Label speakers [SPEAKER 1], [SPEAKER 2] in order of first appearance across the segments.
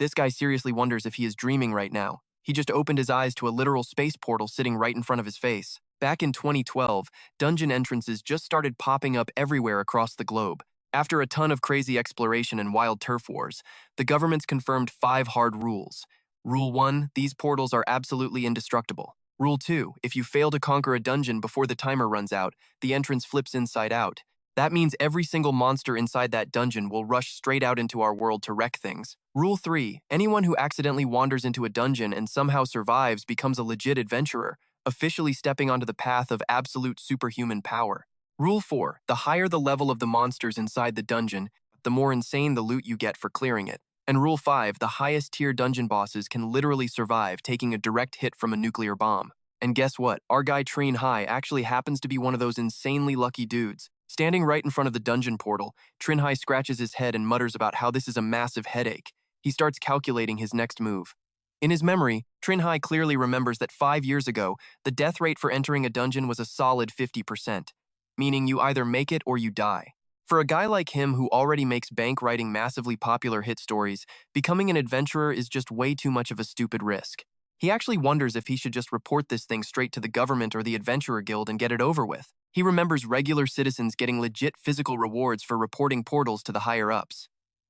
[SPEAKER 1] This guy seriously wonders if he is dreaming right now. He just opened his eyes to a literal space portal sitting right in front of his face. Back in 2012, dungeon entrances just started popping up everywhere across the globe. After a ton of crazy exploration and wild turf wars, the governments confirmed 5 hard rules. Rule 1, these portals are absolutely indestructible. Rule 2, if you fail to conquer a dungeon before the timer runs out, the entrance flips inside out. That means every single monster inside that dungeon will rush straight out into our world to wreck things. Rule 3, anyone who accidentally wanders into a dungeon and somehow survives becomes a legit adventurer, officially stepping onto the path of absolute superhuman power. Rule 4, the higher the level of the monsters inside the dungeon, the more insane the loot you get for clearing it. And Rule 5, the highest tier dungeon bosses can literally survive taking a direct hit from a nuclear bomb. And guess what? Our guy Trinh Hai actually happens to be one of those insanely lucky dudes. Standing right in front of the dungeon portal, Trinh Hai scratches his head and mutters about how this is a massive headache. He starts calculating his next move. In his memory, Trinh Hai clearly remembers that 5 years ago, the death rate for entering a dungeon was a solid 50%, meaning you either make it or you die. For a guy like him who already makes bank writing massively popular hit stories, becoming an adventurer is just way too much of a stupid risk. He actually wonders if he should just report this thing straight to the government or the Adventurer Guild and get it over with. He remembers regular citizens getting legit physical rewards for reporting portals to the higher-ups.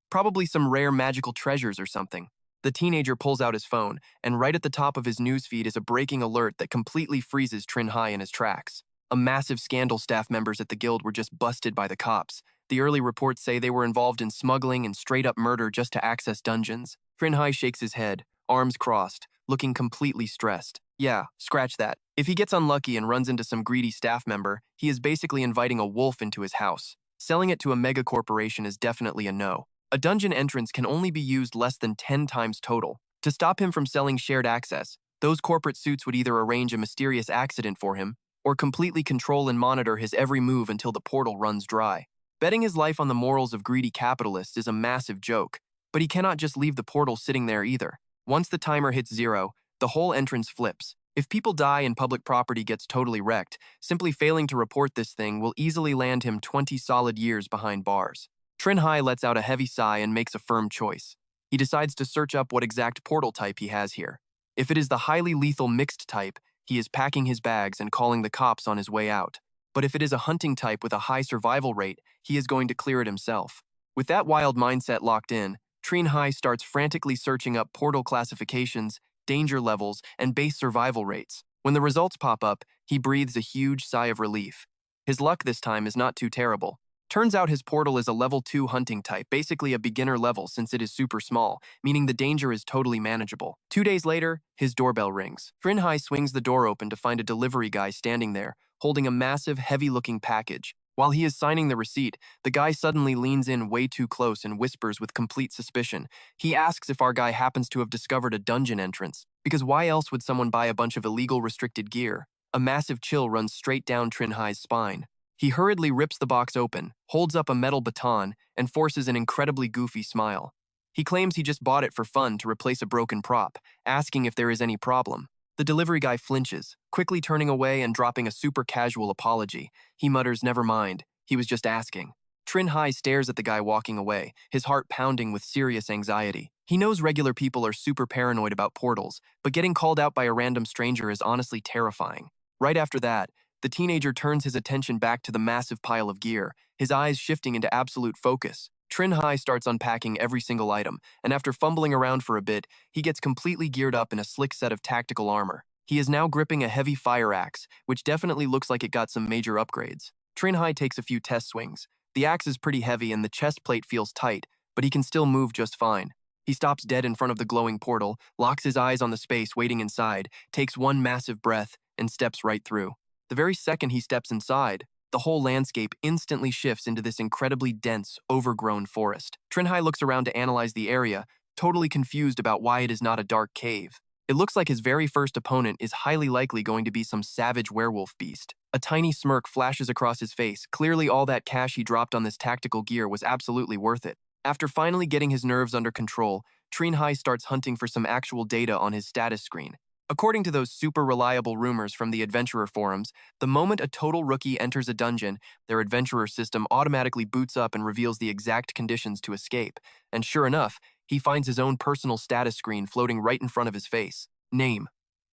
[SPEAKER 1] Probably some rare magical treasures or something. The teenager pulls out his phone, and right at the top of his newsfeed is a breaking alert that completely freezes Trinh Hai in his tracks. A massive scandal. Staff members at the guild were just busted by the cops. The early reports say they were involved in smuggling and straight-up murder just to access dungeons. Trinh Hai shakes his head, arms crossed, looking completely stressed. Yeah, scratch that. If he gets unlucky and runs into some greedy staff member, he is basically inviting a wolf into his house. Selling it to a mega corporation is definitely a no. A dungeon entrance can only be used less than 10 times total. To stop him from selling shared access, those corporate suits would either arrange a mysterious accident for him or completely control and monitor his every move until the portal runs dry. Betting his life on the morals of greedy capitalists is a massive joke, but he cannot just leave the portal sitting there either. Once the timer hits 0, the whole entrance flips. If people die and public property gets totally wrecked, simply failing to report this thing will easily land him 20 solid years behind bars. Trinh Hai lets out a heavy sigh and makes a firm choice. He decides to search up what exact portal type he has here. If it is the highly lethal mixed type, he is packing his bags and calling the cops on his way out. But if it is a hunting type with a high survival rate, he is going to clear it himself. With that wild mindset locked in, Trinh Hai starts frantically searching up portal classifications, danger levels, and base survival rates. When the results pop up, he breathes a huge sigh of relief. His luck this time is not too terrible. Turns out his portal is a level 2 hunting type, basically a beginner level since it is super small, meaning the danger is totally manageable. 2 days later, his doorbell rings. Trinh Hai swings the door open to find a delivery guy standing there, holding a massive, heavy-looking package. While he is signing the receipt, the guy suddenly leans in way too close and whispers with complete suspicion. He asks if our guy happens to have discovered a dungeon entrance, because why else would someone buy a bunch of illegal restricted gear? A massive chill runs straight down Trinh Hai's spine. He hurriedly rips the box open, holds up a metal baton, and forces an incredibly goofy smile. He claims he just bought it for fun to replace a broken prop, asking if there is any problem. The delivery guy flinches, quickly turning away and dropping a super casual apology. He mutters, "Never mind, he was just asking." Trinh Hai stares at the guy walking away, his heart pounding with serious anxiety. He knows regular people are super paranoid about portals, but getting called out by a random stranger is honestly terrifying. Right after that, the teenager turns his attention back to the massive pile of gear, his eyes shifting into absolute focus. Trinh Hai starts unpacking every single item, and after fumbling around for a bit, he gets completely geared up in a slick set of tactical armor. He is now gripping a heavy fire axe, which definitely looks like it got some major upgrades. Trinh Hai takes a few test swings. The axe is pretty heavy and the chest plate feels tight, but he can still move just fine. He stops dead in front of the glowing portal, locks his eyes on the space waiting inside, takes one massive breath, and steps right through. The very second he steps inside, the whole landscape instantly shifts into this incredibly dense, overgrown forest. Trinh Hai looks around to analyze the area, totally confused about why it is not a dark cave. It looks like his very first opponent is highly likely going to be some savage werewolf beast. A tiny smirk flashes across his face. Clearly all that cash he dropped on this tactical gear was absolutely worth it. After finally getting his nerves under control, Trinh Hai starts hunting for some actual data on his status screen. According to those super reliable rumors from the adventurer forums, the moment a total rookie enters a dungeon, their adventurer system automatically boots up and reveals the exact conditions to escape. And sure enough, he finds his own personal status screen floating right in front of his face. Name: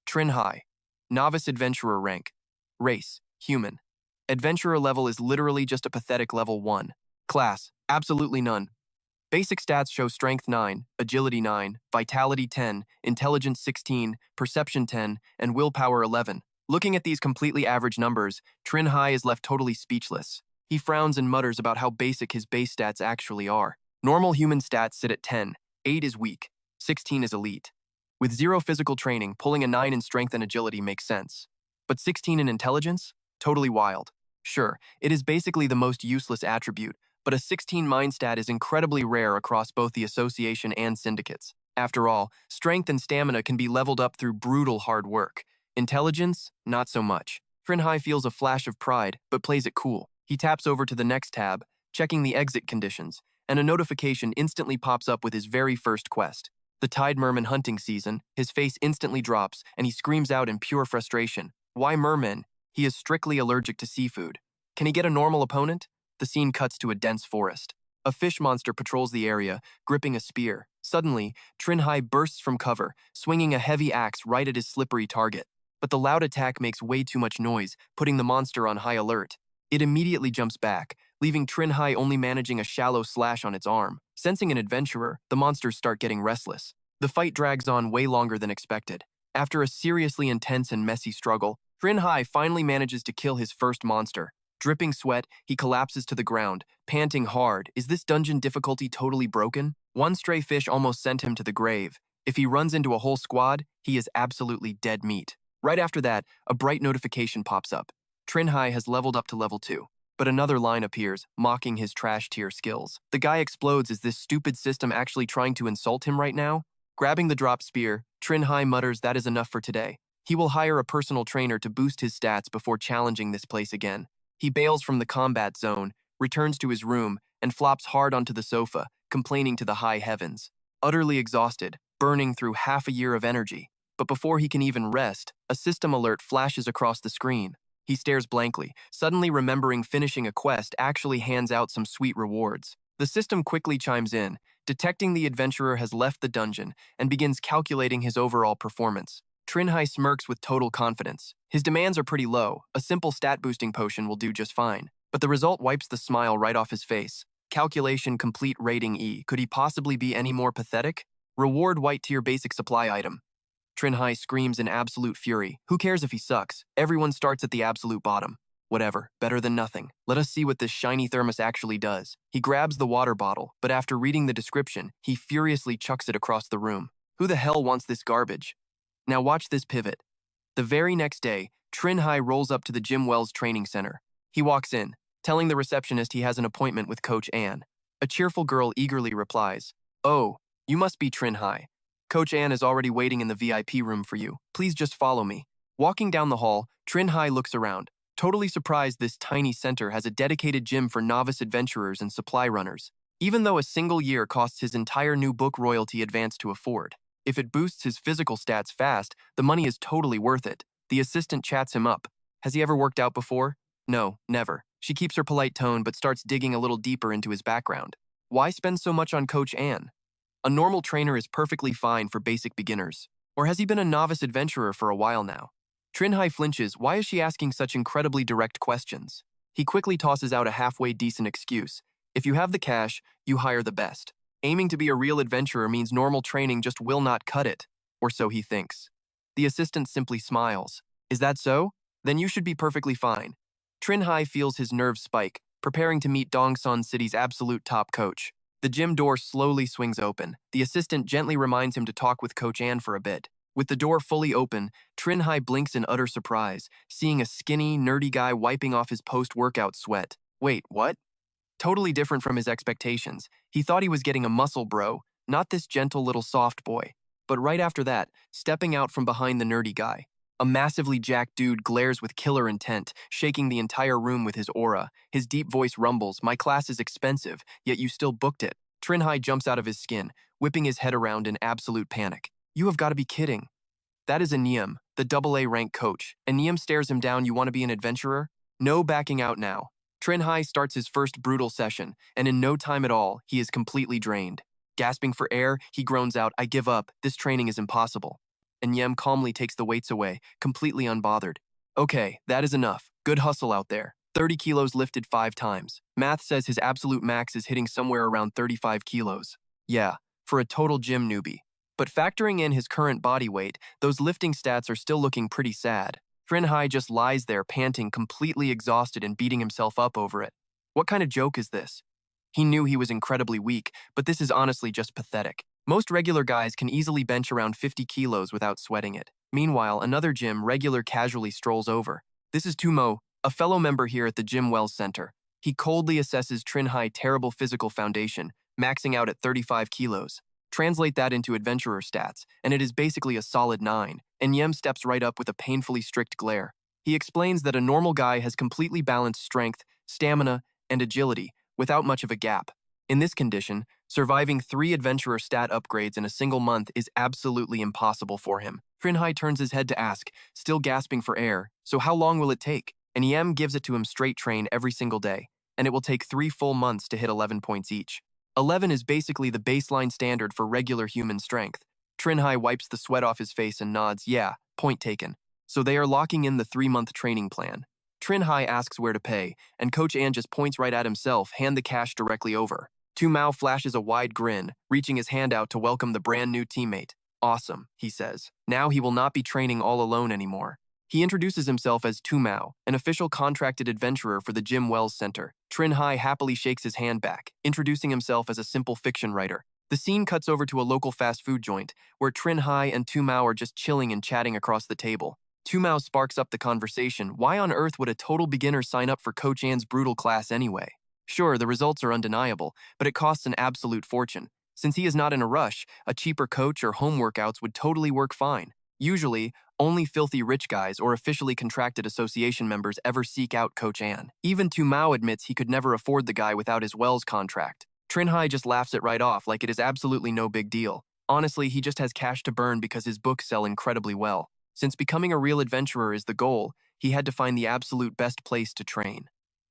[SPEAKER 1] Trinh Hai. Novice Adventurer rank. Race: human. Adventurer level is literally just a pathetic level 1. Class: absolutely none. Basic stats show strength 9, agility 9, vitality 10, intelligence 16, perception 10, and willpower 11. Looking at these completely average numbers, Trinh Hai is left totally speechless. He frowns and mutters about how basic his base stats actually are. Normal human stats sit at 10, 8 is weak, 16 is elite. With 0 physical training, pulling a 9 in strength and agility makes sense. But 16 in intelligence? Totally wild. Sure, it is basically the most useless attribute, but a 16 mind stat is incredibly rare across both the association and syndicates. After all, strength and stamina can be leveled up through brutal hard work. Intelligence? Not so much. Trinh Hai feels a flash of pride, but plays it cool. He taps over to the next tab, checking the exit conditions, and a notification instantly pops up with his very first quest. The Tide Merman hunting season. His face instantly drops, and he screams out in pure frustration. Why mermen? He is strictly allergic to seafood. Can he get a normal opponent? The scene cuts to a dense forest. A fish monster patrols the area, gripping a spear. Suddenly, Trinh Hai bursts from cover, swinging a heavy axe right at his slippery target. But the loud attack makes way too much noise, putting the monster on high alert. It immediately jumps back, leaving Trinh Hai only managing a shallow slash on its arm. Sensing an adventurer, the monsters start getting restless. The fight drags on way longer than expected. After a seriously intense and messy struggle, Trinh Hai finally manages to kill his first monster. Dripping sweat, he collapses to the ground, panting hard. Is this dungeon difficulty totally broken? One stray fish almost sent him to the grave. If he runs into a whole squad, he is absolutely dead meat. Right after that, a bright notification pops up. Trinh Hai has leveled up to level 2. But another line appears, mocking his trash tier skills. The guy explodes. Is this stupid system actually trying to insult him right now? Grabbing the drop spear, Trinh Hai mutters that is enough for today. He will hire a personal trainer to boost his stats before challenging this place again. He bails from the combat zone, returns to his room, and flops hard onto the sofa, complaining to the high heavens. Utterly exhausted, burning through half a year of energy. But before he can even rest, a system alert flashes across the screen. He stares blankly, suddenly remembering finishing a quest actually hands out some sweet rewards. The system quickly chimes in, detecting the adventurer has left the dungeon, and begins calculating his overall performance. Trinh Hai smirks with total confidence. His demands are pretty low. A simple stat-boosting potion will do just fine. But the result wipes the smile right off his face. Calculation complete, rating E. Could he possibly be any more pathetic? Reward white tier basic supply item. Trinh Hai screams in absolute fury. Who cares if he sucks? Everyone starts at the absolute bottom. Whatever, better than nothing. Let us see what this shiny thermos actually does. He grabs the water bottle, but after reading the description, he furiously chucks it across the room. Who the hell wants this garbage? Now watch this pivot. The very next day, Trinh Hai rolls up to the Jim Wells Training Center. He walks in, telling the receptionist he has an appointment with Coach Ann. A cheerful girl eagerly replies, "Oh, you must be Trinh Hai. Coach Ann is already waiting in the VIP room for you. Please just follow me." Walking down the hall, Trinh Hai looks around, totally surprised this tiny center has a dedicated gym for novice adventurers and supply runners. Even though a single year costs his entire new book royalty advance to afford. If it boosts his physical stats fast, the money is totally worth it. The assistant chats him up. Has he ever worked out before? No, never. She keeps her polite tone but starts digging a little deeper into his background. Why spend so much on Coach Ann? A normal trainer is perfectly fine for basic beginners. Or has he been a novice adventurer for a while now? Trinh Hai flinches. Why is she asking such incredibly direct questions? He quickly tosses out a halfway decent excuse. If you have the cash, you hire the best. Aiming to be a real adventurer means normal training just will not cut it. Or so he thinks. The assistant simply smiles. Is that so? Then you should be perfectly fine. Trinh Hai feels his nerves spike, preparing to meet Dongsan City's absolute top coach. The gym door slowly swings open. The assistant gently reminds him to talk with Coach Ann for a bit. With the door fully open, Trinh Hai blinks in utter surprise, seeing a skinny, nerdy guy wiping off his post-workout sweat. Wait, what? Totally different from his expectations. He thought he was getting a muscle bro, not this gentle little soft boy. But right after that, stepping out from behind the nerdy guy, a massively jacked dude glares with killer intent, shaking the entire room with his aura. His deep voice rumbles, "My class is expensive, yet you still booked it." Trinh Hai jumps out of his skin, whipping his head around in absolute panic. You have got to be kidding. That is Aniem, the AA rank coach. Aniem stares him down. You want to be an adventurer? No backing out now. Trinh Hai starts his first brutal session, and in no time at all, he is completely drained. Gasping for air, he groans out, "I give up. This training is impossible." And Yem calmly takes the weights away, completely unbothered. "Okay, that is enough. Good hustle out there. 30 kilos lifted 5 times. Math says his absolute max is hitting somewhere around 35 kilos. Yeah, for a total gym newbie. But factoring in his current body weight, those lifting stats are still looking pretty sad. Trinh Hai just lies there panting, completely exhausted and beating himself up over it. What kind of joke is this? He knew he was incredibly weak, but this is honestly just pathetic. Most regular guys can easily bench around 50 kilos without sweating it. Meanwhile, another gym regular casually strolls over. This is Tumo, a fellow member here at the Gym Wells Center. He coldly assesses Trinh Hai's terrible physical foundation, maxing out at 35 kilos. Translate that into adventurer stats, and it is basically a solid 9, and Yem steps right up with a painfully strict glare. He explains that a normal guy has completely balanced strength, stamina, and agility, without much of a gap. In this condition, surviving 3 adventurer stat upgrades in a single month is absolutely impossible for him. Trinh Hai turns his head to ask, still gasping for air, "So how long will it take?" And Yem gives it to him straight train every single day, and it will take 3 full months to hit 11 points each. 11 is basically the baseline standard for regular human strength. Trinh Hai wipes the sweat off his face and nods, "Yeah, point taken." So they are locking in the 3-month training plan. Trinh Hai asks where to pay, and Coach An just points right at himself, "Hand the cash directly over." Tu Mao flashes a wide grin, reaching his hand out to welcome the brand new teammate. "Awesome," he says. Now he will not be training all alone anymore. He introduces himself as Tu Mao, an official contracted adventurer for the Jim Wells Center. Trinh Hai happily shakes his hand back, introducing himself as a simple fiction writer. The scene cuts over to a local fast food joint, where Trinh Hai and Tu Mao are just chilling and chatting across the table. Tu Mao sparks up the conversation. Why on earth would a total beginner sign up for Coach An's brutal class anyway? Sure, the results are undeniable, but it costs an absolute fortune. Since he is not in a rush, a cheaper coach or home workouts would totally work fine. Usually, only filthy rich guys or officially contracted association members ever seek out Coach An. Even Tu Mao admits he could never afford the guy without his Wells contract. Trinh Hai just laughs it right off like it is absolutely no big deal. Honestly, he just has cash to burn because his books sell incredibly well. Since becoming a real adventurer is the goal, he had to find the absolute best place to train.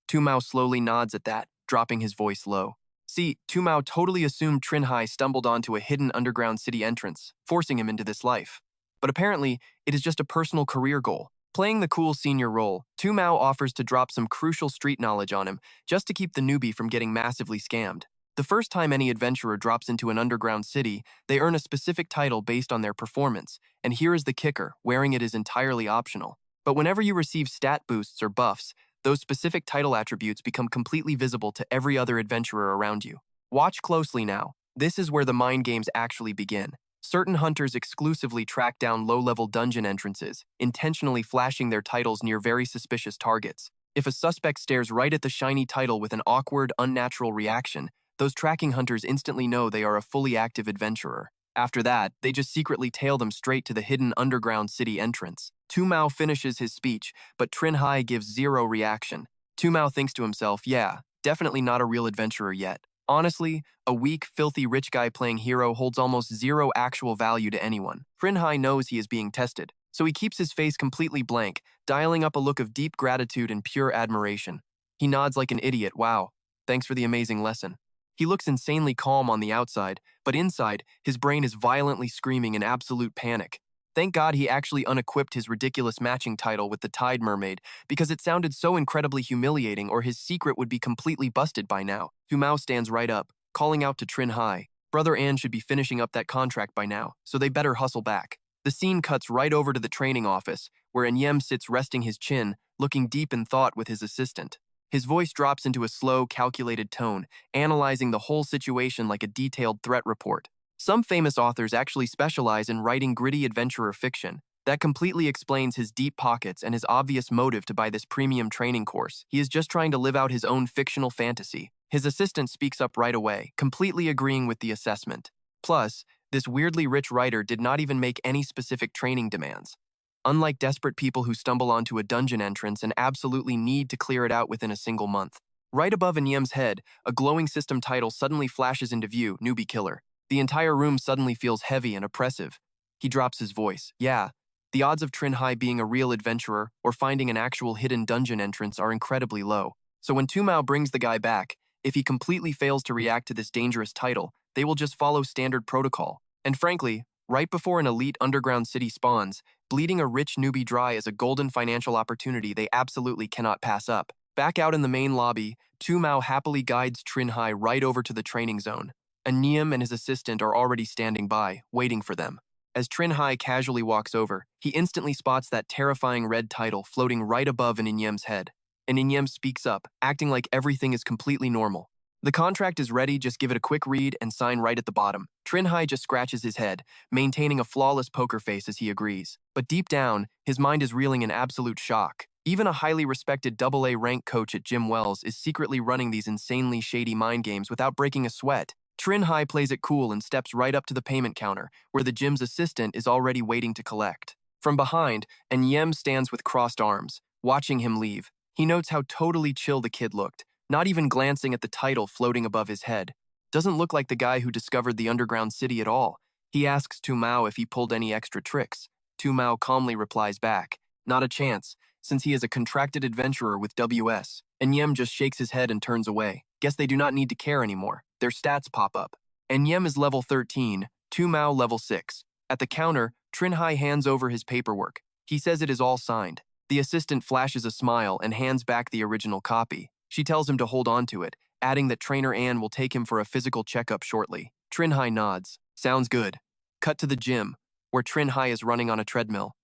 [SPEAKER 1] Tu Mao slowly nods at that, dropping his voice low. See, Tu Mao totally assumed Trinh Hai stumbled onto a hidden underground city entrance, forcing him into this life. But apparently, it is just a personal career goal. Playing the cool senior role, Tu Mao offers to drop some crucial street knowledge on him, just to keep the newbie from getting massively scammed. The first time any adventurer drops into an underground city, they earn a specific title based on their performance, and here is the kicker, wearing it is entirely optional. But whenever you receive stat boosts or buffs, those specific title attributes become completely visible to every other adventurer around you. Watch closely now. This is where the mind games actually begin. Certain hunters exclusively track down low-level dungeon entrances, intentionally flashing their titles near very suspicious targets. If a suspect stares right at the shiny title with an awkward, unnatural reaction, those tracking hunters instantly know they are a fully active adventurer. After that, they just secretly tail them straight to the hidden underground city entrance. Tu Mao finishes his speech, but Trinh Hai gives zero reaction. Tu Mao thinks to himself, yeah, definitely not a real adventurer yet. Honestly, a weak, filthy rich guy playing hero holds almost zero actual value to anyone. Trinh Hai knows he is being tested, so he keeps his face completely blank, dialing up a look of deep gratitude and pure admiration. He nods like an idiot, wow, thanks for the amazing lesson. He looks insanely calm on the outside, but inside, his brain is violently screaming in absolute panic. Thank God he actually unequipped his ridiculous matching title with the Tide Mermaid, because it sounded so incredibly humiliating or his secret would be completely busted by now. Tu Mao stands right up, calling out to Trinh Hai. Brother An should be finishing up that contract by now, so they better hustle back. The scene cuts right over to the training office, where Enyem sits resting his chin, looking deep in thought with his assistant. His voice drops into a slow, calculated tone, analyzing the whole situation like a detailed threat report. Some famous authors actually specialize in writing gritty adventurer fiction. That completely explains his deep pockets and his obvious motive to buy this premium training course. He is just trying to live out his own fictional fantasy. His assistant speaks up right away, completely agreeing with the assessment. Plus, this weirdly rich writer did not even make any specific training demands. Unlike desperate people who stumble onto a dungeon entrance and absolutely need to clear it out within a single month. Right above Enyem's head, a glowing system title suddenly flashes into view, Newbie Killer. The entire room suddenly feels heavy and oppressive. He drops his voice. Yeah, the odds of Trinh Hai being a real adventurer or finding an actual hidden dungeon entrance are incredibly low. So when Tu Mao brings the guy back, if he completely fails to react to this dangerous title, they will just follow standard protocol. And frankly, right before an elite underground city spawns, bleeding a rich newbie dry is a golden financial opportunity they absolutely cannot pass up. Back out in the main lobby, Tu Mao happily guides Trinh Hai right over to the training zone. Anyem and his assistant are already standing by, waiting for them. As Trinh Hai casually walks over, he instantly spots that terrifying red title floating right above Anyem's head. And Anyem speaks up, acting like everything is completely normal. The contract is ready, just give it a quick read and sign right at the bottom. Trinh Hai just scratches his head, maintaining a flawless poker face as he agrees. But deep down, his mind is reeling in absolute shock. Even a highly respected AA rank coach at Gym Wells is secretly running these insanely shady mind games without breaking a sweat. Trinh Hai plays it cool and steps right up to the payment counter, where the gym's assistant is already waiting to collect. From behind, Anyem stands with crossed arms, watching him leave. He notes how totally chill the kid looked, not even glancing at the title floating above his head. Doesn't look like the guy who discovered the underground city at all. He asks Tu Mao if he pulled any extra tricks. Tu Mao calmly replies back, not a chance, since he is a contracted adventurer with WS. Anyem just shakes his head and turns away. Guess they do not need to care anymore. Their stats pop up. Anyem is level 13, Tu Mao level 6. At the counter, Trinh Hai hands over his paperwork. He says it is all signed. The assistant flashes a smile and hands back the original copy. She tells him to hold on to it, adding that trainer Ann will take him for a physical checkup shortly. Trinh Hai nods. Sounds good. Cut to the gym, where Trinh Hai is running on a treadmill.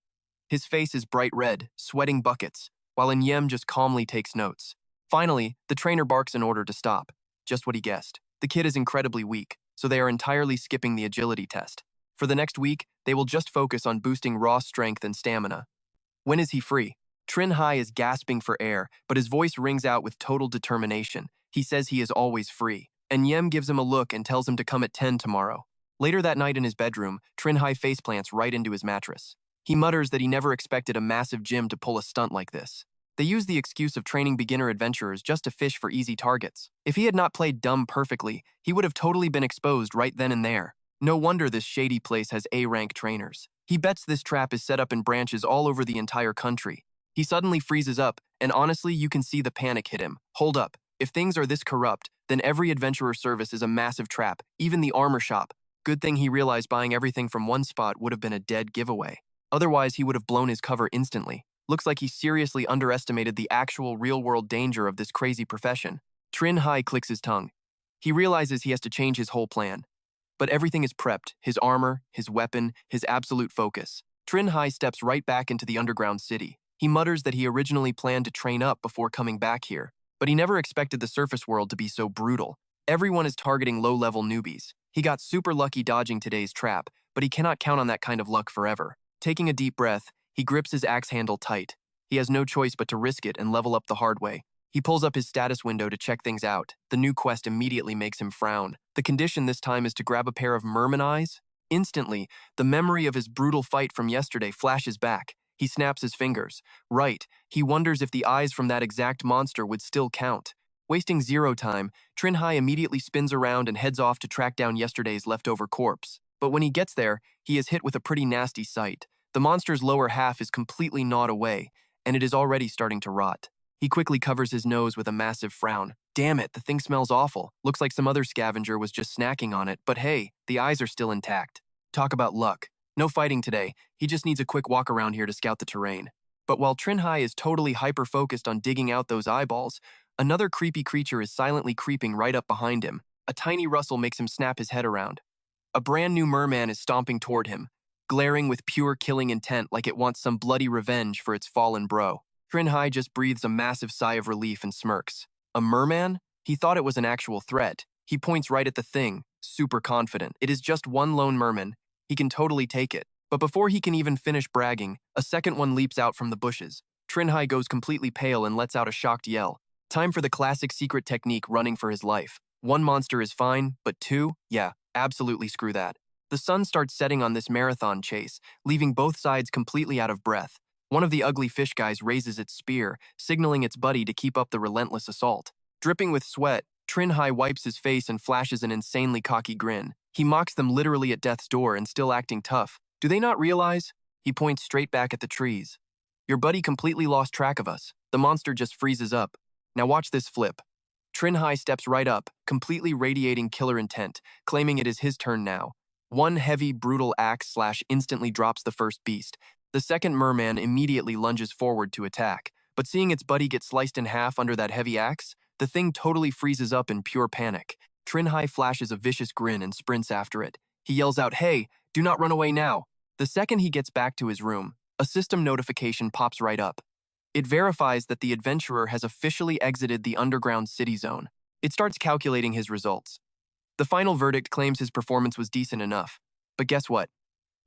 [SPEAKER 1] His face is bright red, sweating buckets, while Anyem just calmly takes notes. Finally, the trainer barks an order to stop. Just what he guessed. The kid is incredibly weak, so they are entirely skipping the agility test. For the next week, they will just focus on boosting raw strength and stamina. When is he free? Trinh Hai is gasping for air, but his voice rings out with total determination. He says he is always free. Anyem gives him a look and tells him to come at 10 tomorrow. Later that night in his bedroom, Trinh Hai faceplants right into his mattress. He mutters that he never expected a massive gym to pull a stunt like this. They use the excuse of training beginner adventurers just to fish for easy targets. If he had not played dumb perfectly, he would have totally been exposed right then and there. No wonder this shady place has A-rank trainers. He bets this trap is set up in branches all over the entire country. He suddenly freezes up, and honestly, you can see the panic hit him. Hold up. If things are this corrupt, then every adventurer service is a massive trap, even the armor shop. Good thing he realized buying everything from one spot would have been a dead giveaway. Otherwise, he would have blown his cover instantly. Looks like he seriously underestimated the actual real-world danger of this crazy profession. Trinh Hai clicks his tongue. He realizes he has to change his whole plan. But everything is prepped, his armor, his weapon, his absolute focus. Trinh Hai steps right back into the underground city. He mutters that he originally planned to train up before coming back here, but he never expected the surface world to be so brutal. Everyone is targeting low-level newbies. He got super lucky dodging today's trap, but he cannot count on that kind of luck forever. Taking a deep breath, he grips his axe handle tight. He has no choice but to risk it and level up the hard way. He pulls up his status window to check things out. The new quest immediately makes him frown. The condition this time is to grab a pair of merman eyes. Instantly, the memory of his brutal fight from yesterday flashes back. He snaps his fingers. Right, he wonders if the eyes from that exact monster would still count. Wasting zero time, Trinh Hai immediately spins around and heads off to track down yesterday's leftover corpse. But when he gets there, he is hit with a pretty nasty sight. The monster's lower half is completely gnawed away, and it is already starting to rot. He quickly covers his nose with a massive frown. Damn it, the thing smells awful. Looks like some other scavenger was just snacking on it, but hey, the eyes are still intact. Talk about luck. No fighting today, he just needs a quick walk around here to scout the terrain. But while Trinh Hai is totally hyper-focused on digging out those eyeballs, another creepy creature is silently creeping right up behind him. A tiny rustle makes him snap his head around. A brand new merman is stomping toward him, glaring with pure killing intent like it wants some bloody revenge for its fallen bro. Trinh Hai just breathes a massive sigh of relief and smirks. A merman? He thought it was an actual threat. He points right at the thing, super confident. It is just one lone merman. He can totally take it. But before he can even finish bragging, a second one leaps out from the bushes. Trinh Hai goes completely pale and lets out a shocked yell. Time for the classic secret technique running for his life. One monster is fine, but two? Yeah, absolutely screw that. The sun starts setting on this marathon chase, leaving both sides completely out of breath. One of the ugly fish guys raises its spear, signaling its buddy to keep up the relentless assault. Dripping with sweat, Trinh Hai wipes his face and flashes an insanely cocky grin. He mocks them literally at death's door and still acting tough. Do they not realize? He points straight back at the trees. Your buddy completely lost track of us. The monster just freezes up. Now watch this flip. Trinh Hai steps right up, completely radiating killer intent, claiming it is his turn now. One heavy, brutal axe instantly drops the first beast. The second merman immediately lunges forward to attack, but seeing its buddy get sliced in half under that heavy axe, the thing totally freezes up in pure panic. Trinh Hai flashes a vicious grin and sprints after it. He yells out, "Hey, do not run away now." The second he gets back to his room, a system notification pops right up. It verifies that the adventurer has officially exited the underground city zone. It starts calculating his results. The final verdict claims his performance was decent enough. But guess what?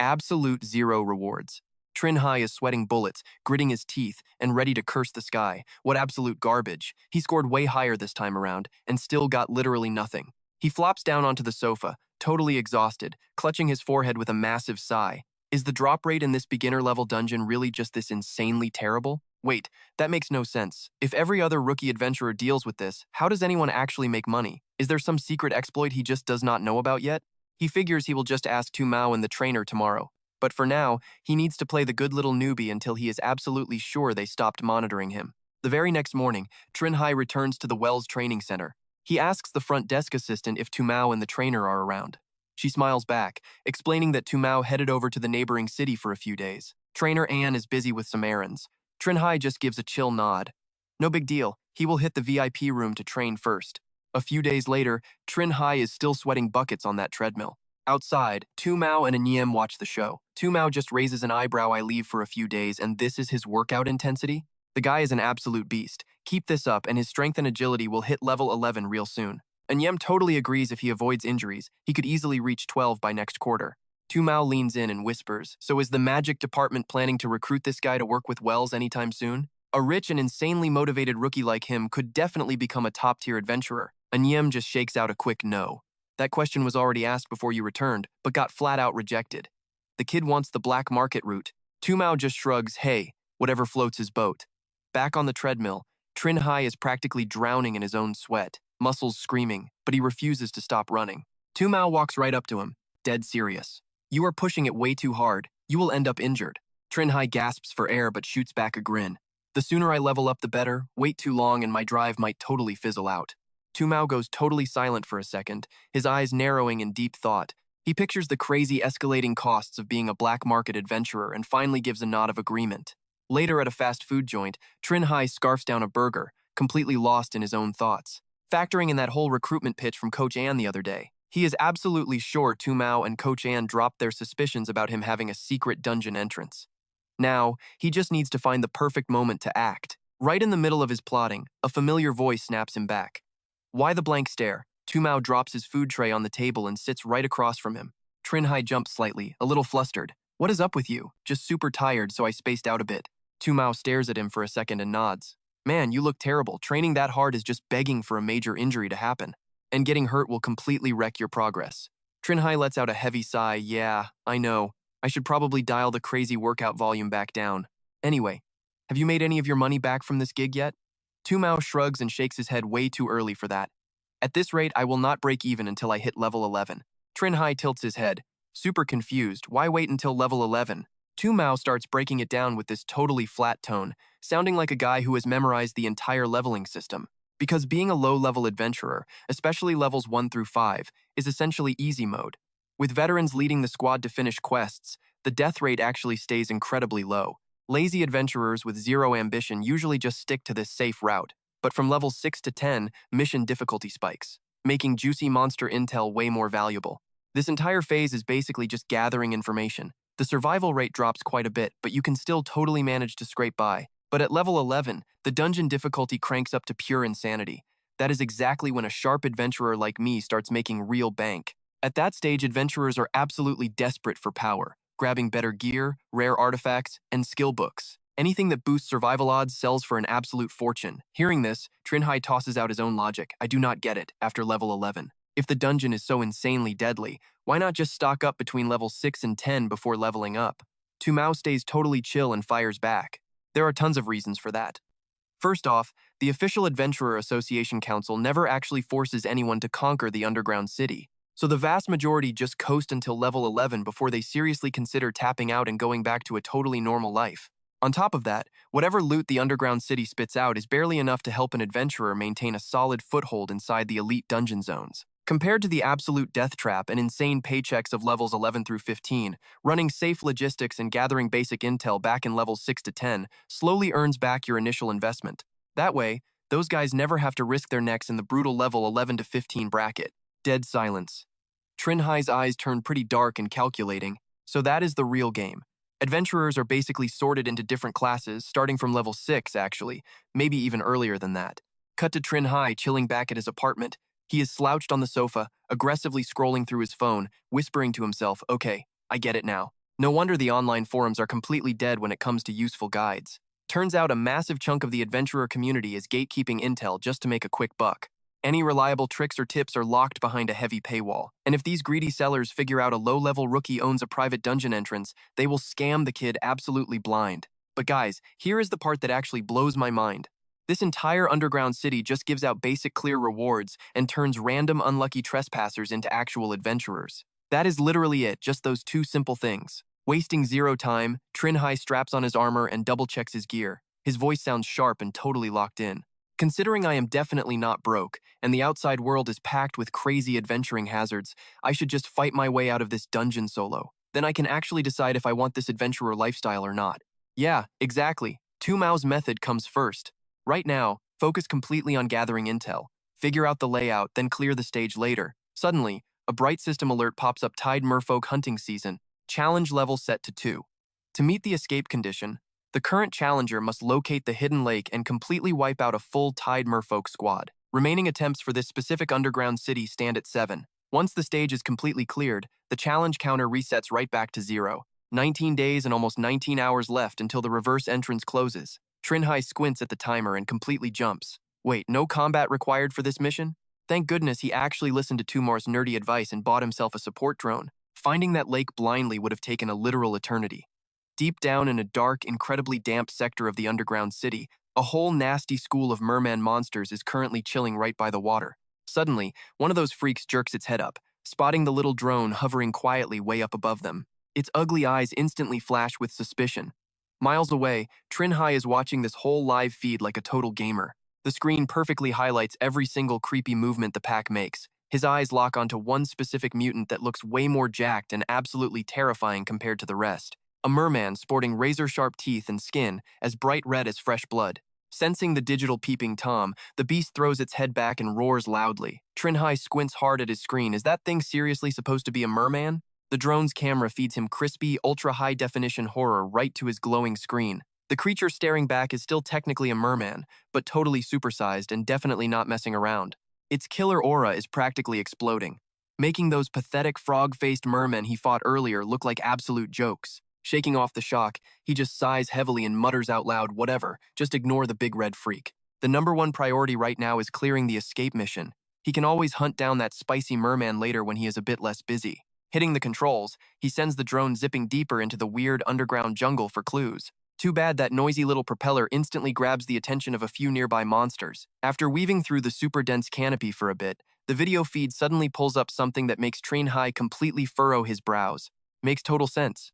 [SPEAKER 1] Absolute zero rewards. Trinh Hai is sweating bullets, gritting his teeth, and ready to curse the sky. What absolute garbage. He scored way higher this time around, and still got literally nothing. He flops down onto the sofa, totally exhausted, clutching his forehead with a massive sigh. Is the drop rate in this beginner-level dungeon really just this insanely terrible? Wait, that makes no sense. If every other rookie adventurer deals with this, how does anyone actually make money? Is there some secret exploit he just does not know about yet? He figures he will just ask Tu Mao and the trainer tomorrow. But for now, he needs to play the good little newbie until he is absolutely sure they stopped monitoring him. The very next morning, Trinh Hai returns to the Wells Training Center. He asks the front desk assistant if Tu Mao and the trainer are around. She smiles back, explaining that Tu Mao headed over to the neighboring city for a few days. Trainer Anne is busy with some errands. Trinh Hai just gives a chill nod. No big deal, he will hit the VIP room to train first. A few days later, Trinh Hai is still sweating buckets on that treadmill. Outside, Tu Mao and Anyem watch the show. Tu Mao just raises an eyebrow. I leave for a few days, and this is his workout intensity? The guy is an absolute beast. Keep this up, and his strength and agility will hit level 11 real soon. Anyem totally agrees if he avoids injuries, he could easily reach 12 by next quarter. Tu Mao leans in and whispers, "So is the magic department planning to recruit this guy to work with Wells anytime soon? A rich and insanely motivated rookie like him could definitely become a top-tier adventurer." Anyem just shakes out a quick no. That question was already asked before you returned, but got flat-out rejected. The kid wants the black market route. Tu Mao just shrugs, "Hey, whatever floats his boat." Back on the treadmill, Trinh Hai is practically drowning in his own sweat, muscles screaming, but he refuses to stop running. Tu Mao walks right up to him, dead serious. "You are pushing it way too hard. You will end up injured." Trinh Hai gasps for air but shoots back a grin. "The sooner I level up the better. Wait too long and my drive might totally fizzle out." Tu Mao goes totally silent for a second, his eyes narrowing in deep thought. He pictures the crazy escalating costs of being a black market adventurer and finally gives a nod of agreement. Later at a fast food joint, Trinh Hai scarfs down a burger, completely lost in his own thoughts. Factoring in that whole recruitment pitch from Coach Ann the other day, he is absolutely sure Tu Mao and Coach Ann dropped their suspicions about him having a secret dungeon entrance. Now, he just needs to find the perfect moment to act. Right in the middle of his plotting, a familiar voice snaps him back. Why the blank stare? Tu Mao drops his food tray on the table and sits right across from him. Trinh Hai jumps slightly, a little flustered. "What is up with you?" "Just super tired, so I spaced out a bit." Tu Mao stares at him for a second and nods. "Man, you look terrible. Training that hard is just begging for a major injury to happen. And getting hurt will completely wreck your progress." Trinh Hai lets out a heavy sigh. "Yeah, I know. I should probably dial the crazy workout volume back down. Anyway, have you made any of your money back from this gig yet?" Tu Mao shrugs and shakes his head. "Way too early for that. At this rate, I will not break even until I hit level 11. Trinh Hai tilts his head, super confused. Why wait until level 11? Tu Mao starts breaking it down with this totally flat tone, sounding like a guy who has memorized the entire leveling system. Because being a low-level adventurer, especially levels 1 through 5, is essentially easy mode. With veterans leading the squad to finish quests, the death rate actually stays incredibly low. Lazy adventurers with zero ambition usually just stick to this safe route. But from levels 6 to 10, mission difficulty spikes, making juicy monster intel way more valuable. This entire phase is basically just gathering information. The survival rate drops quite a bit, but you can still totally manage to scrape by. But at level 11, the dungeon difficulty cranks up to pure insanity. That is exactly when a sharp adventurer like me starts making real bank. At that stage, adventurers are absolutely desperate for power, grabbing better gear, rare artifacts, and skill books. Anything that boosts survival odds sells for an absolute fortune. Hearing this, Trinh Hai tosses out his own logic. "I do not get it," after level 11. If the dungeon is so insanely deadly, why not just stock up between levels 6 and 10 before leveling up? Tu Mao stays totally chill and fires back. There are tons of reasons for that. First off, the official Adventurer Association Council never actually forces anyone to conquer the underground city. So the vast majority just coast until level 11 before they seriously consider tapping out and going back to a totally normal life. On top of that, whatever loot the underground city spits out is barely enough to help an adventurer maintain a solid foothold inside the elite dungeon zones. Compared to the absolute death trap and insane paychecks of levels 11 through 15, running safe logistics and gathering basic intel back in levels 6 to 10 slowly earns back your initial investment. That way, those guys never have to risk their necks in the brutal level 11 to 15 bracket. Dead silence. Trinh Hai's eyes turn pretty dark and calculating, so that is the real game. Adventurers are basically sorted into different classes, starting from level 6 actually, maybe even earlier than that. Cut to Trinh Hai chilling back at his apartment. He is slouched on the sofa, aggressively scrolling through his phone, whispering to himself, okay, I get it now. No wonder the online forums are completely dead when it comes to useful guides. Turns out a massive chunk of the adventurer community is gatekeeping intel just to make a quick buck. Any reliable tricks or tips are locked behind a heavy paywall. And if these greedy sellers figure out a low-level rookie owns a private dungeon entrance, they will scam the kid absolutely blind. But guys, here is the part that actually blows my mind. This entire underground city just gives out basic clear rewards and turns random unlucky trespassers into actual adventurers. That is literally it, just those two simple things. Wasting zero time, Trinh Hai straps on his armor and double-checks his gear. His voice sounds sharp and totally locked in. Considering I am definitely not broke, and the outside world is packed with crazy adventuring hazards, I should just fight my way out of this dungeon solo. Then I can actually decide if I want this adventurer lifestyle or not. Yeah, exactly. Tu Mao's method comes first. Right now, focus completely on gathering intel. Figure out the layout, then clear the stage later. Suddenly, a bright system alert pops up: Tide Merfolk hunting season. Challenge level set to 2. To meet the escape condition, the current challenger must locate the hidden lake and completely wipe out a full Tide Merfolk squad. Remaining attempts for this specific underground city stand at 7. Once the stage is completely cleared, the challenge counter resets right back to 0. 19 days and almost 19 hours left until the reverse entrance closes. Trinh Hai squints at the timer and completely jumps. Wait, no combat required for this mission? Thank goodness he actually listened to Tumar's nerdy advice and bought himself a support drone. Finding that lake blindly would have taken a literal eternity. Deep down in a dark, incredibly damp sector of the underground city, a whole nasty school of merman monsters is currently chilling right by the water. Suddenly, one of those freaks jerks its head up, spotting the little drone hovering quietly way up above them. Its ugly eyes instantly flash with suspicion. Miles away, Trinh Hai is watching this whole live feed like a total gamer. The screen perfectly highlights every single creepy movement the pack makes. His eyes lock onto one specific mutant that looks way more jacked and absolutely terrifying compared to the rest. A merman sporting razor-sharp teeth and skin as bright red as fresh blood. Sensing the digital peeping Tom, the beast throws its head back and roars loudly. Trinh Hai squints hard at his screen. Is that thing seriously supposed to be a merman? The drone's camera feeds him crispy, ultra-high-definition horror right to his glowing screen. The creature staring back is still technically a merman, but totally supersized and definitely not messing around. Its killer aura is practically exploding, making those pathetic frog-faced mermen he fought earlier look like absolute jokes. Shaking off the shock, he just sighs heavily and mutters out loud, whatever, just ignore the big red freak. The #1 priority right now is clearing the escape mission. He can always hunt down that spicy merman later when he is a bit less busy. Hitting the controls, he sends the drone zipping deeper into the weird underground jungle for clues. Too bad that noisy little propeller instantly grabs the attention of a few nearby monsters. After weaving through the super dense canopy for a bit, the video feed suddenly pulls up something that makes Trinh Hai completely furrow his brows. Makes total sense.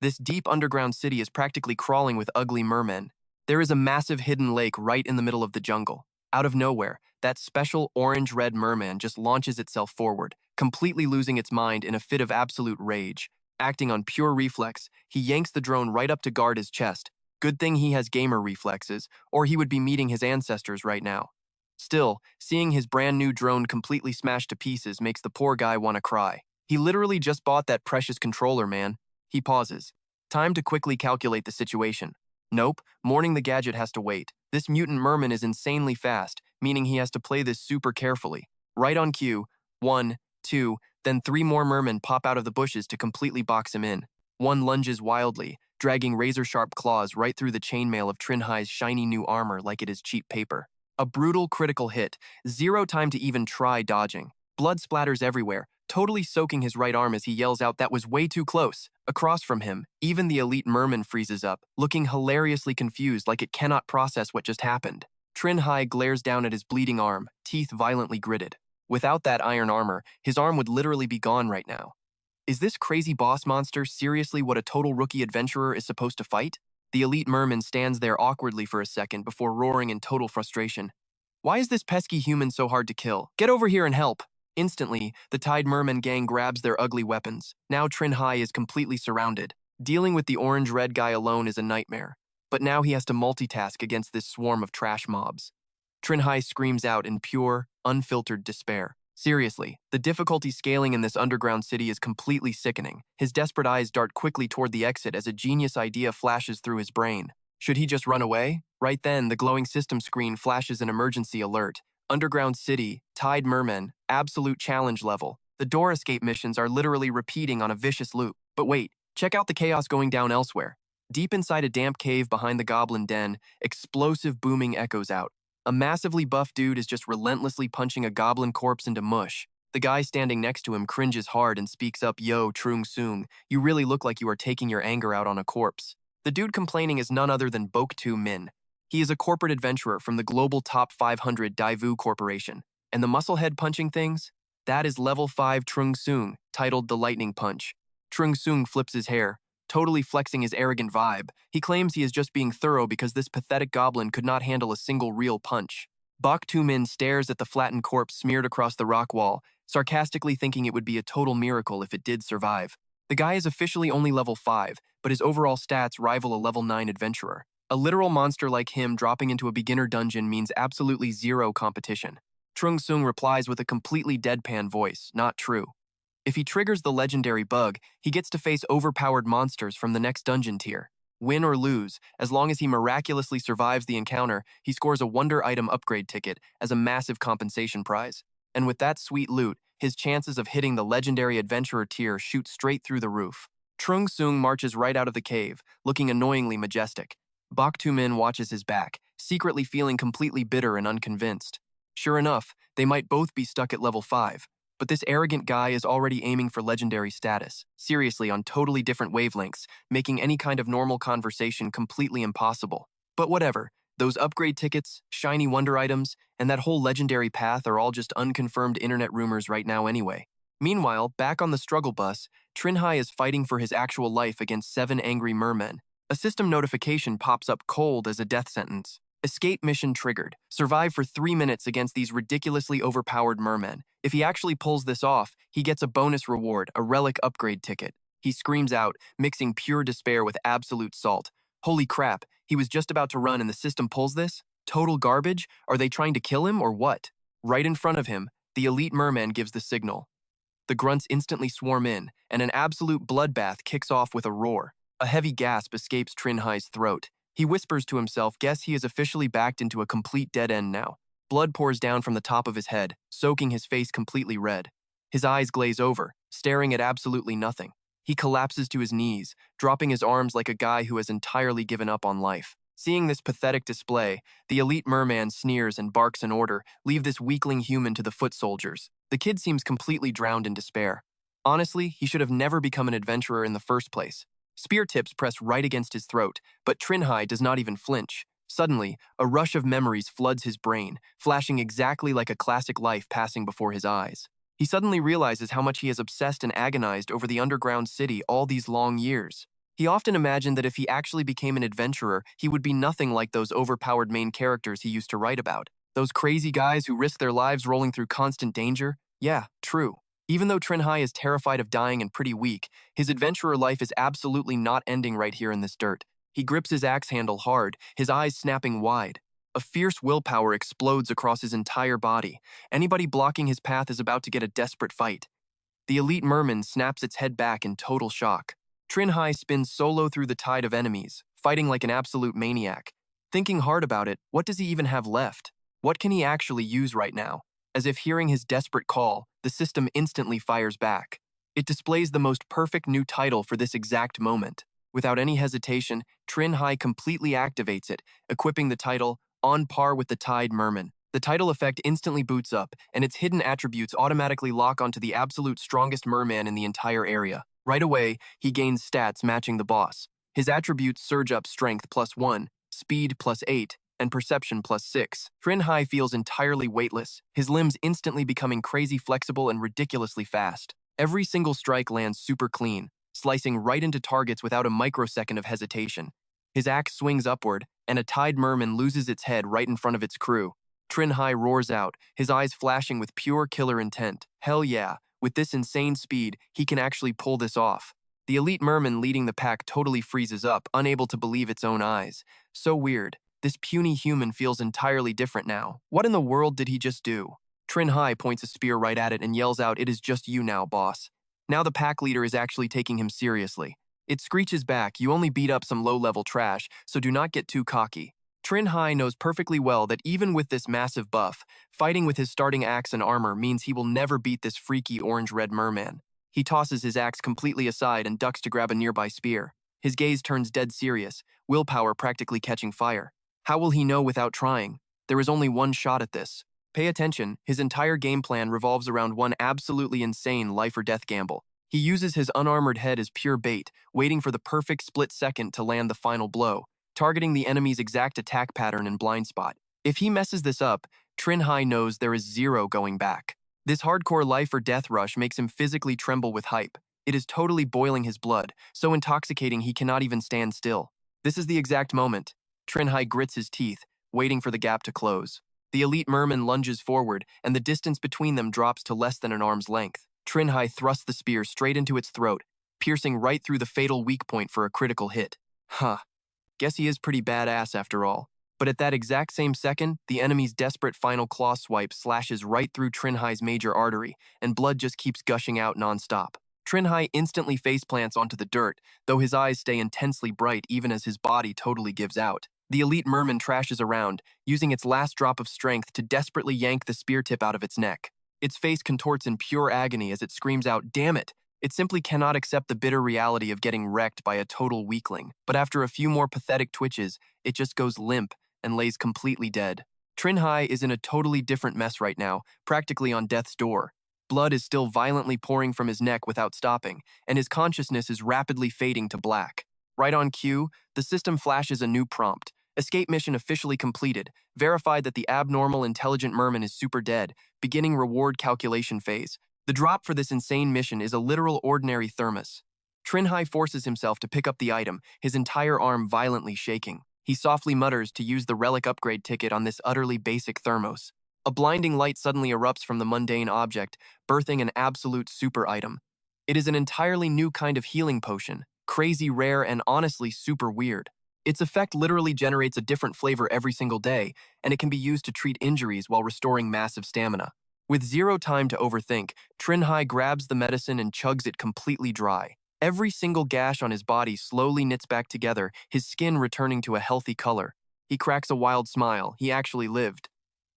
[SPEAKER 1] This deep underground city is practically crawling with ugly mermen. There is a massive hidden lake right in the middle of the jungle. Out of nowhere, that special orange-red merman just launches itself forward, completely losing its mind in a fit of absolute rage. Acting on pure reflex, he yanks the drone right up to guard his chest. Good thing he has gamer reflexes, or he would be meeting his ancestors right now. Still, seeing his brand new drone completely smashed to pieces makes the poor guy want to cry. He literally just bought that precious controller, man. He pauses. Time to quickly calculate the situation. Nope, morning the gadget has to wait. This mutant merman is insanely fast, meaning he has to play this super carefully. Right on cue, 1, 2, then 3 more mermen pop out of the bushes to completely box him in. One lunges wildly, dragging razor-sharp claws right through the chainmail of Trinh Hai's shiny new armor like it is cheap paper. A brutal critical hit, 0 time to even try dodging. Blood splatters everywhere, totally soaking his right arm as he yells out, "That was way too close." Across from him, even the elite merman freezes up, looking hilariously confused like it cannot process what just happened. Trinh Hai glares down at his bleeding arm, teeth violently gritted. Without that iron armor, his arm would literally be gone right now. Is this crazy boss monster seriously what a total rookie adventurer is supposed to fight? The elite merman stands there awkwardly for a second before roaring in total frustration. Why is this pesky human so hard to kill? Get over here and help! Instantly, the Tide Merman gang grabs their ugly weapons. Now Trinh Hai is completely surrounded. Dealing with the orange-red guy alone is a nightmare. But now he has to multitask against this swarm of trash mobs. Trinh Hai screams out in pure, unfiltered despair. Seriously, the difficulty scaling in this underground city is completely sickening. His desperate eyes dart quickly toward the exit as a genius idea flashes through his brain. Should he just run away? Right then, the glowing system screen flashes an emergency alert. Underground City, Tide Merman, absolute challenge level. The door escape missions are literally repeating on a vicious loop. But wait, check out the chaos going down elsewhere. Deep inside a damp cave behind the goblin den, explosive booming echoes out. A massively buff dude is just relentlessly punching a goblin corpse into mush. The guy standing next to him cringes hard and speaks up, "Yo, Trung Soong, you really look like you are taking your anger out on a corpse." The dude complaining is none other than Bok Tu Min. He is a corporate adventurer from the global top 500 Daewoo Corporation. And the musclehead punching things? That is level 5 Trung Soong, titled the Lightning Punch. Trung Soong flips his hair, totally flexing his arrogant vibe. He claims he is just being thorough because this pathetic goblin could not handle a single real punch. Bok Tu Min stares at the flattened corpse smeared across the rock wall, sarcastically thinking it would be a total miracle if it did survive. The guy is officially only level 5, but his overall stats rival a level 9 adventurer. A literal monster like him dropping into a beginner dungeon means absolutely zero competition. Trung Soong replies with a completely deadpan voice, "Not true." If he triggers the legendary bug, he gets to face overpowered monsters from the next dungeon tier. Win or lose, as long as he miraculously survives the encounter, he scores a wonder item upgrade ticket as a massive compensation prize. And with that sweet loot, his chances of hitting the legendary adventurer tier shoot straight through the roof. Trung Soong marches right out of the cave, looking annoyingly majestic. Bok Tu Min watches his back, secretly feeling completely bitter and unconvinced. Sure enough, they might both be stuck at level 5. But this arrogant guy is already aiming for legendary status, seriously on totally different wavelengths, making any kind of normal conversation completely impossible. But whatever, those upgrade tickets, shiny wonder items, and that whole legendary path are all just unconfirmed internet rumors right now anyway. Meanwhile, back on the struggle bus, Trinh Hai is fighting for his actual life against 7 angry mermen. A system notification pops up cold as a death sentence. Escape mission triggered. Survive for 3 minutes against these ridiculously overpowered mermen. If he actually pulls this off, he gets a bonus reward, a relic upgrade ticket. He screams out, mixing pure despair with absolute salt. Holy crap, he was just about to run and the system pulls this? Total garbage? Are they trying to kill him or what? Right in front of him, the elite merman gives the signal. The grunts instantly swarm in, and an absolute bloodbath kicks off with a roar. A heavy gasp escapes Trinh Hai's throat. He whispers to himself, guess he is officially backed into a complete dead end now. Blood pours down from the top of his head, soaking his face completely red. His eyes glaze over, staring at absolutely nothing. He collapses to his knees, dropping his arms like a guy who has entirely given up on life. Seeing this pathetic display, the elite merman sneers and barks an order, leave this weakling human to the foot soldiers. The kid seems completely drowned in despair. Honestly, he should have never become an adventurer in the first place. Spear tips press right against his throat, but Trinh Hai does not even flinch. Suddenly, a rush of memories floods his brain, flashing exactly like a classic life passing before his eyes. He suddenly realizes how much he has obsessed and agonized over the underground city all these long years. He often imagined that if he actually became an adventurer, he would be nothing like those overpowered main characters he used to write about. Those crazy guys who risk their lives rolling through constant danger? Yeah, true. Even though Trinh Hai is terrified of dying and pretty weak, his adventurer life is absolutely not ending right here in this dirt. He grips his axe handle hard, his eyes snapping wide. A fierce willpower explodes across his entire body. Anybody blocking his path is about to get a desperate fight. The elite merman snaps its head back in total shock. Trinh Hai spins solo through the tide of enemies, fighting like an absolute maniac. Thinking hard about it, what does he even have left? What can he actually use right now? As if hearing his desperate call, the system instantly fires back. It displays the most perfect new title for this exact moment. Without any hesitation, Trinh Hai completely activates it, equipping the title On Par with the Tide Merman. The title effect instantly boots up, and its hidden attributes automatically lock onto the absolute strongest merman in the entire area. Right away, he gains stats matching the boss. His attributes surge up strength +1, speed +8, and perception +6. Trinh Hai feels entirely weightless, his limbs instantly becoming crazy flexible and ridiculously fast. Every single strike lands super clean, slicing right into targets without a microsecond of hesitation. His axe swings upward, and a Tide merman loses its head right in front of its crew. Trinh Hai roars out, his eyes flashing with pure killer intent. Hell yeah, with this insane speed, he can actually pull this off. The elite merman leading the pack totally freezes up, unable to believe its own eyes. So weird. This puny human feels entirely different now. What in the world did he just do? Trinh Hai points a spear right at it and yells out, "It is just you now, boss." Now the pack leader is actually taking him seriously. It screeches back, "You only beat up some low-level trash, so do not get too cocky." Trinh Hai knows perfectly well that even with this massive buff, fighting with his starting axe and armor means he will never beat this freaky orange-red merman. He tosses his axe completely aside and ducks to grab a nearby spear. His gaze turns dead serious, willpower practically catching fire. How will he know without trying? There is only one shot at this. Pay attention, his entire game plan revolves around one absolutely insane life-or-death gamble. He uses his unarmored head as pure bait, waiting for the perfect split second to land the final blow, targeting the enemy's exact attack pattern and blind spot. If he messes this up, Trinh Hai knows there is zero going back. This hardcore life-or-death rush makes him physically tremble with hype. It is totally boiling his blood, so intoxicating he cannot even stand still. This is the exact moment. Trinh Hai grits his teeth, waiting for the gap to close. The elite merman lunges forward, and the distance between them drops to less than an arm's length. Trinh Hai thrusts the spear straight into its throat, piercing right through the fatal weak point for a critical hit. Huh. Guess he is pretty badass after all. But at that exact same second, the enemy's desperate final claw swipe slashes right through Trinh Hai's major artery, and blood just keeps gushing out non-stop. Trinh Hai instantly faceplants onto the dirt, though his eyes stay intensely bright even as his body totally gives out. The elite merman trashes around, using its last drop of strength to desperately yank the spear tip out of its neck. Its face contorts in pure agony as it screams out, "Damn it!" It simply cannot accept the bitter reality of getting wrecked by a total weakling. But after a few more pathetic twitches, it just goes limp and lays completely dead. Trinh Hai is in a totally different mess right now, practically on death's door. Blood is still violently pouring from his neck without stopping, and his consciousness is rapidly fading to black. Right on cue, the system flashes a new prompt. Escape mission officially completed. Verified that the abnormal intelligent merman is super dead. Beginning reward calculation phase. The drop for this insane mission is a literal ordinary thermos. Trinh Hai forces himself to pick up the item, his entire arm violently shaking. He softly mutters to use the relic upgrade ticket on this utterly basic thermos. A blinding light suddenly erupts from the mundane object, birthing an absolute super item. It is an entirely new kind of healing potion, crazy rare and honestly super weird. Its effect literally generates a different flavor every single day, and it can be used to treat injuries while restoring massive stamina. With zero time to overthink, Trinh Hai grabs the medicine and chugs it completely dry. Every single gash on his body slowly knits back together, his skin returning to a healthy color. He cracks a wild smile. He actually lived.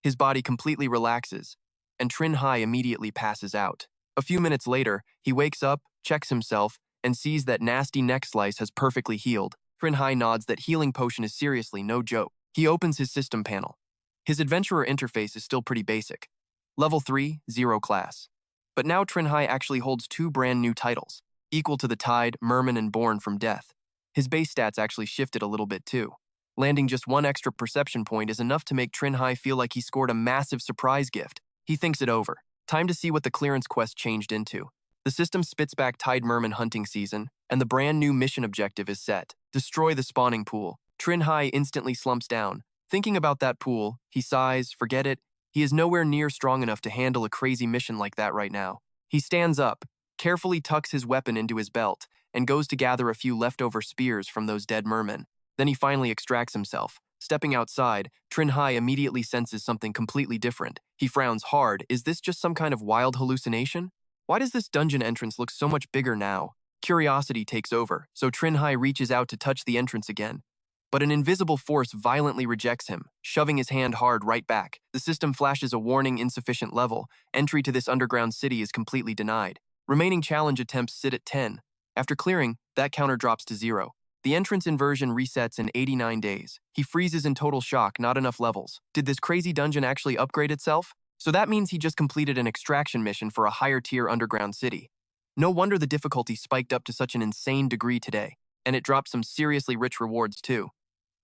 [SPEAKER 1] His body completely relaxes, and Trinh Hai immediately passes out. A few minutes later, he wakes up, checks himself, and sees that nasty neck slice has perfectly healed. Trinh Hai nods that healing potion is seriously no joke. He opens his system panel. His adventurer interface is still pretty basic. Level 3, 0 class. But now Trinh Hai actually holds 2 brand new titles, equal to the Tide, Merman, and Born from Death. His base stats actually shifted a little bit too. Landing just 1 extra perception point is enough to make Trinh Hai feel like he scored a massive surprise gift. He thinks it over. Time to see what the clearance quest changed into. The system spits back Tide Merman hunting season, and the brand new mission objective is set. Destroy the spawning pool. Trinh Hai instantly slumps down. Thinking about that pool, he sighs, forget it. He is nowhere near strong enough to handle a crazy mission like that right now. He stands up, carefully tucks his weapon into his belt, and goes to gather a few leftover spears from those dead mermen. Then he finally extracts himself. Stepping outside, Trinh Hai immediately senses something completely different. He frowns hard. Is this just some kind of wild hallucination? Why does this dungeon entrance look so much bigger now? Curiosity takes over, so Trinh Hai reaches out to touch the entrance again. But an invisible force violently rejects him, shoving his hand hard right back. The system flashes a warning: insufficient level. Entry to this underground city is completely denied. Remaining challenge attempts sit at 10. After clearing, that counter drops to 0. The entrance inversion resets in 89 days. He freezes in total shock, not enough levels. Did this crazy dungeon actually upgrade itself? So that means he just completed an extraction mission for a higher tier underground city. No wonder the difficulty spiked up to such an insane degree today, and it dropped some seriously rich rewards too.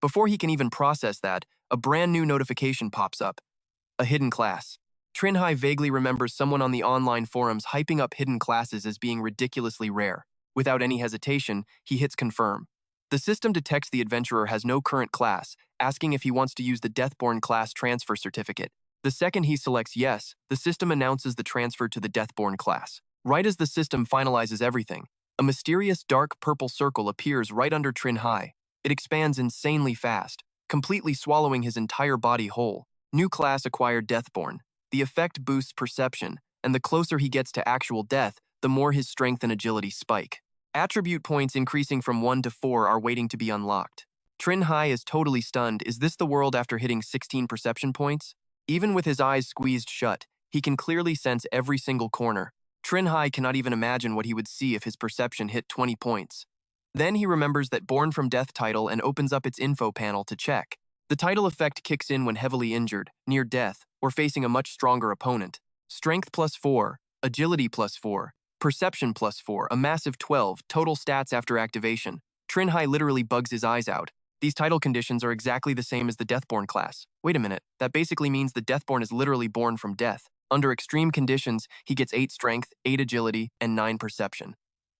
[SPEAKER 1] Before he can even process that, a brand new notification pops up. A hidden class. Trinh Hai vaguely remembers someone on the online forums hyping up hidden classes as being ridiculously rare. Without any hesitation, he hits confirm. The system detects the adventurer has no current class, asking if he wants to use the Deathborn class transfer certificate. The second he selects yes, the system announces the transfer to the Deathborn class. Right as the system finalizes everything, a mysterious dark purple circle appears right under Trinh Hai. It expands insanely fast, completely swallowing his entire body whole. New class acquired Deathborn. The effect boosts perception, and the closer he gets to actual death, the more his strength and agility spike. Attribute points increasing from 1 to 4 are waiting to be unlocked. Trinh Hai is totally stunned. Is this the world after hitting 16 perception points? Even with his eyes squeezed shut, he can clearly sense every single corner. Trinh Hai cannot even imagine what he would see if his perception hit 20 points. Then he remembers that Born from Death title and opens up its info panel to check. The title effect kicks in when heavily injured, near death, or facing a much stronger opponent. Strength +4, agility +4, perception +4, a massive 12, total stats after activation. Trinh Hai literally bugs his eyes out. These title conditions are exactly the same as the Deathborn class. Wait a minute, that basically means the Deathborn is literally born from death. Under extreme conditions, he gets 8 strength, 8 agility, and 9 perception.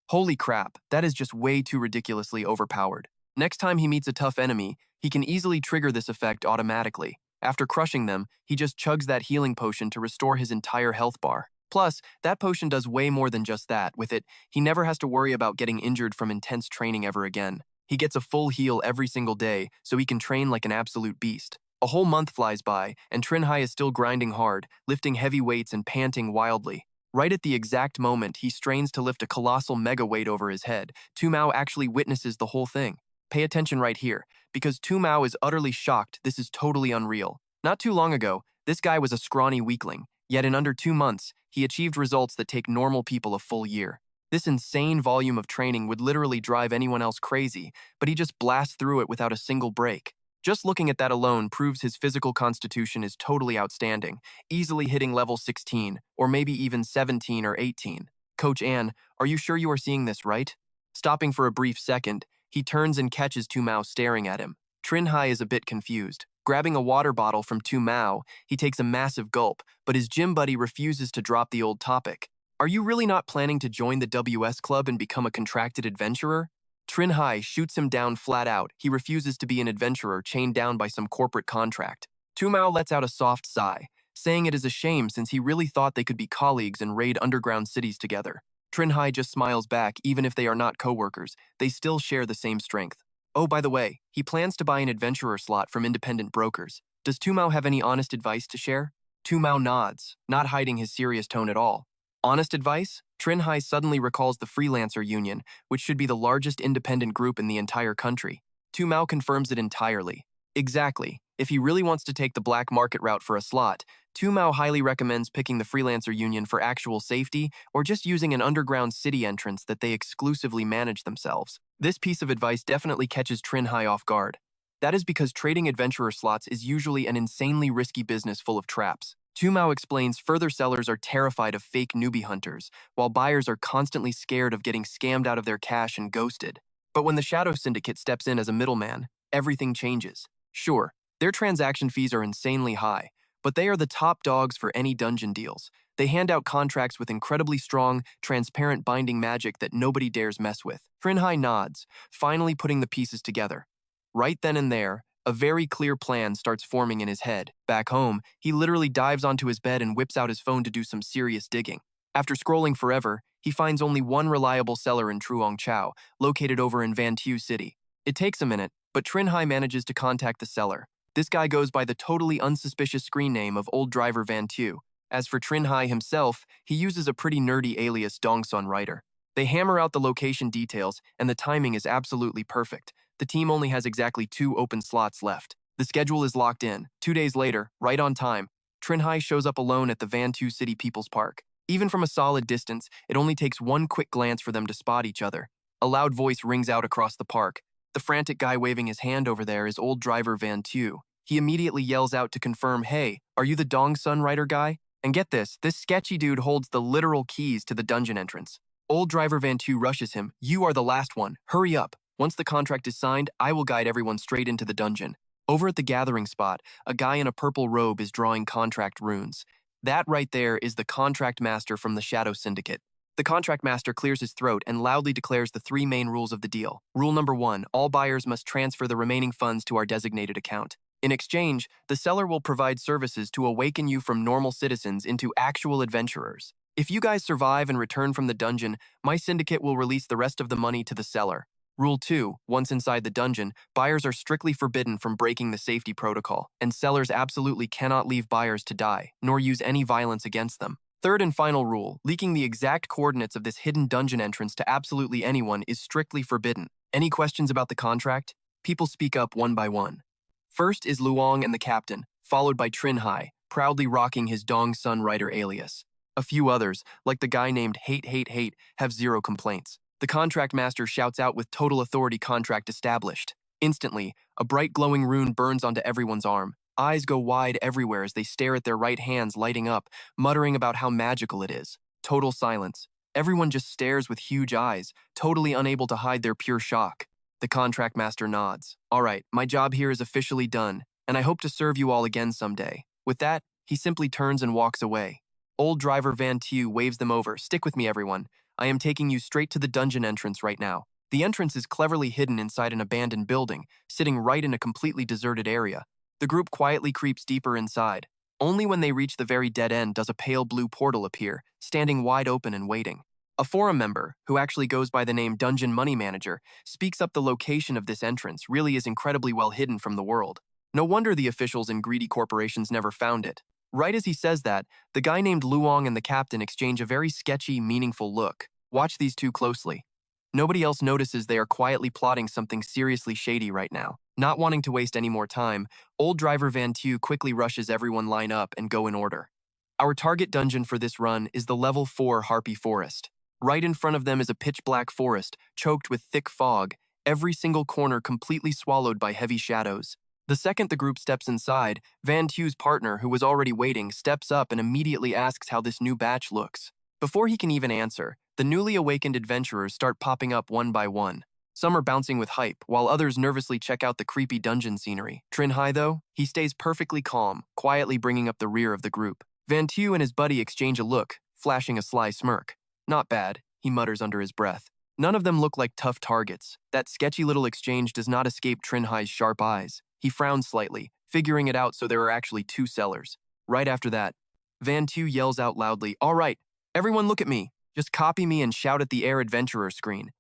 [SPEAKER 1] Holy crap, that is just way too ridiculously overpowered. Next time he meets a tough enemy, he can easily trigger this effect automatically. After crushing them, he just chugs that healing potion to restore his entire health bar. Plus, that potion does way more than just that. With it, he never has to worry about getting injured from intense training ever again. He gets a full heal every single day, so he can train like an absolute beast. A whole month flies by, and Trinh Hai is still grinding hard, lifting heavy weights and panting wildly. Right at the exact moment he strains to lift a colossal mega weight over his head, Tu Mao actually witnesses the whole thing. Pay attention right here, because Tu Mao is utterly shocked. This is totally unreal. Not too long ago, this guy was a scrawny weakling, yet in under 2 months, he achieved results that take normal people a full year. This insane volume of training would literally drive anyone else crazy, but he just blasts through it without a single break. Just looking at that alone proves his physical constitution is totally outstanding, easily hitting level 16, or maybe even 17 or 18. Coach Ann, are you sure you are seeing this right? Stopping for a brief second, he turns and catches Tu Mao staring at him. Trinh Hai is a bit confused. Grabbing a water bottle from Tu Mao, he takes a massive gulp, but his gym buddy refuses to drop the old topic. Are you really not planning to join the WS Club and become a contracted adventurer? Trinh Hai shoots him down flat out. He refuses to be an adventurer chained down by some corporate contract. Tu Mao lets out a soft sigh, saying it is a shame since he really thought they could be colleagues and raid underground cities together. Trinh Hai just smiles back. Even if they are not co-workers, they still share the same strength. Oh, by the way, he plans to buy an adventurer slot from independent brokers. Does Tu Mao have any honest advice to share? Tu Mao nods, not hiding his serious tone at all. Honest advice? Trinh Hai suddenly recalls the Freelancer Union, which should be the largest independent group in the entire country. Tu Mao confirms it entirely. Exactly. If he really wants to take the black market route for a slot, Tu Mao highly recommends picking the Freelancer Union for actual safety or just using an underground city entrance that they exclusively manage themselves. This piece of advice definitely catches Trinh Hai off guard. That is because trading adventurer slots is usually an insanely risky business full of traps. Tu Mao explains further sellers are terrified of fake newbie hunters, while buyers are constantly scared of getting scammed out of their cash and ghosted. But when the Shadow Syndicate steps in as a middleman, everything changes. Sure, their transaction fees are insanely high, but they are the top dogs for any dungeon deals. They hand out contracts with incredibly strong, transparent binding magic that nobody dares mess with. Trinh Hai nods, finally putting the pieces together. Right then and there, a very clear plan starts forming in his head. Back home, he literally dives onto his bed and whips out his phone to do some serious digging. After scrolling forever, he finds only one reliable seller in Truong Chau, located over in Van Tu City. It takes a minute, but Trinh Hai manages to contact the seller. This guy goes by the totally unsuspicious screen name of Old Driver Van Tu. As for Trinh Hai himself, he uses a pretty nerdy alias Dongsun Writer. They hammer out the location details, and the timing is absolutely perfect. The team only has exactly 2 open slots left. The schedule is locked in. 2 days later, right on time, Trinh Hai shows up alone at the Van Tu City People's Park. Even from a solid distance, it only takes one quick glance for them to spot each other. A loud voice rings out across the park. The frantic guy waving his hand over there is Old Driver Van Tu. He immediately yells out to confirm, "Hey, are you the Dongsun Writer guy?" And get this sketchy dude holds the literal keys to the dungeon entrance. Old Driver Van Tu rushes him. "You are the last one. Hurry up. Once the contract is signed, I will guide everyone straight into the dungeon." Over at the gathering spot, a guy in a purple robe is drawing contract runes. That right there is the contract master from the Shadow Syndicate. The contract master clears his throat and loudly declares the three main rules of the deal. Rule number 1, all buyers must transfer the remaining funds to our designated account. In exchange, the seller will provide services to awaken you from normal citizens into actual adventurers. If you guys survive and return from the dungeon, my syndicate will release the rest of the money to the seller. Rule 2, once inside the dungeon, buyers are strictly forbidden from breaking the safety protocol, and sellers absolutely cannot leave buyers to die, nor use any violence against them. Third and final rule, leaking the exact coordinates of this hidden dungeon entrance to absolutely anyone is strictly forbidden. Any questions about the contract? People speak up one by one. First is Luong and the captain, followed by Trinh Hai, proudly rocking his Dong Sun Rider alias. A few others, like the guy named Hate, have zero complaints. The contract master shouts out with total authority, contract established. Instantly, a bright glowing rune burns onto everyone's arm. Eyes go wide everywhere as they stare at their right hands lighting up, muttering about how magical it is. Total silence. Everyone just stares with huge eyes, totally unable to hide their pure shock. The contract master nods. All right, my job here is officially done, and I hope to serve you all again someday. With that, he simply turns and walks away. Old driver Van Tew waves them over. Stick with me, everyone. I am taking you straight to the dungeon entrance right now. The entrance is cleverly hidden inside an abandoned building, sitting right in a completely deserted area. The group quietly creeps deeper inside. Only when they reach the very dead end does a pale blue portal appear, standing wide open and waiting. A forum member, who actually goes by the name Dungeon Money Manager, speaks up the location of this entrance really is incredibly well hidden from the world. No wonder the officials and greedy corporations never found it. Right as he says that, the guy named Luong and the captain exchange a very sketchy, meaningful look. Watch these two closely. Nobody else notices they are quietly plotting something seriously shady right now. Not wanting to waste any more time, old driver Van Tew quickly rushes everyone line up and go in order. Our target dungeon for this run is the level 4 Harpy Forest. Right in front of them is a pitch-black forest, choked with thick fog, every single corner completely swallowed by heavy shadows. The second the group steps inside, Van Tew's partner, who was already waiting, steps up and immediately asks how this new batch looks. Before he can even answer, the newly awakened adventurers start popping up one by one. Some are bouncing with hype, while others nervously check out the creepy dungeon scenery. Trinh Hai, though, he stays perfectly calm, quietly bringing up the rear of the group. Van Tew and his buddy exchange a look, flashing a sly smirk. Not bad, he mutters under his breath. None of them look like tough targets. That sketchy little exchange does not escape Trinh Hai's sharp eyes. He frowns slightly, figuring it out so there are actually two sellers. Right after that, Van Tew yells out loudly, "All right, everyone look at me. Just copy me and shout at the Air Adventurer screen."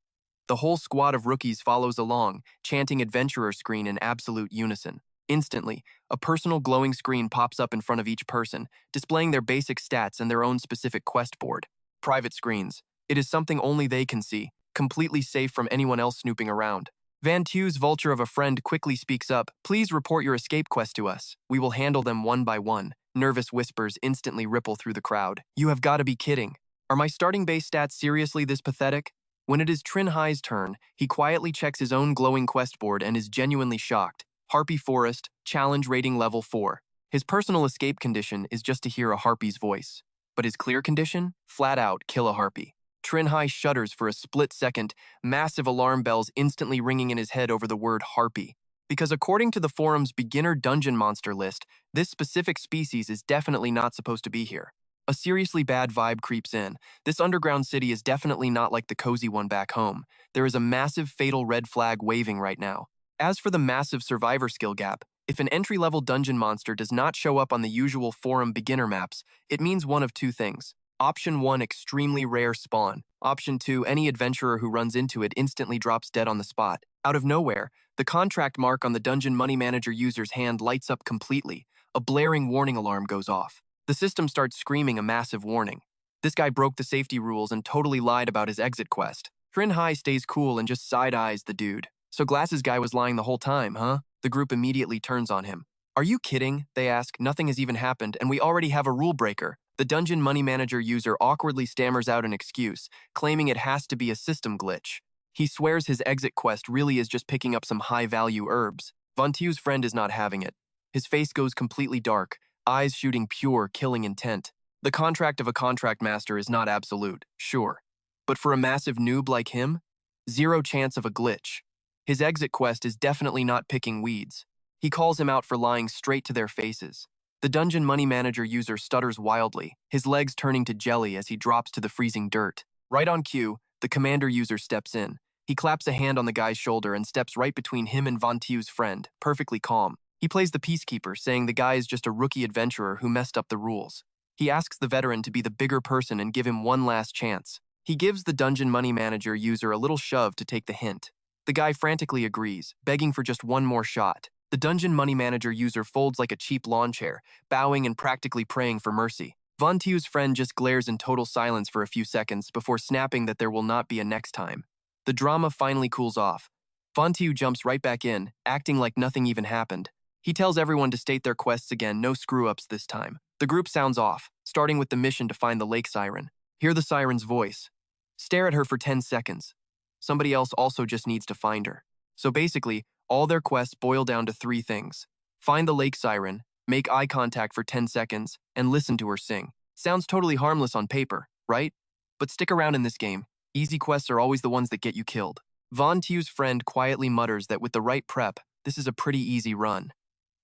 [SPEAKER 1] The whole squad of rookies follows along, chanting Adventurer screen in absolute unison. Instantly, a personal glowing screen pops up in front of each person, displaying their basic stats and their own specific quest board. Private screens. It is something only they can see, completely safe from anyone else snooping around. Van Tew's vulture of a friend quickly speaks up, "Please report your escape quest to us. We will handle them one by one." Nervous whispers instantly ripple through the crowd. You have got to be kidding. Are my starting base stats seriously this pathetic? When it is Trinh Hai's turn, he quietly checks his own glowing quest board and is genuinely shocked. Harpy Forest, challenge rating level 4. His personal escape condition is just to hear a harpy's voice. But his clear condition? Flat out, kill a harpy. Trinh Hai shudders for a split second, massive alarm bells instantly ringing in his head over the word harpy. Because according to the forum's beginner dungeon monster list, this specific species is definitely not supposed to be here. A seriously bad vibe creeps in. This underground city is definitely not like the cozy one back home. There is a massive fatal red flag waving right now. As for the massive survivor skill gap, if an entry-level dungeon monster does not show up on the usual forum beginner maps, it means one of two things. Option 1, extremely rare spawn. Option 2, any adventurer who runs into it instantly drops dead on the spot. Out of nowhere, the contract mark on the Dungeon Money Manager user's hand lights up completely. A blaring warning alarm goes off. The system starts screaming a massive warning. This guy broke the safety rules and totally lied about his exit quest. Trinh Hai stays cool and just side-eyes the dude. So Glasses guy was lying the whole time, huh? The group immediately turns on him. Are you kidding? They ask. Nothing has even happened, and we already have a rule breaker. The Dungeon Money Manager user awkwardly stammers out an excuse, claiming it has to be a system glitch. He swears his exit quest really is just picking up some high-value herbs. Van Tew's friend is not having it. His face goes completely dark, eyes shooting pure, killing intent. The contract of a contract master is not absolute, sure. But for a massive noob like him, zero chance of a glitch. His exit quest is definitely not picking weeds. He calls him out for lying straight to their faces. The Dungeon Money Manager user stutters wildly, his legs turning to jelly as he drops to the freezing dirt. Right on cue, the commander user steps in. He claps a hand on the guy's shoulder and steps right between him and Von Tiu's friend, perfectly calm. He plays the peacekeeper, saying the guy is just a rookie adventurer who messed up the rules. He asks the veteran to be the bigger person and give him one last chance. He gives the dungeon money manager user a little shove to take the hint. The guy frantically agrees, begging for just one more shot. The dungeon money manager user folds like a cheap lawn chair, bowing and practically praying for mercy. Von Tiu's friend just glares in total silence for a few seconds before snapping that there will not be a next time. The drama finally cools off. Von Tiu jumps right back in, acting like nothing even happened. He tells everyone to state their quests again, no screw-ups this time. The group sounds off, starting with the mission to find the lake siren. Hear the siren's voice. Stare at her for 10 seconds. Somebody else also just needs to find her. So basically, all their quests boil down to 3 things. Find the lake siren, make eye contact for 10 seconds, and listen to her sing. Sounds totally harmless on paper, right? But stick around in this game. Easy quests are always the ones that get you killed. Von Tiu's friend quietly mutters that with the right prep, this is a pretty easy run.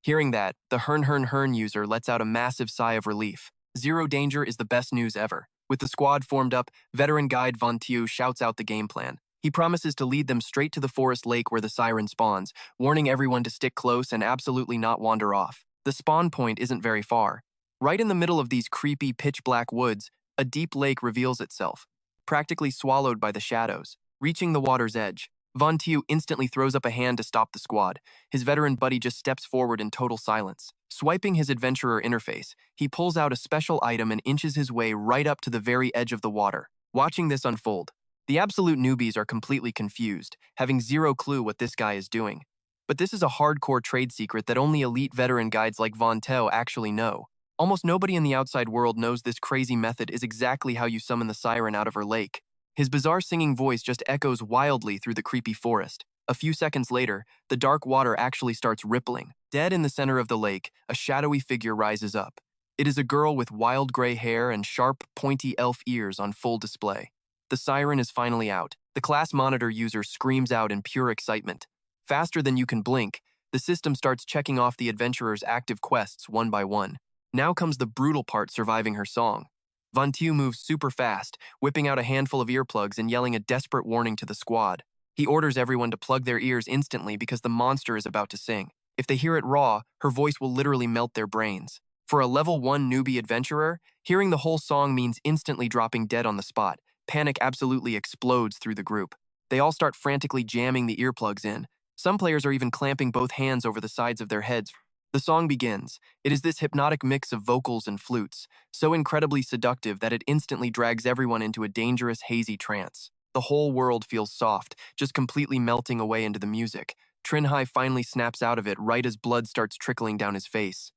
[SPEAKER 1] Hearing that, the Hern user lets out a massive sigh of relief. Zero danger is the best news ever. With the squad formed up, veteran guide Von Tiu shouts out the game plan. He promises to lead them straight to the forest lake where the siren spawns, warning everyone to stick close and absolutely not wander off. The spawn point isn't very far. Right in the middle of these creepy, pitch-black woods, a deep lake reveals itself, practically swallowed by the shadows. Reaching the water's edge, Von Tiu instantly throws up a hand to stop the squad. His veteran buddy just steps forward in total silence. Swiping his adventurer interface, he pulls out a special item and inches his way right up to the very edge of the water. Watching this unfold, the absolute newbies are completely confused, having zero clue what this guy is doing. But this is a hardcore trade secret that only elite veteran guides like Von Tiu actually know. Almost nobody in the outside world knows this crazy method is exactly how you summon the siren out of her lake. His bizarre singing voice just echoes wildly through the creepy forest. A few seconds later, the dark water actually starts rippling. Dead in the center of the lake, a shadowy figure rises up. It is a girl with wild gray hair and sharp, pointy elf ears on full display. The siren is finally out. The class monitor user screams out in pure excitement. Faster than you can blink, the system starts checking off the adventurer's active quests one by one. Now comes the brutal part, surviving her song. Von Tiu moves super fast, whipping out a handful of earplugs and yelling a desperate warning to the squad. He orders everyone to plug their ears instantly because the monster is about to sing. If they hear it raw, her voice will literally melt their brains. For a level 1 newbie adventurer, hearing the whole song means instantly dropping dead on the spot. Panic absolutely explodes through the group. They all start frantically jamming the earplugs in. Some players are even clamping both hands over the sides of their heads. The song begins. It is this hypnotic mix of vocals and flutes, so incredibly seductive that it instantly drags everyone into a dangerous, hazy trance. The whole world feels soft, just completely melting away into the music. Trinh Hai finally snaps out of it right as blood starts trickling down his face.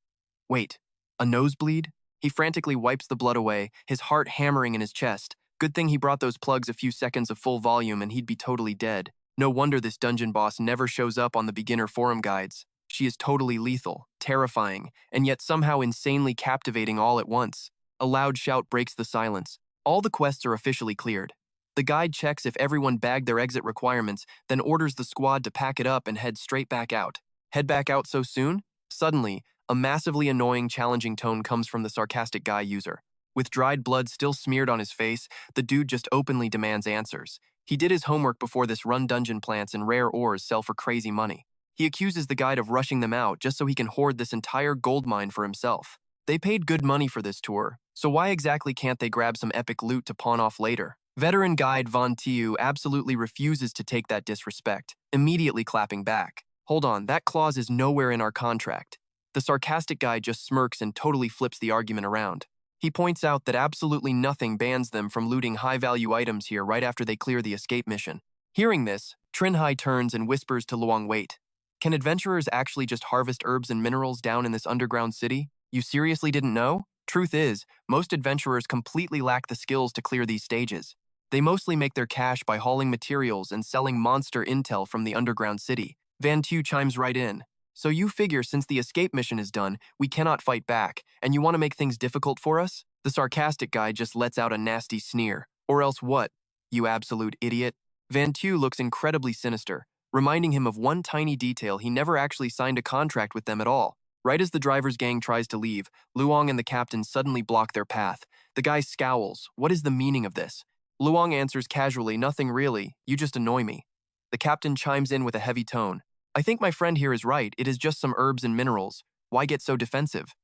[SPEAKER 1] Wait, a nosebleed? He frantically wipes the blood away, his heart hammering in his chest. Good thing he brought those plugs a few seconds of full volume and he'd be totally dead. No wonder this dungeon boss never shows up on the beginner forum guides. She is totally lethal, terrifying, and yet somehow insanely captivating all at once. A loud shout breaks the silence. All the quests are officially cleared. The guide checks if everyone bagged their exit requirements, then orders the squad to pack it up and head straight back out. Head back out so soon? Suddenly, a massively annoying, challenging tone comes from the sarcastic guy user. With dried blood still smeared on his face, the dude just openly demands answers. He did his homework before this run. Dungeon plants and rare ores sell for crazy money. He accuses the guide of rushing them out just so he can hoard this entire gold mine for himself. They paid good money for this tour, so why exactly can't they grab some epic loot to pawn off later? Veteran guide Von Tiu absolutely refuses to take that disrespect, immediately clapping back. Hold on, that clause is nowhere in our contract. The sarcastic guy just smirks and totally flips the argument around. He points out that absolutely nothing bans them from looting high-value items here right after they clear the escape mission. Hearing this, Trinh Hai turns and whispers to Luong, wait. Can adventurers actually just harvest herbs and minerals down in this underground city? You seriously didn't know? Truth is, most adventurers completely lack the skills to clear these stages. They mostly make their cash by hauling materials and selling monster intel from the underground city. Van Tiu chimes right in. So you figure since the escape mission is done, we cannot fight back, and you want to make things difficult for us? The sarcastic guy just lets out a nasty sneer. Or else what? You absolute idiot. Van Tiu looks incredibly sinister, reminding him of one tiny detail: he never actually signed a contract with them at all. Right as the driver's gang tries to leave, Luong and the captain suddenly block their path. The guy scowls. What is the meaning of this? Luong answers casually, nothing really, you just annoy me. The captain chimes in with a heavy tone. I think my friend here is right, it is just some herbs and minerals. Why get so defensive?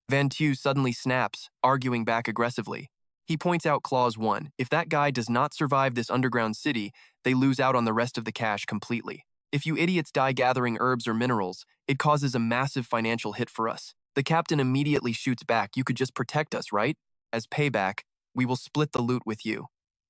[SPEAKER 1] Van Tu suddenly snaps, arguing back aggressively. He points out Clause 1. If that guy does not survive this underground city, they lose out on the rest of the cash completely. If you idiots die gathering herbs or minerals, it causes a massive financial hit for us. The captain immediately shoots back, you could just protect us, right? As payback, we will split the loot with you.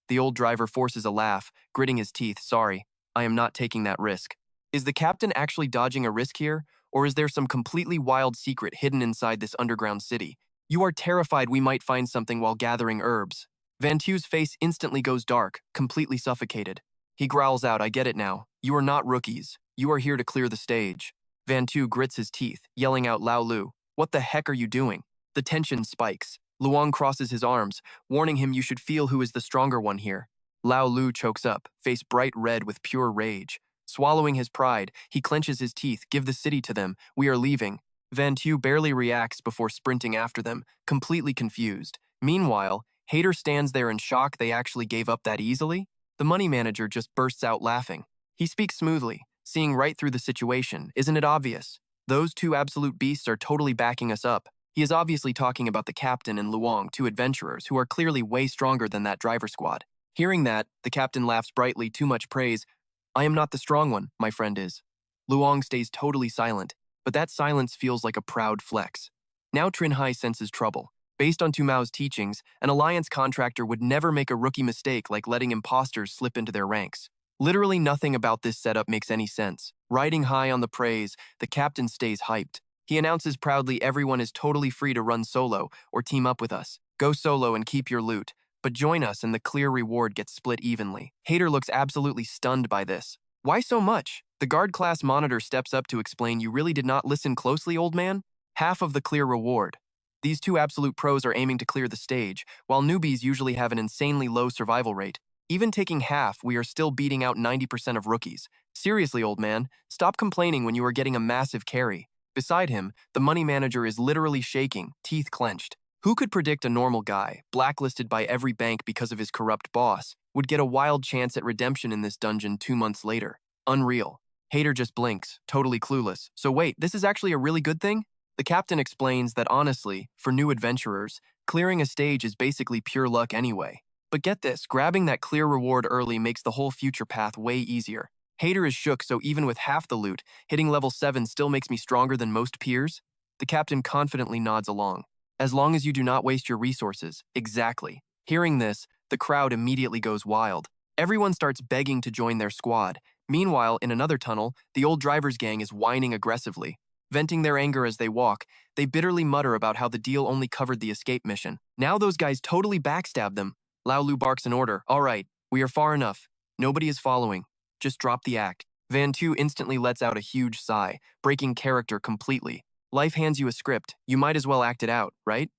[SPEAKER 1] The old driver forces a laugh, gritting his teeth. Sorry, I am not taking that risk. Is the captain actually dodging a risk here, or is there some completely wild secret hidden inside this underground city? You are terrified we might find something while gathering herbs. Van Tu's face instantly goes dark, completely suffocated. He growls out, I get it now. You are not rookies. You are here to clear the stage. Van Tu grits his teeth, yelling out, Lao Lu, what the heck are you doing? The tension spikes. Luong crosses his arms, warning him you should feel who is the stronger one here. Lao Lu chokes up, face bright red with pure rage. Swallowing his pride, he clenches his teeth, give the city to them, we are leaving. Van Tu barely reacts before sprinting after them, completely confused. Meanwhile, Hader stands there in shock they actually gave up that easily. The money manager just bursts out laughing. He speaks smoothly, seeing right through the situation. Isn't it obvious? Those two absolute beasts are totally backing us up. He is obviously talking about the captain and Luong, two adventurers who are clearly way stronger than that driver squad. Hearing that, the captain laughs brightly, too much praise. I am not the strong one, my friend is. Luong stays totally silent, but that silence feels like a proud flex. Now Trinh Hai senses trouble. Based on Tu Mao's teachings, an alliance contractor would never make a rookie mistake like letting imposters slip into their ranks. Literally nothing about this setup makes any sense. Riding high on the praise, the captain stays hyped. He announces proudly everyone is totally free to run solo or team up with us. Go solo and keep your loot, but join us and the clear reward gets split evenly. Hader looks absolutely stunned by this. Why so much? The guard class monitor steps up to explain you really did not listen closely, old man? Half of the clear reward. These two absolute pros are aiming to clear the stage, while newbies usually have an insanely low survival rate. Even taking half, we are still beating out 90% of rookies. Seriously, old man, stop complaining when you are getting a massive carry. Beside him, the money manager is literally shaking, teeth clenched. Who could predict a normal guy, blacklisted by every bank because of his corrupt boss, would get a wild chance at redemption in this dungeon 2 months later? Unreal. Hader just blinks, totally clueless. So wait, this is actually a really good thing? The captain explains that honestly, for new adventurers, clearing a stage is basically pure luck anyway. But get this, grabbing that clear reward early makes the whole future path way easier. Hader is shook, so even with half the loot, hitting level 7 still makes me stronger than most peers? The captain confidently nods along. As long as you do not waste your resources. Exactly. Hearing this, the crowd immediately goes wild. Everyone starts begging to join their squad. Meanwhile, in another tunnel, the old driver's gang is whining aggressively. Venting their anger as they walk, they bitterly mutter about how the deal only covered the escape mission. Now those guys totally backstab them. Lao Lu barks an order. All right, we are far enough. Nobody is following. Just drop the act. Van Tu instantly lets out a huge sigh, breaking character completely. Life hands you a script. You might as well act it out, right?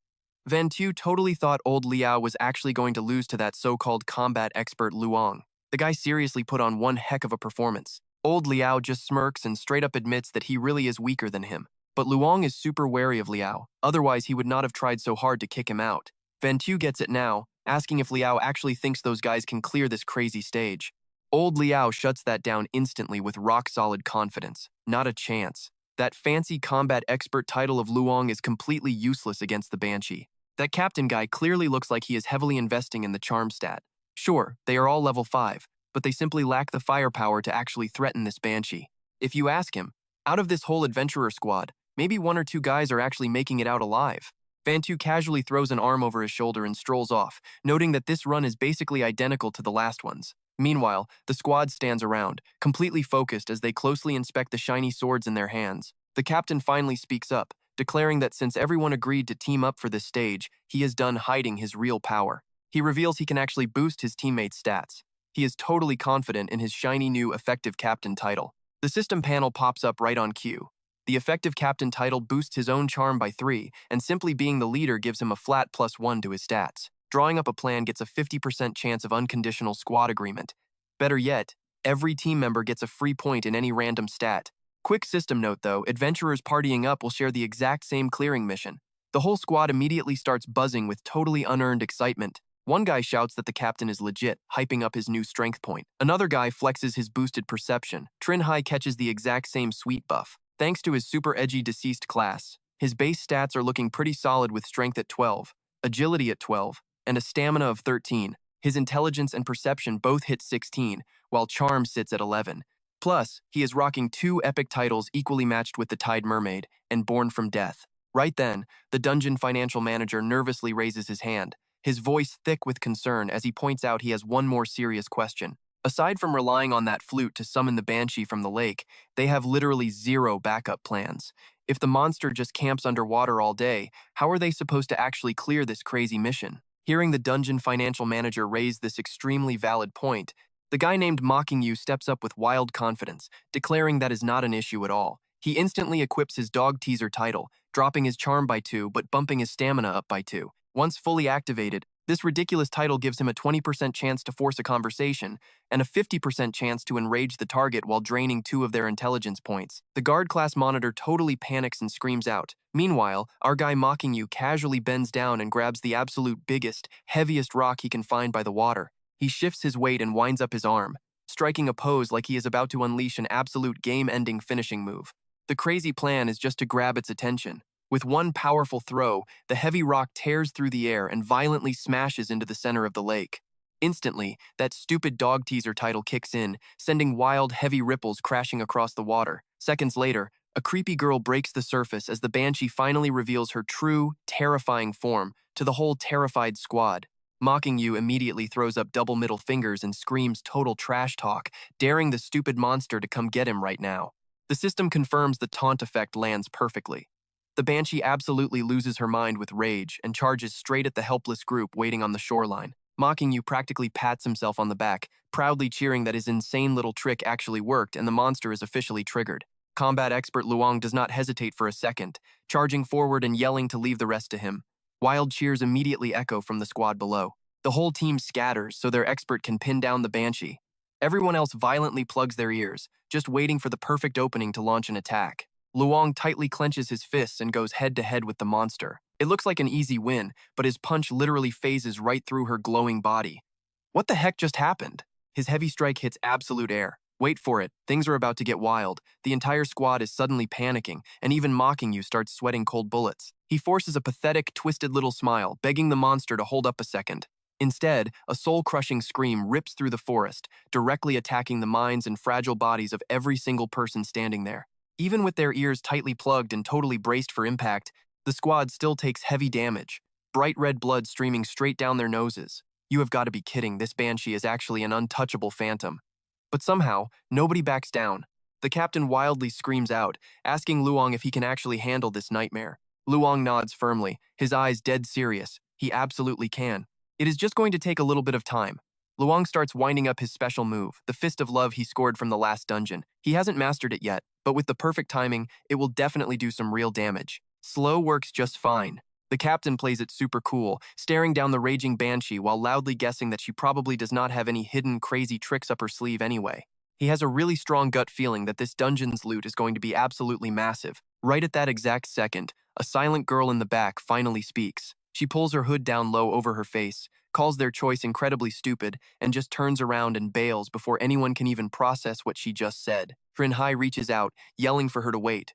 [SPEAKER 1] Van Tu totally thought old Liao was actually going to lose to that so-called combat expert Luong. The guy seriously put on one heck of a performance. Old Liao just smirks and straight up admits that he really is weaker than him. But Luong is super wary of Liao, otherwise he would not have tried so hard to kick him out. Van Tu gets it now, asking if Liao actually thinks those guys can clear this crazy stage. Old Liao shuts that down instantly with rock-solid confidence. Not a chance. That fancy combat expert title of Luong is completely useless against the Banshee. That captain guy clearly looks like he is heavily investing in the charm stat. Sure, they are all level 5, but they simply lack the firepower to actually threaten this Banshee. If you ask him, out of this whole adventurer squad, maybe 1 or 2 guys are actually making it out alive. Van Tu casually throws an arm over his shoulder and strolls off, noting that this run is basically identical to the last one's. Meanwhile, the squad stands around, completely focused as they closely inspect the shiny swords in their hands. The captain finally speaks up, declaring that since everyone agreed to team up for this stage, he is done hiding his real power. He reveals he can actually boost his teammates' stats. He is totally confident in his shiny new effective captain title. The system panel pops up right on cue. The effective captain title boosts his own charm by 3, and simply being the leader gives him a flat +1 to his stats. Drawing up a plan gets a 50% chance of unconditional squad agreement. Better yet, every team member gets a free point in any random stat. Quick system note though, adventurers partying up will share the exact same clearing mission. The whole squad immediately starts buzzing with totally unearned excitement. One guy shouts that the captain is legit, hyping up his new strength point. Another guy flexes his boosted perception. Trinh Hai catches the exact same sweet buff. Thanks to his super edgy deceased class, his base stats are looking pretty solid with strength at 12, agility at 12, and a stamina of 13. His intelligence and perception both hit 16, while charm sits at 11. Plus, he is rocking 2 epic titles equally matched with the Tide Mermaid and Born from Death. Right then, the dungeon financial manager nervously raises his hand, his voice thick with concern as he points out he has one more serious question. Aside from relying on that flute to summon the banshee from the lake, they have literally zero backup plans. If the monster just camps underwater all day, how are they supposed to actually clear this crazy mission? Hearing the dungeon financial manager raise this extremely valid point, the guy named Mocking You steps up with wild confidence, declaring that is not an issue at all. He instantly equips his dog teaser title, dropping his charm by 2 but bumping his stamina up by 2. Once fully activated, this ridiculous title gives him a 20% chance to force a conversation and a 50% chance to enrage the target while draining 2 of their intelligence points. The guard class monitor totally panics and screams out. Meanwhile, our guy Mocking You casually bends down and grabs the absolute biggest, heaviest rock he can find by the water. He shifts his weight and winds up his arm, striking a pose like he is about to unleash an absolute game-ending finishing move. The crazy plan is just to grab its attention. With one powerful throw, the heavy rock tears through the air and violently smashes into the center of the lake. Instantly, that stupid dog teaser title kicks in, sending wild, heavy ripples crashing across the water. Seconds later, a creepy girl breaks the surface as the banshee finally reveals her true, terrifying form to the whole terrified squad. Mocking You immediately throws up double middle fingers and screams total trash talk, daring the stupid monster to come get him right now. The system confirms the taunt effect lands perfectly. The banshee absolutely loses her mind with rage and charges straight at the helpless group waiting on the shoreline. Mocking You practically pats himself on the back, proudly cheering that his insane little trick actually worked and the monster is officially triggered. Combat expert Luong does not hesitate for a second, charging forward and yelling to leave the rest to him. Wild cheers immediately echo from the squad below. The whole team scatters so their expert can pin down the banshee. Everyone else violently plugs their ears, just waiting for the perfect opening to launch an attack. Luong tightly clenches his fists and goes head-to-head with the monster. It looks like an easy win, but his punch literally phases right through her glowing body. What the heck just happened? His heavy strike hits absolute air. Wait for it, things are about to get wild. The entire squad is suddenly panicking, and even Mocking You starts sweating cold bullets. He forces a pathetic, twisted little smile, begging the monster to hold up a second. Instead, a soul-crushing scream rips through the forest, directly attacking the minds and fragile bodies of every single person standing there. Even with their ears tightly plugged and totally braced for impact, the squad still takes heavy damage, bright red blood streaming straight down their noses. You have got to be kidding, this banshee is actually an untouchable phantom. But somehow, nobody backs down. The captain wildly screams out, asking Luong if he can actually handle this nightmare. Luong nods firmly, his eyes dead serious. He absolutely can. It is just going to take a little bit of time. Luong starts winding up his special move, the Fist of Love he scored from the last dungeon. He hasn't mastered it yet, but with the perfect timing, it will definitely do some real damage. Slow works just fine. The captain plays it super cool, staring down the raging banshee while loudly guessing that she probably does not have any hidden crazy tricks up her sleeve anyway. He has a really strong gut feeling that this dungeon's loot is going to be absolutely massive. Right at that exact second, a silent girl in the back finally speaks. She pulls her hood down low over her face, calls their choice incredibly stupid, and just turns around and bails before anyone can even process what she just said. Trinh Hai reaches out, yelling for her to wait.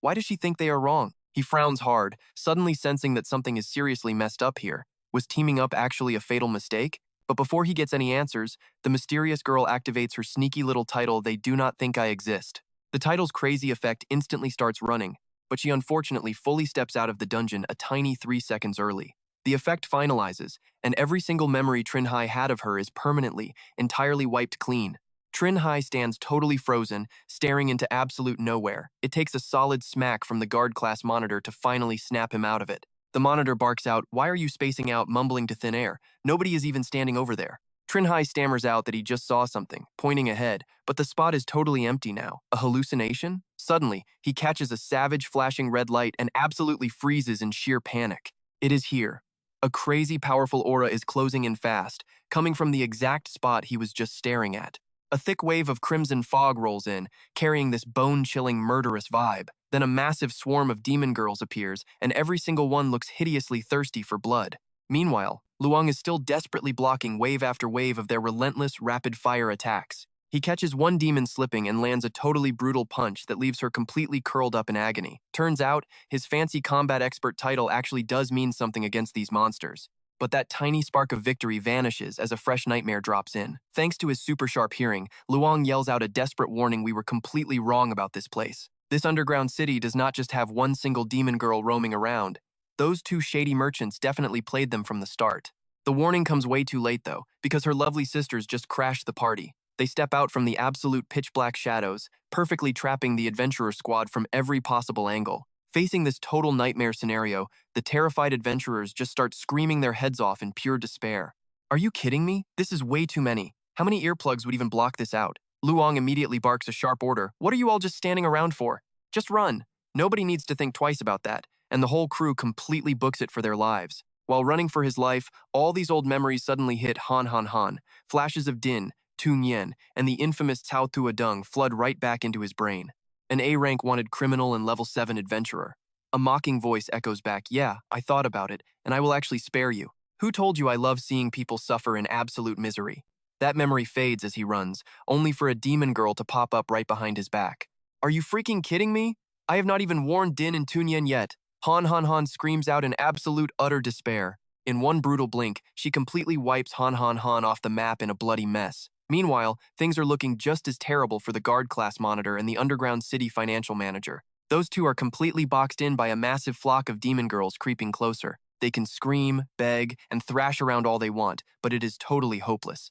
[SPEAKER 1] Why does she think they are wrong? He frowns hard, suddenly sensing that something is seriously messed up here. Was teaming up actually a fatal mistake? But before he gets any answers, the mysterious girl activates her sneaky little title, They Do Not Think I Exist. The title's crazy effect instantly starts running, but she unfortunately fully steps out of the dungeon a tiny 3 seconds early. The effect finalizes, and every single memory Trinh Hai had of her is permanently, entirely wiped clean. Trinh Hai stands totally frozen, staring into absolute nowhere. It takes a solid smack from the guard class monitor to finally snap him out of it. The monitor barks out, "Why are you spacing out, mumbling to thin air? Nobody is even standing over there." Trinh Hai stammers out that he just saw something, pointing ahead, but the spot is totally empty now. A hallucination? Suddenly, he catches a savage flashing red light and absolutely freezes in sheer panic. It is here. A crazy powerful aura is closing in fast, coming from the exact spot he was just staring at. A thick wave of crimson fog rolls in, carrying this bone-chilling murderous vibe. Then a massive swarm of demon girls appears, and every single one looks hideously thirsty for blood. Meanwhile, Luong is still desperately blocking wave after wave of their relentless, rapid-fire attacks. He catches one demon slipping and lands a totally brutal punch that leaves her completely curled up in agony. Turns out, his fancy combat expert title actually does mean something against these monsters. But that tiny spark of victory vanishes as a fresh nightmare drops in. Thanks to his super sharp hearing, Luong yells out a desperate warning we were completely wrong about this place. This underground city does not just have one single demon girl roaming around. Those two shady merchants definitely played them from the start. The warning comes way too late though, because her lovely sisters just crashed the party. They step out from the absolute pitch-black shadows, perfectly trapping the adventurer squad from every possible angle. Facing this total nightmare scenario, the terrified adventurers just start screaming their heads off in pure despair. Are you kidding me? This is way too many. How many earplugs would even block this out? Luong immediately barks a sharp order. What are you all just standing around for? Just run. Nobody needs to think twice about that, and the whole crew completely books it for their lives. While running for his life, all these old memories suddenly hit Han Han Han. Flashes of Din, Tu Nien, and the infamous Cao Tua Dung flood right back into his brain. An A-rank wanted criminal and level 7 adventurer. A mocking voice echoes back, yeah, I thought about it, and I will actually spare you. Who told you I love seeing people suffer in absolute misery? That memory fades as he runs, only for a demon girl to pop up right behind his back. Are you freaking kidding me? I have not even warned Din and Tu Nien yet. Han Han Han screams out in absolute utter despair. In one brutal blink, she completely wipes Han Han Han off the map in a bloody mess. Meanwhile, things are looking just as terrible for the guard class monitor and the underground city financial manager. Those two are completely boxed in by a massive flock of demon girls creeping closer. They can scream, beg, and thrash around all they want, but it is totally hopeless.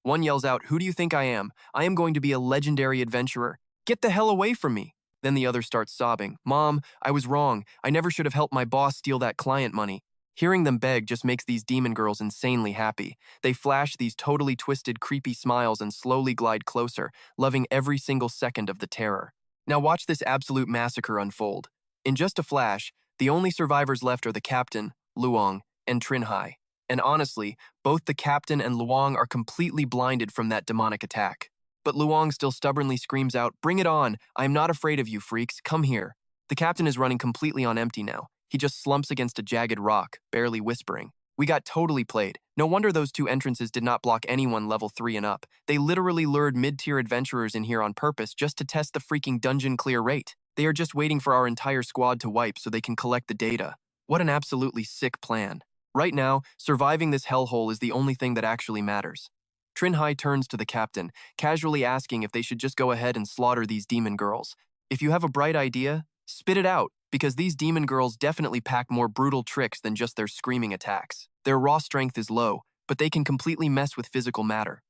[SPEAKER 1] One yells out, "Who do you think I am? I am going to be a legendary adventurer. Get the hell away from me!" Then the other starts sobbing. "Mom, I was wrong. I never should have helped my boss steal that client money." Hearing them beg just makes these demon girls insanely happy. They flash these totally twisted, creepy smiles and slowly glide closer, loving every single second of the terror. Now watch this absolute massacre unfold. In just a flash, the only survivors left are the captain, Luong, and Trinh Hai. And honestly, both the captain and Luong are completely blinded from that demonic attack. But Luong still stubbornly screams out, "Bring it on! I am not afraid of you, freaks. Come here." The captain is running completely on empty now. He just slumps against a jagged rock, barely whispering. We got totally played. No wonder those two entrances did not block anyone level 3 and up. They literally lured mid-tier adventurers in here on purpose just to test the freaking dungeon clear rate. They are just waiting for our entire squad to wipe so they can collect the data. What an absolutely sick plan. Right now, surviving this hellhole is the only thing that actually matters. Trinh Hai turns to the captain, casually asking if they should just go ahead and slaughter these demon girls. If you have a bright idea, spit it out, because these demon girls definitely pack more brutal tricks than just their screaming attacks. Their raw strength is low, but they can completely mess with physical matter.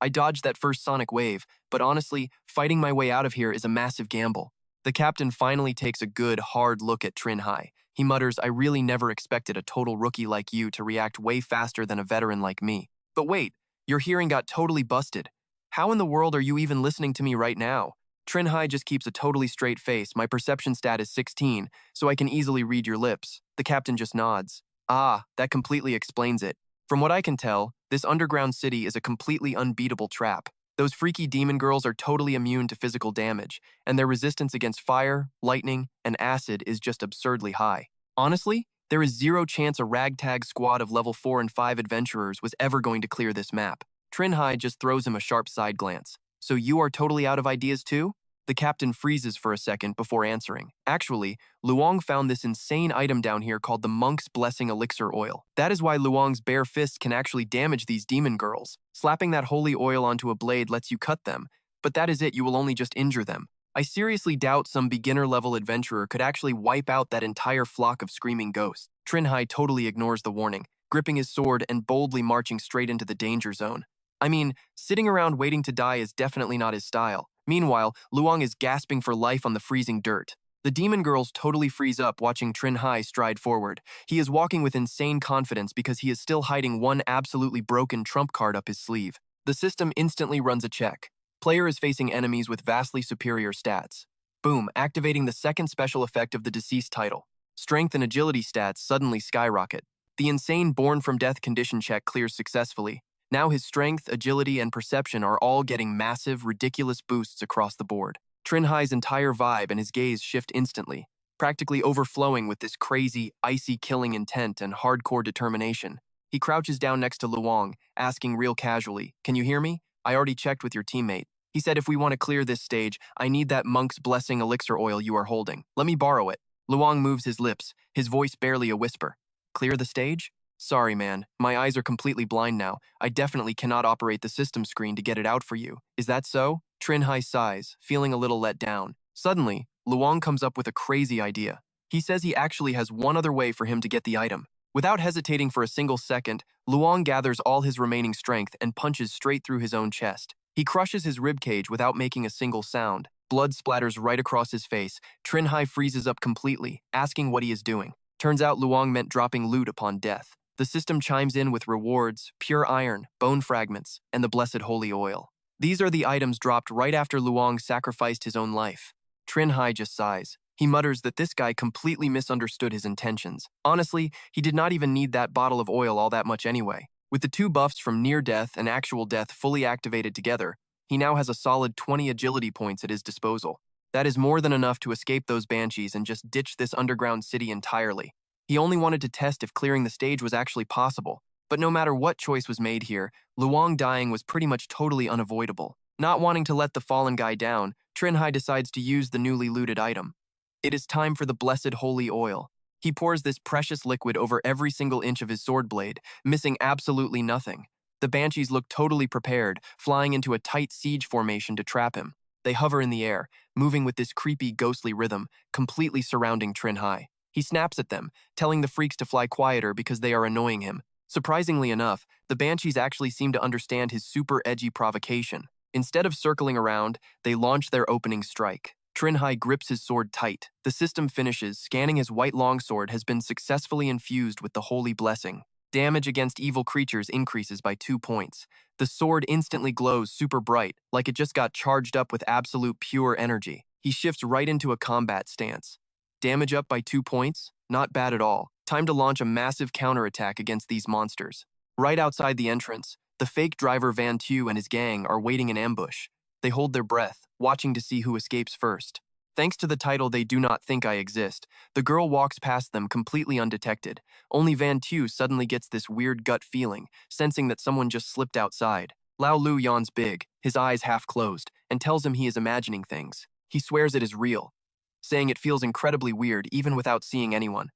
[SPEAKER 1] I dodged that first sonic wave, but honestly, fighting my way out of here is a massive gamble. The captain finally takes a good, hard look at Trinh Hai. He mutters, "I really never expected a total rookie like you to react way faster than a veteran like me. But wait, your hearing got totally busted. How in the world are you even listening to me right now?" Trinh Hai just keeps a totally straight face. "My perception stat is 16, so I can easily read your lips." The captain just nods. "Ah, that completely explains it. From what I can tell, this underground city is a completely unbeatable trap. Those freaky demon girls are totally immune to physical damage, and their resistance against fire, lightning, and acid is just absurdly high. Honestly, there is zero chance a ragtag squad of level 4 and 5 adventurers was ever going to clear this map." Trinh Hai just throws him a sharp side glance. "So you are totally out of ideas too?" The captain freezes for a second before answering. Actually, Luong found this insane item down here called the Monk's Blessing Elixir Oil. That is why Luong's bare fists can actually damage these demon girls. Slapping that holy oil onto a blade lets you cut them, but that is it, you will only just injure them. I seriously doubt some beginner-level adventurer could actually wipe out that entire flock of screaming ghosts. Trinh Hai totally ignores the warning, gripping his sword and boldly marching straight into the danger zone. I mean, sitting around waiting to die is definitely not his style. Meanwhile, Luong is gasping for life on the freezing dirt. The demon girls totally freeze up watching Trinh Hai stride forward. He is walking with insane confidence because he is still hiding one absolutely broken trump card up his sleeve. The system instantly runs a check. Player is facing enemies with vastly superior stats. Boom, activating the second special effect of the deceased title. Strength and agility stats suddenly skyrocket. The insane Born from Death condition check clears successfully. Now his strength, agility, and perception are all getting massive, ridiculous boosts across the board. Trinh Hai's entire vibe and his gaze shift instantly, practically overflowing with this crazy, icy killing intent and hardcore determination. He crouches down next to Luong, asking real casually, "Can you hear me? I already checked with your teammate. He said if we want to clear this stage, I need that monk's blessing elixir oil you are holding. Let me borrow it." Luong moves his lips, his voice barely a whisper. "Clear the stage? Sorry, man. My eyes are completely blind now. I definitely cannot operate the system screen to get it out for you. Is that so?" Trinh Hai sighs, feeling a little let down. Suddenly, Luong comes up with a crazy idea. He says he actually has one other way for him to get the item. Without hesitating for a single second, Luong gathers all his remaining strength and punches straight through his own chest. He crushes his ribcage without making a single sound. Blood splatters right across his face. Trinh Hai freezes up completely, asking what he is doing. Turns out Luong meant dropping loot upon death. The system chimes in with rewards, pure iron, bone fragments, and the blessed holy oil. These are the items dropped right after Luong sacrificed his own life. Trinh Hai just sighs. He mutters that this guy completely misunderstood his intentions. Honestly, he did not even need that bottle of oil all that much anyway. With the two buffs from near death and actual death fully activated together, he now has a solid 20 agility points at his disposal. That is more than enough to escape those banshees and just ditch this underground city entirely. He only wanted to test if clearing the stage was actually possible. But no matter what choice was made here, Luong dying was pretty much totally unavoidable. Not wanting to let the fallen guy down, Trinh Hai decides to use the newly looted item. It is time for the blessed holy oil. He pours this precious liquid over every single inch of his sword blade, missing absolutely nothing. The banshees look totally prepared, flying into a tight siege formation to trap him. They hover in the air, moving with this creepy, ghostly rhythm, completely surrounding Trinh Hai. He snaps at them, telling the freaks to fly quieter because they are annoying him. Surprisingly enough, the banshees actually seem to understand his super edgy provocation. Instead of circling around, they launch their opening strike. Trinh Hai grips his sword tight. The system finishes, scanning his white longsword has been successfully infused with the holy blessing. Damage against evil creatures increases by 2 points. The sword instantly glows super bright, like it just got charged up with absolute pure energy. He shifts right into a combat stance. Damage up by 2 points? Not bad at all. Time to launch a massive counterattack against these monsters. Right outside the entrance, the fake driver Van Tu and his gang are waiting in ambush. They hold their breath, watching to see who escapes first. Thanks to the title "They Do Not Think I Exist," the girl walks past them completely undetected. Only Van Tu suddenly gets this weird gut feeling, sensing that someone just slipped outside. Lao Lu yawns big, his eyes half closed, and tells him he is imagining things. He swears it is real, saying it feels incredibly weird even without seeing anyone.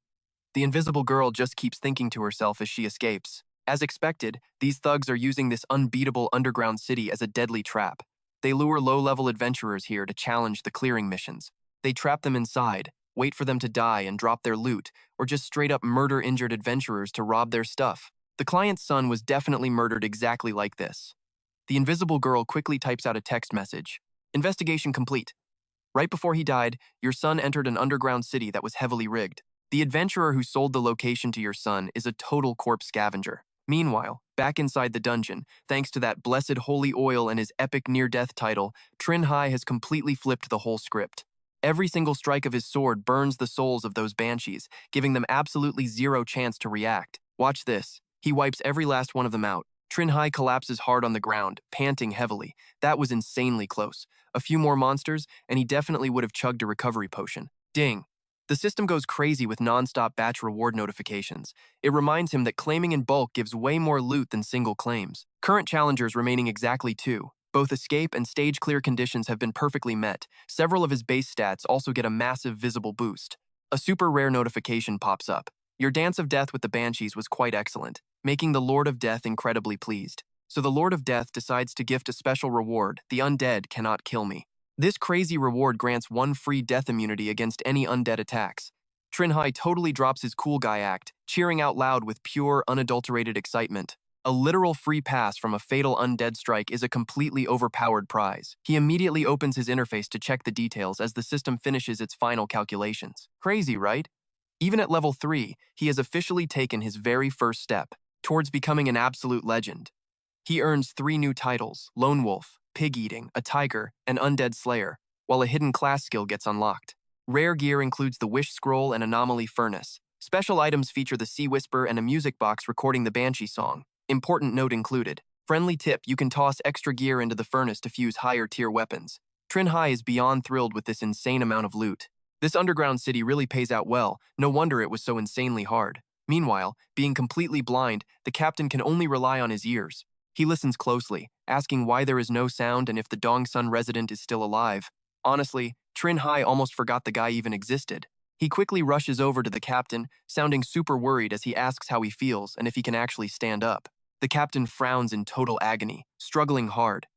[SPEAKER 1] The invisible girl just keeps thinking to herself as she escapes. As expected, these thugs are using this unbeatable underground city as a deadly trap. They lure low-level adventurers here to challenge the clearing missions. They trap them inside, wait for them to die and drop their loot, or just straight-up murder injured adventurers to rob their stuff. The client's son was definitely murdered exactly like this. The invisible girl quickly types out a text message. "Investigation complete. Right before he died, your son entered an underground city that was heavily rigged. The adventurer who sold the location to your son is a total corpse scavenger. Meanwhile, back inside the dungeon, thanks to that blessed holy oil and his epic near-death title, Trinh Hai has completely flipped the whole script. Every single strike of his sword burns the souls of those banshees, giving them absolutely zero chance to react. Watch this. He wipes every last one of them out. Trinh Hai collapses hard on the ground, panting heavily. That was insanely close. A few more monsters, and he definitely would have chugged a recovery potion. Ding. The system goes crazy with non-stop batch reward notifications. It reminds him that claiming in bulk gives way more loot than single claims. Current challengers remaining exactly 2. Both escape and stage clear conditions have been perfectly met. Several of his base stats also get a massive visible boost. A super rare notification pops up. Your dance of death with the banshees was quite excellent, making the Lord of Death incredibly pleased. So the Lord of Death decides to gift a special reward: the undead cannot kill me. This crazy reward grants 1 free death immunity against any undead attacks. Trinh Hai totally drops his cool guy act, cheering out loud with pure, unadulterated excitement. A literal free pass from a fatal undead strike is a completely overpowered prize. He immediately opens his interface to check the details as the system finishes its final calculations. Crazy, right? Even at level 3, he has officially taken his very first step towards becoming an absolute legend. He earns 3 new titles: Lone Wolf, Pig Eating, a Tiger, and Undead Slayer, while a hidden class skill gets unlocked. Rare gear includes the Wish Scroll and Anomaly Furnace. Special items feature the Sea Whisper and a music box recording the Banshee song. Important note included. Friendly tip: you can toss extra gear into the furnace to fuse higher tier weapons. Trinh Hai is beyond thrilled with this insane amount of loot. This underground city really pays out well, no wonder it was so insanely hard. Meanwhile, being completely blind, the captain can only rely on his ears. He listens closely, asking why there is no sound and if the Dongsun resident is still alive. Honestly, Trinh Hai almost forgot the guy even existed. He quickly rushes over to the captain, sounding super worried as he asks how he feels and if he can actually stand up. The captain frowns in total agony, struggling hard.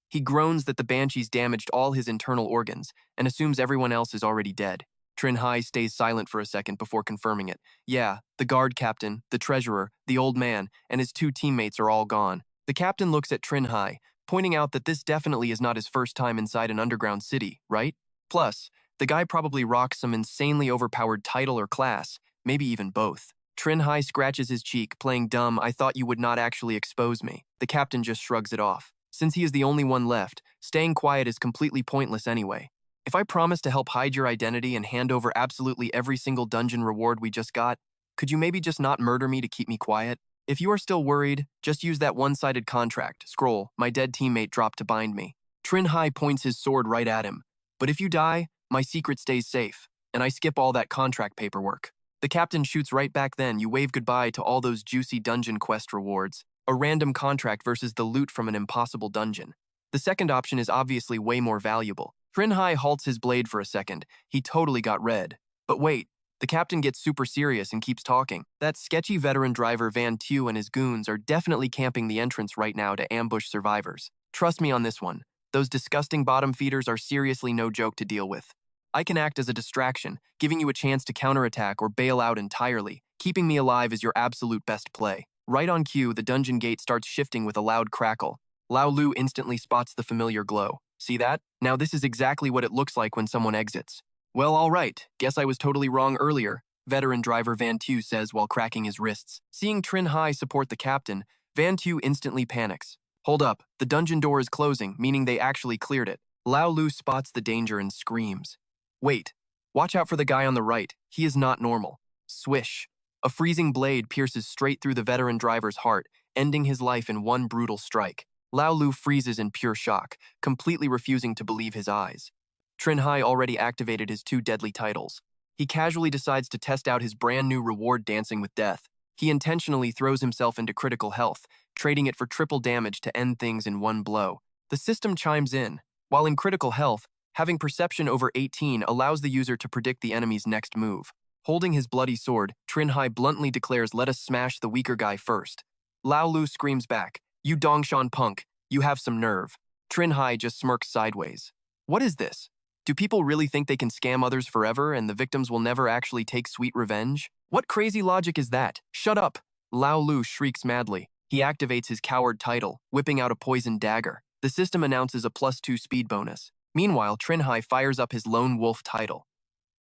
[SPEAKER 1] He groans that the banshees damaged all his internal organs and assumes everyone else is already dead. Trinh Hai stays silent for a second before confirming it. Yeah, the guard captain, the treasurer, the old man, and his two teammates are all gone. The captain looks at Trinh Hai, pointing out that this definitely is not his first time inside an underground city, right? Plus, the guy probably rocks some insanely overpowered title or class, maybe even both. Trinh Hai scratches his cheek, playing dumb, I thought you would not actually expose me. The captain just shrugs it off. Since he is the only one left, staying quiet is completely pointless anyway. If I promise to help hide your identity and hand over absolutely every single dungeon reward we just got, could you maybe just not murder me to keep me quiet? If you are still worried, just use that one-sided contract. Scroll, my dead teammate dropped to bind me. Trinh Hai points his sword right at him. But if you die, my secret stays safe, and I skip all that contract paperwork. The captain shoots right back then. You wave goodbye to all those juicy dungeon quest rewards. A random contract versus the loot from an impossible dungeon. The second option is obviously way more valuable. Trinh Hai halts his blade for a second. He totally got red. But wait, the captain gets super serious and keeps talking. That sketchy veteran driver Van Tew and his goons are definitely camping the entrance right now to ambush survivors. Trust me on this one. Those disgusting bottom feeders are seriously no joke to deal with. I can act as a distraction, giving you a chance to counterattack or bail out entirely. Keeping me alive is your absolute best play. Right on cue, the dungeon gate starts shifting with a loud crackle. Lao Lu instantly spots the familiar glow. See that? Now this is exactly what it looks like when someone exits. Well, all right. Guess I was totally wrong earlier, veteran driver Van Tew says while cracking his wrists. Seeing Trinh Hai support the captain, Van Tew instantly panics. Hold up, the dungeon door is closing, meaning they actually cleared it. Lao Lu spots the danger and screams. Wait, watch out for the guy on the right. He is not normal. Swish. A freezing blade pierces straight through the veteran driver's heart, ending his life in one brutal strike. Lao Lu freezes in pure shock, completely refusing to believe his eyes. Trinh Hai already activated his two deadly titles. He casually decides to test out his brand new reward Dancing with Death. He intentionally throws himself into critical health, trading it for triple damage to end things in one blow. The system chimes in. While in critical health, having perception over 18 allows the user to predict the enemy's next move. Holding his bloody sword, Trinh Hai bluntly declares, let us smash the weaker guy first. Lao Lu screams back, you Dongshan punk, you have some nerve. Trinh Hai just smirks sideways. What is this? Do people really think they can scam others forever and the victims will never actually take sweet revenge? What crazy logic is that? Shut up! Lao Lu shrieks madly. He activates his coward title, whipping out a poisoned dagger. The system announces a +2 speed bonus. Meanwhile, Trinh Hai fires up his lone wolf title.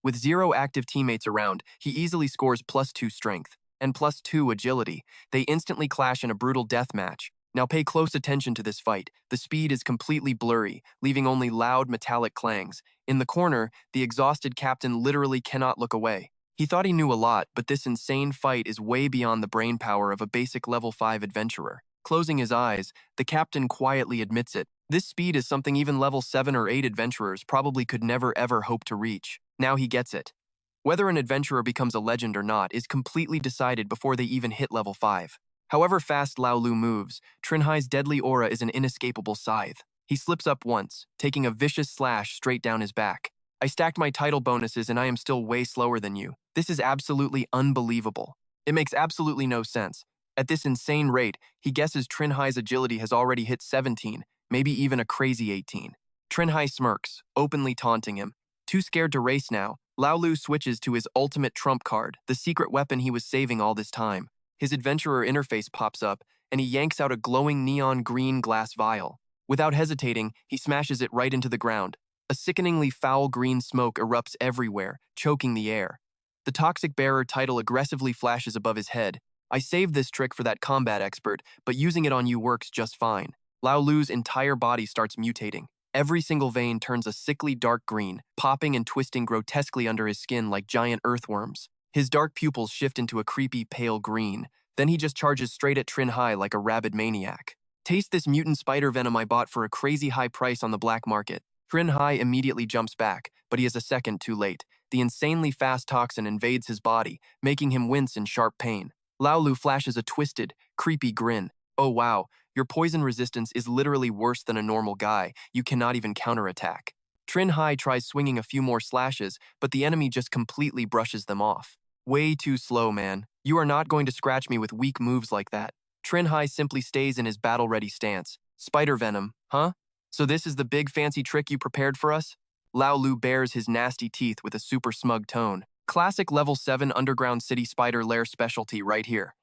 [SPEAKER 1] With 0 active teammates around, he easily scores +2 strength and +2 agility. They instantly clash in a brutal death match. Now pay close attention to this fight. The speed is completely blurry, leaving only loud metallic clangs. In the corner, the exhausted captain literally cannot look away. He thought he knew a lot, but this insane fight is way beyond the brain power of a basic level 5 adventurer. Closing his eyes, the captain quietly admits it. This speed is something even level 7 or 8 adventurers probably could never ever hope to reach. Now he gets it. Whether an adventurer becomes a legend or not is completely decided before they even hit level 5. However fast Lao Lu moves, Trinh Hai's deadly aura is an inescapable scythe. He slips up once, taking a vicious slash straight down his back. I stacked my title bonuses and I am still way slower than you. This is absolutely unbelievable. It makes absolutely no sense. At this insane rate, he guesses Trinh Hai's agility has already hit 17, maybe even a crazy 18. Trinh Hai smirks, openly taunting him. Too scared to race now, Lao Lu switches to his ultimate trump card, the secret weapon he was saving all this time. His adventurer interface pops up, and he yanks out a glowing neon green glass vial. Without hesitating, he smashes it right into the ground. A sickeningly foul green smoke erupts everywhere, choking the air. The toxic bearer title aggressively flashes above his head. I saved this trick for that combat expert, but using it on you works just fine. Lao Lu's entire body starts mutating. Every single vein turns a sickly dark green, popping and twisting grotesquely under his skin like giant earthworms. His dark pupils shift into a creepy pale green. Then he just charges straight at Trinh Hai like a rabid maniac. Taste this mutant spider venom I bought for a crazy high price on the black market. Trinh Hai immediately jumps back, but he is a second too late. the insanely fast toxin invades his body, making him wince in sharp pain. Lao Lu flashes a twisted, creepy grin. Oh wow, your poison resistance is literally worse than a normal guy. You cannot even counterattack. Trinh Hai tries swinging a few more slashes, but the enemy just completely brushes them off. Way too slow, man. You are not going to scratch me with weak moves like that. Trinh Hai simply stays in his battle-ready stance. Spider venom, huh? So this is the big fancy trick you prepared for us? Lao Lu bares his nasty teeth with a super smug tone. Classic level 7 underground city spider lair specialty right here.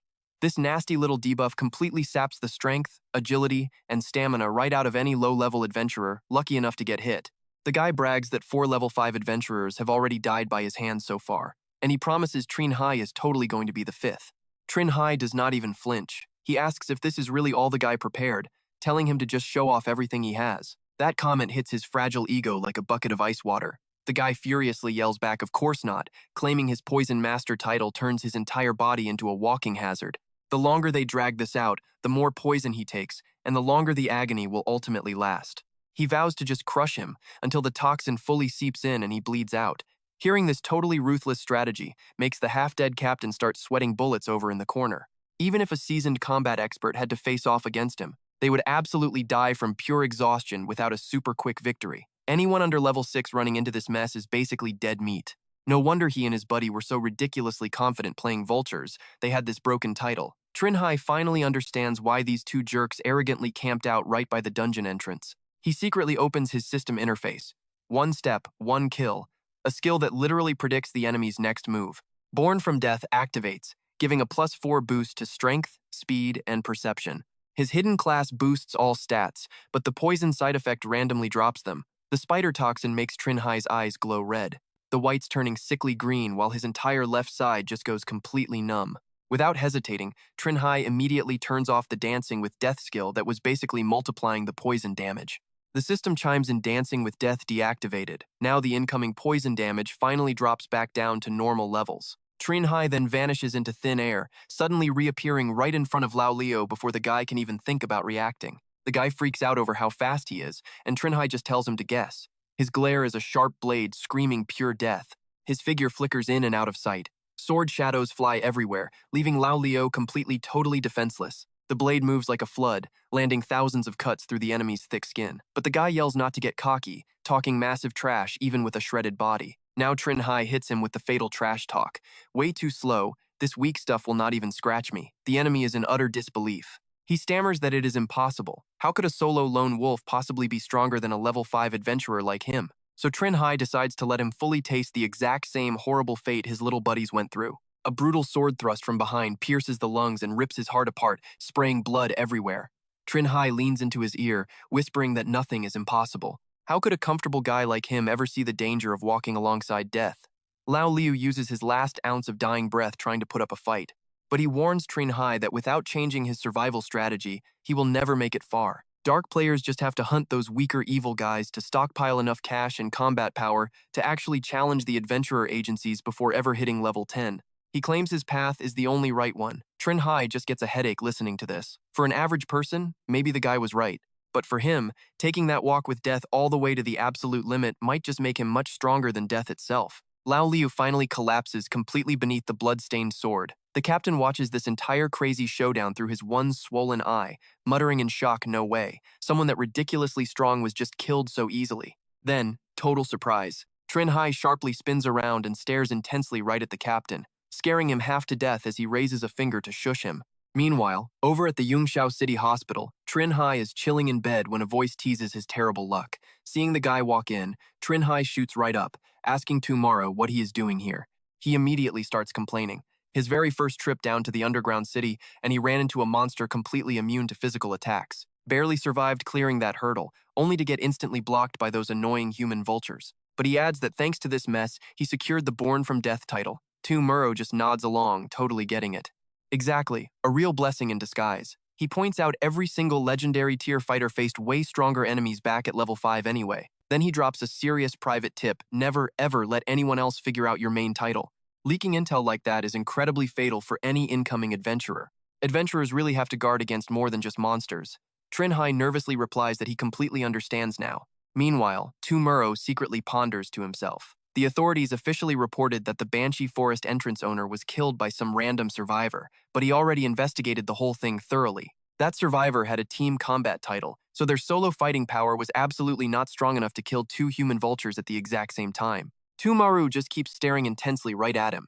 [SPEAKER 1] This nasty little debuff completely saps the strength, agility, and stamina right out of any low-level adventurer lucky enough to get hit. The guy brags that 4 level 5 adventurers have already died by his hands so far, and he promises Trinh Hai is totally going to be the 5th. Trinh Hai does not even flinch. He asks if this is really all the guy prepared, telling him to just show off everything he has. That comment hits his fragile ego like a bucket of ice water. The guy furiously yells back, of course not, claiming his Poison Master title turns his entire body into a walking hazard. The longer they drag this out, the more poison he takes, and the longer the agony will ultimately last. He vows to just crush him until the toxin fully seeps in and he bleeds out. Hearing this totally ruthless strategy makes the half-dead captain start sweating bullets over in the corner. Even if a seasoned combat expert had to face off against him, they would absolutely die from pure exhaustion without a super quick victory. Anyone under level 6 running into this mess is basically dead meat. No wonder he and his buddy were so ridiculously confident playing vultures, they had this broken title. Trinh Hai finally understands why these two jerks arrogantly camped out right by the dungeon entrance. He secretly opens his system interface. 1 step, 1 kill, a skill that literally predicts the enemy's next move. Born from Death activates, giving a +4 boost to strength, speed, and perception. His hidden class boosts all stats, but the poison side effect randomly drops them. The spider toxin makes Trinh Hai's eyes glow red, the whites turning sickly green while his entire left side just goes completely numb. Without hesitating, Trinh Hai immediately turns off the Dancing with Death skill that was basically multiplying the poison damage. The system chimes in Dancing with Death deactivated. Now the incoming poison damage finally drops back down to normal levels. Trinh Hai then vanishes into thin air, suddenly reappearing right in front of Lao Leo before the guy can even think about reacting. The guy freaks out over how fast he is, and Trinh Hai just tells him to guess. His glare is a sharp blade screaming pure death. His figure flickers in and out of sight. Sword shadows fly everywhere, leaving Lao Leo totally defenseless. The blade moves like a flood, landing thousands of cuts through the enemy's thick skin. But the guy yells not to get cocky, talking massive trash even with a shredded body. Now Trinh Hai hits him with the fatal trash talk. Way too slow, this weak stuff will not even scratch me. The enemy is in utter disbelief. He stammers that it is impossible. How could a solo lone wolf possibly be stronger than a level 5 adventurer like him? So Trinh Hai decides to let him fully taste the exact same horrible fate his little buddies went through. A brutal sword thrust from behind pierces the lungs and rips his heart apart, spraying blood everywhere. Trinh Hai leans into his ear, whispering that nothing is impossible. How could a comfortable guy like him ever see the danger of walking alongside death? Lao Liu uses his last ounce of dying breath trying to put up a fight, but he warns Trinh Hai that without changing his survival strategy, he will never make it far. Dark players just have to hunt those weaker evil guys to stockpile enough cash and combat power to actually challenge the adventurer agencies before ever hitting level 10. He claims his path is the only right one. Trinh Hai just gets a headache listening to this. For an average person, maybe the guy was right. But for him, taking that walk with death all the way to the absolute limit might just make him much stronger than death itself. Lao Liu finally collapses completely beneath the blood-stained sword. The captain watches this entire crazy showdown through his one swollen eye, muttering in shock, no way. Someone that ridiculously strong was just killed so easily. Then, total surprise. Trinh Hai sharply spins around and stares intensely right at the captain, scaring him half to death as he raises a finger to shush him. Meanwhile, over at the Yungshao City Hospital, Trinh Hai is chilling in bed when a voice teases his terrible luck. Seeing the guy walk in, Trinh Hai shoots right up, asking Tomorrow what he is doing here. He immediately starts complaining. His very first trip down to the underground city, and he ran into a monster completely immune to physical attacks. Barely survived clearing that hurdle, only to get instantly blocked by those annoying human vultures. But he adds that thanks to this mess, he secured the Born from Death title. Tomorrow just nods along, totally getting it. Exactly, a real blessing in disguise. He points out every single legendary tier fighter faced way stronger enemies back at level 5 anyway. Then he drops a serious private tip: never ever let anyone else figure out your main title. Leaking intel like that is incredibly fatal for any incoming adventurer. Adventurers really have to guard against more than just monsters. Trinh Hai nervously replies that he completely understands now. Meanwhile, Tomorrow secretly ponders to himself. The authorities officially reported that the Banshee Forest entrance owner was killed by some random survivor, but he already investigated the whole thing thoroughly. That survivor had a team combat title, so their solo fighting power was absolutely not strong enough to kill two human vultures at the exact same time. Tumaru just keeps staring intensely right at him.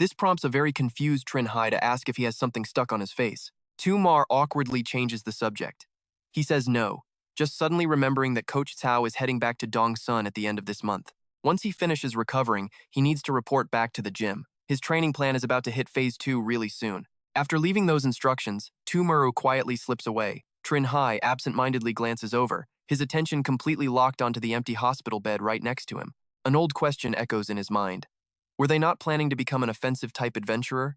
[SPEAKER 1] This prompts a very confused Trinh Hai to ask if he has something stuck on his face. Tumar awkwardly changes the subject. He says no, just suddenly remembering that Coach Cao is heading back to Dongsun at the end of this month. Once he finishes recovering, he needs to report back to the gym. His training plan is about to hit phase 2 really soon. After leaving those instructions, Tumuru quietly slips away. Trinh Hai absent-mindedly glances over, his attention completely locked onto the empty hospital bed right next to him. An old question echoes in his mind. Were they not planning to become an offensive-type adventurer?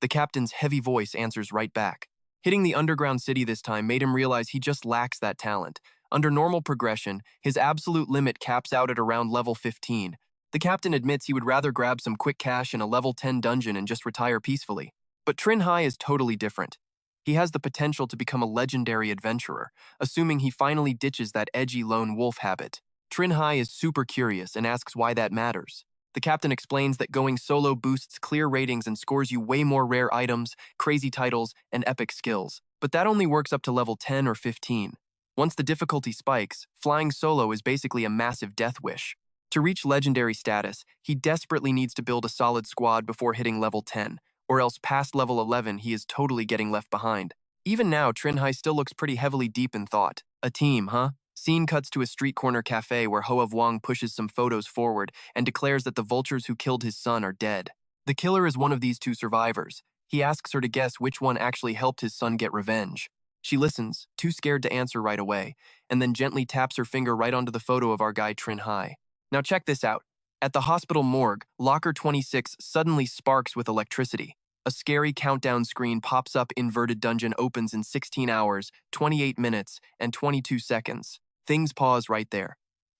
[SPEAKER 1] The captain's heavy voice answers right back. Hitting the underground city this time made him realize he just lacks that talent. Under normal progression, his absolute limit caps out at around level 15. The captain admits he would rather grab some quick cash in a level 10 dungeon and just retire peacefully. But Trinh Hai is totally different. He has the potential to become a legendary adventurer, assuming he finally ditches that edgy lone wolf habit. Trinh Hai is super curious and asks why that matters. The captain explains that going solo boosts clear ratings and scores you way more rare items, crazy titles, and epic skills. But that only works up to level 10 or 15. Once the difficulty spikes, flying solo is basically a massive death wish. To reach legendary status, he desperately needs to build a solid squad before hitting level 10, or else past level 11 he is totally getting left behind. Even now, Trinh Hai still looks pretty heavily deep in thought. A team, huh? Scene cuts to a street corner cafe where Hoa Vuong pushes some photos forward and declares that the vultures who killed his son are dead. The killer is one of these two survivors. He asks her to guess which one actually helped his son get revenge. She listens, too scared to answer right away, and then gently taps her finger right onto the photo of our guy Trinh Hai. Now check this out. At the hospital morgue, locker 26 suddenly sparks with electricity. A scary countdown screen pops up. Inverted dungeon opens in 16 hours, 28 minutes, and 22 seconds. Things pause right there.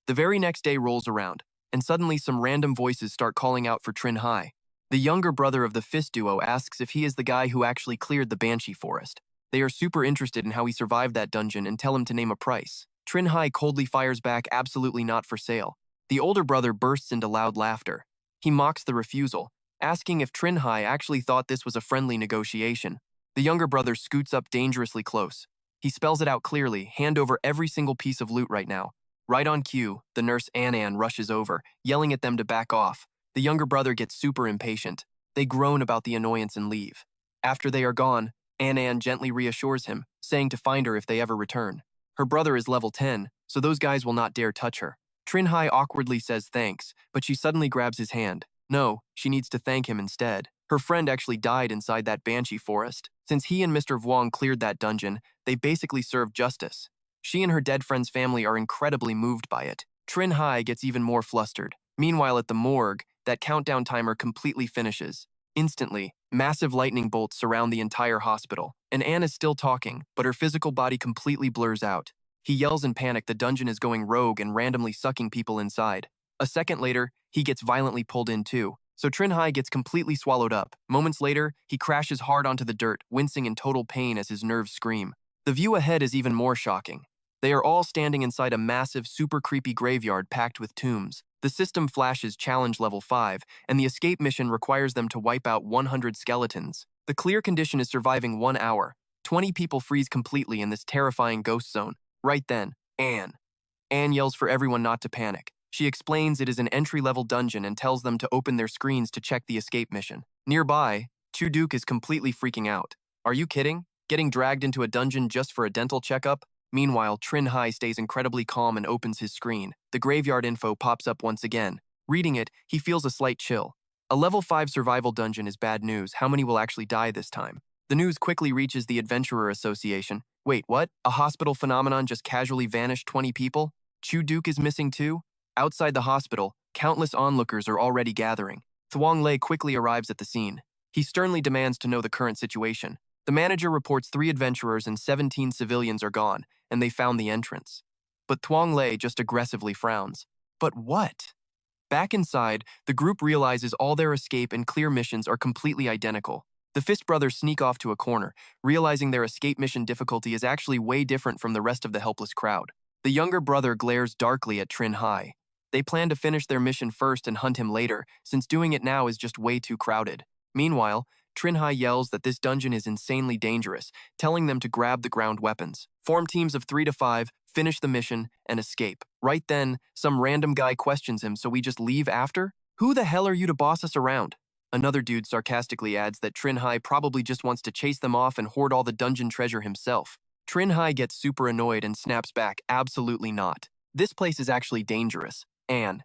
[SPEAKER 1] The very next day rolls around, and suddenly some random voices start calling out for Trinh Hai. The younger brother of the Fist duo asks if he is the guy who actually cleared the Banshee Forest. They are super interested in how he survived that dungeon and tell him to name a price. Trinh Hai coldly fires back, absolutely not for sale. The older brother bursts into loud laughter. He mocks the refusal, asking if Trinh Hai actually thought this was a friendly negotiation. The younger brother scoots up dangerously close. He spells it out clearly, hand over every single piece of loot right now. Right on cue, the nurse An rushes over, yelling at them to back off. The younger brother gets super impatient. They groan about the annoyance and leave. After they are gone, An gently reassures him, saying to find her if they ever return. Her brother is level 10, so those guys will not dare touch her. Trinh Hai awkwardly says thanks, but she suddenly grabs his hand. No, she needs to thank him instead. Her friend actually died inside that Banshee Forest. Since he and Mr. Vuong cleared that dungeon, they basically served justice. She and her dead friend's family are incredibly moved by it. Trinh Hai gets even more flustered. Meanwhile, at the morgue, that countdown timer completely finishes. Instantly, massive lightning bolts surround the entire hospital, and Anne is still talking, but her physical body completely blurs out. He yells in panic the dungeon is going rogue and randomly sucking people inside. A second later, he gets violently pulled in too, so Trinh Hai gets completely swallowed up. Moments later, he crashes hard onto the dirt, wincing in total pain as his nerves scream. The view ahead is even more shocking. They are all standing inside a massive, super creepy graveyard packed with tombs. The system flashes challenge level 5, and the escape mission requires them to wipe out 100 skeletons. The clear condition is surviving 1 hour. 20 people freeze completely in this terrifying ghost zone. Right then, Anne yells for everyone not to panic. She explains it is an entry-level dungeon and tells them to open their screens to check the escape mission. Nearby, Chu-Duke is completely freaking out. Are you kidding? Getting dragged into a dungeon just for a dental checkup? Meanwhile, Trinh Hai stays incredibly calm and opens his screen. The graveyard info pops up once again. Reading it, he feels a slight chill. A level 5 survival dungeon is bad news. How many will actually die this time? The news quickly reaches the Adventurer Association. Wait, what? A hospital phenomenon just casually vanished 20 people? Chu-Duke is missing too? Outside the hospital, countless onlookers are already gathering. Thuong Lei quickly arrives at the scene. He sternly demands to know the current situation. The manager reports 3 adventurers and 17 civilians are gone, and they found the entrance. But Thuong Lei just aggressively frowns. But what? Back inside, the group realizes all their escape and clear missions are completely identical. The Fist brothers sneak off to a corner, realizing their escape mission difficulty is actually way different from the rest of the helpless crowd. The younger brother glares darkly at Trinh Hai. They plan to finish their mission first and hunt him later, since doing it now is just way too crowded. Meanwhile, Trinh Hai yells that this dungeon is insanely dangerous, telling them to grab the ground weapons, form teams of 3 to 5, finish the mission, and escape. Right then, some random guy questions him, so we just leave after? Who the hell are you to boss us around? Another dude sarcastically adds that Trinh Hai probably just wants to chase them off and hoard all the dungeon treasure himself. Trinh Hai gets super annoyed and snaps back, absolutely not. This place is actually dangerous. Anne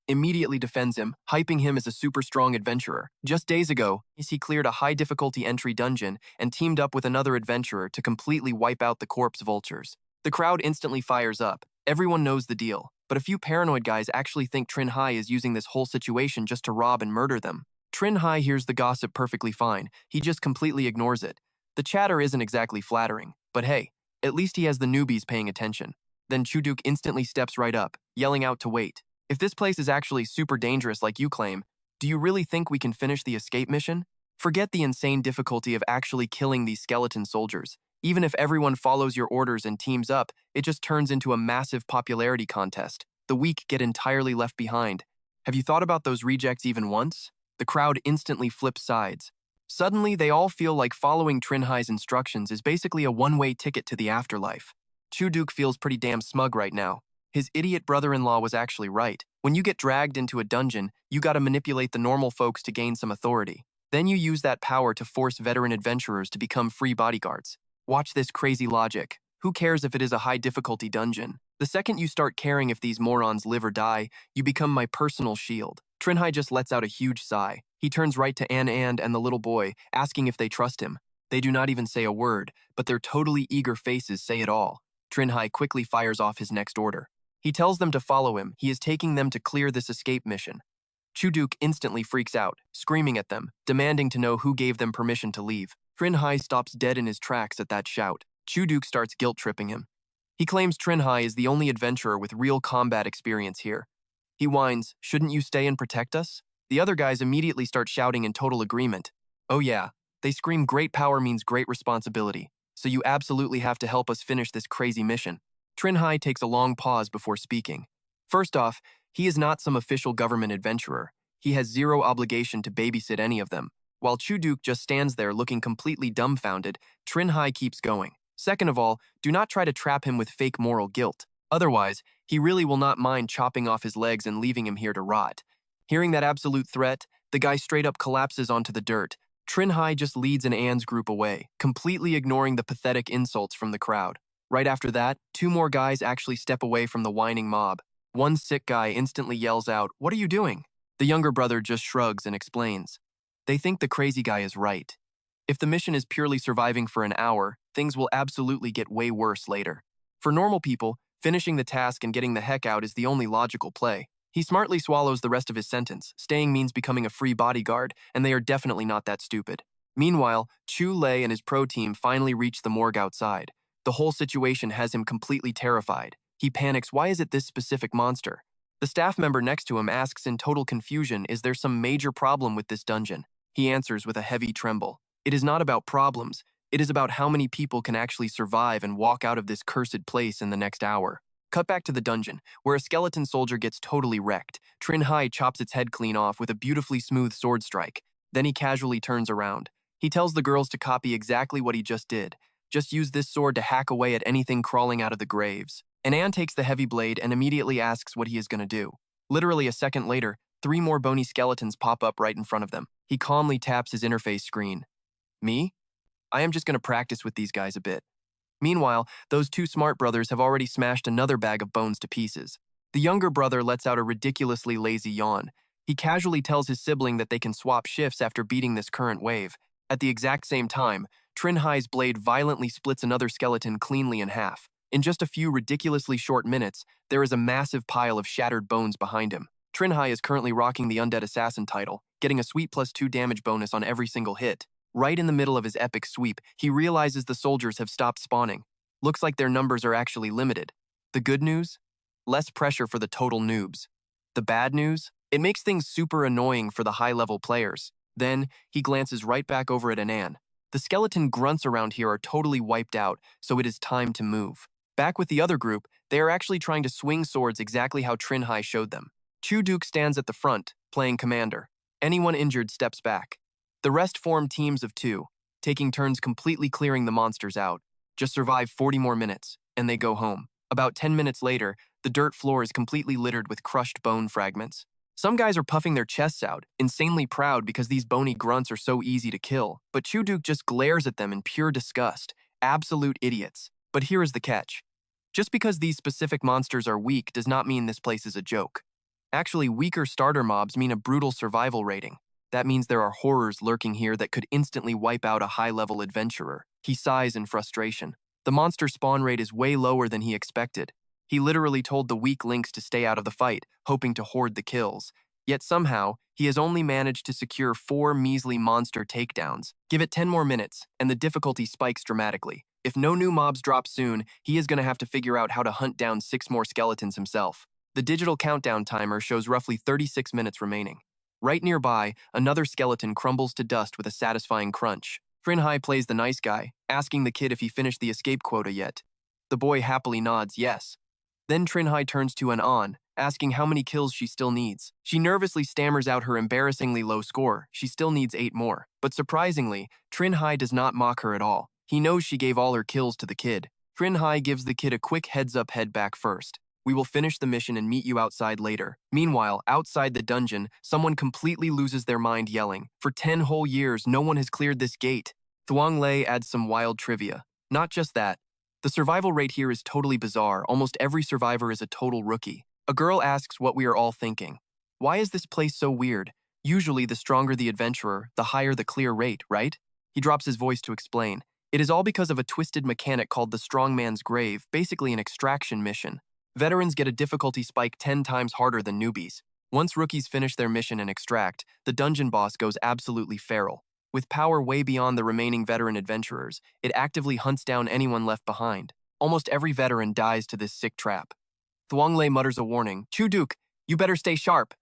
[SPEAKER 1] immediately defends him, hyping him as a super strong adventurer. Just days ago, he cleared a high difficulty entry dungeon and teamed up with another adventurer to completely wipe out the corpse vultures. The crowd instantly fires up. Everyone knows the deal, but a few paranoid guys actually think Trinh Hai is using this whole situation just to rob and murder them. Trinh Hai hears the gossip perfectly fine. He just completely ignores it. The chatter isn't exactly flattering, but hey, at least he has the newbies paying attention. Then Chuduk instantly steps right up, yelling out to wait. If this place is actually super dangerous like you claim, do you really think we can finish the escape mission? Forget the insane difficulty of actually killing these skeleton soldiers. Even if everyone follows your orders and teams up, it just turns into a massive popularity contest. The weak get entirely left behind. Have you thought about those rejects even once? The crowd instantly flips sides. Suddenly, they all feel like following Trinh Hai's instructions is basically a one-way ticket to the afterlife. Chuduk feels pretty damn smug right now. His idiot brother-in-law was actually right. When you get dragged into a dungeon, you gotta manipulate the normal folks to gain some authority. Then you use that power to force veteran adventurers to become free bodyguards. Watch this crazy logic. Who cares if it is a high-difficulty dungeon? The second you start caring if these morons live or die, you become my personal shield. Trinh Hai just lets out a huge sigh. He turns right to Anne and the little boy, asking if they trust him. They do not even say a word, but their totally eager faces say it all. Trinh Hai quickly fires off his next order. He tells them to follow him. He is taking them to clear this escape mission. Chuduk instantly freaks out, screaming at them, demanding to know who gave them permission to leave. Trinh Hai stops dead in his tracks at that shout. Chuduk starts guilt-tripping him. He claims Trinh Hai is the only adventurer with real combat experience here. He whines, "Shouldn't you stay and protect us?" The other guys immediately start shouting in total agreement. Oh yeah, they scream great power means great responsibility, so you absolutely have to help us finish this crazy mission. Trinh Hai takes a long pause before speaking. First off, he is not some official government adventurer. He has zero obligation to babysit any of them. While Chuduk just stands there looking completely dumbfounded, Trinh Hai keeps going. Second of all, do not try to trap him with fake moral guilt. Otherwise, he really will not mind chopping off his legs and leaving him here to rot. Hearing that absolute threat, the guy straight up collapses onto the dirt. Trinh Hai just leads Anne's group away, completely ignoring the pathetic insults from the crowd. Right after that, 2 more guys actually step away from the whining mob. One sick guy instantly yells out, "What are you doing?" The younger brother just shrugs and explains. They think the crazy guy is right. If the mission is purely surviving for an hour, things will absolutely get way worse later. For normal people, finishing the task and getting the heck out is the only logical play. He smartly swallows the rest of his sentence. Staying means becoming a free bodyguard, and they are definitely not that stupid. Meanwhile, Chu Lei and his pro team finally reach the morgue outside. The whole situation has him completely terrified. He panics, why is it this specific monster? The staff member next to him asks in total confusion, is there some major problem with this dungeon? He answers with a heavy tremble. It is not about problems. It is about how many people can actually survive and walk out of this cursed place in the next hour. Cut back to the dungeon, where a skeleton soldier gets totally wrecked. Trinh Hai chops its head clean off with a beautifully smooth sword strike. Then he casually turns around. He tells the girls to copy exactly what he just did. Just use this sword to hack away at anything crawling out of the graves. And Anne takes the heavy blade and immediately asks what he is going to do. Literally a second later, 3 more bony skeletons pop up right in front of them. He calmly taps his interface screen. Me? I am just going to practice with these guys a bit. Meanwhile, those 2 smart brothers have already smashed another bag of bones to pieces. The younger brother lets out a ridiculously lazy yawn. He casually tells his sibling that they can swap shifts after beating this current wave. At the exact same time, Trinh Hai's blade violently splits another skeleton cleanly in half. In just a few ridiculously short minutes, there is a massive pile of shattered bones behind him. Trinh Hai is currently rocking the Undead Assassin title, getting a sweet +2 damage bonus on every single hit. Right in the middle of his epic sweep, he realizes the soldiers have stopped spawning. Looks like their numbers are actually limited. The good news? Less pressure for the total noobs. The bad news? It makes things super annoying for the high-level players. Then, he glances right back over at Anne. The skeleton grunts around here are totally wiped out, so it is time to move. Back with the other group, They are actually trying to swing swords exactly how Trinh Hai showed them. Chu-duk stands at the front, playing commander. Anyone injured steps back. The rest form teams of two, taking turns completely clearing the monsters out. Just survive 40 more minutes, and they go home. About 10 minutes later, the dirt floor is completely littered with crushed bone fragments. Some guys are puffing their chests out, insanely proud because these bony grunts are so easy to kill, but Chu-duk just glares at them in pure disgust. Absolute idiots. But here is the catch. Just because these specific monsters are weak does not mean this place is a joke. Actually, weaker starter mobs mean a brutal survival rating. That means there are horrors lurking here that could instantly wipe out a high-level adventurer. He sighs in frustration. The monster spawn rate is way lower than he expected. He literally told the weak links to stay out of the fight, hoping to hoard the kills. Yet somehow, he has only managed to secure 4 measly monster takedowns. Give it 10 more minutes, and the difficulty spikes dramatically. If no new mobs drop soon, he is going to have to figure out how to hunt down 6 more skeletons himself. The digital countdown timer shows roughly 36 minutes remaining. Right nearby, another skeleton crumbles to dust with a satisfying crunch. Trinh Hai plays the nice guy, asking the kid if he finished the escape quota yet. The boy happily nods yes. Then Trinh Hai turns to An, asking how many kills she still needs. She nervously stammers out her embarrassingly low score. She still needs 8 more. But surprisingly, Trinh Hai does not mock her at all. He knows she gave all her kills to the kid. Trinh Hai gives the kid a quick heads-up head back first. We will finish the mission and meet you outside later. Meanwhile, outside the dungeon, someone completely loses their mind yelling. For 10 whole years, no one has cleared this gate. Thuong Lei adds some wild trivia. Not just that. The survival rate here is totally bizarre. Almost every survivor is a total rookie. A girl asks what we are all thinking. Why is this place so weird? Usually, the stronger the adventurer, the higher the clear rate, right? He drops his voice to explain. It is all because of a twisted mechanic called the Strongman's Grave, basically an extraction mission. Veterans get a difficulty spike 10 times harder than newbies. Once rookies finish their mission and extract, the dungeon boss goes absolutely feral. With power way beyond the remaining veteran adventurers, it actively hunts down anyone left behind. Almost every veteran dies to this sick trap. Thuong Lei mutters a warning. Chu-duk, you better stay sharp.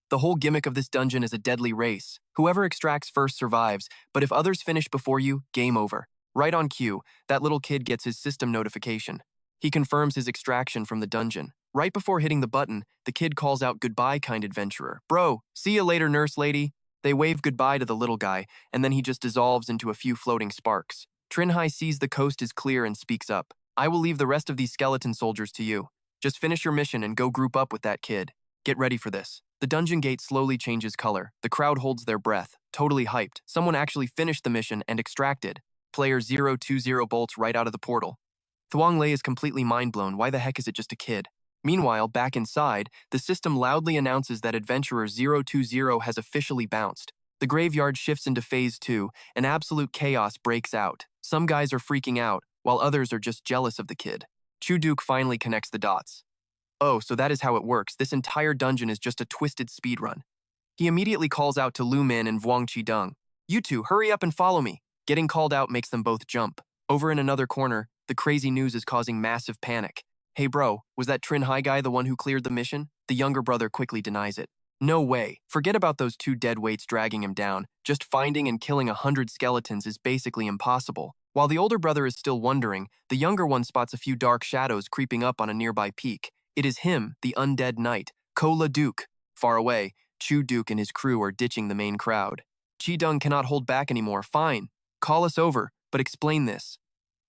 [SPEAKER 1] The whole gimmick of this dungeon is a deadly race. Whoever extracts first survives, but if others finish before you, game over. Right on cue, that little kid gets his system notification. He confirms his extraction from the dungeon. Right before hitting the button, the kid calls out goodbye, kind adventurer. Bro, see you later, nurse lady. They wave goodbye to the little guy, and then he just dissolves into a few floating sparks. Trinh Hai sees the coast is clear and speaks up. I will leave the rest of these skeleton soldiers to you. Just finish your mission and go group up with that kid. Get ready for this. The dungeon gate slowly changes color. The crowd holds their breath, totally hyped. Someone actually finished the mission and extracted. Player 020 bolts right out of the portal. Thuong Lei is completely mind-blown. Why the heck is it just a kid? Meanwhile, back inside, the system loudly announces that Adventurer 020 has officially bounced. The graveyard shifts into Phase 2, and absolute chaos breaks out. Some guys are freaking out, while others are just jealous of the kid. Chu-duk finally connects the dots. Oh, so that is how it works. This entire dungeon is just a twisted speedrun. He immediately calls out to Lu Min and Vuong Chi-dung. You two, hurry up and follow me. Getting called out makes them both jump. Over in another corner, the crazy news is causing massive panic. Hey bro, was that Trinh Hai guy the one who cleared the mission? The younger brother quickly denies it. No way. Forget about those 2 dead weights dragging him down. Just finding and killing 100 skeletons is basically impossible. While the older brother is still wondering, the younger one spots a few dark shadows creeping up on a nearby peak. It is him, the undead knight, Kola-duk. Far away, Chu-duk and his crew are ditching the main crowd. Chi-dung cannot hold back anymore. Fine. Call us over, but explain this.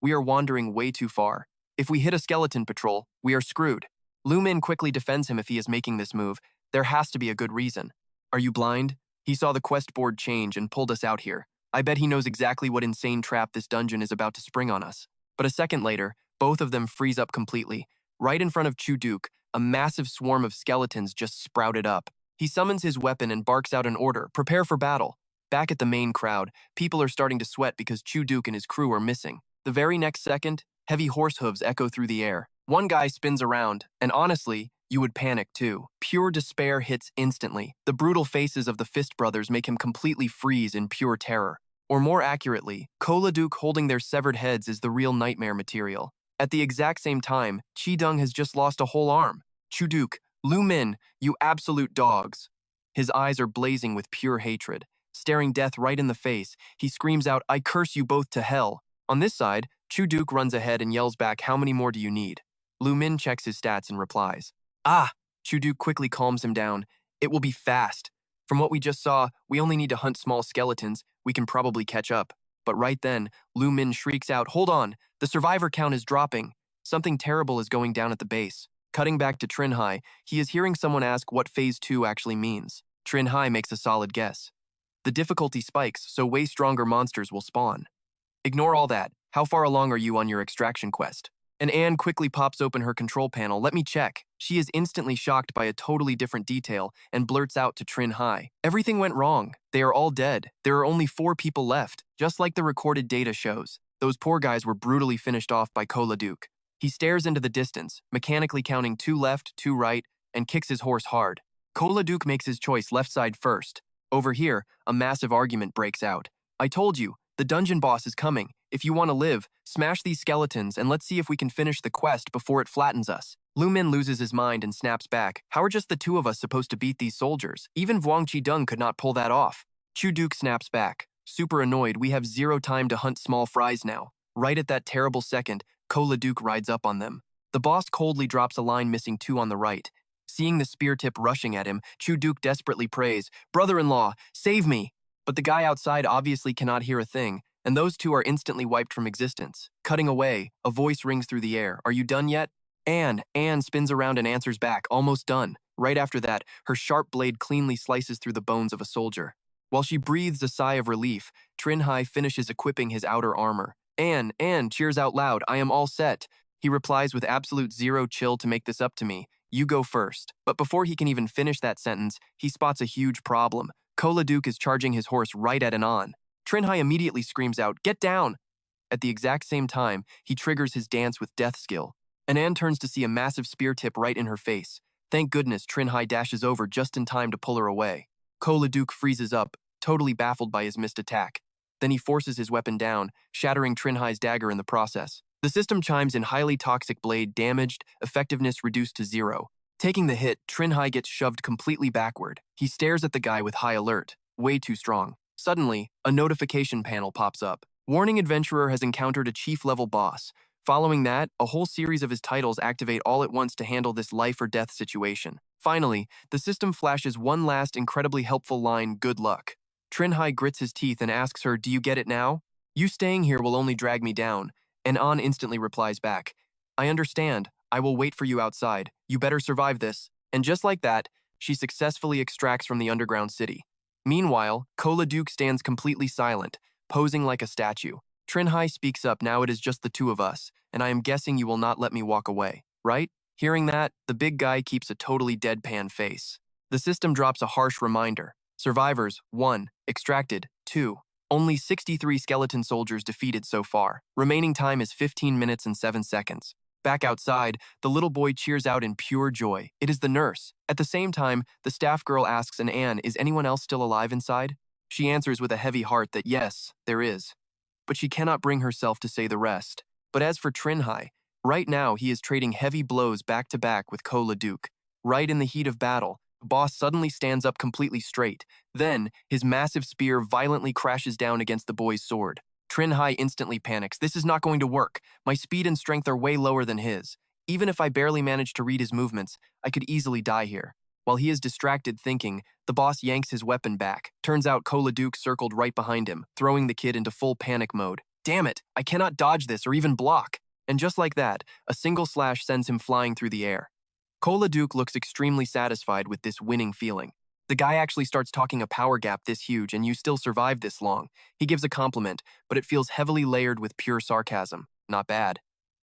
[SPEAKER 1] We are wandering way too far. If we hit a skeleton patrol, we are screwed. Lu Min quickly defends him if he is making this move. There has to be a good reason. Are you blind? He saw the quest board change and pulled us out here. I bet he knows exactly what insane trap this dungeon is about to spring on us. But a second later, both of them freeze up completely. Right in front of Chu-duk, a massive swarm of skeletons just sprouted up. He summons his weapon and barks out an order, prepare for battle. Back at the main crowd, people are starting to sweat because Chu-duk and his crew are missing. The very next second, heavy horse hooves echo through the air. One guy spins around, and honestly, you would panic too. Pure despair hits instantly. The brutal faces of the Fist brothers make him completely freeze in pure terror. Or more accurately, Kola-duk holding their severed heads is the real nightmare material. At the exact same time, Chi-dung has just lost a whole arm. Chu-duk, Lu Min, you absolute dogs. His eyes are blazing with pure hatred. Staring death right in the face, he screams out, I curse you both to hell. On this side, Chu-duk runs ahead and yells back, how many more do you need? Lu Min checks his stats and replies. Ah! Chu-Duke quickly calms him down. It will be fast. From what we just saw, we only need to hunt small skeletons. We can probably catch up. But right then, Lu Min shrieks out, hold on! The survivor count is dropping. Something terrible is going down at the base. Cutting back to Trinh Hai, he is hearing someone ask what Phase 2 actually means. Trinh Hai makes a solid guess. The difficulty spikes, so way stronger monsters will spawn. Ignore all that. How far along are you on your extraction quest? And Anne quickly pops open her control panel. Let me check. She is instantly shocked by a totally different detail and blurts out to Trinh Hai. Everything went wrong. They are all dead. There are only 4 people left, just like the recorded data shows. Those poor guys were brutally finished off by Duke. He stares into the distance, mechanically counting 2 left, 2 right, and kicks his horse hard. Duke makes his choice left side first. Over here, a massive argument breaks out. I told you, the dungeon boss is coming. If you want to live, smash these skeletons and let's see if we can finish the quest before it flattens us. Lu Min loses his mind and snaps back. How are just the 2 of us supposed to beat these soldiers? Even Vuong Chi-dung could not pull that off. Chu-Duke snaps back. Super annoyed, we have 0 time to hunt small fries now. Right at that terrible second, Duke rides up on them. The boss coldly drops a line missing 2 on the right. Seeing the spear tip rushing at him, Chu-Duke desperately prays, brother-in-law, save me! But the guy outside obviously cannot hear a thing, and those 2 are instantly wiped from existence. Cutting away, a voice rings through the air. Are you done yet? Anne spins around and answers back, almost done. Right after that, her sharp blade cleanly slices through the bones of a soldier. While she breathes a sigh of relief, Trinh Hai finishes equipping his outer armor. Anne cheers out loud, I am all set. He replies with absolute 0 chill to make this up to me. You go first. But before he can even finish that sentence, he spots a huge problem. Duke is charging his horse right at An. Trinh Hai immediately screams out, get down! At the exact same time, he triggers his dance with death skill. An turns to see a massive spear tip right in her face. Thank goodness Trinh Hai dashes over just in time to pull her away. Duke freezes up, totally baffled by his missed attack. Then he forces his weapon down, shattering Trinh Hai's dagger in the process. The system chimes in highly toxic blade damaged, effectiveness reduced to 0. Taking the hit, Trinh Hai gets shoved completely backward. He stares at the guy with high alert. Way too strong. Suddenly, a notification panel pops up. Warning adventurer has encountered a chief-level boss. Following that, a whole series of his titles activate all at once to handle this life-or-death situation. Finally, the system flashes one last incredibly helpful line, good luck. Trinh Hai grits his teeth and asks her, do you get it now? You staying here will only drag me down. And An instantly replies back, I understand. I will wait for you outside. You better survive this. And just like that, she successfully extracts from the underground city. Meanwhile, Duke stands completely silent, posing like a statue. Trinh Hai speaks up, now it is just the 2 of us, and I am guessing you will not let me walk away, right? Hearing that, the big guy keeps a totally deadpan face. The system drops a harsh reminder. Survivors, 1. Extracted, 2. Only 63 skeleton soldiers defeated so far. Remaining time is 15 minutes and 7 seconds. Back outside, the little boy cheers out in pure joy. It is the nurse. At the same time, the staff girl asks Anne, is anyone else still alive inside? She answers with a heavy heart that yes, there is. But she cannot bring herself to say the rest. But as for Trinh Hai, right now he is trading heavy blows back to back with Duke. Right in the heat of battle, the boss suddenly stands up completely straight. Then, his massive spear violently crashes down against the boy's sword. Trinh Hai instantly panics. This is not going to work. My speed and strength are way lower than his. Even if I barely manage to read his movements, I could easily die here. While he is distracted thinking, the boss yanks his weapon back. Turns out Duke circled right behind him, throwing the kid into full panic mode. Damn it, I cannot dodge this or even block. And just like that, a single slash sends him flying through the air. Duke looks extremely satisfied with this winning feeling. The guy actually starts talking a power gap this huge and you still survived this long. He gives a compliment, but it feels heavily layered with pure sarcasm. Not bad.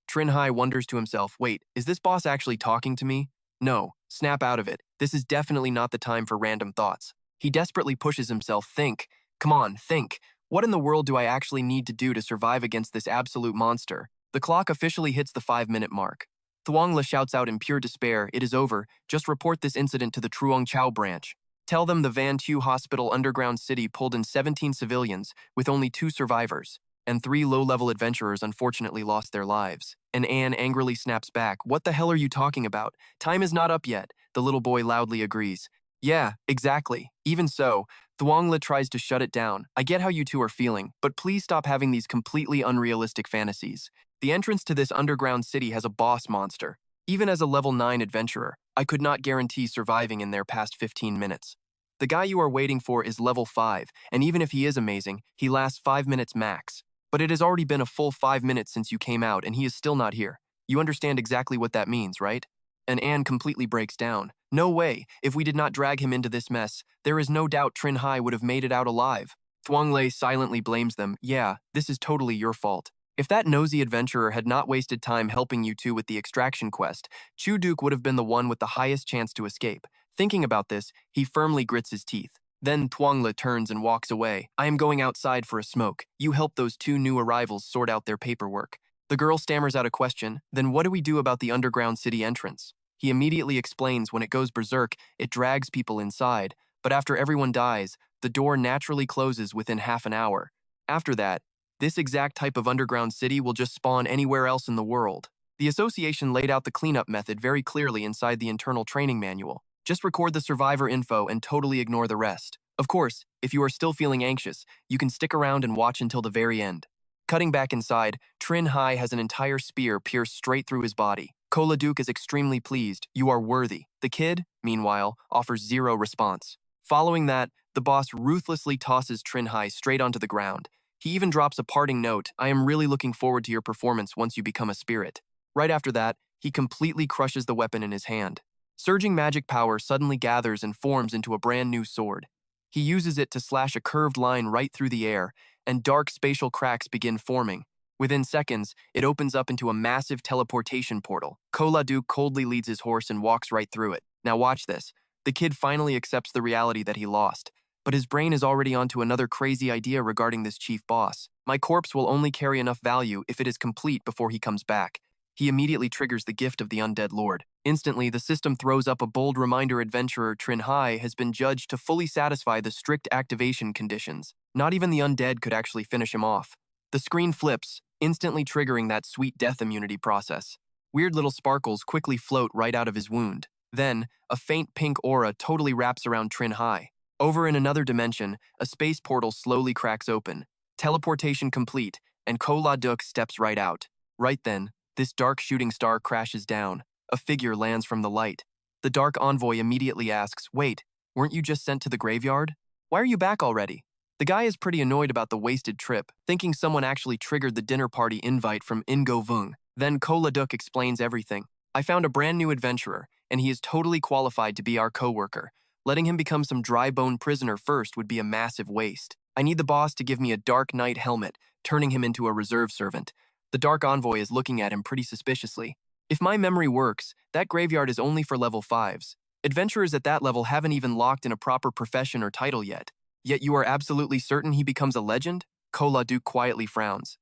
[SPEAKER 1] Trinh Hai wonders to himself, wait, is this boss actually talking to me? No, snap out of it. This is definitely not the time for random thoughts. He desperately pushes himself, think. Come on, think. What in the world do I actually need to do to survive against this absolute monster? The clock officially hits the 5-minute mark. Thuong Le shouts out in pure despair, it is over, just report this incident to the Truong Chau branch. Tell them the Van Tu Hospital underground city pulled in 17 civilians, with only 2 survivors, and 3 low-level adventurers unfortunately lost their lives. And Anne angrily snaps back, what the hell are you talking about? Time is not up yet, the little boy loudly agrees. Yeah, exactly. Even so, Thuong Le tries to shut it down. I get how you 2 are feeling, but please stop having these completely unrealistic fantasies. The entrance to this underground city has a boss monster. Even as a level 9 adventurer, I could not guarantee surviving in there past 15 minutes. The guy you are waiting for is level 5, and even if he is amazing, he lasts 5 minutes max. But it has already been a full 5 minutes since you came out, and he is still not here. You understand exactly what that means, right? And Anne completely breaks down. No way, if we did not drag him into this mess, there is no doubt Trinh Hai would have made it out alive. Thuong Le silently blames them. Yeah, this is totally your fault. If that nosy adventurer had not wasted time helping you two with the extraction quest, Chu Duke would have been the one with the highest chance to escape. Thinking about this, he firmly grits his teeth. Then Thuong Le turns and walks away. I am going outside for a smoke. You help those two new arrivals sort out their paperwork. The girl stammers out a question. Then what do we do about the underground city entrance? He immediately explains when it goes berserk, it drags people inside, but after everyone dies, the door naturally closes within half an hour. After that, this exact type of underground city will just spawn anywhere else in the world. The association laid out the cleanup method very clearly inside the internal training manual. Just record the survivor info and totally ignore the rest. Of course, if you are still feeling anxious, you can stick around and watch until the very end. Cutting back inside, Trinh Hai has an entire spear pierced straight through his body. Kola Duke is extremely pleased. You are worthy. The kid, meanwhile, offers zero response. Following that, the boss ruthlessly tosses Trinh Hai straight onto the ground. He even drops a parting note. I am really looking forward to your performance once you become a spirit. Right after that, he completely crushes the weapon in his hand. Surging magic power suddenly gathers and forms into a brand new sword. He uses it to slash a curved line right through the air, and dark spatial cracks begin forming. Within seconds, it opens up into a massive teleportation portal. Kola Duke coldly leads his horse and walks right through it. Now watch this. The kid finally accepts the reality that he lost, but his brain is already onto another crazy idea regarding this chief boss. My corpse will only carry enough value if it is complete before he comes back. He immediately triggers the gift of the undead lord. Instantly, the system throws up a bold reminder adventurer Trinh Hai has been judged to fully satisfy the strict activation conditions. Not even the undead could actually finish him off. The screen flips, instantly triggering that sweet death immunity process. Weird little sparkles quickly float right out of his wound. Then, a faint pink aura totally wraps around Trinh Hai. Over in another dimension, a space portal slowly cracks open. Teleportation complete, and Kola Duke steps right out. Right then, this dark shooting star crashes down. A figure lands from the light. The dark envoy immediately asks, wait, weren't you just sent to the graveyard? Why are you back already? The guy is pretty annoyed about the wasted trip, thinking someone actually triggered the dinner party invite from Ingo Vung. Then Kola Duke explains everything. I found a brand new adventurer, and he is totally qualified to be our co-worker. Letting him become some dry-bone prisoner first would be a massive waste. I need the boss to give me a Dark Knight helmet, turning him into a reserve servant. The Dark Envoy is looking at him pretty suspiciously. If my memory works, that graveyard is only for level 5s. Adventurers at that level haven't even locked in a proper profession or title yet. Yet you are absolutely certain he becomes a legend? Kola Duke quietly frowns.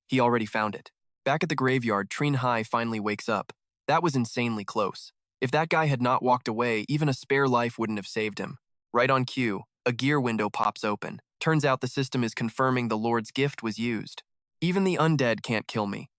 [SPEAKER 1] He already found it. Back at the graveyard, Trinh Hai finally wakes up. That was insanely close. If that guy had not walked away, even a spare life wouldn't have saved him. Right on cue, a gear window pops open. Turns out the system is confirming the Lord's gift was used. Even the undead can't kill me.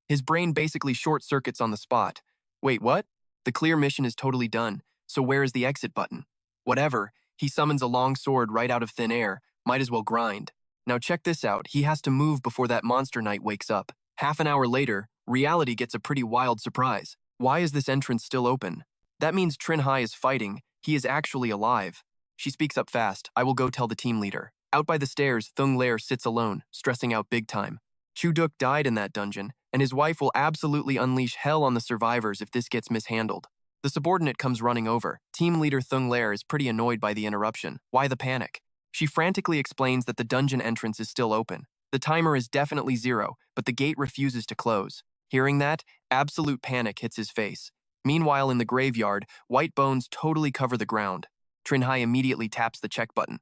[SPEAKER 1] His brain basically short-circuits on the spot. Wait, what? The clear mission is totally done, so where is the exit button? Whatever, he summons a long sword right out of thin air, might as well grind. Now check this out, he has to move before that monster knight wakes up. Half an hour later, reality gets a pretty wild surprise. Why is this entrance still open? That means Trinh Hai is fighting, he is actually alive. She speaks up fast, I will go tell the team leader. Out by the stairs, Thuong Le sits alone, stressing out big time. Chu Duke died in that dungeon, and his wife will absolutely unleash hell on the survivors if this gets mishandled. The subordinate comes running over. Team leader Thuong Le is pretty annoyed by the interruption. Why the panic? She frantically explains that the dungeon entrance is still open. The timer is definitely 0, but the gate refuses to close. Hearing that, absolute panic hits his face. Meanwhile, in the graveyard, white bones totally cover the ground. Trinh Hai immediately taps the check button.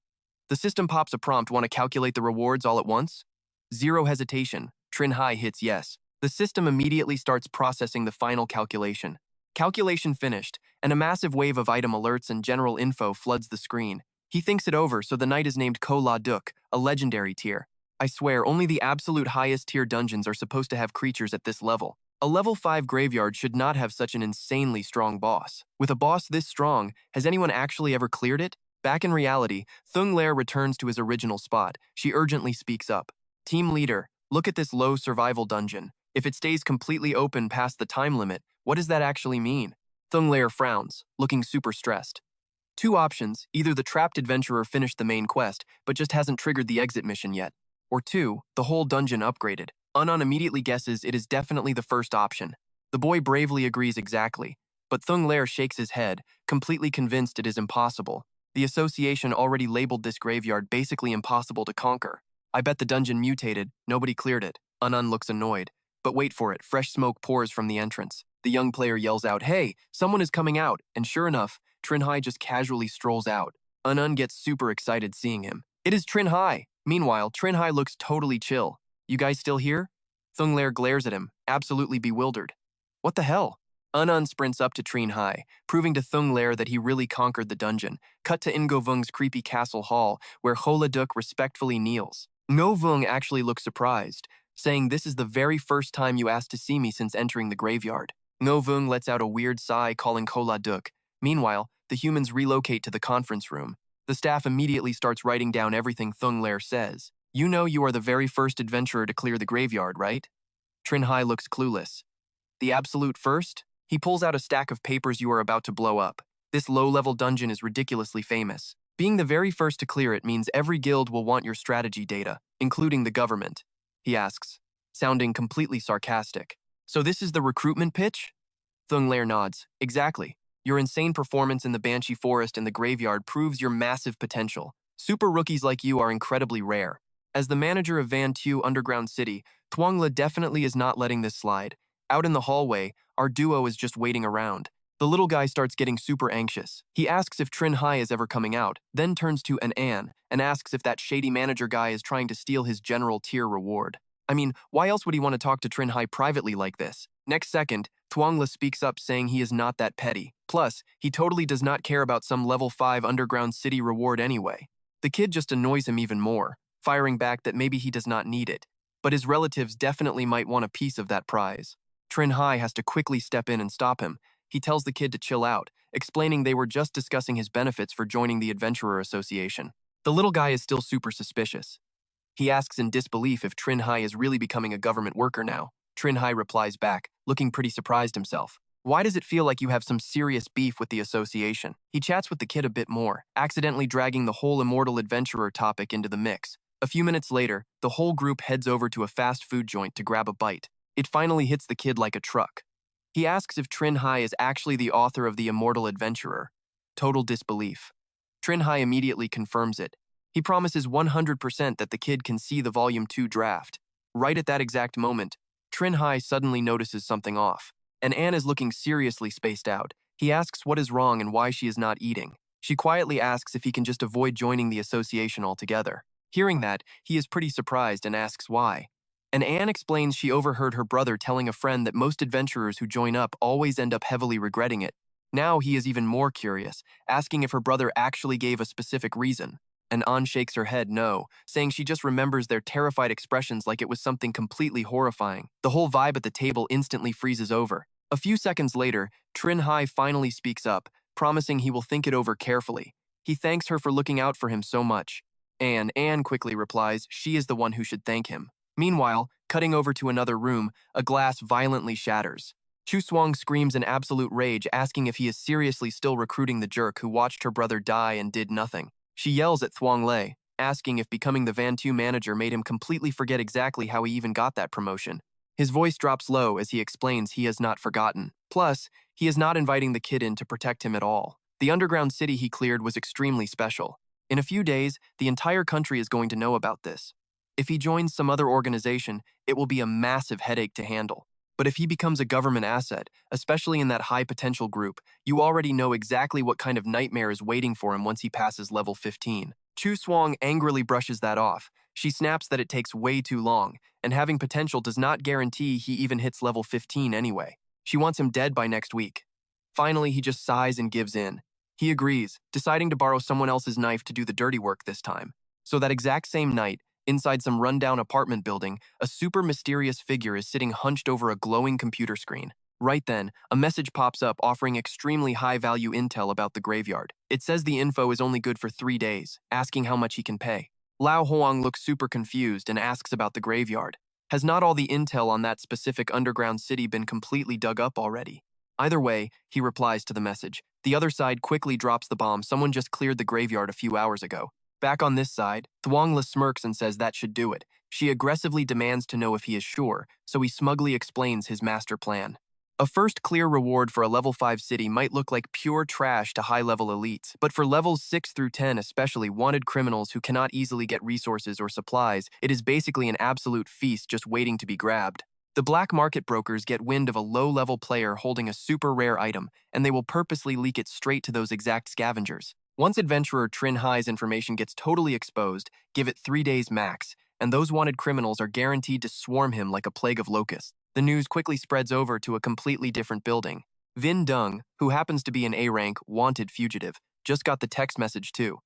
[SPEAKER 1] The system pops a prompt, want to calculate the rewards all at once? Zero hesitation. Trinh Hai hits yes. The system immediately starts processing the final calculation. Calculation finished, and a massive wave of item alerts and general info floods the screen. He thinks it over, so the knight is named Kola Duke, a legendary tier. I swear, only the absolute highest tier dungeons are supposed to have creatures at this level. A level 5 graveyard should not have such an insanely strong boss. With a boss this strong, has anyone actually ever cleared it? Back in reality, Thuong Le returns to his original spot. She urgently speaks up. Team leader, look at this low survival dungeon. If it stays completely open past the time limit, what does that actually mean? Thunglair frowns, looking super stressed. Two options: either the trapped adventurer finished the main quest, but just hasn't triggered the exit mission yet. Or two, the whole dungeon upgraded. Unan immediately guesses it is definitely the first option. The boy bravely agrees exactly, but Thunglair shakes his head, completely convinced it is impossible. The association already labeled this graveyard basically impossible to conquer. I bet the dungeon mutated, nobody cleared it. Unan looks annoyed. But wait for it, fresh smoke pours from the entrance. The young player yells out, "Hey, someone is coming out," and sure enough, Trinh Hai just casually strolls out. Unan gets super excited seeing him. It is Trinh Hai. Meanwhile, Trinh Hai looks totally chill. "You guys still here?" Thunglair glares at him, absolutely bewildered. "What the hell?" Unan sprints up to Trinh Hai, proving to Thunglair that he really conquered the dungeon. Cut to Ngo-vung's creepy castle hall, where Hola Duk respectfully kneels. Ngo-vung actually looks surprised, saying, "This is the very first time you asked to see me since entering the graveyard." Ngo-vung lets out a weird sigh, calling Hola Duk. Meanwhile, the humans relocate to the conference room. The staff immediately starts writing down everything Thunglair says. "You know you are the very first adventurer to clear the graveyard, right?" Trinh Hai looks clueless. "The absolute first?" He pulls out a stack of papers. "You are about to blow up. This low-level dungeon is ridiculously famous. Being the very first to clear it means every guild will want your strategy data, including the government," he asks, sounding completely sarcastic. "So this is the recruitment pitch?" Thunglair nods. "Exactly. Your insane performance in the Banshee Forest and the graveyard proves your massive potential. Super rookies like you are incredibly rare. As the manager of Van Tu Underground City, Thuongla definitely is not letting this slide. Out in the hallway, our duo is just waiting around." The little guy starts getting super anxious. He asks if Trinh Hai is ever coming out, then turns to An and asks if that shady manager guy is trying to steal his general tier reward. I mean, why else would he want to talk to Trinh Hai privately like this? Next second, Thuongla speaks up saying he is not that petty. Plus, he totally does not care about some level 5 underground city reward anyway. The kid just annoys him even more, firing back that maybe he does not need it, but his relatives definitely might want a piece of that prize. Trinh Hai has to quickly step in and stop him. He tells the kid to chill out, explaining they were just discussing his benefits for joining the Adventurer Association. The little guy is still super suspicious. He asks in disbelief if Trinh Hai is really becoming a government worker now. Trinh Hai replies back, looking pretty surprised himself. "Why does it feel like you have some serious beef with the association?" He chats with the kid a bit more, accidentally dragging the whole immortal adventurer topic into the mix. A few minutes later, the whole group heads over to a fast food joint to grab a bite. It finally hits the kid like a truck. He asks if Trinh Hai is actually the author of The Immortal Adventurer. Total disbelief. Trinh Hai immediately confirms it. He promises 100% that the kid can see the Volume 2 draft. Right at that exact moment, Trinh Hai suddenly notices something off. And Anne is looking seriously spaced out. He asks what is wrong and why she is not eating. She quietly asks if he can just avoid joining the association altogether. Hearing that, he is pretty surprised and asks why. And Anne explains she overheard her brother telling a friend that most adventurers who join up always end up heavily regretting it. Now he is even more curious, asking if her brother actually gave a specific reason. And Anne shakes her head no, saying she just remembers their terrified expressions like it was something completely horrifying. The whole vibe at the table instantly freezes over. A few seconds later, Trinh Hai finally speaks up, promising he will think it over carefully. He thanks her for looking out for him so much. And Anne quickly replies she is the one who should thank him. Meanwhile, cutting over to another room, a glass violently shatters. Chu Swang screams in absolute rage, asking if he is seriously still recruiting the jerk who watched her brother die and did nothing. She yells at Thuong Lei, asking if becoming the Van Tu manager made him completely forget exactly how he even got that promotion. His voice drops low as he explains he has not forgotten. Plus, he is not inviting the kid in to protect him at all. The underground city he cleared was extremely special. In a few days, the entire country is going to know about this. If he joins some other organization, it will be a massive headache to handle. But if he becomes a government asset, especially in that high-potential group, you already know exactly what kind of nightmare is waiting for him once he passes level 15. Chu Swang angrily brushes that off. She snaps that it takes way too long, and having potential does not guarantee he even hits level 15 anyway. She wants him dead by next week. Finally, he just sighs and gives in. He agrees, deciding to borrow someone else's knife to do the dirty work this time. So that exact same night, inside some rundown apartment building, a super mysterious figure is sitting hunched over a glowing computer screen. Right then, a message pops up offering extremely high-value intel about the graveyard. It says the info is only good for 3 days, asking how much he can pay. Lao Hoang looks super confused and asks about the graveyard. Has not all the intel on that specific underground city been completely dug up already? Either way, he replies to the message. The other side quickly drops the bomb. Someone just cleared the graveyard a few hours ago. Back on this side, Thuongla smirks and says that should do it. She aggressively demands to know if he is sure, so he smugly explains his master plan. A first clear reward for a level 5 city might look like pure trash to high-level elites, but for levels 6 through 10, especially wanted criminals who cannot easily get resources or supplies, it is basically an absolute feast just waiting to be grabbed. The black market brokers get wind of a low-level player holding a super rare item, and they will purposely leak it straight to those exact scavengers. Once adventurer Trinh Hai's information gets totally exposed, give it 3 days max, and those wanted criminals are guaranteed to swarm him like a plague of locusts. The news quickly spreads over to a completely different building. Vin Dung, who happens to be an A-rank wanted fugitive, just got the text message too.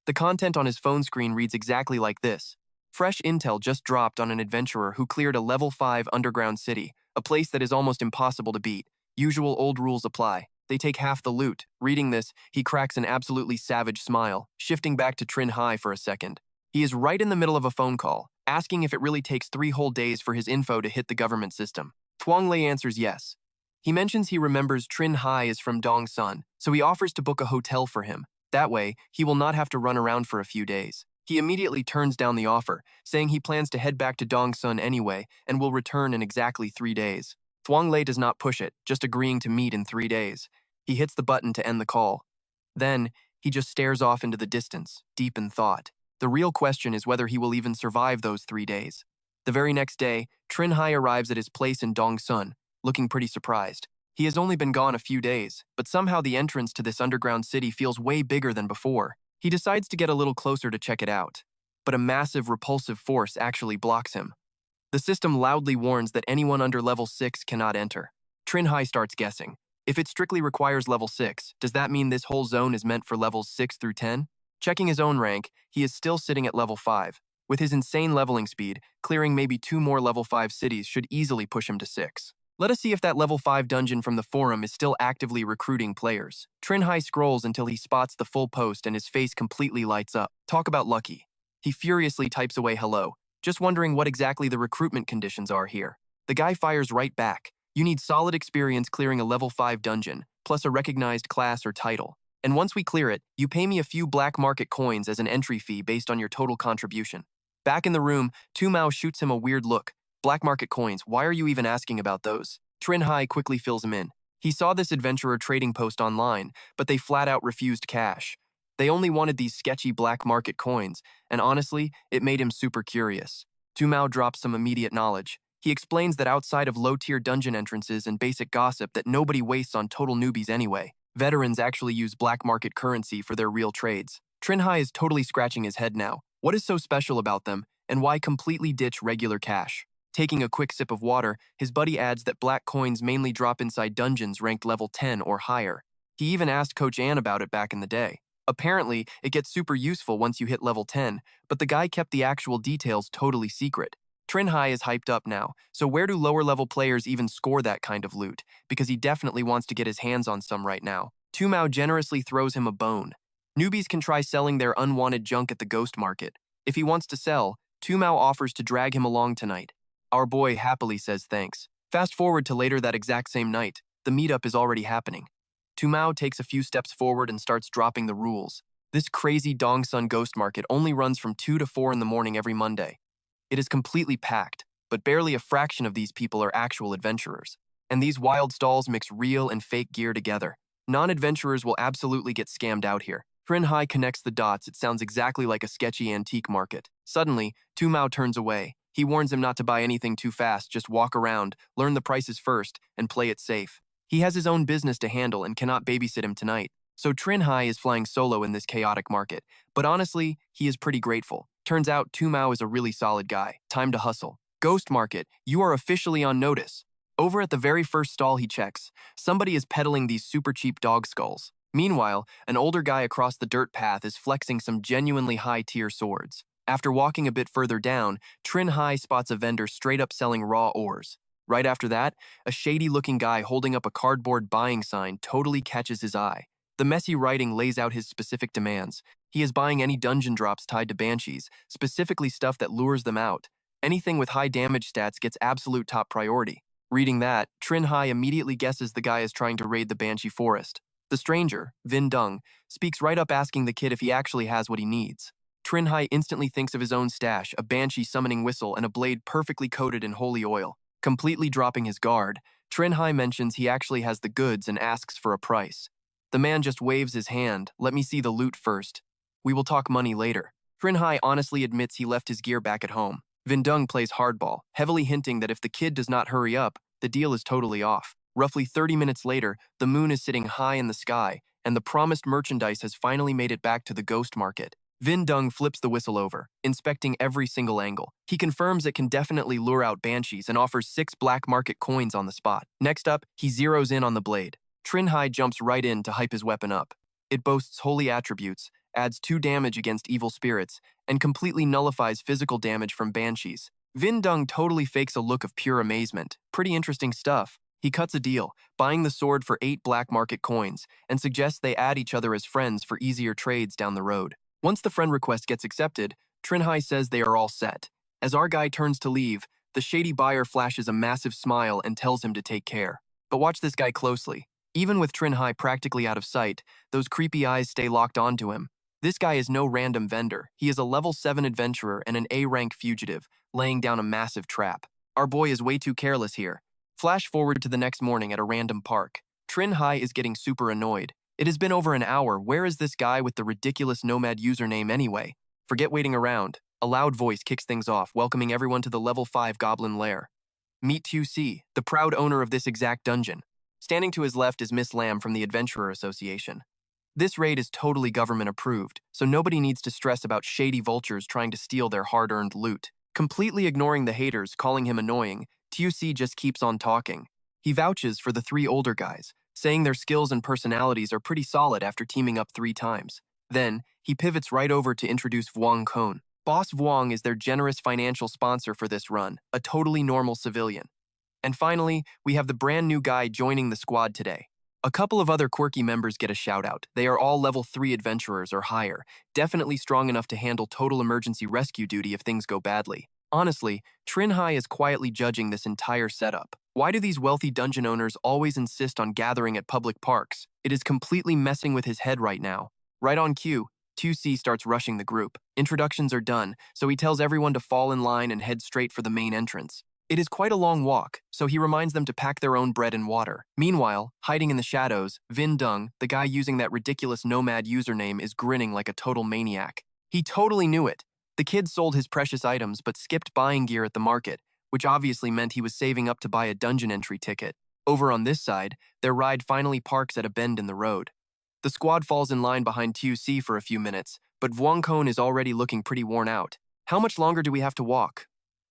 [SPEAKER 1] The content on his phone screen reads exactly like this. Fresh intel just dropped on an adventurer who cleared a level 5 underground city, a place that is almost impossible to beat. Usual old rules apply. They take half the loot. Reading this, he cracks an absolutely savage smile, shifting back to Trinh Hai for a second. He is right in the middle of a phone call, asking if it really takes 3 whole days for his info to hit the government system. Thuongla answers yes. He mentions he remembers Trinh Hai is from Dongsun, so he offers to book a hotel for him. That way, he will not have to run around for a few days. He immediately turns down the offer, saying he plans to head back to Dongsun anyway and will return in exactly 3 days. Thuongla does not push it, just agreeing to meet in 3 days. He hits the button to end the call. Then, he just stares off into the distance, deep in thought. The real question is whether he will even survive those 3 days. The very next day, Trinh Hai arrives at his place in Dongsun, looking pretty surprised. He has only been gone a few days, but somehow the entrance to this underground city feels way bigger than before. He decides to get a little closer to check it out, but a massive repulsive force actually blocks him. The system loudly warns that anyone under level 6 cannot enter. Trinh Hai starts guessing. If it strictly requires level 6, does that mean this whole zone is meant for levels 6 through 10? Checking his own rank, he is still sitting at level 5. With his insane leveling speed, clearing maybe 2 more level 5 cities should easily push him to 6. Let us see if that level 5 dungeon from the forum is still actively recruiting players. Trinh Hai scrolls until he spots the full post and his face completely lights up. Talk about lucky. He furiously types away hello, just wondering what exactly the recruitment conditions are here. The guy fires right back. You need solid experience clearing a level 5 dungeon, plus a recognized class or title. And once we clear it, you pay me a few black market coins as an entry fee based on your total contribution. Back in the room, Tu Mao shoots him a weird look. Black market coins, why are you even asking about those? Trinh Hai quickly fills him in. He saw this adventurer trading post online, but they flat out refused cash. They only wanted these sketchy black market coins, and honestly, it made him super curious. Tu Mao drops some immediate knowledge. He explains that outside of low-tier dungeon entrances and basic gossip that nobody wastes on total newbies anyway, veterans actually use black market currency for their real trades. Trinh Hai is totally scratching his head now. What is so special about them, and why completely ditch regular cash? Taking a quick sip of water, his buddy adds that black coins mainly drop inside dungeons ranked level 10 or higher. He even asked Coach Ann about it back in the day. Apparently, it gets super useful once you hit level 10, but the guy kept the actual details totally secret. Trinh Hai is hyped up now, so where do lower-level players even score that kind of loot? Because he definitely wants to get his hands on some right now. Tu Mao generously throws him a bone. Newbies can try selling their unwanted junk at the ghost market. If he wants to sell, Tu Mao offers to drag him along tonight. Our boy happily says thanks. Fast forward to later that exact same night. The meetup is already happening. Tu Mao takes a few steps forward and starts dropping the rules. This crazy Dongsun ghost market only runs from 2 to 4 in the morning every Monday. It is completely packed, but barely a fraction of these people are actual adventurers. And these wild stalls mix real and fake gear together. Non-adventurers will absolutely get scammed out here. Trinh Hai connects the dots. It sounds exactly like a sketchy antique market. Suddenly, Tu Mao turns away. He warns him not to buy anything too fast, just walk around, learn the prices first, and play it safe. He has his own business to handle and cannot babysit him tonight. So Trinh Hai is flying solo in this chaotic market. But honestly, he is pretty grateful. Turns out Tu Mao is a really solid guy. Time to hustle. Ghost Market, you are officially on notice. Over at the very first stall he checks, somebody is peddling these super cheap dog skulls. Meanwhile, an older guy across the dirt path is flexing some genuinely high-tier swords. After walking a bit further down, Trinh Hai spots a vendor straight up selling raw ores. Right after that, a shady-looking guy holding up a cardboard buying sign totally catches his eye. The messy writing lays out his specific demands. He is buying any dungeon drops tied to banshees, specifically stuff that lures them out. Anything with high damage stats gets absolute top priority. Reading that, Trinh Hai immediately guesses the guy is trying to raid the Banshee Forest. The stranger, Vin Dung, speaks right up asking the kid if he actually has what he needs. Trinh Hai instantly thinks of his own stash, a Banshee summoning whistle and a blade perfectly coated in holy oil. Completely dropping his guard, Trinh Hai mentions he actually has the goods and asks for a price. The man just waves his hand, let me see the loot first. We will talk money later. Trinh Hai honestly admits he left his gear back at home. Vin Dung plays hardball, heavily hinting that if the kid does not hurry up, the deal is totally off. Roughly 30 minutes later, the moon is sitting high in the sky, and the promised merchandise has finally made it back to the ghost market. Vin Dung flips the whistle over, inspecting every single angle. He confirms it can definitely lure out banshees and offers 6 black market coins on the spot. Next up, he zeroes in on the blade. Trinh Hai jumps right in to hype his weapon up. It boasts holy attributes, adds 2 damage against evil spirits, and completely nullifies physical damage from banshees. Vin Dung totally fakes a look of pure amazement. Pretty interesting stuff. He cuts a deal, buying the sword for 8 black market coins, and suggests they add each other as friends for easier trades down the road. Once the friend request gets accepted, Trinh Hai says they are all set. As our guy turns to leave, the shady buyer flashes a massive smile and tells him to take care. But watch this guy closely. Even with Trinh Hai practically out of sight, those creepy eyes stay locked onto him. This guy is no random vendor. He is a level 7 adventurer and an A-rank fugitive, laying down a massive trap. Our boy is way too careless here. Flash forward to the next morning at a random park. Trinh Hai is getting super annoyed. It has been over an hour. Where is this guy with the ridiculous nomad username anyway? Forget waiting around. A loud voice kicks things off, welcoming everyone to the level 5 goblin lair. Meet 2C, the proud owner of this exact dungeon. Standing to his left is Miss Lamb from the Adventurer Association. This raid is totally government approved, so nobody needs to stress about shady vultures trying to steal their hard-earned loot. Completely ignoring the haters calling him annoying, 2C just keeps on talking. He vouches for the 3 older guys, saying their skills and personalities are pretty solid after teaming up 3 times. Then, he pivots right over to introduce Vuong Khon. Boss Vuong is their generous financial sponsor for this run, a totally normal civilian. And finally, we have the brand new guy joining the squad today. A couple of other quirky members get a shout-out. They are all level 3 adventurers or higher, definitely strong enough to handle total emergency rescue duty if things go badly. Honestly, Trinh Hai is quietly judging this entire setup. Why do these wealthy dungeon owners always insist on gathering at public parks? It is completely messing with his head right now. Right on cue, 2C starts rushing the group. Introductions are done, so he tells everyone to fall in line and head straight for the main entrance. It is quite a long walk, so he reminds them to pack their own bread and water. Meanwhile, hiding in the shadows, Vin Dung, the guy using that ridiculous nomad username, is grinning like a total maniac. He totally knew it. The kid sold his precious items but skipped buying gear at the market, which obviously meant he was saving up to buy a dungeon entry ticket. Over on this side, their ride finally parks at a bend in the road. The squad falls in line behind 2C for a few minutes, but Vuong Khon is already looking pretty worn out. How much longer do we have to walk?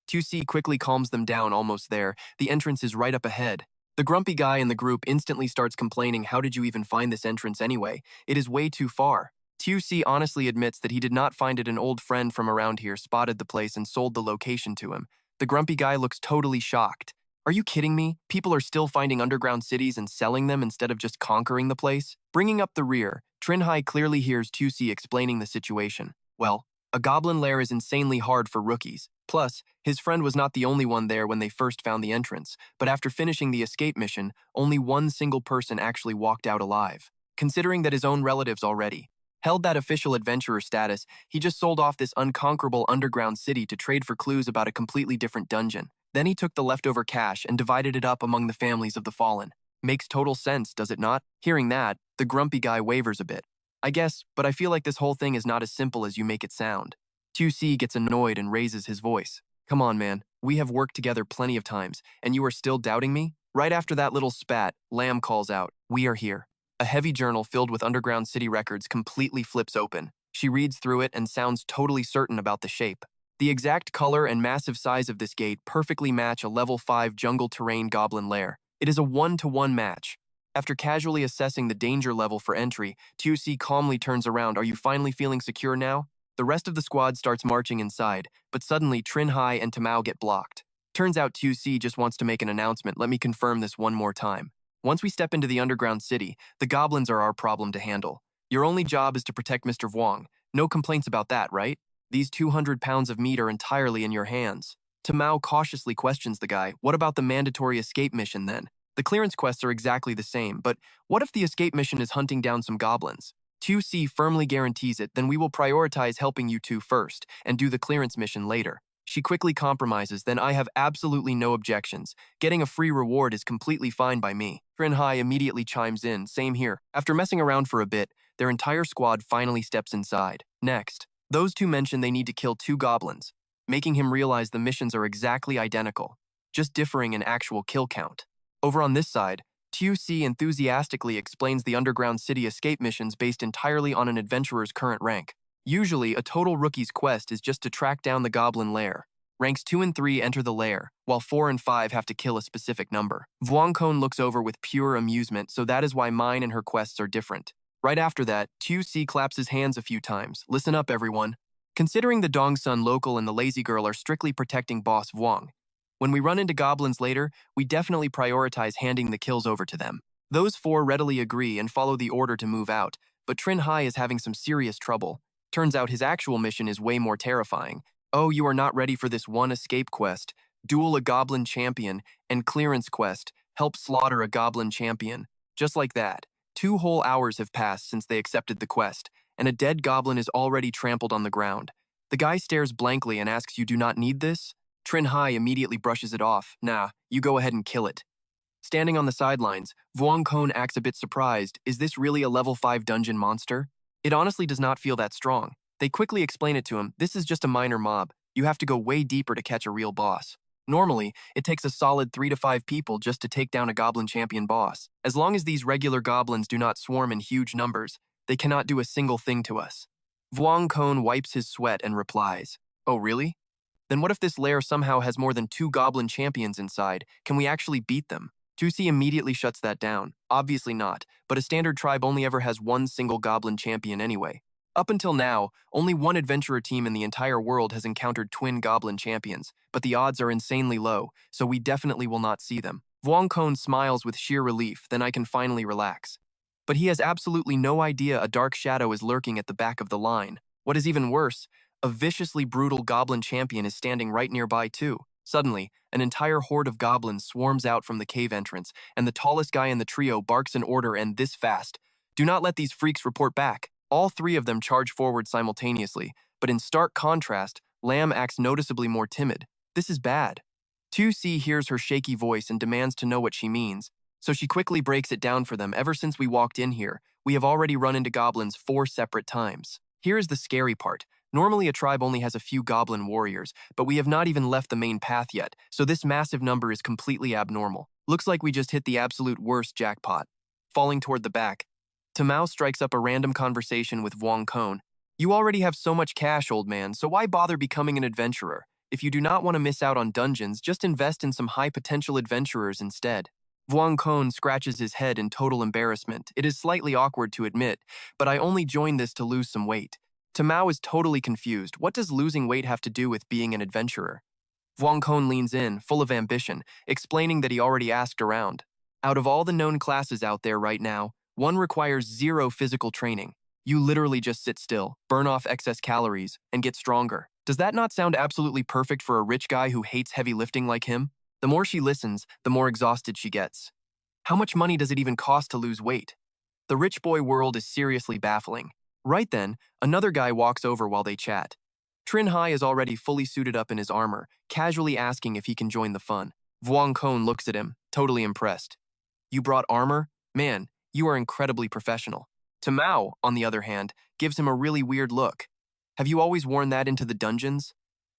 [SPEAKER 1] 2C quickly calms them down. Almost there. The entrance is right up ahead. The grumpy guy in the group instantly starts complaining, how did you even find this entrance anyway? It is way too far. 2C honestly admits that he did not find it. An old friend from around here spotted the place and sold the location to him. The grumpy guy looks totally shocked. Are you kidding me? People are still finding underground cities and selling them instead of just conquering the place? Bringing up the rear, Trinh Hai clearly hears 2C explaining the situation. Well, a goblin lair is insanely hard for rookies. Plus, his friend was not the only one there when they first found the entrance, but after finishing the escape mission, only one single person actually walked out alive. Considering that his own relatives already held that official adventurer status, he just sold off this unconquerable underground city to trade for clues about a completely different dungeon. Then he took the leftover cash and divided it up among the families of the fallen. Makes total sense, does it not? Hearing that, the grumpy guy wavers a bit. I guess, but I feel like this whole thing is not as simple as you make it sound. 2C gets annoyed and raises his voice. Come on, man. We have worked together plenty of times, and you are still doubting me? Right after that little spat, Lamb calls out, "We are here." A heavy journal filled with underground city records completely flips open. She reads through it and sounds totally certain about the shape. The exact color and massive size of this gate perfectly match a level 5 jungle terrain goblin lair. It is a 1-to-1 match. After casually assessing the danger level for entry, 2C calmly turns around. Are you finally feeling secure now? The rest of the squad starts marching inside, but suddenly Trinh Hai and Tamao get blocked. Turns out 2C just wants to make an announcement. Let me confirm this one more time. Once we step into the underground city, the goblins are our problem to handle. Your only job is to protect Mr. Vuong. No complaints about that, right? These 200 pounds of meat are entirely in your hands. Tamao cautiously questions the guy. What about the mandatory escape mission then? The clearance quests are exactly the same, but what if the escape mission is hunting down some goblins? 2C firmly guarantees it, then we will prioritize helping you two first and do the clearance mission later. She quickly compromises, then I have absolutely no objections. Getting a free reward is completely fine by me. Trinh Hai immediately chimes in, same here. After messing around for a bit, their entire squad finally steps inside. Next, those two mention they need to kill 2 goblins, making him realize the missions are exactly identical, just differing in actual kill count. Over on this side, TUC enthusiastically explains the underground city escape missions based entirely on an adventurer's current rank. Usually, a total rookie's quest is just to track down the goblin lair. Ranks 2 and 3 enter the lair, while 4 and 5 have to kill a specific number. Vuongkon looks over with pure amusement, so that is why mine and her quests are different. Right after that, TUC claps his hands a few times. Listen up, everyone. Considering the Dongsun local and the lazy girl are strictly protecting Boss Vuong, when we run into goblins later, we definitely prioritize handing the kills over to them. Those 4 readily agree and follow the order to move out, but Trinh Hai is having some serious trouble. Turns out his actual mission is way more terrifying. Oh, you are not ready for this one escape quest. Duel a goblin champion, and clearance quest. Help slaughter a goblin champion. Just like that. 2 whole hours have passed since they accepted the quest, and a dead goblin is already trampled on the ground. The guy stares blankly and asks, you do not need this? Trinh Hai immediately brushes it off. Nah, you go ahead and kill it. Standing on the sidelines, Vuongkon acts a bit surprised. Is this really a level 5 dungeon monster? It honestly does not feel that strong. They quickly explain it to him. This is just a minor mob. You have to go way deeper to catch a real boss. Normally, it takes a solid 3 to 5 people just to take down a goblin champion boss. As long as these regular goblins do not swarm in huge numbers, they cannot do a single thing to us. Vuongkon wipes his sweat and replies, oh really? Then what if this lair somehow has more than 2 goblin champions inside? Can we actually beat them? Tusi immediately shuts that down. Obviously not, but a standard tribe only ever has 1 single goblin champion anyway. Up until now, only 1 adventurer team in the entire world has encountered twin goblin champions, but the odds are insanely low, so we definitely will not see them. Vuongkon smiles with sheer relief, then I can finally relax. But he has absolutely no idea a dark shadow is lurking at the back of the line. What is even worse, a viciously brutal goblin champion is standing right nearby too. Suddenly, an entire horde of goblins swarms out from the cave entrance, and the tallest guy in the trio barks an order and this fast. Do not let these freaks report back. All 3 of them charge forward simultaneously, but in stark contrast, Lam acts noticeably more timid. This is bad. 2C hears her shaky voice and demands to know what she means, so she quickly breaks it down for them. Ever since we walked in here, we have already run into goblins 4 separate times. Here is the scary part. Normally a tribe only has a few goblin warriors, but we have not even left the main path yet, so this massive number is completely abnormal. Looks like we just hit the absolute worst jackpot. Falling toward the back, Tamao strikes up a random conversation with Vuongkon. You already have so much cash, old man, so why bother becoming an adventurer? If you do not want to miss out on dungeons, just invest in some high-potential adventurers instead. Vuongkon scratches his head in total embarrassment. It is slightly awkward to admit, but I only joined this to lose some weight. Tamao is totally confused. What does losing weight have to do with being an adventurer? Vuongkon leans in, full of ambition, explaining that he already asked around. Out of all the known classes out there right now, one requires 0 physical training. You literally just sit still, burn off excess calories, and get stronger. Does that not sound absolutely perfect for a rich guy who hates heavy lifting like him? The more she listens, the more exhausted she gets. How much money does it even cost to lose weight? The rich boy world is seriously baffling. Right then, another guy walks over while they chat. Trinh Hai is already fully suited up in his armor, casually asking if he can join the fun. Vuongkon looks at him, totally impressed. You brought armor? Man, you are incredibly professional. Tamao, on the other hand, gives him a really weird look. Have you always worn that into the dungeons?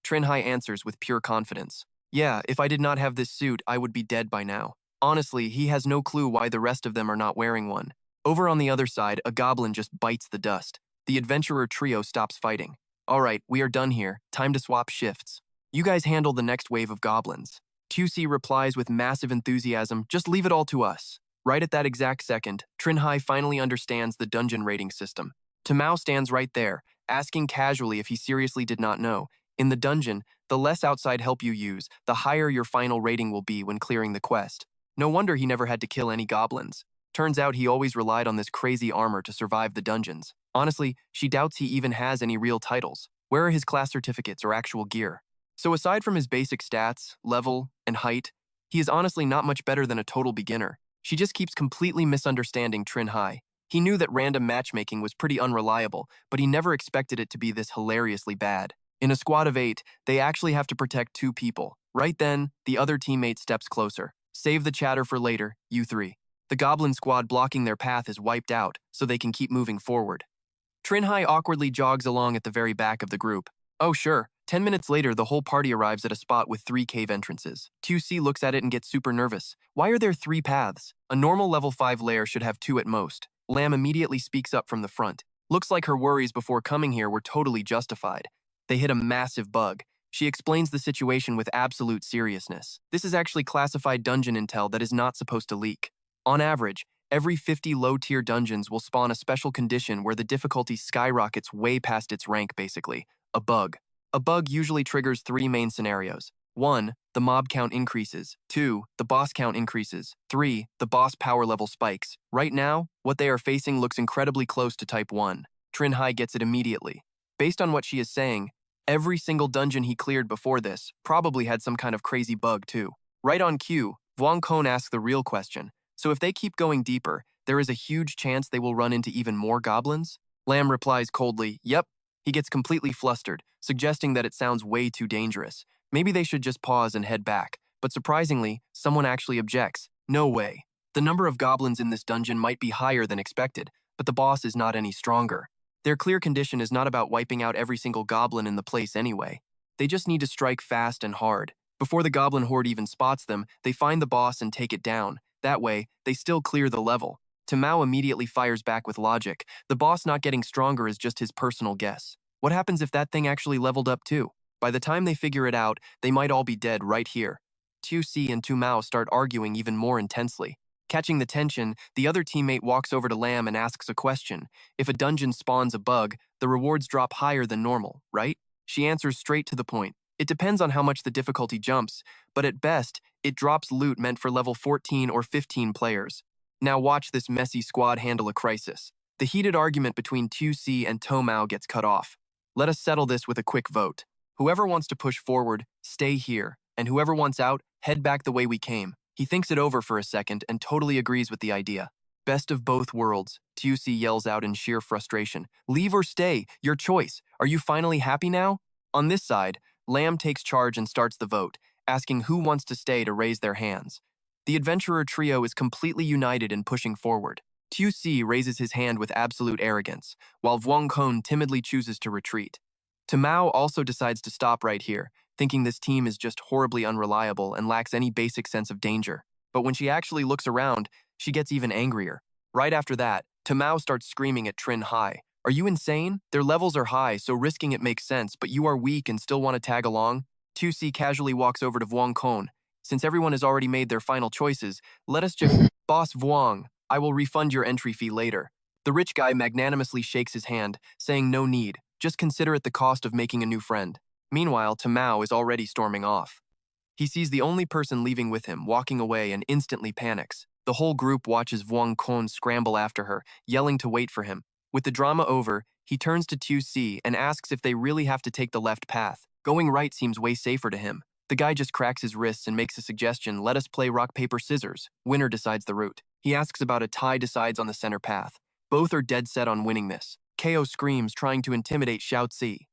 [SPEAKER 1] Trinh Hai answers with pure confidence. Yeah, if I did not have this suit, I would be dead by now. Honestly, he has no clue why the rest of them are not wearing one. Over on the other side, a goblin just bites the dust. The adventurer trio stops fighting. Alright, we are done here. Time to swap shifts. You guys handle the next wave of goblins. Tusi replies with massive enthusiasm, just leave it all to us. Right at that exact second, Trinh Hai finally understands the dungeon rating system. Tamao stands right there, asking casually if he seriously did not know. In the dungeon, the less outside help you use, the higher your final rating will be when clearing the quest. No wonder he never had to kill any goblins. Turns out he always relied on this crazy armor to survive the dungeons. Honestly, she doubts he even has any real titles. Where are his class certificates or actual gear? So aside from his basic stats, level, and height, he is honestly not much better than a total beginner. She just keeps completely misunderstanding Trinh Hai. He knew that random matchmaking was pretty unreliable, but he never expected it to be this hilariously bad. In a squad of 8, they actually have to protect 2 people. Right then, the other teammate steps closer. Save the chatter for later, you 3. The goblin squad blocking their path is wiped out, so they can keep moving forward. Trinh Hai awkwardly jogs along at the very back of the group. Oh sure, 10 minutes later the whole party arrives at a spot with 3 cave entrances. 2C looks at it and gets super nervous. Why are there 3 paths? A normal level 5 lair should have 2 at most. Lam immediately speaks up from the front. Looks like her worries before coming here were totally justified. They hit a massive bug. She explains the situation with absolute seriousness. This is actually classified dungeon intel that is not supposed to leak. On average, every 50 low-tier dungeons will spawn a special condition where the difficulty skyrockets way past its rank, basically. A bug. A bug usually triggers 3 main scenarios. 1. The mob count increases. 2. The boss count increases. 3. The boss power level spikes. Right now, what they are facing looks incredibly close to Type 1. Trinh Hai gets it immediately. Based on what she is saying, every single dungeon he cleared before this probably had some kind of crazy bug too. Right on cue, Vuong Kon asks the real question. So if they keep going deeper, there is a huge chance they will run into even more goblins? Lam replies coldly, yep. He gets completely flustered, suggesting that it sounds way too dangerous. Maybe they should just pause and head back. But surprisingly, someone actually objects. No way. The number of goblins in this dungeon might be higher than expected, but the boss is not any stronger. Their clear condition is not about wiping out every single goblin in the place anyway. They just need to strike fast and hard. Before the goblin horde even spots them, they find the boss and take it down. That way, they still clear the level. Tamao immediately fires back with logic. The boss not getting stronger is just his personal guess. What happens if that thing actually leveled up too? By the time they figure it out, they might all be dead right here. Tu Si and Tamao start arguing even more intensely. Catching the tension, the other teammate walks over to Lam and asks a question. If a dungeon spawns a bug, the rewards drop higher than normal, right? She answers straight to the point. It depends on how much the difficulty jumps, but at best, it drops loot meant for level 14 or 15 players. Now watch this messy squad handle a crisis. The heated argument between Tu Si and Tamao gets cut off. Let us settle this with a quick vote. Whoever wants to push forward, stay here, and whoever wants out, head back the way we came. He thinks it over for a second and totally agrees with the idea. Best of both worlds, Tu Si yells out in sheer frustration. Leave or stay, your choice. Are you finally happy now? On this side, Lam takes charge and starts the vote, asking who wants to stay to raise their hands. The adventurer trio is completely united in pushing forward. Tu Si raises his hand with absolute arrogance, while Vuong Kon timidly chooses to retreat. Tamao also decides to stop right here, thinking this team is just horribly unreliable and lacks any basic sense of danger. But when she actually looks around, she gets even angrier. Right after that, Tamao starts screaming at Trinh Hai. Are you insane? Their levels are high, so risking it makes sense, but you are weak and still want to tag along? Tu Si casually walks over to Vuong Kon. Since everyone has already made their final choices, let us just… Boss Vuong, I will refund your entry fee later. The rich guy magnanimously shakes his hand, saying no need. Just consider it the cost of making a new friend. Meanwhile, Tamao is already storming off. He sees the only person leaving with him, walking away, and instantly panics. The whole group watches Vuong Kon scramble after her, yelling to wait for him. With the drama over, he turns to Tu Si and asks if they really have to take the left path. Going right seems way safer to him. The guy just cracks his wrists and makes a suggestion, let us play rock, paper, scissors. Winner decides the route. He asks about a tie decides on the center path. Both are dead set on winning this. Ko screams, trying to intimidate Xiaozi.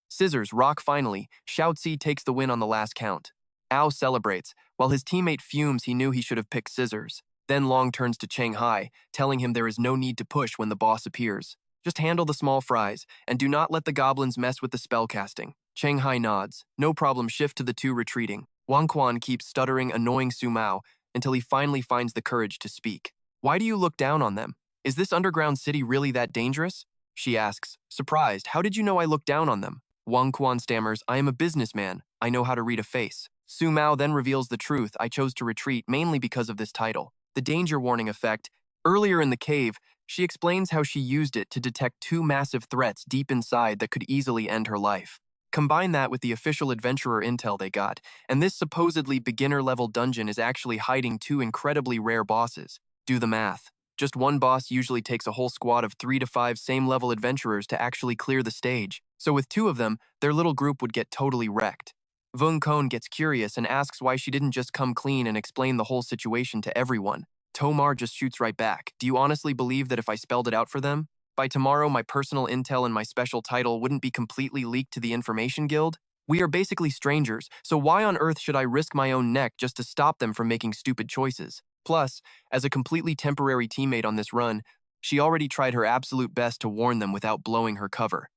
[SPEAKER 1] Scissors, rock finally. Xiaozi takes the win on the last count. Ao celebrates. While his teammate fumes, he knew he should have picked scissors. Then Long turns to Trinh Hai, telling him there is no need to push when the boss appears. Just handle the small fries, and do not let the goblins mess with the spellcasting. Trinh Hai nods. No problem, shift to the 2 retreating. Wang Quan keeps stuttering, annoying Su Mao, until he finally finds the courage to speak. Why do you look down on them? Is this underground city really that dangerous? She asks, surprised, how did you know I looked down on them? Wang Quan stammers, I am a businessman. I know how to read a face. Su Mao then reveals the truth. I chose to retreat mainly because of this title. The danger warning effect. Earlier in the cave, she explains how she used it to detect 2 massive threats deep inside that could easily end her life. Combine that with the official adventurer intel they got, and this supposedly beginner-level dungeon is actually hiding 2 incredibly rare bosses. Do the math. Just one boss usually takes a whole squad of 3 to 5 same-level adventurers to actually clear the stage. So with 2 of them, their little group would get totally wrecked. Vung Kone gets curious and asks why she didn't just come clean and explain the whole situation to everyone. Tomar just shoots right back. Do you honestly believe that if I spelled it out for them, by tomorrow my personal intel and my special title wouldn't be completely leaked to the Information Guild? We are basically strangers, so why on earth should I risk my own neck just to stop them from making stupid choices? Plus, as a completely temporary teammate on this run, she already tried her absolute best to warn them without blowing her cover.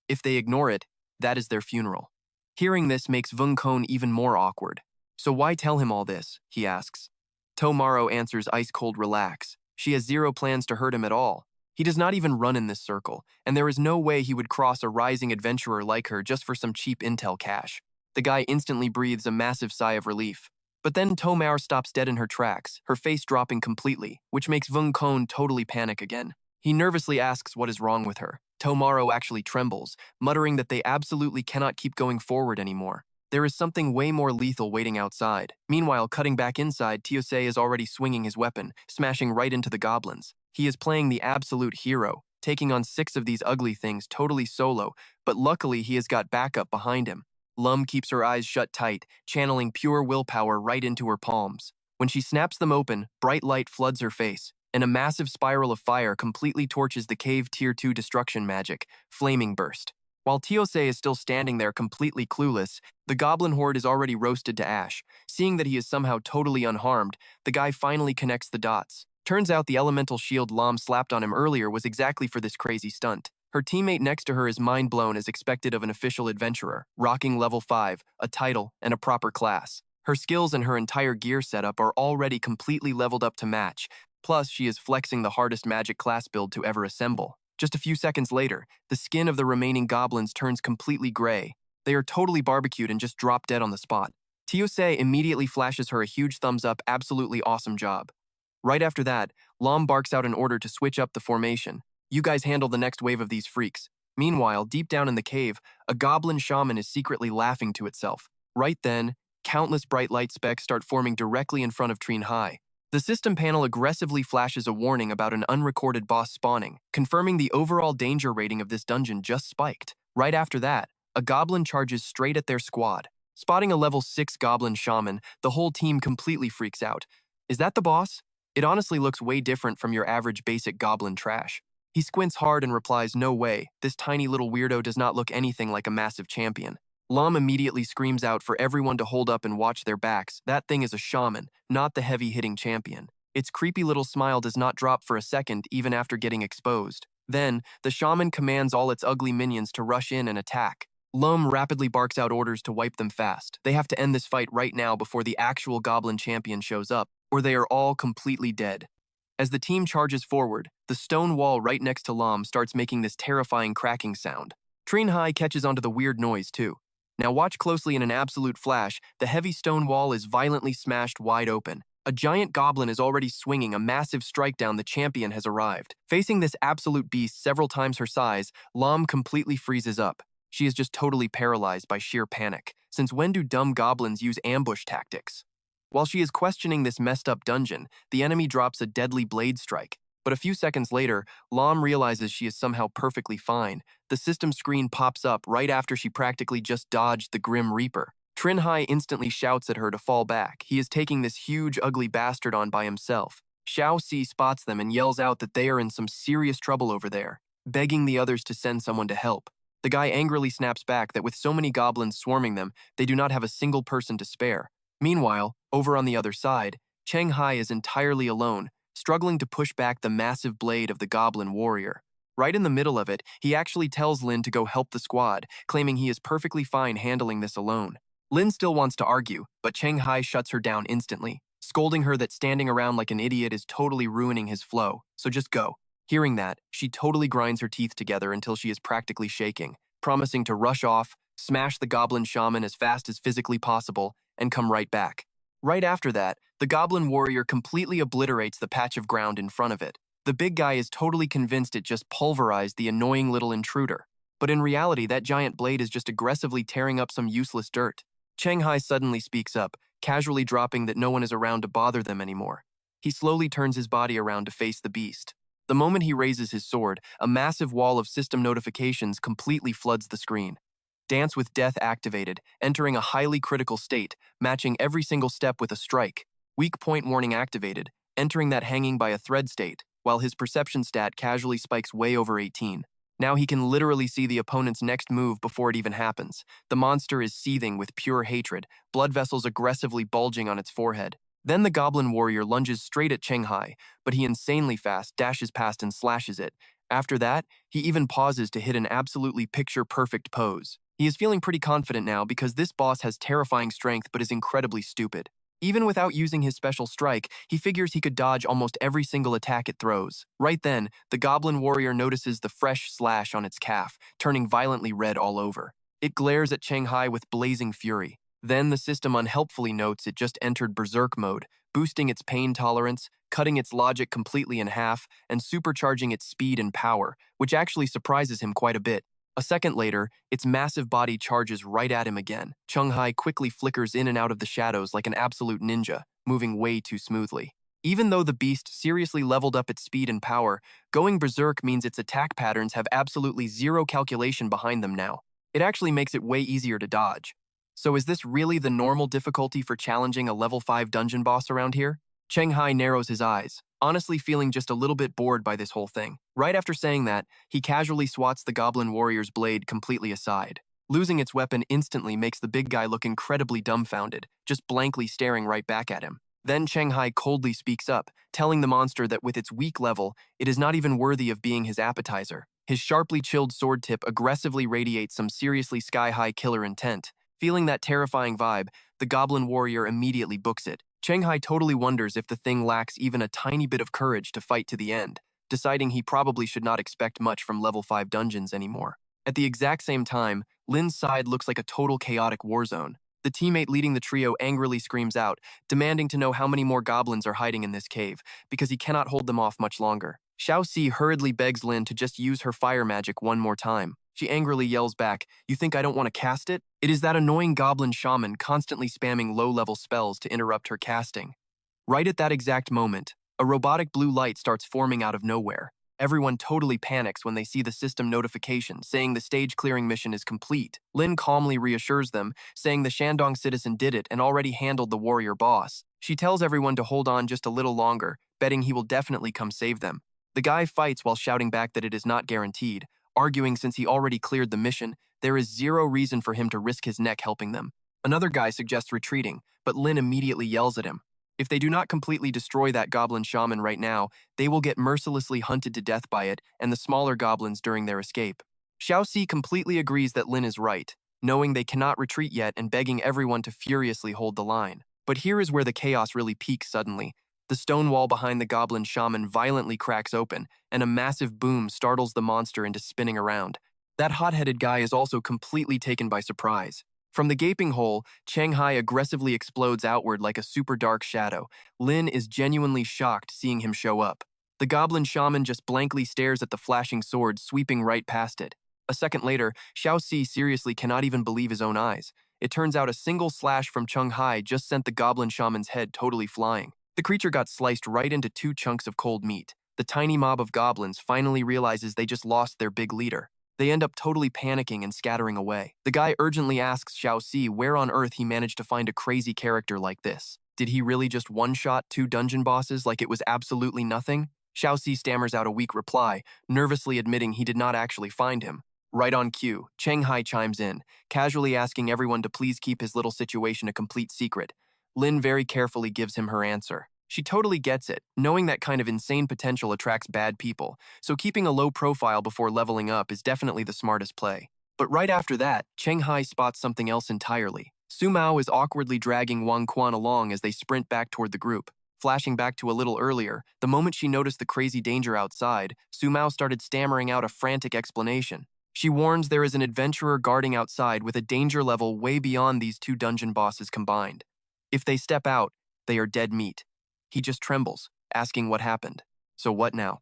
[SPEAKER 1] If they ignore it, that is their funeral. Hearing this makes Vung Kone even more awkward. So why tell him all this, he asks. Tomaro answers ice-cold relax. She has zero plans to hurt him at all. He does not even run in this circle, and there is no way he would cross a rising adventurer like her just for some cheap intel cash. The guy instantly breathes a massive sigh of relief. But then Tomar stops dead in her tracks, her face dropping completely, which makes Vung Kone totally panic again. He nervously asks what is wrong with her. Tomaro actually trembles, muttering that they absolutely cannot keep going forward anymore. There is something way more lethal waiting outside. Meanwhile, cutting back inside, Tiyose is already swinging his weapon, smashing right into the goblins. He is playing the absolute hero, taking on 6 of these ugly things totally solo, but luckily he has got backup behind him. Lum keeps her eyes shut tight, channeling pure willpower right into her palms. When she snaps them open, bright light floods her face, and a massive spiral of fire completely torches the cave Tier 2 destruction magic, Flaming Burst. While Tiyose is still standing there completely clueless, the goblin horde is already roasted to ash. Seeing that he is somehow totally unharmed, the guy finally connects the dots. Turns out the elemental shield Lam slapped on him earlier was exactly for this crazy stunt. Her teammate next to her is mind blown as expected of an official adventurer, rocking level 5, a title, and a proper class. Her skills and her entire gear setup are already completely leveled up to match, plus she is flexing the hardest magic class build to ever assemble. Just a few seconds later, the skin of the remaining goblins turns completely gray. They are totally barbecued and just drop dead on the spot. Tiyose immediately flashes her a huge thumbs up, absolutely awesome job. Right after that, Lam barks out an order to switch up the formation. You guys handle the next wave of these freaks. Meanwhile, deep down in the cave, a goblin shaman is secretly laughing to itself. Right then, countless bright light specks start forming directly in front of Trinh Hai. The system panel aggressively flashes a warning about an unrecorded boss spawning, confirming the overall danger rating of this dungeon just spiked. Right after that, a goblin charges straight at their squad. Spotting a level 6 goblin shaman, the whole team completely freaks out. Is that the boss? It honestly looks way different from your average basic goblin trash. He squints hard and replies, no way, this tiny little weirdo does not look anything like a massive champion. Lam immediately screams out for everyone to hold up and watch their backs. That thing is a shaman, not the heavy-hitting champion. Its creepy little smile does not drop for a second even after getting exposed. Then, the shaman commands all its ugly minions to rush in and attack. Lum rapidly barks out orders to wipe them fast. They have to end this fight right now before the actual goblin champion shows up, or they are all completely dead. As the team charges forward, the stone wall right next to Lam starts making this terrifying cracking sound. Trinh Hai catches onto the weird noise too. Now watch closely. In an absolute flash, the heavy stone wall is violently smashed wide open. A giant goblin is already swinging a massive strike down. The champion has arrived. Facing this absolute beast several times her size, Lam completely freezes up. She is just totally paralyzed by sheer panic. Since when do dumb goblins use ambush tactics? While she is questioning this messed up dungeon, the enemy drops a deadly blade strike. But a few seconds later, Lam realizes she is somehow perfectly fine. The system screen pops up right after she practically just dodged the Grim Reaper. Trinh Hai instantly shouts at her to fall back. He is taking this huge, ugly bastard on by himself. Xiao Si spots them and yells out that they are in some serious trouble over there, begging the others to send someone to help. The guy angrily snaps back that with so many goblins swarming them, they do not have a single person to spare. Meanwhile, over on the other side, Cheng Hai is entirely alone, struggling to push back the massive blade of the goblin warrior. Right in the middle of it, he actually tells Lin to go help the squad, claiming he is perfectly fine handling this alone. Lin still wants to argue, but Cheng Hai shuts her down instantly, scolding her that standing around like an idiot is totally ruining his flow, so just go. Hearing that, she totally grinds her teeth together until she is practically shaking, promising to rush off, smash the goblin shaman as fast as physically possible, and come right back. Right after that, the goblin warrior completely obliterates the patch of ground in front of it. The big guy is totally convinced it just pulverized the annoying little intruder. But in reality, that giant blade is just aggressively tearing up some useless dirt. Cheng Hai suddenly speaks up, casually dropping that no one is around to bother them anymore. He slowly turns his body around to face the beast. The moment he raises his sword, a massive wall of system notifications completely floods the screen. Dance with Death activated, entering a highly critical state, matching every single step with a strike. Weak point warning activated, entering that hanging by a thread state, while his perception stat casually spikes way over 18. Now he can literally see the opponent's next move before it even happens. The monster is seething with pure hatred, blood vessels aggressively bulging on its forehead. Then the goblin warrior lunges straight at Trinh Hai, but he insanely fast dashes past and slashes it. After that, he even pauses to hit an absolutely picture-perfect pose. He is feeling pretty confident now because this boss has terrifying strength but is incredibly stupid. Even without using his special strike, he figures he could dodge almost every single attack it throws. Right then, the goblin warrior notices the fresh slash on its calf, turning violently red all over. It glares at Trinh Hai with blazing fury. Then the system unhelpfully notes it just entered berserk mode, boosting its pain tolerance, cutting its logic completely in half, and supercharging its speed and power, which actually surprises him quite a bit. A second later, its massive body charges right at him again. Trinh Hai quickly flickers in and out of the shadows like an absolute ninja, moving way too smoothly. Even though the beast seriously leveled up its speed and power, going berserk means its attack patterns have absolutely zero calculation behind them now. It actually makes it way easier to dodge. So is this really the normal difficulty for challenging a level 5 dungeon boss around here? Trinh Hai narrows his eyes, honestly feeling just a little bit bored by this whole thing. Right after saying that, he casually swats the goblin warrior's blade completely aside. Losing its weapon instantly makes the big guy look incredibly dumbfounded, just blankly staring right back at him. Then Trinh Hai coldly speaks up, telling the monster that with its weak level, it is not even worthy of being his appetizer. His sharply chilled sword tip aggressively radiates some seriously sky-high killer intent. Feeling that terrifying vibe, the goblin warrior immediately books it. Trinh Hai totally wonders if the thing lacks even a tiny bit of courage to fight to the end, deciding he probably should not expect much from level 5 dungeons anymore. At the exact same time, Lin's side looks like a total chaotic war zone. The teammate leading the trio angrily screams out, demanding to know how many more goblins are hiding in this cave, because he cannot hold them off much longer. Xiao Si hurriedly begs Lin to just use her fire magic one more time. She angrily yells back, "You think I don't want to cast it?" It is that annoying goblin shaman constantly spamming low-level spells to interrupt her casting. Right at that exact moment, a robotic blue light starts forming out of nowhere. Everyone totally panics when they see the system notification saying the stage clearing mission is complete. Lin calmly reassures them, saying the Shandong citizen did it and already handled the warrior boss. She tells everyone to hold on just a little longer, betting he will definitely come save them. The guy fights while shouting back that it is not guaranteed, arguing since he already cleared the mission, there is zero reason for him to risk his neck helping them. Another guy suggests retreating, but Lin immediately yells at him. If they do not completely destroy that goblin shaman right now, they will get mercilessly hunted to death by it and the smaller goblins during their escape. Xiao Si completely agrees that Lin is right, knowing they cannot retreat yet and begging everyone to furiously hold the line. But here is where the chaos really peaks suddenly. The stone wall behind the goblin shaman violently cracks open, and a massive boom startles the monster into spinning around. That hot-headed guy is also completely taken by surprise. From the gaping hole, Trinh Hai aggressively explodes outward like a super dark shadow. Lin is genuinely shocked seeing him show up. The goblin shaman just blankly stares at the flashing sword sweeping right past it. A second later, Xiao Si seriously cannot even believe his own eyes. It turns out a single slash from Trinh Hai just sent the goblin shaman's head totally flying. The creature got sliced right into 2 chunks of cold meat. The tiny mob of goblins finally realizes they just lost their big leader. They end up totally panicking and scattering away. The guy urgently asks Xiao Si where on earth he managed to find a crazy character like this. Did he really just one-shot 2 dungeon bosses like it was absolutely nothing? Xiao Si stammers out a weak reply, nervously admitting he did not actually find him. Right on cue, Trinh Hai chimes in, casually asking everyone to please keep his little situation a complete secret. Lin very carefully gives him her answer. She totally gets it, knowing that kind of insane potential attracts bad people, so keeping a low profile before leveling up is definitely the smartest play. But right after that, Trinh Hai spots something else entirely. Su Mao is awkwardly dragging Wang Quan along as they sprint back toward the group. Flashing back to a little earlier, the moment she noticed the crazy danger outside, Su Mao started stammering out a frantic explanation. She warns there is an adventurer guarding outside with a danger level way beyond these 2 dungeon bosses combined. If they step out, they are dead meat. He just trembles, asking what happened. So what now?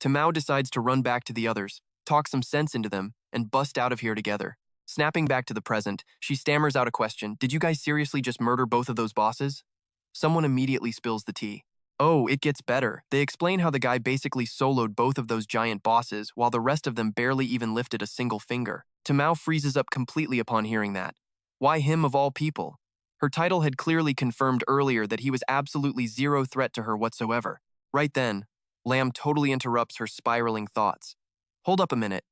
[SPEAKER 1] Mao decides to run back to the others, talk some sense into them, and bust out of here together. Snapping back to the present, she stammers out a question. Did you guys seriously just murder both of those bosses? Someone immediately spills the tea. Oh, it gets better. They explain how the guy basically soloed both of those giant bosses while the rest of them barely even lifted a single finger. Tamao freezes up completely upon hearing that. Why him of all people? Her title had clearly confirmed earlier that he was absolutely zero threat to her whatsoever. Right then, Lamb totally interrupts her spiraling thoughts. Hold up a minute.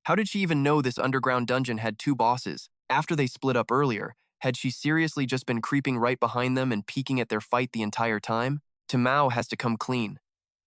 [SPEAKER 1] How did she even know this underground dungeon had two bosses? After they split up earlier, had she seriously just been creeping right behind them and peeking at their fight the entire time? Tamao has to come clean.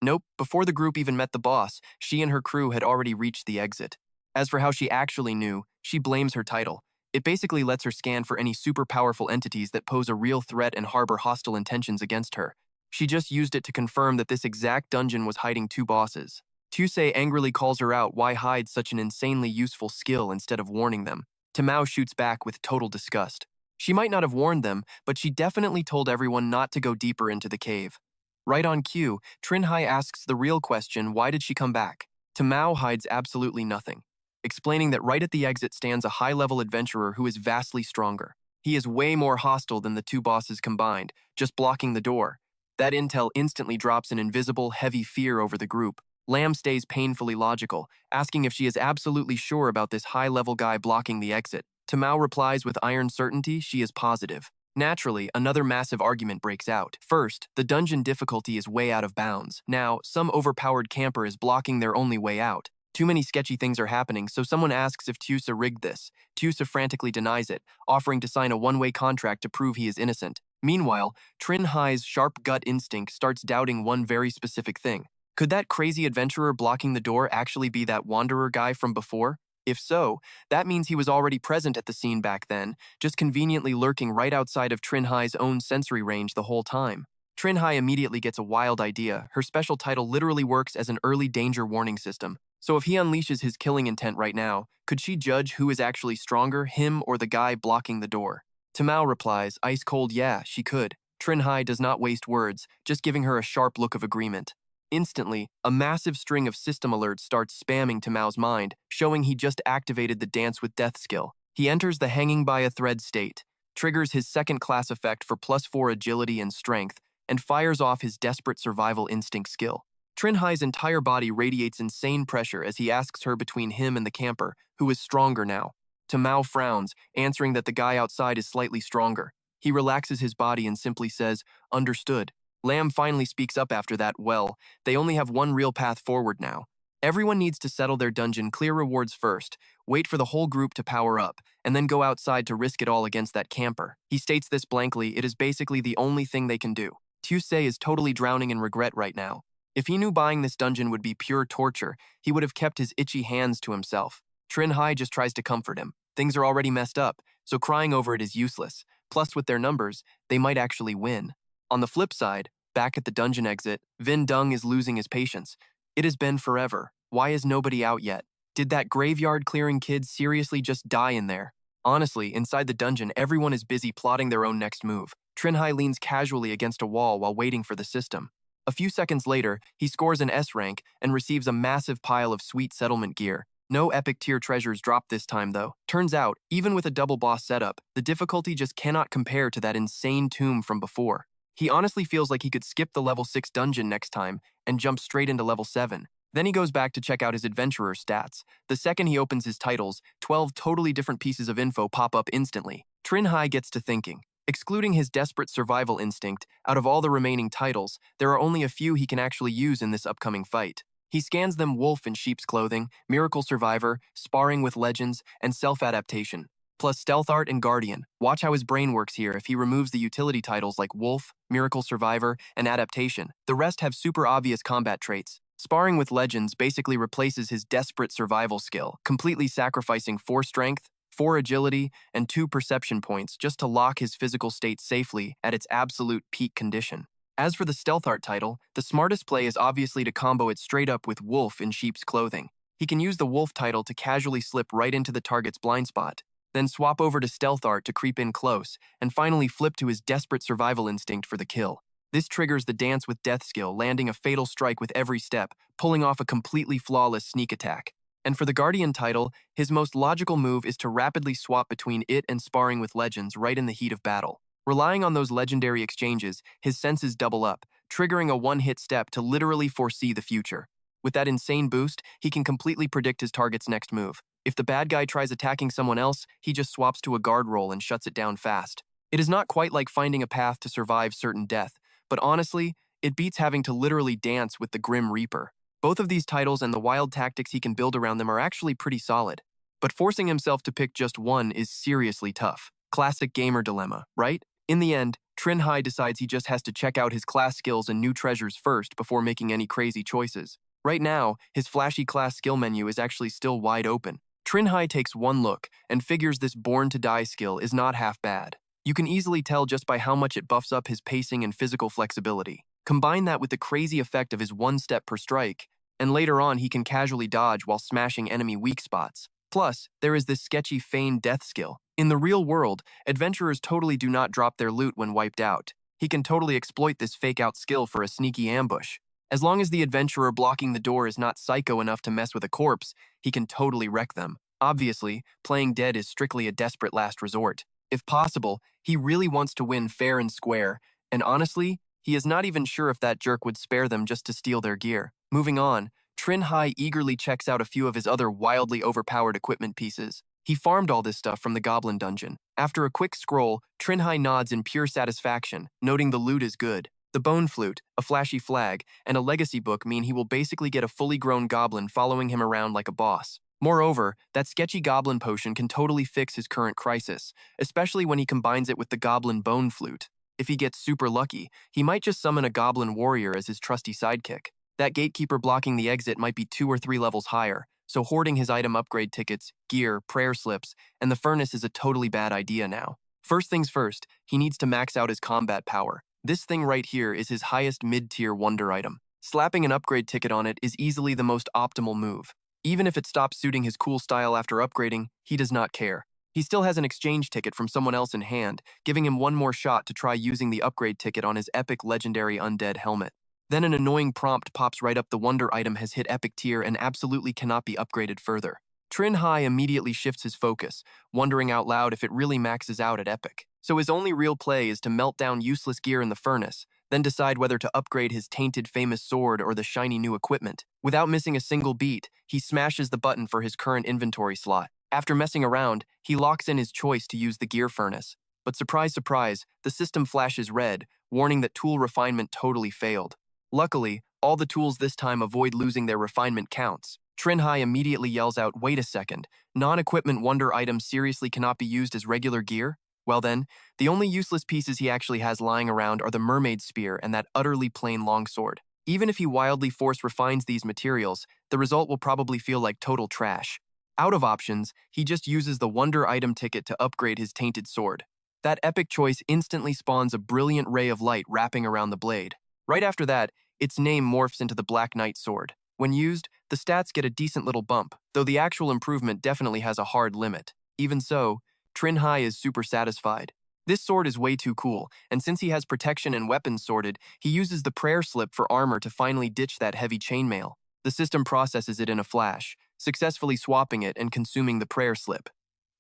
[SPEAKER 1] Nope, before the group even met the boss, she and her crew had already reached the exit. As for how she actually knew, she blames her title. It basically lets her scan for any super powerful entities that pose a real threat and harbor hostile intentions against her. She just used it to confirm that this exact dungeon was hiding two bosses. Tusei angrily calls her out why hide such an insanely useful skill instead of warning them. Tamao shoots back with total disgust. She might not have warned them, but she definitely told everyone not to go deeper into the cave. Right on cue, Trinh Hai asks the real question, why did she come back? Tamao hides absolutely nothing, explaining that right at the exit stands a high-level adventurer who is vastly stronger. He is way more hostile than the two bosses combined, just blocking the door. That intel instantly drops an invisible, heavy fear over the group. Lamb stays painfully logical, asking if she is absolutely sure about this high-level guy blocking the exit. Tamao replies with iron certainty she is positive. Naturally, another massive argument breaks out. First, the dungeon difficulty is way out of bounds. Now, some overpowered camper is blocking their only way out. Too many sketchy things are happening, so someone asks if Tusa rigged this. Tusa frantically denies it, offering to sign a one-way contract to prove he is innocent. Meanwhile, Trinh Hai's sharp gut instinct starts doubting one very specific thing. Could that crazy adventurer blocking the door actually be that wanderer guy from before? If so, that means he was already present at the scene back then, just conveniently lurking right outside of Trinh Hai's own sensory range the whole time. Trinh Hai immediately gets a wild idea. Her special title literally works as an early danger warning system. So if he unleashes his killing intent right now, could she judge who is actually stronger, him or the guy blocking the door? Tamao replies, ice cold, yeah, she could. Trinh Hai does not waste words, just giving her a sharp look of agreement. Instantly, a massive string of system alerts starts spamming Tamao's mind, showing he just activated the Dance with Death skill. He enters the hanging by a thread state, triggers his second-class effect for +4 agility and strength, and fires off his desperate survival instinct skill. Trinh Hai's entire body radiates insane pressure as he asks her between him and the camper, who is stronger now. Tamao frowns, answering that the guy outside is slightly stronger. He relaxes his body and simply says, understood. Lamb finally speaks up after that, well, they only have one real path forward now. Everyone needs to settle their dungeon clear rewards first, wait for the whole group to power up, and then go outside to risk it all against that camper. He states this blankly, it is basically the only thing they can do. Tusei is totally drowning in regret right now. If he knew buying this dungeon would be pure torture, he would have kept his itchy hands to himself. Trinh Hai just tries to comfort him. Things are already messed up, so crying over it is useless. Plus, with their numbers, they might actually win. On the flip side, back at the dungeon exit, Vin Dung is losing his patience. It has been forever. Why is nobody out yet? Did that graveyard-clearing kid seriously just die in there? Honestly, inside the dungeon, everyone is busy plotting their own next move. Trinh Hai leans casually against a wall while waiting for the system. A few seconds later, he scores an S rank and receives a massive pile of sweet settlement gear. No epic tier treasures dropped this time, though. Turns out, even with a double boss setup, the difficulty just cannot compare to that insane tomb from before. He honestly feels like he could skip the level 6 dungeon next time and jump straight into level 7. Then he goes back to check out his adventurer stats. The second he opens his titles, 12 totally different pieces of info pop up instantly. Trinh Hai gets to thinking. Excluding his desperate survival instinct, out of all the remaining titles, there are only a few he can actually use in this upcoming fight. He scans them: wolf in sheep's clothing, miracle survivor, sparring with legends, and self-adaptation. Plus stealth art and guardian. Watch how his brain works here if he removes the utility titles like wolf, miracle survivor, and adaptation. The rest have super obvious combat traits. Sparring with legends basically replaces his desperate survival skill, completely sacrificing 4 strength, 4 agility, and 2 perception points just to lock his physical state safely at its absolute peak condition. As for the stealth art title, the smartest play is obviously to combo it straight up with wolf in sheep's clothing. He can use the wolf title to casually slip right into the target's blind spot, then swap over to stealth art to creep in close, and finally flip to his desperate survival instinct for the kill. This triggers the Dance with Death skill, landing a fatal strike with every step, pulling off a completely flawless sneak attack. And for the Guardian title, his most logical move is to rapidly swap between it and sparring with legends right in the heat of battle. Relying on those legendary exchanges, his senses double up, triggering a one-hit step to literally foresee the future. With that insane boost, he can completely predict his target's next move. If the bad guy tries attacking someone else, he just swaps to a guard roll and shuts it down fast. It is not quite like finding a path to survive certain death, but honestly, it beats having to literally dance with the Grim Reaper. Both of these titles and the wild tactics he can build around them are actually pretty solid. But forcing himself to pick just one is seriously tough. Classic gamer dilemma, right? In the end, Trinh Hai decides he just has to check out his class skills and new treasures first before making any crazy choices. Right now, his flashy class skill menu is actually still wide open. Trinh Hai takes one look and figures this Born to Die skill is not half bad. You can easily tell just by how much it buffs up his pacing and physical flexibility. Combine that with the crazy effect of his one step per strike, and later on he can casually dodge while smashing enemy weak spots. Plus, there is this sketchy feign death skill. In the real world, adventurers totally do not drop their loot when wiped out. He can totally exploit this fake-out skill for a sneaky ambush. As long as the adventurer blocking the door is not psycho enough to mess with a corpse, he can totally wreck them. Obviously, playing dead is strictly a desperate last resort. If possible, he really wants to win fair and square, and honestly, he is not even sure if that jerk would spare them just to steal their gear. Moving on, Trinh Hai eagerly checks out a few of his other wildly overpowered equipment pieces. He farmed all this stuff from the Goblin Dungeon. After a quick scroll, Trinh Hai nods in pure satisfaction, noting the loot is good. The Bone Flute, a flashy flag, and a legacy book mean he will basically get a fully grown goblin following him around like a boss. Moreover, that sketchy goblin potion can totally fix his current crisis, especially when he combines it with the Goblin Bone Flute. If he gets super lucky, he might just summon a goblin warrior as his trusty sidekick. That gatekeeper blocking the exit might be 2 or 3 levels higher, so hoarding his item upgrade tickets, gear, prayer slips, and the furnace is a totally bad idea now. First things first, he needs to max out his combat power. This thing right here is his highest mid-tier wonder item. Slapping an upgrade ticket on it is easily the most optimal move. Even if it stops suiting his cool style after upgrading, he does not care. He still has an exchange ticket from someone else in hand, giving him one more shot to try using the upgrade ticket on his epic legendary undead helmet. Then an annoying prompt pops right up: the wonder item has hit epic tier and absolutely cannot be upgraded further. Trinh Hai immediately shifts his focus, wondering out loud if it really maxes out at epic. So his only real play is to melt down useless gear in the furnace, then decide whether to upgrade his tainted famous sword or the shiny new equipment. Without missing a single beat, he smashes the button for his current inventory slot. After messing around, he locks in his choice to use the gear furnace. But surprise, surprise, the system flashes red, warning that tool refinement totally failed. Luckily, all the tools this time avoid losing their refinement counts. Trinh Hai immediately yells out, "Wait a second, non-equipment wonder items seriously cannot be used as regular gear?" Well then, the only useless pieces he actually has lying around are the mermaid spear and that utterly plain longsword. Even if he wildly force refines these materials, the result will probably feel like total trash. Out of options, he just uses the wonder item ticket to upgrade his tainted sword. That epic choice instantly spawns a brilliant ray of light wrapping around the blade. Right after that, its name morphs into the Black Knight sword. When used, the stats get a decent little bump, though the actual improvement definitely has a hard limit. Even so, Trinh Hai is super satisfied. This sword is way too cool, and since he has protection and weapons sorted, he uses the prayer slip for armor to finally ditch that heavy chainmail. The system processes it in a flash, successfully swapping it and consuming the prayer slip.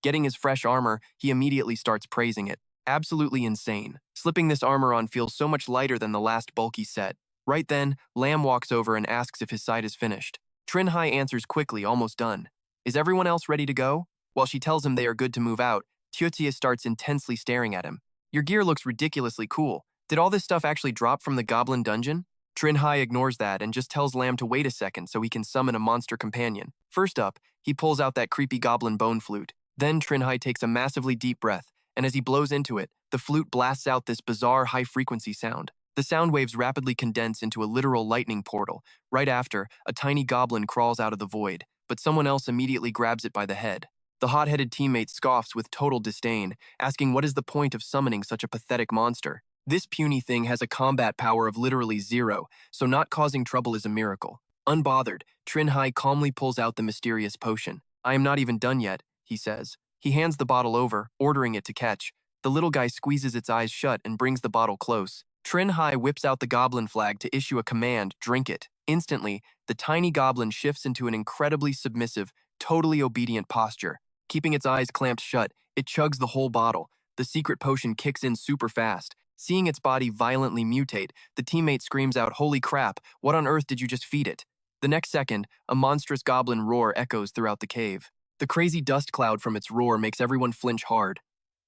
[SPEAKER 1] Getting his fresh armor, he immediately starts praising it. Absolutely insane. Slipping this armor on feels so much lighter than the last bulky set. Right then, Lamb walks over and asks if his side is finished. Trinh Hai answers quickly, almost done. Is everyone else ready to go? While she tells him they are good to move out, Tiotia starts intensely staring at him. Your gear looks ridiculously cool. Did all this stuff actually drop from the Goblin Dungeon? Trinh Hai ignores that and just tells Lamb to wait a second so he can summon a monster companion. First up, he pulls out that creepy goblin bone flute. Then Trinh Hai takes a massively deep breath, and as he blows into it, the flute blasts out this bizarre high-frequency sound. The sound waves rapidly condense into a literal lightning portal. Right after, a tiny goblin crawls out of the void, but someone else immediately grabs it by the head. The hot-headed teammate scoffs with total disdain, asking what is the point of summoning such a pathetic monster. This puny thing has a combat power of literally 0, so not causing trouble is a miracle. Unbothered, Trinh Hai calmly pulls out the mysterious potion. "I am not even done yet," he says. He hands the bottle over, ordering it to catch. The little guy squeezes its eyes shut and brings the bottle close. Trinh Hai whips out the goblin flag to issue a command, "Drink it." Instantly, the tiny goblin shifts into an incredibly submissive, totally obedient posture. Keeping its eyes clamped shut, it chugs the whole bottle. The secret potion kicks in super fast. Seeing its body violently mutate, the teammate screams out, "Holy crap, what on earth did you just feed it?" The next second, a monstrous goblin roar echoes throughout the cave. The crazy dust cloud from its roar makes everyone flinch hard.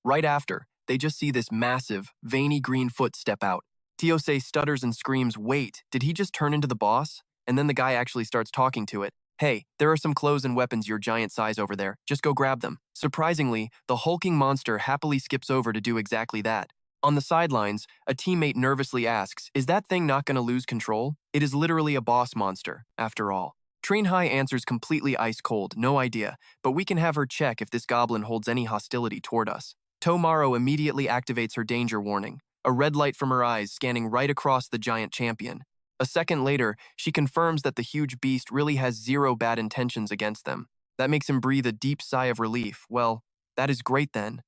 [SPEAKER 1] Right after, they just see this massive, veiny green foot step out. Tiyose stutters and screams, "Wait, did he just turn into the boss?" And then the guy actually starts talking to it. "Hey, there are some clothes and weapons your giant size over there. Just go grab them." Surprisingly, the hulking monster happily skips over to do exactly that. On the sidelines, a teammate nervously asks, "Is that thing not going to lose control?" It is literally a boss monster, after all. Trinh Hai answers completely ice cold, "No idea, but we can have her check if this goblin holds any hostility toward us." Tomaro immediately activates her danger warning, a red light from her eyes scanning right across the giant champion. A second later, she confirms that the huge beast really has zero bad intentions against them. That makes him breathe a deep sigh of relief. Well, that is great then.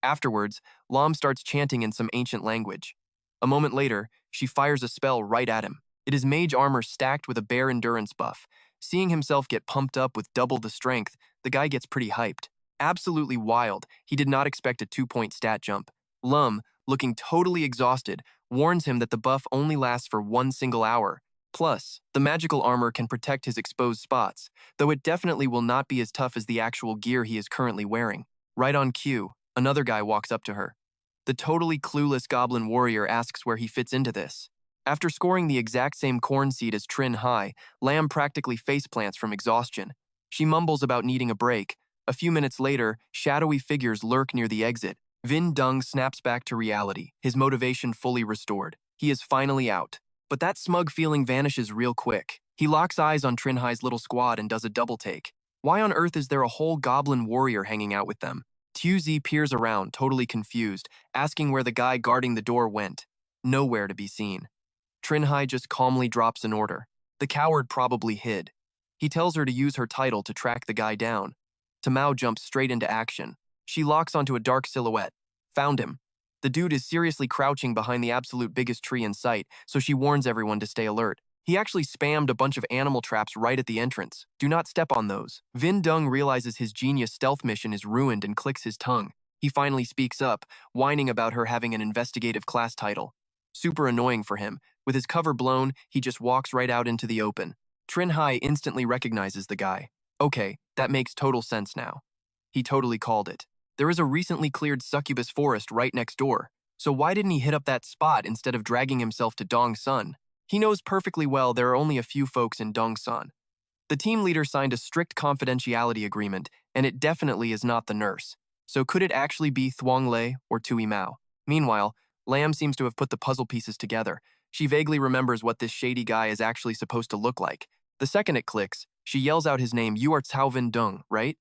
[SPEAKER 1] Afterwards, Lam starts chanting in some ancient language. A moment later, she fires a spell right at him. It is mage armor stacked with a bear endurance buff. Seeing himself get pumped up with double the strength, the guy gets pretty hyped. Absolutely wild, he did not expect a 2-point stat jump. Lum, looking totally exhausted, warns him that the buff only lasts for one single hour. Plus, the magical armor can protect his exposed spots, though it definitely will not be as tough as the actual gear he is currently wearing. Right on cue, another guy walks up to her. The totally clueless goblin warrior asks where he fits into this. After scoring the exact same corn seed as Trinh Hai, Lam practically faceplants from exhaustion. She mumbles about needing a break. A few minutes later, shadowy figures lurk near the exit. Vin Dung snaps back to reality, his motivation fully restored. He is finally out. But that smug feeling vanishes real quick. He locks eyes on Trinh Hai's little squad and does a double take. Why on earth is there a whole goblin warrior hanging out with them? Tuzi peers around, totally confused, asking where the guy guarding the door went. Nowhere to be seen. Trinh Hai just calmly drops an order. The coward probably hid. He tells her to use her title to track the guy down. Tamao jumps straight into action. She locks onto a dark silhouette. Found him. The dude is seriously crouching behind the absolute biggest tree in sight, so she warns everyone to stay alert. He actually spammed a bunch of animal traps right at the entrance. Do not step on those. Vin Dung realizes his genius stealth mission is ruined and clicks his tongue. He finally speaks up, whining about her having an investigative class title. Super annoying for him. With his cover blown, he just walks right out into the open. Trinh Hai instantly recognizes the guy. Okay, that makes total sense now. He totally called it. There is a recently cleared succubus forest right next door. So why didn't he hit up that spot instead of dragging himself to Dongsun? He knows perfectly well there are only a few folks in Dongsun. The team leader signed a strict confidentiality agreement, and it definitely is not the nurse. So could it actually be Thuong Lei or Tui Mao? Meanwhile, Lam seems to have put the puzzle pieces together. She vaguely remembers what this shady guy is actually supposed to look like. The second it clicks, she yells out his name. "You are Cao Vin Dung, right?"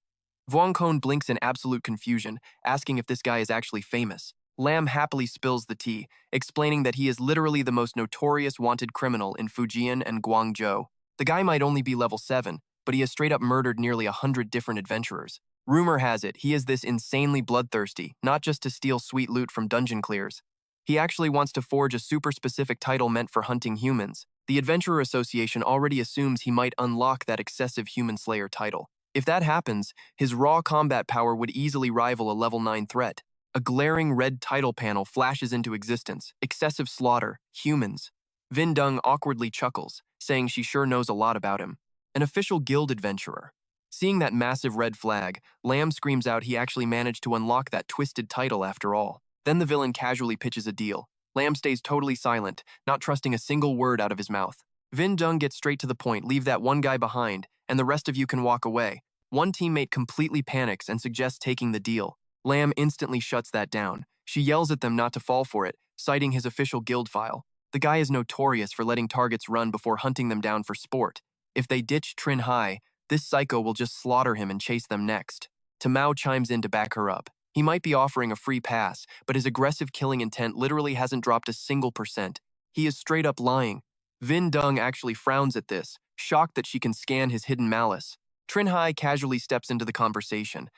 [SPEAKER 1] Vuong Kon blinks in absolute confusion, asking if this guy is actually famous. Lam happily spills the tea, explaining that he is literally the most notorious wanted criminal in Fujian and Guangzhou. The guy might only be level 7, but he has straight up murdered nearly 100 different adventurers. Rumor has it, he is this insanely bloodthirsty, not just to steal sweet loot from dungeon clears. He actually wants to forge a super specific title meant for hunting humans. The Adventurer Association already assumes he might unlock that excessive human slayer title. If that happens, his raw combat power would easily rival a level 9 threat. A glaring red title panel flashes into existence. Excessive slaughter. Humans. Vin Dung awkwardly chuckles, saying she sure knows a lot about him. An official guild adventurer. Seeing that massive red flag, Lam screams out he actually managed to unlock that twisted title after all. Then the villain casually pitches a deal. Lam stays totally silent, not trusting a single word out of his mouth. Vin Dung gets straight to the point, leave that one guy behind, and the rest of you can walk away. One teammate completely panics and suggests taking the deal. Lam instantly shuts that down. She yells at them not to fall for it, citing his official guild file. The guy is notorious for letting targets run before hunting them down for sport. If they ditch Trinh Hai, this psycho will just slaughter him and chase them next. Tamao chimes in to back her up. He might be offering a free pass, but his aggressive killing intent literally hasn't dropped a single percent. He is straight up lying. Vin Dung actually frowns at this, shocked that she can scan his hidden malice. Trinh Hai casually steps into the conversation.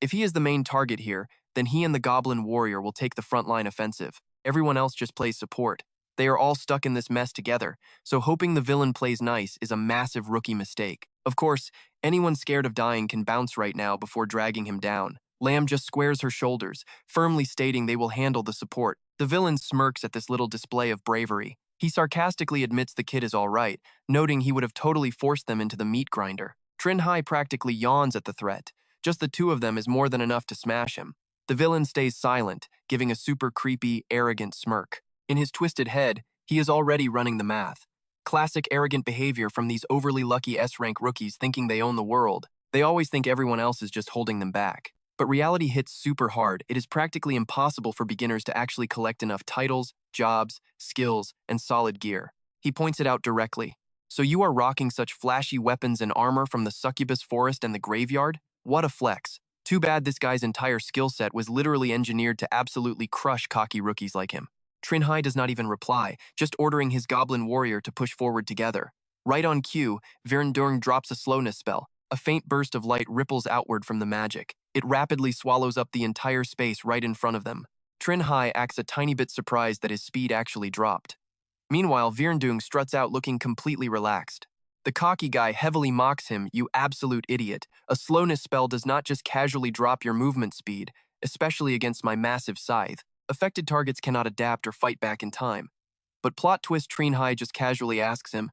[SPEAKER 1] If he is the main target here, then he and the Goblin Warrior will take the frontline offensive. Everyone else just plays support. They are all stuck in this mess together, so hoping the villain plays nice is a massive rookie mistake. Of course, anyone scared of dying can bounce right now before dragging him down. Lam just squares her shoulders, firmly stating they will handle the support. The villain smirks at this little display of bravery. He sarcastically admits the kid is all right, noting he would have totally forced them into the meat grinder. Trinh Hai practically yawns at the threat. Just the two of them is more than enough to smash him. The villain stays silent, giving a super creepy, arrogant smirk. In his twisted head, he is already running the math. Classic arrogant behavior from these overly lucky S-rank rookies thinking they own the world. They always think everyone else is just holding them back. But reality hits super hard. It is practically impossible for beginners to actually collect enough titles, jobs, skills, and solid gear. He points it out directly. So you are rocking such flashy weapons and armor from the succubus forest and the graveyard? What a flex. Too bad this guy's entire skill set was literally engineered to absolutely crush cocky rookies like him. Trinh Hai does not even reply, just ordering his goblin warrior to push forward together. Right on cue, Virendung drops a slowness spell. A faint burst of light ripples outward from the magic. It rapidly swallows up the entire space right in front of them. Trinh Hai acts a tiny bit surprised that his speed actually dropped. Meanwhile, Virendung struts out looking completely relaxed. The cocky guy heavily mocks him, "You absolute idiot. A slowness spell does not just casually drop your movement speed, especially against my massive scythe. Affected targets cannot adapt or fight back in time." But plot twist, Trinh Hai just casually asks him,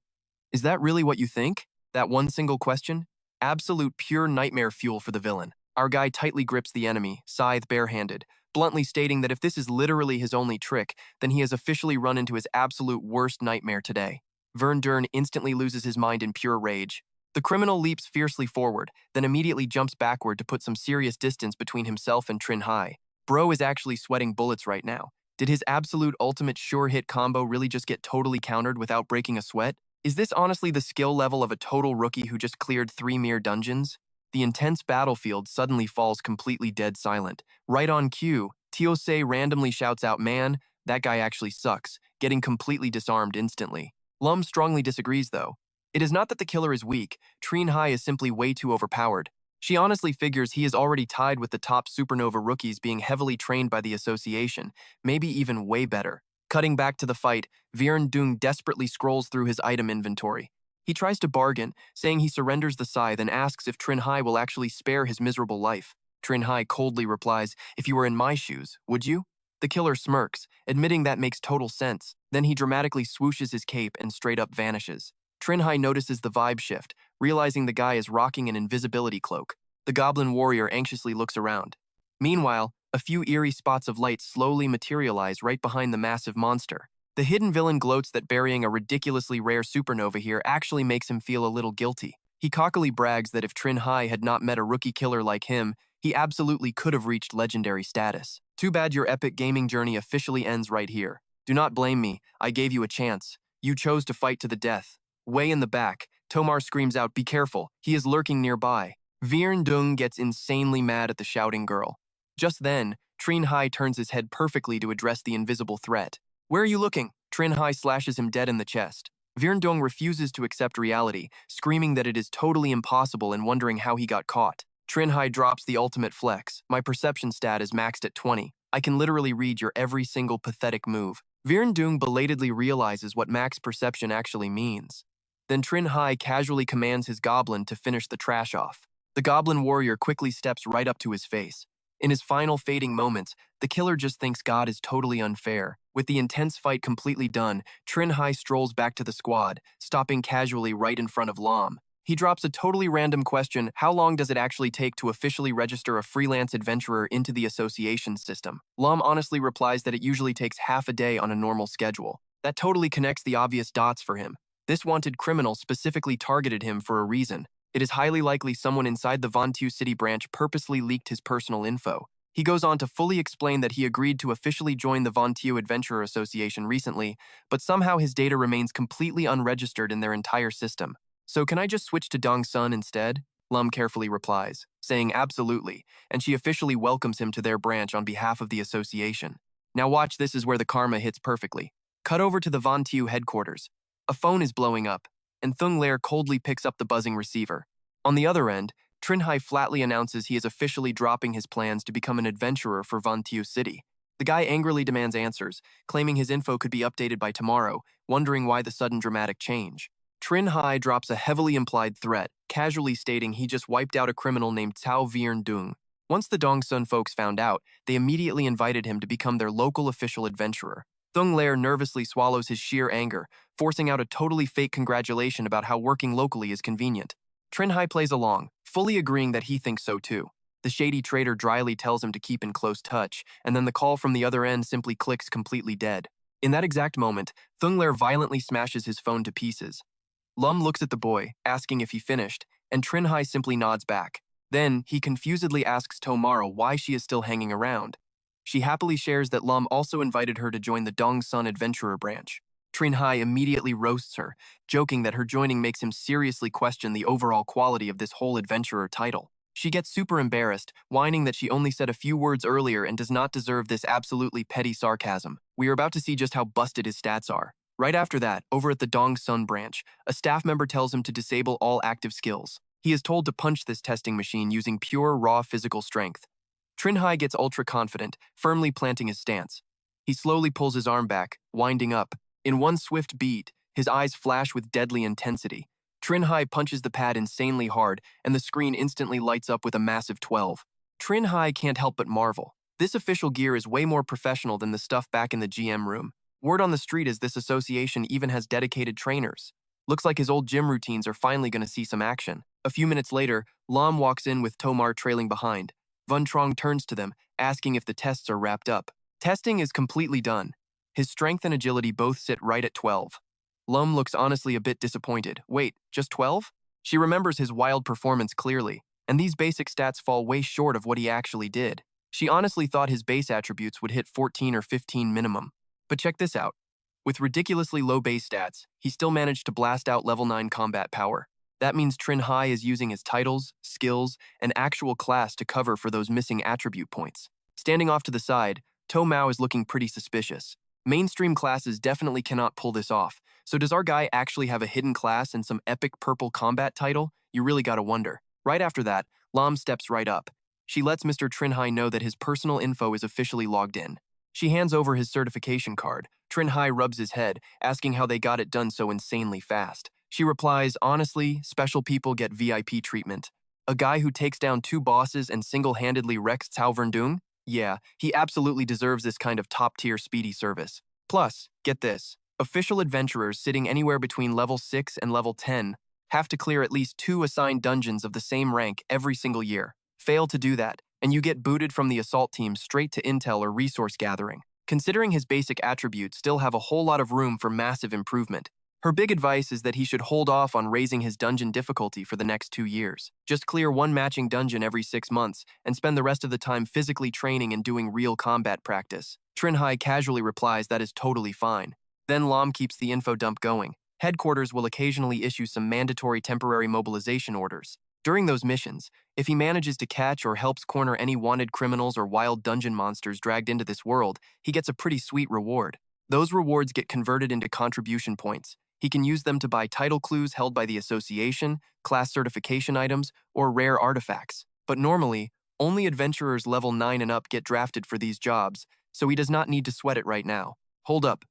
[SPEAKER 1] "Is that really what you think?" That one single question? Absolute pure nightmare fuel for the villain. Our guy tightly grips the enemy, scythe barehanded, bluntly stating that if this is literally his only trick, then he has officially run into his absolute worst nightmare today. Virendung instantly loses his mind in pure rage. The criminal leaps fiercely forward, then immediately jumps backward to put some serious distance between himself and Trinh Hai. Bro is actually sweating bullets right now. Did his absolute ultimate sure-hit combo really just get totally countered without breaking a sweat? Is this honestly the skill level of a total rookie who just cleared 3 mere dungeons? The intense battlefield suddenly falls completely dead silent. Right on cue, Teosei randomly shouts out, "Man, that guy actually sucks," getting completely disarmed instantly. Lum strongly disagrees though. It is not that the killer is weak, Trinh Hai is simply way too overpowered. She honestly figures he is already tied with the top supernova rookies being heavily trained by the association, maybe even way better. Cutting back to the fight, Virendung desperately scrolls through his item inventory. He tries to bargain, saying he surrenders the scythe and asks if Trinh Hai will actually spare his miserable life. Trinh Hai coldly replies, "If you were in my shoes, would you?" The killer smirks, admitting that makes total sense. Then he dramatically swooshes his cape and straight up vanishes. Trinh Hai notices the vibe shift, realizing the guy is rocking an invisibility cloak. The goblin warrior anxiously looks around. Meanwhile, a few eerie spots of light slowly materialize right behind the massive monster. The hidden villain gloats that burying a ridiculously rare supernova here actually makes him feel a little guilty. He cockily brags that if Trinh Hai had not met a rookie killer like him, he absolutely could have reached legendary status. Too bad your epic gaming journey officially ends right here. Do not blame me, I gave you a chance. You chose to fight to the death. Way in the back, Tomar screams out, "Be careful, he is lurking nearby." Virendung gets insanely mad at the shouting girl. Just then, Trinh Hai turns his head perfectly to address the invisible threat. "Where are you looking?" Trinh Hai slashes him dead in the chest. Virendung refuses to accept reality, screaming that it is totally impossible and wondering how he got caught. Trinh Hai drops the ultimate flex. "My perception stat is maxed at 20. I can literally read your every single pathetic move." Virendung belatedly realizes what max perception actually means. Then Trinh Hai casually commands his goblin to finish the trash off. The goblin warrior quickly steps right up to his face. In his final fading moments, the killer just thinks God is totally unfair. With the intense fight completely done, Trinh Hai strolls back to the squad, stopping casually right in front of Lam. He drops a totally random question: how long does it actually take to officially register a freelance adventurer into the association system? Lam honestly replies that it usually takes half a day on a normal schedule. That totally connects the obvious dots for him. This wanted criminal specifically targeted him for a reason. It is highly likely someone inside the Vontu City branch purposely leaked his personal info. He goes on to fully explain that he agreed to officially join the Vontu Adventurer Association recently, but somehow his data remains completely unregistered in their entire system. "So can I just switch to Dongsun instead?" Lum carefully replies, saying absolutely, and she officially welcomes him to their branch on behalf of the association. Now watch, this is where the karma hits perfectly. Cut over to the Vontu headquarters. A phone is blowing up, and Thung Lair coldly picks up the buzzing receiver. On the other end, Trinh Hai flatly announces he is officially dropping his plans to become an adventurer for Vontu City. The guy angrily demands answers, claiming his info could be updated by tomorrow, wondering why the sudden dramatic change. Trinh Hai drops a heavily implied threat, casually stating he just wiped out a criminal named Cao Virendung. Once the Dongsun folks found out, they immediately invited him to become their local official adventurer. Thung Lair nervously swallows his sheer anger, forcing out a totally fake congratulation about how working locally is convenient. Trinh Hai plays along, fully agreeing that he thinks so too. The shady trader dryly tells him to keep in close touch, and then the call from the other end simply clicks completely dead. In that exact moment, Thungler violently smashes his phone to pieces. Lum looks at the boy, asking if he finished, and Trinh Hai simply nods back. Then, he confusedly asks Tomorrow why she is still hanging around. She happily shares that Lum also invited her to join the Dongsun Adventurer branch. Trinh Hai immediately roasts her, joking that her joining makes him seriously question the overall quality of this whole adventurer title. She gets super embarrassed, whining that she only said a few words earlier and does not deserve this absolutely petty sarcasm. We are about to see just how busted his stats are. Right after that, over at the Dongsun branch, a staff member tells him to disable all active skills. He is told to punch this testing machine using pure raw physical strength. Trinh Hai gets ultra confident, firmly planting his stance. He slowly pulls his arm back, winding up. In one swift beat, his eyes flash with deadly intensity. Trinh Hai punches the pad insanely hard, and the screen instantly lights up with a massive 12. Trinh Hai can't help but marvel. This official gear is way more professional than the stuff back in the GM room. Word on the street is this association even has dedicated trainers. Looks like his old gym routines are finally going to see some action. A few minutes later, Lam walks in with Tomar trailing behind. Von Trong turns to them, asking if the tests are wrapped up. Testing is completely done. His strength and agility both sit right at 12. Lum looks honestly a bit disappointed. Wait, just 12? She remembers his wild performance clearly, and these basic stats fall way short of what he actually did. She honestly thought his base attributes would hit 14 or 15 minimum. But check this out. With ridiculously low base stats, he still managed to blast out level 9 combat power. That means Trinh Hai is using his titles, skills, and actual class to cover for those missing attribute points. Standing off to the side, To Mao is looking pretty suspicious. Mainstream classes definitely cannot pull this off, so does our guy actually have a hidden class and some epic purple combat title? You really gotta wonder. Right after that, Lam steps right up. She lets Mr. Trinh Hai know that his personal info is officially logged in. She hands over his certification card. Trinh Hai rubs his head, asking how they got it done so insanely fast. She replies, honestly, special people get VIP treatment. A guy who takes down 2 bosses and single-handedly wrecks Cao Verdung? Yeah, he absolutely deserves this kind of top-tier speedy service. Plus, get this, official adventurers sitting anywhere between level 6 and level 10 have to clear at least 2 assigned dungeons of the same rank every single year. Fail to do that, and you get booted from the assault team straight to intel or resource gathering. Considering his basic attributes still have a whole lot of room for massive improvement, her big advice is that he should hold off on raising his dungeon difficulty for the next 2 years. Just clear one matching dungeon every 6 months and spend the rest of the time physically training and doing real combat practice. Trinh Hai casually replies that is totally fine. Then Lam keeps the info dump going. Headquarters will occasionally issue some mandatory temporary mobilization orders. During those missions, if he manages to catch or helps corner any wanted criminals or wild dungeon monsters dragged into this world, he gets a pretty sweet reward. Those rewards get converted into contribution points. He can use them to buy title clues held by the association, class certification items, or rare artifacts. But normally, only adventurers level 9 and up get drafted for these jobs, so he does not need to sweat it right now. Hold up.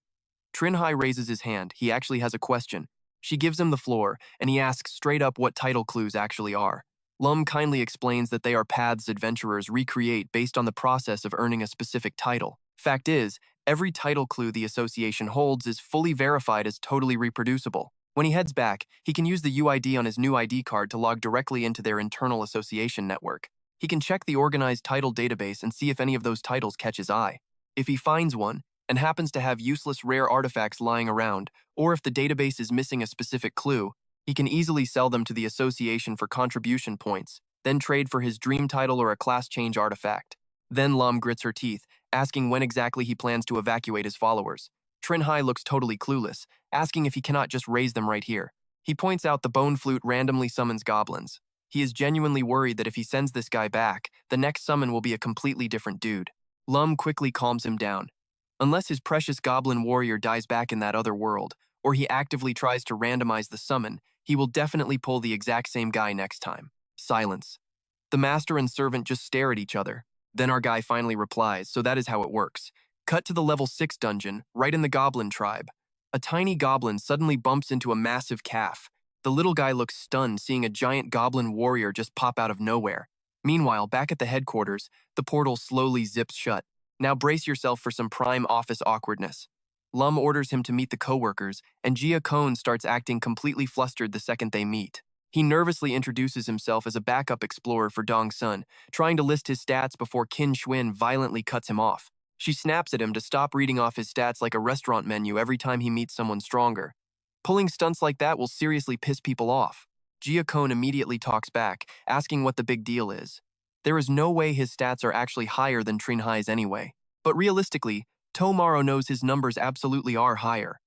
[SPEAKER 1] Trinh Hai raises his hand. He actually has a question. She gives him the floor, and he asks straight up what title clues actually are. Lum kindly explains that they are paths adventurers recreate based on the process of earning a specific title. Fact is, every title clue the association holds is fully verified as totally reproducible. When he heads back, he can use the UID on his new ID card to log directly into their internal association network. He can check the organized title database and see if any of those titles catch his eye. If he finds one, and happens to have useless rare artifacts lying around, or if the database is missing a specific clue, he can easily sell them to the association for contribution points, then trade for his dream title or a class change artifact. Then Lam grits her teeth, asking when exactly he plans to evacuate his followers. Trinh Hai looks totally clueless, asking if he cannot just raise them right here. He points out the bone flute randomly summons goblins. He is genuinely worried that if he sends this guy back, the next summon will be a completely different dude. Lum quickly calms him down. Unless his precious goblin warrior dies back in that other world, or he actively tries to randomize the summon, he will definitely pull the exact same guy next time. Silence. The master and servant just stare at each other. Then our guy finally replies, so that is how it works. Cut to the level 6 dungeon, right in the goblin tribe. A tiny goblin suddenly bumps into a massive calf. The little guy looks stunned seeing a giant goblin warrior just pop out of nowhere. Meanwhile, back at the headquarters, the portal slowly zips shut. Now brace yourself for some prime office awkwardness. Lum orders him to meet the coworkers, and Jia Cone starts acting completely flustered the second they meet. He nervously introduces himself as a backup explorer for Dong Sun, trying to list his stats before Qin Xuan violently cuts him off. She snaps at him to stop reading off his stats like a restaurant menu every time he meets someone stronger. Pulling stunts like that will seriously piss people off. Jia Kone immediately talks back, asking what the big deal is. There is no way his stats are actually higher than Trinh Hai's anyway. But realistically, Tomaro knows his numbers absolutely are higher.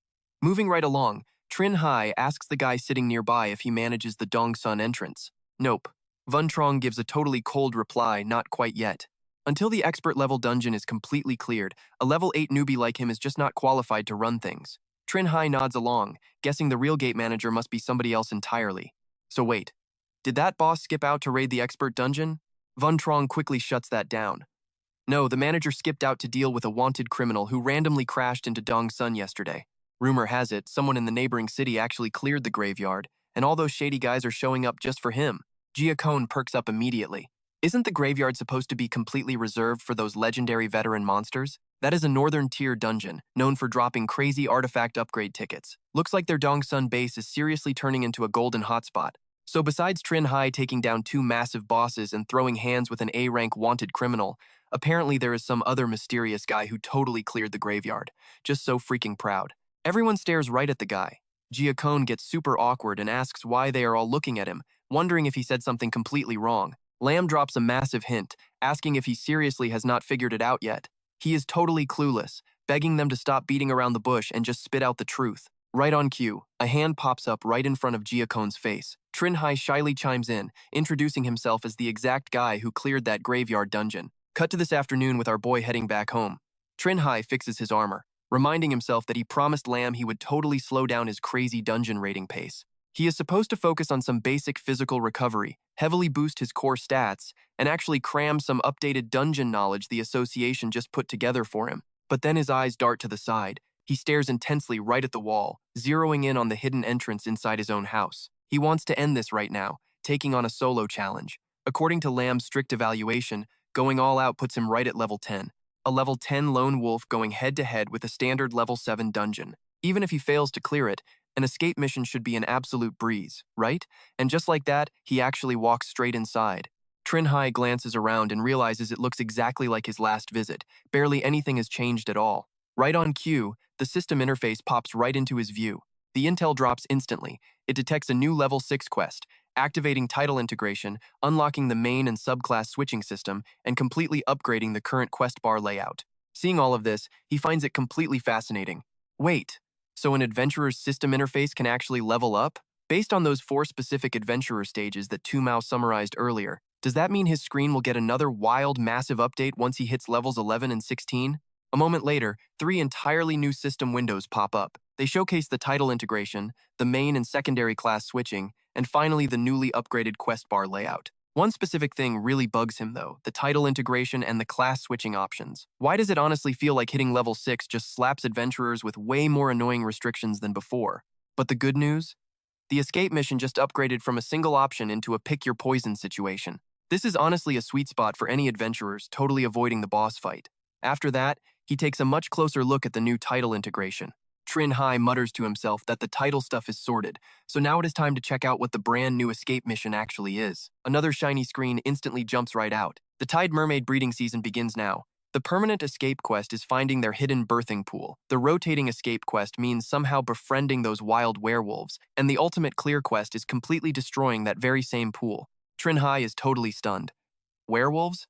[SPEAKER 1] Moving right along, Trinh Hai asks the guy sitting nearby if he manages the Dongsun entrance. Nope. Vun Trong gives a totally cold reply, not quite yet. Until the expert level dungeon is completely cleared, a level 8 newbie like him is just not qualified to run things. Trinh Hai nods along, guessing the real gate manager must be somebody else entirely. So wait, did that boss skip out to raid the expert dungeon? Vun Trong quickly shuts that down. No, the manager skipped out to deal with a wanted criminal who randomly crashed into Dongsun yesterday. Rumor has it, someone in the neighboring city actually cleared the graveyard, and all those shady guys are showing up just for him. Jia Kone perks up immediately. Isn't the graveyard supposed to be completely reserved for those legendary veteran monsters? That is a northern tier dungeon, known for dropping crazy artifact upgrade tickets. Looks like their Dongsun base is seriously turning into a golden hotspot. So besides Trinh Hai taking down 2 massive bosses and throwing hands with an A-rank wanted criminal, apparently there is some other mysterious guy who totally cleared the graveyard. Just so freaking proud. Everyone stares right at the guy. Jia Kone gets super awkward and asks why they are all looking at him, wondering if he said something completely wrong. Lam drops a massive hint, asking if he seriously has not figured it out yet. He is totally clueless, begging them to stop beating around the bush and just spit out the truth. Right on cue, a hand pops up right in front of Jia Kone's face. Trinh Hai shyly chimes in, introducing himself as the exact guy who cleared that graveyard dungeon. Cut to this afternoon with our boy heading back home. Trinh Hai fixes his armor, reminding himself that he promised Lam he would totally slow down his crazy dungeon raiding pace. He is supposed to focus on some basic physical recovery, heavily boost his core stats, and actually cram some updated dungeon knowledge the association just put together for him. But then his eyes dart to the side. He stares intensely right at the wall, zeroing in on the hidden entrance inside his own house. He wants to end this right now, taking on a solo challenge. According to Lam's strict evaluation, going all out puts him right at level 10. A level 10 lone wolf going head-to-head with a standard level 7 dungeon. Even if he fails to clear it, an escape mission should be an absolute breeze, right? And just like that, he actually walks straight inside. Trinh Hai glances around and realizes it looks exactly like his last visit. Barely anything has changed at all. Right on cue, the system interface pops right into his view. The intel drops instantly. It detects a new level 6 quest, activating title integration, unlocking the main and subclass switching system, and completely upgrading the current quest bar layout. Seeing all of this, he finds it completely fascinating. Wait, so an adventurer's system interface can actually level up? Based on those 4 specific adventurer stages that Tu Mao summarized earlier, does that mean his screen will get another wild, massive update once he hits levels 11 and 16? A moment later, 3 entirely new system windows pop up. They showcase the title integration, the main and secondary class switching, and finally the newly upgraded quest bar layout. One specific thing really bugs him though, the title integration and the class switching options. Why does it honestly feel like hitting level 6 just slaps adventurers with way more annoying restrictions than before? But the good news? The escape mission just upgraded from a single option into a pick your poison situation. This is honestly a sweet spot for any adventurers totally avoiding the boss fight. After that, he takes a much closer look at the new title integration. Trinh Hai mutters to himself that the title stuff is sorted, so now it is time to check out what the brand new escape mission actually is. Another shiny screen instantly jumps right out. The Tide Mermaid breeding season begins now. The permanent escape quest is finding their hidden birthing pool. The rotating escape quest means somehow befriending those wild werewolves, and the ultimate clear quest is completely destroying that very same pool. Trinh Hai is totally stunned. Werewolves?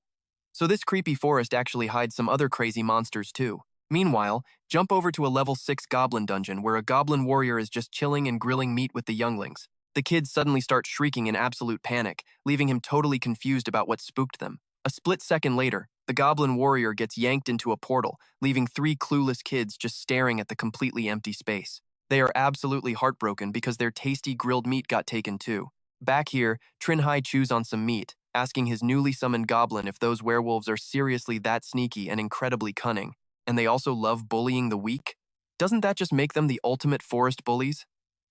[SPEAKER 1] So this creepy forest actually hides some other crazy monsters too. Meanwhile, jump over to a level 6 goblin dungeon where a goblin warrior is just chilling and grilling meat with the younglings. The kids suddenly start shrieking in absolute panic, leaving him totally confused about what spooked them. A split second later, the goblin warrior gets yanked into a portal, leaving 3 clueless kids just staring at the completely empty space. They are absolutely heartbroken because their tasty grilled meat got taken too. Back here, Trinh Hai chews on some meat, asking his newly summoned goblin if those werewolves are seriously that sneaky and incredibly cunning. And they also love bullying the weak? Doesn't that just make them the ultimate forest bullies?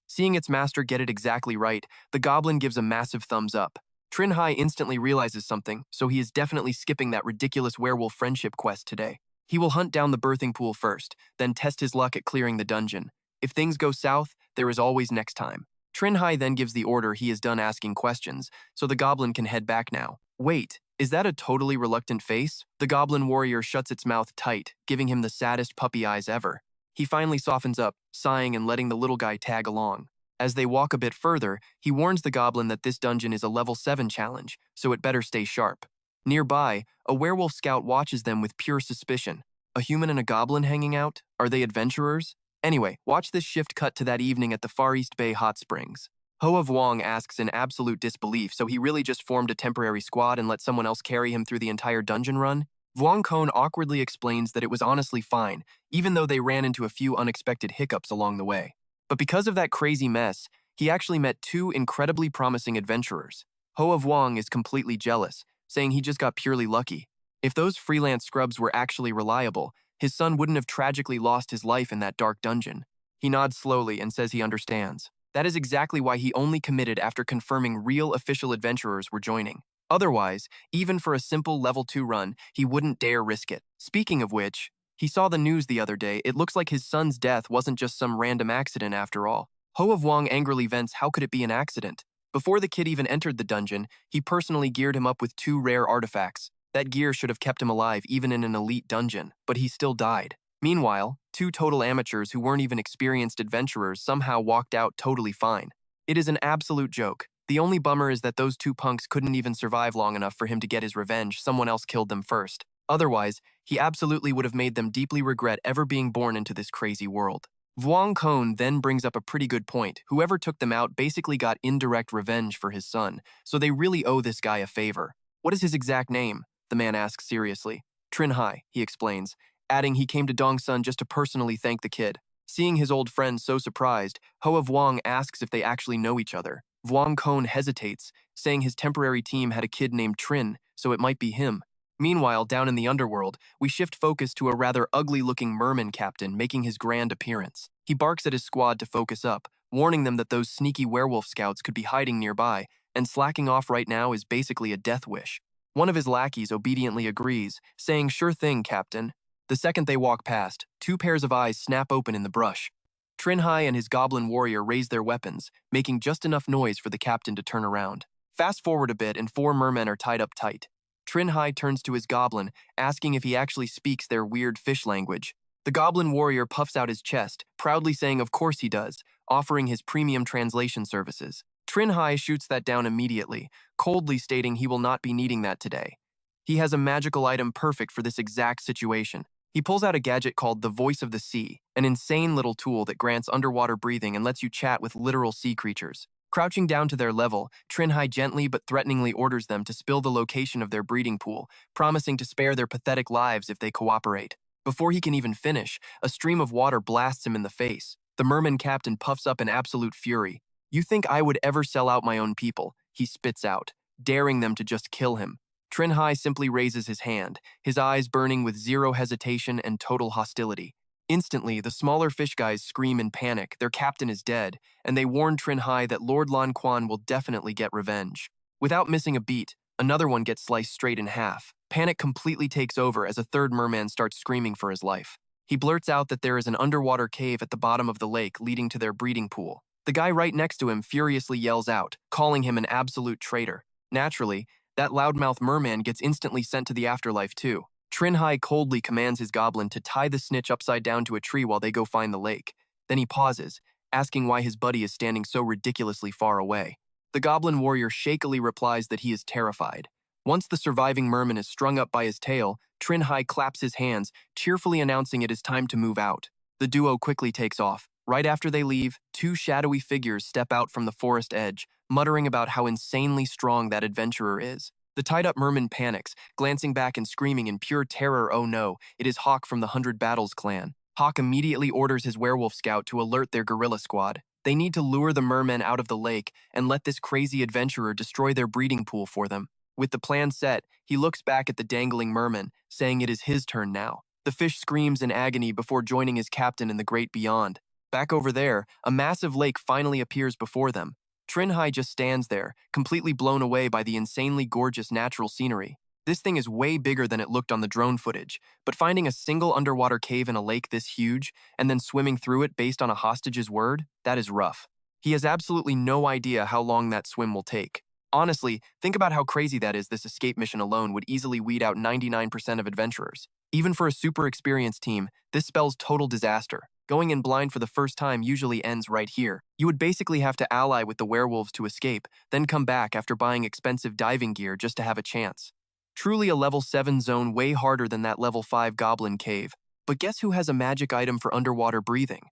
[SPEAKER 1] Seeing its master get it exactly right, the goblin gives a massive thumbs up. Trinh Hai instantly realizes something, so he is definitely skipping that ridiculous werewolf friendship quest today. He will hunt down the birthing pool first, then test his luck at clearing the dungeon. If things go south, there is always next time. Trinh Hai then gives the order he is done asking questions, so the goblin can head back now. Wait, is that a totally reluctant face? The goblin warrior shuts its mouth tight, giving him the saddest puppy eyes ever. He finally softens up, sighing and letting the little guy tag along. As they walk a bit further, he warns the goblin that this dungeon is a level 7 challenge, so it better stay sharp. Nearby, a werewolf scout watches them with pure suspicion. A human and a goblin hanging out? Are they adventurers? Anyway, watch this shift cut to that evening at the Far East Bay Hot Springs. Hoa Vuong asks in absolute disbelief, so he really just formed a temporary squad and let someone else carry him through the entire dungeon run? Vuong Cone awkwardly explains that it was honestly fine, even though they ran into a few unexpected hiccups along the way. But because of that crazy mess, he actually met two incredibly promising adventurers. Hoa Vuong is completely jealous, saying he just got purely lucky. If those freelance scrubs were actually reliable, his son wouldn't have tragically lost his life in that dark dungeon. He nods slowly and says he understands. That is exactly why he only committed after confirming real official adventurers were joining. Otherwise, even for a simple level 2 run, he wouldn't dare risk it. Speaking of which, he saw the news the other day. It looks like his son's death wasn't just some random accident after all. Hoa Vuong angrily vents, how could it be an accident? Before the kid even entered the dungeon, he personally geared him up with 2 rare artifacts. That gear should have kept him alive even in an elite dungeon, but he still died. Meanwhile, 2 total amateurs who weren't even experienced adventurers somehow walked out totally fine. It is an absolute joke. The only bummer is that those 2 punks couldn't even survive long enough for him to get his revenge. Someone else killed them first. Otherwise, he absolutely would have made them deeply regret ever being born into this crazy world. Vuong Cone then brings up a pretty good point. Whoever took them out basically got indirect revenge for his son, so they really owe this guy a favor. What is his exact name? The man asks seriously. Trinh Hai, he explains, adding he came to Dongsun just to personally thank the kid. Seeing his old friend so surprised, Hoa Vuong asks if they actually know each other. Vuong Cone hesitates, saying his temporary team had a kid named Trinh, so it might be him. Meanwhile, down in the underworld, we shift focus to a rather ugly-looking merman captain making his grand appearance. He barks at his squad to focus up, warning them that those sneaky werewolf scouts could be hiding nearby, and slacking off right now is basically a death wish. One of his lackeys obediently agrees, saying, "Sure thing, Captain." The second they walk past, 2 pairs of eyes snap open in the brush. Trinh Hai and his goblin warrior raise their weapons, making just enough noise for the captain to turn around. Fast forward a bit and 4 mermen are tied up tight. Trinh Hai turns to his goblin, asking if he actually speaks their weird fish language. The goblin warrior puffs out his chest, proudly saying of course he does, offering his premium translation services. Trinh Hai shoots that down immediately, coldly stating he will not be needing that today. He has a magical item perfect for this exact situation. He pulls out a gadget called the Voice of the Sea, an insane little tool that grants underwater breathing and lets you chat with literal sea creatures. Crouching down to their level, Trinh Hai gently but threateningly orders them to spill the location of their breeding pool, promising to spare their pathetic lives if they cooperate. Before he can even finish, a stream of water blasts him in the face. The merman captain puffs up in absolute fury. "You think I would ever sell out my own people?" he spits out, daring them to just kill him. Trinh Hai simply raises his hand, his eyes burning with zero hesitation and total hostility. Instantly, the smaller fish guys scream in panic, their captain is dead, and they warn Trinh Hai that Lord Lan Quan will definitely get revenge. Without missing a beat, another one gets sliced straight in half. Panic completely takes over as a 3rd merman starts screaming for his life. He blurts out that there is an underwater cave at the bottom of the lake leading to their breeding pool. The guy right next to him furiously yells out, calling him an absolute traitor. Naturally, that loudmouth merman gets instantly sent to the afterlife too. Trinh Hai coldly commands his goblin to tie the snitch upside down to a tree while they go find the lake. Then he pauses, asking why his buddy is standing so ridiculously far away. The goblin warrior shakily replies that he is terrified. Once the surviving merman is strung up by his tail, Trinh Hai claps his hands, cheerfully announcing it is time to move out. The duo quickly takes off. Right after they leave, 2 shadowy figures step out from the forest edge, muttering about how insanely strong that adventurer is. The tied-up merman panics, glancing back and screaming in pure terror, "Oh no, it is Hawk from the 100 Battles clan." Hawk immediately orders his werewolf scout to alert their guerrilla squad. They need to lure the mermen out of the lake and let this crazy adventurer destroy their breeding pool for them. With the plan set, he looks back at the dangling merman, saying it is his turn now. The fish screams in agony before joining his captain in the great beyond. Back over there, a massive lake finally appears before them. Trinh Hai just stands there, completely blown away by the insanely gorgeous natural scenery. This thing is way bigger than it looked on the drone footage, but finding a single underwater cave in a lake this huge, and then swimming through it based on a hostage's word, that is rough. He has absolutely no idea how long that swim will take. Honestly, think about how crazy that is. This escape mission alone would easily weed out 99% of adventurers. Even for a super experienced team, this spells total disaster. Going in blind for the first time usually ends right here. You would basically have to ally with the werewolves to escape, then come back after buying expensive diving gear just to have a chance. Truly a level 7 zone way harder than that level 5 goblin cave. But guess who has a magic item for underwater breathing?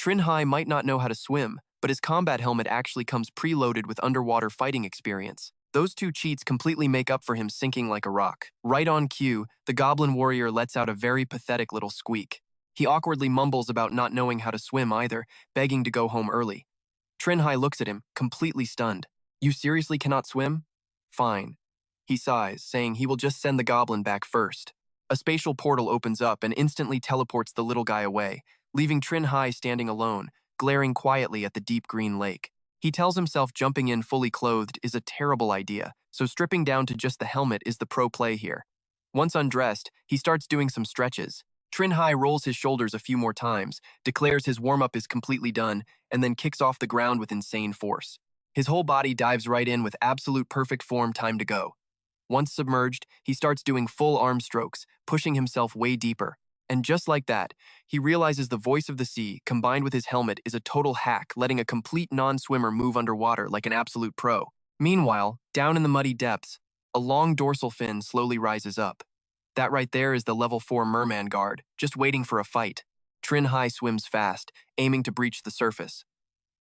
[SPEAKER 1] Trinh Hai might not know how to swim, but his combat helmet actually comes preloaded with underwater fighting experience. Those two cheats completely make up for him sinking like a rock. Right on cue, the goblin warrior lets out a very pathetic little squeak. He awkwardly mumbles about not knowing how to swim either, begging to go home early. Trinh Hai looks at him, completely stunned. You seriously cannot swim? Fine. He sighs, saying he will just send the goblin back first. A spatial portal opens up and instantly teleports the little guy away, leaving Trinh Hai standing alone, glaring quietly at the deep green lake. He tells himself jumping in fully clothed is a terrible idea, so stripping down to just the helmet is the pro play here. Once undressed, he starts doing some stretches. Trinh Hai rolls his shoulders a few more times, declares his warm-up is completely done, and then kicks off the ground with insane force. His whole body dives right in with absolute perfect form time to go. Once submerged, he starts doing full arm strokes, pushing himself way deeper. And just like that, he realizes the voice of the sea, combined with his helmet, is a total hack, letting a complete non-swimmer move underwater like an absolute pro. Meanwhile, down in the muddy depths, a long dorsal fin slowly rises up. That right there is the level 4 merman guard, just waiting for a fight. Trinh Hai swims fast, aiming to breach the surface.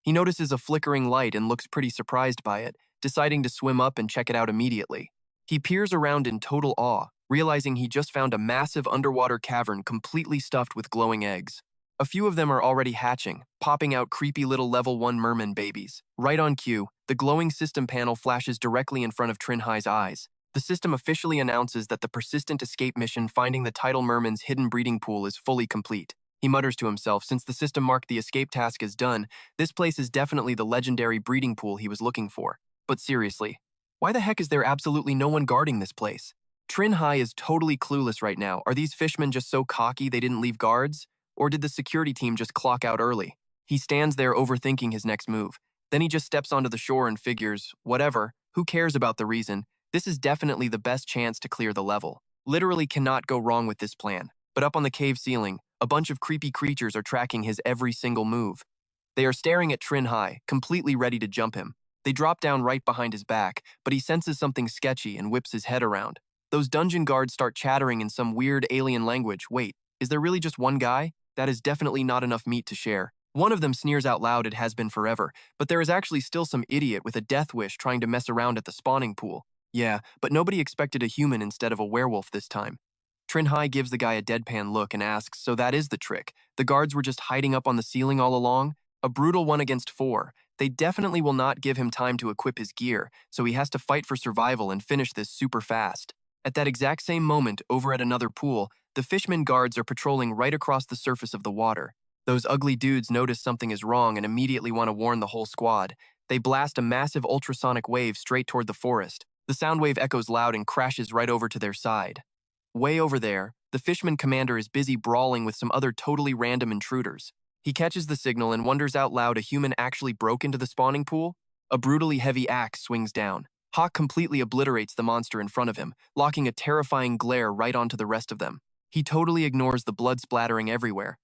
[SPEAKER 1] He notices a flickering light and looks pretty surprised by it, deciding to swim up and check it out immediately. He peers around in total awe, realizing he just found a massive underwater cavern completely stuffed with glowing eggs. A few of them are already hatching, popping out creepy little level 1 merman babies. Right on cue, the glowing system panel flashes directly in front of Trinh Hai's eyes. The system officially announces that the persistent escape mission finding the tidal merman's hidden breeding pool is fully complete. He mutters to himself, since the system marked the escape task as done, this place is definitely the legendary breeding pool he was looking for. But seriously, why the heck is there absolutely no one guarding this place? Trinh Hai is totally clueless right now. Are these fishmen just so cocky they didn't leave guards? Or did the security team just clock out early? He stands there overthinking his next move. Then he just steps onto the shore and figures, whatever, who cares about the reason? This is definitely the best chance to clear the level. Literally cannot go wrong with this plan. But up on the cave ceiling, a bunch of creepy creatures are tracking his every single move. They are staring at Trinh Hai, completely ready to jump him. They drop down right behind his back, but he senses something sketchy and whips his head around. Those dungeon guards start chattering in some weird alien language. Wait, is there really just one guy? That is definitely not enough meat to share. One of them sneers out loud, it has been forever, but there is actually still some idiot with a death wish trying to mess around at the spawning pool. Yeah, but nobody expected a human instead of a werewolf this time. Trinh Hai gives the guy a deadpan look and asks, so that is the trick. The guards were just hiding up on the ceiling all along? A brutal 1-against-4. They definitely will not give him time to equip his gear, so he has to fight for survival and finish this super fast. At that exact same moment, over at another pool, the fishmen guards are patrolling right across the surface of the water. Those ugly dudes notice something is wrong and immediately want to warn the whole squad. They blast a massive ultrasonic wave straight toward the forest. The sound wave echoes loud and crashes right over to their side. Way over there, the fishman commander is busy brawling with some other totally random intruders. He catches the signal and wonders out loud a human actually broke into the spawning pool. A brutally heavy axe swings down. Hawk completely obliterates the monster in front of him, locking a terrifying glare right onto the rest of them. He totally ignores the blood splattering everywhere.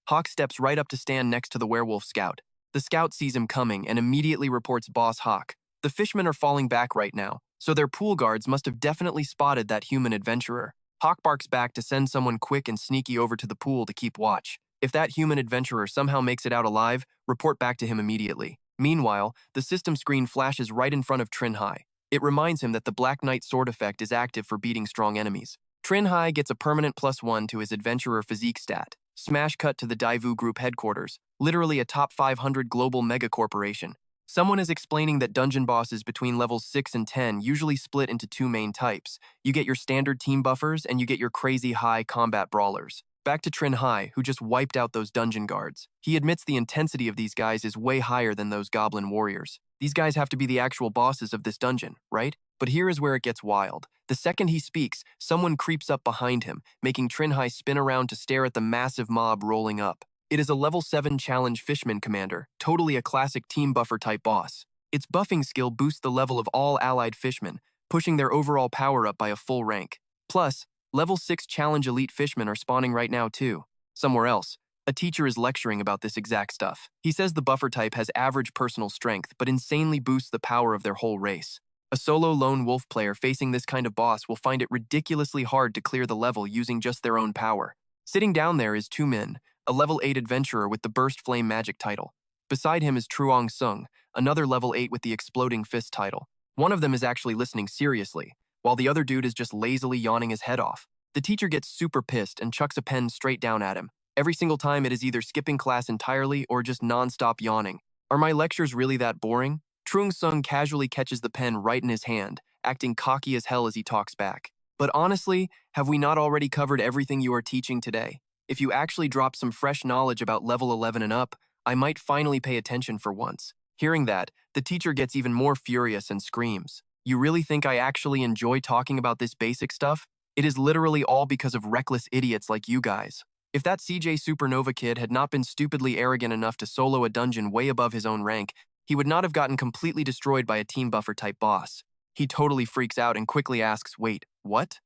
[SPEAKER 1] Hawk steps right up to stand next to the werewolf scout. The scout sees him coming and immediately reports Boss Hawk. The fishmen are falling back right now, so their pool guards must have definitely spotted that human adventurer. Hawk barks back to send someone quick and sneaky over to the pool to keep watch. If that human adventurer somehow makes it out alive, report back to him immediately. Meanwhile, the system screen flashes right in front of Trinh Hai. It reminds him that the Black Knight sword effect is active for beating strong enemies. Trinh Hai gets a permanent +1 to his adventurer physique stat. Smash cut to the Daivu Group headquarters, literally a top 500 global mega corporation. Someone is explaining that dungeon bosses between levels 6 and 10 usually split into two main types. You get your standard team buffers and you get your crazy high combat brawlers. Back to Trinh Hai, who just wiped out those dungeon guards. He admits the intensity of these guys is way higher than those goblin warriors. These guys have to be the actual bosses of this dungeon, right? But here is where it gets wild. The second he speaks, someone creeps up behind him, making Trinh Hai spin around to stare at the massive mob rolling up. It is a level 7 challenge Fishman commander, totally a classic team buffer type boss. Its buffing skill boosts the level of all allied fishmen, pushing their overall power up by a full rank. Plus, level 6 challenge elite fishmen are spawning right now too. Somewhere else, a teacher is lecturing about this exact stuff. He says the buffer type has average personal strength, but insanely boosts the power of their whole race. A solo lone wolf player facing this kind of boss will find it ridiculously hard to clear the level using just their own power. Sitting down there is Two Min, a level 8 adventurer with the Burst Flame Magic title. Beside him is Truong Sung, another level 8 with the Exploding Fist title. One of them is actually listening seriously, while the other dude is just lazily yawning his head off. The teacher gets super pissed and chucks a pen straight down at him. Every single time it is either skipping class entirely or just non-stop yawning. Are my lectures really that boring? Truong Sung casually catches the pen right in his hand, acting cocky as hell as he talks back. But honestly, have we not already covered everything you are teaching today? If you actually drop some fresh knowledge about level 11 and up, I might finally pay attention for once. Hearing that, the teacher gets even more furious and screams. You really think I actually enjoy talking about this basic stuff? It is literally all because of reckless idiots like you guys. If that CJ Supernova kid had not been stupidly arrogant enough to solo a dungeon way above his own rank, he would not have gotten completely destroyed by a team buffer type boss. He totally freaks out and quickly asks, wait, what?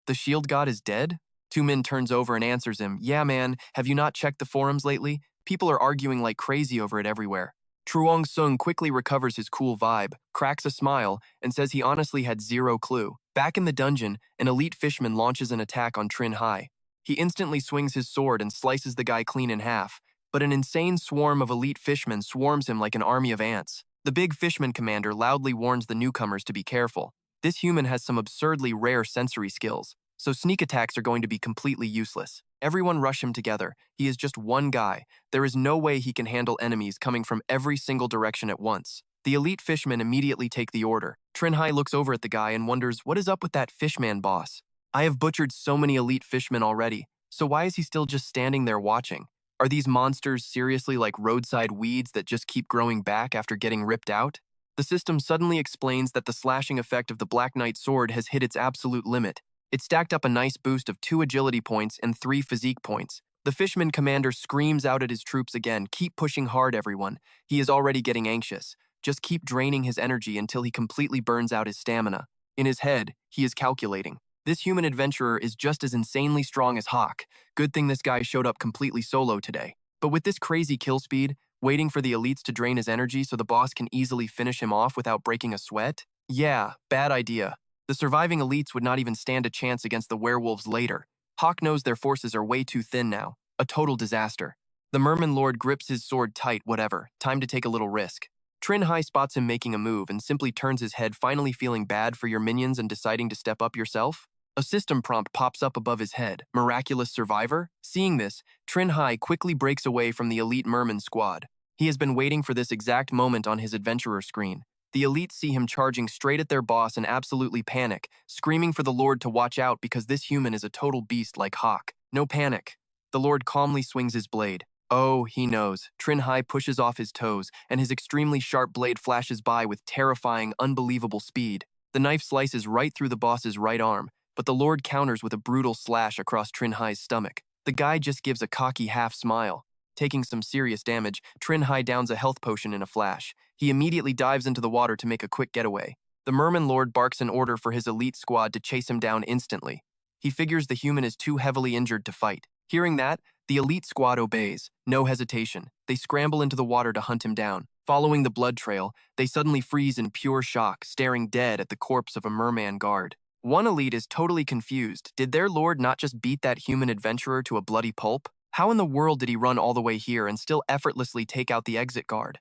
[SPEAKER 1] The shield god is dead? Two Min turns over and answers him, yeah man, have you not checked the forums lately? People are arguing like crazy over it everywhere. Truong Sung quickly recovers his cool vibe, cracks a smile, and says he honestly had zero clue. Back in the dungeon, an elite fishman launches an attack on Trinh Hai. He instantly swings his sword and slices the guy clean in half, but an insane swarm of elite fishmen swarms him like an army of ants. The big fishman commander loudly warns the newcomers to be careful. This human has some absurdly rare sensory skills, so sneak attacks are going to be completely useless. Everyone rush him together. He is just one guy. There is no way he can handle enemies coming from every single direction at once. The elite fishmen immediately take the order. Trinh Hai looks over at the guy and wonders, what is up with that fishman boss? I have butchered so many elite fishmen already, so why is he still just standing there watching? Are these monsters seriously like roadside weeds that just keep growing back after getting ripped out? The system suddenly explains that the slashing effect of the Black Knight sword has hit its absolute limit. It stacked up a nice boost of 2 agility points and 3 physique points. The fishman commander screams out at his troops again, keep pushing hard everyone. He is already getting anxious. Just keep draining his energy until he completely burns out his stamina. In his head, he is calculating. This human adventurer is just as insanely strong as Hawk. Good thing this guy showed up completely solo today. But with this crazy kill speed, waiting for the elites to drain his energy so the boss can easily finish him off without breaking a sweat? Yeah, bad idea. The surviving elites would not even stand a chance against the werewolves later. Hawk knows their forces are way too thin now. A total disaster. The Merman Lord grips his sword tight, whatever. Time to take a little risk. Trinh Hai spots him making a move and simply turns his head, finally feeling bad for your minions and deciding to step up yourself. A system prompt pops up above his head. Miraculous survivor? Seeing this, Trinh Hai quickly breaks away from the elite Merman squad. He has been waiting for this exact moment on his adventurer screen. The elites see him charging straight at their boss and absolutely panic, screaming for the Lord to watch out because this human is a total beast like Hawk. No panic. The Lord calmly swings his blade. Oh, he knows. Trinh Hai pushes off his toes, and his extremely sharp blade flashes by with terrifying, unbelievable speed. The knife slices right through the boss's right arm, but the Lord counters with a brutal slash across Trinh Hai's stomach. The guy just gives a cocky half smile. Taking some serious damage, Trinh Hai downs a health potion in a flash. He immediately dives into the water to make a quick getaway. The Merman Lord barks an order for his elite squad to chase him down instantly. He figures the human is too heavily injured to fight. Hearing that, the elite squad obeys. No hesitation. They scramble into the water to hunt him down. Following the blood trail, they suddenly freeze in pure shock, staring dead at the corpse of a merman guard. One elite is totally confused. Did their lord not just beat that human adventurer to a bloody pulp? How in the world did he run all the way here and still effortlessly take out the exit guard?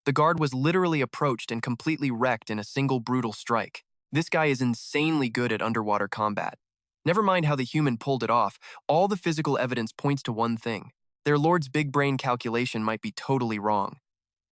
[SPEAKER 1] The guard was literally approached and completely wrecked in a single brutal strike. This guy is insanely good at underwater combat. Never mind how the human pulled it off, all the physical evidence points to one thing. Their lord's big brain calculation might be totally wrong.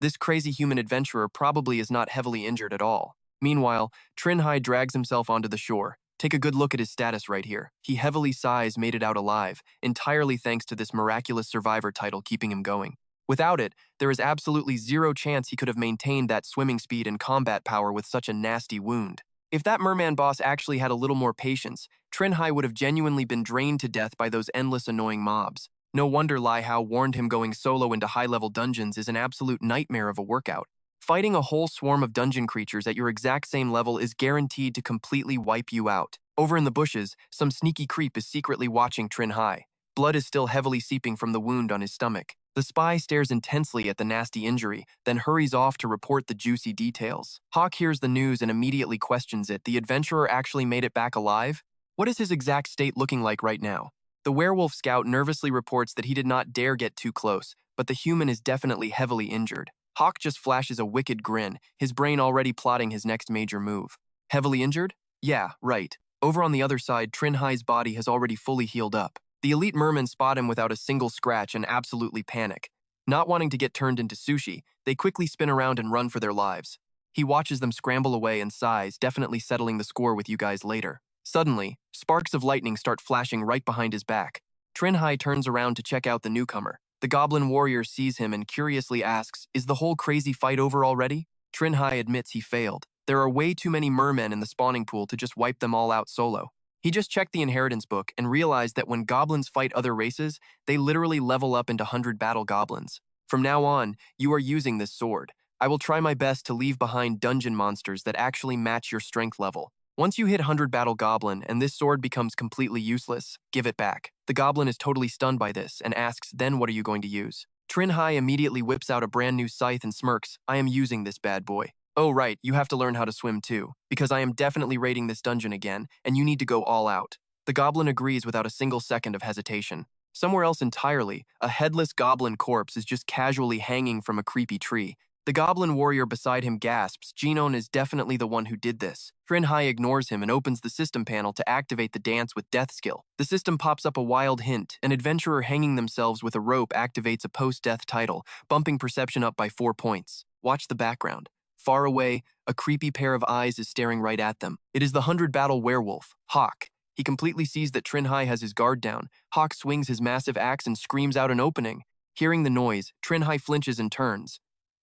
[SPEAKER 1] This crazy human adventurer probably is not heavily injured at all. Meanwhile, Trinh Hai drags himself onto the shore. Take a good look at his status right here. He heavily sighs made it out alive, entirely thanks to this miraculous survivor title keeping him going. Without it, there is absolutely zero chance he could have maintained that swimming speed and combat power with such a nasty wound. If that merman boss actually had a little more patience, Trinh Hai would have genuinely been drained to death by those endless annoying mobs. No wonder Lai Hao warned him going solo into high-level dungeons is an absolute nightmare of a workout. Fighting a whole swarm of dungeon creatures at your exact same level is guaranteed to completely wipe you out. Over in the bushes, some sneaky creep is secretly watching Trinh Hai. Blood is still heavily seeping from the wound on his stomach. The spy stares intensely at the nasty injury, then hurries off to report the juicy details. Hawk hears the news and immediately questions it. The adventurer actually made it back alive? What is his exact state looking like right now? The werewolf scout nervously reports that he did not dare get too close, but the human is definitely heavily injured. Hawk just flashes a wicked grin, his brain already plotting his next major move. Heavily injured? Yeah, right. Over on the other side, Trinh Hai's body has already fully healed up. The elite mermen spot him without a single scratch and absolutely panic. Not wanting to get turned into sushi, they quickly spin around and run for their lives. He watches them scramble away and sighs, definitely settling the score with you guys later. Suddenly, sparks of lightning start flashing right behind his back. Trinh Hai turns around to check out the newcomer. The goblin warrior sees him and curiously asks, "Is the whole crazy fight over already?" Trinh Hai admits he failed. There are way too many mermen in the spawning pool to just wipe them all out solo. He just checked the inheritance book and realized that when goblins fight other races, they literally level up into 100 battle goblins. From now on, you are using this sword. I will try my best to leave behind dungeon monsters that actually match your strength level. Once you hit 100 battle goblin and this sword becomes completely useless, give it back. The goblin is totally stunned by this and asks, "Then what are you going to use?" Trinh Hai immediately whips out a brand new scythe and smirks, "I am using this bad boy." "Oh right, you have to learn how to swim too, because I am definitely raiding this dungeon again, and you need to go all out." The goblin agrees without a single second of hesitation. Somewhere else entirely, a headless goblin corpse is just casually hanging from a creepy tree. The goblin warrior beside him gasps, Genon is definitely the one who did this. Trinh Hai ignores him and opens the system panel to activate the dance with death skill. The system pops up a wild hint. An adventurer hanging themselves with a rope activates a post-death title, bumping perception up by 4 points. Watch the background. Far away, a creepy pair of eyes is staring right at them. It is the 100 battle werewolf, Hawk. He completely sees that Trinh Hai has his guard down. Hawk swings his massive axe and screams out an opening. Hearing the noise, Trinh Hai flinches and turns.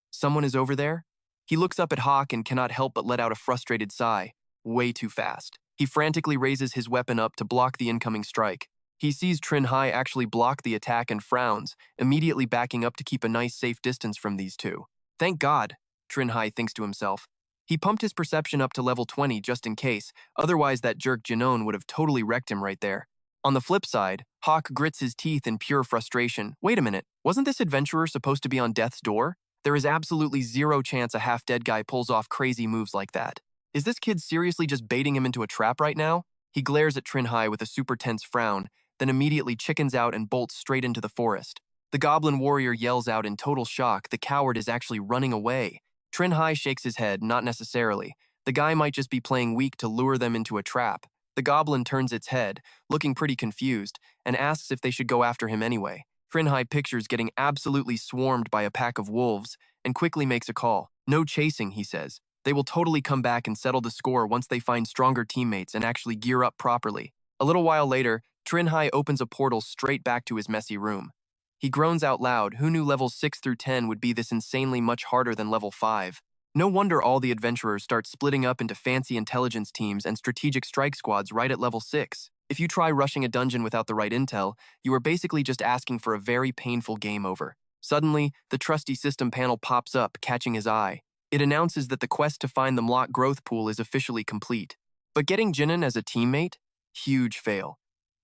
[SPEAKER 1] Someone is over there? He looks up at Hawk and cannot help but let out a frustrated sigh. Way too fast. He frantically raises his weapon up to block the incoming strike. He sees Trinh Hai actually block the attack and frowns, immediately backing up to keep a nice safe distance from these two. Thank God, Trinh Hai thinks to himself. He pumped his perception up to level 20 just in case, otherwise that jerk Genon would have totally wrecked him right there. On the flip side, Hawk grits his teeth in pure frustration. Wait a minute, wasn't this adventurer supposed to be on death's door? There is absolutely zero chance a half-dead guy pulls off crazy moves like that. Is this kid seriously just baiting him into a trap right now? He glares at Trinh Hai with a super tense frown, then immediately chickens out and bolts straight into the forest. The goblin warrior yells out in total shock. The coward is actually running away. Trinh Hai shakes his head, not necessarily. The guy might just be playing weak to lure them into a trap. The goblin turns its head, looking pretty confused, and asks if they should go after him anyway. Trinh Hai pictures getting absolutely swarmed by a pack of wolves and quickly makes a call. No chasing, he says. They will totally come back and settle the score once they find stronger teammates and actually gear up properly. A little while later, Trinh Hai opens a portal straight back to his messy room. He groans out loud. Who knew levels 6 through 10 would be this insanely much harder than level 5? No wonder all the adventurers start splitting up into fancy intelligence teams and strategic strike squads right at level 6. If you try rushing a dungeon without the right intel, you are basically just asking for a very painful game over. Suddenly, the trusty system panel pops up, catching his eye. It announces that the quest to find the Mlock growth pool is officially complete. But getting Jinan as a teammate? Huge fail.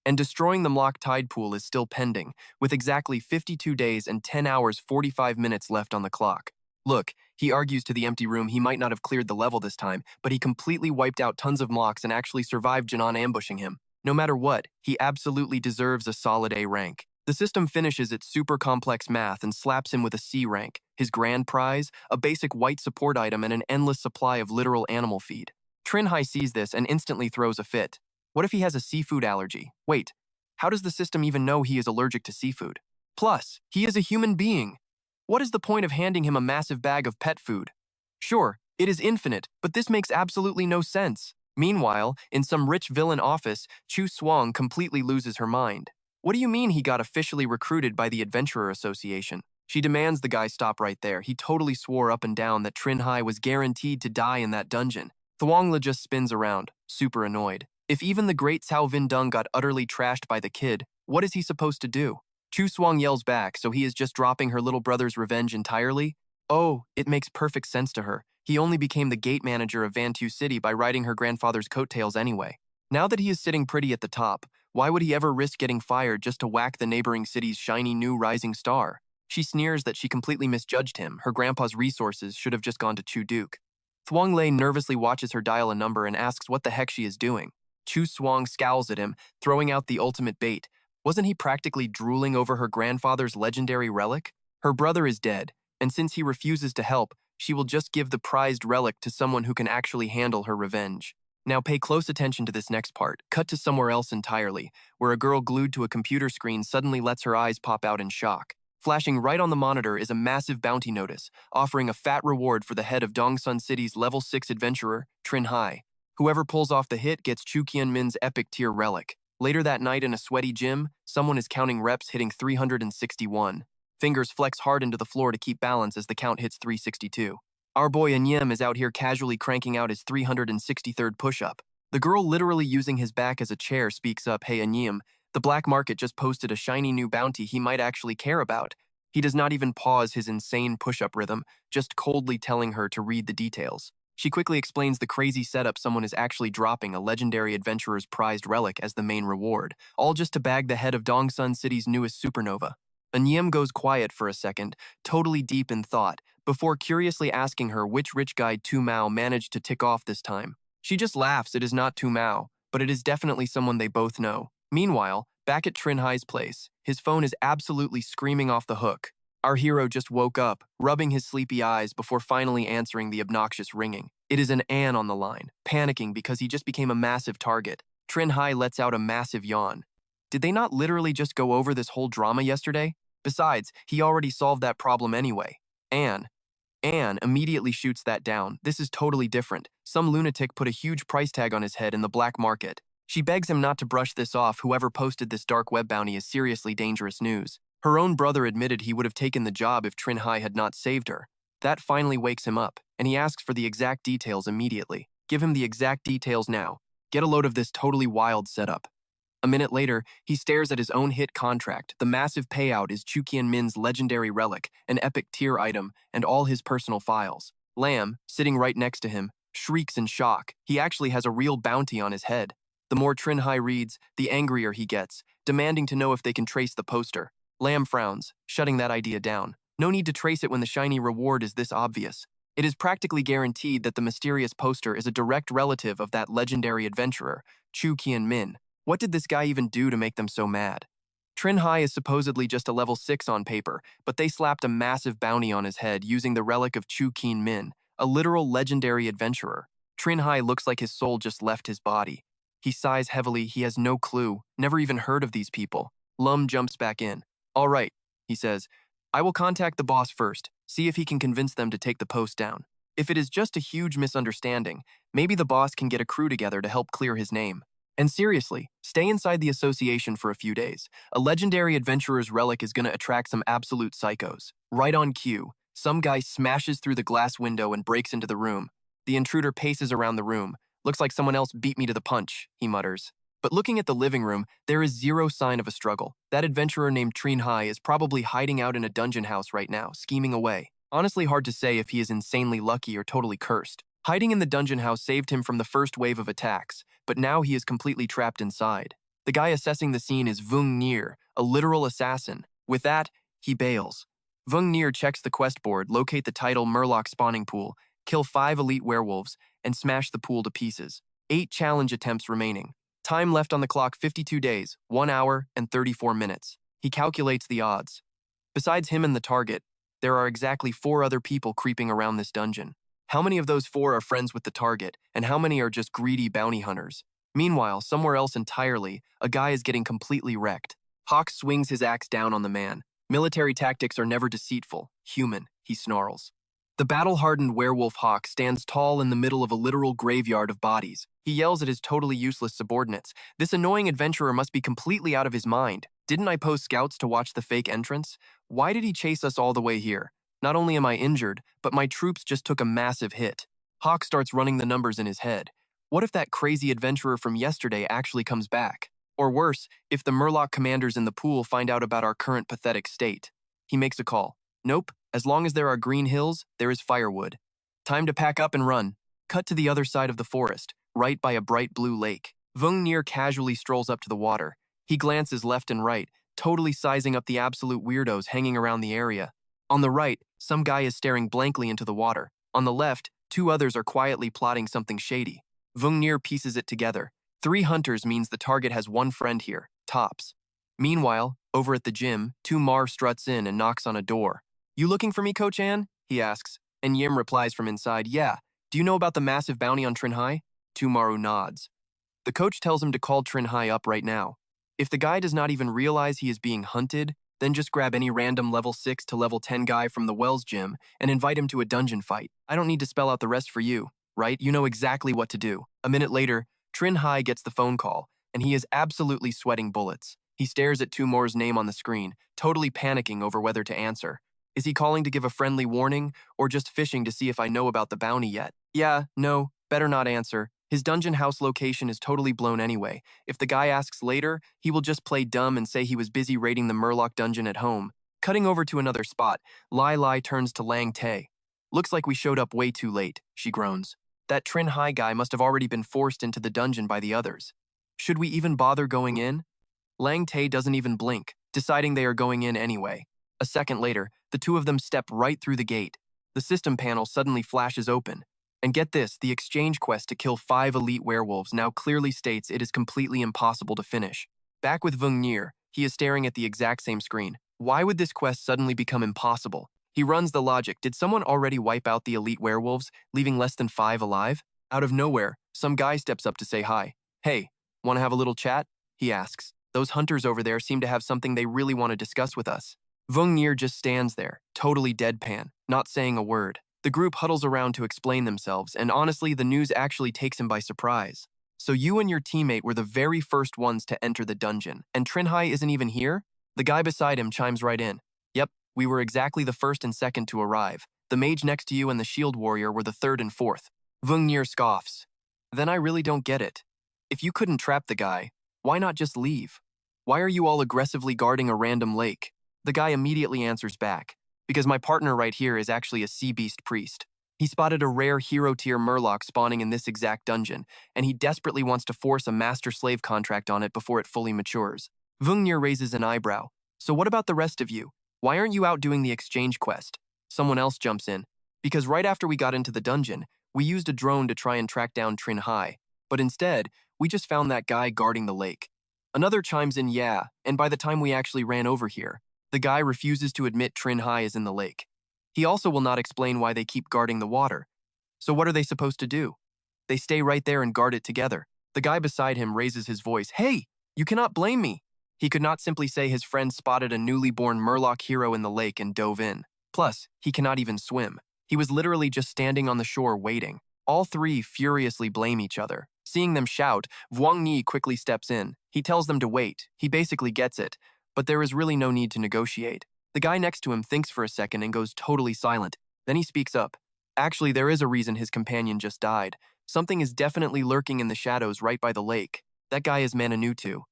[SPEAKER 1] And destroying the Mlock tide pool is still pending, with exactly 52 days and 10 hours 45 minutes left on the clock. Look, he argues to the empty room he might not have cleared the level this time, but he completely wiped out tons of Mlocks and actually survived Jinan ambushing him. No matter what, he absolutely deserves a solid A rank. The system finishes its super complex math and slaps him with a C rank, his grand prize, a basic white support item and an endless supply of literal animal feed. Trinh Hai sees this and instantly throws a fit. What if he has a seafood allergy? Wait, how does the system even know he is allergic to seafood? Plus, he is a human being. What is the point of handing him a massive bag of pet food? Sure, it is infinite, but this makes absolutely no sense. Meanwhile, in some rich villain office, Chu Swang completely loses her mind. What do you mean he got officially recruited by the Adventurer Association? She demands the guy stop right there. He totally swore up and down that Trinh Hai was guaranteed to die in that dungeon. Thuongla just spins around, super annoyed. If even the great Cao Vindung got utterly trashed by the kid, what is he supposed to do? Chu Swang yells back, so he is just dropping her little brother's revenge entirely? Oh, it makes perfect sense to her. He only became the gate manager of Vantu City by riding her grandfather's coattails anyway. Now that he is sitting pretty at the top, why would he ever risk getting fired just to whack the neighboring city's shiny new rising star? She sneers that she completely misjudged him. Her grandpa's resources should have just gone to Chu Duke. Thuong Lei nervously watches her dial a number and asks what the heck she is doing. Chu Swang scowls at him, throwing out the ultimate bait. Wasn't he practically drooling over her grandfather's legendary relic? Her brother is dead, and since he refuses to help, she will just give the prized relic to someone who can actually handle her revenge. Now pay close attention to this next part. Cut to somewhere else entirely, where a girl glued to a computer screen suddenly lets her eyes pop out in shock. Flashing right on the monitor is a massive bounty notice, offering a fat reward for the head of Dongsun City's level 6 adventurer, Trinh Hai. Whoever pulls off the hit gets Chu Qianmin's epic tier relic. Later that night in a sweaty gym, someone is counting reps hitting 361. Fingers flex hard into the floor to keep balance as the count hits 362. Our boy Anyem is out here casually cranking out his 363rd push-up. The girl literally using his back as a chair speaks up, "Hey Anyem, the black market just posted a shiny new bounty he might actually care about." He does not even pause his insane push-up rhythm, just coldly telling her to read the details. She quickly explains the crazy setup someone is actually dropping a legendary adventurer's prized relic as the main reward, all just to bag the head of Dongsun City's newest supernova. Anyem goes quiet for a second, totally deep in thought, before curiously asking her which rich guy Tu Mao managed to tick off this time. She just laughs. It is not Tu Mao, but it is definitely someone they both know. Meanwhile, back at Trinh Hai's place, his phone is absolutely screaming off the hook. Our hero just woke up, rubbing his sleepy eyes before finally answering the obnoxious ringing. It is an Ann on the line, panicking because he just became a massive target. Trinh Hai lets out a massive yawn. Did they not literally just go over this whole drama yesterday? Besides, he already solved that problem anyway. Ann immediately shoots that down. This is totally different. Some lunatic put a huge price tag on his head in the black market. She begs him not to brush this off. Whoever posted this dark web bounty is seriously dangerous news. Her own brother admitted he would have taken the job if Trinh Hai had not saved her. That finally wakes him up, and he asks for the exact details immediately. Give him the exact details now. Get a load of this totally wild setup. A minute later, he stares at his own hit contract. The massive payout is Chu Qianmin's legendary relic, an epic tier item, and all his personal files. Lam, sitting right next to him, shrieks in shock. He actually has a real bounty on his head. The more Trinh Hai reads, the angrier he gets, demanding to know if they can trace the poster. Lam frowns, shutting that idea down. No need to trace it when the shiny reward is this obvious. It is practically guaranteed that the mysterious poster is a direct relative of that legendary adventurer, Chu Qianmin. What did this guy even do to make them so mad? Trinh Hai is supposedly just a level 6 on paper, but they slapped a massive bounty on his head using the relic of Chu Qianmin, a literal legendary adventurer. Trinh Hai looks like his soul just left his body. He sighs heavily. He has no clue, never even heard of these people. Lum jumps back in. "All right," he says. "I will contact the boss first, see if he can convince them to take the post down. If it is just a huge misunderstanding, maybe the boss can get a crew together to help clear his name. And seriously, stay inside the association for a few days. A legendary adventurer's relic is going to attract some absolute psychos." Right on cue, some guy smashes through the glass window and breaks into the room. The intruder paces around the room. "Looks like someone else beat me to the punch," he mutters. But looking at the living room, there is zero sign of a struggle. That adventurer named Trinh Hai is probably hiding out in a dungeon house right now, scheming away. Honestly, hard to say if he is insanely lucky or totally cursed. Hiding in the dungeon house saved him from the first wave of attacks, but now he is completely trapped inside. The guy assessing the scene is Vung Nier, a literal assassin. With that, he bails. Vung Nier checks the quest board, locate the title Murloc spawning pool, kill 5 elite werewolves, and smash the pool to pieces. 8 challenge attempts remaining. Time left on the clock 52 days, 1 hour, and 34 minutes. He calculates the odds. Besides him and the target, there are exactly 4 other people creeping around this dungeon. How many of those 4 are friends with the target, and how many are just greedy bounty hunters? Meanwhile, somewhere else entirely, a guy is getting completely wrecked. Hawk swings his axe down on the man. Military tactics are never deceitful. Human, he snarls. The battle-hardened werewolf Hawk stands tall in the middle of a literal graveyard of bodies. He yells at his totally useless subordinates. This annoying adventurer must be completely out of his mind. Didn't I post scouts to watch the fake entrance? Why did he chase us all the way here? Not only am I injured, but my troops just took a massive hit. Hawk starts running the numbers in his head. What if that crazy adventurer from yesterday actually comes back? Or worse, if the Murloc commanders in the pool find out about our current pathetic state. He makes a call. Nope, as long as there are green hills, there is firewood. Time to pack up and run. Cut to the other side of the forest, right by a bright blue lake. Vung Nier casually strolls up to the water. He glances left and right, totally sizing up the absolute weirdos hanging around the area. On the right, some guy is staring blankly into the water. On the left, two others are quietly plotting something shady. Vung Nier pieces it together. 3 hunters means the target has one friend here, tops. Meanwhile, over at the gym, Mar struts in and knocks on a door. You looking for me, Coach Ann? He asks, and Yim replies from inside, yeah. Do you know about the massive bounty on Trinh Hai? Maru nods. The coach tells him to call Trinh Hai up right now. If the guy does not even realize he is being hunted, then just grab any random level 6 to level 10 guy from the Wells gym and invite him to a dungeon fight. I don't need to spell out the rest for you, right? You know exactly what to do. A minute later, Trinh Hai gets the phone call, and he is absolutely sweating bullets. He stares at Mar's name on the screen, totally panicking over whether to answer. Is he calling to give a friendly warning, or just fishing to see if I know about the bounty yet? Yeah, no, better not answer. His dungeon house location is totally blown anyway. If the guy asks later, he will just play dumb and say he was busy raiding the Murloc dungeon at home. Cutting over to another spot, Lai Lai turns to Lang Tae. Looks like we showed up way too late, she groans. That Trinh Hai guy must have already been forced into the dungeon by the others. Should we even bother going in? Lang Tae doesn't even blink, deciding they are going in anyway. A second later, the two of them step right through the gate. The system panel suddenly flashes open. And get this, the exchange quest to kill 5 elite werewolves now clearly states it is completely impossible to finish. Back with Vung Nier, he is staring at the exact same screen. Why would this quest suddenly become impossible? He runs the logic. Did someone already wipe out the elite werewolves, leaving less than 5 alive? Out of nowhere, some guy steps up to say hi. Hey, want to have a little chat? He asks. Those hunters over there seem to have something they really want to discuss with us. Vung Nier just stands there, totally deadpan, not saying a word. The group huddles around to explain themselves, and honestly, the news actually takes him by surprise. So you and your teammate were the very first ones to enter the dungeon, and Trinh Hai isn't even here? The guy beside him chimes right in. Yep, we were exactly the first and second to arrive. The mage next to you and the shield warrior were the third and fourth. Vung Nier scoffs. Then I really don't get it. If you couldn't trap the guy, why not just leave? Why are you all aggressively guarding a random lake? The guy immediately answers back. Because my partner right here is actually a sea beast priest. He spotted a rare hero-tier Murloc spawning in this exact dungeon, and he desperately wants to force a master-slave contract on it before it fully matures. Vung Nier raises an eyebrow. So what about the rest of you? Why aren't you out doing the exchange quest? Someone else jumps in. Because right after we got into the dungeon, we used a drone to try and track down Trinh Hai. But instead, we just found that guy guarding the lake. Another chimes in, yeah, and by the time we actually ran over here, the guy refuses to admit Trinh Hai is in the lake. He also will not explain why they keep guarding the water. So what are they supposed to do? They stay right there and guard it together. The guy beside him raises his voice. Hey, you cannot blame me. He could not simply say his friend spotted a newly born Murloc hero in the lake and dove in. Plus, he cannot even swim. He was literally just standing on the shore waiting. All three furiously blame each other. Seeing them shout, Vuong Ni quickly steps in. He tells them to wait. He basically gets it. But there is really no need to negotiate. The guy next to him thinks for a second and goes totally silent. Then he speaks up. Actually, there is a reason his companion just died. Something is definitely lurking in the shadows right by the lake. That guy is Mananutu.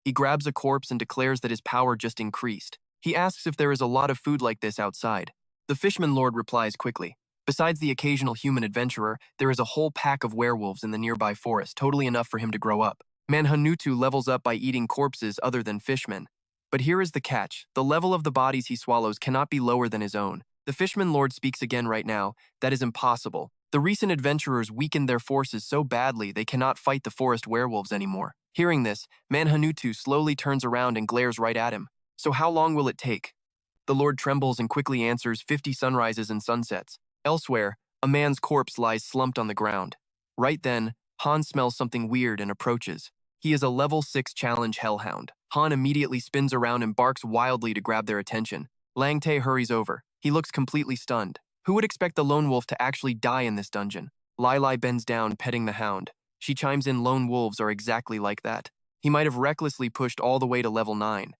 [SPEAKER 1] He grabs a corpse and declares that his power just increased. He asks if there is a lot of food like this outside. The Fishman Lord replies quickly. Besides the occasional human adventurer, there is a whole pack of werewolves in the nearby forest, totally enough for him to grow up. Manhanutu levels up by eating corpses other than fishmen. But here is the catch. The level of the bodies he swallows cannot be lower than his own. The Fishman Lord speaks again right now. That is impossible. The recent adventurers weakened their forces so badly they cannot fight the forest werewolves anymore. Hearing this, Manhanutu slowly turns around and glares right at him. So how long will it take? The Lord trembles and quickly answers 50 sunrises and sunsets. Elsewhere, a man's corpse lies slumped on the ground. Right then, Han smells something weird and approaches. He is a level 6 challenge hellhound. Han immediately spins around and barks wildly to grab their attention. Lang Tae hurries over. He looks completely stunned. Who would expect the lone wolf to actually die in this dungeon? Lai Lai bends down, petting the hound. She chimes in lone wolves are exactly like that. He might have recklessly pushed all the way to level 9.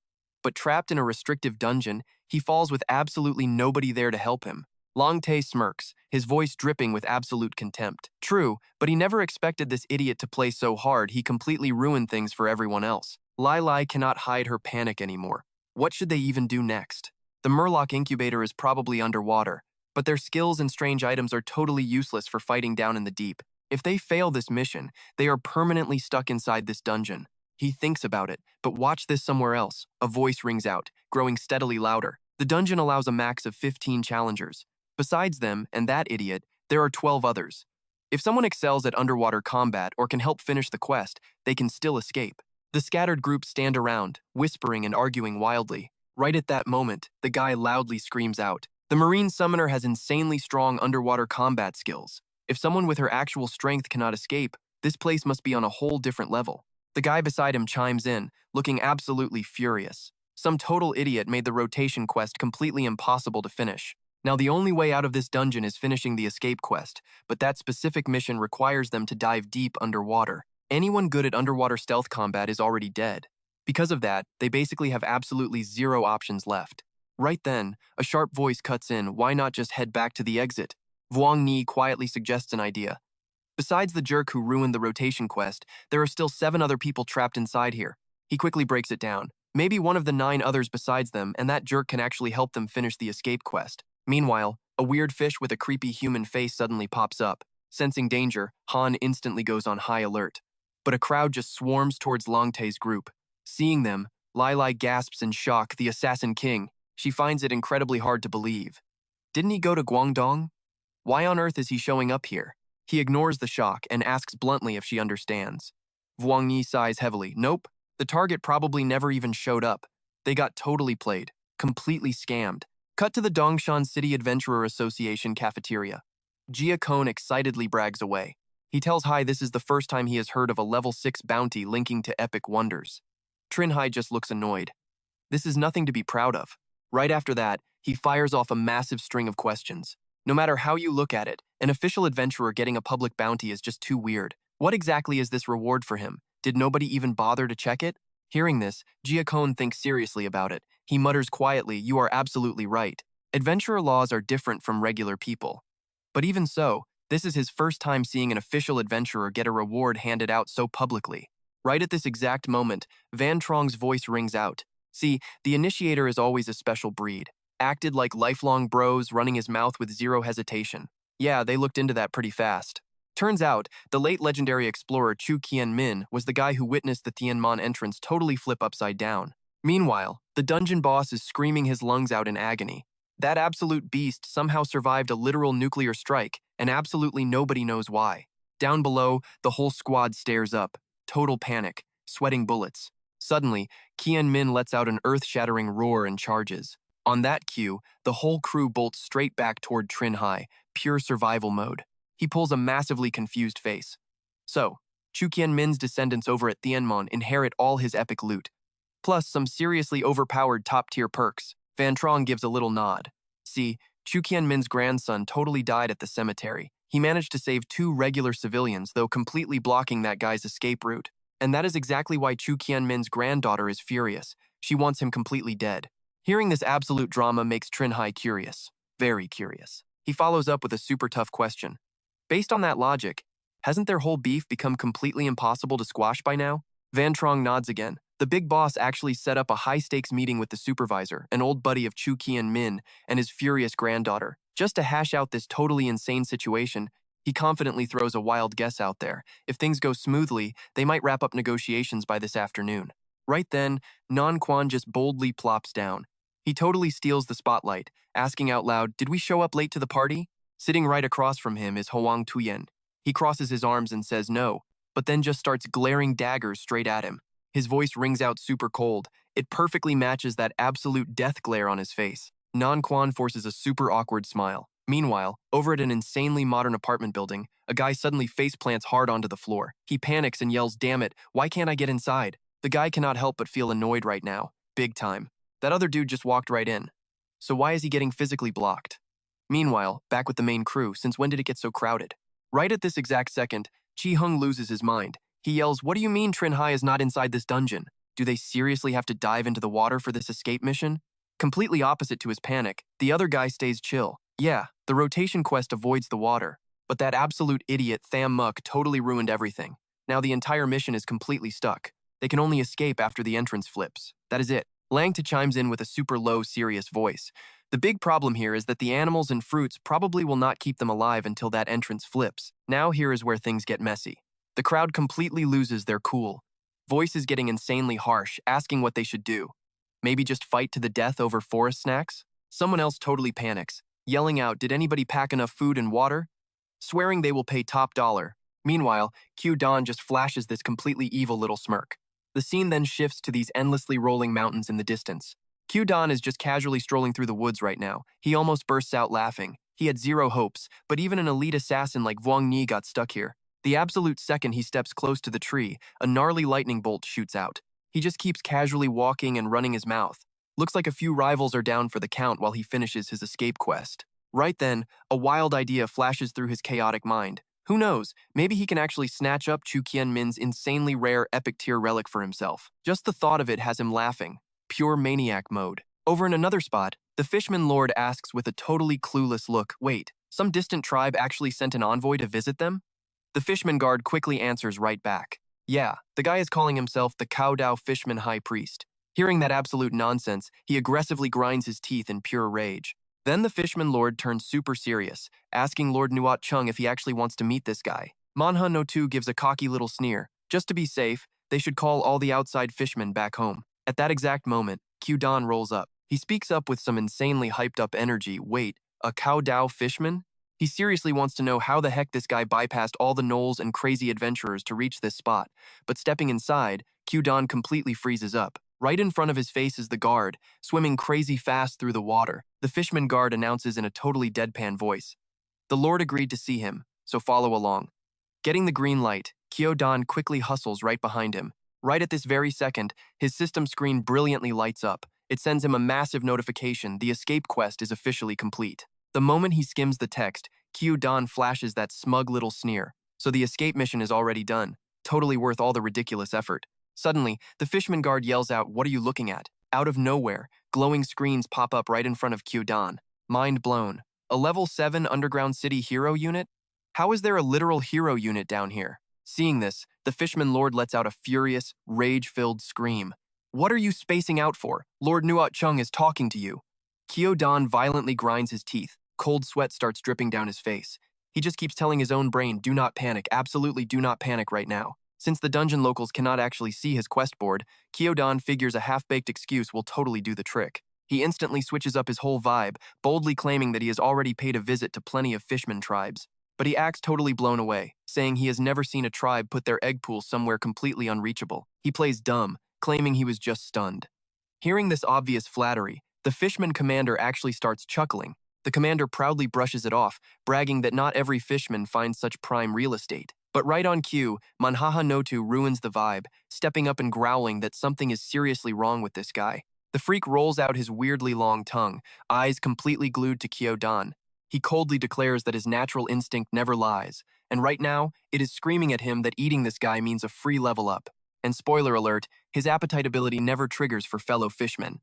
[SPEAKER 1] But trapped in a restrictive dungeon, he falls with absolutely nobody there to help him. Lang Tae smirks, his voice dripping with absolute contempt. True, but he never expected this idiot to play so hard he completely ruined things for everyone else. Lai Lai cannot hide her panic anymore. What should they even do next? The Murloc incubator is probably underwater, but their skills and strange items are totally useless for fighting down in the deep. If they fail this mission, they are permanently stuck inside this dungeon. He thinks about it, but watch this somewhere else. A voice rings out, growing steadily louder. The dungeon allows a max of 15 challengers. Besides them and that idiot, there are 12 others. If someone excels at underwater combat or can help finish the quest, they can still escape. The scattered group stand around, whispering and arguing wildly. Right at that moment, the guy loudly screams out, "The Marine Summoner has insanely strong underwater combat skills. If someone with her actual strength cannot escape, this place must be on a whole different level." The guy beside him chimes in, looking absolutely furious. Some total idiot made the rotation quest completely impossible to finish. Now the only way out of this dungeon is finishing the escape quest, but that specific mission requires them to dive deep underwater. Anyone good at underwater stealth combat is already dead. Because of that, they basically have absolutely zero options left. Right then, a sharp voice cuts in, "Why not just head back to the exit?" Vuong Ni quietly suggests an idea. Besides the jerk who ruined the rotation quest, there are still 7 other people trapped inside here. He quickly breaks it down. Maybe one of the 9 others besides them, and that jerk can actually help them finish the escape quest. Meanwhile, a weird fish with a creepy human face suddenly pops up. Sensing danger, Han instantly goes on high alert. But a crowd just swarms towards Long Tae's group. Seeing them, Lai Lai gasps in shock, "The Assassin King." She finds it incredibly hard to believe. Didn't he go to Guangdong? Why on earth is he showing up here? He ignores the shock and asks bluntly if she understands. Vuong Yi sighs heavily. Nope, the target probably never even showed up. They got totally played, completely scammed. Cut to the Dongshan City Adventurer Association cafeteria. Jia Kone excitedly brags away. He tells Hai this is the first time he has heard of a level 6 bounty linking to epic wonders. Trinh Hai just looks annoyed. This is nothing to be proud of. Right after that, he fires off a massive string of questions. No matter how you look at it, an official adventurer getting a public bounty is just too weird. What exactly is this reward for him? Did nobody even bother to check it? Hearing this, Jia Kone thinks seriously about it. He mutters quietly, "You are absolutely right. Adventurer laws are different from regular people." But even so, this is his first time seeing an official adventurer get a reward handed out so publicly. Right at this exact moment, Van Trong's voice rings out. See, the initiator is always a special breed. Acted like lifelong bros, running his mouth with zero hesitation. Yeah, they looked into that pretty fast. Turns out, the late legendary explorer Chu Qianmin was the guy who witnessed the Tianmon entrance totally flip upside down. Meanwhile, the dungeon boss is screaming his lungs out in agony. That absolute beast somehow survived a literal nuclear strike, and absolutely nobody knows why. Down below, the whole squad stares up. Total panic, sweating bullets. Suddenly, Qianmin lets out an earth-shattering roar and charges. On that cue, the whole crew bolts straight back toward Trinh Hai, pure survival mode. He pulls a massively confused face. So, Chu Qianmin's descendants over at Tianmon inherit all his epic loot, plus some seriously overpowered top-tier perks. Van Trong gives a little nod. See, Chu Qianmin's grandson totally died at the cemetery. He managed to save 2 regular civilians, though completely blocking that guy's escape route. And that is exactly why Chu Qianmin's granddaughter is furious. She wants him completely dead. Hearing this absolute drama makes Trinh Hai curious. Very curious. He follows up with a super tough question. Based on that logic, hasn't their whole beef become completely impossible to squash by now? Van Trong nods again. The big boss actually set up a high-stakes meeting with the supervisor, an old buddy of Chu Qianmin and his furious granddaughter. Just to hash out this totally insane situation, he confidently throws a wild guess out there. If things go smoothly, they might wrap up negotiations by this afternoon. Right then, Non Quan just boldly plops down. He totally steals the spotlight, asking out loud, "Did we show up late to the party?" Sitting right across from him is Hoang Tuyen. He crosses his arms and says no, but then just starts glaring daggers straight at him. His voice rings out super cold. It perfectly matches that absolute death glare on his face. Non Quan forces a super awkward smile. Meanwhile, over at an insanely modern apartment building, a guy suddenly face plants hard onto the floor. He panics and yells, "Damn it, why can't I get inside?" The guy cannot help but feel annoyed right now. Big time. That other dude just walked right in. So why is he getting physically blocked? Meanwhile, back with the main crew, since when did it get so crowded? Right at this exact second, Chi Hung loses his mind. He yells, "What do you mean Trinh Hai is not inside this dungeon? Do they seriously have to dive into the water for this escape mission?" Completely opposite to his panic, the other guy stays chill. Yeah, the rotation quest avoids the water, but that absolute idiot Tham Muk totally ruined everything. Now the entire mission is completely stuck. They can only escape after the entrance flips. That is it. Langta chimes in with a super low, serious voice. The big problem here is that the animals and fruits probably will not keep them alive until that entrance flips. Now here is where things get messy. The crowd completely loses their cool. Voice is getting insanely harsh, asking what they should do. Maybe just fight to the death over forest snacks? Someone else totally panics, yelling out, "Did anybody pack enough food and water?" Swearing they will pay top dollar. Meanwhile, Q Don just flashes this completely evil little smirk. The scene then shifts to these endlessly rolling mountains in the distance. Q Don is just casually strolling through the woods right now. He almost bursts out laughing. He had zero hopes, but even an elite assassin like Wang Yi got stuck here. The absolute second he steps close to the tree, a gnarly lightning bolt shoots out. He just keeps casually walking and running his mouth. Looks like a few rivals are down for the count while he finishes his escape quest. Right then, a wild idea flashes through his chaotic mind. Who knows, maybe he can actually snatch up Chu Qianmin's insanely rare epic tier relic for himself. Just the thought of it has him laughing. Pure maniac mode. Over in another spot, the Fishman Lord asks with a totally clueless look, "Wait, some distant tribe actually sent an envoy to visit them?" The Fishman guard quickly answers right back. Yeah, the guy is calling himself the Cao Dao Fishman High Priest. Hearing that absolute nonsense, he aggressively grinds his teeth in pure rage. Then the Fishman Lord turns super serious, asking Lord Nuot Chung if he actually wants to meet this guy. Manhwa no 2 gives a cocky little sneer. Just to be safe, they should call all the outside fishmen back home. At that exact moment, Q Don rolls up. He speaks up with some insanely hyped up energy. Wait, a Cao Dao Fishman? He seriously wants to know how the heck this guy bypassed all the gnolls and crazy adventurers to reach this spot. But stepping inside, Q Don completely freezes up. Right in front of his face is the guard, swimming crazy fast through the water. The Fishman guard announces in a totally deadpan voice. The Lord agreed to see him, so follow along. Getting the green light, Kyo Don quickly hustles right behind him. Right at this very second, his system screen brilliantly lights up. It sends him a massive notification. The escape quest is officially complete. The moment he skims the text, Kyo Don flashes that smug little sneer. So the escape mission is already done. Totally worth all the ridiculous effort. Suddenly, the Fishman guard yells out, "What are you looking at?" Out of nowhere, glowing screens pop up right in front of Q Don. Mind blown. A level 7 underground city hero unit? How is there a literal hero unit down here? Seeing this, the Fishman Lord lets out a furious, rage-filled scream. "What are you spacing out for? Lord Nuot Chung is talking to you." Kyo Don violently grinds his teeth. Cold sweat starts dripping down his face. He just keeps telling his own brain, "Do not panic, absolutely do not panic right now." Since the dungeon locals cannot actually see his quest board, Kyo Don figures a half-baked excuse will totally do the trick. He instantly switches up his whole vibe, boldly claiming that he has already paid a visit to plenty of fishman tribes. But he acts totally blown away, saying he has never seen a tribe put their egg pool somewhere completely unreachable. He plays dumb, claiming he was just stunned. Hearing this obvious flattery, the fishman commander actually starts chuckling. The commander proudly brushes it off, bragging that not every fishman finds such prime real estate. But right on cue, Manhwa no 2 ruins the vibe, stepping up and growling that something is seriously wrong with this guy. The freak rolls out his weirdly long tongue, eyes completely glued to Kyo Don. He coldly declares that his natural instinct never lies, and right now, it is screaming at him that eating this guy means a free level up. And spoiler alert, his appetite ability never triggers for fellow fishmen.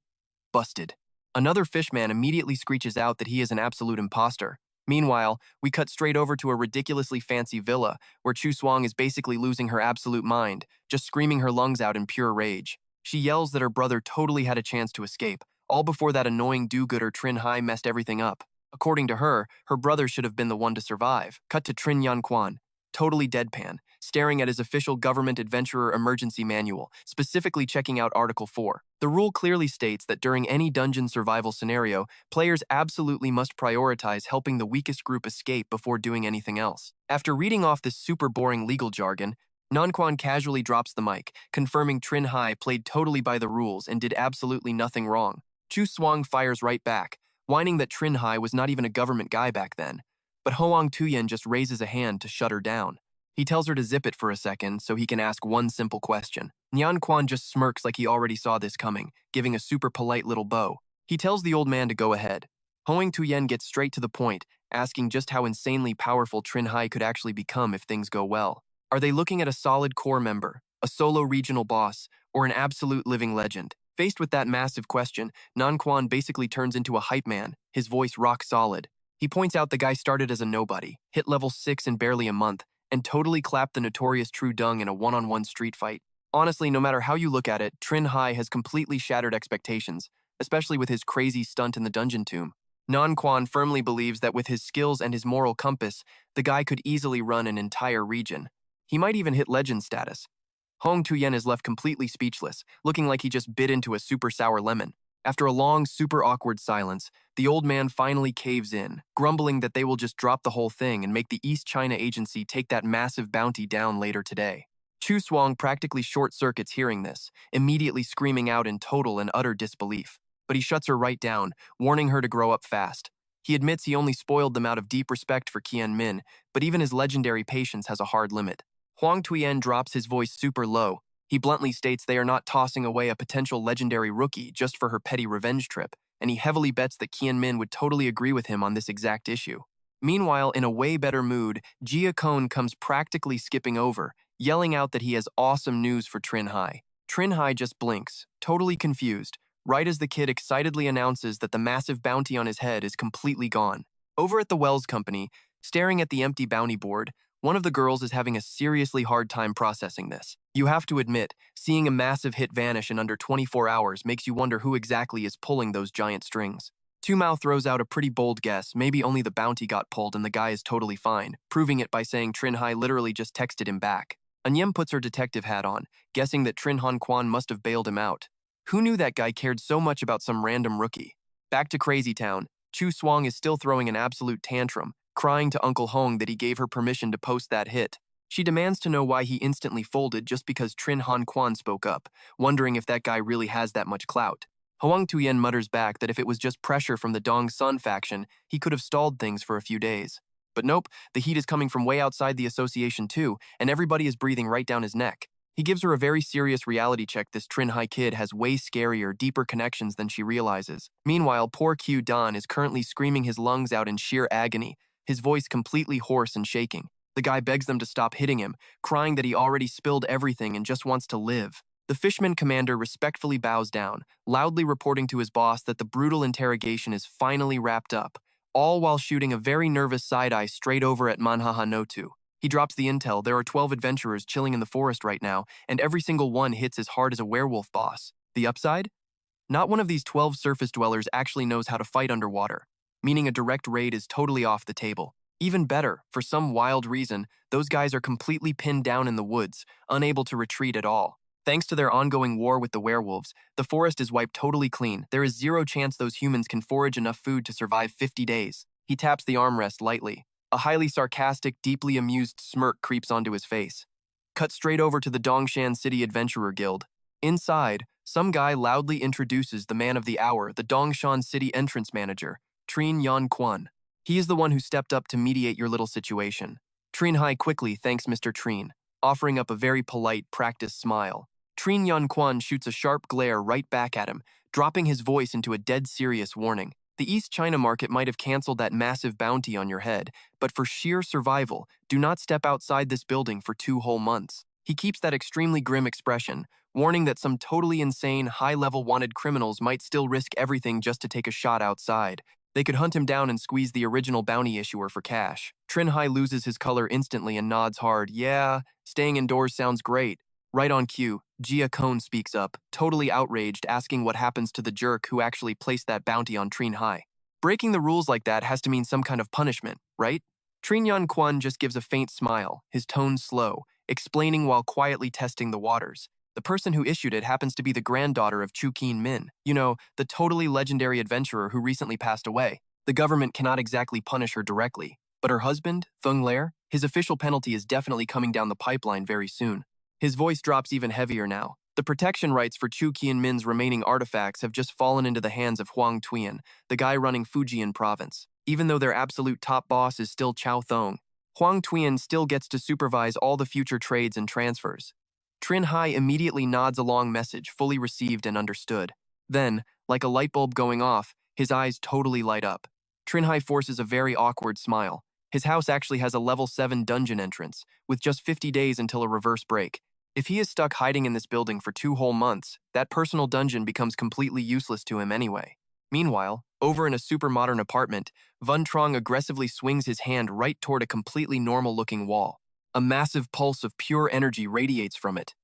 [SPEAKER 1] Busted. Another fishman immediately screeches out that he is an absolute imposter. Meanwhile, we cut straight over to a ridiculously fancy villa, where Chu Swang is basically losing her absolute mind, just screaming her lungs out in pure rage. She yells that her brother totally had a chance to escape, all before that annoying do-gooder Trinh Hai messed everything up. According to her, her brother should have been the one to survive. Cut to Trinh Yan Quan, totally deadpan, staring at his official government adventurer emergency manual, specifically checking out Article 4. The rule clearly states that during any dungeon survival scenario, players absolutely must prioritize helping the weakest group escape before doing anything else. After reading off this super boring legal jargon, Nanquan casually drops the mic, confirming Trinh Hai played totally by the rules and did absolutely nothing wrong. Chu Swang fires right back, whining that Trinh Hai was not even a government guy back then. But Hoang Tuyen just raises a hand to shut her down. He tells her to zip it for a second so he can ask one simple question. Nyan Quan just smirks like he already saw this coming, giving a super polite little bow. He tells the old man to go ahead. Hoang Tuyen gets straight to the point, asking just how insanely powerful Trinh Hai could actually become if things go well. Are they looking at a solid core member, a solo regional boss, or an absolute living legend? Faced with that massive question, Nan Quan basically turns into a hype man, his voice rock solid. He points out the guy started as a nobody, hit level 6 in barely a month, and totally clapped the notorious True Dung in a one-on-one street fight. Honestly, no matter how you look at it, Trinh Hai has completely shattered expectations, especially with his crazy stunt in the dungeon tomb. Non-Quan firmly believes that with his skills and his moral compass, the guy could easily run an entire region. He might even hit legend status. Hong Tuyen is left completely speechless, looking like he just bit into a super sour lemon. After a long, super awkward silence, the old man finally caves in, grumbling that they will just drop the whole thing and make the East China Agency take that massive bounty down later today. Chu Swang practically short-circuits hearing this, immediately screaming out in total and utter disbelief. But he shuts her right down, warning her to grow up fast. He admits he only spoiled them out of deep respect for Qian Min, but even his legendary patience has a hard limit. Huang Tuyen drops his voice super low. He bluntly states they are not tossing away a potential legendary rookie just for her petty revenge trip, and he heavily bets that Qian Min would totally agree with him on this exact issue. Meanwhile, in a way better mood, Jia Kone comes practically skipping over, yelling out that he has awesome news for Trinh Hai. Trinh Hai just blinks, totally confused, right as the kid excitedly announces that the massive bounty on his head is completely gone. Over at the Wells Company, staring at the empty bounty board, one of the girls is having a seriously hard time processing this. You have to admit, seeing a massive hit vanish in under 24 hours makes you wonder who exactly is pulling those giant strings. Two Mao throws out a pretty bold guess, maybe only the bounty got pulled and the guy is totally fine, proving it by saying Trinh Hai literally just texted him back. Anyem puts her detective hat on, guessing that Trinh Han Quan must have bailed him out. Who knew that guy cared so much about some random rookie? Back to Crazy Town, Chu Swang is still throwing an absolute tantrum, crying to Uncle Hong that he gave her permission to post that hit. She demands to know why he instantly folded just because Trinh Han Quan spoke up, wondering if that guy really has that much clout. Huang Tuyen mutters back that if it was just pressure from the Dong Sun faction, he could have stalled things for a few days. But nope, the heat is coming from way outside the association too, and everybody is breathing right down his neck. He gives her a very serious reality check. This Trinh Hai kid has way scarier, deeper connections than she realizes. Meanwhile, poor Q Don is currently screaming his lungs out in sheer agony, his voice completely hoarse and shaking. The guy begs them to stop hitting him, crying that he already spilled everything and just wants to live. The Fishman commander respectfully bows down, loudly reporting to his boss that the brutal interrogation is finally wrapped up, all while shooting a very nervous side-eye straight over at Manhwa Notu. He drops the intel. There are 12 adventurers chilling in the forest right now, and every single one hits as hard as a werewolf boss. The upside? Not one of these 12 surface dwellers actually knows how to fight underwater, meaning a direct raid is totally off the table. Even better, for some wild reason, those guys are completely pinned down in the woods, unable to retreat at all. Thanks to their ongoing war with the werewolves, the forest is wiped totally clean. There is zero chance those humans can forage enough food to survive 50 days. He taps the armrest lightly. A highly sarcastic, deeply amused smirk creeps onto his face. Cut straight over to the Dongshan City Adventurer Guild. Inside, some guy loudly introduces the man of the hour, the Dongshan City entrance manager, Trinh Yan Quan. He is the one who stepped up to mediate your little situation. Trinh Hai quickly thanks Mr. Trinh, offering up a very polite, practiced smile. Trinh Yan Quan shoots a sharp glare right back at him, dropping his voice into a dead serious warning. The East China market might have canceled that massive bounty on your head, but for sheer survival, do not step outside this building for 2 whole months. He keeps that extremely grim expression, warning that some totally insane, high-level wanted criminals might still risk everything just to take a shot outside. They could hunt him down and squeeze the original bounty issuer for cash. Trinh Hai loses his color instantly and nods hard. Yeah, staying indoors sounds great. Right on cue, Jia Kone speaks up, totally outraged, asking what happens to the jerk who actually placed that bounty on Trinh Hai. Breaking the rules like that has to mean some kind of punishment, right? Trinh Yan Quan just gives a faint smile, his tone slow, explaining while quietly testing the waters. The person who issued it happens to be the granddaughter of Chu Qian Min, the totally legendary adventurer who recently passed away. The government cannot exactly punish her directly, but her husband, Thung Lair, his official penalty is definitely coming down the pipeline very soon. His voice drops even heavier now. The protection rights for Chu Qian Min's remaining artifacts have just fallen into the hands of Huang Tuyen, the guy running Fujian province. Even though their absolute top boss is still Chao Thong, Huang Tuyen still gets to supervise all the future trades and transfers. Trinh Hai immediately nods a long message, fully received and understood. Then, like a light bulb going off, his eyes totally light up. Trinh Hai forces a very awkward smile. His house actually has a level 7 dungeon entrance, with just 50 days until a reverse break. If he is stuck hiding in this building for 2 whole months, that personal dungeon becomes completely useless to him anyway. Meanwhile, over in a super modern apartment, Vun Trong aggressively swings his hand right toward a completely normal-looking wall. A massive pulse of pure energy radiates from it.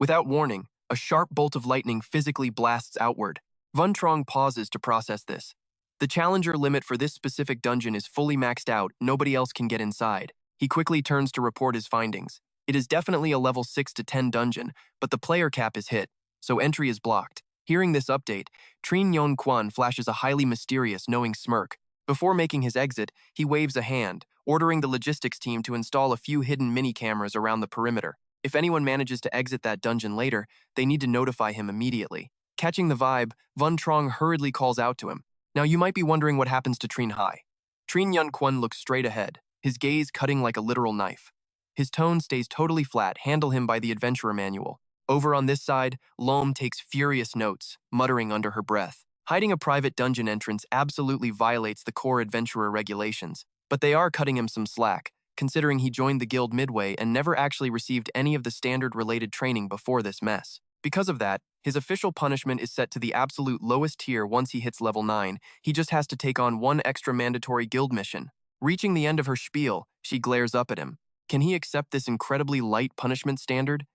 [SPEAKER 1] Without warning, a sharp bolt of lightning physically blasts outward. Von Trong pauses to process this. The challenger limit for this specific dungeon is fully maxed out, nobody else can get inside. He quickly turns to report his findings. It is definitely a level 6 to 10 dungeon, but the player cap is hit, so entry is blocked. Hearing this update, Trinh Hai flashes a highly mysterious, knowing smirk. Before making his exit, he waves a hand, ordering the logistics team to install a few hidden mini-cameras around the perimeter. If anyone manages to exit that dungeon later, they need to notify him immediately. Catching the vibe, Von Trong hurriedly calls out to him. Now you might be wondering what happens to Trinh Hai. Trinh Hai looks straight ahead, his gaze cutting like a literal knife. His tone stays totally flat, handle him by the adventurer manual. Over on this side, Lom takes furious notes, muttering under her breath. Hiding a private dungeon entrance absolutely violates the core adventurer regulations, but they are cutting him some slack, considering he joined the guild midway and never actually received any of the standard-related training before this mess. Because of that, his official punishment is set to the absolute lowest tier once he hits level 9. He just has to take on one extra mandatory guild mission. Reaching the end of her spiel, she glares up at him. Can he accept this incredibly light punishment standard?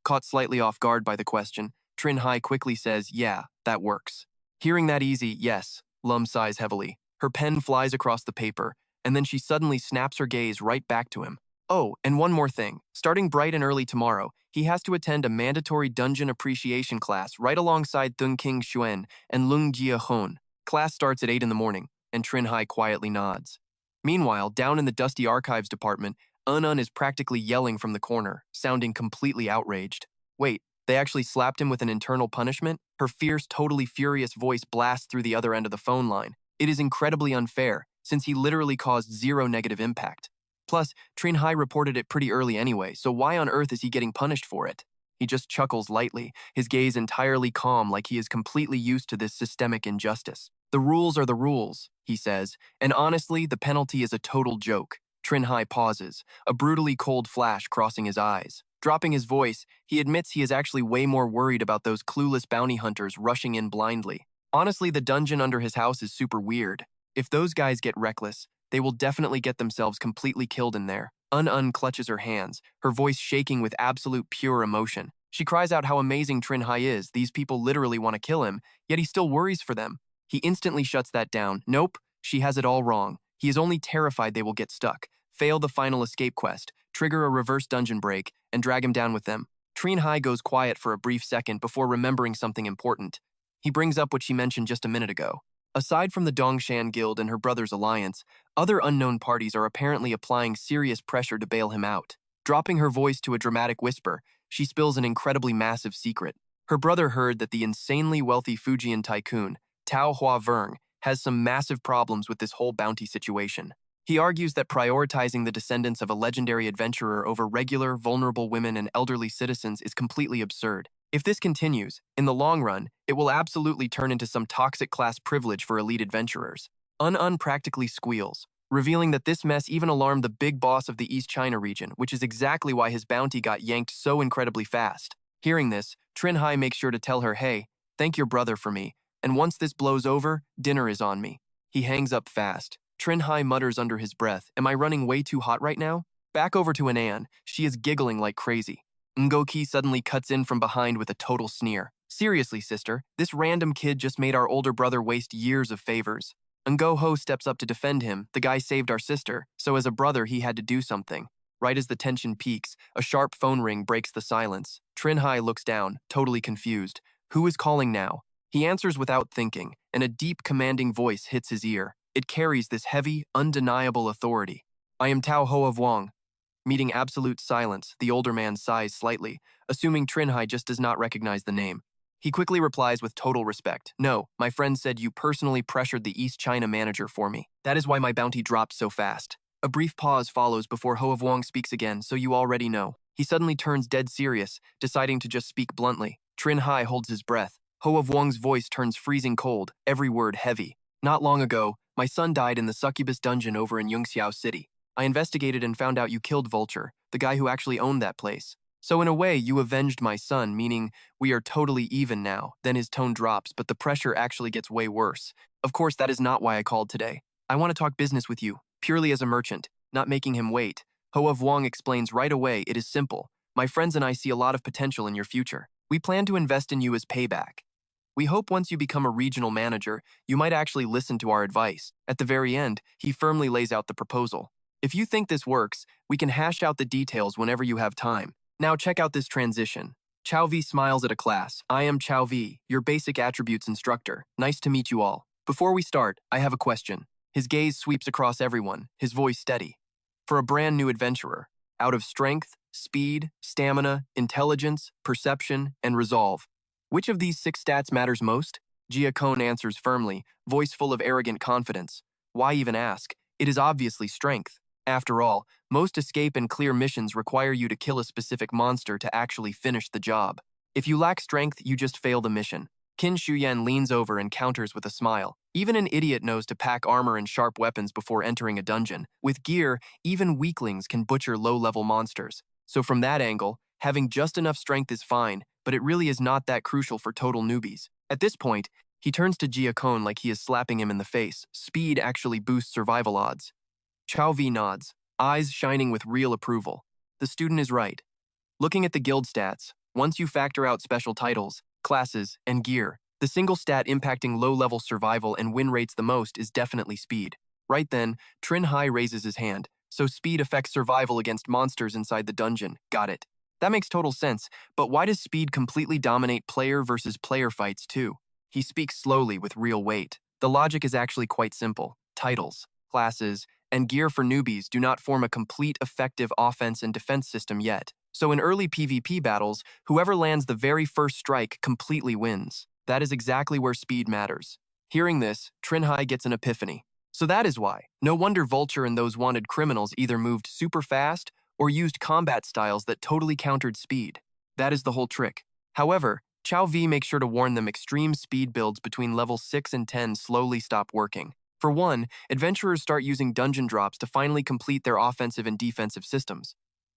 [SPEAKER 1] Caught slightly off guard by the question, Trinh Hai quickly says, yeah, that works. Hearing that easy, yes, Lum sighs heavily. Her pen flies across the paper, and then she suddenly snaps her gaze right back to him. Oh, and one more thing. Starting bright and early tomorrow, he has to attend a mandatory dungeon appreciation class right alongside Thung King Xuan and Lung Jia Hun. Class starts at 8 in the morning, and Trinh Hai quietly nods. Meanwhile, down in the dusty archives department, Un is practically yelling from the corner, sounding completely outraged. Wait, they actually slapped him with an internal punishment? Her fierce, totally furious voice blasts through the other end of the phone line. It is incredibly unfair, since he literally caused zero negative impact. Plus, Trinh Hai reported it pretty early anyway, so why on earth is he getting punished for it? He just chuckles lightly, his gaze entirely calm like he is completely used to this systemic injustice. The rules are the rules, he says, and honestly, the penalty is a total joke. Trinh Hai pauses, a brutally cold flash crossing his eyes. Dropping his voice, he admits he is actually way more worried about those clueless bounty hunters rushing in blindly. Honestly, the dungeon under his house is super weird. If those guys get reckless, they will definitely get themselves completely killed in there. Un clutches her hands, her voice shaking with absolute pure emotion. She cries out how amazing Trinh Hai is. These people literally want to kill him, yet he still worries for them. He instantly shuts that down. Nope, she has it all wrong. He is only terrified they will get stuck, fail the final escape quest, trigger a reverse dungeon break, and drag him down with them. Trinh Hai goes quiet for a brief second before remembering something important. He brings up what she mentioned just a minute ago. Aside from the Dongshan Guild and her brother's alliance, other unknown parties are apparently applying serious pressure to bail him out. Dropping her voice to a dramatic whisper, she spills an incredibly massive secret. Her brother heard that the insanely wealthy Fujian tycoon, Tao Hua Vern, has some massive problems with this whole bounty situation. He argues that prioritizing the descendants of a legendary adventurer over regular, vulnerable women and elderly citizens is completely absurd. If this continues, in the long run, it will absolutely turn into some toxic class privilege for elite adventurers. Un practically squeals, revealing that this mess even alarmed the big boss of the East China region, which is exactly why his bounty got yanked so incredibly fast. Hearing this, Trinh Hai makes sure to tell her, hey, thank your brother for me, and once this blows over, dinner is on me. He hangs up fast. Trinh Hai mutters under his breath, am I running way too hot right now? Back over to An, she is giggling like crazy. Ngoki suddenly cuts in from behind with a total sneer. Seriously, sister, this random kid just made our older brother waste years of favors. Ngo steps up to defend him. The guy saved our sister, so as a brother he had to do something. Right as the tension peaks, a sharp phone ring breaks the silence. Trinh Hai looks down, totally confused. Who is calling now? He answers without thinking, and a deep, commanding voice hits his ear. It carries this heavy, undeniable authority. I am Tao Ho of Wang. Meeting absolute silence, the older man sighs slightly, assuming Trinh Hai just does not recognize the name. He quickly replies with total respect. No, my friend said you personally pressured the East China manager for me. That is why my bounty dropped so fast. A brief pause follows before Ho of Wang speaks again, so you already know. He suddenly turns dead serious, deciding to just speak bluntly. Trinh Hai holds his breath. Ho of Wang's voice turns freezing cold, every word heavy. Not long ago, my son died in the succubus dungeon over in Yungxiao City. I investigated and found out you killed Vulture, the guy who actually owned that place. So in a way, you avenged my son, meaning we are totally even now. Then his tone drops, but the pressure actually gets way worse. Of course, that is not why I called today. I want to talk business with you, purely as a merchant, not making him wait. Ho of Wang explains right away, it is simple. My friends and I see a lot of potential in your future. We plan to invest in you as payback. We hope once you become a regional manager, you might actually listen to our advice. At the very end, he firmly lays out the proposal. If you think this works, we can hash out the details whenever you have time. Now check out this transition. Chow V smiles at a class. I am Chow V, your basic attributes instructor. Nice to meet you all. Before we start, I have a question. His gaze sweeps across everyone, his voice steady. For a brand new adventurer, out of strength, speed, stamina, intelligence, perception, and resolve, which of these 6 stats matters most? Giacone answers firmly, voice full of arrogant confidence. Why even ask? It is obviously strength. After all, most escape and clear missions require you to kill a specific monster to actually finish the job. If you lack strength, you just fail the mission. Qin Shuyan leans over and counters with a smile. Even an idiot knows to pack armor and sharp weapons before entering a dungeon. With gear, even weaklings can butcher low-level monsters. So from that angle, having just enough strength is fine, but it really is not that crucial for total newbies. At this point, he turns to Giacone like he is slapping him in the face. Speed actually boosts survival odds. Chow V nods, eyes shining with real approval. The student is right. Looking at the guild stats, once you factor out special titles, classes, and gear, the single stat impacting low-level survival and win rates the most is definitely speed. Right then, Trinh Hai raises his hand, so speed affects survival against monsters inside the dungeon. Got it. That makes total sense, but why does speed completely dominate player versus player fights too? He speaks slowly with real weight. The logic is actually quite simple. Titles, classes, and gear for newbies do not form a complete effective offense and defense system yet. So in early PvP battles, whoever lands the very first strike completely wins. That is exactly where speed matters. Hearing this, Trinh Hai gets an epiphany. So that is why. No wonder Vulture and those wanted criminals either moved super fast or used combat styles that totally countered speed. That is the whole trick. However, Chow V makes sure to warn them extreme speed builds between level 6 and 10 slowly stop working. For one, adventurers start using dungeon drops to finally complete their offensive and defensive systems.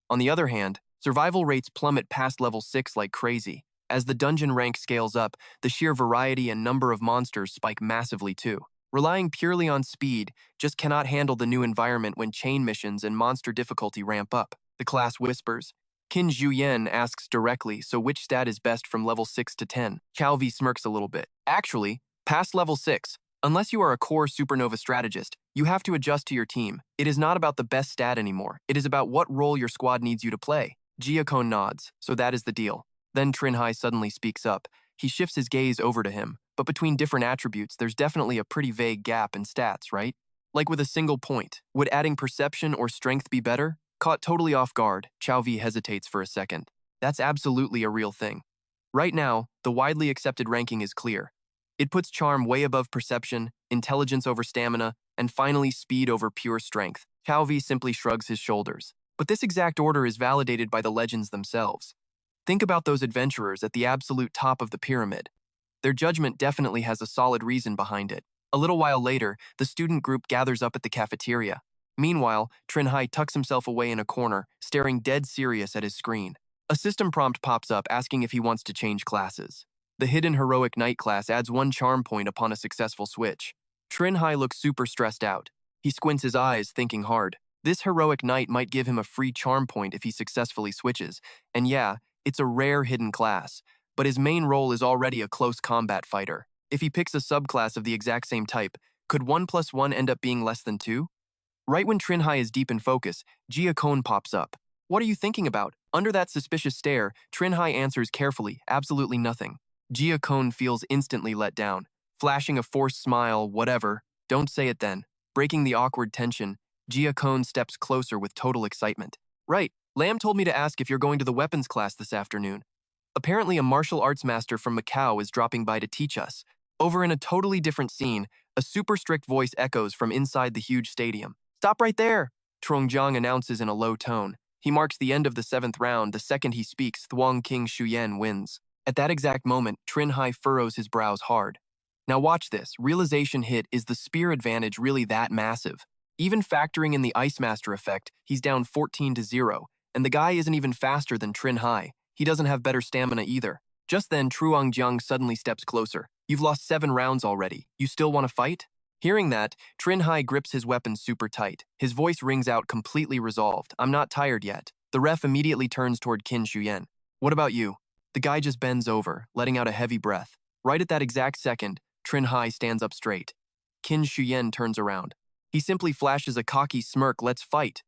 [SPEAKER 1] On the other hand, survival rates plummet past level 6 like crazy. As the dungeon rank scales up, the sheer variety and number of monsters spike massively too. Relying purely on speed just cannot handle the new environment when chain missions and monster difficulty ramp up. The class whispers. Qin Zhuyen asks directly, so which stat is best from level 6 to 10? Chow V smirks a little bit. Actually, past level 6, unless you are a core supernova strategist, you have to adjust to your team. It is not about the best stat anymore. It is about what role your squad needs you to play. Giacone nods, so that is the deal. Then Trinh Hai suddenly speaks up. He shifts his gaze over to him. But between different attributes, there's definitely a pretty vague gap in stats, right? Like with a single point. Would adding perception or strength be better? Caught totally off guard, Chow V hesitates for a second. That's absolutely a real thing. Right now, the widely accepted ranking is clear. It puts charm way above perception, intelligence over stamina, and finally speed over pure strength. Chow V simply shrugs his shoulders. But this exact order is validated by the legends themselves. Think about those adventurers at the absolute top of the pyramid. Their judgment definitely has a solid reason behind it. A little while later, the student group gathers up at the cafeteria. Meanwhile, Trinh Hai tucks himself away in a corner, staring dead serious at his screen. A system prompt pops up asking if he wants to change classes. The hidden heroic knight class adds 1 charm point upon a successful switch. Trinh Hai looks super stressed out. He squints his eyes, thinking hard. This heroic knight might give him a free charm point if he successfully switches. And yeah, it's a rare hidden class, but his main role is already a close combat fighter. If he picks a subclass of the exact same type, could 1 + 1 end up being less than 2? Right when Trinh Hai is deep in focus, Giacone pops up. What are you thinking about? Under that suspicious stare, Trinh Hai answers carefully, absolutely nothing. Giacone feels instantly let down. Flashing a forced smile, whatever, don't say it then. Breaking the awkward tension, Giacone steps closer with total excitement. Right, Lamb told me to ask if you're going to the weapons class this afternoon. Apparently a martial arts master from Macau is dropping by to teach us. Over in a totally different scene, a super strict voice echoes from inside the huge stadium. Stop right there, Trongjang announces in a low tone. He marks the end of the 7th round. The second he speaks, Thuong King Shuyen wins. At that exact moment, Trinh Hai furrows his brows hard. Now watch this. Realization hit. Is the spear advantage really that massive? Even factoring in the Ice Master effect, he's down 14-0, and the guy isn't even faster than Trinh Hai. He doesn't have better stamina either. Just then, Truong suddenly steps closer. You've lost 7 rounds already. You still want to fight? Hearing that, Trinh Hai grips his weapon super tight. His voice rings out completely resolved. I'm not tired yet. The ref immediately turns toward Qin Shuyan. What about you? The guy just bends over, letting out a heavy breath. Right at that exact second, Trinh Hai stands up straight. Qin Shuyan turns around. He simply flashes a cocky smirk, let's fight.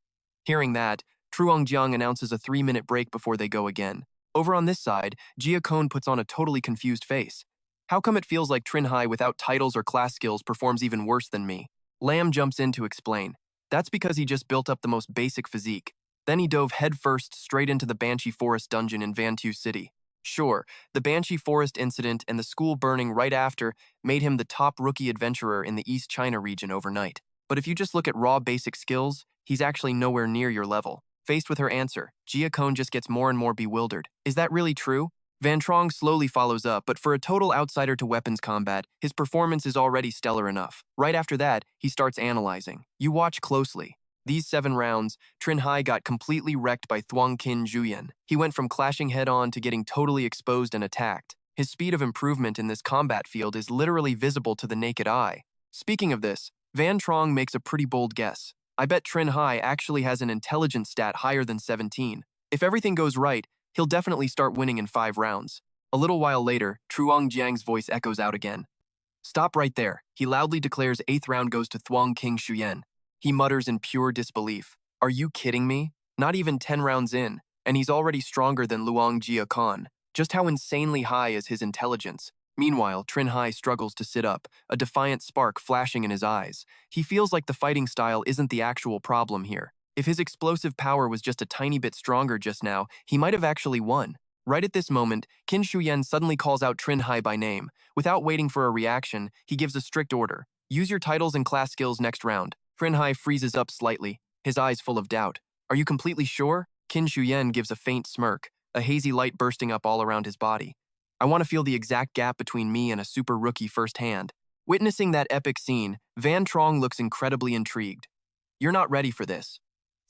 [SPEAKER 1] Hearing that, Truongjiang announces a 3-minute break before they go again. Over on this side, Jia Kone puts on a totally confused face. How come it feels like Trinh Hai without titles or class skills performs even worse than me? Lam jumps in to explain. That's because he just built up the most basic physique. Then he dove headfirst straight into the Banshee Forest dungeon in Vantu City. Sure, the Banshee Forest incident and the school burning right after made him the top rookie adventurer in the East China region overnight. But if you just look at raw basic skills, he's actually nowhere near your level. Faced with her answer, Jia Kone just gets more and more bewildered. Is that really true? Van Trong slowly follows up, but for a total outsider to weapons combat, his performance is already stellar enough. Right after that, he starts analyzing. You watch closely. These 7 rounds, Trinh Hai got completely wrecked by Thuong Qin Zhuyan. He went from clashing head-on to getting totally exposed and attacked. His speed of improvement in this combat field is literally visible to the naked eye. Speaking of this, Van Trong makes a pretty bold guess. I bet Trinh Hai actually has an intelligence stat higher than 17. If everything goes right, he'll definitely start winning in 5 rounds. A little while later, Truongjiang's voice echoes out again. Stop right there. He loudly declares 8th round goes to Thuong Qin Shuyan. He mutters in pure disbelief. Are you kidding me? Not even 10 rounds in, and he's already stronger than Luong Jia Khan. Just how insanely high is his intelligence? Meanwhile, Trinh Hai struggles to sit up, a defiant spark flashing in his eyes. He feels like the fighting style isn't the actual problem here. If his explosive power was just a tiny bit stronger just now, he might have actually won. Right at this moment, Qin Shuyan suddenly calls out Trinh Hai by name. Without waiting for a reaction, he gives a strict order. Use your titles and class skills next round. Trinh Hai freezes up slightly, his eyes full of doubt. Are you completely sure? Qin Shuyan gives a faint smirk, a hazy light bursting up all around his body. I want to feel the exact gap between me and a super rookie firsthand. Witnessing that epic scene, Van Trong looks incredibly intrigued. You're not ready for this.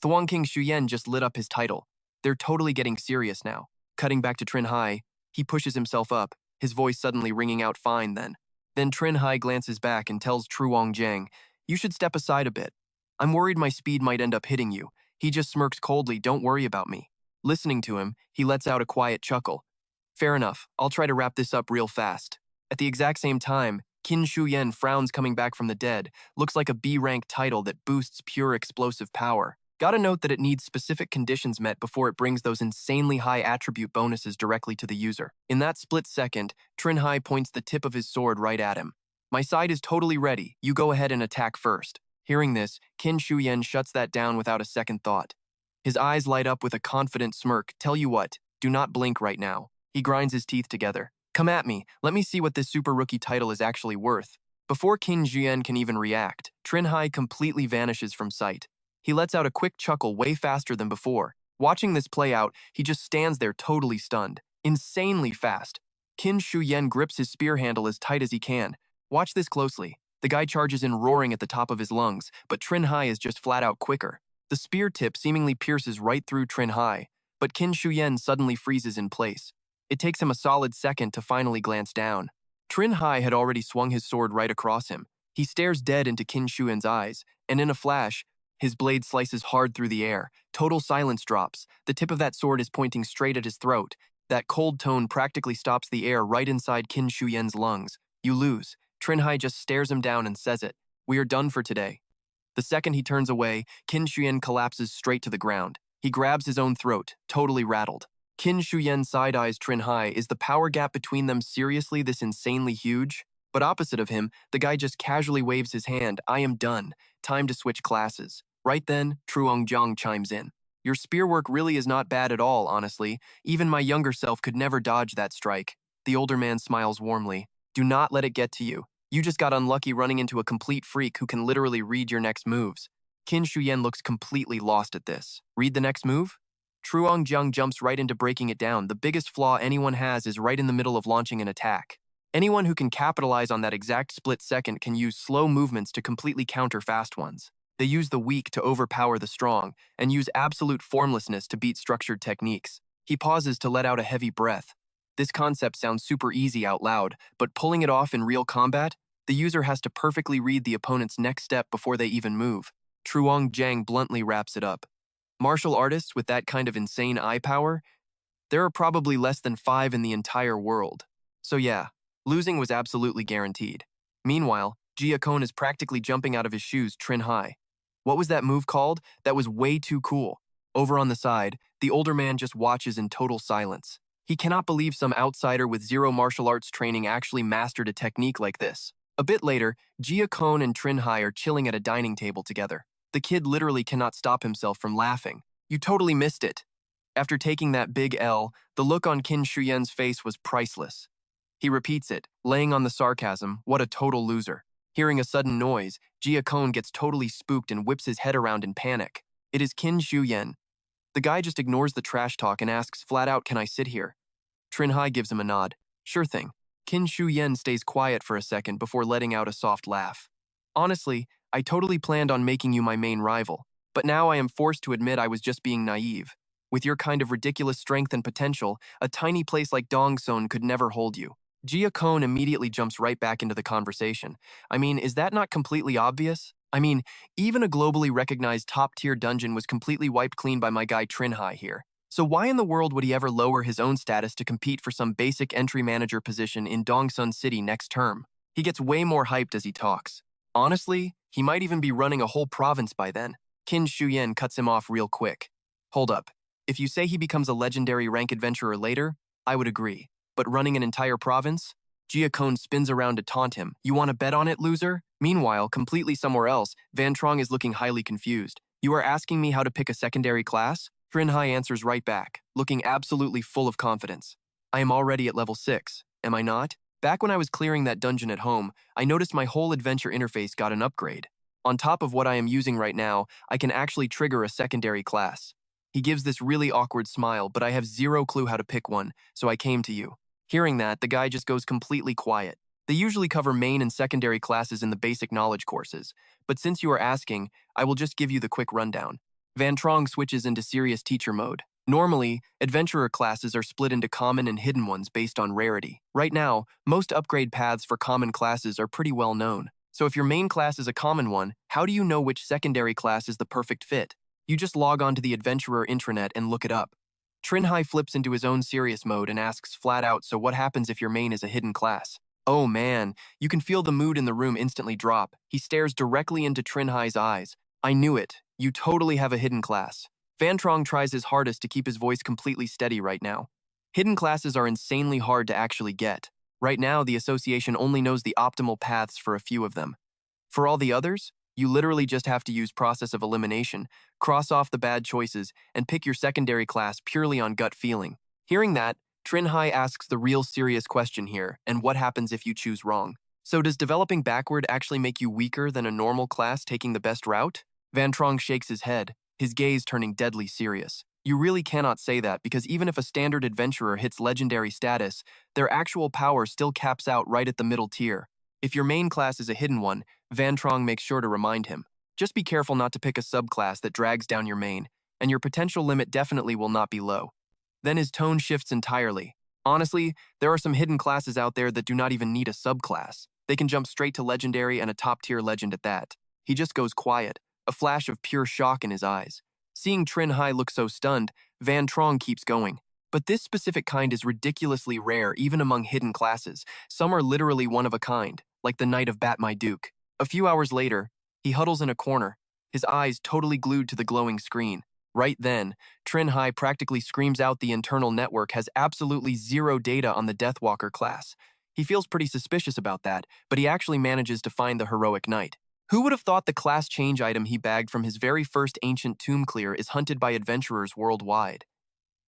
[SPEAKER 1] Thuong Qin Shuyan just lit up his title. They're totally getting serious now. Cutting back to Trinh Hai, he pushes himself up, his voice suddenly ringing out fine then. Then Trinh Hai glances back and tells Truongjiang, you should step aside a bit. I'm worried my speed might end up hitting you. He just smirks coldly, don't worry about me. Listening to him, he lets out a quiet chuckle. Fair enough, I'll try to wrap this up real fast. At the exact same time, Qin Shuyan frowns coming back from the dead, looks like a B-rank title that boosts pure explosive power. Gotta note that it needs specific conditions met before it brings those insanely high attribute bonuses directly to the user. In that split second, Trinh Hai points the tip of his sword right at him. My side is totally ready, you go ahead and attack first. Hearing this, Qin Shuyan shuts that down without a second thought. His eyes light up with a confident smirk. Tell you what, do not blink right now. He grinds his teeth together. Come at me, let me see what this super rookie title is actually worth. Before Qin Shuyan can even react, Trinh Hai completely vanishes from sight. He lets out a quick chuckle way faster than before. Watching this play out, he just stands there totally stunned. Insanely fast. Qin Shuyan grips his spear handle as tight as he can. Watch this closely. The guy charges in roaring at the top of his lungs, but Trinh Hai is just flat out quicker. The spear tip seemingly pierces right through Trinh Hai, but Qin Shuyan suddenly freezes in place. It takes him a solid second to finally glance down. Trinh Hai had already swung his sword right across him. He stares dead into Qin Shuyan's eyes, and in a flash, his blade slices hard through the air. Total silence drops. The tip of that sword is pointing straight at his throat. That cold tone practically stops the air right inside Qin Shuyan's lungs. You lose. Trinh Hai just stares him down and says it. We are done for today. The second he turns away, Qin Shuyan collapses straight to the ground. He grabs his own throat, totally rattled. Qin Shuyan side-eyes Trinh Hai. Is the power gap between them seriously this insanely huge? But opposite of him, the guy just casually waves his hand. I am done. Time to switch classes. Right then, Truongjiang chimes in. Your spear work really is not bad at all, honestly. Even my younger self could never dodge that strike. The older man smiles warmly. Do not let it get to you. You just got unlucky running into a complete freak who can literally read your next moves. Qin Shuyan looks completely lost at this. Read the next move? Truongjiang jumps right into breaking it down. The biggest flaw anyone has is right in the middle of launching an attack. Anyone who can capitalize on that exact split second can use slow movements to completely counter fast ones. They use the weak to overpower the strong, and use absolute formlessness to beat structured techniques. He pauses to let out a heavy breath. This concept sounds super easy out loud, but pulling it off in real combat, the user has to perfectly read the opponent's next step before they even move. Truongjiang bluntly wraps it up. Martial artists with that kind of insane eye power? There are probably less than 5 in the entire world. So yeah, losing was absolutely guaranteed. Meanwhile, Giacone is practically jumping out of his shoes Trinh Hai. What was that move called? That was way too cool. Over on the side, the older man just watches in total silence. He cannot believe some outsider with zero martial arts training actually mastered a technique like this. A bit later, Giacone and Trinh Hai are chilling at a dining table together. The kid literally cannot stop himself from laughing. You totally missed it. After taking that big L, the look on Qin Shuyen's face was priceless. He repeats it, laying on the sarcasm, what a total loser. Hearing a sudden noise, Giacone gets totally spooked and whips his head around in panic. It is Qin Shuyen. The guy just ignores the trash talk and asks flat out, can I sit here? Trinh Hai gives him a nod. Sure thing. Qin Shuyen stays quiet for a second before letting out a soft laugh. Honestly, I totally planned on making you my main rival, but now I am forced to admit I was just being naive. With your kind of ridiculous strength and potential, a tiny place like Dongson could never hold you. Giacone immediately jumps right back into the conversation. I mean, is that not completely obvious? I mean, even a globally recognized top-tier dungeon was completely wiped clean by my guy Trinh Hai here. So why in the world would he ever lower his own status to compete for some basic entry manager position in Dongsun City next term? He gets way more hyped as he talks. Honestly, he might even be running a whole province by then. Qin Shuyen cuts him off real quick. Hold up. If you say he becomes a legendary rank adventurer later, I would agree. But running an entire province? Giacone spins around to taunt him. You want to bet on it, loser? Meanwhile, completely somewhere else, Van Trong is looking highly confused. You are asking me how to pick a secondary class? Trinh Hai answers right back, looking absolutely full of confidence. I am already at level 6, am I not? Back when I was clearing that dungeon at home, I noticed my whole adventure interface got an upgrade. On top of what I am using right now, I can actually trigger a secondary class. He gives this really awkward smile, but I have zero clue how to pick one, so I came to you. Hearing that, the guy just goes completely quiet. They usually cover main and secondary classes in the basic knowledge courses, but since you are asking, I will just give you the quick rundown. Van Trong switches into serious teacher mode. Normally, adventurer classes are split into common and hidden ones based on rarity. Right now, most upgrade paths for common classes are pretty well known. So if your main class is a common one, how do you know which secondary class is the perfect fit? You just log on to the adventurer intranet and look it up. Trinh Hai flips into his own serious mode and asks flat out, so what happens if your main is a hidden class? Oh man, you can feel the mood in the room instantly drop. He stares directly into Trinh Hai's eyes. I knew it. You totally have a hidden class. Van Trong tries his hardest to keep his voice completely steady right now. Hidden classes are insanely hard to actually get. Right now, the association only knows the optimal paths for a few of them. For all the others, you literally just have to use process of elimination, cross off the bad choices, and pick your secondary class purely on gut feeling. Hearing that, Trinh Hai asks the real serious question here, and what happens if you choose wrong? So does developing backward actually make you weaker than a normal class taking the best route? Van Trong shakes his head, his gaze turning deadly serious. You really cannot say that because even if a standard adventurer hits legendary status, their actual power still caps out right at the middle tier. If your main class is a hidden one, Van Trong makes sure to remind him. Just be careful not to pick a subclass that drags down your main, and your potential limit definitely will not be low. Then his tone shifts entirely. Honestly, there are some hidden classes out there that do not even need a subclass. They can jump straight to legendary and a top-tier legend at that. He just goes quiet, a flash of pure shock in his eyes. Seeing Trinh Hai look so stunned, Van Trong keeps going. But this specific kind is ridiculously rare even among hidden classes. Some are literally one of a kind, like the Knight of Bat My Duke. A few hours later, he huddles in a corner, his eyes totally glued to the glowing screen. Right then, Trinh Hai practically screams out the internal network has absolutely zero data on the Deathwalker class. He feels pretty suspicious about that, but he actually manages to find the heroic knight. Who would have thought the class change item he bagged from his very first ancient tomb clear is hunted by adventurers worldwide?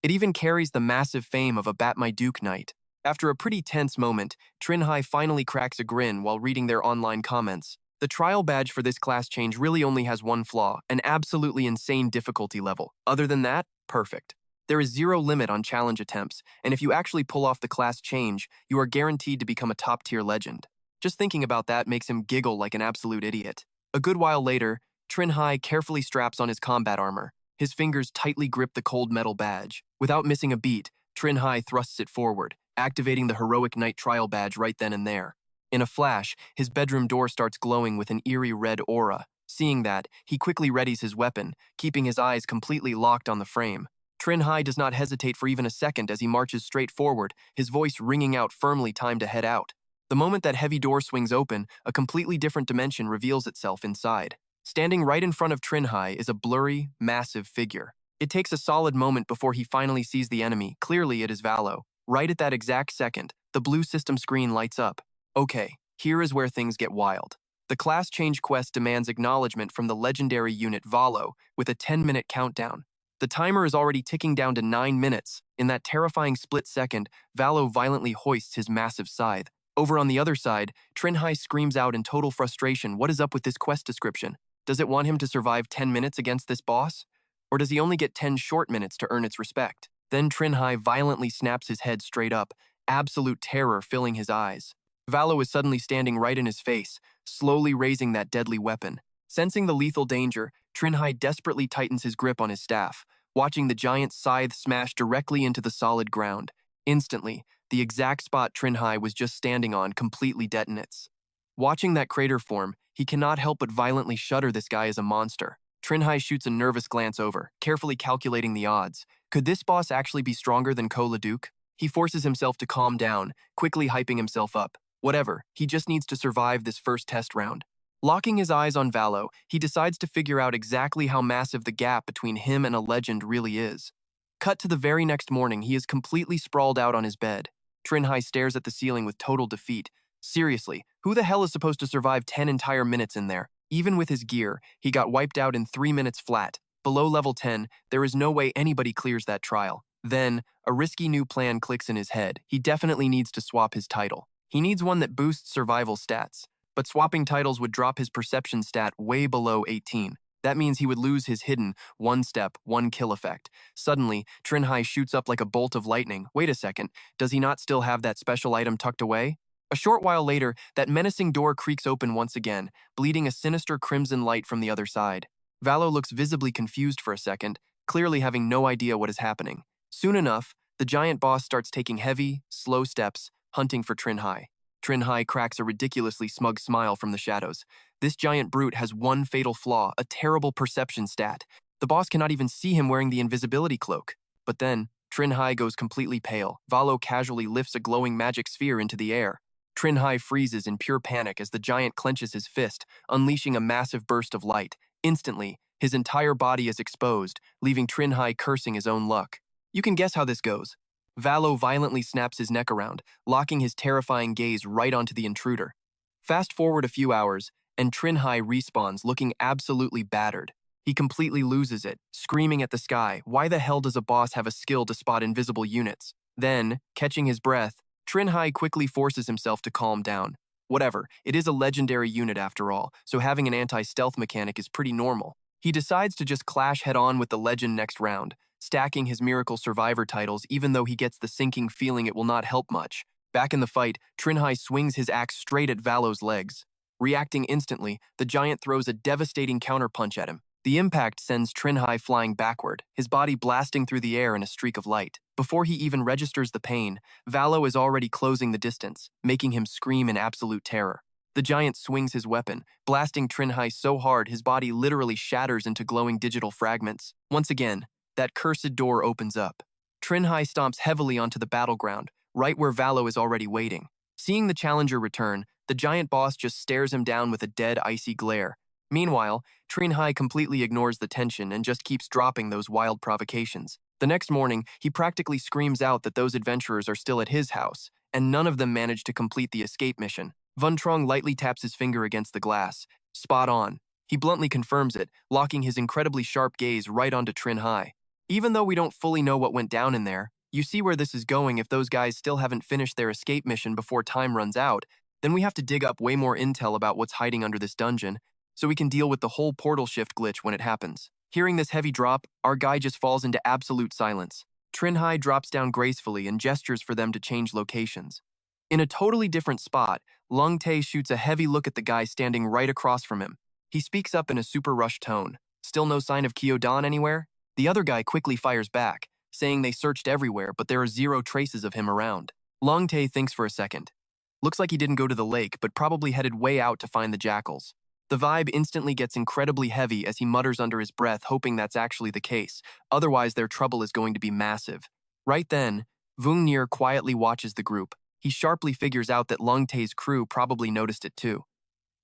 [SPEAKER 1] It even carries the massive fame of a Bat My Duke knight. After a pretty tense moment, Trinh Hai finally cracks a grin while reading their online comments. The trial badge for this class change really only has one flaw, an absolutely insane difficulty level. Other than that, perfect. There is zero limit on challenge attempts, and if you actually pull off the class change, you are guaranteed to become a top-tier legend. Just thinking about that makes him giggle like an absolute idiot. A good while later, Trinh Hai carefully straps on his combat armor. His fingers tightly grip the cold metal badge. Without missing a beat, Trinh Hai thrusts it forward, activating the heroic knight trial badge right then and there. In a flash, his bedroom door starts glowing with an eerie red aura. Seeing that, he quickly readies his weapon, keeping his eyes completely locked on the frame. Trinh Hai does not hesitate for even a second as he marches straight forward, his voice ringing out firmly, time to head out. The moment that heavy door swings open, a completely different dimension reveals itself inside. Standing right in front of Trinh Hai is a blurry, massive figure. It takes a solid moment before he finally sees the enemy. Clearly, it is Valo. Right at that exact second, the blue system screen lights up. Okay, here is where things get wild. The class change quest demands acknowledgement from the legendary unit Valo with a 10-minute countdown. The timer is already ticking down to 9 minutes. In that terrifying split second, Valo violently hoists his massive scythe. Over on the other side, Trinh Hai screams out in total frustration. What is up with this quest description? Does it want him to survive 10 minutes against this boss? Or does he only get 10 short minutes to earn its respect? Then Trinh Hai violently snaps his head straight up, absolute terror filling his eyes. Valo is suddenly standing right in his face, slowly raising that deadly weapon. Sensing the lethal danger, Trinh Hai desperately tightens his grip on his staff, watching the giant scythe smash directly into the solid ground. Instantly, the exact spot Trinh Hai was just standing on completely detonates. Watching that crater form, he cannot help but violently shudder. This guy is a monster. Trinh Hai shoots a nervous glance over, carefully calculating the odds. Could this boss actually be stronger than Ko Leduc? He forces himself to calm down, quickly hyping himself up. Whatever, he just needs to survive this first test round. Locking his eyes on Valo, he decides to figure out exactly how massive the gap between him and a legend really is. Cut to the very next morning, he is completely sprawled out on his bed. Trinh Hai stares at the ceiling with total defeat. Seriously, who the hell is supposed to survive 10 entire minutes in there? Even with his gear, he got wiped out in 3 minutes flat. Below level 10, there is no way anybody clears that trial. Then, a risky new plan clicks in his head. He definitely needs to swap his title. He needs one that boosts survival stats. But swapping titles would drop his perception stat way below 18. That means he would lose his hidden one-step, one-kill effect. Suddenly, Trinh Hai shoots up like a bolt of lightning. Wait a second, does he not still have that special item tucked away? A short while later, that menacing door creaks open once again, bleeding a sinister crimson light from the other side. Valo looks visibly confused for a second, clearly having no idea what is happening. Soon enough, the giant boss starts taking heavy, slow steps, hunting for Trinh Hai. Trinh Hai cracks a ridiculously smug smile from the shadows. This giant brute has one fatal flaw, a terrible perception stat. The boss cannot even see him wearing the invisibility cloak. But then, Trinh Hai goes completely pale. Valo casually lifts a glowing magic sphere into the air. Trinh Hai freezes in pure panic as the giant clenches his fist, unleashing a massive burst of light. Instantly, his entire body is exposed, leaving Trinh Hai cursing his own luck. You can guess how this goes. Valo violently snaps his neck around, locking his terrifying gaze right onto the intruder. Fast forward a few hours, and Trinh Hai respawns looking absolutely battered. He completely loses it, screaming at the sky, why the hell does a boss have a skill to spot invisible units? Then, catching his breath, Trinh Hai quickly forces himself to calm down. Whatever, it is a legendary unit after all, so having an anti-stealth mechanic is pretty normal. He decides to just clash head-on with the legend next round, stacking his miracle survivor titles even though he gets the sinking feeling it will not help much. Back in the fight, Trinh Hai swings his axe straight at Valo's legs. Reacting instantly, the giant throws a devastating counterpunch at him. The impact sends Trinh Hai flying backward, his body blasting through the air in a streak of light. Before he even registers the pain, Valo is already closing the distance, making him scream in absolute terror. The giant swings his weapon, blasting Trinh Hai so hard his body literally shatters into glowing digital fragments. Once again, that cursed door opens up. Trinh Hai stomps heavily onto the battleground, right where Valo is already waiting. Seeing the challenger return, the giant boss just stares him down with a dead, icy glare. Meanwhile, Trinh Hai completely ignores the tension and just keeps dropping those wild provocations. The next morning, he practically screams out that those adventurers are still at his house, and none of them managed to complete the escape mission. Von Trong lightly taps his finger against the glass. Spot on. He bluntly confirms it, locking his incredibly sharp gaze right onto Trinh Hai. Even though we don't fully know what went down in there, you see where this is going. If those guys still haven't finished their escape mission before time runs out, then we have to dig up way more intel about what's hiding under this dungeon, so we can deal with the whole portal shift glitch when it happens. Hearing this heavy drop, our guy just falls into absolute silence. Trinh Hai drops down gracefully and gestures for them to change locations. In a totally different spot, Lung Tae shoots a heavy look at the guy standing right across from him. He speaks up in a super rushed tone. Still no sign of Kyodan anywhere? The other guy quickly fires back, saying they searched everywhere but there are zero traces of him around. Lung Tae thinks for a second. Looks like he didn't go to the lake but probably headed way out to find the jackals. The vibe instantly gets incredibly heavy as he mutters under his breath, hoping that's actually the case. Otherwise, their trouble is going to be massive. Right then, Vung Nir quietly watches the group. He sharply figures out that Lung Tae's crew probably noticed it too.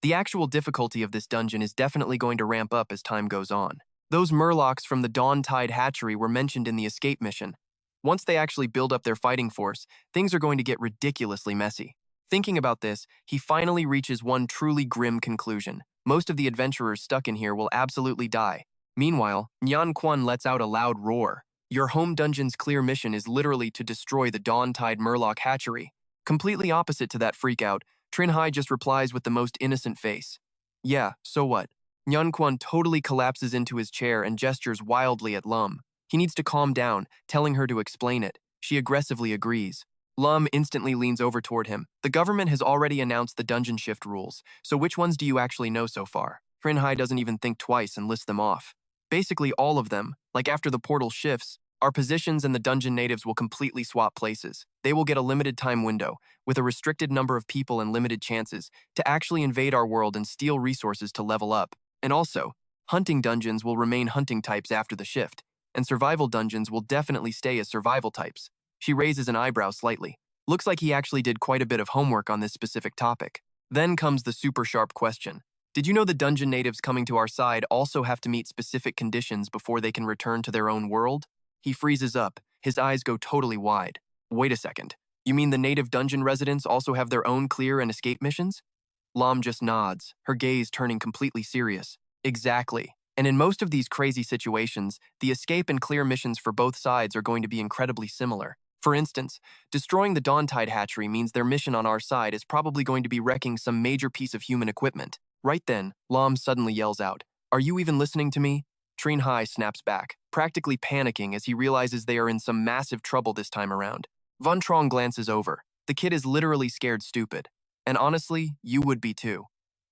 [SPEAKER 1] The actual difficulty of this dungeon is definitely going to ramp up as time goes on. Those murlocs from the Dawn Tide hatchery were mentioned in the escape mission. Once they actually build up their fighting force, things are going to get ridiculously messy. Thinking about this, he finally reaches one truly grim conclusion. Most of the adventurers stuck in here will absolutely die. Meanwhile, Nyan Quan lets out a loud roar. Your home dungeon's clear mission is literally to destroy the Dawn Tide Murloc hatchery. Completely opposite to that freakout, Trinh Hai just replies with the most innocent face. Yeah, so what? Nyan Quan totally collapses into his chair and gestures wildly at Lum. He needs to calm down, telling her to explain it. She aggressively agrees. Lum instantly leans over toward him. The government has already announced the dungeon shift rules, so which ones do you actually know so far? Trinh Hai doesn't even think twice and lists them off. Basically all of them, like after the portal shifts, our positions and the dungeon natives will completely swap places. They will get a limited time window, with a restricted number of people and limited chances, to actually invade our world and steal resources to level up. And also, hunting dungeons will remain hunting types after the shift, and survival dungeons will definitely stay as survival types. She raises an eyebrow slightly. Looks like he actually did quite a bit of homework on this specific topic. Then comes the super sharp question. Did you know the dungeon natives coming to our side also have to meet specific conditions before they can return to their own world? He freezes up. His eyes go totally wide. Wait a second. You mean the native dungeon residents also have their own clear and escape missions? Lam just nods, her gaze turning completely serious. Exactly. And in most of these crazy situations, the escape and clear missions for both sides are going to be incredibly similar. For instance, destroying the Dawntide hatchery means their mission on our side is probably going to be wrecking some major piece of human equipment. Right then, Lam suddenly yells out, "Are you even listening to me?" Trinh Hai snaps back, practically panicking as he realizes they are in some massive trouble this time around. Von Trong glances over. The kid is literally scared stupid. And honestly, you would be too.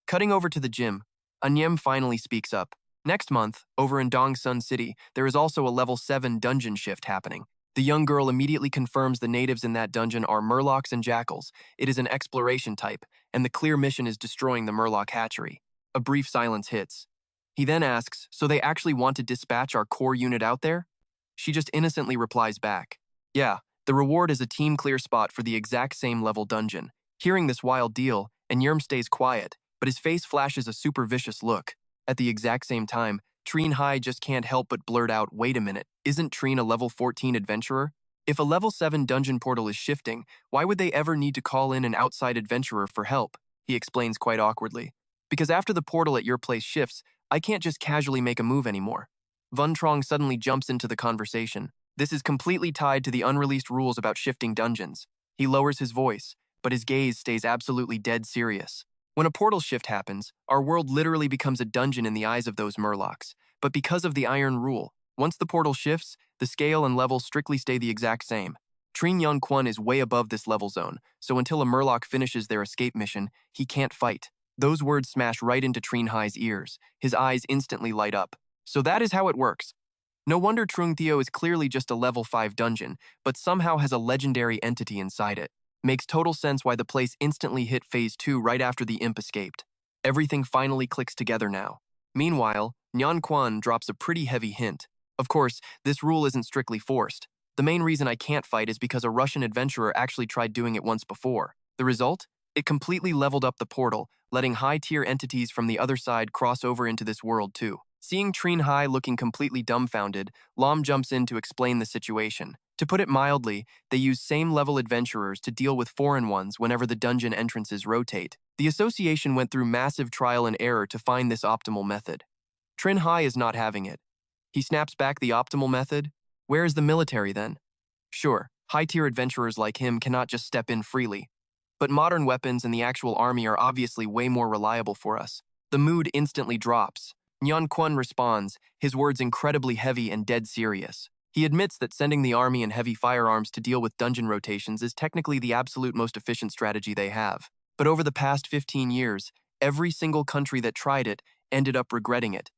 [SPEAKER 1] Cutting over to the gym, Anyem finally speaks up. Next month, over in Dongsun City, there is also a level 7 dungeon shift happening. The young girl immediately confirms the natives in that dungeon are murlocs and jackals. It is an exploration type, and the clear mission is destroying the murloc hatchery. A brief silence hits. He then asks, so they actually want to dispatch our core unit out there? She just innocently replies back, yeah, the reward is a team clear spot for the exact same level dungeon. Hearing this wild deal, Yerm stays quiet, but his face flashes a super vicious look. At the exact same time, Trinh Hai just can't help but blurt out, wait a minute, isn't Trinh a level 14 adventurer? If a level 7 dungeon portal is shifting, why would they ever need to call in an outside adventurer for help? He explains quite awkwardly. Because after the portal at your place shifts, I can't just casually make a move anymore. Von Trong suddenly jumps into the conversation. This is completely tied to the unreleased rules about shifting dungeons. He lowers his voice, but his gaze stays absolutely dead serious. When a portal shift happens, our world literally becomes a dungeon in the eyes of those murlocs. But because of the iron rule, once the portal shifts, the scale and level strictly stay the exact same. Trinh Young Kwon is way above this level zone, so until a murloc finishes their escape mission, he can't fight. Those words smash right into Trinh Hai's ears. His eyes instantly light up. So that is how it works. No wonder Trung Theo is clearly just a level 5 dungeon, but somehow has a legendary entity inside it. Makes total sense why the place instantly hit phase 2 right after the imp escaped. Everything finally clicks together now. Meanwhile, Nyan Quan drops a pretty heavy hint. Of course, this rule isn't strictly forced. The main reason I can't fight is because a Russian adventurer actually tried doing it once before. The result? It completely leveled up the portal, letting high-tier entities from the other side cross over into this world too. Seeing Trinh Hai looking completely dumbfounded, Lam jumps in to explain the situation. To put it mildly, they use same-level adventurers to deal with foreign ones whenever the dungeon entrances rotate. The association went through massive trial and error to find this optimal method. Trinh Hai is not having it. He snaps back the optimal method. Where is the military then? Sure, high-tier adventurers like him cannot just step in freely. But modern weapons and the actual army are obviously way more reliable for us. The mood instantly drops. Nyan Quan responds, his words incredibly heavy and dead serious. He admits that sending the army and heavy firearms to deal with dungeon rotations is technically the absolute most efficient strategy they have. But over the past 15 years, every single country that tried it ended up regretting it.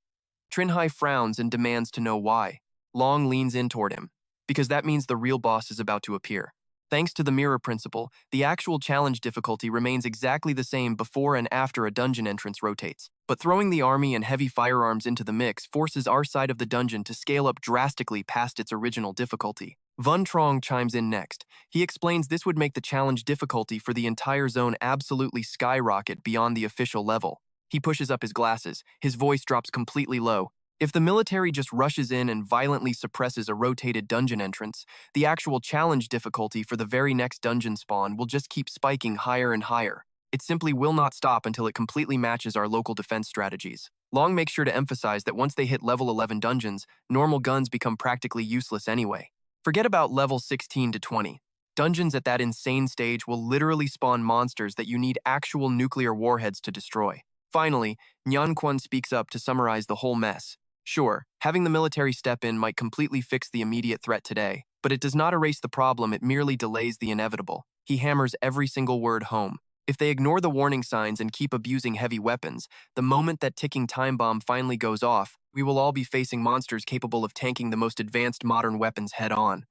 [SPEAKER 1] Trinh Hai frowns and demands to know why. Long leans in toward him, because that means the real boss is about to appear. Thanks to the mirror principle, the actual challenge difficulty remains exactly the same before and after a dungeon entrance rotates. But throwing the army and heavy firearms into the mix forces our side of the dungeon to scale up drastically past its original difficulty. Vun Trong chimes in next. He explains this would make the challenge difficulty for the entire zone absolutely skyrocket beyond the official level. He pushes up his glasses. His voice drops completely low. If the military just rushes in and violently suppresses a rotated dungeon entrance, the actual challenge difficulty for the very next dungeon spawn will just keep spiking higher and higher. It simply will not stop until it completely matches our local defense strategies. Long makes sure to emphasize that once they hit level 11 dungeons, normal guns become practically useless anyway. Forget about level 16 to 20. Dungeons at that insane stage will literally spawn monsters that you need actual nuclear warheads to destroy. Finally, Nyan Quan speaks up to summarize the whole mess. Sure, having the military step in might completely fix the immediate threat today, but it does not erase the problem, it merely delays the inevitable. He hammers every single word home. If they ignore the warning signs and keep abusing heavy weapons, the moment that ticking time bomb finally goes off, we will all be facing monsters capable of tanking the most advanced modern weapons head-on.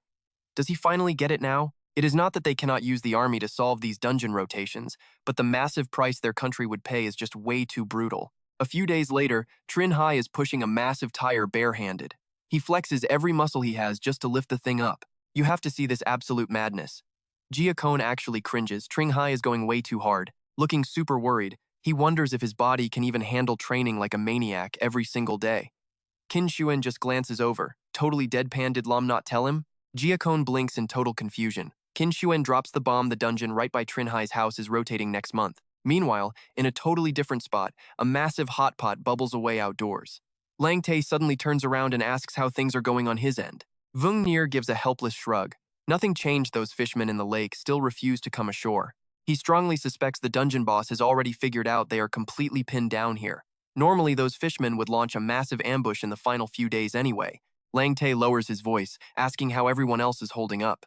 [SPEAKER 1] Does he finally get it now? It is not that they cannot use the army to solve these dungeon rotations, but the massive price their country would pay is just way too brutal. A few days later, Trinh Hai is pushing a massive tire barehanded. He flexes every muscle he has just to lift the thing up. You have to see this absolute madness. Jia Kone actually cringes. Trinh Hai is going way too hard. Looking super worried, he wonders if his body can even handle training like a maniac every single day. Qin Xuan just glances over. Totally deadpan, did Lam not tell him? Jia Kone blinks in total confusion. Qin Xuan drops the bomb. The dungeon right by Trinh Hai's house is rotating next month. Meanwhile, in a totally different spot, a massive hot pot bubbles away outdoors. Lang Tae suddenly turns around and asks how things are going on his end. Vung Nier gives a helpless shrug. Nothing changed. Those fishmen in the lake still refuse to come ashore. He strongly suspects the dungeon boss has already figured out they are completely pinned down here. Normally, those fishmen would launch a massive ambush in the final few days anyway. Lang Tae lowers his voice, asking how everyone else is holding up.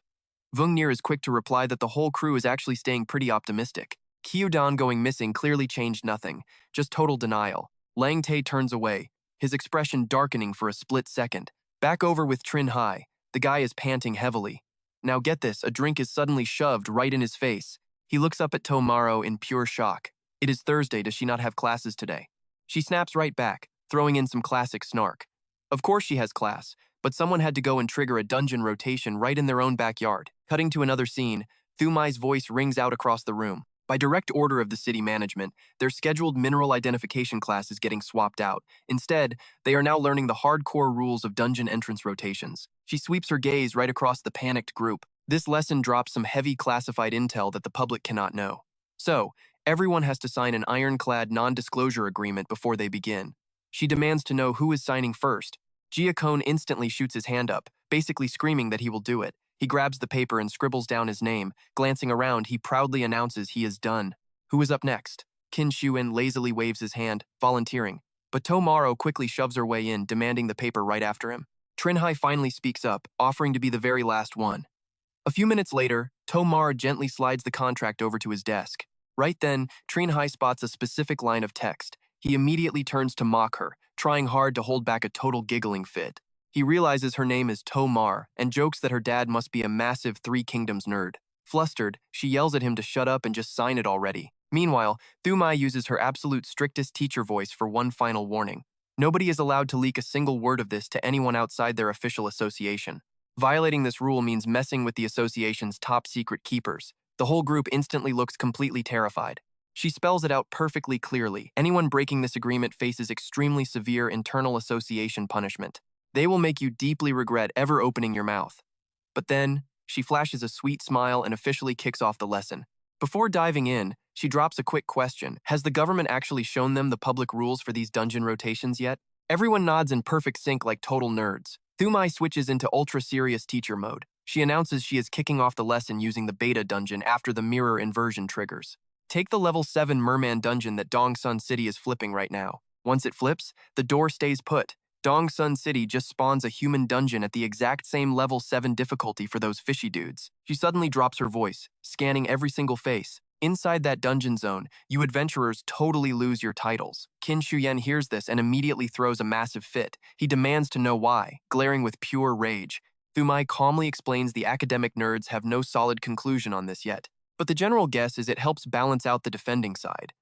[SPEAKER 1] Vung Nier is quick to reply that the whole crew is actually staying pretty optimistic. Kyudan going missing clearly changed nothing, just total denial. Lang Tae turns away, his expression darkening for a split second. Back over with Trinh Hai. The guy is panting heavily. Now get this, a drink is suddenly shoved right in his face. He looks up at Tomaro in pure shock. It is Thursday, does she not have classes today? She snaps right back, throwing in some classic snark. Of course she has class, but someone had to go and trigger a dungeon rotation right in their own backyard. Cutting to another scene, Thumai's voice rings out across the room. By direct order of the city management, their scheduled mineral identification class is getting swapped out. Instead, they are now learning the hardcore rules of dungeon entrance rotations. She sweeps her gaze right across the panicked group. This lesson drops some heavy classified intel that the public cannot know. So, everyone has to sign an ironclad non-disclosure agreement before they begin. She demands to know who is signing first. Jia Kone instantly shoots his hand up, basically screaming that he will do it. He grabs the paper and scribbles down his name. Glancing around, he proudly announces he is done. Who is up next? Qin Xuan lazily waves his hand, volunteering. But Tomaro quickly shoves her way in, demanding the paper right after him. Trinh Hai finally speaks up, offering to be the very last one. A few minutes later, Tomaro gently slides the contract over to his desk. Right then, Trinh Hai spots a specific line of text. He immediately turns to mock her, trying hard to hold back a total giggling fit. He realizes her name is Tomar and jokes that her dad must be a massive Three Kingdoms nerd. Flustered, she yells at him to shut up and just sign it already. Meanwhile, Thumai uses her absolute strictest teacher voice for one final warning. Nobody is allowed to leak a single word of this to anyone outside their official association. Violating this rule means messing with the association's top secret keepers. The whole group instantly looks completely terrified. She spells it out perfectly clearly. Anyone breaking this agreement faces extremely severe internal association punishment. They will make you deeply regret ever opening your mouth. But then, she flashes a sweet smile and officially kicks off the lesson. Before diving in, she drops a quick question. Has the government actually shown them the public rules for these dungeon rotations yet? Everyone nods in perfect sync like total nerds. Thumai switches into ultra-serious teacher mode. She announces she is kicking off the lesson using the beta dungeon after the mirror inversion triggers. Take the level 7 merman dungeon that Dongsun City is flipping right now. Once it flips, the door stays put. Dongsun City just spawns a human dungeon at the exact same level 7 difficulty for those fishy dudes. She suddenly drops her voice, scanning every single face. Inside that dungeon zone, you adventurers totally lose your titles. Qin Shuyan hears this and immediately throws a massive fit. He demands to know why, glaring with pure rage. Thumai calmly explains the academic nerds have no solid conclusion on this yet, but the general guess is it helps balance out the defending side.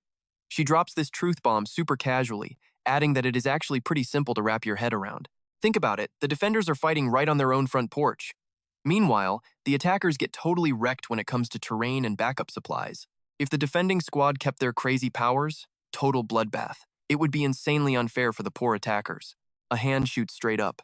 [SPEAKER 1] She drops this truth bomb super casually, adding that it is actually pretty simple to wrap your head around. Think about it, the defenders are fighting right on their own front porch. Meanwhile, the attackers get totally wrecked when it comes to terrain and backup supplies. If the defending squad kept their crazy powers, total bloodbath. It would be insanely unfair for the poor attackers. A hand shoots straight up.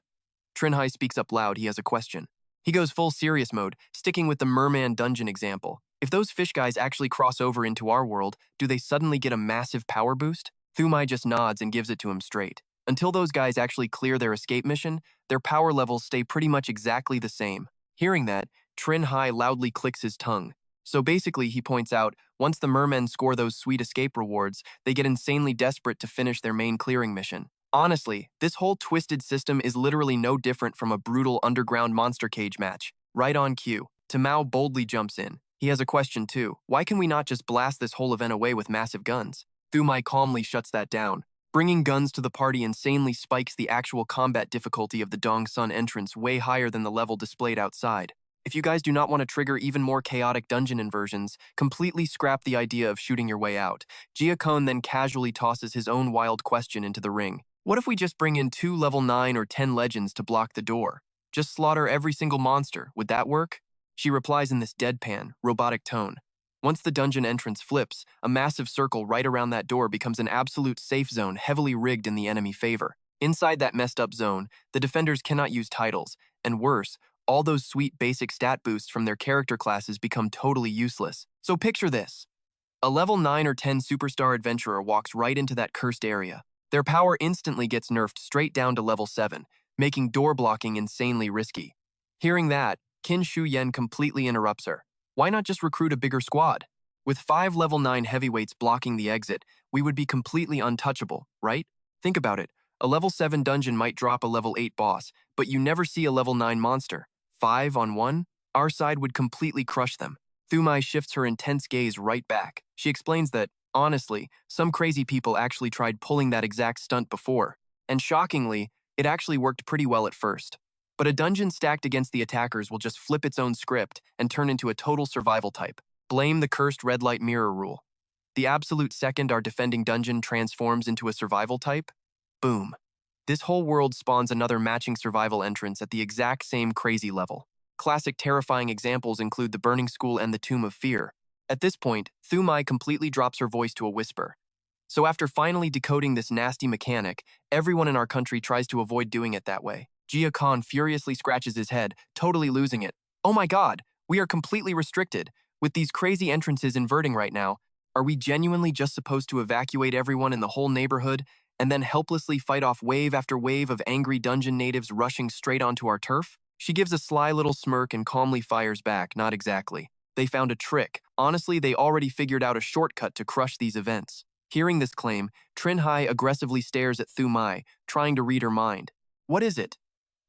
[SPEAKER 1] Trinh Hai speaks up loud, he has a question. He goes full serious mode, sticking with the merman dungeon example. If those fish guys actually cross over into our world, do they suddenly get a massive power boost? Thumai just nods and gives it to him straight. Until those guys actually clear their escape mission, their power levels stay pretty much exactly the same. Hearing that, Trinh Hai loudly clicks his tongue. So basically, he points out, once the mermen score those sweet escape rewards, they get insanely desperate to finish their main clearing mission. Honestly, this whole twisted system is literally no different from a brutal underground monster cage match. Right on cue. Tamao boldly jumps in. He has a question too. Why can we not just blast this whole event away with massive guns? Thumai calmly shuts that down. Bringing guns to the party insanely spikes the actual combat difficulty of the Dong Sun entrance way higher than the level displayed outside. If you guys do not want to trigger even more chaotic dungeon inversions, completely scrap the idea of shooting your way out. Giacone then casually tosses his own wild question into the ring. What if we just bring in 2 level 9 or 10 legends to block the door? Just slaughter every single monster, would that work? She replies in this deadpan, robotic tone. Once the dungeon entrance flips, a massive circle right around that door becomes an absolute safe zone heavily rigged in the enemy favor. Inside that messed up zone, the defenders cannot use titles, and worse, all those sweet basic stat boosts from their character classes become totally useless. So picture this. A level 9 or 10 superstar adventurer walks right into that cursed area. Their power instantly gets nerfed straight down to level 7, making door blocking insanely risky. Hearing that, Qin Shuyen completely interrupts her. Why not just recruit a bigger squad? With 5 level 9 heavyweights blocking the exit, we would be completely untouchable, right? Think about it. A level 7 dungeon might drop a level 8 boss, but you never see a level 9 monster. 5 on 1? Our side would completely crush them. Thumai shifts her intense gaze right back. She explains that, honestly, some crazy people actually tried pulling that exact stunt before. And shockingly, it actually worked pretty well at first. But a dungeon stacked against the attackers will just flip its own script and turn into a total survival type. Blame the cursed red light mirror rule. The absolute second our defending dungeon transforms into a survival type, boom. This whole world spawns another matching survival entrance at the exact same crazy level. Classic terrifying examples include the Burning School and the Tomb of Fear. At this point, Thumai completely drops her voice to a whisper. So after finally decoding this nasty mechanic, everyone in our country tries to avoid doing it that way. Jia Khan furiously scratches his head, totally losing it. Oh my god, we are completely restricted. With these crazy entrances inverting right now, are we genuinely just supposed to evacuate everyone in the whole neighborhood and then helplessly fight off wave after wave of angry dungeon natives rushing straight onto our turf? She gives a sly little smirk and calmly fires back, not exactly. They found a trick. Honestly, they already figured out a shortcut to crush these events. Hearing this claim, Trinh Hai aggressively stares at Thumai, trying to read her mind. What is it?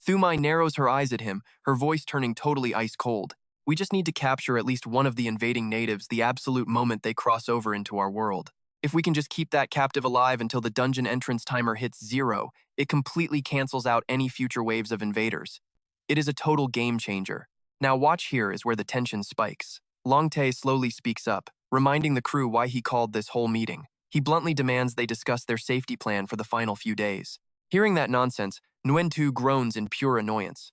[SPEAKER 1] Thumai narrows her eyes at him, her voice turning totally ice cold. We just need to capture at least one of the invading natives the absolute moment they cross over into our world. If we can just keep that captive alive until the dungeon entrance timer hits 0, it completely cancels out any future waves of invaders. It is a total game changer. Now watch here is where the tension spikes. Long Tae slowly speaks up, reminding the crew why he called this whole meeting. He bluntly demands they discuss their safety plan for the final few days. Hearing that nonsense, Nguyen Tu groans in pure annoyance.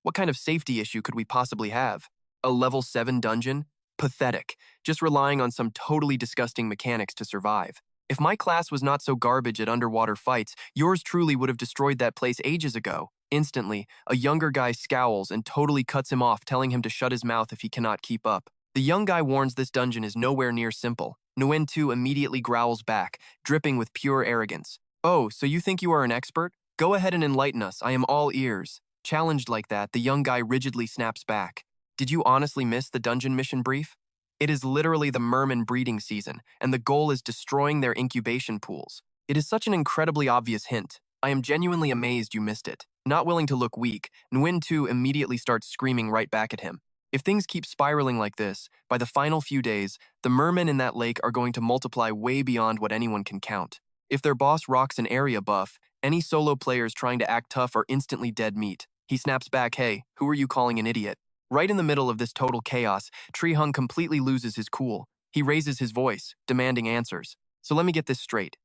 [SPEAKER 1] What kind of safety issue could we possibly have? A level 7 dungeon? Pathetic, just relying on some totally disgusting mechanics to survive. If my class was not so garbage at underwater fights, yours truly would have destroyed that place ages ago. Instantly, a younger guy scowls and totally cuts him off, telling him to shut his mouth if he cannot keep up. The young guy warns this dungeon is nowhere near simple. Nguyen Tu immediately growls back, dripping with pure arrogance. Oh, so you think you are an expert? Go ahead and enlighten us, I am all ears. Challenged like that, the young guy rigidly snaps back. Did you honestly miss the dungeon mission brief? It is literally the merman breeding season, and the goal is destroying their incubation pools. It is such an incredibly obvious hint. I am genuinely amazed you missed it. Not willing to look weak, Nguyen Tu immediately starts screaming right back at him. If things keep spiraling like this, by the final few days, the mermen in that lake are going to multiply way beyond what anyone can count. If their boss rocks an area buff, any solo players trying to act tough are instantly dead meat. He snaps back, hey, who are you calling an idiot? Right in the middle of this total chaos, Trinh Hai completely loses his cool. He raises his voice, demanding answers. So let me get this straight.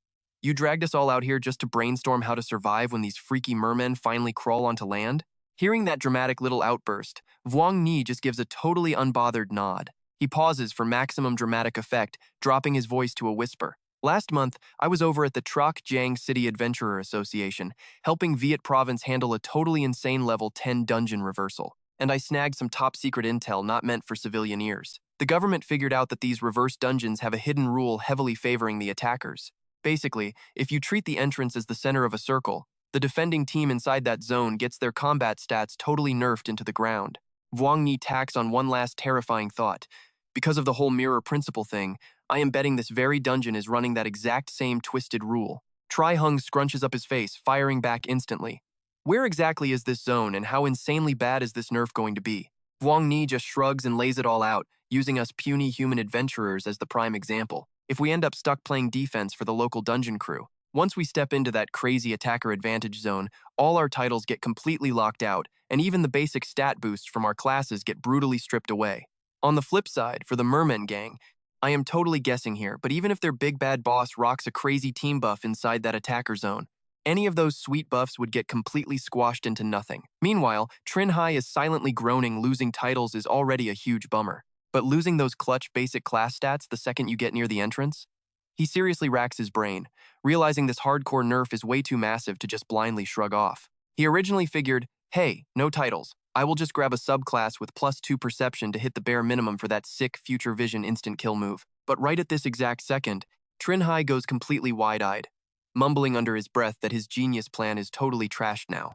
[SPEAKER 1] You dragged us all out here just to brainstorm how to survive when these freaky mermen finally crawl onto land? Hearing that dramatic little outburst, Vuong Ni just gives a totally unbothered nod. He pauses for maximum dramatic effect, dropping his voice to a whisper. Last month, I was over at the Troc Giang City Adventurer Association, helping Viet Province handle a totally insane level 10 dungeon reversal. And I snagged some top-secret intel not meant for civilian ears. The government figured out that these reverse dungeons have a hidden rule heavily favoring the attackers. Basically, if you treat the entrance as the center of a circle, the defending team inside that zone gets their combat stats totally nerfed into the ground. Vuong Ni tacks on one last terrifying thought. Because of the whole mirror principle thing, I am betting this very dungeon is running that exact same twisted rule. Tri Hung scrunches up his face, firing back instantly. Where exactly is this zone, and how insanely bad is this nerf going to be? Vuong Ni just shrugs and lays it all out, using us puny human adventurers as the prime example. If we end up stuck playing defense for the local dungeon crew, once we step into that crazy attacker advantage zone, all our titles get completely locked out, and even the basic stat boosts from our classes get brutally stripped away. On the flip side, for the Mermen gang, I am totally guessing here, but even if their big bad boss rocks a crazy team buff inside that attacker zone, any of those sweet buffs would get completely squashed into nothing. Meanwhile, Trinh Hai is silently groaning losing titles is already a huge bummer. But losing those clutch basic class stats the second you get near the entrance? He seriously racks his brain, realizing this hardcore nerf is way too massive to just blindly shrug off. He originally figured, hey, no titles. I will just grab a subclass with +2 perception to hit the bare minimum for that sick future vision instant kill move. But right at this exact second, Trinh Hai goes completely wide-eyed, mumbling under his breath that his genius plan is totally trashed now.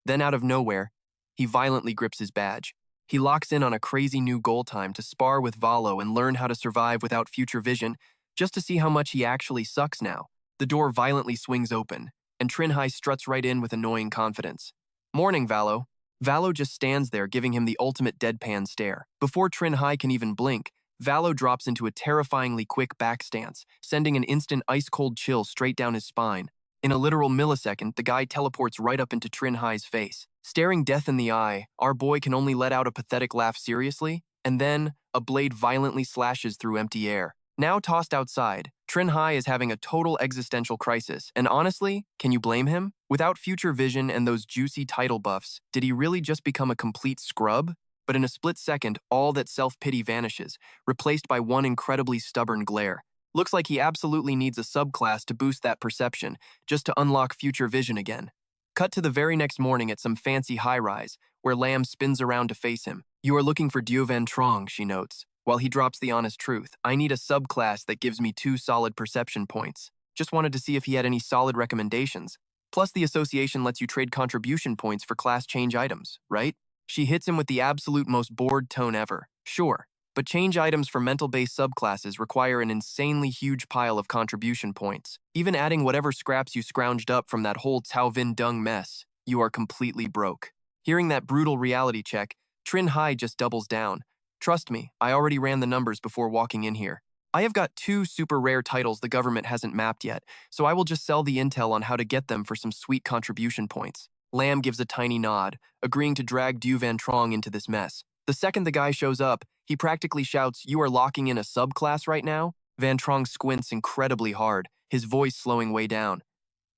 [SPEAKER 1] Then out of nowhere, he violently grips his badge. He locks in on a crazy new goal time to spar with Valo and learn how to survive without future vision, just to see how much he actually sucks now. The door violently swings open, and Trinh Hai struts right in with annoying confidence. Morning, Valo. Valo just stands there giving him the ultimate deadpan stare. Before Trinh Hai can even blink, Valo drops into a terrifyingly quick back stance, sending an instant ice-cold chill straight down his spine. In a literal millisecond, the guy teleports right up into Trinh Hai's face. Staring death in the eye, our boy can only let out a pathetic laugh seriously, and then a blade violently slashes through empty air. Now tossed outside, Trinh Hai is having a total existential crisis, and honestly, can you blame him? Without future vision and those juicy title buffs, did he really just become a complete scrub? But in a split second, all that self-pity vanishes, replaced by one incredibly stubborn glare. Looks like he absolutely needs a subclass to boost that perception, just to unlock future vision again. Cut to the very next morning at some fancy high-rise, where Lam spins around to face him. You are looking for Dio Van Trong, she notes. While he drops the honest truth, I need a subclass that gives me 2 solid perception points. Just wanted to see if he had any solid recommendations. Plus, the association lets you trade contribution points for class change items, right? She hits him with the absolute most bored tone ever. Sure, but change items for mental-based subclasses require an insanely huge pile of contribution points. Even adding whatever scraps you scrounged up from that whole Cao Vin Dung mess, you are completely broke. Hearing that brutal reality check, Trinh Hai just doubles down. Trust me, I already ran the numbers before walking in here. I have got 2 super rare titles the government hasn't mapped yet, so I will just sell the intel on how to get them for some sweet contribution points. Lam gives a tiny nod, agreeing to drag Du Van Trong into this mess. The second the guy shows up, he practically shouts, "You are locking in a subclass right now?" Van Trong squints incredibly hard, his voice slowing way down.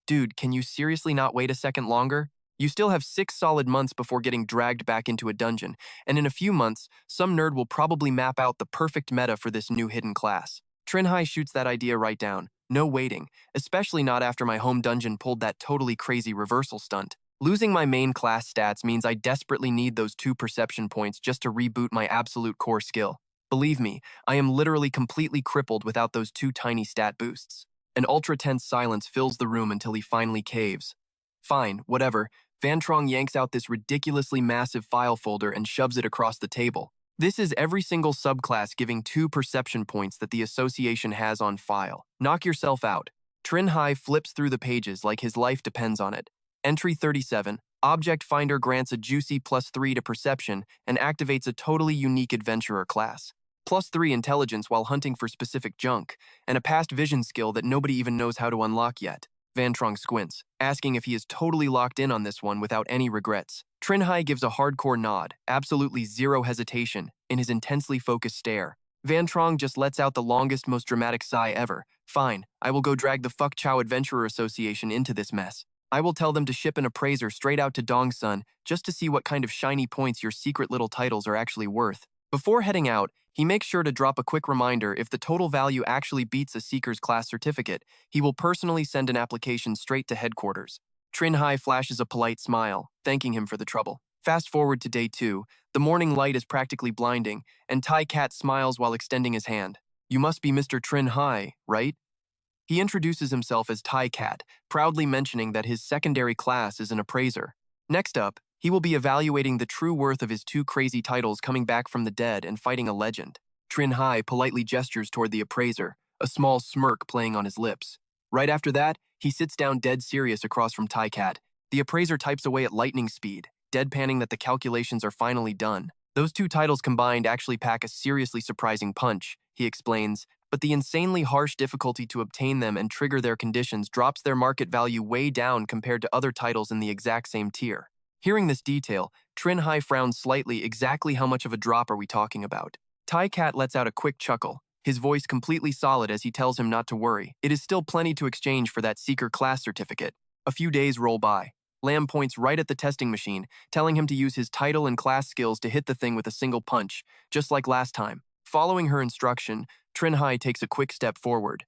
[SPEAKER 1] Dude, can you seriously not wait a second longer? You still have 6 solid months before getting dragged back into a dungeon, and in a few months, some nerd will probably map out the perfect meta for this new hidden class. Trinh Hai shoots that idea right down. No waiting, especially not after my home dungeon pulled that totally crazy reversal stunt. Losing my main class stats means I desperately need those 2 perception points just to reboot my absolute core skill. Believe me, I am literally completely crippled without those 2 tiny stat boosts. An ultra-tense silence fills the room until he finally caves. Fine, whatever. Van Trong yanks out this ridiculously massive file folder and shoves it across the table. This is every single subclass giving 2 perception points that the association has on file. Knock yourself out. Trinh Hai flips through the pages like his life depends on it. Entry 37. Object Finder grants a juicy +3 to perception and activates a totally unique adventurer class. +3 intelligence while hunting for specific junk, and a past vision skill that nobody even knows how to unlock yet. Van Trong squints, asking if he is totally locked in on this one without any regrets. Trinh Hai gives a hardcore nod, absolutely zero hesitation, in his intensely focused stare. Van Trong just lets out the longest, most dramatic sigh ever. Fine, I will go drag the Fuck Chow Adventurer Association into this mess. I will tell them to ship an appraiser straight out to Dongsun just to see what kind of shiny points your secret little titles are actually worth. Before heading out, he makes sure to drop a quick reminder if the total value actually beats a Seeker's class certificate, he will personally send an application straight to headquarters. Trinh Hai flashes a polite smile, thanking him for the trouble. Fast forward to day 2. The morning light is practically blinding, and Tai Cat smiles while extending his hand. You must be Mr. Trinh Hai, right? He introduces himself as Tai Cat, proudly mentioning that his secondary class is an appraiser. Next up, he will be evaluating the true worth of his 2 crazy titles coming back from the dead and fighting a legend. Trinh Hai politely gestures toward the appraiser, a small smirk playing on his lips. Right after that, he sits down dead serious across from Tai Cat. The appraiser types away at lightning speed, deadpanning that the calculations are finally done. Those 2 titles combined actually pack a seriously surprising punch, he explains, but the insanely harsh difficulty to obtain them and trigger their conditions drops their market value way down compared to other titles in the exact same tier. Hearing this detail, Trinh Hai frowns slightly. Exactly how much of a drop are we talking about? Tai Cat lets out a quick chuckle, his voice completely solid as he tells him not to worry. It is still plenty to exchange for that Seeker class certificate. A few days roll by. Lam points right at the testing machine, telling him to use his title and class skills to hit the thing with a single punch, just like last time. Following her instruction, Trinh Hai takes a quick step forward.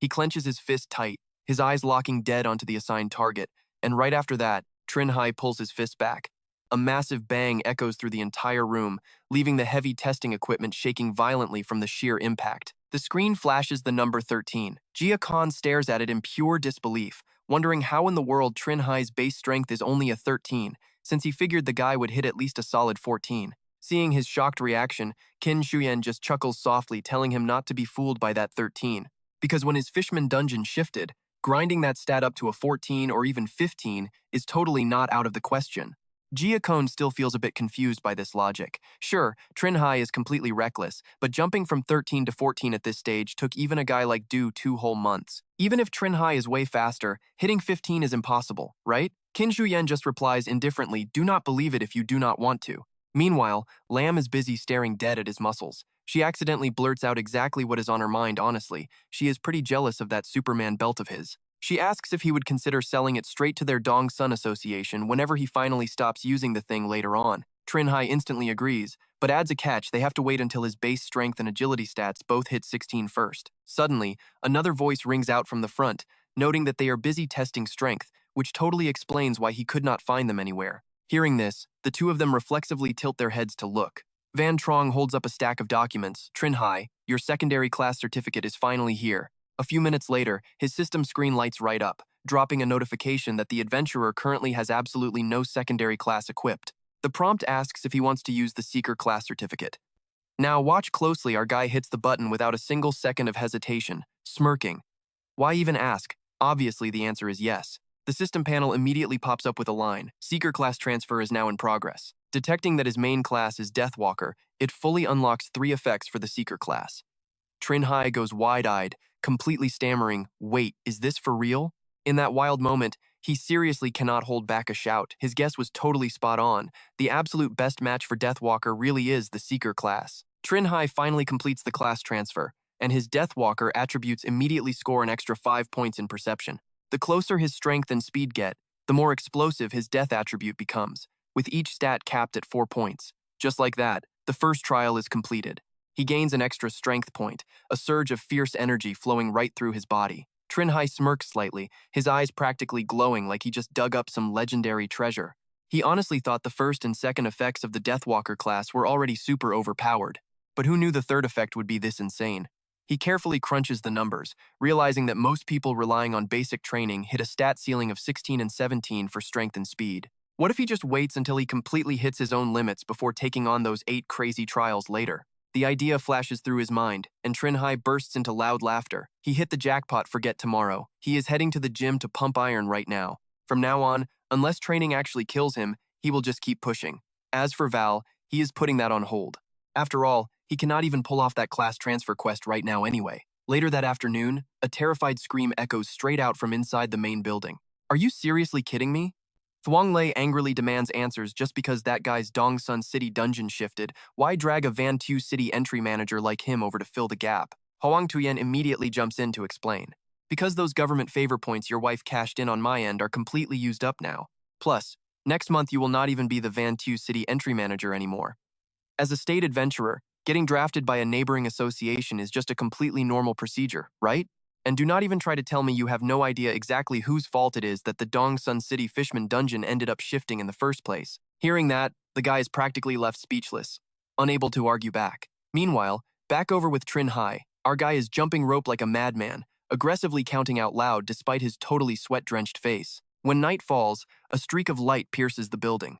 [SPEAKER 1] He clenches his fist tight, his eyes locking dead onto the assigned target, and right after that, Trinh Hai pulls his fist back. A massive bang echoes through the entire room, leaving the heavy testing equipment shaking violently from the sheer impact. The screen flashes the number 13. Jia Khan stares at it in pure disbelief, wondering how in the world Trinh Hai's base strength is only a 13, since he figured the guy would hit at least a solid 14. Seeing his shocked reaction, Qin Shuyan just chuckles softly, telling him not to be fooled by that 13. Because when his Fishman dungeon shifted, grinding that stat up to a 14 or even 15 is totally not out of the question. Jia Khan still feels a bit confused by this logic. Sure, Trinh Hai is completely reckless, but jumping from 13 to 14 at this stage took even a guy like Du 2 whole months. Even if Trinh Hai is way faster, hitting 15 is impossible, right? Qin Shuyan just replies indifferently, do not believe it if you do not want to. Meanwhile, Lam is busy staring dead at his muscles. She accidentally blurts out exactly what is on her mind. Honestly, she is pretty jealous of that Superman belt of his. She asks if he would consider selling it straight to their Dongsun Association whenever he finally stops using the thing later on. Trinh Hai instantly agrees, but adds a catch: they have to wait until his base strength and agility stats both hit 16 first. Suddenly, another voice rings out from the front, noting that they are busy testing strength, which totally explains why he could not find them anywhere. Hearing this, the 2 of them reflexively tilt their heads to look. Van Trong holds up a stack of documents. Trinh Hai, your secondary class certificate is finally here. A few minutes later, his system screen lights right up, dropping a notification that the adventurer currently has absolutely no secondary class equipped. The prompt asks if he wants to use the Seeker class certificate. Now watch closely. Our guy hits the button without a single second of hesitation, smirking. Why even ask? Obviously the answer is yes. The system panel immediately pops up with a line: Seeker class transfer is now in progress. Detecting that his main class is Deathwalker, it fully unlocks 3 effects for the Seeker class. Trinh Hai goes wide-eyed, completely stammering, wait, is this for real? In that wild moment, he seriously cannot hold back a shout. His guess was totally spot on. The absolute best match for Deathwalker really is the Seeker class. Trinh Hai finally completes the class transfer, and his Deathwalker attributes immediately score an extra 5 points in perception. The closer his strength and speed get, the more explosive his death attribute becomes, with each stat capped at 4 points. Just like that, the first trial is completed. He gains an extra strength point, a surge of fierce energy flowing right through his body. Trinh Hai smirks slightly, his eyes practically glowing like he just dug up some legendary treasure. He honestly thought the first and second effects of the Deathwalker class were already super overpowered, but who knew the third effect would be this insane? He carefully crunches the numbers, realizing that most people relying on basic training hit a stat ceiling of 16 and 17 for strength and speed. What if he just waits until he completely hits his own limits before taking on those 8 crazy trials later? The idea flashes through his mind, and Trinh Hai bursts into loud laughter. He hit the jackpot. Forget tomorrow. He is heading to the gym to pump iron right now. From now on, unless training actually kills him, he will just keep pushing. As for Val, he is putting that on hold. After all, he cannot even pull off that class transfer quest right now anyway. Later that afternoon, a terrified scream echoes straight out from inside the main building. Are you seriously kidding me? Thuong Lei angrily demands answers just because that guy's Dongsun City dungeon shifted. Why drag a Van Tu City entry manager like him over to fill the gap? Hoang Tuyen immediately jumps in to explain. Because those government favor points your wife cashed in on my end are completely used up now. Plus, next month you will not even be the Van Tu City entry manager anymore. As a state adventurer, getting drafted by a neighboring association is just a completely normal procedure, right? And do not even try to tell me you have no idea exactly whose fault it is that the Dongsun City Fishman dungeon ended up shifting in the first place. Hearing that, the guy is practically left speechless, unable to argue back. Meanwhile, back over with Trinh Hai, our guy is jumping rope like a madman, aggressively counting out loud despite his totally sweat-drenched face. When night falls, a streak of light pierces the building.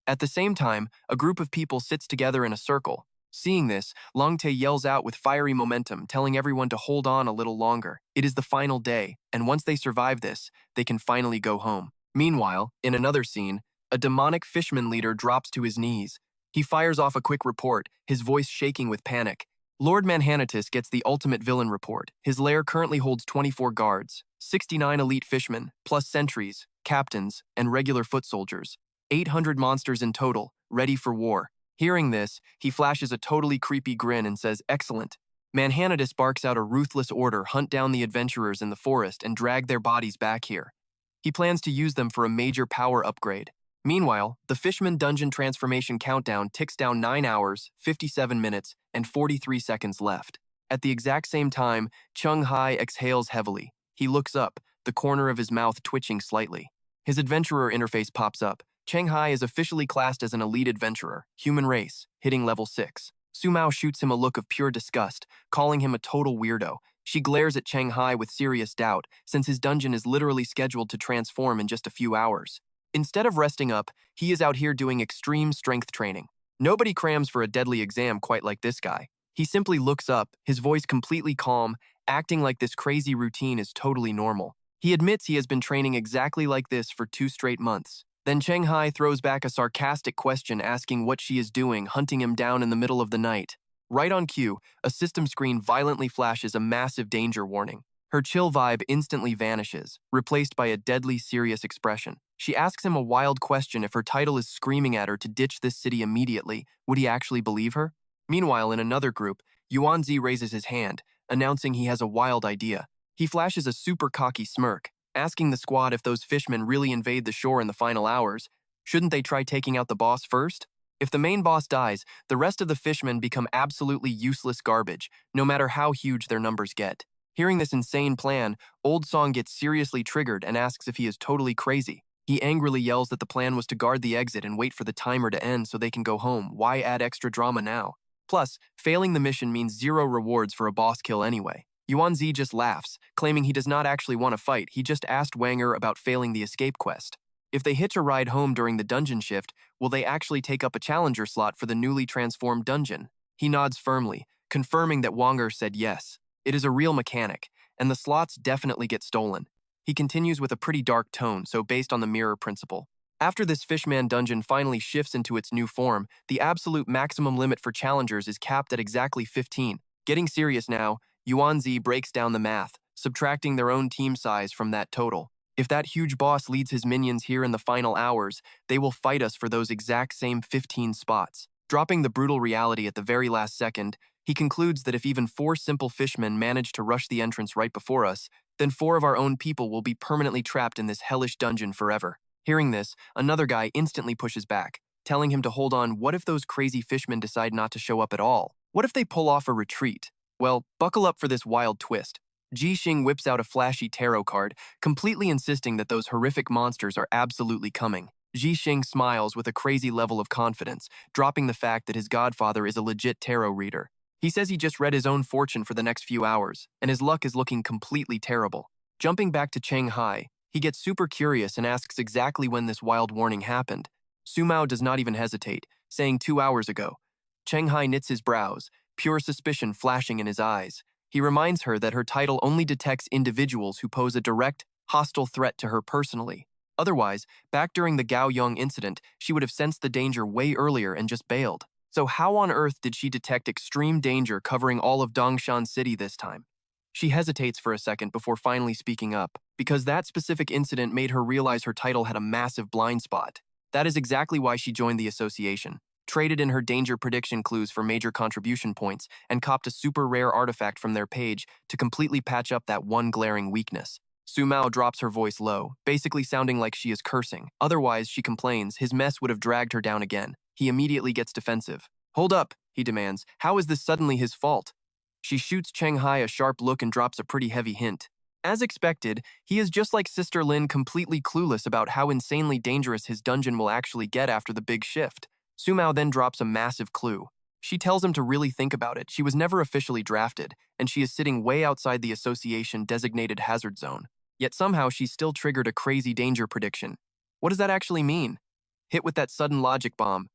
[SPEAKER 1] At the same time, a group of people sits together in a circle. Seeing this, Long Tae yells out with fiery momentum, telling everyone to hold on a little longer. It is the final day, and once they survive this, they can finally go home. Meanwhile, in another scene, a demonic fishman leader drops to his knees. He fires off a quick report, his voice shaking with panic. Lord Manhanatus gets the ultimate villain report. His lair currently holds 24 guards, 69 elite fishmen, plus sentries, captains, and regular foot soldiers. 800 monsters in total, ready for war. Hearing this, he flashes a totally creepy grin and says, "Excellent." Manhanatus barks out a ruthless order: hunt down the adventurers in the forest and drag their bodies back here. He plans to use them for a major power upgrade. Meanwhile, the Fishman Dungeon transformation countdown ticks down 9 hours, 57 minutes, and 43 seconds left. At the exact same time, Chung Hai exhales heavily. He looks up, the corner of his mouth twitching slightly. His adventurer interface pops up. Cheng Hai is officially classed as an elite adventurer, human race, hitting level 6. Su Mao shoots him a look of pure disgust, calling him a total weirdo. She glares at Cheng Hai with serious doubt, since his dungeon is literally scheduled to transform in just a few hours. Instead of resting up, he is out here doing extreme strength training. Nobody crams for a deadly exam quite like this guy. He simply looks up, his voice completely calm, acting like this crazy routine is totally normal. He admits he has been training exactly like this for 2 straight months. Then Cheng Hai throws back a sarcastic question asking what she is doing, hunting him down in the middle of the night. Right on cue, a system screen violently flashes a massive danger warning. Her chill vibe instantly vanishes, replaced by a deadly serious expression. She asks him a wild question: if her title is screaming at her to ditch this city immediately, would he actually believe her? Meanwhile, in another group, Yuanzi raises his hand, announcing he has a wild idea. He flashes a super cocky smirk, asking the squad if those fishmen really invade the shore in the final hours. Shouldn't they try taking out the boss first? If the main boss dies, the rest of the fishmen become absolutely useless garbage, no matter how huge their numbers get. Hearing this insane plan, Old Song gets seriously triggered and asks if he is totally crazy. He angrily yells that the plan was to guard the exit and wait for the timer to end so they can go home. Why add extra drama now? Plus, failing the mission means 0 rewards for a boss kill anyway. Yuanzi just laughs, claiming he does not actually want to fight. He just asked Wanger about failing the escape quest. If they hitch a ride home during the dungeon shift, will they actually take up a challenger slot for the newly transformed dungeon? He nods firmly, confirming that Wanger said yes. It is a real mechanic, and the slots definitely get stolen. He continues with a pretty dark tone, so based on the mirror principle. After this Fishman dungeon finally shifts into its new form, the absolute maximum limit for challengers is capped at exactly 15. Getting serious now, Yuanzi breaks down the math, subtracting their own team size from that total. If that huge boss leads his minions here in the final hours, they will fight us for those exact same 15 spots. Dropping the brutal reality at the very last second, he concludes that if even 4 simple fishmen manage to rush the entrance right before us, then 4 of our own people will be permanently trapped in this hellish dungeon forever. Hearing this, another guy instantly pushes back, telling him to hold on. What if those crazy fishmen decide not to show up at all? What if they pull off a retreat? Well, buckle up for this wild twist. Ji Xing whips out a flashy tarot card, completely insisting that those horrific monsters are absolutely coming. Ji Xing smiles with a crazy level of confidence, dropping the fact that his godfather is a legit tarot reader. He says he just read his own fortune for the next few hours, and his luck is looking completely terrible. Jumping back to Cheng Hai, he gets super curious and asks exactly when this wild warning happened. Su Mao does not even hesitate, saying 2 hours ago. Cheng Hai knits his brows, pure suspicion flashing in his eyes. He reminds her that her title only detects individuals who pose a direct, hostile threat to her personally. Otherwise, back during the Gao Yong incident, she would have sensed the danger way earlier and just bailed. So how on earth did she detect extreme danger covering all of Dongshan City this time? She hesitates for a second before finally speaking up, because that specific incident made her realize her title had a massive blind spot. That is exactly why she joined the association, traded in her danger prediction clues for major contribution points, and copped a super rare artifact from their page to completely patch up that one glaring weakness. Su Mao drops her voice low, basically sounding like she is cursing. Otherwise, she complains, his mess would have dragged her down again. He immediately gets defensive. "Hold up," he demands. "How is this suddenly his fault?" She shoots Trinh Hai a sharp look and drops a pretty heavy hint. As expected, he is just like Sister Lin, completely clueless about how insanely dangerous his dungeon will actually get after the big shift. Su Mao then drops a massive clue. She tells him to really think about it. She was never officially drafted, and she is sitting way outside the association-designated hazard zone. Yet somehow she's still triggered a crazy danger prediction. What does that actually mean? Hit with that sudden logic bomb,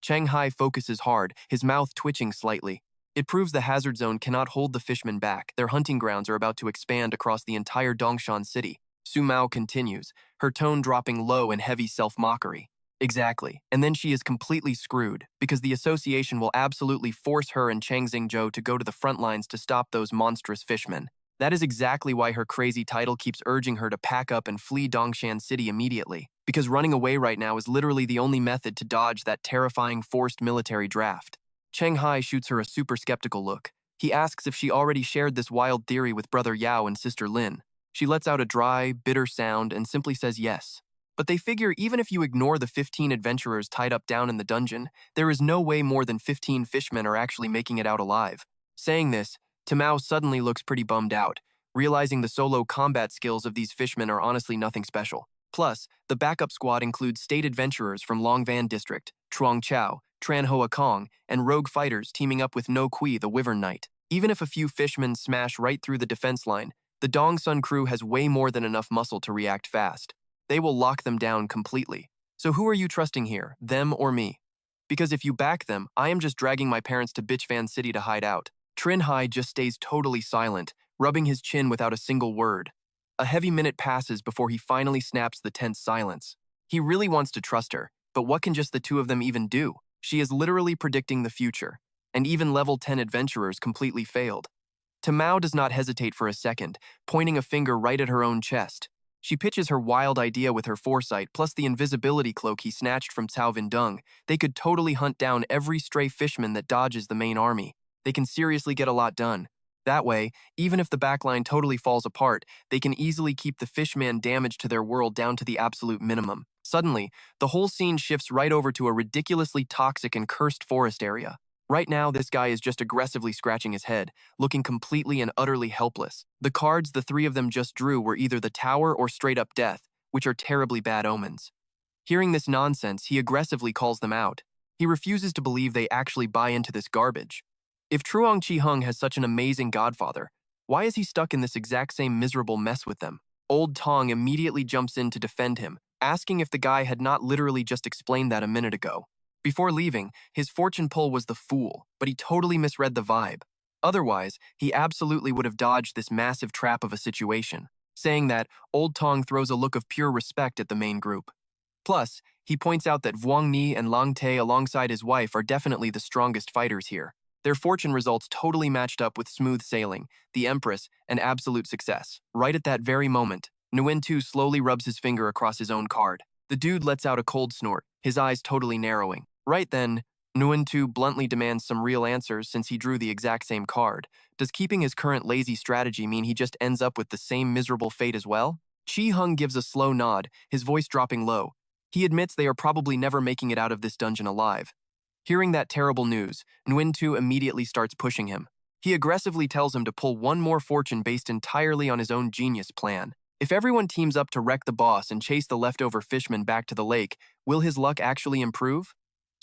[SPEAKER 1] Trinh Hai focuses hard, his mouth twitching slightly. It proves the hazard zone cannot hold the fishmen back. Their hunting grounds are about to expand across the entire Dongshan city. Su Mao continues, her tone dropping low in heavy self-mockery. Exactly. And then she is completely screwed, because the association will absolutely force her and Chang Xingzhou to go to the front lines to stop those monstrous fishmen. That is exactly why her crazy title keeps urging her to pack up and flee Dongshan City immediately, because running away right now is literally the only method to dodge that terrifying forced military draft. Trinh Hai shoots her a super skeptical look. He asks if she already shared this wild theory with Brother Yao and Sister Lin. She lets out a dry, bitter sound and simply says yes. But they figure even if you ignore the 15 adventurers tied up down in the dungeon, there is no way more than 15 fishmen are actually making it out alive. Saying this, Tamao suddenly looks pretty bummed out, realizing the solo combat skills of these fishmen are honestly nothing special. Plus, the backup squad includes state adventurers from Longvan District, Truong Chao, Tran Hoa Kong, and rogue fighters teaming up with No Kui the Wyvern Knight. Even if a few fishmen smash right through the defense line, the Dong Sun crew has way more than enough muscle to react fast. They will lock them down completely. So who are you trusting here, them or me? Because if you back them, I am just dragging my parents to Bitchfan City to hide out. Trinh Hai just stays totally silent, rubbing his chin without a single word. A heavy minute passes before he finally snaps the tense silence. He really wants to trust her, but what can just the two of them even do? She is literally predicting the future, and even level 10 adventurers completely failed. Tamao does not hesitate for a second, pointing a finger right at her own chest. She pitches her wild idea with her foresight, plus the invisibility cloak he snatched from Cao Vindung. They could totally hunt down every stray fishman that dodges the main army. They can seriously get a lot done. That way, even if the backline totally falls apart, they can easily keep the fishman damage to their world down to the absolute minimum. Suddenly, the whole scene shifts right over to a ridiculously toxic and cursed forest area. Right now, this guy is just aggressively scratching his head, looking completely and utterly helpless. The cards the three of them just drew were either the tower or straight-up death, which are terribly bad omens. Hearing this nonsense, he aggressively calls them out. He refuses to believe they actually buy into this garbage. If Truong Chi-hung has such an amazing godfather, why is he stuck in this exact same miserable mess with them? Old Tong immediately jumps in to defend him, asking if the guy had not literally just explained that a minute ago. Before leaving, his fortune pull was the fool, but he totally misread the vibe. Otherwise, he absolutely would have dodged this massive trap of a situation. Saying that, Old Tong throws a look of pure respect at the main group. Plus, he points out that Vuong Ni and Lang Te alongside his wife are definitely the strongest fighters here. Their fortune results totally matched up with smooth sailing, the Empress, and absolute success. Right at that very moment, Nguyen Tu slowly rubs his finger across his own card. The dude lets out a cold snort, his eyes totally narrowing. Right then, Nguyen Tu bluntly demands some real answers since he drew the exact same card. Does keeping his current lazy strategy mean he just ends up with the same miserable fate as well? Chi Hung gives a slow nod, his voice dropping low. He admits they are probably never making it out of this dungeon alive. Hearing that terrible news, Nguyen Tu immediately starts pushing him. He aggressively tells him to pull one more fortune based entirely on his own genius plan. If everyone teams up to wreck the boss and chase the leftover fishmen back to the lake, will his luck actually improve?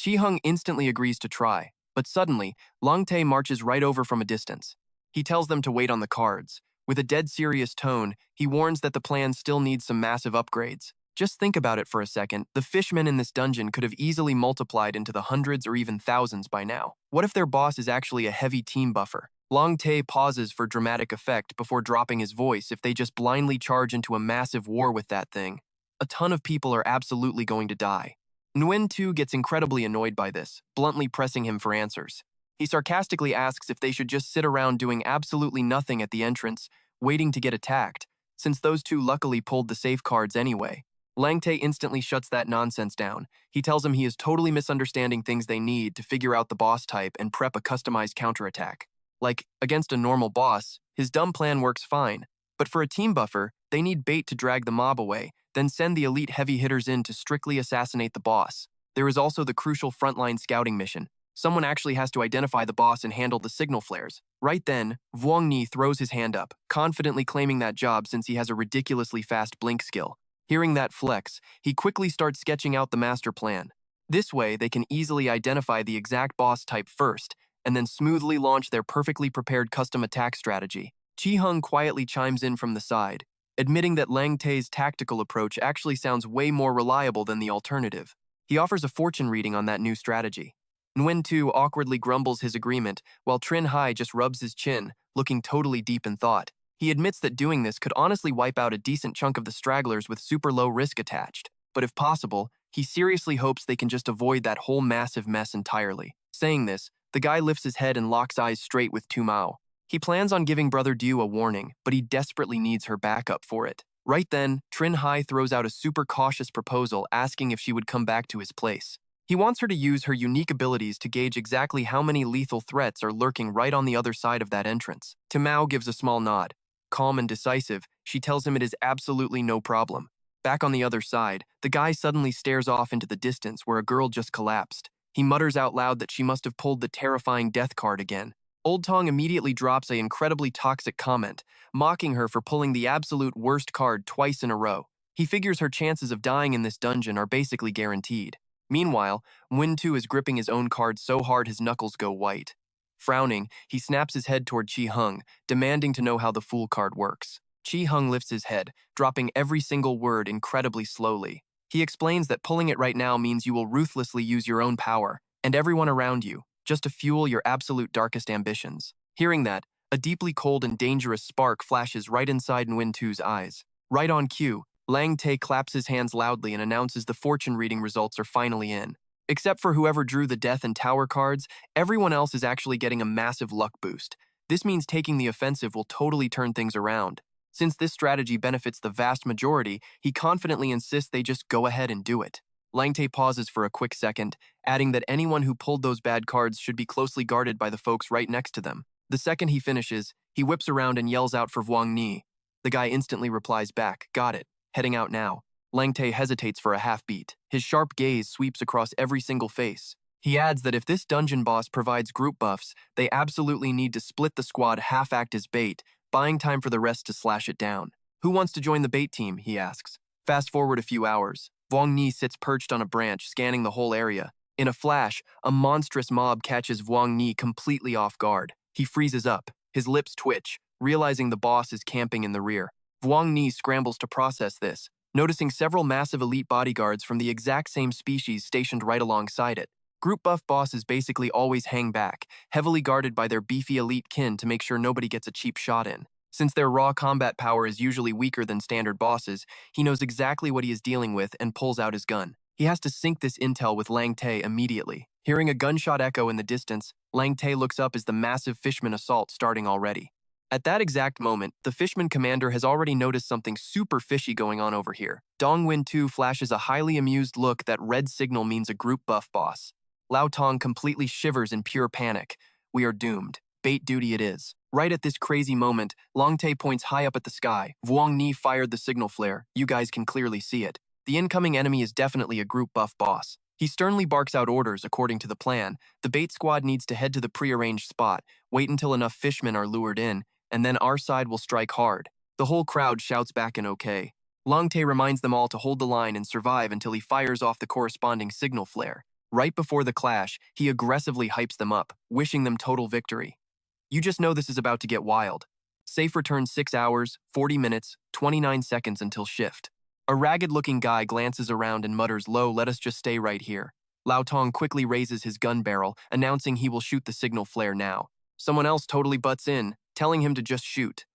[SPEAKER 1] Chi Hung instantly agrees to try, but suddenly, Lang Te marches right over from a distance. He tells them to wait on the cards. With a dead serious tone, he warns that the plan still needs some massive upgrades. Just think about it for a second, the fishmen in this dungeon could have easily multiplied into the hundreds or even thousands by now. What if their boss is actually a heavy team buffer? Lang Te pauses for dramatic effect before dropping his voice. If they just blindly charge into a massive war with that thing, a ton of people are absolutely going to die. Nguyen Tu gets incredibly annoyed by this, bluntly pressing him for answers. He sarcastically asks if they should just sit around doing absolutely nothing at the entrance, waiting to get attacked, since those two luckily pulled the safe cards anyway. Lang Tae instantly shuts that nonsense down. He tells him he is totally misunderstanding things they need to figure out the boss type and prep a customized counterattack. Like, against a normal boss, his dumb plan works fine. But for a team buffer, they need bait to drag the mob away, then send the elite heavy hitters in to strictly assassinate the boss. There is also the crucial frontline scouting mission. Someone actually has to identify the boss and handle the signal flares. Right then, Vuong Ni throws his hand up, confidently claiming that job since he has a ridiculously fast blink skill. Hearing that flex, he quickly starts sketching out the master plan. This way, they can easily identify the exact boss type first, and then smoothly launch their perfectly prepared custom attack strategy. Chi Hung quietly chimes in from the side, admitting that Lang Tae's tactical approach actually sounds way more reliable than the alternative. He offers a fortune reading on that new strategy. Nguyen Tu awkwardly grumbles his agreement, while Trinh Hai just rubs his chin, looking totally deep in thought. He admits that doing this could honestly wipe out a decent chunk of the stragglers with super low risk attached, but if possible, he seriously hopes they can just avoid that whole massive mess entirely. Saying this, the guy lifts his head and locks eyes straight with Tu Mao. He plans on giving Brother Du a warning, but he desperately needs her backup for it. Right then, Trinh Hai throws out a super cautious proposal asking if she would come back to his place. He wants her to use her unique abilities to gauge exactly how many lethal threats are lurking right on the other side of that entrance. Tu Mao gives a small nod. Calm and decisive, she tells him it is absolutely no problem. Back on the other side, the guy suddenly stares off into the distance where a girl just collapsed. He mutters out loud that she must have pulled the terrifying death card again. Old Tong immediately drops an incredibly toxic comment, mocking her for pulling the absolute worst card twice in a row. He figures her chances of dying in this dungeon are basically guaranteed. Meanwhile, Nguyen Tu is gripping his own card so hard his knuckles go white. Frowning, he snaps his head toward Chi Hung, demanding to know how the Fool card works. Chi Hung lifts his head, dropping every single word incredibly slowly. He explains that pulling it right now means you will ruthlessly use your own power, and everyone around you, just to fuel your absolute darkest ambitions. Hearing that, a deeply cold and dangerous spark flashes right inside Nguyen Tu's eyes. Right on cue, Lang Tae claps his hands loudly and announces the fortune reading results are finally in. Except for whoever drew the Death and Tower cards, everyone else is actually getting a massive luck boost. This means taking the offensive will totally turn things around. Since this strategy benefits the vast majority, he confidently insists they just go ahead and do it. Lang Tae pauses for a quick second, adding that anyone who pulled those bad cards should be closely guarded by the folks right next to them. The second he finishes, he whips around and yells out for Vuong Ni. The guy instantly replies back, "Got it, heading out now." Lang Tae hesitates for a half-beat. His sharp gaze sweeps across every single face. He adds that if this dungeon boss provides group buffs, they absolutely need to split the squad half-act as bait, buying time for the rest to slash it down. "Who wants to join the bait team?" he asks. Fast forward a few hours. Vuong Ni sits perched on a branch, scanning the whole area. In a flash, a monstrous mob catches Vuong Ni completely off guard. He freezes up. His lips twitch, realizing the boss is camping in the rear. Vuong Ni scrambles to process this, noticing several massive elite bodyguards from the exact same species stationed right alongside it. Group buff bosses basically always hang back, heavily guarded by their beefy elite kin to make sure nobody gets a cheap shot in. Since their raw combat power is usually weaker than standard bosses, he knows exactly what he is dealing with and pulls out his gun. He has to sync this intel with Lang Tae immediately. Hearing a gunshot echo in the distance, Lang Tae looks up as the massive fishman assault starting already. At that exact moment, the fishman commander has already noticed something super fishy going on over here. Dong Nguyen Tu flashes a highly amused look that red signal means a group buff boss. Lao Tong completely shivers in pure panic. We are doomed. Bait duty it is. Right at this crazy moment, Lang Tae points high up at the sky. Vuong Ni fired the signal flare. You guys can clearly see it. The incoming enemy is definitely a group buff boss. He sternly barks out orders according to the plan. The bait squad needs to head to the prearranged spot, wait until enough fishmen are lured in, and then our side will strike hard. The whole crowd shouts back an okay. Lang Tae reminds them all to hold the line and survive until he fires off the corresponding signal flare. Right before the clash, he aggressively hypes them up, wishing them total victory. You just know this is about to get wild. Safe return 6 hours, 40 minutes, 29 seconds until shift. A ragged-looking guy glances around and mutters, "Lo, let us just stay right here." Lao Tong quickly raises his gun barrel, announcing he will shoot the signal flare now. Someone else totally butts in, telling him to just shoot.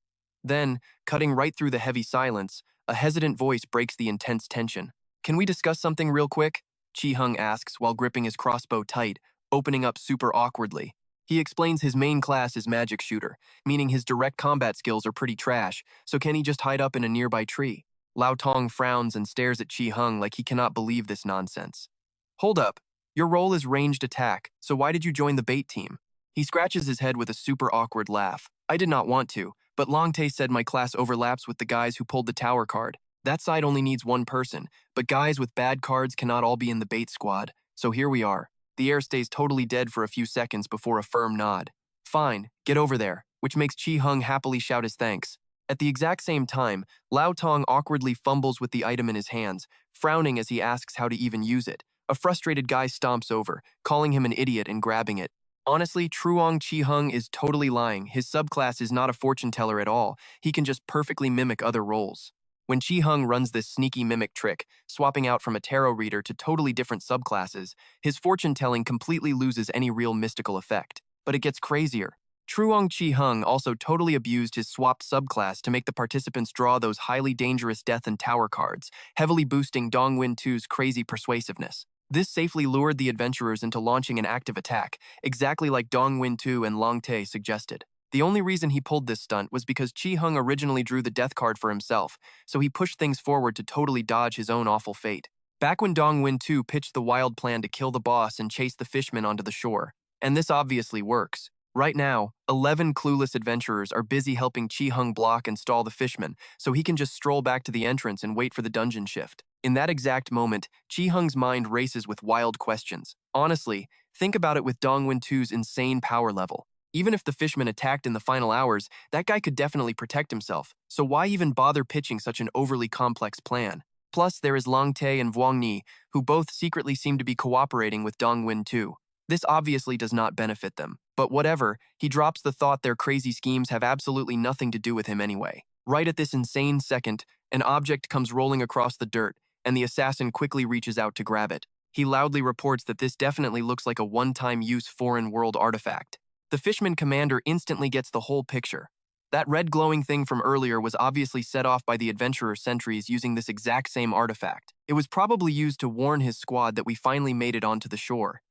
[SPEAKER 1] Then, cutting right through the heavy silence, a hesitant voice breaks the intense tension. "Can we discuss something real quick?" Chi Hung asks while gripping his crossbow tight, opening up super awkwardly. He explains his main class is magic shooter, meaning his direct combat skills are pretty trash, so can he just hide up in a nearby tree? Lao Tong frowns and stares at Chi Hung like he cannot believe this nonsense. Hold up. Your role is ranged attack, so why did you join the bait team? He scratches his head with a super awkward laugh. I did not want to, but Longtae said my class overlaps with the guys who pulled the tower card. That side only needs one person, but guys with bad cards cannot all be in the bait squad, so here we are. The air stays totally dead for a few seconds before a firm nod. Fine, get over there, which makes Chi Hung happily shout his thanks. At the exact same time, Lao Tong awkwardly fumbles with the item in his hands, frowning as he asks how to even use it. A frustrated guy stomps over, calling him an idiot and grabbing it. Honestly, Truong Chi Hung is totally lying. His subclass is not a fortune teller at all. He can just perfectly mimic other roles. When Chi Hung runs this sneaky mimic trick, swapping out from a tarot reader to totally different subclasses, his fortune-telling completely loses any real mystical effect. But it gets crazier. Truong Chi Hung also totally abused his swapped subclass to make the participants draw those highly dangerous death and tower cards, heavily boosting Dongwin 2's crazy persuasiveness. This safely lured the adventurers into launching an active attack, exactly like Dongwin 2 and Longtae suggested. The only reason he pulled this stunt was because Chi Hung originally drew the death card for himself, so he pushed things forward to totally dodge his own awful fate. Back when Dongwin 2 pitched the wild plan to kill the boss and chase the fishmen onto the shore. And this obviously works. Right now, 11 clueless adventurers are busy helping Chi Hung block and stall the fishmen, so he can just stroll back to the entrance and wait for the dungeon shift. In that exact moment, Chi Hung's mind races with wild questions. Honestly, think about it with Dongwin 2's insane power level. Even if the fishmen attacked in the final hours, that guy could definitely protect himself, so why even bother pitching such an overly complex plan? Plus, there is Longtae and Vuong Ni, who both secretly seem to be cooperating with Dongwin 2. This obviously does not benefit them, but whatever, he drops the thought their crazy schemes have absolutely nothing to do with him anyway. Right at this insane second, an object comes rolling across the dirt, and the assassin quickly reaches out to grab it. He loudly reports that this definitely looks like a one-time use foreign world artifact. The fishman commander instantly gets the whole picture. That red glowing thing from earlier was obviously set off by the adventurer sentries using this exact same artifact. It was probably used to warn his squad that we finally made it onto the shore.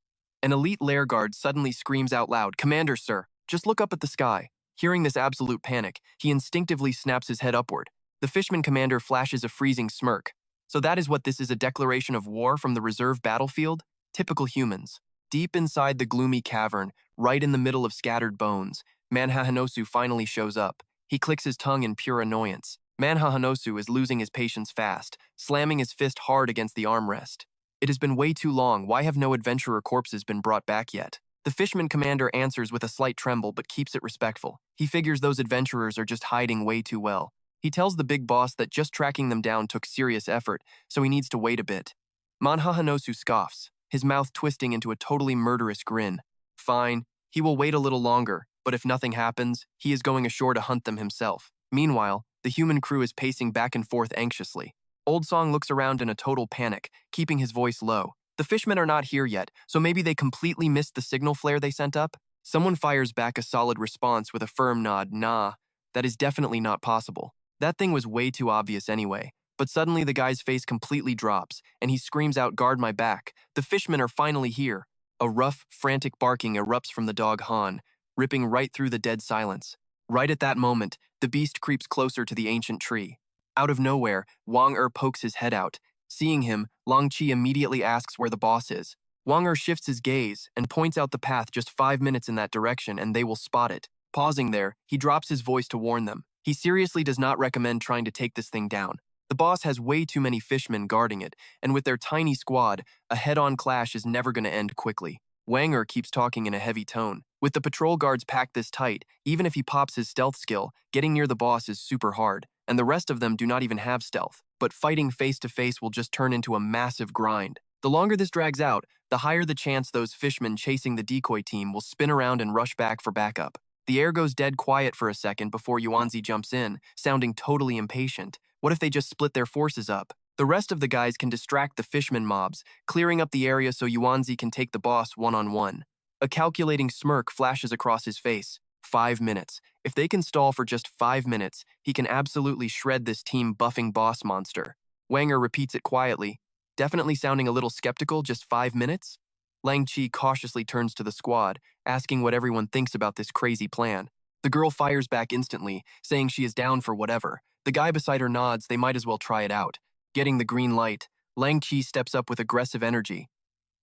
[SPEAKER 1] An elite lair guard suddenly screams out loud, "Commander, sir, just look up at the sky." Hearing this absolute panic, he instinctively snaps his head upward. The fishman commander flashes a freezing smirk. So that is what this is, a declaration of war from the reserve battlefield? Typical humans. Deep inside the gloomy cavern, right in the middle of scattered bones, Manhwa Hanosu finally shows up. He clicks his tongue in pure annoyance. Manhwa Hanosu is losing his patience fast, slamming his fist hard against the armrest. It has been way too long. Why have no adventurer corpses been brought back yet? The fishman commander answers with a slight tremble but keeps it respectful. He figures those adventurers are just hiding way too well. He tells the big boss that just tracking them down took serious effort, so he needs to wait a bit. Manhwa Hanosu scoffs, his mouth twisting into a totally murderous grin. Fine, he will wait a little longer, but if nothing happens, he is going ashore to hunt them himself. Meanwhile, the human crew is pacing back and forth anxiously. Old Song looks around in a total panic, keeping his voice low. The fishmen are not here yet, so maybe they completely missed the signal flare they sent up? Someone fires back a solid response with a firm nod. Nah, that is definitely not possible. That thing was way too obvious anyway. But suddenly the guy's face completely drops, and he screams out, "Guard my back. The fishmen are finally here." A rough, frantic barking erupts from the dog Han, ripping right through the dead silence. Right at that moment, the beast creeps closer to the ancient tree. Out of nowhere, Wang Er pokes his head out. Seeing him, Long Qi immediately asks where the boss is. Wang Er shifts his gaze and points out the path just 5 minutes in that direction and they will spot it. Pausing there, he drops his voice to warn them. He seriously does not recommend trying to take this thing down. The boss has way too many fishmen guarding it, and with their tiny squad, a head-on clash is never going to end quickly. Wang Er keeps talking in a heavy tone. With the patrol guards packed this tight, even if he pops his stealth skill, getting near the boss is super hard, and the rest of them do not even have stealth. But fighting face-to-face will just turn into a massive grind. The longer this drags out, the higher the chance those fishmen chasing the decoy team will spin around and rush back for backup. The air goes dead quiet for a second before Yuanzi jumps in, sounding totally impatient. What if they just split their forces up? The rest of the guys can distract the fishmen mobs, clearing up the area so Yuanzi can take the boss one-on-one. A calculating smirk flashes across his face. 5 minutes. If they can stall for just 5 minutes, he can absolutely shred this team-buffing boss monster. Wanger repeats it quietly, definitely sounding a little skeptical. Just 5 minutes? Lang Chi cautiously turns to the squad, asking what everyone thinks about this crazy plan. The girl fires back instantly, saying she is down for whatever. The guy beside her nods they might as well try it out. Getting the green light, Lang Chi steps up with aggressive energy.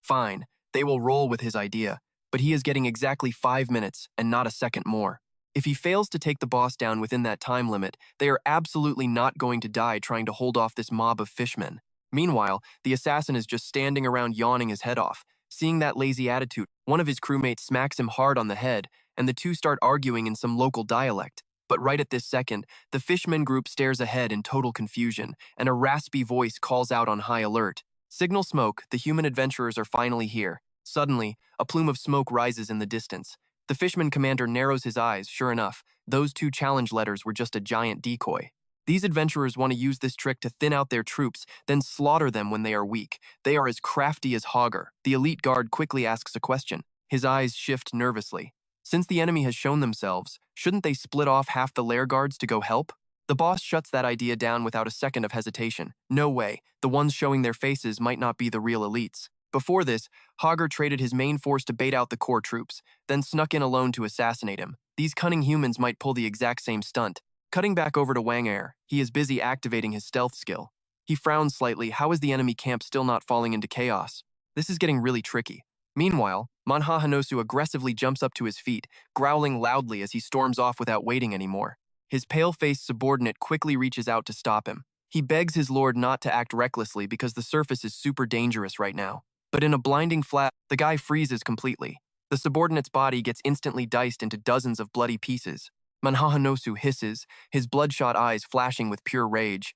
[SPEAKER 1] Fine, they will roll with his idea, but he is getting exactly 5 minutes and not a second more. If he fails to take the boss down within that time limit, they are absolutely not going to die trying to hold off this mob of fishmen. Meanwhile, the assassin is just standing around yawning his head off. Seeing that lazy attitude, one of his crewmates smacks him hard on the head, and the two start arguing in some local dialect. But right at this second, the fishmen group stares ahead in total confusion, and a raspy voice calls out on high alert. Signal smoke, the human adventurers are finally here. Suddenly, a plume of smoke rises in the distance. The fishman commander narrows his eyes. Sure enough, those two challenge letters were just a giant decoy. These adventurers want to use this trick to thin out their troops, then slaughter them when they are weak. They are as crafty as Hogger. The elite guard quickly asks a question. His eyes shift nervously. Since the enemy has shown themselves, shouldn't they split off half the lair guards to go help? The boss shuts that idea down without a second of hesitation. No way, the ones showing their faces might not be the real elites. Before this, Hogger traded his main force to bait out the core troops, then snuck in alone to assassinate him. These cunning humans might pull the exact same stunt. Cutting back over to Wang Er, he is busy activating his stealth skill. He frowns slightly. How is the enemy camp still not falling into chaos? This is getting really tricky. Meanwhile, Manhwa Hanosu aggressively jumps up to his feet, growling loudly as he storms off without waiting anymore. His pale-faced subordinate quickly reaches out to stop him. He begs his lord not to act recklessly because the surface is super dangerous right now. But in a blinding flash, the guy freezes completely. The subordinate's body gets instantly diced into dozens of bloody pieces. Manhwa Hanosu hisses, his bloodshot eyes flashing with pure rage.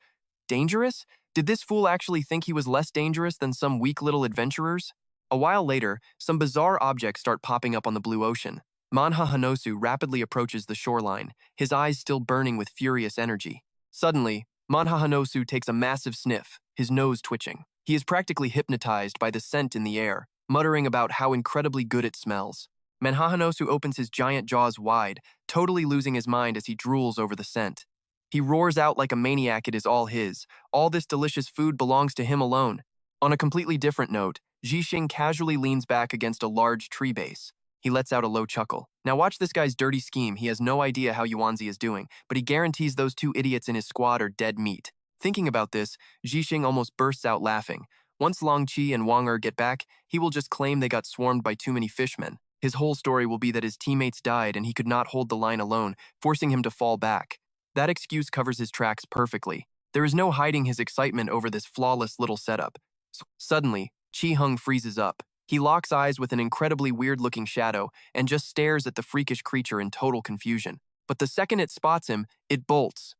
[SPEAKER 1] Dangerous? Did this fool actually think he was less dangerous than some weak little adventurers? A while later, some bizarre objects start popping up on the blue ocean. Manhwa Hanosu rapidly approaches the shoreline, his eyes still burning with furious energy. Suddenly, Manhwa Hanosu takes a massive sniff, his nose twitching. He is practically hypnotized by the scent in the air, muttering about how incredibly good it smells. Manhwa Hanosu opens his giant jaws wide, totally losing his mind as he drools over the scent. He roars out like a maniac it is all his. All this delicious food belongs to him alone. On a completely different note, Zhixing casually leans back against a large tree base. He lets out a low chuckle. Now watch this guy's dirty scheme. He has no idea how Yuanzi is doing, but he guarantees those two idiots in his squad are dead meat. Thinking about this, Zhixing almost bursts out laughing. Once Long Qi and Wang Er get back, he will just claim they got swarmed by too many fishmen. His whole story will be that his teammates died and he could not hold the line alone, forcing him to fall back. That excuse covers his tracks perfectly. There is no hiding his excitement over this flawless little setup. Suddenly, Qi Hung freezes up. He locks eyes with an incredibly weird-looking shadow and just stares at the freakish creature in total confusion. But the second it spots him, it bolts.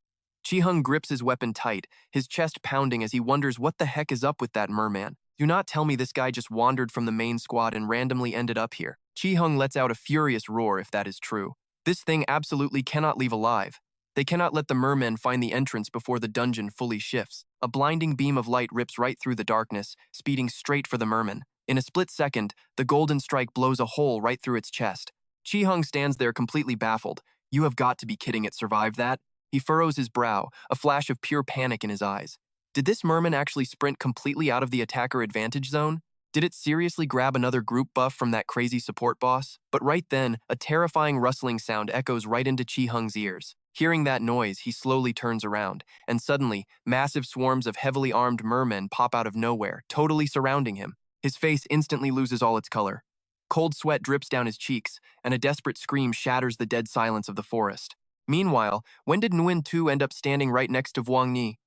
[SPEAKER 1] Qi Hung grips his weapon tight, his chest pounding as he wonders what the heck is up with that merman. Do not tell me this guy just wandered from the main squad and randomly ended up here. Qi Hung lets out a furious roar if that is true. This thing absolutely cannot leave alive. They cannot let the mermen find the entrance before the dungeon fully shifts. A blinding beam of light rips right through the darkness, speeding straight for the merman. In a split second, the golden strike blows a hole right through its chest. Qi Hung stands there completely baffled. You have got to be kidding, it survived that? He furrows his brow, a flash of pure panic in his eyes. Did this merman actually sprint completely out of the attacker advantage zone? Did it seriously grab another group buff from that crazy support boss? But right then, a terrifying rustling sound echoes right into Qi Hung's ears. Hearing that noise, he slowly turns around, and suddenly, massive swarms of heavily armed mermen pop out of nowhere, totally surrounding him. His face instantly loses all its color. Cold sweat drips down his cheeks, and a desperate scream shatters the dead silence of the forest. Meanwhile, when did Nguyen Tu end up standing right next to Vuong Ni?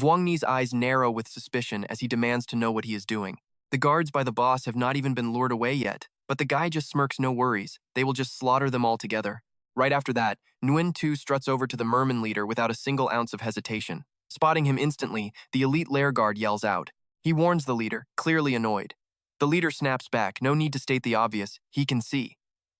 [SPEAKER 1] Vuong Ni's eyes narrow with suspicion as he demands to know what he is doing. The guards by the boss have not even been lured away yet, but the guy just smirks no worries. They will just slaughter them all together. Right after that, Nguyen Tu struts over to the merman leader without a single ounce of hesitation. Spotting him instantly, the elite lair guard yells out. He warns the leader, clearly annoyed. The leader snaps back. No need to state the obvious. He can see.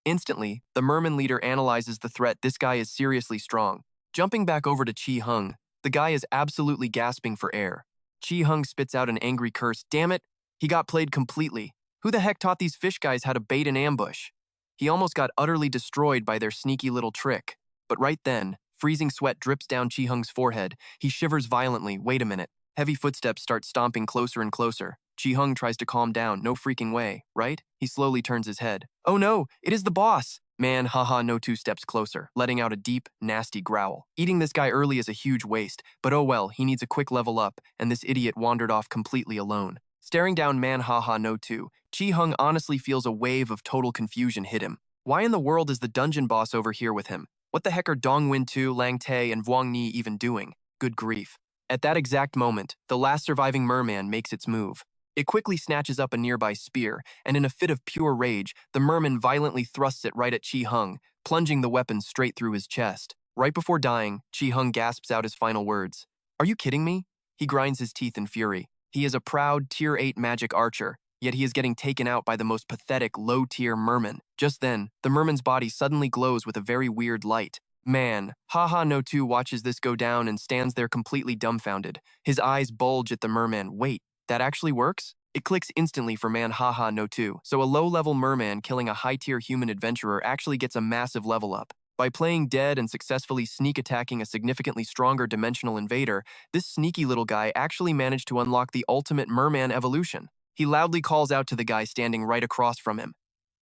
[SPEAKER 1] Instantly, the merman leader analyzes the threat. This guy is seriously strong. Jumping back over to Qi Hung, the guy is absolutely gasping for air. Qi Hung spits out an angry curse. Damn it, he got played completely. Who the heck taught these fish guys how to bait an ambush? He almost got utterly destroyed by their sneaky little trick. But right then, freezing sweat drips down Qi Hung's forehead. He shivers violently. Wait a minute. Heavy footsteps start stomping closer and closer. Ji-hung tries to calm down. No freaking way, right? He slowly turns his head. Oh no, it is the boss! Man, haha, no 2 steps closer, letting out a deep, nasty growl. Eating this guy early is a huge waste, but oh well, he needs a quick level up, and this idiot wandered off completely alone. Staring down man haha no 2, Ji-hung honestly feels a wave of total confusion hit him. Why in the world is the dungeon boss over here with him? What the heck are Dongwin 2, Lang Tae, and Wang Ni even doing? Good grief. At that exact moment, the last surviving merman makes its move. It quickly snatches up a nearby spear, and in a fit of pure rage, the merman violently thrusts it right at Ji-hung, plunging the weapon straight through his chest. Right before dying, Ji-hung gasps out his final words. Are you kidding me? He grinds his teeth in fury. He is a proud Tier 8 magic archer, yet he is getting taken out by the most pathetic low-tier merman. Just then, the merman's body suddenly glows with a very weird light. Man, haha no 2 watches this go down and stands there completely dumbfounded. His eyes bulge at the merman. Wait, that actually works? It clicks instantly for man haha no 2, so a low-level merman killing a high-tier human adventurer actually gets a massive level up. By playing dead and successfully sneak-attacking a significantly stronger dimensional invader, this sneaky little guy actually managed to unlock the ultimate merman evolution. He loudly calls out to the guy standing right across from him.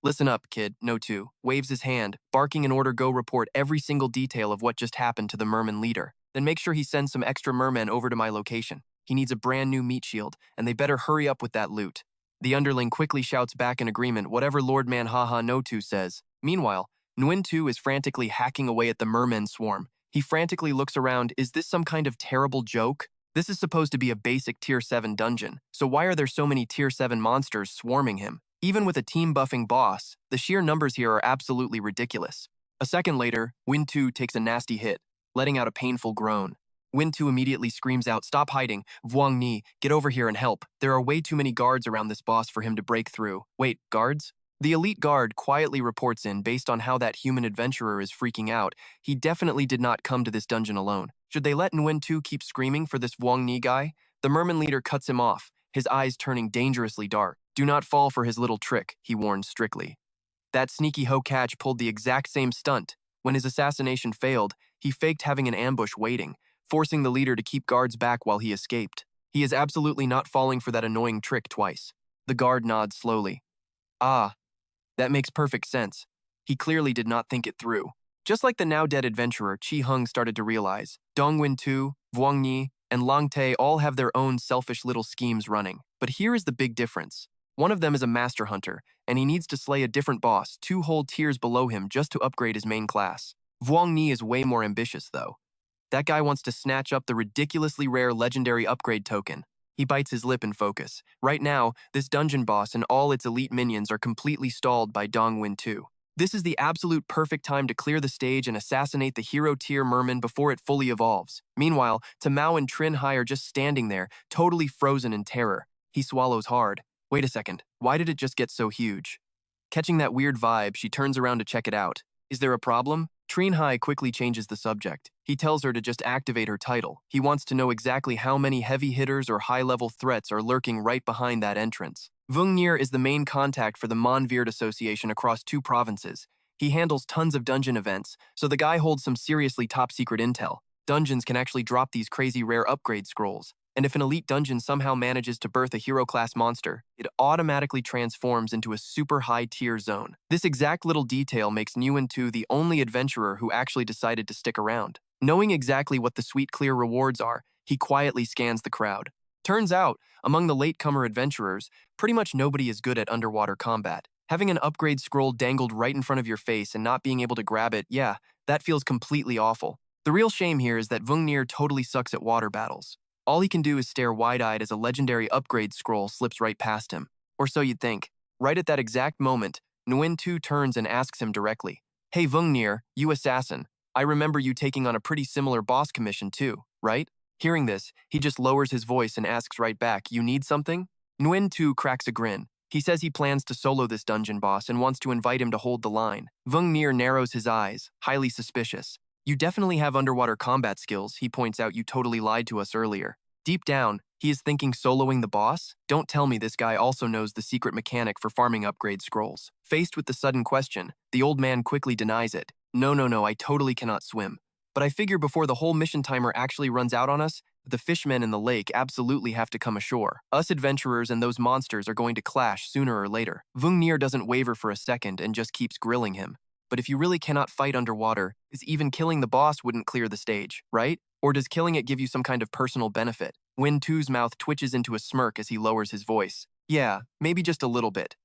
[SPEAKER 1] Listen up, kid, no 2, waves his hand, barking an order go report every single detail of what just happened to the merman leader. Then make sure he sends some extra mermen over to my location. He needs a brand new meat shield, and they better hurry up with that loot. The underling quickly shouts back in agreement whatever Lord Man Haha No 2 says. Meanwhile, Nguyen 2 is frantically hacking away at the merman swarm. He frantically looks around. Is this some kind of terrible joke? This is supposed to be a basic Tier 7 dungeon, so why are there so many Tier 7 monsters swarming him? Even with a team-buffing boss, the sheer numbers here are absolutely ridiculous. A second later, Nguyen 2 takes a nasty hit, letting out a painful groan. Nguyen 2 immediately screams out, "Stop hiding! Wang Ni, get over here and help. There are way too many guards around this boss for him to break through." Wait, guards? The elite guard quietly reports in based on how that human adventurer is freaking out. He definitely did not come to this dungeon alone. Should they let Nguyen 2 keep screaming for this Wang Ni guy? The merman leader cuts him off, his eyes turning dangerously dark. Do not fall for his little trick, he warns strictly. That sneaky Ho-Catch pulled the exact same stunt. When his assassination failed, he faked having an ambush waiting, forcing the leader to keep guards back while he escaped. He is absolutely not falling for that annoying trick twice. The guard nods slowly. Ah, that makes perfect sense. He clearly did not think it through. Just like the now-dead adventurer, Ji-hung started to realize, Dongwin 2, Wang Ni, and Lang Tae all have their own selfish little schemes running. But here is the big difference. One of them is a master hunter, and he needs to slay a different boss 2 whole tiers below him just to upgrade his main class. Wang Ni is way more ambitious, though. That guy wants to snatch up the ridiculously rare legendary upgrade token. He bites his lip in focus. Right now, this dungeon boss and all its elite minions are completely stalled by Dongwin 2. This is the absolute perfect time to clear the stage and assassinate the hero-tier merman before it fully evolves. Meanwhile, Tamao and Trinh Hai are just standing there, totally frozen in terror. He swallows hard. Wait a second, why did it just get so huge? Catching that weird vibe, she turns around to check it out. Is there a problem? Trinh Hai quickly changes the subject. He tells her to just activate her title. He wants to know exactly how many heavy hitters or high-level threats are lurking right behind that entrance. Vung Nir is the main contact for the Monveerd Association across 2 provinces. He handles tons of dungeon events, so the guy holds some seriously top-secret intel. Dungeons can actually drop these crazy rare upgrade scrolls. And if an elite dungeon somehow manages to birth a hero-class monster, it automatically transforms into a super high-tier zone. This exact little detail makes Nguyen 2 the only adventurer who actually decided to stick around. Knowing exactly what the sweet clear rewards are, he quietly scans the crowd. Turns out, among the latecomer adventurers, pretty much nobody is good at underwater combat. Having an upgrade scroll dangled right in front of your face and not being able to grab it, yeah, that feels completely awful. The real shame here is that Vung Nir totally sucks at water battles. All he can do is stare wide-eyed as a legendary upgrade scroll slips right past him. Or so you'd think. Right at that exact moment, Nguyen 2 turns and asks him directly, "Hey Vung Nir, you assassin. I remember you taking on a pretty similar boss commission too, right?" Hearing this, he just lowers his voice and asks right back, "You need something?" Nguyen 2 cracks a grin. He says he plans to solo this dungeon boss and wants to invite him to hold the line. Vung Nir narrows his eyes, highly suspicious. "You definitely have underwater combat skills," he points out. "You totally lied to us earlier." Deep down, he is thinking soloing the boss? Don't tell me this guy also knows the secret mechanic for farming upgrade scrolls. Faced with the sudden question, the old man quickly denies it. No, I totally cannot swim." But I figure before the whole mission timer actually runs out on us, the fishmen in the lake absolutely have to come ashore. Us adventurers and those monsters are going to clash sooner or later. Vung doesn't waver for a second and just keeps grilling him. But if you really cannot fight underwater, is even killing the boss wouldn't clear the stage, right? Or does killing it give you some kind of personal benefit? Win2's mouth twitches into a smirk as he lowers his voice. Yeah, maybe just a little bit.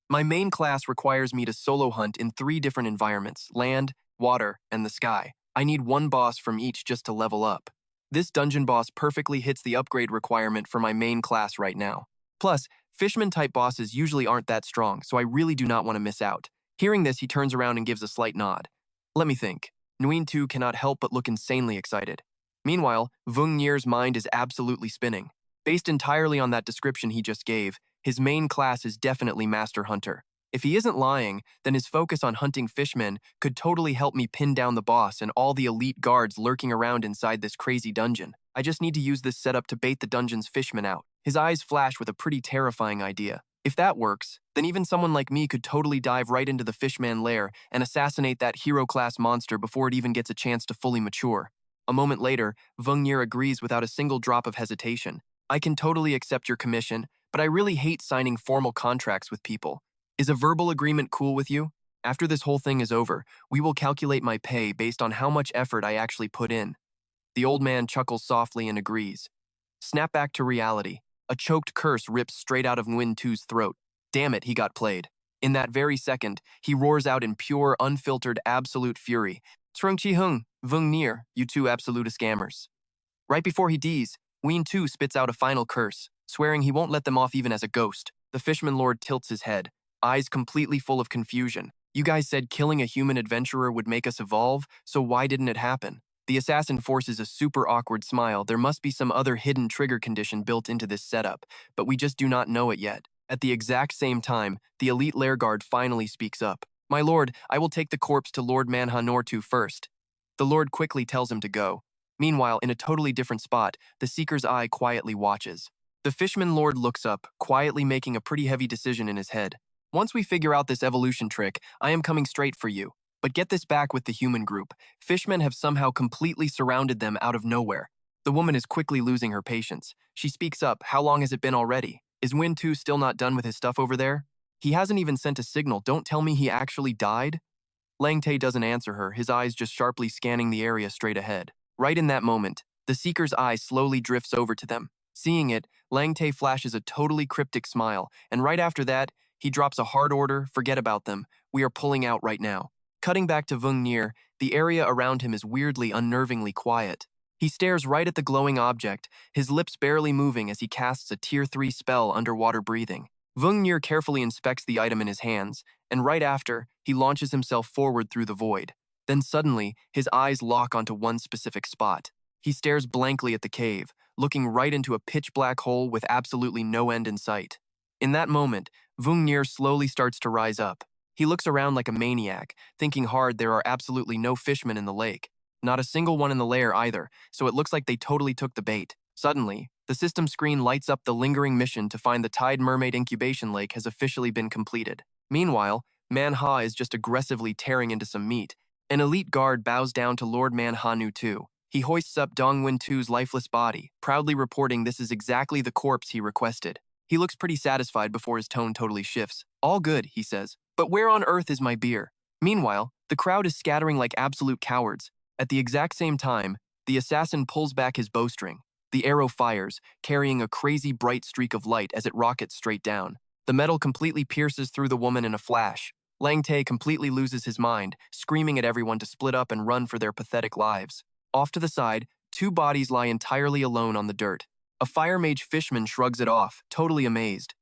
[SPEAKER 1] My main class requires me to solo hunt in 3 different environments: land, water, and the sky. I need 1 boss from each just to level up. This dungeon boss perfectly hits the upgrade requirement for my main class right now. Plus, fishman-type bosses usually aren't that strong, so I really do not want to miss out. Hearing this, he turns around and gives a slight nod. Let me think. Nguyen Tu cannot help but look insanely excited. Meanwhile, Vung Nier's mind is absolutely spinning. Based entirely on that description he just gave, his main class is definitely Master Hunter. If he isn't lying, then his focus on hunting fishmen could totally help me pin down the boss and all the elite guards lurking around inside this crazy dungeon. I just need to use this setup to bait the dungeon's fishmen out. His eyes flash with a pretty terrifying idea. If that works, then even someone like me could totally dive right into the fishman lair and assassinate that hero-class monster before it even gets a chance to fully mature. A moment later, Vung Nier agrees without a single drop of hesitation. I can totally accept your commission, but I really hate signing formal contracts with people. Is a verbal agreement cool with you? After this whole thing is over, we will calculate my pay based on how much effort I actually put in. The old man chuckles softly and agrees. Snap back to reality. A choked curse rips straight out of Nguyen Tu's throat. Damn it, he got played. In that very second, he roars out in pure, unfiltered, absolute fury. Trung Chi Hung, Vung Nier, you 2 absolute scammers. Right before he D's, Nguyen Tu spits out a final curse, swearing he won't let them off even as a ghost. The Fishman Lord tilts his head, eyes completely full of confusion. You guys said killing a human adventurer would make us evolve, so why didn't it happen? The assassin forces a super awkward smile. There must be some other hidden trigger condition built into this setup, but we just do not know it yet. At the exact same time, the elite lair guard finally speaks up. My lord, I will take the corpse to Lord Manhwa Nortu first. The lord quickly tells him to go. Meanwhile, in a totally different spot, the Seeker's eye quietly watches. The Fishman Lord looks up, quietly making a pretty heavy decision in his head. Once we figure out this evolution trick, I am coming straight for you. But get this back with the human group. Fishmen have somehow completely surrounded them out of nowhere. The woman is quickly losing her patience. She speaks up. How long has it been already? Is Nguyen Tu still not done with his stuff over there? He hasn't even sent a signal. Don't tell me he actually died? Lang Tae doesn't answer her, his eyes just sharply scanning the area straight ahead. Right in that moment, the Seeker's eye slowly drifts over to them. Seeing it, Lang Tae flashes a totally cryptic smile, and right after that, he drops a hard order. Forget about them. We are pulling out right now. Cutting back to Vung Nier, the area around him is weirdly, unnervingly quiet. He stares right at the glowing object, his lips barely moving as he casts a Tier 3 spell underwater breathing. Vung Nier carefully inspects the item in his hands, and right after, he launches himself forward through the void. Then suddenly, his eyes lock onto one specific spot. He stares blankly at the cave, looking right into a pitch-black hole with absolutely no end in sight. In that moment, Vung Nier slowly starts to rise up. He looks around like a maniac, thinking hard there are absolutely no fishmen in the lake. Not a single one in the lair either, so it looks like they totally took the bait. Suddenly, the system screen lights up the lingering mission to find the Tide Mermaid Incubation Lake has officially been completed. Meanwhile, Manhwa is just aggressively tearing into some meat. An elite guard bows down to Lord Manhwa Nortu. He hoists up Dong Nguyen Tu's lifeless body, proudly reporting this is exactly the corpse he requested. He looks pretty satisfied before his tone totally shifts. All good, he says. But where on earth is my beer? Meanwhile, the crowd is scattering like absolute cowards. At the exact same time, the assassin pulls back his bowstring. The arrow fires, carrying a crazy bright streak of light as it rockets straight down. The metal completely pierces through the woman in a flash. Lang Tae completely loses his mind, screaming at everyone to split up and run for their pathetic lives. Off to the side, 2 bodies lie entirely alone on the dirt. A fire mage fishman shrugs it off, totally amazed.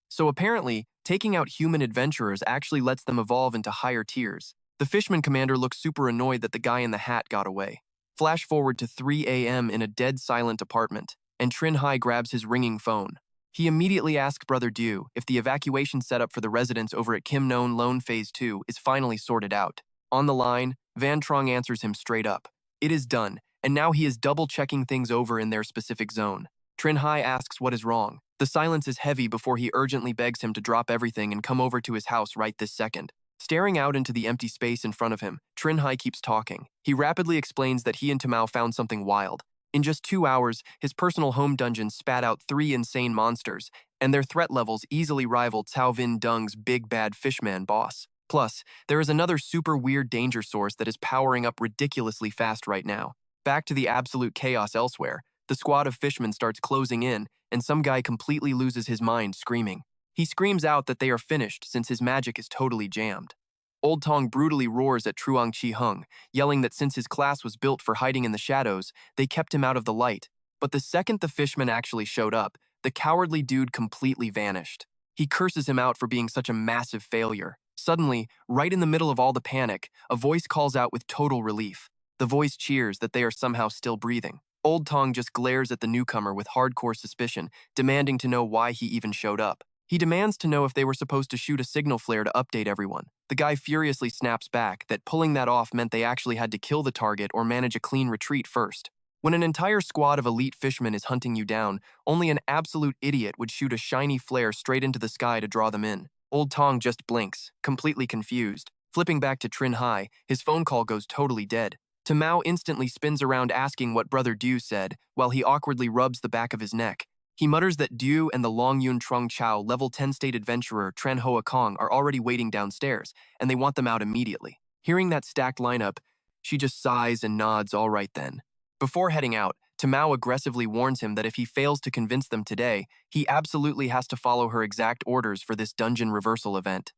[SPEAKER 1] So apparently, taking out human adventurers actually lets them evolve into higher tiers. The fishman commander looks super annoyed that the guy in the hat got away. Flash forward to 3 a.m. in a dead silent apartment, and Trinh Hai grabs his ringing phone. He immediately asks Brother Du if the evacuation setup for the residents over at Kim Non Loan Phase 2 is finally sorted out. On the line, Van Trong answers him straight up. It is done, and now he is double-checking things over in their specific zone. Trinh Hai asks what is wrong. The silence is heavy before he urgently begs him to drop everything and come over to his house right this second. Staring out into the empty space in front of him, Trinh Hai keeps talking. He rapidly explains that he and Tamao found something wild. In just 2 hours, his personal home dungeon spat out 3 insane monsters, and their threat levels easily rival Cao Vin Dung's big bad fishman boss. Plus, there is another super weird danger source that is powering up ridiculously fast right now. Back to the absolute chaos elsewhere, the squad of fishmen starts closing in, and some guy completely loses his mind screaming. He screams out that they are finished since his magic is totally jammed. Old Tong brutally roars at Truong Chi Hung, yelling that since his class was built for hiding in the shadows, they kept him out of the light. But the second the fishman actually showed up, the cowardly dude completely vanished. He curses him out for being such a massive failure. Suddenly, right in the middle of all the panic, a voice calls out with total relief. The voice cheers that they are somehow still breathing. Old Tong just glares at the newcomer with hardcore suspicion, demanding to know why he even showed up. He demands to know if they were supposed to shoot a signal flare to update everyone. The guy furiously snaps back that pulling that off meant they actually had to kill the target or manage a clean retreat first. When an entire squad of elite fishermen is hunting you down, only an absolute idiot would shoot a shiny flare straight into the sky to draw them in. Old Tong just blinks, completely confused. Flipping back to Trinh Hai, his phone call goes totally dead. Tamao instantly spins around asking what Brother Du said, while he awkwardly rubs the back of his neck. He mutters that Du and the Long Yun Trung Chao level 10 state adventurer Tran Hoa Kong are already waiting downstairs, and they want them out immediately. Hearing that stacked lineup, she just sighs and nods, all right then. Before heading out, Tamao aggressively warns him that if he fails to convince them today, he absolutely has to follow her exact orders for this dungeon reversal event.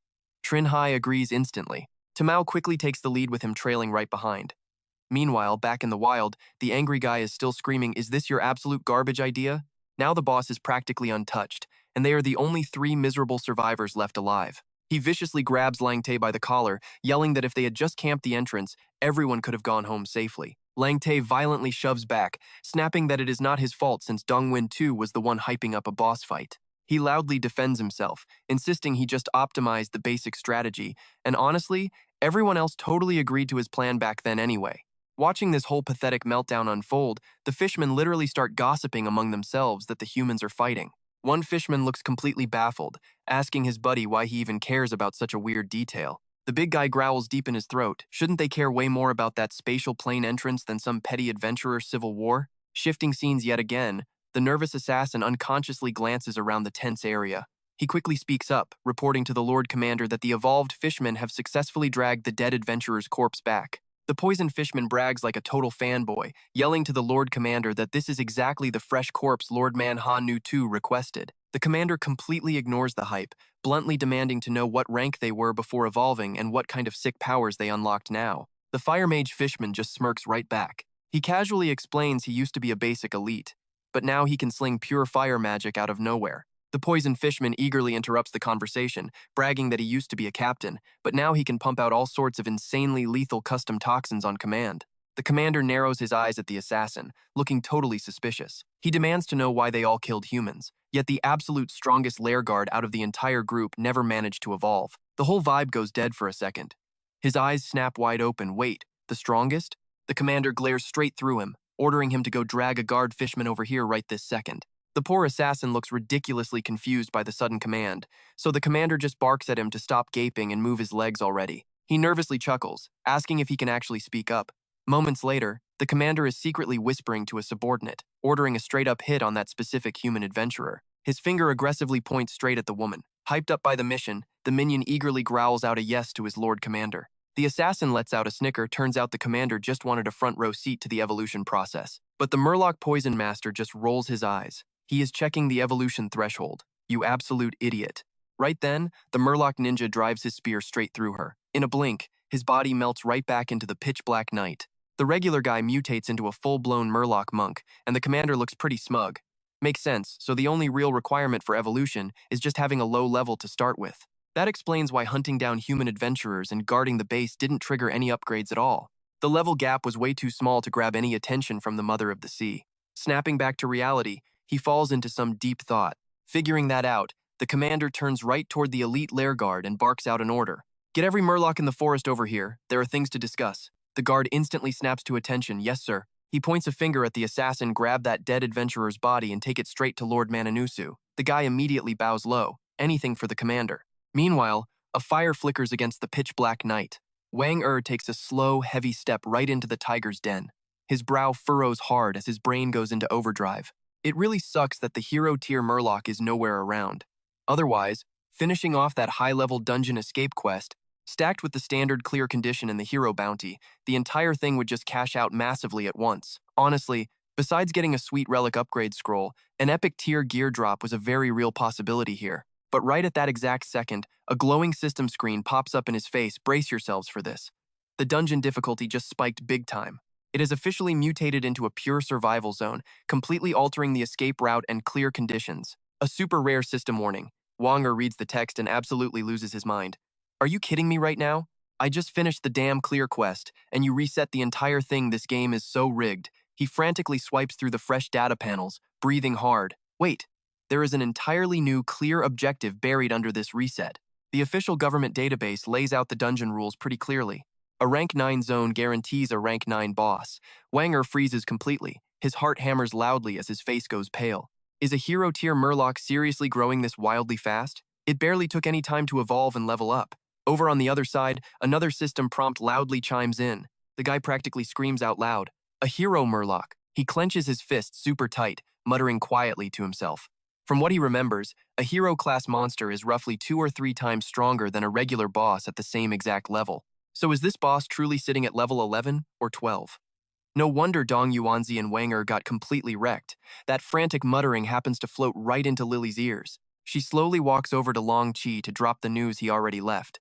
[SPEAKER 1] Trinh Hai agrees instantly. Tamao quickly takes the lead with him trailing right behind. Meanwhile, back in the wild, the angry guy is still screaming, "Is this your absolute garbage idea?" Now the boss is practically untouched, and they are the only 3 miserable survivors left alive. He viciously grabs Lang Tae by the collar, yelling that if they had just camped the entrance, everyone could have gone home safely. Lang Tae violently shoves back, snapping that it is not his fault since Dong Win too was the one hyping up a boss fight. He loudly defends himself, insisting he just optimized the basic strategy, and honestly, everyone else totally agreed to his plan back then anyway. Watching this whole pathetic meltdown unfold, the fishmen literally start gossiping among themselves that the humans are fighting. One fishman looks completely baffled, asking his buddy why he even cares about such a weird detail. The big guy growls deep in his throat. Shouldn't they care way more about that spatial plane entrance than some petty adventurer civil war? Shifting scenes yet again, the nervous assassin unconsciously glances around the tense area. He quickly speaks up, reporting to the Lord Commander that the evolved fishmen have successfully dragged the dead adventurer's corpse back. The poison fishman brags like a total fanboy, yelling to the Lord Commander that this is exactly the fresh corpse Lord Manhwa Nu Tu requested. The commander completely ignores the hype, bluntly demanding to know what rank they were before evolving and what kind of sick powers they unlocked now. The fire mage fishman just smirks right back. He casually explains he used to be a basic elite, but now he can sling pure fire magic out of nowhere. The poison fishman eagerly interrupts the conversation, bragging that he used to be a captain, but now he can pump out all sorts of insanely lethal custom toxins on command. The commander narrows his eyes at the assassin, looking totally suspicious. He demands to know why they all killed humans, yet the absolute strongest lair guard out of the entire group never managed to evolve. The whole vibe goes dead for a second. His eyes snap wide open. Wait, the strongest? The commander glares straight through him, ordering him to go drag a guard fishman over here right this second. The poor assassin looks ridiculously confused by the sudden command, so the commander just barks at him to stop gaping and move his legs already. He nervously chuckles, asking if he can actually speak up. Moments later, the commander is secretly whispering to a subordinate, ordering a straight-up hit on that specific human adventurer. His finger aggressively points straight at the woman. Hyped up by the mission, the minion eagerly growls out a yes to his Lord Commander. The assassin lets out a snicker. Turns out the commander just wanted a front-row seat to the evolution process. But the Murloc Poison Master just rolls his eyes. He is checking the evolution threshold. You absolute idiot. Right then, the Murloc ninja drives his spear straight through her. In a blink, his body melts right back into the pitch-black night. The regular guy mutates into a full-blown Murloc monk, and the commander looks pretty smug. Makes sense, so the only real requirement for evolution is just having a low level to start with. That explains why hunting down human adventurers and guarding the base didn't trigger any upgrades at all. The level gap was way too small to grab any attention from the Mother of the Sea. Snapping back to reality, he falls into some deep thought. Figuring that out, the commander turns right toward the elite lair guard and barks out an order. Get every Murloc in the forest over here. There are things to discuss. The guard instantly snaps to attention. Yes, sir. He points a finger at the assassin. Grab that dead adventurer's body and take it straight to Lord Mananusu. The guy immediately bows low. Anything for the commander. Meanwhile, A fire flickers against the pitch-black night. Wang Er takes a slow, heavy step right into the tiger's den. His brow furrows hard as his brain goes into overdrive. It really sucks that the hero-tier Murloc is nowhere around. Otherwise, finishing off that high-level dungeon escape quest, stacked with the standard clear condition and the hero bounty, the entire thing would just cash out massively at once. Honestly, besides getting a sweet relic upgrade scroll, an epic tier gear drop was a very real possibility here. But right at that exact second, a glowing system screen pops up in his face. Brace yourselves for this. The dungeon difficulty just spiked big time. It has officially mutated into a pure survival zone, completely altering the escape route and clear conditions. A super rare system warning. Wang Er reads the text and absolutely loses his mind. Are you kidding me right now? I just finished the damn clear quest, and you reset the entire thing. This game is so rigged. He frantically swipes through the fresh data panels, breathing hard. Wait, there is an entirely new clear objective buried under this reset. The official government database lays out the dungeon rules pretty clearly. A rank 9 zone guarantees a rank 9 boss. Wang Er freezes completely. His heart hammers loudly as his face goes pale. Is a hero tier Murloc seriously growing this wildly fast? It barely took any time to evolve and level up. Over on the other side, another system prompt loudly chimes in. The guy practically screams out loud. A hero Murloc. He clenches his fists super tight, muttering quietly to himself. From what he remembers, a hero-class monster is roughly 2 or 3 times stronger than a regular boss at the same exact level. So is this boss truly sitting at level 11 or 12? No wonder Dong Yuanzi and Wang Er got completely wrecked. That frantic muttering happens to float right into Lily's ears. She slowly walks over to Long Qi to drop the news he already left.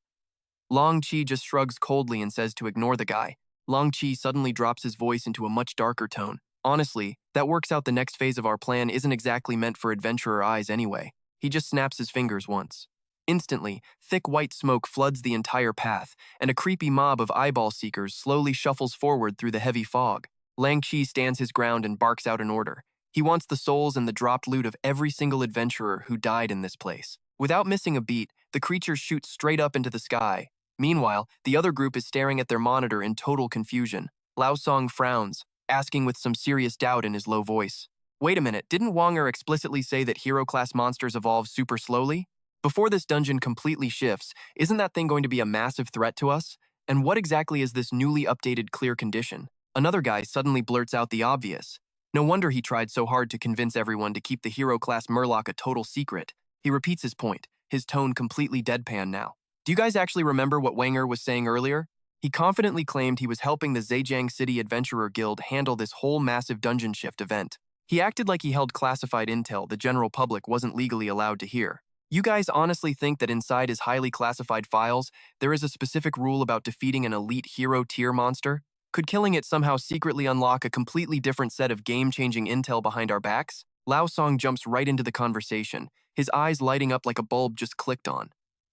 [SPEAKER 1] Long Qi just shrugs coldly and says to ignore the guy. Long Qi suddenly drops his voice into a much darker tone. Honestly, that works out. The next phase of our plan isn't exactly meant for adventurer eyes anyway. He just snaps his fingers once. Instantly, thick white smoke floods the entire path, and a creepy mob of eyeball seekers slowly shuffles forward through the heavy fog. Lang Qi stands his ground and barks out an order. He wants the souls and the dropped loot of every single adventurer who died in this place. Without missing a beat, the creatures shoot straight up into the sky. Meanwhile, the other group is staring at their monitor in total confusion. Lao Song frowns, asking with some serious doubt in his low voice. Wait a minute, didn't Wang Er explicitly say that hero-class monsters evolve super slowly? Before this dungeon completely shifts, isn't that thing going to be a massive threat to us? And what exactly is this newly updated clear condition? Another guy suddenly blurts out the obvious. No wonder he tried so hard to convince everyone to keep the hero-class Murloc a total secret. He repeats his point, his tone completely deadpan now. Do you guys actually remember what Wang Er was saying earlier? He confidently claimed he was helping the Zhejiang City Adventurer Guild handle this whole massive dungeon shift event. He acted like he held classified intel the general public wasn't legally allowed to hear. You guys honestly think that inside his highly classified files, there is a specific rule about defeating an elite hero tier monster? Could killing it somehow secretly unlock a completely different set of game-changing intel behind our backs? Lao Song jumps right into the conversation, his eyes lighting up like a bulb just clicked on.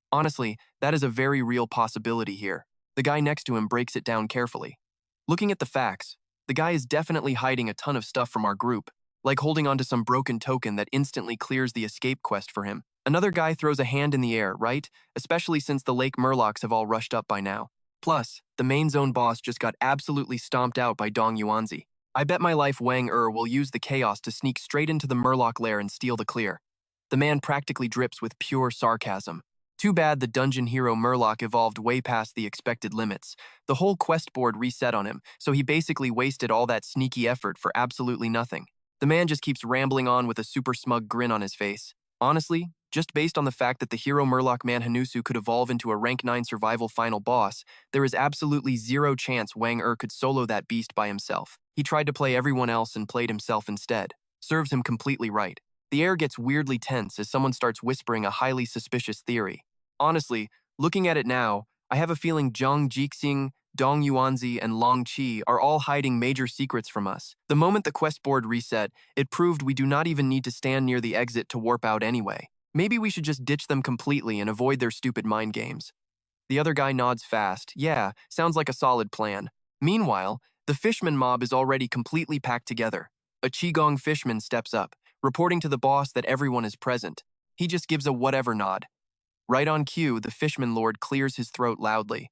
[SPEAKER 1] Honestly, that is a very real possibility here. The guy next to him breaks it down carefully. Looking at the facts, the guy is definitely hiding a ton of stuff from our group, like holding onto some broken token that instantly clears the escape quest for him. Another guy throws a hand in the air, right? Especially since the Lake Murlocs have all rushed up by now. Plus, the main zone boss just got absolutely stomped out by Dong Yuanzi. I bet my life Wang Er will use the chaos to sneak straight into the Murloc lair and steal the clear. The man practically drips with pure sarcasm. Too bad the dungeon hero Murloc evolved way past the expected limits. The whole quest board reset on him, so he basically wasted all that sneaky effort for absolutely nothing. The man just keeps rambling on with a super smug grin on his face. Honestly, just based on the fact that the hero Murloc Manhanusu could evolve into a rank 9 survival final boss, there is absolutely zero chance Wang Er could solo that beast by himself. He tried to play everyone else and played himself instead. Serves him completely right. The air gets weirdly tense as someone starts whispering a highly suspicious theory. Honestly, looking at it now, I have a feeling Zhang Jixing, Dong Yuanzi, and Long Qi are all hiding major secrets from us. The moment the quest board reset, it proved we do not even need to stand near the exit to warp out anyway. Maybe we should just ditch them completely and avoid their stupid mind games. The other guy nods fast. Yeah, sounds like a solid plan. Meanwhile, the fishman mob is already completely packed together. A Qigong fishman steps up, reporting to the boss that everyone is present. He just gives a whatever nod. Right on cue, the fishman lord clears his throat loudly.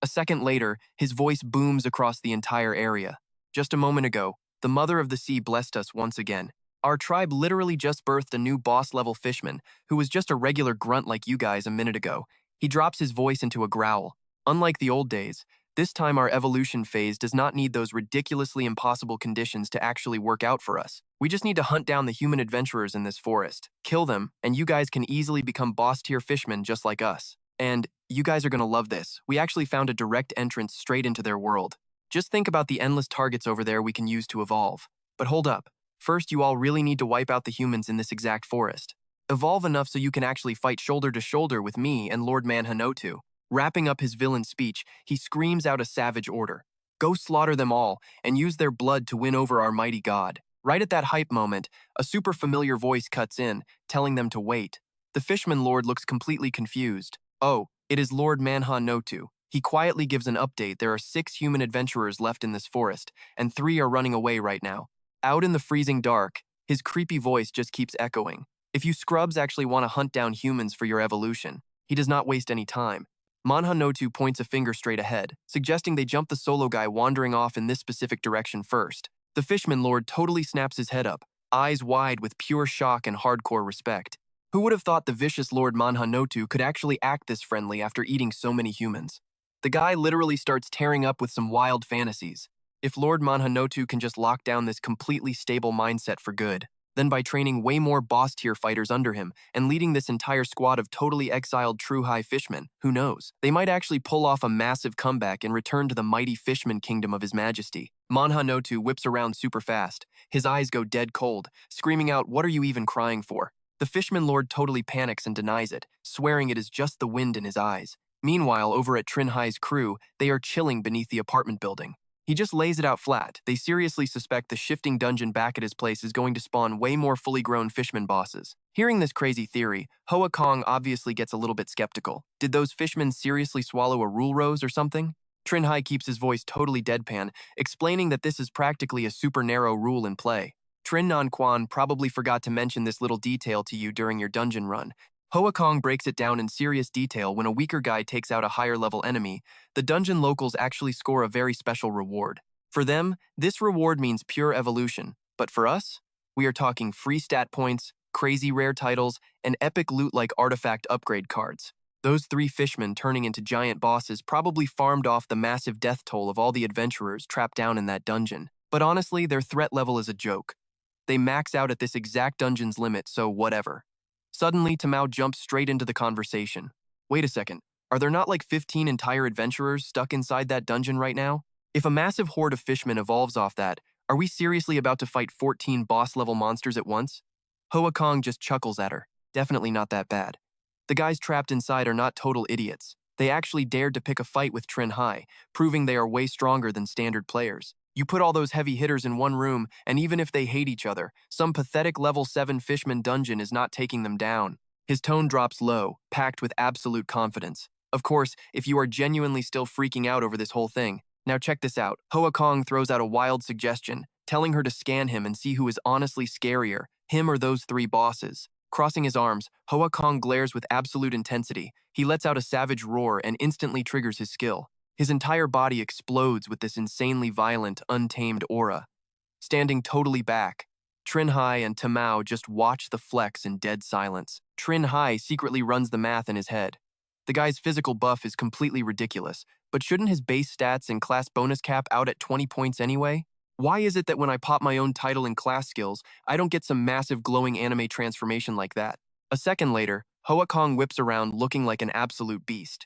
[SPEAKER 1] A second later, his voice booms across the entire area. Just a moment ago, the Mother of the Sea blessed us once again. Our tribe literally just birthed a new boss-level fishman, who was just a regular grunt like you guys a minute ago. He drops his voice into a growl. Unlike the old days, this time our evolution phase does not need those ridiculously impossible conditions to actually work out for us. We just need to hunt down the human adventurers in this forest, kill them, and you guys can easily become boss-tier fishmen just like us. And you guys are gonna love this. We actually found a direct entrance straight into their world. Just think about the endless targets over there we can use to evolve. But hold up. First, you all really need to wipe out the humans in this exact forest. Evolve enough so you can actually fight shoulder to shoulder with me and Lord Manhwa. Wrapping up his villain speech, he screams out a savage order. Go slaughter them all and use their blood to win over our mighty god. Right at that hype moment, a super familiar voice cuts in, telling them to wait. The Fishman Lord looks completely confused. Oh, it is Lord Manhwa. He quietly gives an update. There are 6 human adventurers left in this forest, and 3 are running away right now. Out in the freezing dark, his creepy voice just keeps echoing. If you scrubs actually want to hunt down humans for your evolution, he does not waste any time. Manhwa points a finger straight ahead, suggesting they jump the solo guy wandering off in this specific direction first. The Fishman Lord totally snaps his head up, eyes wide with pure shock and hardcore respect. Who would have thought the vicious Lord Manhwa could actually act this friendly after eating so many humans? The guy literally starts tearing up with some wild fantasies. If Lord Manhwa can just lock down this completely stable mindset for good, then by training way more boss-tier fighters under him and leading this entire squad of totally exiled Trinh Hai fishmen, who knows? They might actually pull off a massive comeback and return to the mighty fishman kingdom of his majesty. Manhwa whips around super fast. His eyes go dead cold, screaming out, "What are you even crying for?" The Fishman Lord totally panics and denies it, swearing it is just the wind in his eyes. Meanwhile, over at Trinh Hai's crew, they are chilling beneath the apartment building. He just lays it out flat. They seriously suspect the shifting dungeon back at his place is going to spawn way more fully grown fishman bosses. Hearing this crazy theory, Hoa Kong obviously gets a little bit skeptical. Did those fishmen seriously swallow a rule rose or something? Trinh Hai keeps his voice totally deadpan, explaining that this is practically a super narrow rule in play. Trinh Nan Quan probably forgot to mention this little detail to you during your dungeon run. Hoa Kong breaks it down in serious detail. When a weaker guy takes out a higher level enemy, the dungeon locals actually score a very special reward. For them, this reward means pure evolution, but for us, we are talking free stat points, crazy rare titles, and epic loot like artifact upgrade cards. Those 3 fishmen turning into giant bosses probably farmed off the massive death toll of all the adventurers trapped down in that dungeon. But honestly, their threat level is a joke. They max out at this exact dungeon's limit, so whatever. Suddenly, Tamao jumps straight into the conversation. Wait a second, are there not like 15 entire adventurers stuck inside that dungeon right now? If a massive horde of fishmen evolves off that, are we seriously about to fight 14 boss-level monsters at once? Hoa Kong just chuckles at her. Definitely not that bad. The guys trapped inside are not total idiots. They actually dared to pick a fight with Trinh Hai, proving they are way stronger than standard players. You put all those heavy hitters in one room, and even if they hate each other, some pathetic level 7 fishman dungeon is not taking them down. His tone drops low, packed with absolute confidence. Of course, if you are genuinely still freaking out over this whole thing. Now check this out. Hoa Kong throws out a wild suggestion, telling her to scan him and see who is honestly scarier, him or those 3 bosses. Crossing his arms, Hoa Kong glares with absolute intensity. He lets out a savage roar and instantly triggers his skill. His entire body explodes with this insanely violent, untamed aura. Standing totally back, Trinh Hai and Tamao just watch the flex in dead silence. Trinh Hai secretly runs the math in his head. The guy's physical buff is completely ridiculous, but shouldn't his base stats and class bonus cap out at 20 points anyway? Why is it that when I pop my own title and class skills, I don't get some massive glowing anime transformation like that? A second later, Hoa Kong whips around looking like an absolute beast.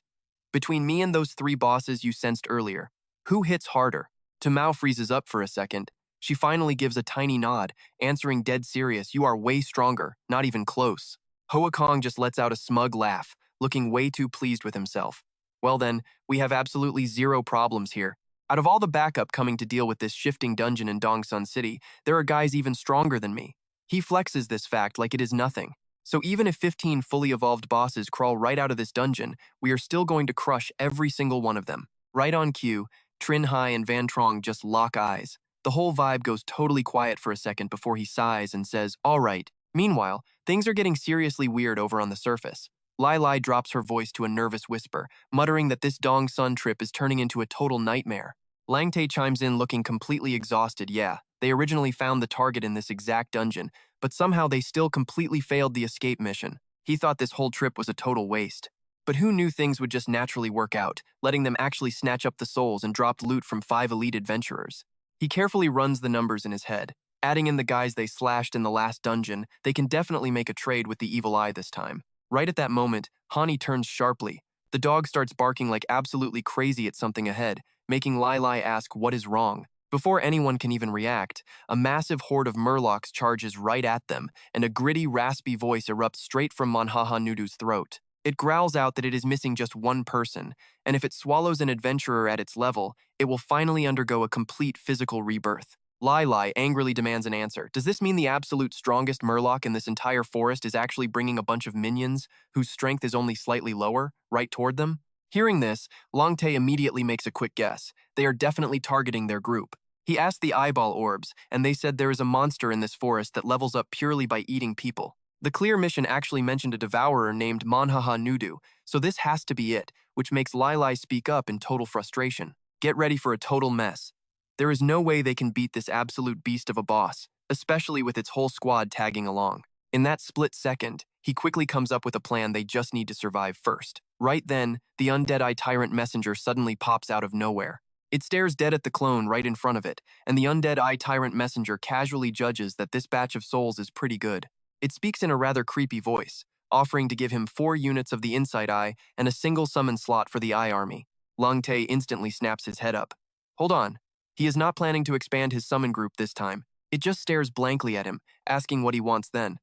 [SPEAKER 1] Between me and those 3 bosses you sensed earlier, who hits harder? Tamao freezes up for a second. She finally gives a tiny nod, answering dead serious, "You are way stronger, not even close." Hoa Kong just lets out a smug laugh, looking way too pleased with himself. Well then, we have absolutely 0 problems here. Out of all the backup coming to deal with this shifting dungeon in Dongsun City, there are guys even stronger than me. He flexes this fact like it is nothing. So even if 15 fully evolved bosses crawl right out of this dungeon, we are still going to crush every single one of them. Right on cue, Trinh Hai and Van Trong just lock eyes. The whole vibe goes totally quiet for a second before he sighs and says, "All right." Meanwhile, things are getting seriously weird over on the surface. Lai Lai drops her voice to a nervous whisper, muttering that this Dongsun trip is turning into a total nightmare. Lang Tae chimes in looking completely exhausted. Yeah, they originally found the target in this exact dungeon, but somehow they still completely failed the escape mission. He thought this whole trip was a total waste. But who knew things would just naturally work out, letting them actually snatch up the souls and drop loot from 5 elite adventurers. He carefully runs the numbers in his head. Adding in the guys they slashed in the last dungeon, they can definitely make a trade with the evil eye this time. Right at that moment, Hani turns sharply. The dog starts barking like absolutely crazy at something ahead, making Lai ask what is wrong. Before anyone can even react, a massive horde of murlocs charges right at them, and a gritty, raspy voice erupts straight from Manhwa Nudu's throat. It growls out that it is missing just one person, and if it swallows an adventurer at its level, it will finally undergo a complete physical rebirth. Lai angrily demands an answer. Does this mean the absolute strongest murloc in this entire forest is actually bringing a bunch of minions whose strength is only slightly lower, right toward them? Hearing this, Longtae immediately makes a quick guess. They are definitely targeting their group. He asked the eyeball orbs, and they said there is a monster in this forest that levels up purely by eating people. The clear mission actually mentioned a devourer named Manhwa Nudu, so this has to be it, which makes Lai speak up in total frustration. Get ready for a total mess. There is no way they can beat this absolute beast of a boss, especially with its whole squad tagging along. In that split second, he quickly comes up with a plan they just need to survive first. Right then, the undead eye tyrant messenger suddenly pops out of nowhere. It stares dead at the clone right in front of it, and the undead eye tyrant messenger casually judges that this batch of souls is pretty good. It speaks in a rather creepy voice, offering to give him 4 units of the insight eye and a single summon slot for the eye army. Longtae instantly snaps his head up. Hold on. He is not planning to expand his summon group this time. It just stares blankly at him, asking what he wants then.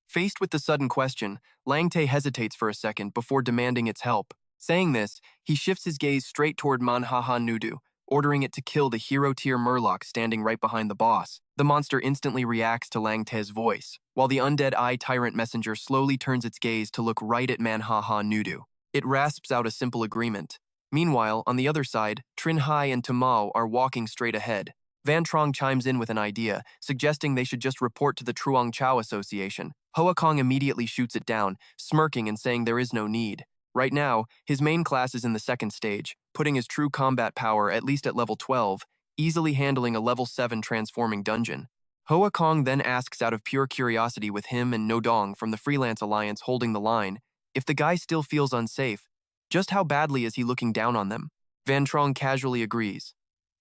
[SPEAKER 1] Faced with the sudden question, Longtae hesitates for a second before demanding its help. Saying this, he shifts his gaze straight toward Manhwa Nudu, ordering it to kill the hero-tier murloc standing right behind the boss. The monster instantly reacts to Longtae's voice, while the undead eye tyrant messenger slowly turns its gaze to look right at Manhwa Nudu. It rasps out a simple agreement. Meanwhile, on the other side, Trinh Hai and Tamao are walking straight ahead. Van Trong chimes in with an idea, suggesting they should just report to the Truong Chao Association. Hoa Kong immediately shoots it down, smirking and saying there is no need. Right now, his main class is in the second stage, putting his true combat power at least at level 12, easily handling a level 7 transforming dungeon. Hoa Kong then asks out of pure curiosity with him and Nodong from the Freelance Alliance holding the line, if the guy still feels unsafe, just how badly is he looking down on them? Van Trong casually agrees.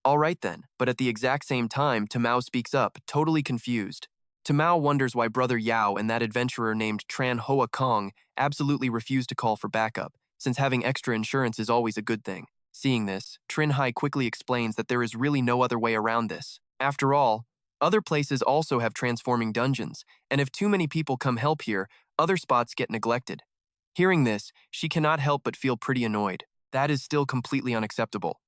[SPEAKER 1] All right then, but at the exact same time, Tamao speaks up, totally confused. Tamao wonders why Brother Yao and that adventurer named Tran Hoa Kong absolutely refuse to call for backup, since having extra insurance is always a good thing. Seeing this, Trinh Hai quickly explains that there is really no other way around this. After all, other places also have transforming dungeons, and if too many people come help here, other spots get neglected. Hearing this, she cannot help but feel pretty annoyed. That is still completely unacceptable.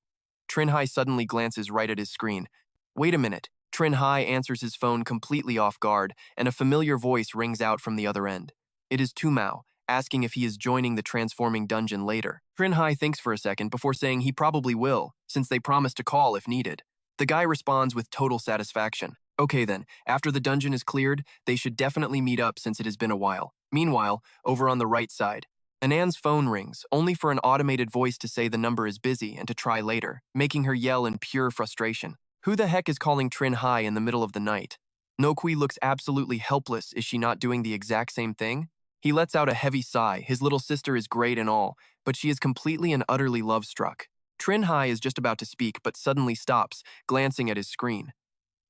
[SPEAKER 1] Trinh Hai suddenly glances right at his screen. Wait a minute. Trinh Hai answers his phone completely off guard, and a familiar voice rings out from the other end. It is Tumao, asking if he is joining the transforming dungeon later. Trinh Hai thinks for a second before saying he probably will, since they promised to call if needed. The guy responds with total satisfaction. Okay then, after the dungeon is cleared, they should definitely meet up since it has been a while. Meanwhile, over on the right side, Anan's phone rings, only for an automated voice to say the number is busy and to try later, making her yell in pure frustration. Who the heck is calling Trinh Hai in the middle of the night? Nokui looks absolutely helpless. Is she not doing the exact same thing? He lets out a heavy sigh. His little sister is great and all, but she is completely and utterly love-struck. Trinh Hai is just about to speak, but suddenly stops, glancing at his screen.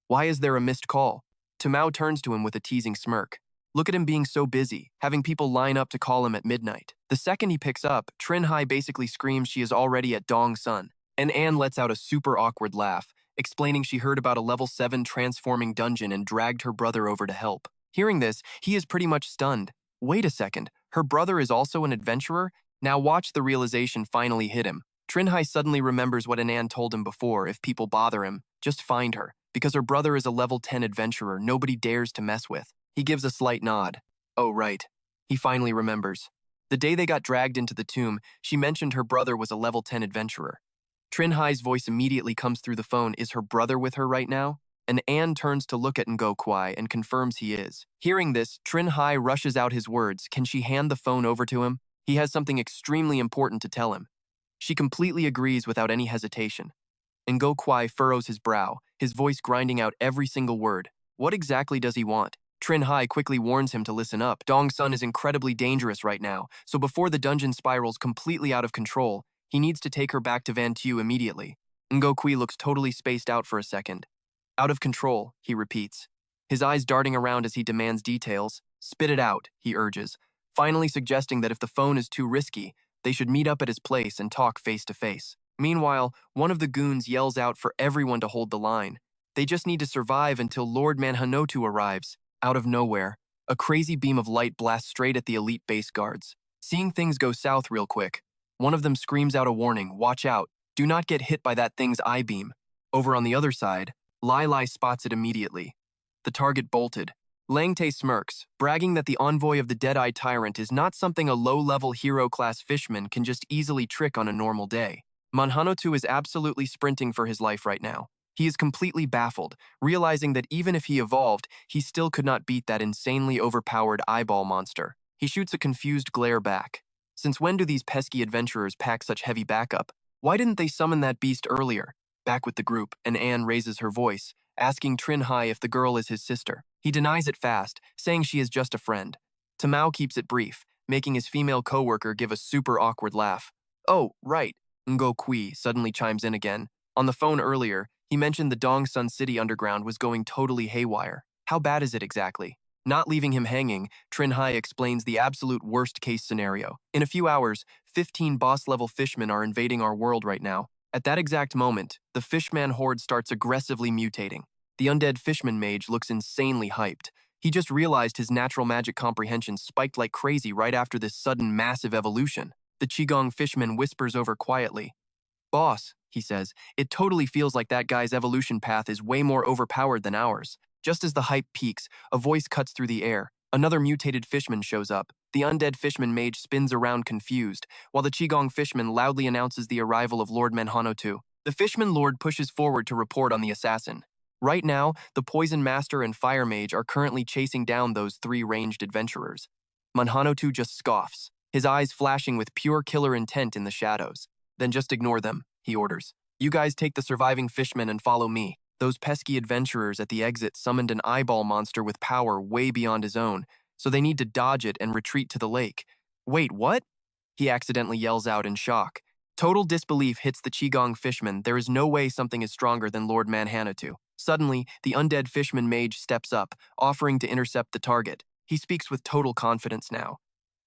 [SPEAKER 1] Why is there a missed call? Tamao turns to him with a teasing smirk. Look at him being so busy, having people line up to call him at midnight. The second he picks up, Trinh Hai basically screams she is already at Dong Sun, and Anne lets out a super awkward laugh, explaining she heard about a level 7 transforming dungeon and dragged her brother over to help. Hearing this, he is pretty much stunned. Wait a second, her brother is also an adventurer? Now watch the realization finally hit him. Trinh Hai suddenly remembers what Anand told him before: if people bother him, just find her. Because her brother is a level 10 adventurer nobody dares to mess with. He gives a slight nod. Oh right. He finally remembers. The day they got dragged into the tomb, she mentioned her brother was a level 10 adventurer. Trinh Hai's voice immediately comes through the phone. Is her brother with her right now? And Anne turns to look at Ngo Kwai and confirms he is. Hearing this, Trinh Hai rushes out his words. Can she hand the phone over to him? He has something extremely important to tell him. She completely agrees without any hesitation. Ngo Kwai furrows his brow, his voice grinding out every single word. What exactly does he want? Trinh Hai quickly warns him to listen up. Dong Sun is incredibly dangerous right now, so before the dungeon spirals completely out of control, he needs to take her back to Van Tu immediately. Ngo Kui looks totally spaced out for a second. Out of control, he repeats, his eyes darting around as he demands details. Spit it out, he urges, finally suggesting that if the phone is too risky, they should meet up at his place and talk face to face. Meanwhile, one of the goons yells out for everyone to hold the line. They just need to survive until Lord Manhanotu arrives. Out of nowhere, a crazy beam of light blasts straight at the elite base guards. Seeing things go south real quick, one of them screams out a warning, watch out, do not get hit by that thing's eye beam. Over on the other side, Lai Lai spots it immediately. The target bolted. Lang Tae smirks, bragging that the envoy of the Dead-Eye Tyrant is not something a low-level hero-class fishman can just easily trick on a normal day. Manhanotu is absolutely sprinting for his life right now. He is completely baffled, realizing that even if he evolved, he still could not beat that insanely overpowered eyeball monster. He shoots a confused glare back. Since when do these pesky adventurers pack such heavy backup? Why didn't they summon that beast earlier? Back with the group, and Anne raises her voice, asking Trinh Hai if the girl is his sister. He denies it fast, saying she is just a friend. Tamao keeps it brief, making his female co-worker give a super awkward laugh. Oh, right, Ngo Kui suddenly chimes in again. On the phone earlier, he mentioned the Dongsun City underground was going totally haywire. How bad is it exactly? Not leaving him hanging, Trinh Hai explains the absolute worst-case scenario. In a few hours, 15 boss-level fishmen are invading our world right now. At that exact moment, the fishman horde starts aggressively mutating. The undead fishman mage looks insanely hyped. He just realized his natural magic comprehension spiked like crazy right after this sudden massive evolution. The Qigong fishman whispers over quietly. Boss, he says, it totally feels like that guy's evolution path is way more overpowered than ours. Just as the hype peaks, a voice cuts through the air. Another mutated fishman shows up. The undead fishman mage spins around confused, while the Qigong fishman loudly announces the arrival of Lord Manhanotu. The fishman lord pushes forward to report on the assassin. Right now, the Poison Master and Fire Mage are currently chasing down those three ranged adventurers. Manhanotu just scoffs, his eyes flashing with pure killer intent in the shadows. Then just ignore them, he orders. You guys take the surviving fishmen and follow me. Those pesky adventurers at the exit summoned an eyeball monster with power way beyond his own, so they need to dodge it and retreat to the lake. Wait, what? He accidentally yells out in shock. Total disbelief hits the Qigong fishman. There is no way something is stronger than Lord Manhanotu. Suddenly, the undead fishman mage steps up, offering to intercept the target. He speaks with total confidence now.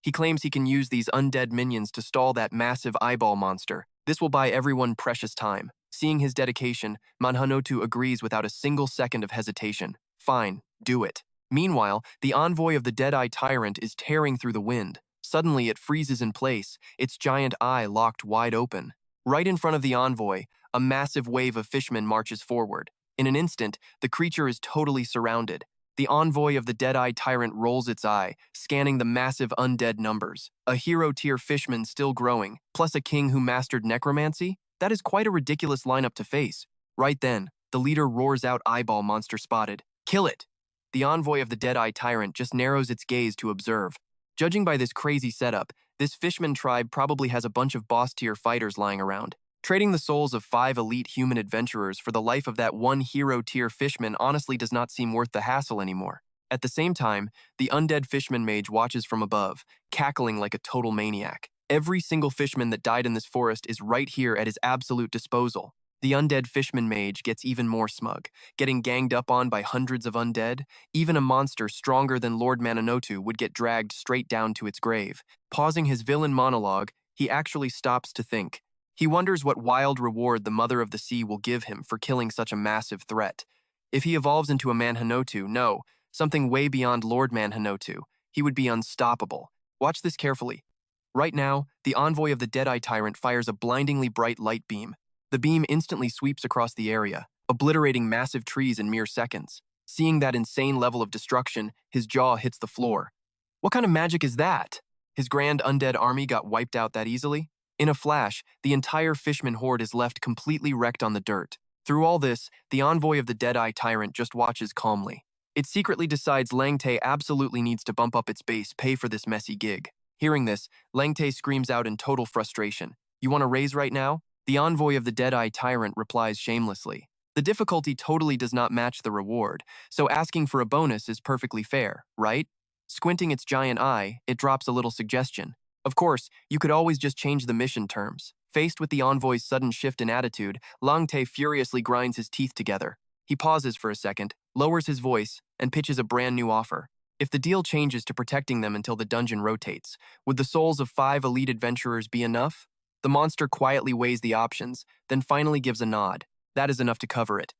[SPEAKER 1] He claims he can use these undead minions to stall that massive eyeball monster. This will buy everyone precious time. Seeing his dedication, Manhanotu agrees without a single second of hesitation. Fine, do it. Meanwhile, the envoy of the Dead-Eye Tyrant is tearing through the wind. Suddenly, it freezes in place, its giant eye locked wide open. Right in front of the envoy, a massive wave of fishmen marches forward. In an instant, the creature is totally surrounded. The envoy of the Dead-Eye Tyrant rolls its eye, scanning the massive undead numbers. A hero-tier fishman still growing, plus a king who mastered necromancy? That is quite a ridiculous lineup to face. Right then, the leader roars out eyeball monster spotted. Kill it! The envoy of the Dead-Eye Tyrant just narrows its gaze to observe. Judging by this crazy setup, this fishman tribe probably has a bunch of boss-tier fighters lying around. Trading the souls of 5 elite human adventurers for the life of that one hero-tier fishman honestly does not seem worth the hassle anymore. At the same time, the undead fishman mage watches from above, cackling like a total maniac. Every single fishman that died in this forest is right here at his absolute disposal. The undead fishman mage gets even more smug, getting ganged up on by hundreds of undead. Even a monster stronger than Lord Manhanotu would get dragged straight down to its grave. Pausing his villain monologue, he actually stops to think. He wonders what wild reward the Mother of the Sea will give him for killing such a massive threat. If he evolves into a Manhanotu, no, something way beyond Lord Manhanotu, he would be unstoppable. Watch this carefully. Right now, the envoy of the Dead-Eye Tyrant fires a blindingly bright light beam. The beam instantly sweeps across the area, obliterating massive trees in mere seconds. Seeing that insane level of destruction, his jaw hits the floor. What kind of magic is that? His grand undead army got wiped out that easily? In a flash, the entire fishman horde is left completely wrecked on the dirt. Through all this, the envoy of the Dead-Eye Tyrant just watches calmly. It secretly decides Lang Tae absolutely needs to bump up its base pay for this messy gig. Hearing this, Lang Tae screams out in total frustration. You want a raise right now? The envoy of the Dead-Eye Tyrant replies shamelessly. The difficulty totally does not match the reward, so asking for a bonus is perfectly fair, right? Squinting its giant eye, it drops a little suggestion. Of course, you could always just change the mission terms. Faced with the envoy's sudden shift in attitude, Lang Te furiously grinds his teeth together. He pauses for a second, lowers his voice, and pitches a brand new offer. If the deal changes to protecting them until the dungeon rotates, would the souls of 5 elite adventurers be enough? The monster quietly weighs the options, then finally gives a nod. That is enough to cover it.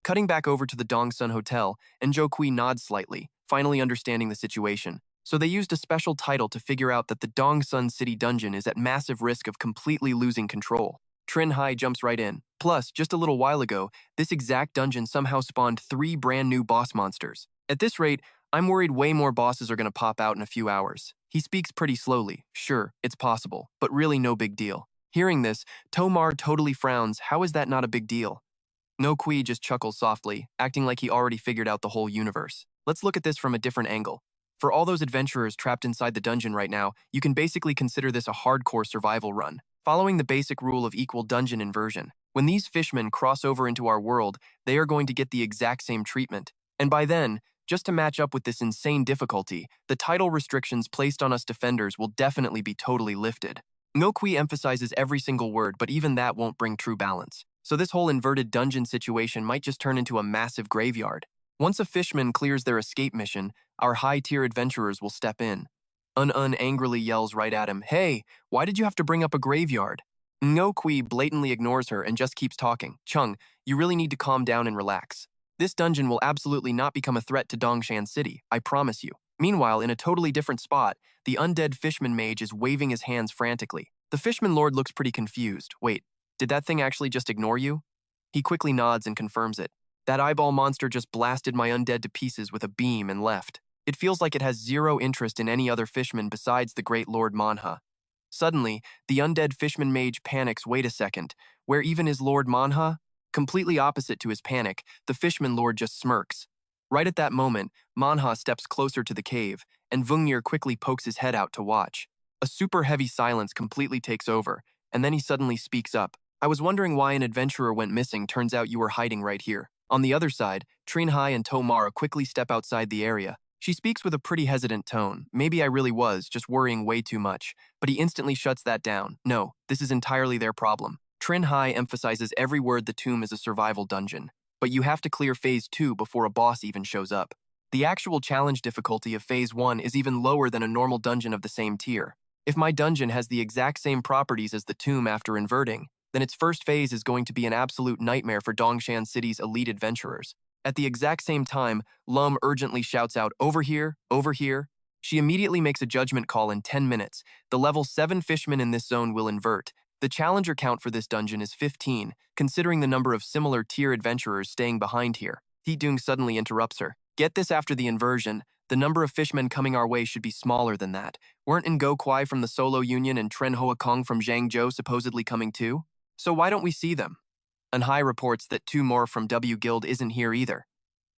[SPEAKER 1] Cutting back over to the Dongsun Hotel, and Zhou Kui nods slightly, finally understanding the situation. So they used a special title to figure out that the Dongsun City dungeon is at massive risk of completely losing control. Trinh Hai jumps right in. Plus, just a little while ago, this exact dungeon somehow spawned 3 brand new boss monsters. At this rate, I'm worried way more bosses are going to pop out in a few hours. He speaks pretty slowly. Sure, it's possible, but really no big deal. Hearing this, Tomar totally frowns. How is that not a big deal? No Kui just chuckles softly, acting like he already figured out the whole universe. Let's look at this from a different angle. For all those adventurers trapped inside the dungeon right now, you can basically consider this a hardcore survival run, following the basic rule of equal dungeon inversion. When these fishmen cross over into our world, they are going to get the exact same treatment. And by then, just to match up with this insane difficulty, the title restrictions placed on us defenders will definitely be totally lifted. No Kui emphasizes every single word, but even that won't bring true balance. So this whole inverted dungeon situation might just turn into a massive graveyard. Once a fishman clears their escape mission, our high-tier adventurers will step in. Un angrily yells right at him, "Hey, why did you have to bring up a graveyard?" No Kui blatantly ignores her and just keeps talking. "Chung, you really need to calm down and relax. This dungeon will absolutely not become a threat to Dongshan City, I promise you." Meanwhile, in a totally different spot, the undead fishman mage is waving his hands frantically. The fishman lord looks pretty confused. Wait, did that thing actually just ignore you? He quickly nods and confirms it. That eyeball monster just blasted my undead to pieces with a beam and left. It feels like it has zero interest in any other fishman besides the great Lord Manhwa. Suddenly, the undead fishman mage panics. Wait a second, where even is Lord Manhwa? Completely opposite to his panic, the fishman lord just smirks. Right at that moment, Manhwa steps closer to the cave, and Vungnir quickly pokes his head out to watch. A super heavy silence completely takes over, and then he suddenly speaks up. "I was wondering why an adventurer went missing. Turns out you were hiding right here." On the other side, Trinh Hai and Tomara quickly step outside the area. She speaks with a pretty hesitant tone. "Maybe I really was, just worrying way too much." But he instantly shuts that down. No, this is entirely their problem. Trinh Hai emphasizes every word the tomb is a survival dungeon. But you have to clear Phase 2 before a boss even shows up. The actual challenge difficulty of Phase 1 is even lower than a normal dungeon of the same tier. If my dungeon has the exact same properties as the tomb after inverting, then its first phase is going to be an absolute nightmare for Dongshan City's elite adventurers. At the exact same time, Lum urgently shouts out, "Over here, over here." She immediately makes a judgment call in 10 minutes. The level 7 fishmen in this zone will invert. The challenger count for this dungeon is 15, considering the number of similar tier adventurers staying behind here. Heatdung suddenly interrupts her. "Get this, after the inversion, the number of fishmen coming our way should be smaller than that. Weren't Ngo Kwai from the Solo Union and Tren Hoa Kong from Zhangzhou supposedly coming too? So why don't we see them?" Anhai reports that 2 more from W Guild isn't here either.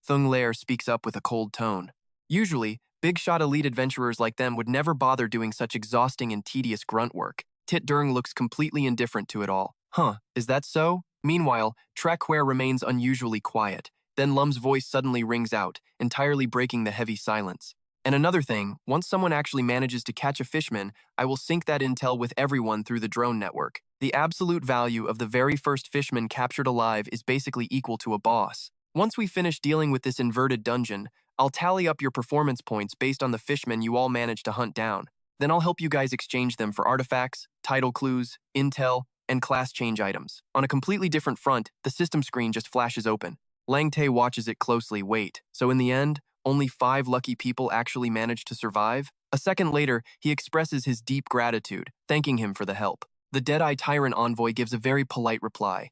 [SPEAKER 1] Thung Lair speaks up with a cold tone. Usually, big-shot elite adventurers like them would never bother doing such exhausting and tedious grunt work. Tit Dung looks completely indifferent to it all. "Huh, is that so?" Meanwhile, Trekhuer remains unusually quiet. Then Lum's voice suddenly rings out, entirely breaking the heavy silence. "And another thing, once someone actually manages to catch a fishman, I will sync that intel with everyone through the drone network. The absolute value of the very first fishman captured alive is basically equal to a boss. Once we finish dealing with this inverted dungeon, I'll tally up your performance points based on the fishmen you all managed to hunt down. Then I'll help you guys exchange them for artifacts, title clues, intel, and class change items." On a completely different front, the system screen just flashes open. Lang Te watches it closely. Wait, so in the end, only 5 lucky people actually managed to survive? A second later, he expresses his deep gratitude, thanking him for the help. The Deadeye Tyrant envoy gives a very polite reply.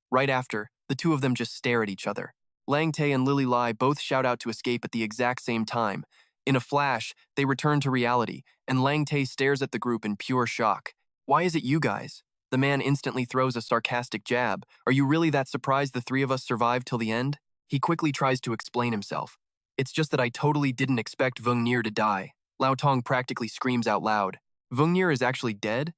[SPEAKER 1] Right after, the two of them just stare at each other. Lang Te and Lily Lai both shout out to escape at the exact same time. In a flash, they return to reality, and Lang Te stares at the group in pure shock. "Why is it you guys?" The man instantly throws a sarcastic jab. "Are you really that surprised the 3 of us survived till the end?" He quickly tries to explain himself. "It's just that I totally didn't expect Vungnir to die." Lao Tong practically screams out loud. "Vungnir is actually dead?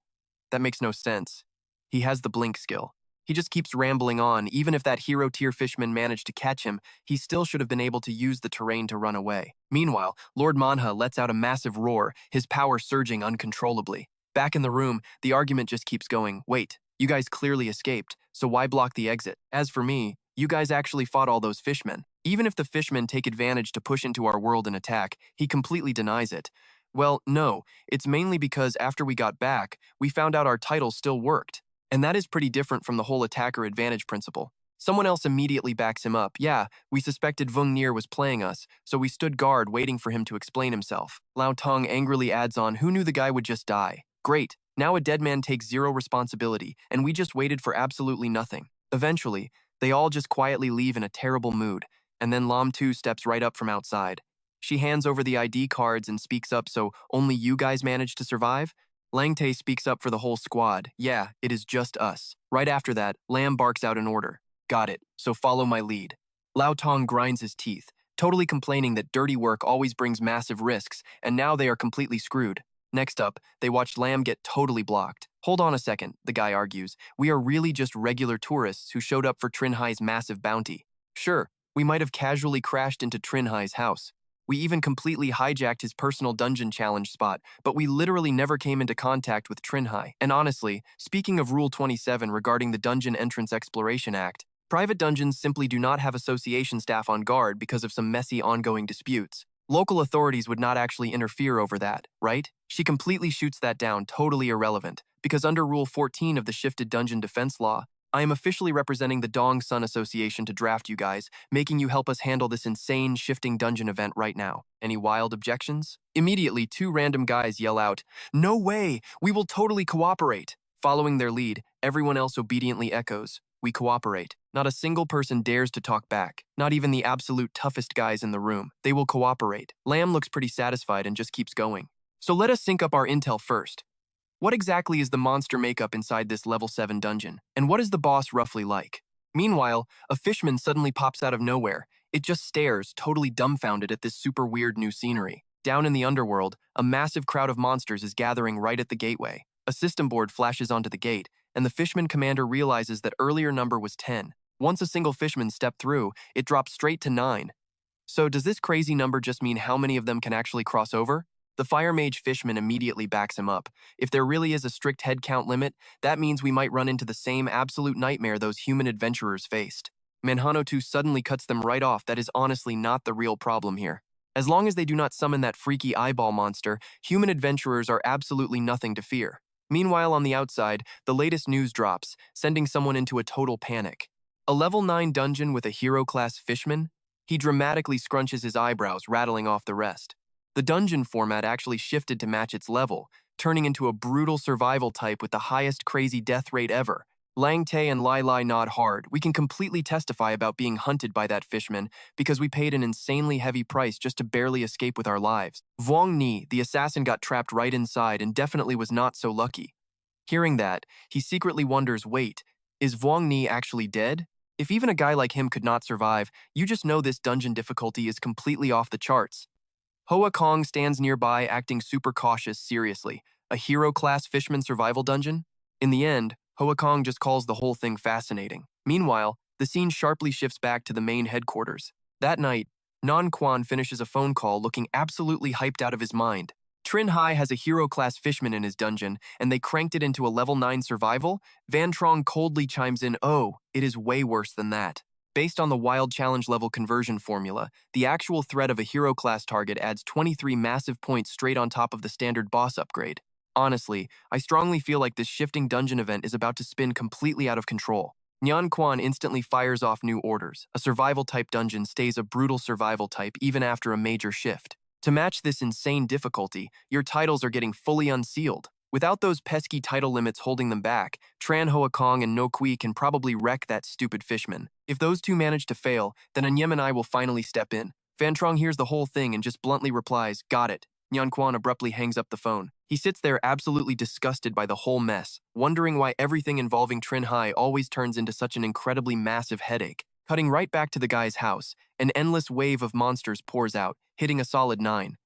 [SPEAKER 1] That makes no sense. He has the blink skill. He just keeps rambling on. Even if that hero-tier fishman managed to catch him, he still should have been able to use the terrain to run away. Meanwhile, Lord Manhwa lets out a massive roar, his power surging uncontrollably. Back in the room, the argument just keeps going. Wait, you guys clearly escaped, so why block the exit? As for me, you guys actually fought all those fishmen. Even if the fishmen take advantage to push into our world and attack, he completely denies it. Well, no, it's mainly because after we got back, we found out our title still worked. And that is pretty different from the whole attacker advantage principle. Someone else immediately backs him up. Yeah, we suspected Vung Nier was playing us, so we stood guard waiting for him to explain himself. Lao Tong angrily adds on, who knew the guy would just die? Great, now a dead man takes zero responsibility, and we just waited for absolutely nothing. Eventually, they all just quietly leave in a terrible mood, and then Lam Tu steps right up from outside. She hands over the ID cards and speaks up, so only you guys managed to survive? Lang Tae speaks up for the whole squad. Yeah, it is just us. Right after that, Lam barks out an order. Got it, so follow my lead. Lao Tong grinds his teeth, totally complaining that dirty work always brings massive risks, and now they are completely screwed. Next up, they watch Lam get totally blocked. Hold on a second, the guy argues. We are really just regular tourists who showed up for Trinh Hai's massive bounty. Sure, we might have casually crashed into Trinh Hai's house. We even completely hijacked his personal dungeon challenge spot, but we literally never came into contact with Trinh Hai. And honestly, speaking of Rule 27 regarding the Dungeon Entrance Exploration Act, private dungeons simply do not have association staff on guard because of some messy ongoing disputes. Local authorities would not actually interfere over that, right? She completely shoots that down, totally irrelevant, because under Rule 14 of the Shifted Dungeon Defense Law, I am officially representing the Dong Sun Association to draft you guys, making you help us handle this insane shifting dungeon event right now. Any wild objections? Immediately, two random guys yell out, "No way! We will totally cooperate!" Following their lead, everyone else obediently echoes, "We cooperate." Not a single person dares to talk back, not even the absolute toughest guys in the room. They will cooperate. Lam looks pretty satisfied and just keeps going. So let us sync up our intel first. What exactly is the monster makeup inside this level 7 dungeon, and what is the boss roughly like? Meanwhile, a fishman suddenly pops out of nowhere. It just stares, totally dumbfounded at this super weird new scenery. Down in the underworld, a massive crowd of monsters is gathering right at the gateway. A system board flashes onto the gate, and the fishman commander realizes that earlier number was 10. Once a single fishman stepped through, it drops straight to 9. So does this crazy number just mean how many of them can actually cross over? The Fire Mage Fishman immediately backs him up. If there really is a strict head count limit, that means we might run into the same absolute nightmare those human adventurers faced. Manhano 2 suddenly cuts them right off. That is honestly not the real problem here. As long as they do not summon that freaky eyeball monster, human adventurers are absolutely nothing to fear. Meanwhile, on the outside, the latest news drops, sending someone into a total panic. A level 9 dungeon with a hero-class fishman? He dramatically scrunches his eyebrows, rattling off the rest. The dungeon format actually shifted to match its level, turning into a brutal survival type with the highest crazy death rate ever. Lang Tae and Lai Lai nod hard. We can completely testify about being hunted by that fishman because we paid an insanely heavy price just to barely escape with our lives. Vuong Ni, the assassin, got trapped right inside and definitely was not so lucky. Hearing that, he secretly wonders, wait, is Vuong Ni actually dead? If even a guy like him could not survive, you just know this dungeon difficulty is completely off the charts. Hoa Kong stands nearby, acting super cautious. Seriously, a hero-class fishman survival dungeon? In the end, Hoa Kong just calls the whole thing fascinating. Meanwhile, the scene sharply shifts back to the main headquarters. That night, Non Quan finishes a phone call looking absolutely hyped out of his mind. Trinh Hai has a hero-class fishman in his dungeon, and they cranked it into a level 9 survival? Van Trong coldly chimes in, oh, it is way worse than that. Based on the wild challenge level conversion formula, the actual threat of a hero class target adds 23 massive points straight on top of the standard boss upgrade. Honestly, I strongly feel like this shifting dungeon event is about to spin completely out of control. Nyan Quan instantly fires off new orders. A survival type dungeon stays a brutal survival type even after a major shift. To match this insane difficulty, your titles are getting fully unsealed. Without those pesky title limits holding them back, Tran Hoa Kong and No Kui can probably wreck that stupid fishman. If those two manage to fail, then Anyem and I will finally step in. Van Trong hears the whole thing and just bluntly replies, got it. Nyan Quan abruptly hangs up the phone. He sits there absolutely disgusted by the whole mess, wondering why everything involving Trinh Hai always turns into such an incredibly massive headache. Cutting right back to the guy's house, an endless wave of monsters pours out, hitting a solid 9.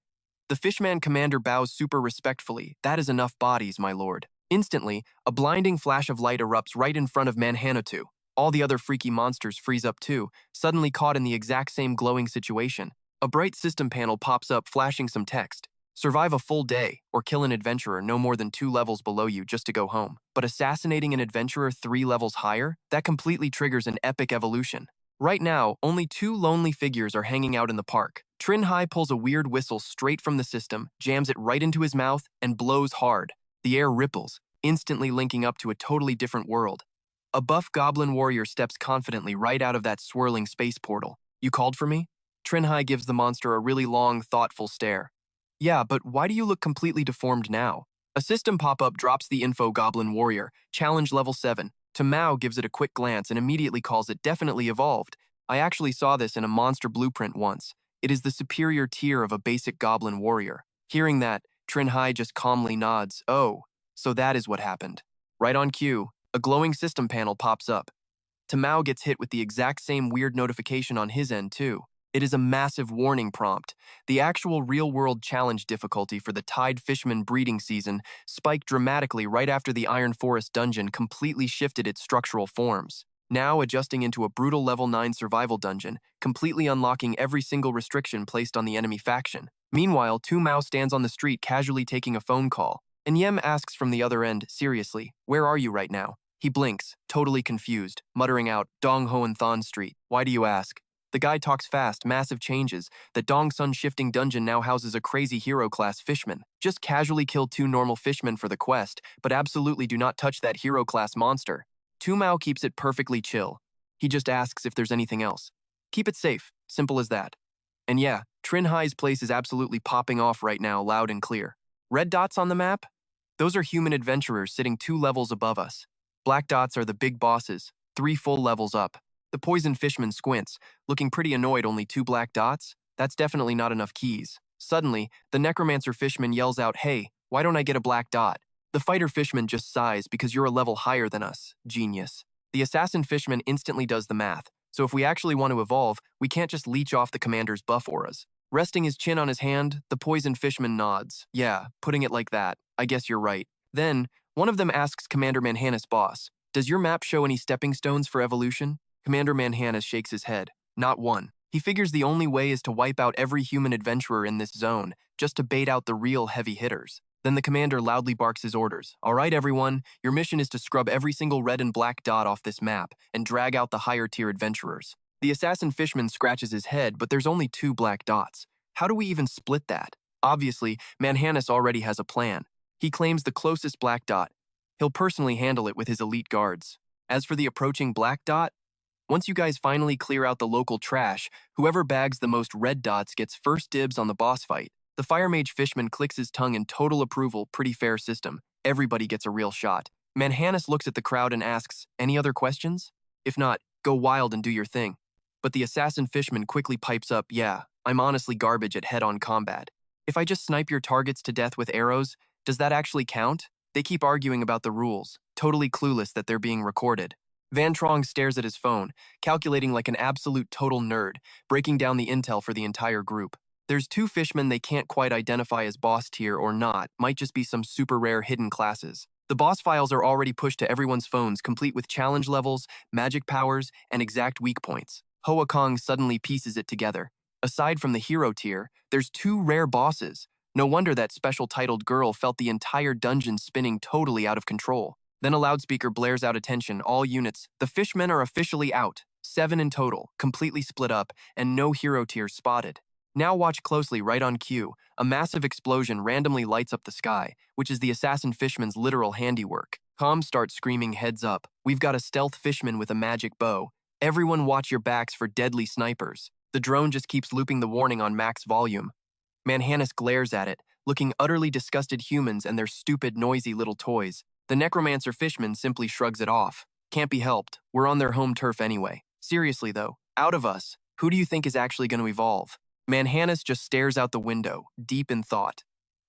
[SPEAKER 1] The fishman commander bows super respectfully. That is enough bodies, my lord. Instantly, a blinding flash of light erupts right in front of Manhwa. All the other freaky monsters freeze up too, suddenly caught in the exact same glowing situation. A bright system panel pops up flashing some text. Survive a full day, or kill an adventurer no more than 2 levels below you just to go home. But assassinating an adventurer 3 levels higher? That completely triggers an epic evolution. Right now, only 2 lonely figures are hanging out in the park. Trinh Hai pulls a weird whistle straight from the system, jams it right into his mouth, and blows hard. The air ripples, instantly linking up to a totally different world. A buff goblin warrior steps confidently right out of that swirling space portal. You called for me? Trinh Hai gives the monster a really long, thoughtful stare. Yeah, but why do you look completely deformed now? A system pop-up drops the info Goblin Warrior, challenge level 7. To Mao gives it a quick glance and immediately calls it definitely evolved. I actually saw this in a monster blueprint once. It is the superior tier of a basic Goblin Warrior. Hearing that, Trinh Hai just calmly nods. Oh, so that is what happened. Right on cue, a glowing system panel pops up. Tamao gets hit with the exact same weird notification on his end too. It is a massive warning prompt. The actual real-world challenge difficulty for the Tide Fishman breeding season spiked dramatically right after the Iron Forest dungeon completely shifted its structural forms. Now adjusting into a brutal level 9 survival dungeon, completely unlocking every single restriction placed on the enemy faction. Meanwhile, Tu Mao stands on the street casually taking a phone call. And Yem asks from the other end, seriously, where are you right now? He blinks, totally confused, muttering out, Dong Hoan Thon Street. Why do you ask? The guy talks fast, massive changes. The Dong Sun Shifting Dungeon now houses a crazy hero-class fishman. Just casually kill 2 normal fishmen for the quest, but absolutely do not touch that hero-class monster. Tu Mao keeps it perfectly chill. He just asks if there's anything else. Keep it safe, simple as that. And yeah, Trinh Hai's place is absolutely popping off right now, loud and clear. Red dots on the map? Those are human adventurers sitting 2 levels above us. Black dots are the big bosses, 3 full levels up. The poison fishman squints, looking pretty annoyed. Only 2 black dots? That's definitely not enough keys. Suddenly, the necromancer fishman yells out, hey, why don't I get a black dot? The fighter fishman just sighs because you're a level higher than us. Genius. The assassin fishman instantly does the math, so if we actually want to evolve, we can't just leech off the commander's buff auras. Resting his chin on his hand, the poison fishman nods. Yeah, putting it like that, I guess you're right. Then, one of them asks Commander Manhwa's boss, does your map show any stepping stones for evolution? Commander Manhwa shakes his head. Not one. He figures the only way is to wipe out every human adventurer in this zone, just to bait out the real heavy hitters. Then the commander loudly barks his orders. All right, everyone, your mission is to scrub every single red and black dot off this map and drag out the higher tier adventurers. The assassin fishman scratches his head, but there's only 2 black dots. How do we even split that? Obviously, Manhwa already has a plan. He claims the closest black dot. He'll personally handle it with his elite guards. As for the approaching black dot, once you guys finally clear out the local trash, whoever bags the most red dots gets first dibs on the boss fight. The fire mage fishman clicks his tongue in total approval. Pretty fair system. Everybody gets a real shot. Manhwa looks at the crowd and asks, any other questions? If not, go wild and do your thing. But the assassin fishman quickly pipes up, yeah, I'm honestly garbage at head-on combat. If I just snipe your targets to death with arrows, does that actually count? They keep arguing about the rules, totally clueless that they're being recorded. Van Trong stares at his phone, calculating like an absolute total nerd, breaking down the intel for the entire group. There's 2 fishmen they can't quite identify as boss tier or not, might just be some super rare hidden classes. The boss files are already pushed to everyone's phones, complete with challenge levels, magic powers, and exact weak points. Hoa Kong suddenly pieces it together. Aside from the hero tier, there's 2 rare bosses. No wonder that special titled girl felt the entire dungeon spinning totally out of control. Then a loudspeaker blares out, attention, all units. The fishmen are officially out. 7 in total, completely split up, and no hero tiers spotted. Now watch closely. Right on cue, a massive explosion randomly lights up the sky, which is the assassin fishman's literal handiwork. Comms start screaming, heads up. We've got a stealth fishman with a magic bow. Everyone watch your backs for deadly snipers. The drone just keeps looping the warning on max volume. Manhwa glares at it, looking utterly disgusted humans and their stupid, noisy little toys. The necromancer fishman simply shrugs it off. Can't be helped. We're on their home turf anyway. Seriously though, out of us, who do you think is actually going to evolve? Manhwa just stares out the window, deep in thought.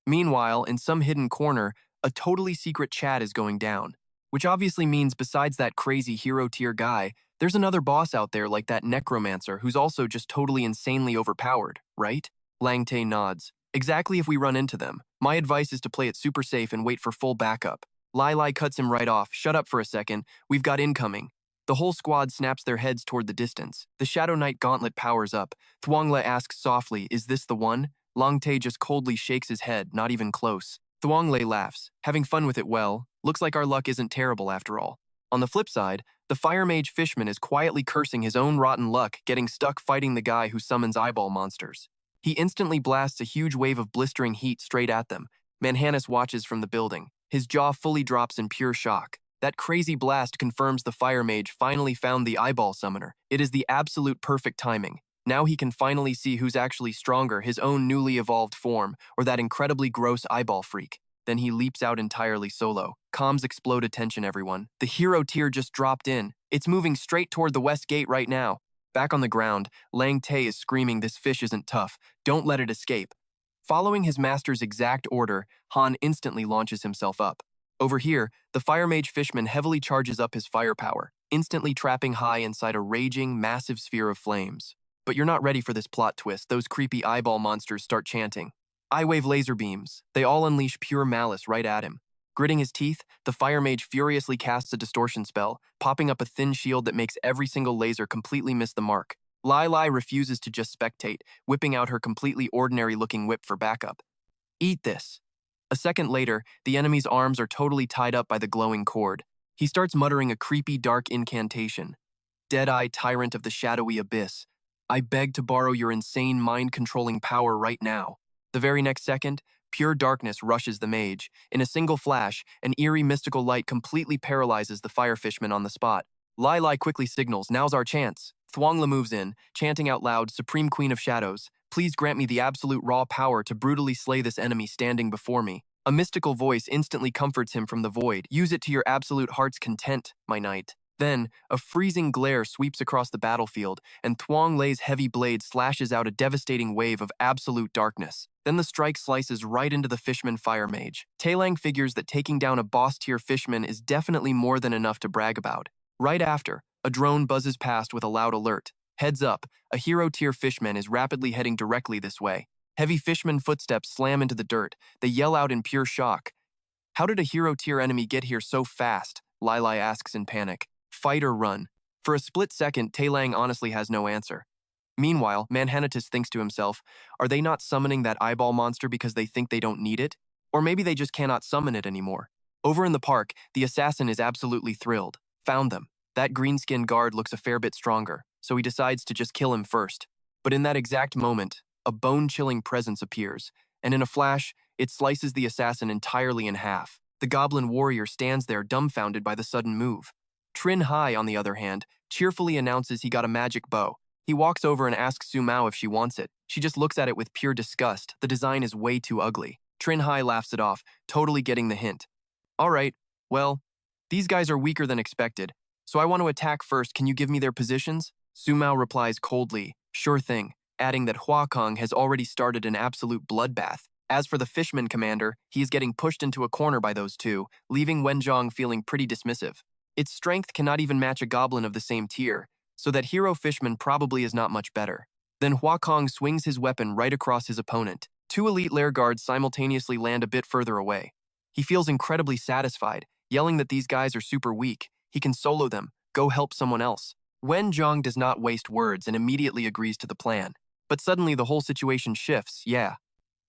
[SPEAKER 1] Meanwhile, in some hidden corner, a totally secret chat is going down. Which obviously means besides that crazy hero tier guy, there's another boss out there like that necromancer who's also just totally insanely overpowered, right? Lang Tae nods. Exactly. If we run into them, my advice is to play it super safe and wait for full backup. Lai Lai cuts him right off. Shut up for a second. We've got incoming. The whole squad snaps their heads toward the distance. The Shadow Knight gauntlet powers up. Thuongla asks softly, is this the one? Long Tae just coldly shakes his head, not even close. Thuongla laughs, having fun with it well. Looks like our luck isn't terrible after all. On the flip side, the Fire Mage Fishman is quietly cursing his own rotten luck getting stuck fighting the guy who summons eyeball monsters. He instantly blasts a huge wave of blistering heat straight at them. Manhanus watches from the building. His jaw fully drops in pure shock. That crazy blast confirms the Fire Mage finally found the eyeball summoner. It is the absolute perfect timing. Now he can finally see who's actually stronger, his own newly evolved form, or that incredibly gross eyeball freak. Then he leaps out entirely solo. Comms explode, attention everyone. The hero tier just dropped in. It's moving straight toward the west gate right now. Back on the ground, Lang Tae is screaming this fish isn't tough. Don't let it escape. Following his master's exact order, Han instantly launches himself up. Over here, the Fire Mage Fishman heavily charges up his firepower, instantly trapping Hai inside a raging, massive sphere of flames. But you're not ready for this plot twist. Those creepy eyeball monsters start chanting. I wave laser beams. They all unleash pure malice right at him. Gritting his teeth, the Fire Mage furiously casts a distortion spell, popping up a thin shield that makes every single laser completely miss the mark. Lai Lai refuses to just spectate, whipping out her completely ordinary-looking whip for backup. Eat this. A second later, the enemy's arms are totally tied up by the glowing cord. He starts muttering a creepy, dark incantation. Dead-Eye Tyrant of the Shadowy Abyss. I beg to borrow your insane mind-controlling power right now. The very next second, pure darkness rushes the mage. In a single flash, an eerie mystical light completely paralyzes the fire fishman on the spot. Lai Lai quickly signals, now's our chance. Thuongla moves in, chanting out loud, Supreme Queen of Shadows, please grant me the absolute raw power to brutally slay this enemy standing before me. A mystical voice instantly comforts him from the void. Use it to your absolute heart's content, my knight. Then, a freezing glare sweeps across the battlefield, and Thuongla's heavy blade slashes out a devastating wave of absolute darkness. Then the strike slices right into the Fishman Fire Mage. Taelang figures that taking down a boss-tier Fishman is definitely more than enough to brag about. Right after, a drone buzzes past with a loud alert. Heads up, a hero-tier Fishman is rapidly heading directly this way. Heavy Fishman footsteps slam into the dirt. They yell out in pure shock. How did a hero-tier enemy get here so fast? Lai Lai asks in panic. Fight or run. For a split second, Taelang honestly has no answer. Meanwhile, Manhanatus thinks to himself, are they not summoning that eyeball monster because they think they don't need it? Or maybe they just cannot summon it anymore. Over in the park, the assassin is absolutely thrilled. Found them. That green-skinned guard looks a fair bit stronger, so he decides to just kill him first. But in that exact moment, a bone-chilling presence appears, and in a flash, it slices the assassin entirely in half. The goblin warrior stands there dumbfounded by the sudden move. Trinh Hai, on the other hand, cheerfully announces he got a magic bow. He walks over and asks Su Mao if she wants it. She just looks at it with pure disgust. The design is way too ugly. Trinh Hai laughs it off, totally getting the hint. Alright, well, these guys are weaker than expected, so I want to attack first. Can you give me their positions? Su Mao replies coldly, sure thing, adding that Hua Kong has already started an absolute bloodbath. As for the Fishman commander, he is getting pushed into a corner by those two, leaving Wenzhong feeling pretty dismissive. Its strength cannot even match a goblin of the same tier, so that hero Fishman probably is not much better. Then Hua Kong swings his weapon right across his opponent. Two elite lair guards simultaneously land a bit further away. He feels incredibly satisfied, yelling that these guys are super weak. He can solo them, go help someone else. Wenzhong does not waste words and immediately agrees to the plan. But suddenly the whole situation shifts, yeah.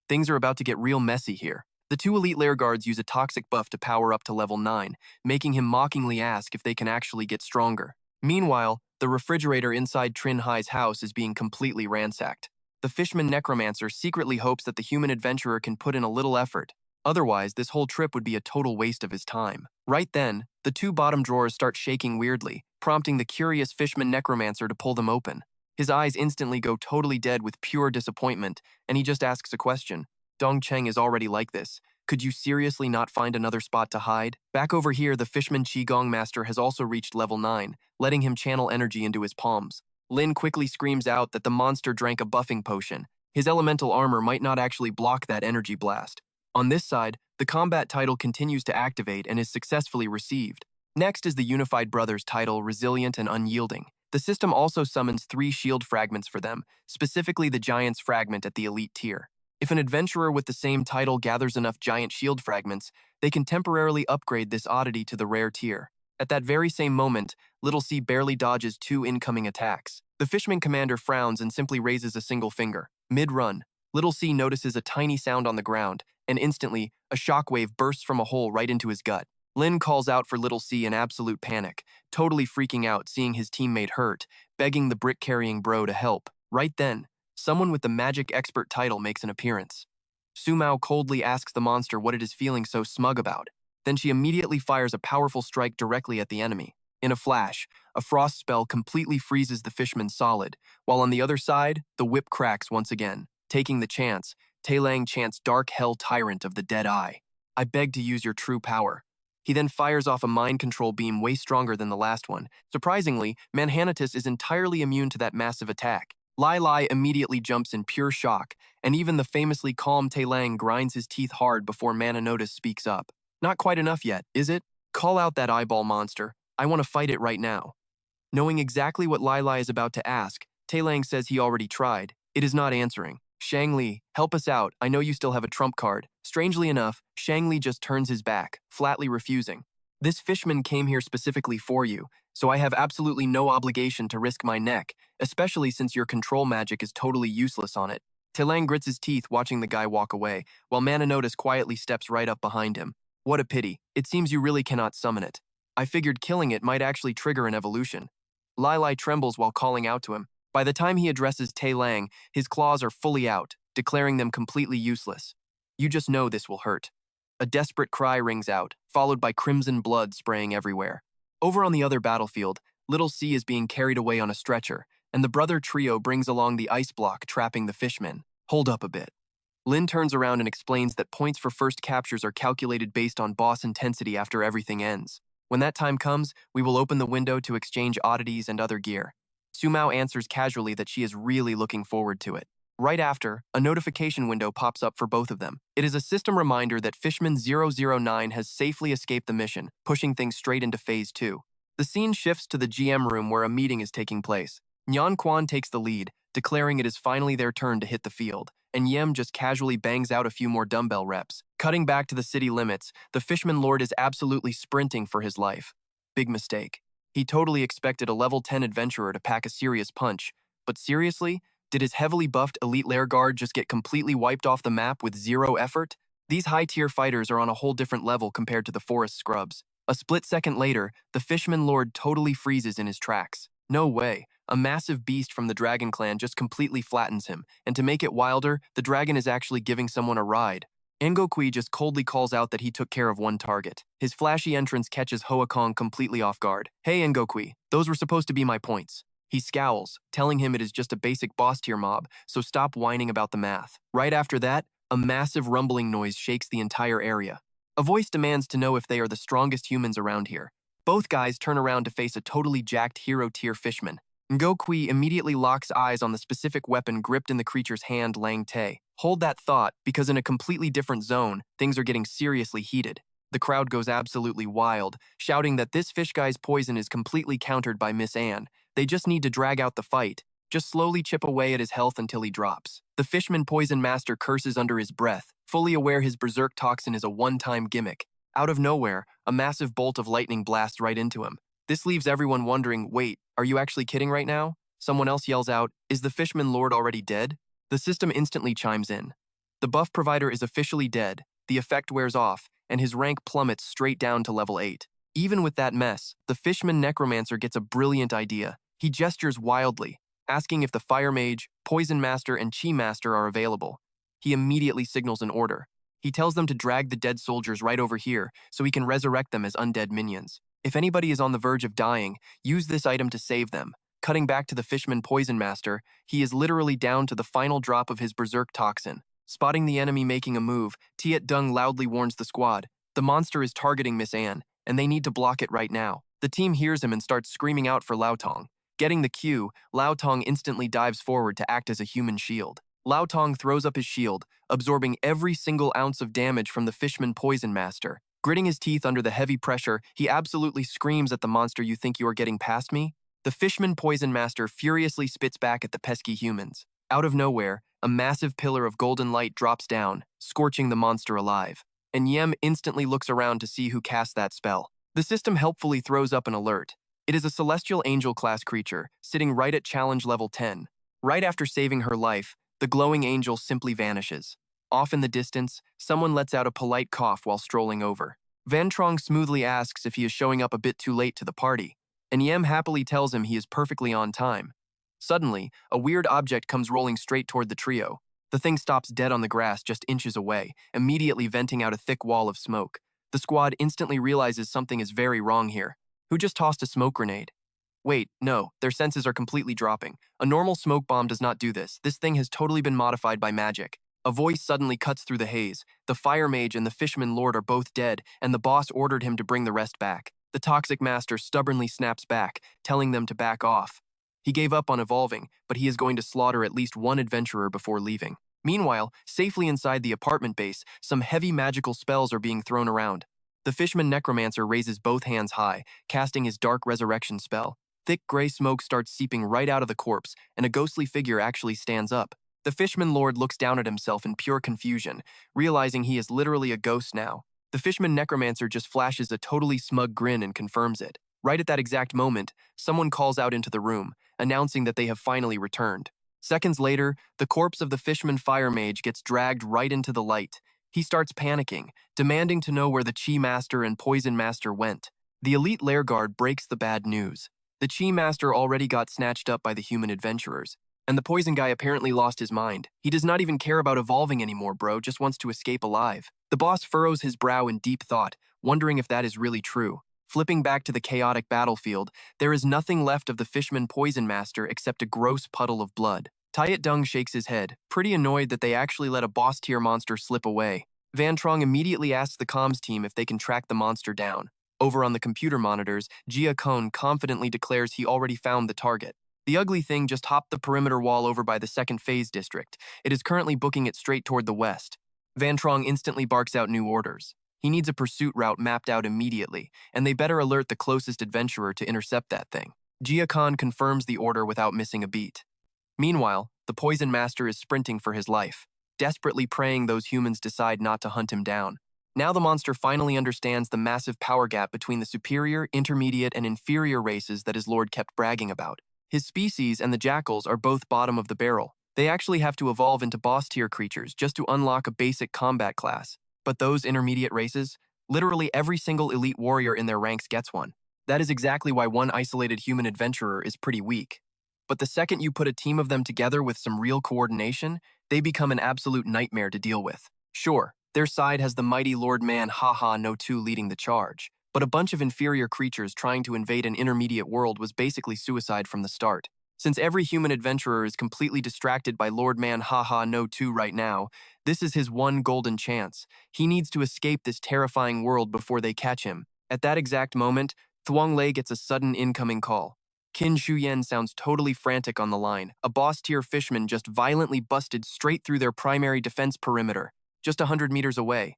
[SPEAKER 1] Things are about to get real messy here. The two elite lair guards use a toxic buff to power up to level 9, making him mockingly ask if they can actually get stronger. Meanwhile, the refrigerator inside Trinh Hai's house is being completely ransacked. The Fishman necromancer secretly hopes that the human adventurer can put in a little effort. Otherwise, this whole trip would be a total waste of his time. Right then, the two bottom drawers start shaking weirdly, prompting the curious Fishman necromancer to pull them open. His eyes instantly go totally dead with pure disappointment, and he just asks a question. Dong Cheng is already like this. Could you seriously not find another spot to hide? Back over here, the Fishman Qigong master has also reached level 9, letting him channel energy into his palms. Lin quickly screams out that the monster drank a buffing potion. His elemental armor might not actually block that energy blast. On this side, the combat title continues to activate and is successfully received. Next is the Unified Brothers title, Resilient and Unyielding. The system also summons 3 shield fragments for them, specifically the Giant's Fragment at the elite tier. If an adventurer with the same title gathers enough giant shield fragments, they can temporarily upgrade this oddity to the rare tier. At that very same moment, Little C barely dodges 2 incoming attacks. The Fishman commander frowns and simply raises a single finger. Mid-run, Little C notices a tiny sound on the ground, and instantly, a shockwave bursts from a hole right into his gut. Lin calls out for Little C in absolute panic, totally freaking out seeing his teammate hurt, begging the brick-carrying bro to help. Right then, someone with the magic expert title makes an appearance. Sumao coldly asks the monster what it is feeling so smug about. Then she immediately fires a powerful strike directly at the enemy. In a flash, a frost spell completely freezes the fishman solid, while on the other side, the whip cracks once again. Taking the chance, Taelang chants Dark Hell Tyrant of the Dead Eye. I beg to use your true power. He then fires off a mind control beam way stronger than the last one. Surprisingly, Manhanatus is entirely immune to that massive attack. Lai Lai immediately jumps in pure shock, and even the famously calm Taelang grinds his teeth hard before Manhanatus speaks up. Not quite enough yet, is it? Call out that eyeball monster. I want to fight it right now. Knowing exactly what Lai Lai is about to ask, Taelang says he already tried. It is not answering. Shang Li, help us out. I know you still have a trump card. Strangely enough, Shang Li just turns his back, flatly refusing. This fishman came here specifically for you, so I have absolutely no obligation to risk my neck, especially since your control magic is totally useless on it. Taelang grits his teeth watching the guy walk away, while Manhanatus quietly steps right up behind him. What a pity. It seems you really cannot summon it. I figured killing it might actually trigger an evolution. Lai Lai trembles while calling out to him. By the time he addresses Taelang, his claws are fully out, declaring them completely useless. You just know this will hurt. A desperate cry rings out, followed by crimson blood spraying everywhere. Over on the other battlefield, Little C is being carried away on a stretcher, and the brother trio brings along the ice block trapping the fishmen. Hold up a bit. Lin turns around and explains that points for first captures are calculated based on boss intensity after everything ends. When that time comes, we will open the window to exchange oddities and other gear. Sumao answers casually that she is really looking forward to it. Right after, a notification window pops up for both of them. It is a system reminder that Fishman 009 has safely escaped the mission, pushing things straight into Phase 2. The scene shifts to the GM room where a meeting is taking place. Nyan Quan takes the lead, declaring it is finally their turn to hit the field, and Yem just casually bangs out a few more dumbbell reps. Cutting back to the city limits, the Fishman Lord is absolutely sprinting for his life. Big mistake. He totally expected a level 10 adventurer to pack a serious punch, but seriously? Did his heavily buffed elite lair guard just get completely wiped off the map with zero effort? These high-tier fighters are on a whole different level compared to the forest scrubs. A split second later, the Fishman Lord totally freezes in his tracks. No way. A massive beast from the Dragon Clan just completely flattens him, and to make it wilder, the dragon is actually giving someone a ride. Ngokui just coldly calls out that he took care of one target. His flashy entrance catches Hoa Kong completely off guard. Hey Ngokui, those were supposed to be my points. He scowls, telling him it is just a basic boss tier mob, so stop whining about the math. Right after that, a massive rumbling noise shakes the entire area. A voice demands to know if they are the strongest humans around here. Both guys turn around to face a totally jacked hero tier fishman. Ngokui immediately locks eyes on the specific weapon gripped in the creature's hand, Lang Te. Hold that thought, because in a completely different zone, things are getting seriously heated. The crowd goes absolutely wild, shouting that this fish guy's poison is completely countered by Miss Anne. They just need to drag out the fight. Just slowly chip away at his health until he drops. The Fishman Poison Master curses under his breath, fully aware his berserk toxin is a one-time gimmick. Out of nowhere, a massive bolt of lightning blasts right into him. This leaves everyone wondering, wait, are you actually kidding right now? Someone else yells out, is the Fishman Lord already dead? The system instantly chimes in. The buff provider is officially dead, the effect wears off, and his rank plummets straight down to level 8. Even with that mess, the Fishman Necromancer gets a brilliant idea. He gestures wildly, asking if the Fire Mage, Poison Master, and Chi Master are available. He immediately signals an order. He tells them to drag the dead soldiers right over here so he can resurrect them as undead minions. If anybody is on the verge of dying, use this item to save them. Cutting back to the Fishman Poison Master, he is literally down to the final drop of his berserk toxin. Spotting the enemy making a move, Tiet Dung loudly warns the squad. The monster is targeting Miss Anne, and they need to block it right now. The team hears him and starts screaming out for Lao Tong. Getting the cue, Lao Tong instantly dives forward to act as a human shield. Lao Tong throws up his shield, absorbing every single ounce of damage from the Fishman Poison Master. Gritting his teeth under the heavy pressure, he absolutely screams at the monster, "You think you are getting past me?" The Fishman Poison Master furiously spits back at the pesky humans. Out of nowhere, a massive pillar of golden light drops down, scorching the monster alive. And Yem instantly looks around to see who cast that spell. The system helpfully throws up an alert. It is a celestial angel-class creature, sitting right at challenge level 10. Right after saving her life, the glowing angel simply vanishes. Off in the distance, someone lets out a polite cough while strolling over. Van Trong smoothly asks if he is showing up a bit too late to the party, and Yem happily tells him he is perfectly on time. Suddenly, a weird object comes rolling straight toward the trio. The thing stops dead on the grass just inches away, immediately venting out a thick wall of smoke. The squad instantly realizes something is very wrong here. Who just tossed a smoke grenade? Wait, no, their senses are completely dropping. A normal smoke bomb does not do this. This thing has totally been modified by magic. A voice suddenly cuts through the haze. The fire mage and the fisherman lord are both dead, and the boss ordered him to bring the rest back. The toxic master stubbornly snaps back, telling them to back off. He gave up on evolving, but he is going to slaughter at least one adventurer before leaving. Meanwhile, safely inside the apartment base, some heavy magical spells are being thrown around. The fishman necromancer raises both hands high, casting his dark resurrection spell. Thick gray smoke starts seeping right out of the corpse, and a ghostly figure actually stands up. The fishman lord looks down at himself in pure confusion, realizing he is literally a ghost now. The fishman necromancer just flashes a totally smug grin and confirms it. Right at that exact moment, someone calls out into the room, announcing that they have finally returned. Seconds later, the corpse of the fishman fire mage gets dragged right into the light. He starts panicking, demanding to know where the Chi Master and Poison Master went. The elite lair guard breaks the bad news. The Chi Master already got snatched up by the human adventurers, and the poison guy apparently lost his mind. He does not even care about evolving anymore, bro, just wants to escape alive. The boss furrows his brow in deep thought, wondering if that is really true. Flipping back to the chaotic battlefield, there is nothing left of the fishman poison master except a gross puddle of blood. Tyet Dung shakes his head, pretty annoyed that they actually let a boss-tier monster slip away. Van Trong immediately asks the comms team if they can track the monster down. Over on the computer monitors, Jia Kone confidently declares he already found the target. The ugly thing just hopped the perimeter wall over by the second phase district. It is currently booking it straight toward the west. Van Trong instantly barks out new orders. He needs a pursuit route mapped out immediately, and they better alert the closest adventurer to intercept that thing. Jia Khan confirms the order without missing a beat. Meanwhile, the Poison Master is sprinting for his life, desperately praying those humans decide not to hunt him down. Now the monster finally understands the massive power gap between the superior, intermediate, and inferior races that his lord kept bragging about. His species and the jackals are both bottom of the barrel. They actually have to evolve into boss-tier creatures just to unlock a basic combat class. But those intermediate races, literally every single elite warrior in their ranks gets one. That is exactly why one isolated human adventurer is pretty weak. But the second you put a team of them together with some real coordination, they become an absolute nightmare to deal with. Sure, their side has the mighty Lord Man Haha No 2 leading the charge, but a bunch of inferior creatures trying to invade an intermediate world was basically suicide from the start. Since every human adventurer is completely distracted by Lord Man Haha No 2 right now, this is his one golden chance. He needs to escape this terrifying world before they catch him. At that exact moment, Thuong Lei gets a sudden incoming call. Qin Shuyen sounds totally frantic on the line. A boss-tier fishman just violently busted straight through their primary defense perimeter, just 100 meters away.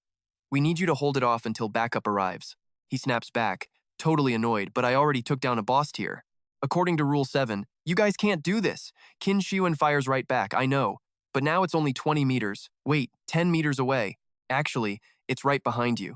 [SPEAKER 1] We need you to hold it off until backup arrives. He snaps back, totally annoyed, but I already took down a boss tier. According to Rule 7, you guys can't do this. Qin Shuyen fires right back, I know. But now it's only 20 meters. Wait, 10 meters away. Actually, it's right behind you.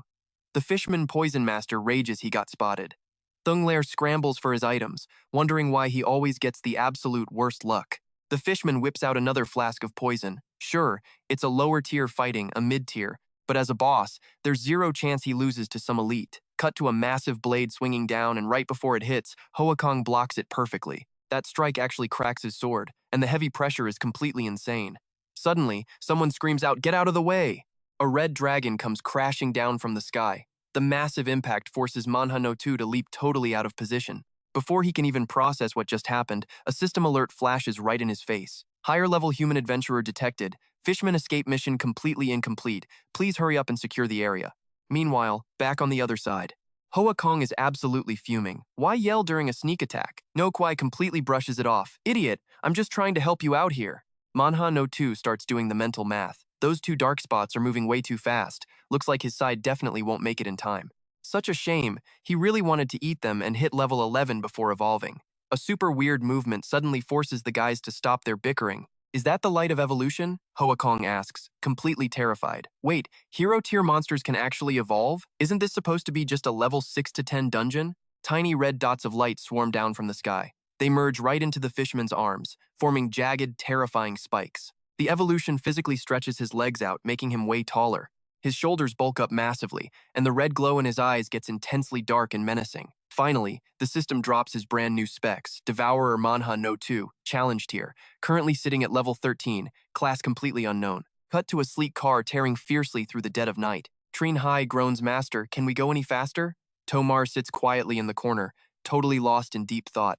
[SPEAKER 1] The fishman poison master rages he got spotted. Thung Lair scrambles for his items, wondering why he always gets the absolute worst luck. The fishman whips out another flask of poison. Sure, it's a lower tier fighting a mid-tier, but as a boss, there's zero chance he loses to some elite. Cut to a massive blade swinging down, and right before it hits, Hoa Kong blocks it perfectly. That strike actually cracks his sword, and the heavy pressure is completely insane. Suddenly, someone screams out, "Get out of the way!" A red dragon comes crashing down from the sky. The massive impact forces Manhwa No 2 to leap totally out of position. Before he can even process what just happened, a system alert flashes right in his face. Higher-level human adventurer detected. Fishman escape mission completely incomplete. Please hurry up and secure the area. Meanwhile, back on the other side, Hoa Kong is absolutely fuming. Why yell during a sneak attack? No Kwai completely brushes it off. Idiot, I'm just trying to help you out here. Manhwa No 2 starts doing the mental math. Those two dark spots are moving way too fast. Looks like his side definitely won't make it in time. Such a shame, he really wanted to eat them and hit level 11 before evolving. A super weird movement suddenly forces the guys to stop their bickering. Is that the light of evolution? Hoa Kong asks, completely terrified. Wait, hero-tier monsters can actually evolve? Isn't this supposed to be just a level 6 to 10 dungeon? Tiny red dots of light swarm down from the sky. They merge right into the fisherman's arms, forming jagged, terrifying spikes. The evolution physically stretches his legs out, making him way taller. His shoulders bulk up massively, and the red glow in his eyes gets intensely dark and menacing. Finally, the system drops his brand new specs, Devourer Manhwa No 2, Challenge Tier, currently sitting at level 13, class completely unknown. Cut to a sleek car tearing fiercely through the dead of night. Trinh Hai groans, Master, can we go any faster? Tomar sits quietly in the corner, totally lost in deep thought.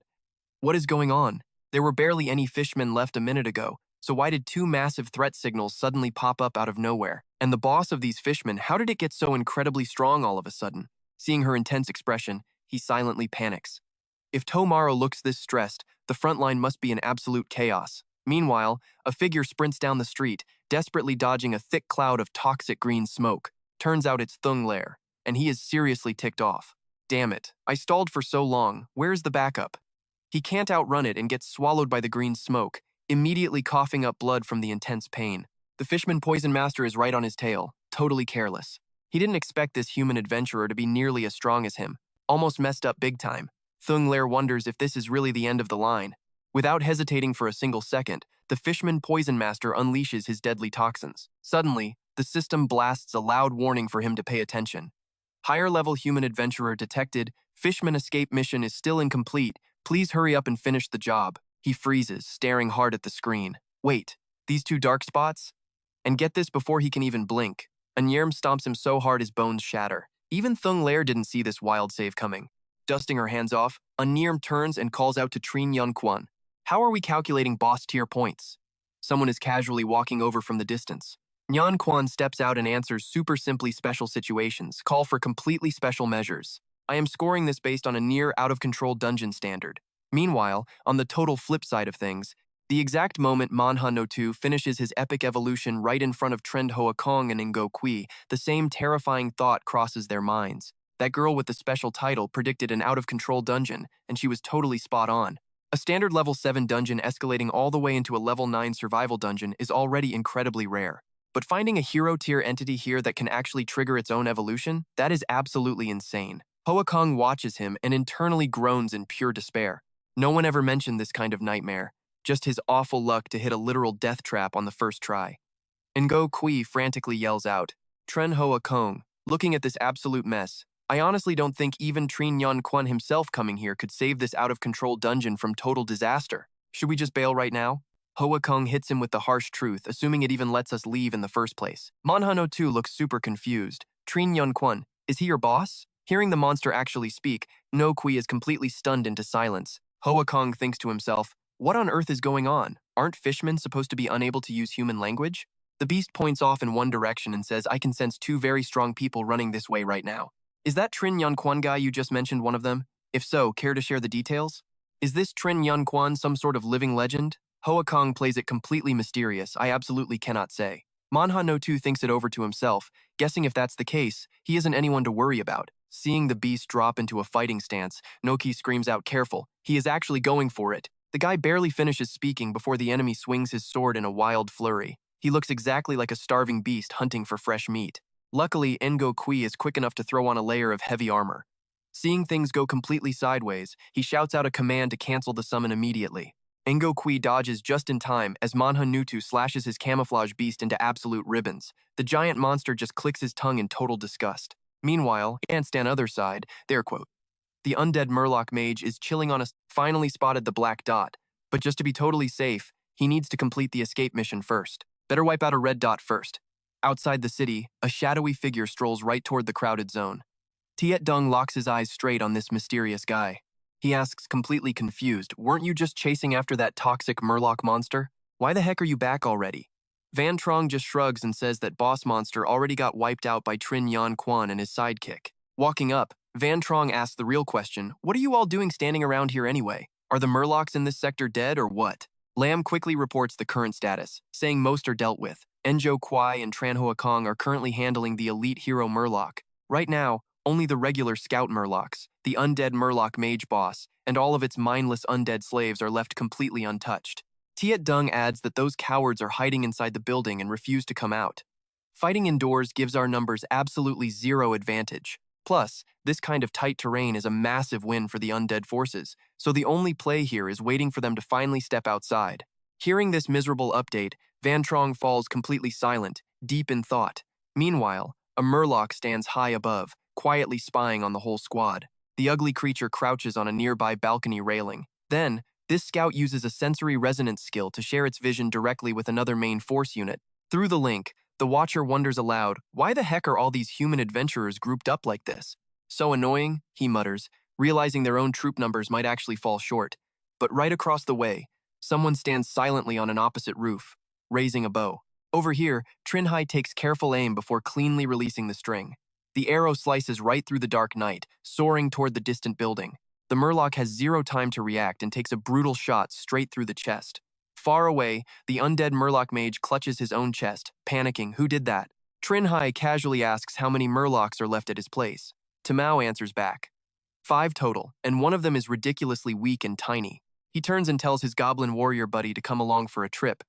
[SPEAKER 1] What is going on? There were barely any fishmen left a minute ago, so why did two massive threat signals suddenly pop up out of nowhere? And the boss of these fishmen, how did it get so incredibly strong all of a sudden? Seeing her intense expression, he silently panics. If Tomaro looks this stressed, the front line must be in absolute chaos. Meanwhile, a figure sprints down the street, desperately dodging a thick cloud of toxic green smoke. Turns out it's Thung Lair, and he is seriously ticked off. Damn it, I stalled for so long, where's the backup? He can't outrun it and gets swallowed by the green smoke, immediately coughing up blood from the intense pain. The Fishman Poison Master is right on his tail, totally careless. He didn't expect this human adventurer to be nearly as strong as him, almost messed up big time. Thung Lair wonders if this is really the end of the line. Without hesitating for a single second, the Fishman Poison Master unleashes his deadly toxins. Suddenly, the system blasts a loud warning for him to pay attention. Higher-level human adventurer detected, Fishman escape mission is still incomplete, please hurry up and finish the job. He freezes, staring hard at the screen. Wait, these two dark spots? And get this before he can even blink. A Nyerm stomps him so hard his bones shatter. Even Thung Lair didn't see this wild save coming. Dusting her hands off, a Nyerm turns and calls out to Trinh Hai. How are we calculating boss tier points? Someone is casually walking over from the distance. Nyan Quan steps out and answers super simply special situations, call for completely special measures. I am scoring this based on a near out-of-control dungeon standard. Meanwhile, on the total flip side of things, the exact moment Manhwa No 2 finishes his epic evolution right in front of Trend Hoa Kong and Ngo Kui, the same terrifying thought crosses their minds. That girl with the special title predicted an out-of-control dungeon, and she was totally spot on. A standard level 7 dungeon escalating all the way into a level 9 survival dungeon is already incredibly rare. But finding a hero-tier entity here that can actually trigger its own evolution, that is absolutely insane. Hoa Kong watches him and internally groans in pure despair. No one ever mentioned this kind of nightmare, just his awful luck to hit a literal death trap on the first try. Ngo Kui frantically yells out, Tren Hoa Kong, looking at this absolute mess, I honestly don't think even Trinh Hai himself coming here could save this out-of-control dungeon from total disaster. Should we just bail right now? Hoa Kong hits him with the harsh truth, assuming it even lets us leave in the first place. Manhwa No 2 looks super confused. Trinh Hai, is he your boss? Hearing the monster actually speak, Ngo Kui is completely stunned into silence. Hoa Kong thinks to himself, what on earth is going on? Aren't fishmen supposed to be unable to use human language? The beast points off in one direction and says, I can sense two very strong people running this way right now. Is that Trinh Hai guy you just mentioned one of them? If so, care to share the details? Is this Trinh Hai some sort of living legend? Hoa Kong plays it completely mysterious, I absolutely cannot say. Manhwa No 2 thinks it over to himself, guessing if that's the case, he isn't anyone to worry about. Seeing the beast drop into a fighting stance, Noki screams out, careful, he is actually going for it. The guy barely finishes speaking before the enemy swings his sword in a wild flurry. He looks exactly like a starving beast hunting for fresh meat. Luckily, Ngo Kui is quick enough to throw on a layer of heavy armor. Seeing things go completely sideways, he shouts out a command to cancel the summon immediately. Ngo Kui dodges just in time as Manhwa No 2 slashes his camouflage beast into absolute ribbons. The giant monster just clicks his tongue in total disgust. Meanwhile, against the other side, their quote. The undead Murloc mage is chilling on finally spotted the black dot, but just to be totally safe, he needs to complete the escape mission first. Better wipe out a red dot first. Outside the city, a shadowy figure strolls right toward the crowded zone. Tiet Dung locks his eyes straight on this mysterious guy. He asks, completely confused, weren't you just chasing after that toxic Murloc monster? Why the heck are you back already? Van Trong just shrugs and says that boss monster already got wiped out by Trinh Hai and his sidekick. Walking up, Van Trong asks the real question, what are you all doing standing around here anyway? Are the Murlocs in this sector dead or what? Lam quickly reports the current status, saying most are dealt with. Enjo Kwai and Tran Hoa Kong are currently handling the elite hero Murloc. Right now, only the regular scout Murlocs, the undead Murloc mage boss, and all of its mindless undead slaves are left completely untouched. Tiet Dung adds that those cowards are hiding inside the building and refuse to come out. Fighting indoors gives our numbers absolutely zero advantage. Plus, this kind of tight terrain is a massive win for the undead forces, so the only play here is waiting for them to finally step outside. Hearing this miserable update, Van Trong falls completely silent, deep in thought. Meanwhile, a murloc stands high above, quietly spying on the whole squad. The ugly creature crouches on a nearby balcony railing. Then, this scout uses a sensory resonance skill to share its vision directly with another main force unit. Through the link, the Watcher wonders aloud, why the heck are all these human adventurers grouped up like this? So annoying, he mutters, realizing their own troop numbers might actually fall short. But right across the way, someone stands silently on an opposite roof, raising a bow. Over here, Trinh Hai takes careful aim before cleanly releasing the string. The arrow slices right through the dark night, soaring toward the distant building. The murloc has zero time to react and takes a brutal shot straight through the chest. Far away, the undead murloc mage clutches his own chest, panicking, who did that? Trinh Hai casually asks how many murlocs are left at his place. Tamao answers back. 5 total, and one of them is ridiculously weak and tiny. He turns and tells his goblin warrior buddy to come along for a trip.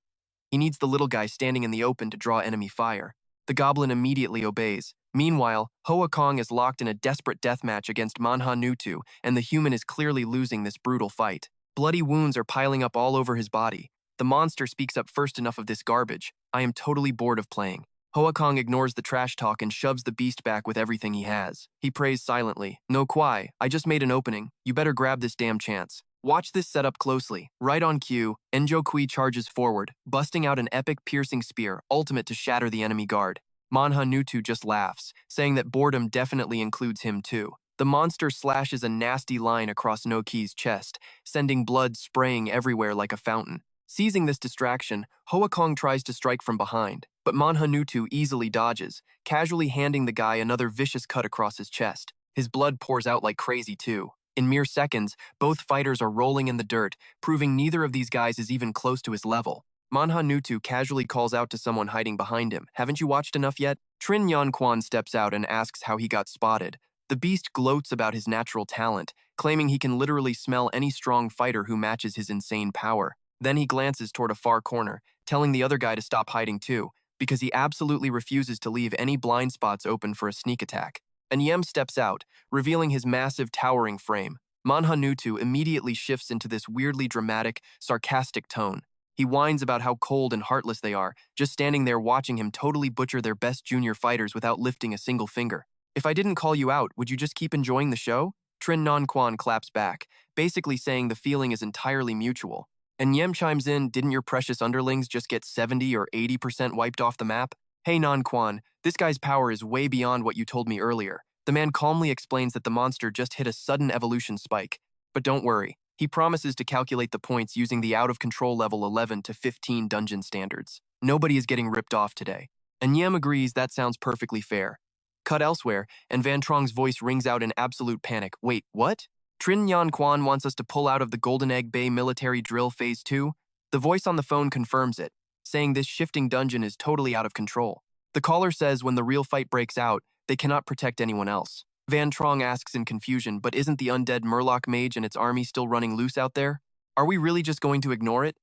[SPEAKER 1] He needs the little guy standing in the open to draw enemy fire. The goblin immediately obeys. Meanwhile, Hoa Kong is locked in a desperate deathmatch against Manhwa Nutu, and the human is clearly losing this brutal fight. Bloody wounds are piling up all over his body. The monster speaks up first. Enough of this garbage. I am totally bored of playing. Hoa Kong ignores the trash talk and shoves the beast back with everything he has. He prays silently. No Kwai, I just made an opening. You better grab this damn chance. Watch this setup closely. Right on cue, Enjo Kui charges forward, busting out an epic piercing spear, ultimate to shatter the enemy guard. Manhwa Nutu just laughs, saying that boredom definitely includes him too. The monster slashes a nasty line across No Ki's chest, sending blood spraying everywhere like a fountain. Seizing this distraction, Hoa Kong tries to strike from behind, but Manhwa Nutu easily dodges, casually handing the guy another vicious cut across his chest. His blood pours out like crazy too. In mere seconds, both fighters are rolling in the dirt, proving neither of these guys is even close to his level. Manhwa Nutu casually calls out to someone hiding behind him, haven't you watched enough yet? Trinh Yan Quan steps out and asks how he got spotted. The beast gloats about his natural talent, claiming he can literally smell any strong fighter who matches his insane power. Then he glances toward a far corner, telling the other guy to stop hiding too, because he absolutely refuses to leave any blind spots open for a sneak attack. And Yem steps out, revealing his massive towering frame. Manhwa Nutu immediately shifts into this weirdly dramatic, sarcastic tone. He whines about how cold and heartless they are, just standing there watching him totally butcher their best junior fighters without lifting a single finger. If I didn't call you out, would you just keep enjoying the show? Trinh Nan Quan claps back, basically saying the feeling is entirely mutual. And Yem chimes in, didn't your precious underlings just get 70 or 80% wiped off the map? Hey Nan Quan, this guy's power is way beyond what you told me earlier. The man calmly explains that the monster just hit a sudden evolution spike. But don't worry, he promises to calculate the points using the out-of-control level 11 to 15 dungeon standards. Nobody is getting ripped off today. And Yem agrees that sounds perfectly fair. Cut elsewhere, and Van Trong's voice rings out in absolute panic. Wait, what? Trinh Yan Quan wants us to pull out of the Golden Egg Bay military drill phase 2? The voice on the phone confirms it, saying this shifting dungeon is totally out of control. The caller says when the real fight breaks out, they cannot protect anyone else. Van Trong asks in confusion, but isn't the undead Murloc mage and its army still running loose out there? Are we really just going to ignore it?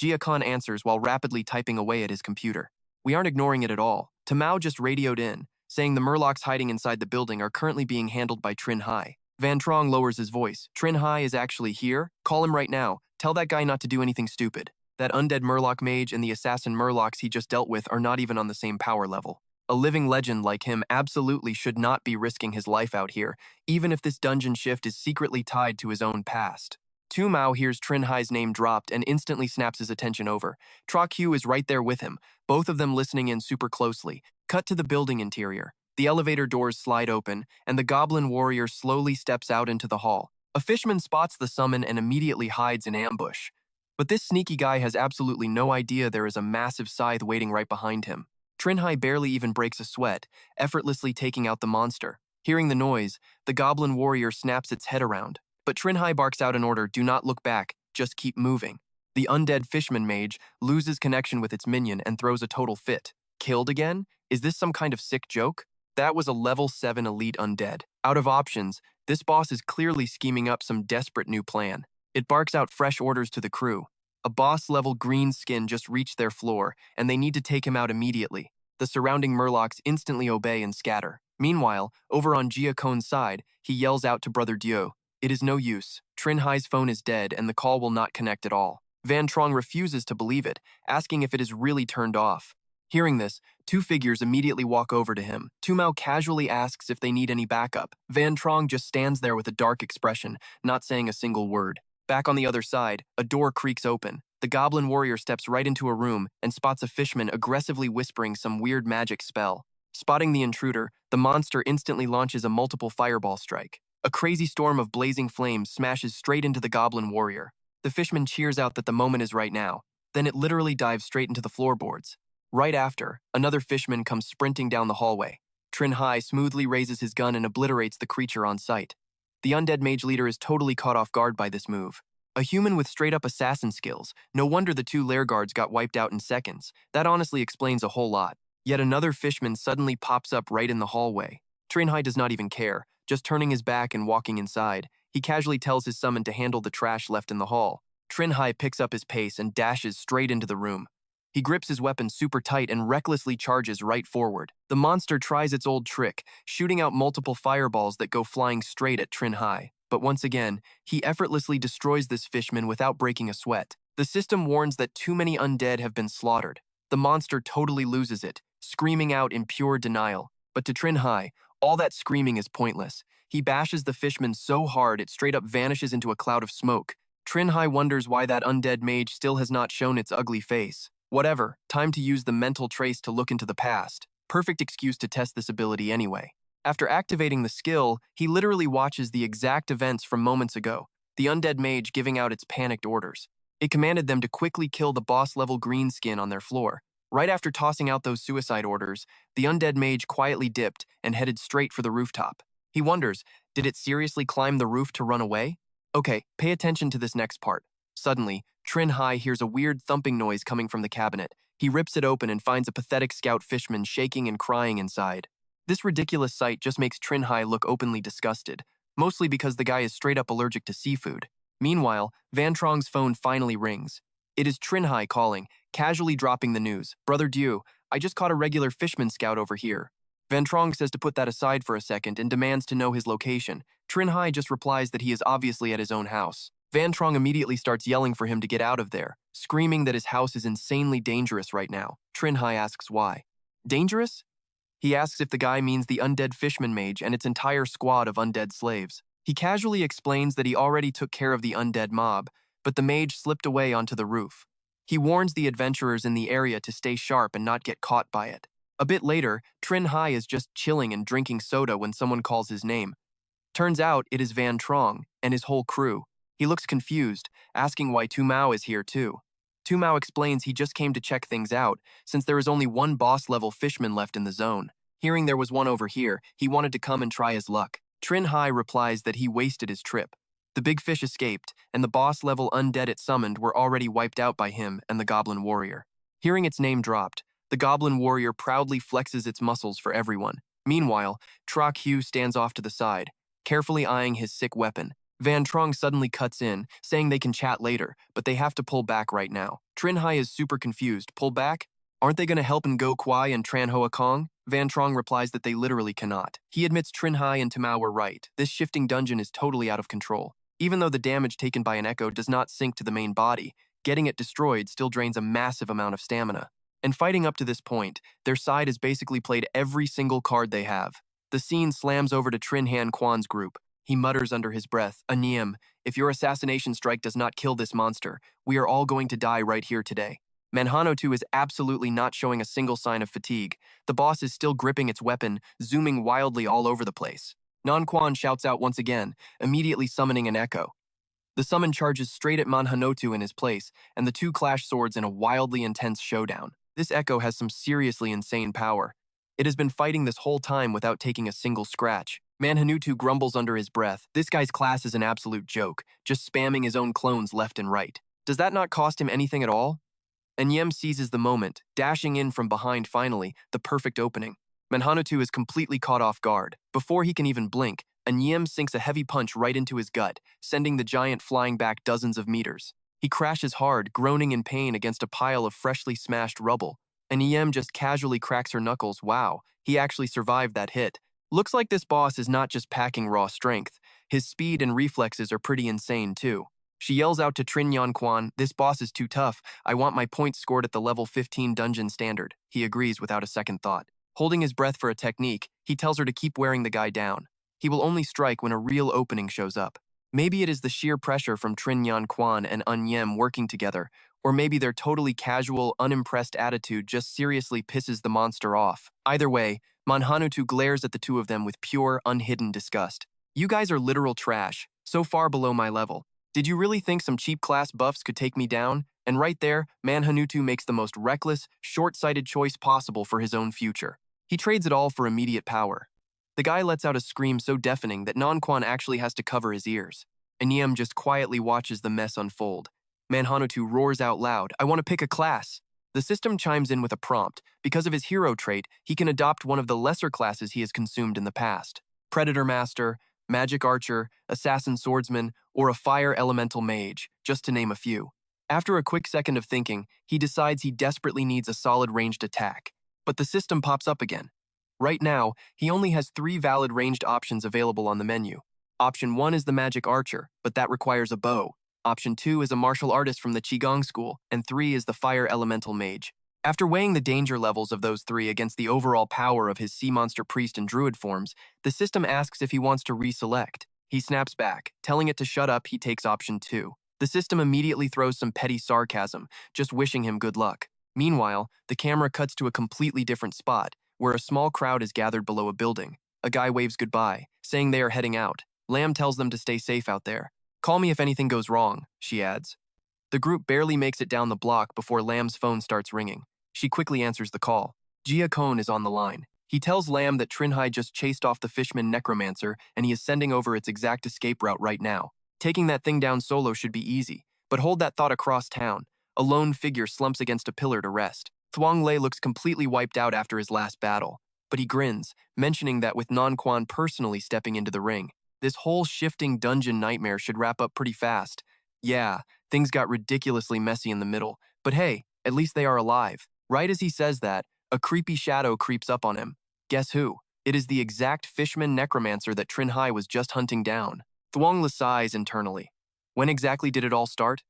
[SPEAKER 1] Jia Khan answers while rapidly typing away at his computer. We aren't ignoring it at all. Tamao just radioed in, saying the Murlocs hiding inside the building are currently being handled by Trinh Hai. Van Trong lowers his voice. Trinh Hai is actually here? Call him right now. Tell that guy not to do anything stupid. That undead Murloc mage and the assassin Murlocs he just dealt with are not even on the same power level. A living legend like him absolutely should not be risking his life out here, even if this dungeon shift is secretly tied to his own past. Tu Mao hears Trinh Hai's name dropped and instantly snaps his attention over. Tra Q is right there with him, both of them listening in super closely. Cut to the building interior. The elevator doors slide open, and the goblin warrior slowly steps out into the hall. A fishman spots the summon and immediately hides in ambush. But this sneaky guy has absolutely no idea there is a massive scythe waiting right behind him. Trinh Hai barely even breaks a sweat, effortlessly taking out the monster. Hearing the noise, the goblin warrior snaps its head around. But Trinh Hai barks out an order, do not look back, just keep moving. The undead fishman mage loses connection with its minion and throws a total fit. Killed again? Is this some kind of sick joke? That was a level 7 elite undead. Out of options, this boss is clearly scheming up some desperate new plan. It barks out fresh orders to the crew. A boss-level green skin just reached their floor, and they need to take him out immediately. The surrounding murlocs instantly obey and scatter. Meanwhile, over on Jia Kone's side, he yells out to Brother Dio, "It is no use. Trinh Hai's phone is dead and the call will not connect at all." Van Trong refuses to believe it, asking if it is really turned off. Hearing this, two figures immediately walk over to him. Tu Mao casually asks if they need any backup. Van Trong just stands there with a dark expression, not saying a single word. Back on the other side, a door creaks open. The goblin warrior steps right into a room and spots a fishman aggressively whispering some weird magic spell. Spotting the intruder, the monster instantly launches a multiple fireball strike. A crazy storm of blazing flames smashes straight into the goblin warrior. The fishman cheers out that the moment is right now. Then it literally dives straight into the floorboards. Right after, another fishman comes sprinting down the hallway. Trinh Hai smoothly raises his gun and obliterates the creature on sight. The undead mage leader is totally caught off guard by this move. A human with straight-up assassin skills. No wonder the two lair guards got wiped out in seconds. That honestly explains a whole lot. Yet another fishman suddenly pops up right in the hallway. Trinh Hai does not even care, just turning his back and walking inside. He casually tells his summon to handle the trash left in the hall. Trinh Hai picks up his pace and dashes straight into the room. He grips his weapon super tight and recklessly charges right forward. The monster tries its old trick, shooting out multiple fireballs that go flying straight at Trinh Hai. But once again, he effortlessly destroys this fishman without breaking a sweat. The system warns that too many undead have been slaughtered. The monster totally loses it, screaming out in pure denial. But to Trinh Hai, all that screaming is pointless. He bashes the fishman so hard it straight up vanishes into a cloud of smoke. Trinh Hai wonders why that undead mage still has not shown its ugly face. Whatever, time to use the mental trace to look into the past. Perfect excuse to test this ability anyway. After activating the skill, he literally watches the exact events from moments ago, the undead mage giving out its panicked orders. It commanded them to quickly kill the boss-level green skin on their floor. Right after tossing out those suicide orders, the undead mage quietly dipped and headed straight for the rooftop. He wonders, did it seriously climb the roof to run away? Okay, pay attention to this next part. Suddenly, Trinh Hai hears a weird thumping noise coming from the cabinet. He rips it open and finds a pathetic scout fishman shaking and crying inside. This ridiculous sight just makes Trinh Hai look openly disgusted, mostly because the guy is straight up allergic to seafood. Meanwhile, Van Trong's phone finally rings. It is Trinh Hai calling, casually dropping the news. "Brother Dieu, I just caught a regular fishman scout over here." Van Trong says to put that aside for a second and demands to know his location. Trinh Hai just replies that he is obviously at his own house. Van Trong immediately starts yelling for him to get out of there, screaming that his house is insanely dangerous right now. Trinh Hai asks why. Dangerous? He asks if the guy means the undead fishman mage and its entire squad of undead slaves. He casually explains that he already took care of the undead mob, but the mage slipped away onto the roof. He warns the adventurers in the area to stay sharp and not get caught by it. A bit later, Trinh Hai is just chilling and drinking soda when someone calls his name. Turns out it is Van Trong and his whole crew. He looks confused, asking why Tu Mao is here too. Tu Mao explains he just came to check things out, since there is only one boss-level fishman left in the zone. Hearing there was one over here, he wanted to come and try his luck. Trinh Hai replies that he wasted his trip. The big fish escaped, and the boss-level undead it summoned were already wiped out by him and the goblin warrior. Hearing its name dropped, the goblin warrior proudly flexes its muscles for everyone. Meanwhile, Troc Hugh stands off to the side, carefully eyeing his sick weapon. Van Trong suddenly cuts in, saying they can chat later, but they have to pull back right now. Trinh Hai is super confused. Pull back? Aren't they going to help Ngo Kwai and Tran Hoa Kong? Van Trong replies that they literally cannot. He admits Trinh Hai and Tu Mao were right. This shifting dungeon is totally out of control. Even though the damage taken by an echo does not sink to the main body, getting it destroyed still drains a massive amount of stamina. And fighting up to this point, their side has basically played every single card they have. The scene slams over to Trin Han Quan's group. He mutters under his breath, "Anyem, if your assassination strike does not kill this monster, we are all going to die right here today." Manhwa is absolutely not showing a single sign of fatigue. The boss is still gripping its weapon, zooming wildly all over the place. Non Quan shouts out once again, immediately summoning an echo. The summon charges straight at Manhwa in his place, and the two clash swords in a wildly intense showdown. This echo has some seriously insane power. It has been fighting this whole time without taking a single scratch. Manhwa grumbles under his breath. This guy's class is an absolute joke, just spamming his own clones left and right. Does that not cost him anything at all? Anyem seizes the moment, dashing in from behind finally, the perfect opening. Manhwa is completely caught off guard. Before he can even blink, Anyem sinks a heavy punch right into his gut, sending the giant flying back dozens of meters. He crashes hard, groaning in pain against a pile of freshly smashed rubble. And EM just casually cracks her knuckles. Wow, he actually survived that hit. Looks like this boss is not just packing raw strength. His speed and reflexes are pretty insane too. She yells out to Trinh Hai, "This boss is too tough. I want my points scored at the level 15 dungeon standard." He agrees without a second thought. Holding his breath for a technique, he tells her to keep wearing the guy down. He will only strike when a real opening shows up. Maybe it is the sheer pressure from Trinh Hai and Eun working together, or maybe their totally casual, unimpressed attitude just seriously pisses the monster off. Either way, Manhwa glares at the two of them with pure, unhidden disgust. "You guys are literal trash, so far below my level. Did you really think some cheap class buffs could take me down?" And right there, Manhwa makes the most reckless, short-sighted choice possible for his own future. He trades it all for immediate power. The guy lets out a scream so deafening that Non-Quan actually has to cover his ears. Enyem just quietly watches the mess unfold. Manhwa roars out loud, "I want to pick a class." The system chimes in with a prompt. Because of his hero trait, he can adopt one of the lesser classes he has consumed in the past. Predator Master, Magic Archer, Assassin Swordsman, or a Fire Elemental Mage, just to name a few. After a quick second of thinking, he decides he desperately needs a solid ranged attack. But the system pops up again. Right now, he only has 3 valid ranged options available on the menu. Option 1 is the Magic Archer, but that requires a bow. Option 2 is a martial artist from the Qigong school, and 3 is the Fire Elemental Mage. After weighing the danger levels of those 3 against the overall power of his Sea Monster Priest and Druid forms, the system asks if he wants to reselect. He snaps back. Telling it to shut up, he takes option 2. The system immediately throws some petty sarcasm, just wishing him good luck. Meanwhile, the camera cuts to a completely different spot, where a small crowd is gathered below a building. A guy waves goodbye, saying they are heading out. Lamb tells them to stay safe out there. "Call me if anything goes wrong," she adds. The group barely makes it down the block before Lamb's phone starts ringing. She quickly answers the call. Jia Kone is on the line. He tells Lamb that Trinh Hai just chased off the Fishman Necromancer and he is sending over its exact escape route right now. Taking that thing down solo should be easy, but hold that thought across town. A lone figure slumps against a pillar to rest. Thuong Lei looks completely wiped out after his last battle, but he grins, mentioning that with Non-Quan personally stepping into the ring, this whole shifting dungeon nightmare should wrap up pretty fast. Yeah, things got ridiculously messy in the middle, but hey, at least they are alive. Right as he says that, a creepy shadow creeps up on him. Guess who? It is the exact Fishman Necromancer that Trinh Hai was just hunting down. Thuong Le sighs internally. When exactly did it all start?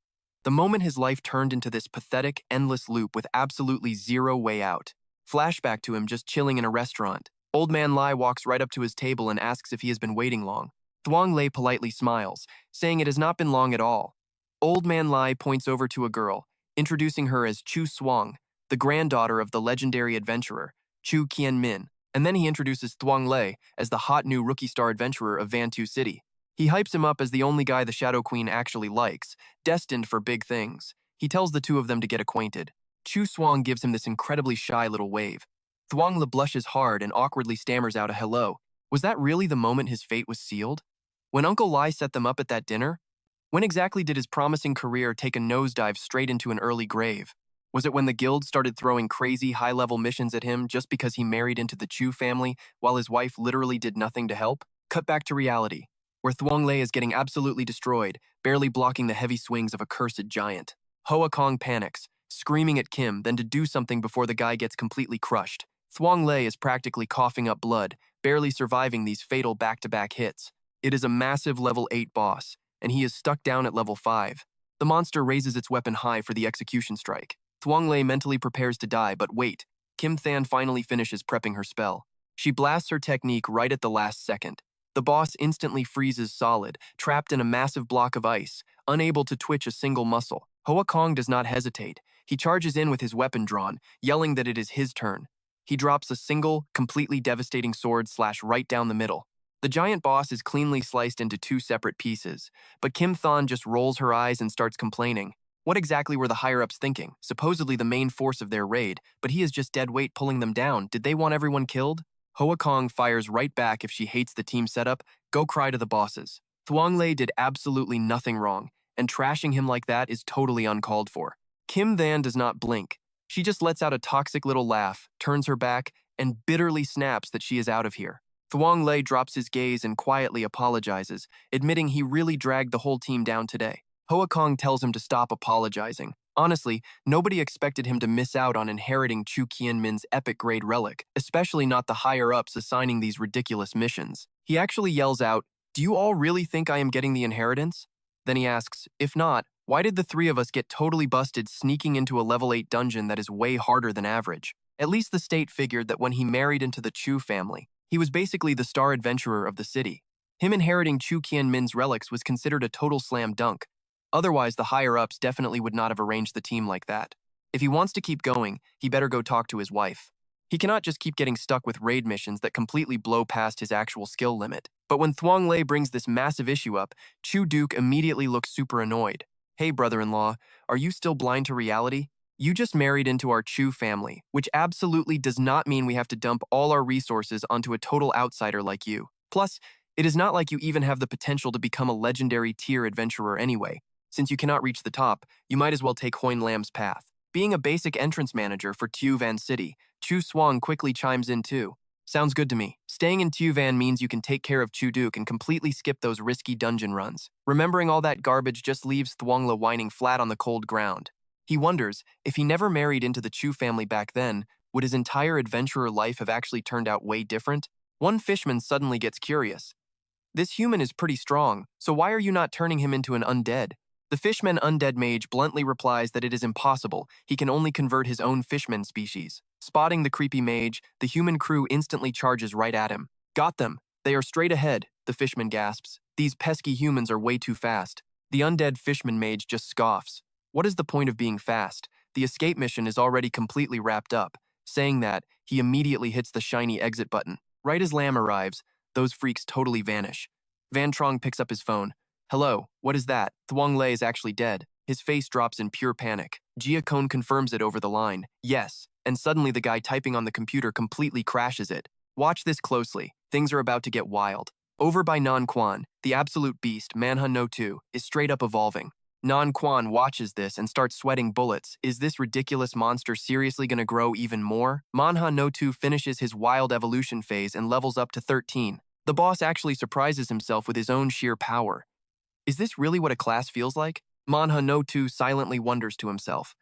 [SPEAKER 1] The moment his life turned into this pathetic, endless loop with absolutely zero way out. Flashback to him just chilling in a restaurant. Old Man Lai walks right up to his table and asks if he has been waiting long. Thuong Lei politely smiles, saying it has not been long at all. Old Man Lai points over to a girl, introducing her as Chu Swang, the granddaughter of the legendary adventurer, Chu Qian Min, and then he introduces Thuong Lei as the hot new rookie star adventurer of Vantu City. He hypes him up as the only guy the Shadow Queen actually likes, destined for big things. He tells the two of them to get acquainted. Chu Swang gives him this incredibly shy little wave. Thuong Le blushes hard and awkwardly stammers out a hello. Was that really the moment his fate was sealed? When Uncle Lai set them up at that dinner? When exactly did his promising career take a nosedive straight into an early grave? Was it when the guild started throwing crazy high-level missions at him just because he married into the Chu family while his wife literally did nothing to help? Cut back to reality, where Thuong Lei is getting absolutely destroyed, barely blocking the heavy swings of a cursed giant. Hoa Kong panics, screaming at Kim, then to do something before the guy gets completely crushed. Thuong Lei is practically coughing up blood, barely surviving these fatal back-to-back hits. It is a massive level 8 boss, and he is stuck down at level 5. The monster raises its weapon high for the execution strike. Thuong Lei mentally prepares to die, but wait. Kim Than finally finishes prepping her spell. She blasts her technique right at the last second. The boss instantly freezes solid, trapped in a massive block of ice, unable to twitch a single muscle. Hoa Kong does not hesitate. He charges in with his weapon drawn, yelling that it is his turn. He drops a single, completely devastating sword slash right down the middle. The giant boss is cleanly sliced into 2 separate pieces, but Kim Than just rolls her eyes and starts complaining. What exactly were the higher-ups thinking? Supposedly the main force of their raid, but he is just dead weight pulling them down. Did they want everyone killed? Hoa Kong fires right back if she hates the team setup. Go cry to the bosses. Thuong Lei did absolutely nothing wrong, and trashing him like that is totally uncalled for. Kim Than does not blink. She just lets out a toxic little laugh, turns her back, and bitterly snaps that she is out of here. Thuong Lei drops his gaze and quietly apologizes, admitting he really dragged the whole team down today. Hoa Kong tells him to stop apologizing. Honestly, nobody expected him to miss out on inheriting Chu Qianmin's epic-grade relic, especially not the higher-ups assigning these ridiculous missions. He actually yells out, "Do you all really think I am getting the inheritance?" Then he asks, "If not, why did the three of us get totally busted sneaking into a level 8 dungeon that is way harder than average?" At least the state figured that when he married into the Chu family, he was basically the star adventurer of the city. Him inheriting Chu Qianmin's relics was considered a total slam dunk. Otherwise, the higher-ups definitely would not have arranged the team like that. If he wants to keep going, he better go talk to his wife. He cannot just keep getting stuck with raid missions that completely blow past his actual skill limit. But when Thuong Lei brings this massive issue up, Chu Duke immediately looks super annoyed. "Hey, brother-in-law, are you still blind to reality? You just married into our Chu family, which absolutely does not mean we have to dump all our resources onto a total outsider like you. Plus, it is not like you even have the potential to become a legendary tier adventurer anyway. Since you cannot reach the top, you might as well take Hoin Lam's path." Being a basic entrance manager for Tuvan City, Chu Swang quickly chimes in too. "Sounds good to me. Staying in Tuvan means you can take care of Chu Duke and completely skip those risky dungeon runs." Remembering all that garbage just leaves Thuongla whining flat on the cold ground. He wonders, if he never married into the Chu family back then, would his entire adventurer life have actually turned out way different? One fishman suddenly gets curious. "This human is pretty strong, so why are you not turning him into an undead?" The fishman undead mage bluntly replies that it is impossible, he can only convert his own fishman species. Spotting the creepy mage, the human crew instantly charges right at him. "Got them! They are straight ahead," the fishman gasps. "These pesky humans are way too fast." The undead fishman mage just scoffs. What is the point of being fast? The escape mission is already completely wrapped up. Saying that, he immediately hits the shiny exit button. Right as Lam arrives, those freaks totally vanish. Van Trong picks up his phone. "Hello, what is that? Thuong Lei is actually dead." His face drops in pure panic. Jia Kone confirms it over the line. "Yes," and suddenly the guy typing on the computer completely crashes it. Watch this closely. Things are about to get wild. Over by Nan Quan, the absolute beast, Manhwa no 2, is straight up evolving. Nan Quan watches this and starts sweating bullets. Is this ridiculous monster seriously gonna grow even more? Manhwa no 2 finishes his wild evolution phase and levels up to 13. The boss actually surprises himself with his own sheer power. Is this really what a class feels like? Manhwa no 2 silently wonders to himself.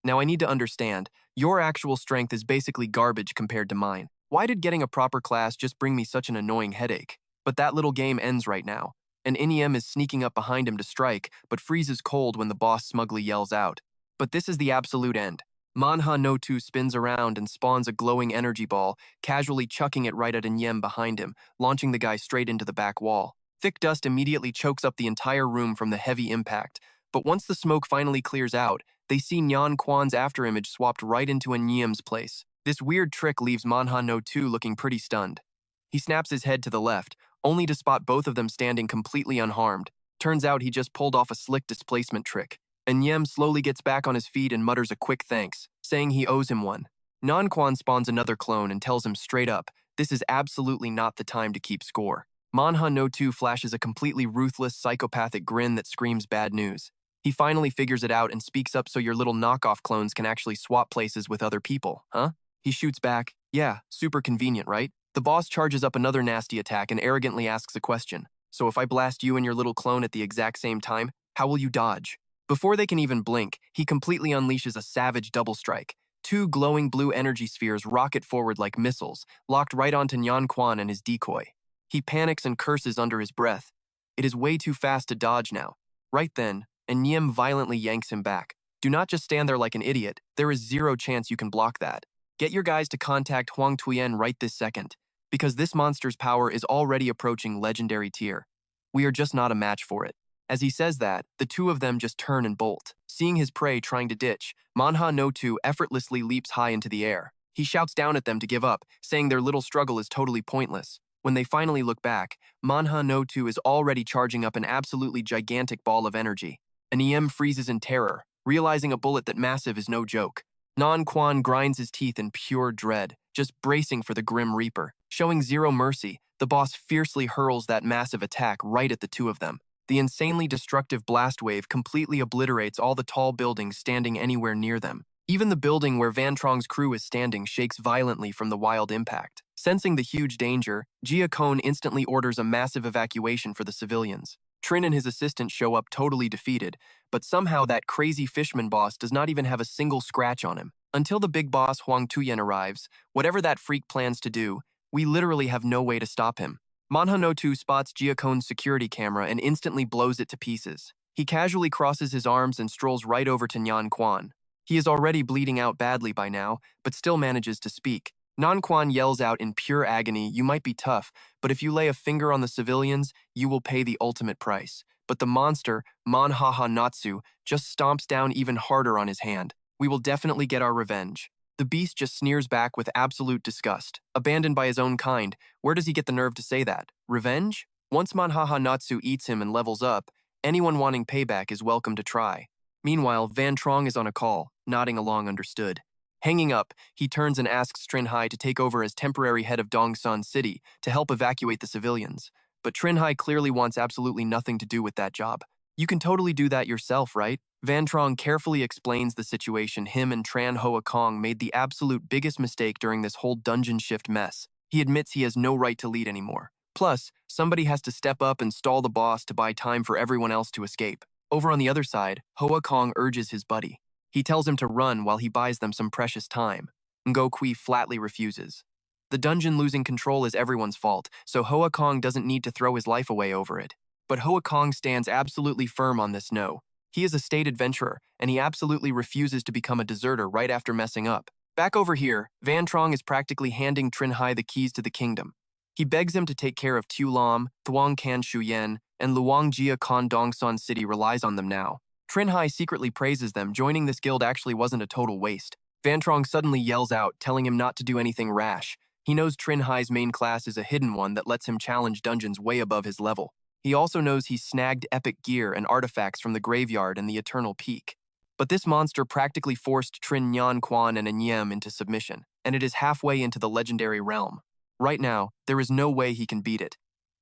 [SPEAKER 1] Now I need to understand, your actual strength is basically garbage compared to mine. Why did getting a proper class just bring me such an annoying headache? But that little game ends right now. And NEM is sneaking up behind him to strike, but freezes cold when the boss smugly yells out. But this is the absolute end. Manhwa no 2 spins around and spawns a glowing energy ball, casually chucking it right at NEM behind him, launching the guy straight into the back wall. Thick dust immediately chokes up the entire room from the heavy impact, but once the smoke finally clears out, they see Nyan Quan's afterimage swapped right into a Niem's place. This weird trick leaves Manhwa no 2 looking pretty stunned. He snaps his head to the left, only to spot both of them standing completely unharmed. Turns out he just pulled off a slick displacement trick. And Niem slowly gets back on his feet and mutters a quick thanks, saying he owes him one. Nan Quan spawns another clone and tells him straight up, this is absolutely not the time to keep score. Manhwa no 2 flashes a completely ruthless, psychopathic grin that screams bad news. He finally figures it out and speaks up so your little knockoff clones can actually swap places with other people, huh? He shoots back, yeah, super convenient, right? The boss charges up another nasty attack and arrogantly asks a question. So if I blast you and your little clone at the exact same time, how will you dodge? Before they can even blink, he completely unleashes a savage double strike. Two glowing blue energy spheres rocket forward like missiles, locked right onto Nyan Quan and his decoy. He panics and curses under his breath. It is way too fast to dodge now. Right then, and Niem violently yanks him back. Do not just stand there like an idiot. There is zero chance you can block that. Get your guys to contact Huang Tuyen right this second, because this monster's power is already approaching legendary tier. We are just not a match for it. As he says that, the two of them just turn and bolt. Seeing his prey trying to ditch, Manhwa no 2 effortlessly leaps high into the air. He shouts down at them to give up, saying their little struggle is totally pointless. When they finally look back, Manhwa no 2 is already charging up an absolutely gigantic ball of energy. An EM freezes in terror, realizing a bullet that massive is no joke. Nan Quan grinds his teeth in pure dread, just bracing for the Grim Reaper. Showing zero mercy, the boss fiercely hurls that massive attack right at the two of them. The insanely destructive blast wave completely obliterates all the tall buildings standing anywhere near them. Even the building where Van Trong's crew is standing shakes violently from the wild impact. Sensing the huge danger, Jia Kone instantly orders a massive evacuation for the civilians. Trin and his assistant show up totally defeated, but somehow that crazy fishman boss does not even have a single scratch on him. Until the big boss Huang Tuyen arrives, whatever that freak plans to do, we literally have no way to stop him. Manhwa no 2 spots Giacone's security camera and instantly blows it to pieces. He casually crosses his arms and strolls right over to Nyan Quan. He is already bleeding out badly by now, but still manages to speak. Nyan Quan yells out in pure agony, "You might be tough, but if you lay a finger on the civilians, you will pay the ultimate price." But the monster, Manhwa Natsu, just stomps down even harder on his hand. "We will definitely get our revenge." The beast just sneers back with absolute disgust. Abandoned by his own kind, where does he get the nerve to say that? Revenge? Once Manhwa Natsu eats him and levels up, anyone wanting payback is welcome to try. Meanwhile, Van Trong is on a call, nodding along understood. Hanging up, he turns and asks Trinh Hai to take over as temporary head of Dongsan City to help evacuate the civilians. But Trinh Hai clearly wants absolutely nothing to do with that job. "You can totally do that yourself, right?" Van Trong carefully explains the situation him and Tran Hoa Kong made the absolute biggest mistake during this whole dungeon shift mess. He admits he has no right to lead anymore. Plus, somebody has to step up and stall the boss to buy time for everyone else to escape. Over on the other side, Hoa Kong urges his buddy. He tells him to run while he buys them some precious time. Ngo Kui flatly refuses. The dungeon losing control is everyone's fault, so Hoa Kong doesn't need to throw his life away over it. But Hoa Kong stands absolutely firm on this no. He is a state adventurer, and he absolutely refuses to become a deserter right after messing up. Back over here, Van Trong is practically handing Trinh Hai the keys to the kingdom. He begs him to take care of Tu Lam, Thuong Can Shuyen, and Luang Jia Con Dongsan City relies on them now. Trinh Hai secretly praises them. Joining this guild actually wasn't a total waste. Van Trong suddenly yells out, telling him not to do anything rash. He knows Trinh Hai's main class is a hidden one that lets him challenge dungeons way above his level. He also knows he's snagged epic gear and artifacts from the graveyard and the Eternal Peak. But this monster practically forced Trin Nyan Quan and Anyem into submission, and it is halfway into the legendary realm. Right now, there is no way he can beat it.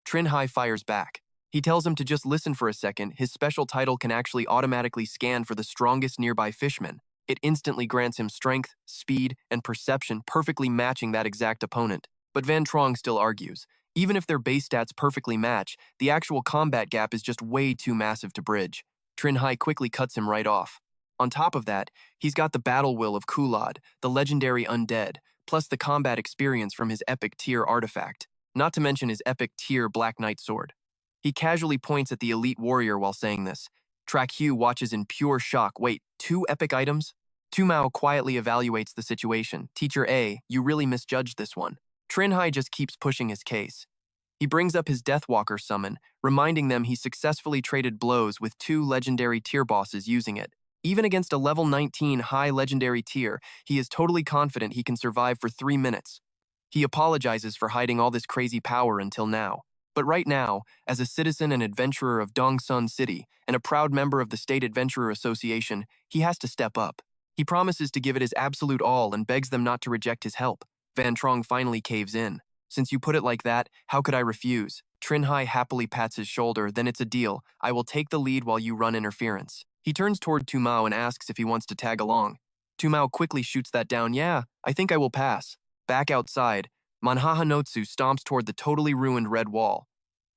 [SPEAKER 1] Trinh Hai fires back. He tells him to just listen for a second. His special title can actually automatically scan for the strongest nearby fishmen. It instantly grants him strength, speed, and perception, perfectly matching that exact opponent. But Van Trong still argues. Even if their base stats perfectly match, the actual combat gap is just way too massive to bridge. Trinh Hai quickly cuts him right off. On top of that, he's got the battle will of Kulad, the legendary undead, plus the combat experience from his epic tier artifact, not to mention his epic tier Black Knight sword. He casually points at the elite warrior while saying this. Track Hugh watches in pure shock. Wait, 2 epic items? Tu Mao quietly evaluates the situation. Teacher A, you really misjudged this one. Trinh Hai just keeps pushing his case. He brings up his Deathwalker summon, reminding them he successfully traded blows with 2 legendary tier bosses using it. Even against a level 19 high legendary tier, he is totally confident he can survive for 3 minutes. He apologizes for hiding all this crazy power until now. But right now, as a citizen and adventurer of Dongsan City and a proud member of the State Adventurer Association, he has to step up. He promises to give it his absolute all and begs them not to reject his help. Van Trong finally caves in. "Since you put it like that, how could I refuse?" Trinh Hai happily pats his shoulder. "Then it's a deal. I will take the lead while you run interference." He turns toward Tu Mao and asks if he wants to tag along. Tu Mao quickly shoots that down. "Yeah, I think I will pass." Back outside, Manhwa Notsu stomps toward the totally ruined red wall.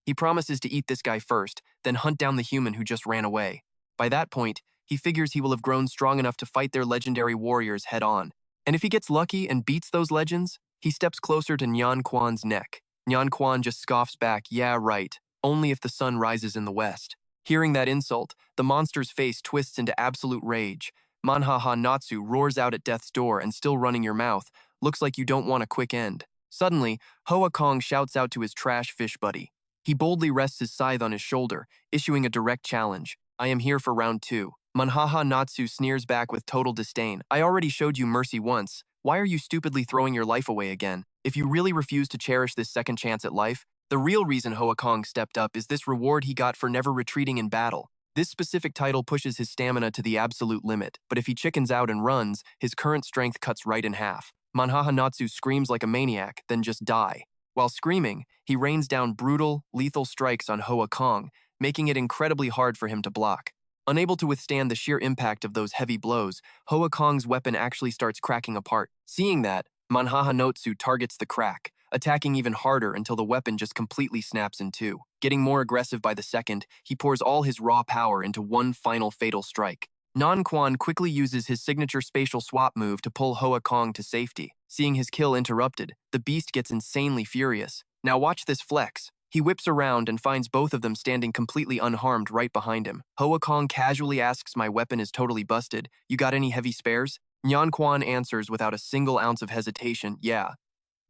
[SPEAKER 1] He promises to eat this guy first, then hunt down the human who just ran away. By that point, he figures he will have grown strong enough to fight their legendary warriors head-on. And if he gets lucky and beats those legends, he steps closer to Nyan Quan's neck. Nyan Quan just scoffs back, "Yeah, right, only if the sun rises in the west." Hearing that insult, the monster's face twists into absolute rage. Manhwa Natsu roars out at death's door and still running your mouth. "Looks like you don't want a quick end." Suddenly, Hoa Kong shouts out to his trash fish buddy. He boldly rests his scythe on his shoulder, issuing a direct challenge. "I am here for round 2. Manhwa Natsu sneers back with total disdain. "I already showed you mercy once. Why are you stupidly throwing your life away again? If you really refuse to cherish this second chance at life, the real reason Hoa Kong stepped up is this reward he got for never retreating in battle. This specific title pushes his stamina to the absolute limit, but if he chickens out and runs, his current strength cuts right in half. Manhwa Natsu screams like a maniac, then just die. While screaming, he rains down brutal, lethal strikes on Hoa Kong, making it incredibly hard for him to block. Unable to withstand the sheer impact of those heavy blows, Hoa Kong's weapon actually starts cracking apart. Seeing that, Manhwa Notsu targets the crack, attacking even harder until the weapon just completely snaps in two. Getting more aggressive by the second, he pours all his raw power into one final fatal strike. Non-Quan quickly uses his signature spatial swap move to pull Hoa Kong to safety. Seeing his kill interrupted, the beast gets insanely furious. Now watch this flex. He whips around and finds both of them standing completely unharmed right behind him. Hoa Kong casually asks, "My weapon is totally busted. You got any heavy spares?" Nyan Quan answers without a single ounce of hesitation, "Yeah."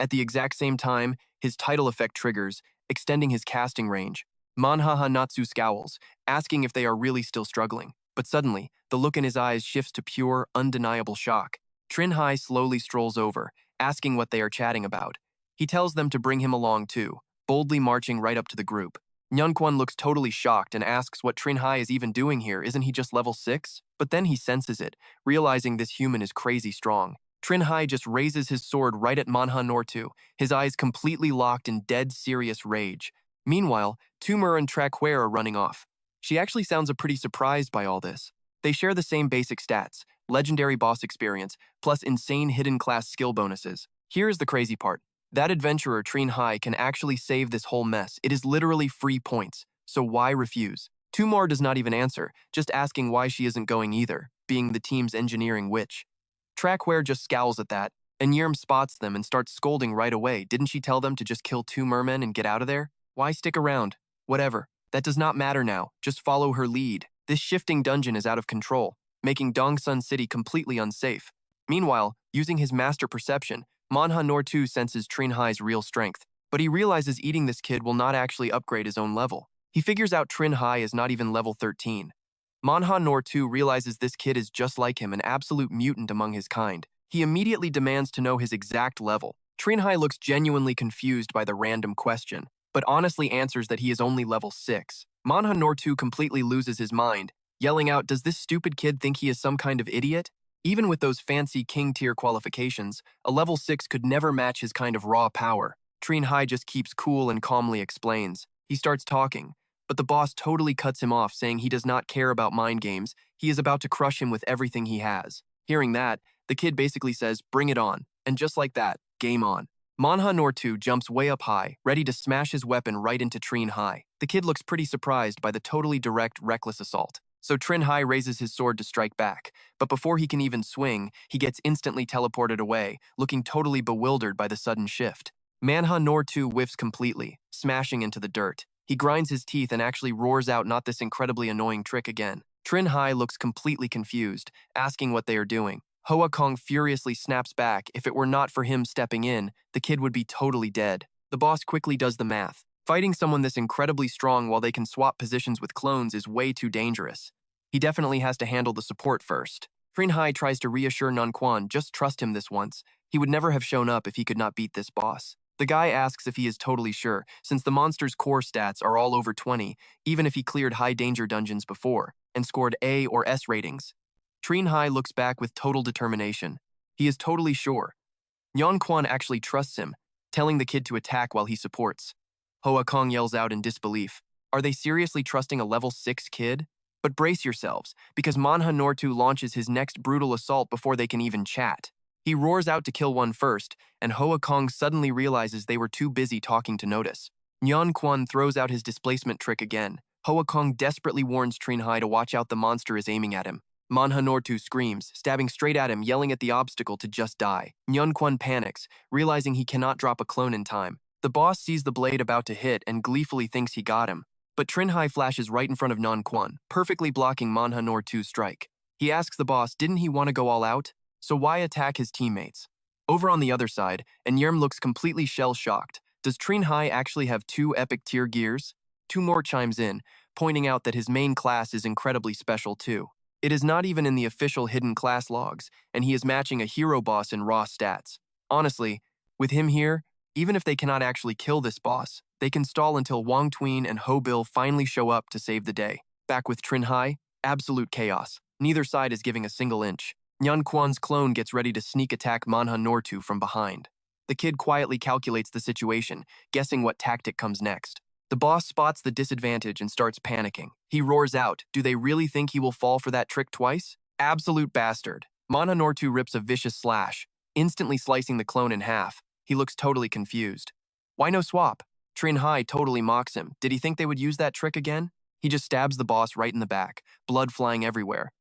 [SPEAKER 1] At the exact same time, his title effect triggers, extending his casting range. Manhwa Natsu scowls, asking if they are really still struggling. But suddenly, the look in his eyes shifts to pure, undeniable shock. Trinh Hai slowly strolls over, asking what they are chatting about. He tells them to bring him along too, boldly marching right up to the group. Nyunquan looks totally shocked and asks what Trinh Hai is even doing here. Isn't he just level 6? But then he senses it, realizing this human is crazy strong. Trinh Hai just raises his sword right at Manha Nortu, his eyes completely locked in dead serious rage. Meanwhile, Tumor and Traquair are running off. She actually sounds pretty surprised by all this. They share the same basic stats, legendary boss experience, plus insane hidden class skill bonuses. Here's the crazy part. That adventurer Trinh Hai can actually save this whole mess. It is literally free points, so why refuse? Tumor does not even answer, just asking why she isn't going either, being the team's engineering witch. Traquair just scowls at that, and Yerm spots them and starts scolding right away. Didn't she tell them to just kill 2 mermen and get out of there? Why stick around? Whatever. That does not matter now. Just follow her lead. This shifting dungeon is out of control, making Dongsun City completely unsafe. Meanwhile, using his master perception, Manha Nortu senses Trinh Hai's real strength, but he realizes eating this kid will not actually upgrade his own level. He figures out Trinh Hai is not even level 13. Manha Nortu realizes this kid is just like him, an absolute mutant among his kind. He immediately demands to know his exact level. Trinh Hai looks genuinely confused by the random question, but honestly answers that he is only level 6. Manha Nortu completely loses his mind, yelling out, "Does this stupid kid think he is some kind of idiot?" Even with those fancy king-tier qualifications, a level 6 could never match his kind of raw power. Trinh Hai just keeps cool and calmly explains. He starts talking, but the boss totally cuts him off, saying he does not care about mind games. He is about to crush him with everything he has. Hearing that, the kid basically says, "Bring it on." And just like that, game on. Manha Nortu jumps way up high, ready to smash his weapon right into Trinh Hai. The kid looks pretty surprised by the totally direct, reckless assault. So Trinh Hai raises his sword to strike back, but before he can even swing, he gets instantly teleported away, looking totally bewildered by the sudden shift. Manha Nortu whiffs completely, smashing into the dirt. He grinds his teeth and actually roars out not this incredibly annoying trick again. Trinh Hai looks completely confused, asking what they are doing. Hoa Kong furiously snaps back. If it were not for him stepping in, the kid would be totally dead. The boss quickly does the math. Fighting someone this incredibly strong while they can swap positions with clones is way too dangerous. He definitely has to handle the support first. Trinh Hai tries to reassure Nunquan, just trust him this once. He would never have shown up if he could not beat this boss. The guy asks if he is totally sure, since the monster's core stats are all over 20, even if he cleared high-danger dungeons before, and scored A or S ratings. Trinh Hai looks back with total determination. He is totally sure. Nyan Quan actually trusts him, telling the kid to attack while he supports. Hoa Kong yells out in disbelief. Are they seriously trusting a level 6 kid? But brace yourselves, because Manha Nortu launches his next brutal assault before they can even chat. He roars out to kill one first, and Hoa Kong suddenly realizes they were too busy talking to notice. Nyan Quan throws out his displacement trick again. Hoa Kong desperately warns Trinh Hai to watch out, the monster is aiming at him. Manha Nortu screams, stabbing straight at him, yelling at the obstacle to just die. Nyan Quan panics, realizing he cannot drop a clone in time. The boss sees the blade about to hit and gleefully thinks he got him. But Trinh Hai flashes right in front of Nyan Quan, perfectly blocking Manha Nortu's strike. He asks the boss, didn't he want to go all out? So why attack his teammates? Over on the other side, Yerm looks completely shell-shocked. Does Trinh Hai actually have 2 epic tier gears? Tumor chimes in, pointing out that his main class is incredibly special too. It is not even in the official hidden class logs, and he is matching a hero boss in raw stats. Honestly, with him here, even if they cannot actually kill this boss, they can stall until Wang Tween and Ho Bil finally show up to save the day. Back with Trinh Hai, absolute chaos. Neither side is giving a single inch. Nyan Quan's clone gets ready to sneak attack Manha Nortu from behind. The kid quietly calculates the situation, guessing what tactic comes next. The boss spots the disadvantage and starts panicking. He roars out, do they really think he will fall for that trick twice? Absolute bastard. Manha Nortu rips a vicious slash, instantly slicing the clone in half. He looks totally confused. Why no swap? Trinh Hai totally mocks him. Did he think they would use that trick again? He just stabs the boss right in the back, blood flying everywhere.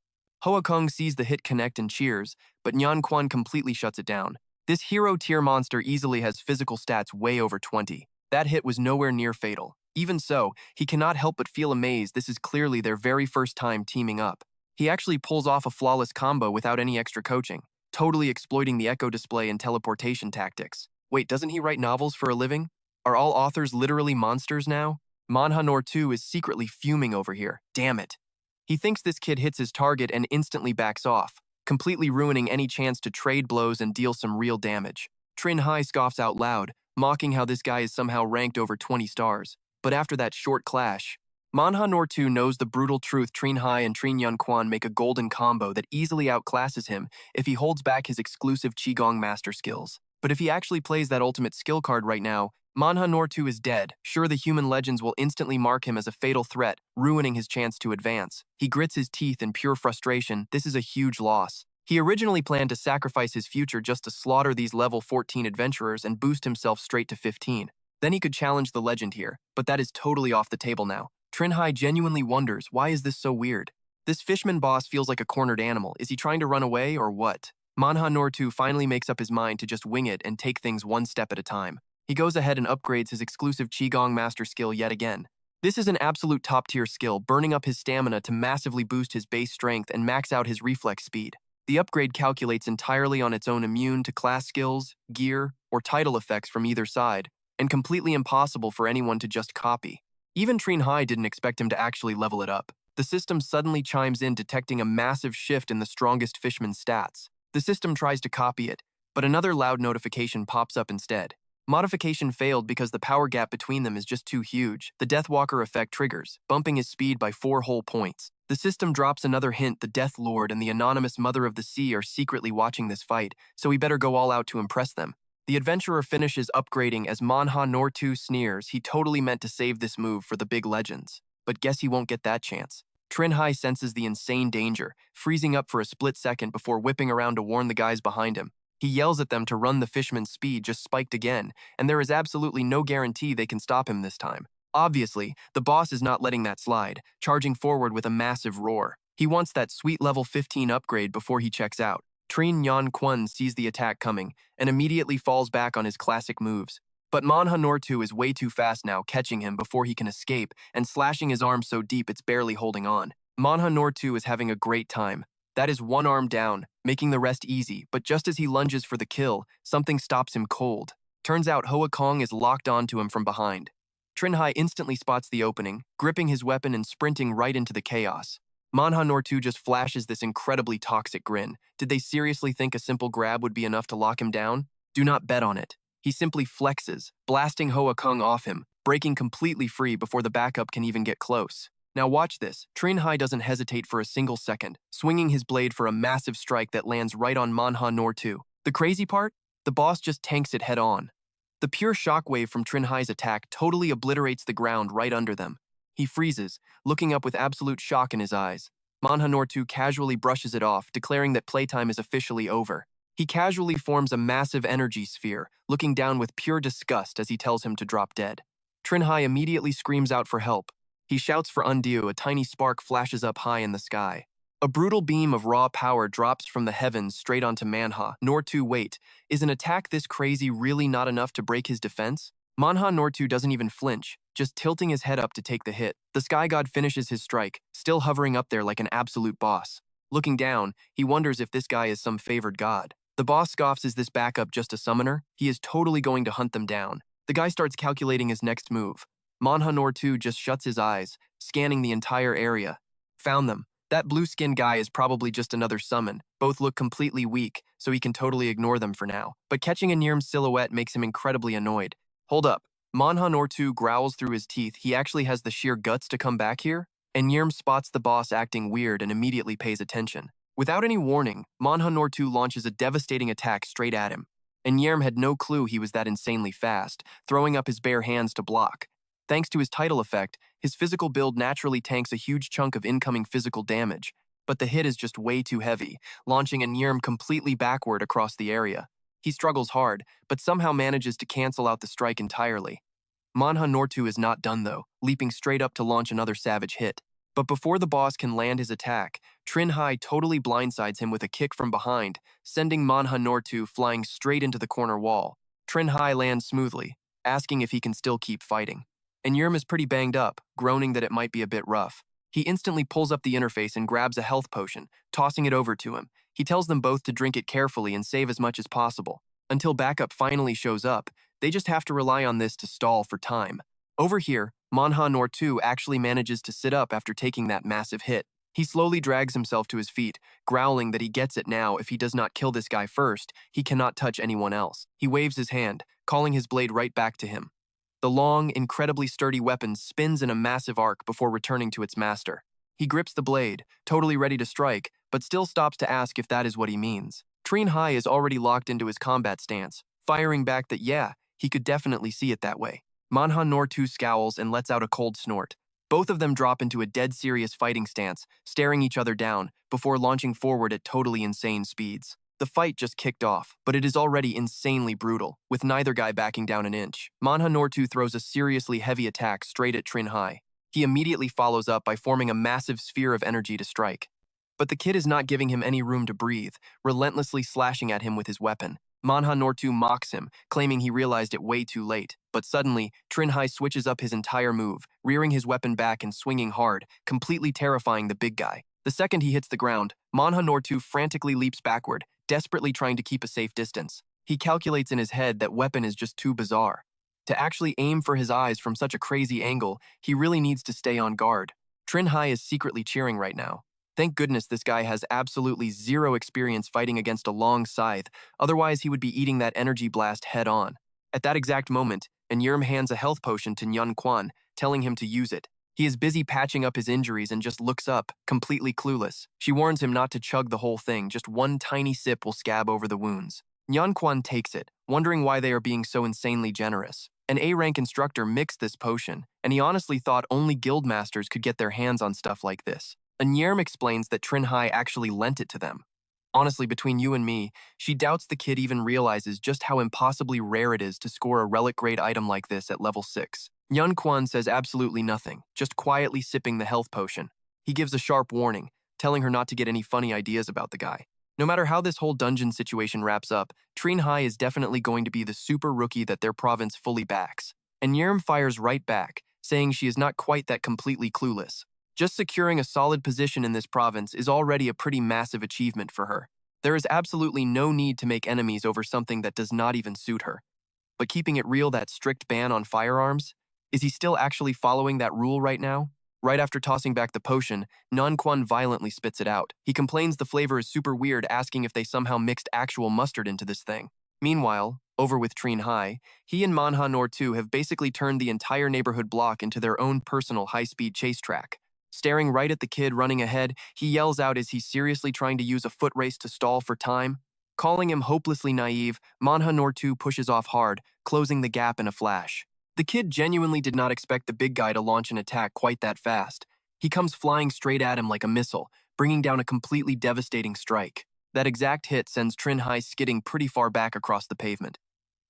[SPEAKER 1] Hoa Kung sees the hit connect and cheers, but Nyan Quan completely shuts it down. This hero-tier monster easily has physical stats way over 20. That hit was nowhere near fatal. Even so, he cannot help but feel amazed. This is clearly their very first time teaming up. He actually pulls off a flawless combo without any extra coaching, totally exploiting the echo display and teleportation tactics. Wait, doesn't he write novels for a living? Are all authors literally monsters now? Manhwa Nor 2 is secretly fuming over here. Damn it. He thinks this kid hits his target and instantly backs off, completely ruining any chance to trade blows and deal some real damage. Trinh Hai scoffs out loud, mocking how this guy is somehow ranked over 20 stars. But after that short clash, Manhwa Nor 2 knows the brutal truth. Trinh Hai and Trinh Nyan Quan make a golden combo that easily outclasses him if he holds back his exclusive Qigong master skills. But if he actually plays that ultimate skill card right now, Manhwa Nor 2 is dead. Sure, the human legends will instantly mark him as a fatal threat, ruining his chance to advance. He grits his teeth in pure frustration. This is a huge loss. He originally planned to sacrifice his future just to slaughter these level 14 adventurers and boost himself straight to 15. Then he could challenge the legend here, but that is totally off the table now. Trinh Hai genuinely wonders, why is this so weird? This fishman boss feels like a cornered animal. Is he trying to run away or what? Manhwa Nor 2 finally makes up his mind to just wing it and take things one step at a time. He goes ahead and upgrades his exclusive Qigong master skill yet again. This is an absolute top-tier skill, burning up his stamina to massively boost his base strength and max out his reflex speed. The upgrade calculates entirely on its own, immune to class skills, gear, or title effects from either side, and completely impossible for anyone to just copy. Even Trinh Hai didn't expect him to actually level it up. The system suddenly chimes in, detecting a massive shift in the strongest fishman's stats. The system tries to copy it, but another loud notification pops up instead. Modification failed because the power gap between them is just too huge. The Deathwalker effect triggers, bumping his speed by 4 whole points. The system drops another hint. The Death Lord and the anonymous Mother of the Sea are secretly watching this fight, so we better go all out to impress them. The adventurer finishes upgrading as Manhwa Nor 2 sneers. He totally meant to save this move for the big legends. But guess he won't get that chance. Trinh Hai senses the insane danger, freezing up for a split second before whipping around to warn the guys behind him. He yells at them to run. The fishman's speed just spiked again, and there is absolutely no guarantee they can stop him this time. Obviously, the boss is not letting that slide, charging forward with a massive roar. He wants that sweet level 15 upgrade before he checks out. Trinh Nyan Quan sees the attack coming and immediately falls back on his classic moves. But Manhwa Nor 2 is way too fast now, catching him before he can escape and slashing his arm so deep it's barely holding on. Manhwa Nor 2 is having a great time. That is one arm down, making the rest easy, but just as he lunges for the kill, something stops him cold. Turns out Hoa Kong is locked onto him from behind. Trinh Hai instantly spots the opening, gripping his weapon and sprinting right into the chaos. Manhwa Nor 2 just flashes this incredibly toxic grin. Did they seriously think a simple grab would be enough to lock him down? Do not bet on it. He simply flexes, blasting Hoa Kong off him, breaking completely free before the backup can even get close. Now watch this. Trinh Hai doesn't hesitate for a single second, swinging his blade for a massive strike that lands right on Manhwa Nor 2. The crazy part? The boss just tanks it head on. The pure shockwave from Trinh Hai's attack totally obliterates the ground right under them. He freezes, looking up with absolute shock in his eyes. Manhwa Nor 2 casually brushes it off, declaring that playtime is officially over. He casually forms a massive energy sphere, looking down with pure disgust as he tells him to drop dead. Trinh Hai immediately screams out for help. He shouts for undue. A tiny spark flashes up high in the sky. A brutal beam of raw power drops from the heavens straight onto Manhwa Nor 2. Wait, is an attack this crazy really not enough to break his defense? Manhwa Nor 2 doesn't even flinch, just tilting his head up to take the hit. The Sky God finishes his strike, still hovering up there like an absolute boss. Looking down, he wonders if this guy is some favored god. The boss scoffs. Is this backup just a summoner? He is totally going to hunt them down. The guy starts calculating his next move. Manhwa Nor 2 just shuts his eyes, scanning the entire area. Found them. That blue-skinned guy is probably just another summon. Both look completely weak, so he can totally ignore them for now. But catching a Nirm's silhouette makes him incredibly annoyed. Hold up. Manhwa Nor 2 growls through his teeth. He actually has the sheer guts to come back here? And Nirm spots the boss acting weird and immediately pays attention. Without any warning, Manhwa Nor 2 launches a devastating attack straight at him. And Nirm had no clue he was that insanely fast, throwing up his bare hands to block. Thanks to his title effect, his physical build naturally tanks a huge chunk of incoming physical damage, but the hit is just way too heavy, launching a Nirm completely backward across the area. He struggles hard, but somehow manages to cancel out the strike entirely. Manhwa Nortu is not done though, leaping straight up to launch another savage hit. But before the boss can land his attack, Trinh Hai totally blindsides him with a kick from behind, sending Manhwa Nortu flying straight into the corner wall. Trinh Hai lands smoothly, asking if he can still keep fighting. And Yerm is pretty banged up, groaning that it might be a bit rough. He instantly pulls up the interface and grabs a health potion, tossing it over to him. He tells them both to drink it carefully and save as much as possible. Until backup finally shows up, they just have to rely on this to stall for time. Over here, Manhwa Nortu actually manages to sit up after taking that massive hit. He slowly drags himself to his feet, growling that he gets it now. If he does not kill this guy first, he cannot touch anyone else. He waves his hand, calling his blade right back to him. The long, incredibly sturdy weapon spins in a massive arc before returning to its master. He grips the blade, totally ready to strike, but still stops to ask if that is what he means. Trinh Hai is already locked into his combat stance, firing back that yeah, he could definitely see it that way. Manhwa Nortu scowls and lets out a cold snort. Both of them drop into a dead serious fighting stance, staring each other down, before launching forward at totally insane speeds. The fight just kicked off, but it is already insanely brutal, with neither guy backing down an inch. Manhwa Nortu throws a seriously heavy attack straight at Trinh Hai. He immediately follows up by forming a massive sphere of energy to strike. But the kid is not giving him any room to breathe, relentlessly slashing at him with his weapon. Manhwa Nortu mocks him, claiming he realized it way too late. But suddenly, Trinh Hai switches up his entire move, rearing his weapon back and swinging hard, completely terrifying the big guy. The second he hits the ground, Manhwa Nortu frantically leaps backward, desperately trying to keep a safe distance. He calculates in his head that weapon is just too bizarre. To actually aim for his eyes from such a crazy angle, he really needs to stay on guard. Trinh Hai is secretly cheering right now. Thank goodness this guy has absolutely zero experience fighting against a long scythe, otherwise he would be eating that energy blast head on. At that exact moment, Yerm hands a health potion to Nhan Quan, telling him to use it. He is busy patching up his injuries and just looks up, completely clueless. She warns him not to chug the whole thing, just one tiny sip will scab over the wounds. Nhan Quan takes it, wondering why they are being so insanely generous. An A-rank instructor mixed this potion, and he honestly thought only guildmasters could get their hands on stuff like this. Yerm explains that Trinh Hai actually lent it to them. Honestly, between you and me, she doubts the kid even realizes just how impossibly rare it is to score a relic-grade item like this at level 6. Nhan Quan says absolutely nothing, just quietly sipping the health potion. He gives a sharp warning, telling her not to get any funny ideas about the guy. No matter how this whole dungeon situation wraps up, Trinh Hai is definitely going to be the super rookie that their province fully backs. And Yerm fires right back, saying she is not quite that completely clueless. Just securing a solid position in this province is already a pretty massive achievement for her. There is absolutely no need to make enemies over something that does not even suit her. But keeping it real, that strict ban on firearms? Is he still actually following that rule right now? Right after tossing back the potion, Nhan Quan violently spits it out. He complains the flavor is super weird, asking if they somehow mixed actual mustard into this thing. Meanwhile, over with Trinh Hai, he and Manhwa Nortu have basically turned the entire neighborhood block into their own personal high-speed chase track. Staring right at the kid running ahead, he yells out, is he seriously trying to use a foot race to stall for time? Calling him hopelessly naive, Manhwa Nortu pushes off hard, closing the gap in a flash. The kid genuinely did not expect the big guy to launch an attack quite that fast. He comes flying straight at him like a missile, bringing down a completely devastating strike. That exact hit sends Trinh Hai skidding pretty far back across the pavement.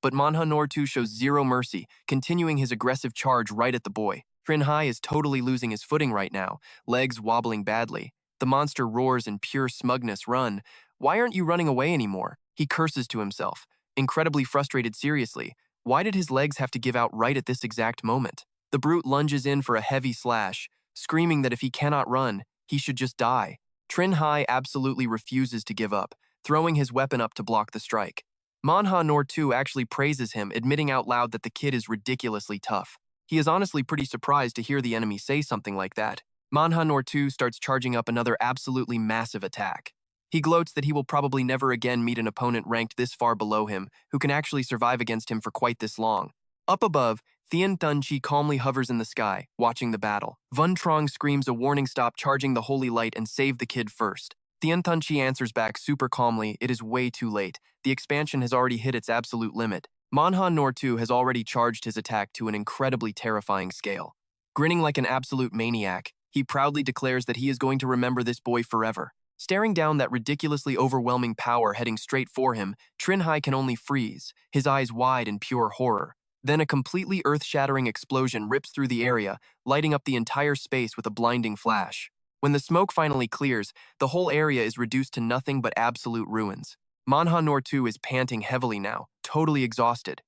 [SPEAKER 1] But Manhwa Nortu shows zero mercy, continuing his aggressive charge right at the boy. Trinh Hai is totally losing his footing right now, legs wobbling badly. The monster roars in pure smugness, run. Why aren't you running away anymore? He curses to himself, incredibly frustrated seriously. Why did his legs have to give out right at this exact moment? The brute lunges in for a heavy slash, screaming that if he cannot run, he should just die. Trinh Hai absolutely refuses to give up, throwing his weapon up to block the strike. Manhwa Nortu actually praises him, admitting out loud that the kid is ridiculously tough. He is honestly pretty surprised to hear the enemy say something like that. Manhwa Nortu starts charging up another absolutely massive attack. He gloats that he will probably never again meet an opponent ranked this far below him who can actually survive against him for quite this long. Up above, Thien Thun Chi calmly hovers in the sky, watching the battle. Vun Trong screams a warning, stop charging the holy light and save the kid first. Thien Thun Chi answers back super calmly, it is way too late. The expansion has already hit its absolute limit. Manhwa Nortu has already charged his attack to an incredibly terrifying scale. Grinning like an absolute maniac, he proudly declares that he is going to remember this boy forever. Staring down that ridiculously overwhelming power heading straight for him, Trinh Hai can only freeze, his eyes wide in pure horror. Then a completely earth-shattering explosion rips through the area, lighting up the entire space with a blinding flash. When the smoke finally clears, the whole area is reduced to nothing but absolute ruins. Manhwa Noor 2 is panting heavily now, totally exhausted.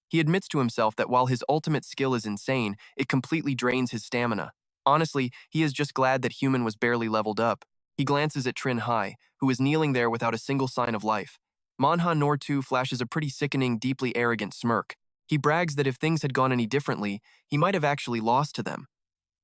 [SPEAKER 1] He admits to himself that while his ultimate skill is insane, it completely drains his stamina. Honestly, he is just glad that human was barely leveled up. He glances at Trinh Hai, who is kneeling there without a single sign of life. Manhwa Noor 2 flashes a pretty sickening, deeply arrogant smirk. He brags that if things had gone any differently, he might have actually lost to them.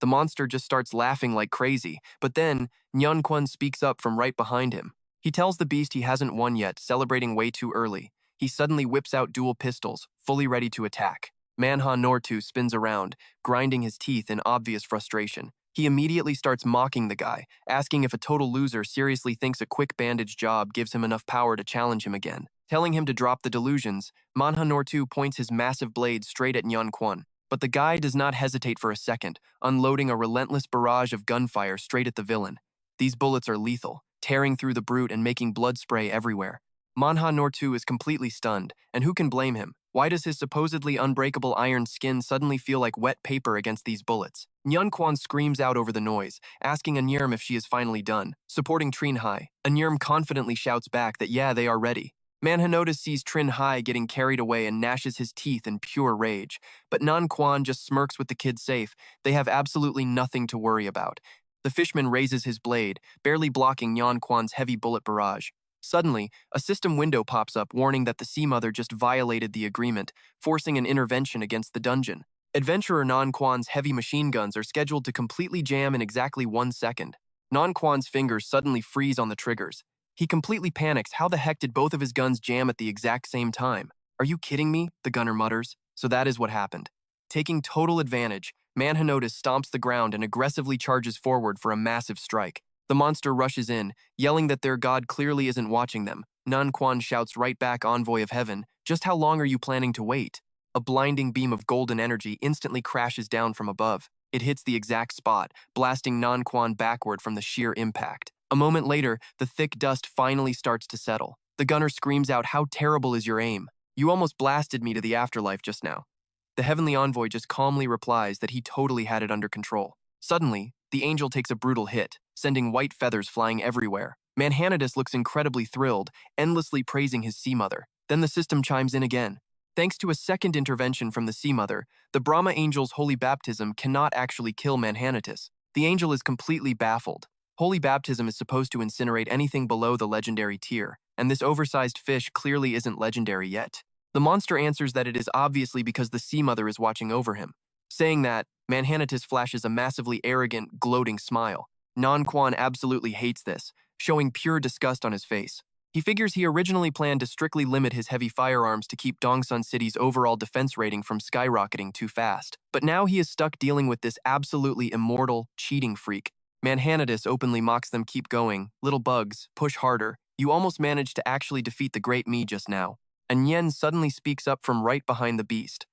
[SPEAKER 1] The monster just starts laughing like crazy, but then Nyan Kwon speaks up from right behind him. He tells the beast he hasn't won yet, celebrating way too early. He suddenly whips out dual pistols, fully ready to attack. Manhwa Noor 2 spins around, grinding his teeth in obvious frustration. He immediately starts mocking the guy, asking if a total loser seriously thinks a quick bandage job gives him enough power to challenge him again. Telling him to drop the delusions, Manhwa Noor 2 points his massive blade straight at Nyan Kwon. But the guy does not hesitate for a second, unloading a relentless barrage of gunfire straight at the villain. These bullets are lethal, tearing through the brute and making blood spray everywhere. Manhwa Noor 2 is completely stunned, and who can blame him? Why does his supposedly unbreakable iron skin suddenly feel like wet paper against these bullets? Nyan Kwon screams out over the noise, asking Anurm if she is finally done. Supporting Trinh Hai, Anurm confidently shouts back that yeah, they are ready. Manhwa sees Trinh Hai getting carried away and gnashes his teeth in pure rage. But Nyan Kwon just smirks with the kid safe. They have absolutely nothing to worry about. The fishman raises his blade, barely blocking Nyan Kwon's heavy bullet barrage. Suddenly, a system window pops up warning that the Sea Mother just violated the agreement, forcing an intervention against the dungeon. Adventurer Nyan Kwon's heavy machine guns are scheduled to completely jam in exactly 1 second. Nyan Kwon's fingers suddenly freeze on the triggers. He completely panics. How the heck did both of his guns jam at the exact same time? Are you kidding me? The gunner mutters. So that is what happened. Taking total advantage, Manhwa stomps the ground and aggressively charges forward for a massive strike. The monster rushes in, yelling that their god clearly isn't watching them. Nyan Kwon shouts right back, Envoy of Heaven, just how long are you planning to wait? A blinding beam of golden energy instantly crashes down from above. It hits the exact spot, blasting Nyan Kwon backward from the sheer impact. A moment later, the thick dust finally starts to settle. The gunner screams out, how terrible is your aim? You almost blasted me to the afterlife just now. The heavenly envoy just calmly replies that he totally had it under control. Suddenly, the angel takes a brutal hit, sending white feathers flying everywhere. Manhwa looks incredibly thrilled, endlessly praising his Sea Mother. Then the system chimes in again. Thanks to a second intervention from the Sea Mother, the Brahma Angel's holy baptism cannot actually kill Manhwa. The angel is completely baffled. Holy baptism is supposed to incinerate anything below the legendary tier, and this oversized fish clearly isn't legendary yet. The monster answers that it is obviously because the Sea Mother is watching over him. Saying that, Manhwa flashes a massively arrogant, gloating smile. Nyan Kwon absolutely hates this, showing pure disgust on his face. He figures he originally planned to strictly limit his heavy firearms to keep Dongsun City's overall defense rating from skyrocketing too fast. But now he is stuck dealing with this absolutely immortal, cheating freak. Manhwa openly mocks them. Keep going, little bugs, push harder. You almost managed to actually defeat the great me just now. And Yen suddenly speaks up from right behind the beast.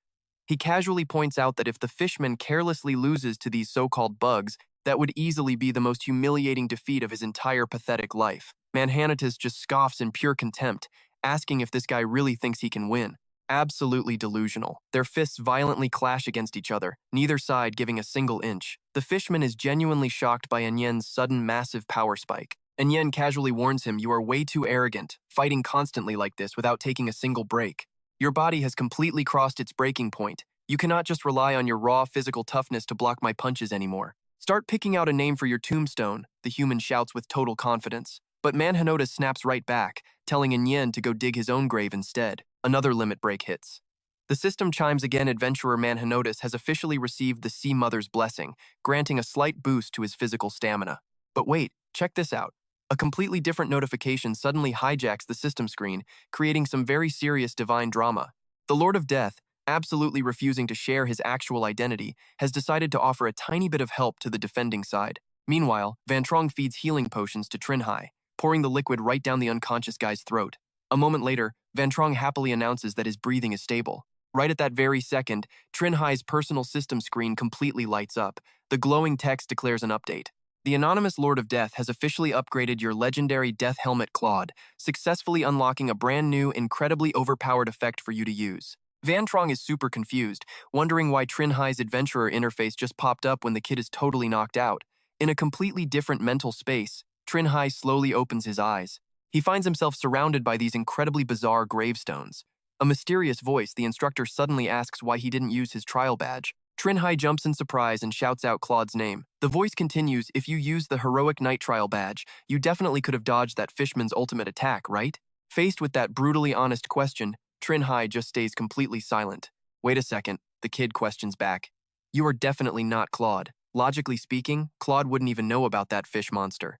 [SPEAKER 1] He casually points out that if the fishman carelessly loses to these so-called bugs, that would easily be the most humiliating defeat of his entire pathetic life. Manhwa just scoffs in pure contempt, asking if this guy really thinks he can win. Absolutely delusional. Their fists violently clash against each other, neither side giving a single inch. The fishman is genuinely shocked by Anyen's sudden massive power spike. Anyen casually warns him, you are way too arrogant, fighting constantly like this without taking a single break. Your body has completely crossed its breaking point. You cannot just rely on your raw physical toughness to block my punches anymore. Start picking out a name for your tombstone, the human shouts with total confidence. But Manhwa snaps right back, telling Anyen to go dig his own grave instead. Another limit break hits. The system chimes again. Adventurer Manhwa has officially received the Sea Mother's blessing, granting a slight boost to his physical stamina. But wait, check this out. A completely different notification suddenly hijacks the system screen, creating some very serious divine drama. The Lord of Death, absolutely refusing to share his actual identity, has decided to offer a tiny bit of help to the defending side. Meanwhile, Van Trong feeds healing potions to Trinh Hai, pouring the liquid right down the unconscious guy's throat. A moment later, Van Trong happily announces that his breathing is stable. Right at that very second, Trinh Hai's personal system screen completely lights up. The glowing text declares an update. The anonymous Lord of Death has officially upgraded your legendary Death Helmet Claude, successfully unlocking a brand new, incredibly overpowered effect for you to use. Van Trong is super confused, wondering why Trinh Hai's adventurer interface just popped up when the kid is totally knocked out. In a completely different mental space, Trinh Hai slowly opens his eyes. He finds himself surrounded by these incredibly bizarre gravestones. A mysterious voice, the instructor suddenly asks why he didn't use his trial badge. Trinh Hai jumps in surprise and shouts out Claude's name. The voice continues, if you used the heroic night trial badge, you definitely could have dodged that fishman's ultimate attack, right? Faced with that brutally honest question, Trinh Hai just stays completely silent. Wait a second, the kid questions back. You are definitely not Claude. Logically speaking, Claude wouldn't even know about that fish monster.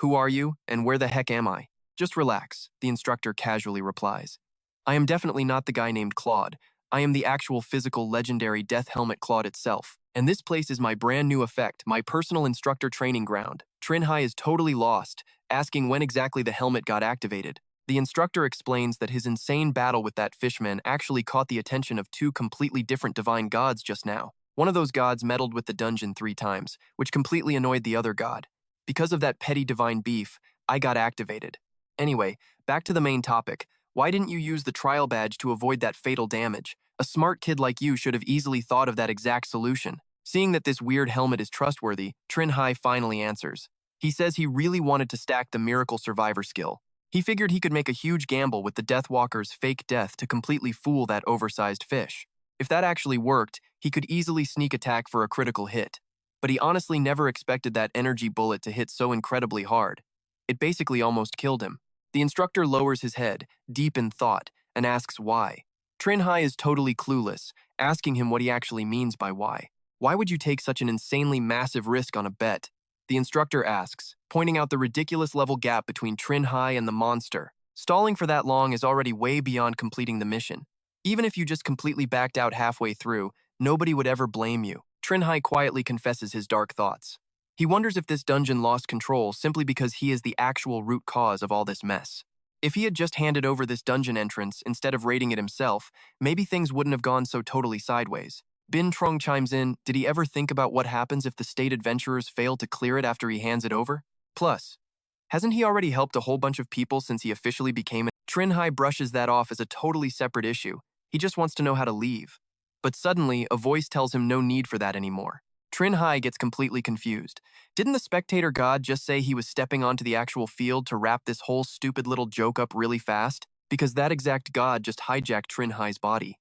[SPEAKER 1] Who are you, and where the heck am I? Just relax, the instructor casually replies. I am definitely not the guy named Claude. I am the actual physical legendary Death Helmet Claude itself. And this place is my brand new effect, my personal instructor training ground. Trinh Hai is totally lost, asking when exactly the helmet got activated. The instructor explains that his insane battle with that fishman actually caught the attention of two completely different divine gods just now. One of those gods meddled with the dungeon 3 times, which completely annoyed the other god. Because of that petty divine beef, I got activated. Anyway, back to the main topic. Why didn't you use the trial badge to avoid that fatal damage? A smart kid like you should have easily thought of that exact solution. Seeing that this weird helmet is trustworthy, Trinh Hai finally answers. He says he really wanted to stack the miracle survivor skill. He figured he could make a huge gamble with the Deathwalker's fake death to completely fool that oversized fish. If that actually worked, he could easily sneak attack for a critical hit. But he honestly never expected that energy bullet to hit so incredibly hard. It basically almost killed him. The instructor lowers his head, deep in thought, and asks why. Trinh Hai is totally clueless, asking him what he actually means by why. Why would you take such an insanely massive risk on a bet? The instructor asks, pointing out the ridiculous level gap between Trinh Hai and the monster. Stalling for that long is already way beyond completing the mission. Even if you just completely backed out halfway through, nobody would ever blame you. Trinh Hai quietly confesses his dark thoughts. He wonders if this dungeon lost control simply because he is the actual root cause of all this mess. If he had just handed over this dungeon entrance instead of raiding it himself, maybe things wouldn't have gone so totally sideways. Bin Trong chimes in, did he ever think about what happens if the state adventurers fail to clear it after he hands it over? Plus, hasn't he already helped a whole bunch of people since he officially became a— Trinh Hai brushes that off as a totally separate issue. He just wants to know how to leave. But suddenly, a voice tells him no need for that anymore. Trinh Hai gets completely confused. Didn't the spectator god just say he was stepping onto the actual field to wrap this whole stupid little joke up really fast? Because that exact god just hijacked Trinh Hai's body.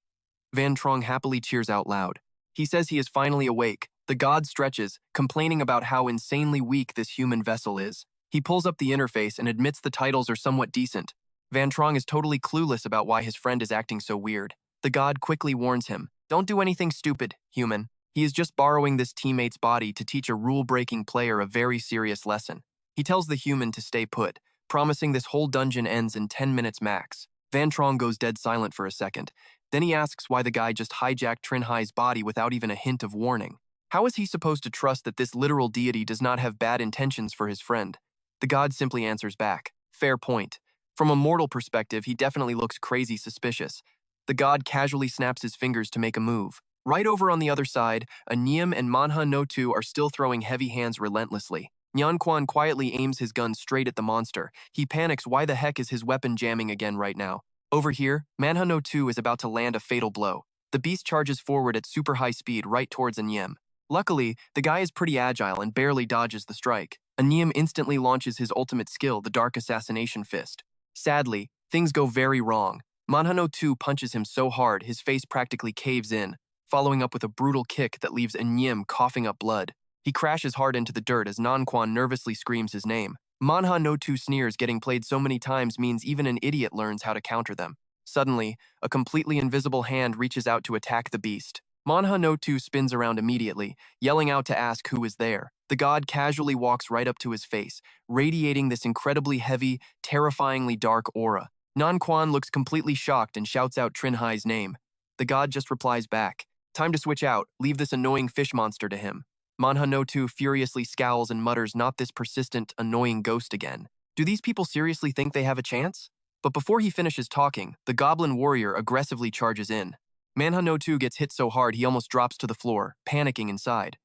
[SPEAKER 1] Van Trong happily cheers out loud. He says he is finally awake. The god stretches, complaining about how insanely weak this human vessel is. He pulls up the interface and admits the titles are somewhat decent. Van Trong is totally clueless about why his friend is acting so weird. The god quickly warns him, don't do anything stupid, human. He is just borrowing this teammate's body to teach a rule-breaking player a very serious lesson. He tells the human to stay put, promising this whole dungeon ends in 10 minutes max. Van Trong goes dead silent for a second. Then he asks why the guy just hijacked Trinh Hai's body without even a hint of warning. How is he supposed to trust that this literal deity does not have bad intentions for his friend? The god simply answers back, fair point. From a mortal perspective, he definitely looks crazy suspicious. The god casually snaps his fingers to make a move. Right over on the other side, Anyim and Manhwa no 2 are still throwing heavy hands relentlessly. Nyan Quan quietly aims his gun straight at the monster. He panics why the heck is his weapon jamming again right now. Over here, Manhwa no 2 is about to land a fatal blow. The beast charges forward at super high speed right towards Anyim. Luckily, the guy is pretty agile and barely dodges the strike. Anyim instantly launches his ultimate skill, the Dark Assassination Fist. Sadly, things go very wrong. Manhwa no 2 punches him so hard his face practically caves in, following up with a brutal kick that leaves Anyim coughing up blood. He crashes hard into the dirt as Nyan Quan nervously screams his name. Manhwa no 2 sneers getting played so many times means even an idiot learns how to counter them. Suddenly, a completely invisible hand reaches out to attack the beast. Manhwa no 2 spins around immediately, yelling out to ask who is there. The god casually walks right up to his face, radiating this incredibly heavy, terrifyingly dark aura. Nyan Quan looks completely shocked and shouts out Trinh Hai's name. The god just replies back, time to switch out, leave this annoying fish monster to him. Manhwa no 2 furiously scowls and mutters, not this persistent, annoying ghost again. Do these people seriously think they have a chance? But before he finishes talking, the goblin warrior aggressively charges in. Manhwa no 2 gets hit so hard he almost drops to the floor, panicking inside.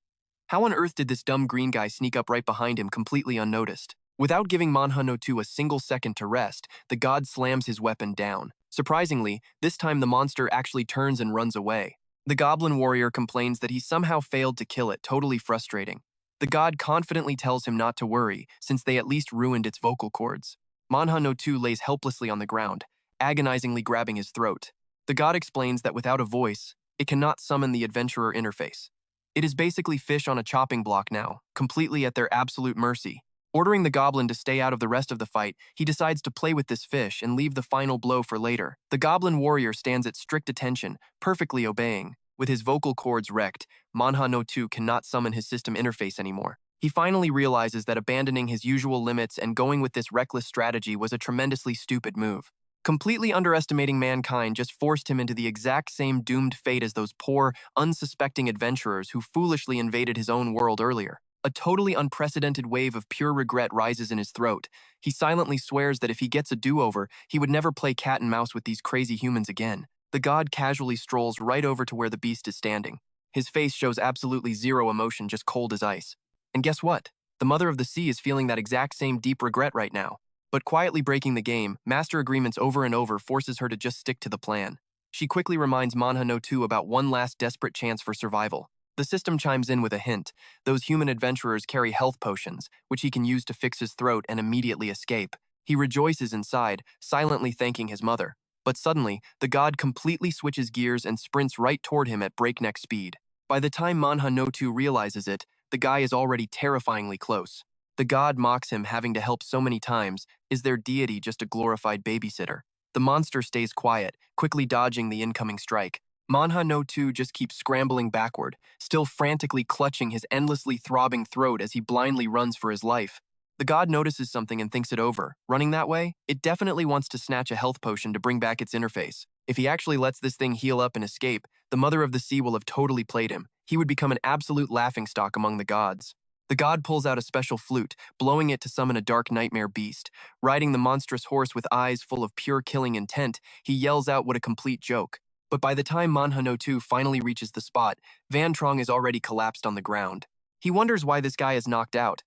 [SPEAKER 1] How on earth did this dumb green guy sneak up right behind him completely unnoticed? Without giving Manhwa no 2 a single second to rest, the god slams his weapon down. Surprisingly, this time the monster actually turns and runs away. The goblin warrior complains that he somehow failed to kill it, totally frustrating. The god confidently tells him not to worry, since they at least ruined its vocal cords. Manhwa no 2 lays helplessly on the ground, agonizingly grabbing his throat. The god explains that without a voice, it cannot summon the adventurer interface. It is basically fish on a chopping block now, completely at their absolute mercy. Ordering the goblin to stay out of the rest of the fight, he decides to play with this fish and leave the final blow for later. The goblin warrior stands at strict attention, perfectly obeying. With his vocal cords wrecked, Manhwa no 2 cannot summon his system interface anymore. He finally realizes that abandoning his usual limits and going with this reckless strategy was a tremendously stupid move. Completely underestimating mankind just forced him into the exact same doomed fate as those poor, unsuspecting adventurers who foolishly invaded his own world earlier. A totally unprecedented wave of pure regret rises in his throat. He silently swears that if he gets a do-over, he would never play cat and mouse with these crazy humans again. The god casually strolls right over to where the beast is standing. His face shows absolutely zero emotion, just cold as ice. And guess what? The Mother of the Sea is feeling that exact same deep regret right now. But quietly breaking the game, master agreements over and over forces her to just stick to the plan. She quickly reminds Manhwa no 2 about one last desperate chance for survival. The system chimes in with a hint. Those human adventurers carry health potions, which he can use to fix his throat and immediately escape. He rejoices inside, silently thanking his mother. But suddenly, the god completely switches gears and sprints right toward him at breakneck speed. By the time Manhwa no 2 realizes it, the guy is already terrifyingly close. The god mocks him having to help so many times. Is their deity just a glorified babysitter? The monster stays quiet, quickly dodging the incoming strike. Manhwa no 2 just keeps scrambling backward, still frantically clutching his endlessly throbbing throat as he blindly runs for his life. The god notices something and thinks it over. Running that way, it definitely wants to snatch a health potion to bring back its interface. If he actually lets this thing heal up and escape, the Mother of the Sea will have totally played him. He would become an absolute laughingstock among the gods. The god pulls out a special flute, blowing it to summon a dark nightmare beast. Riding the monstrous horse with eyes full of pure killing intent, he yells out what a complete joke. But by the time Manhwa no 2 finally reaches the spot, Van Trong is already collapsed on the ground. He wonders why this guy is knocked out.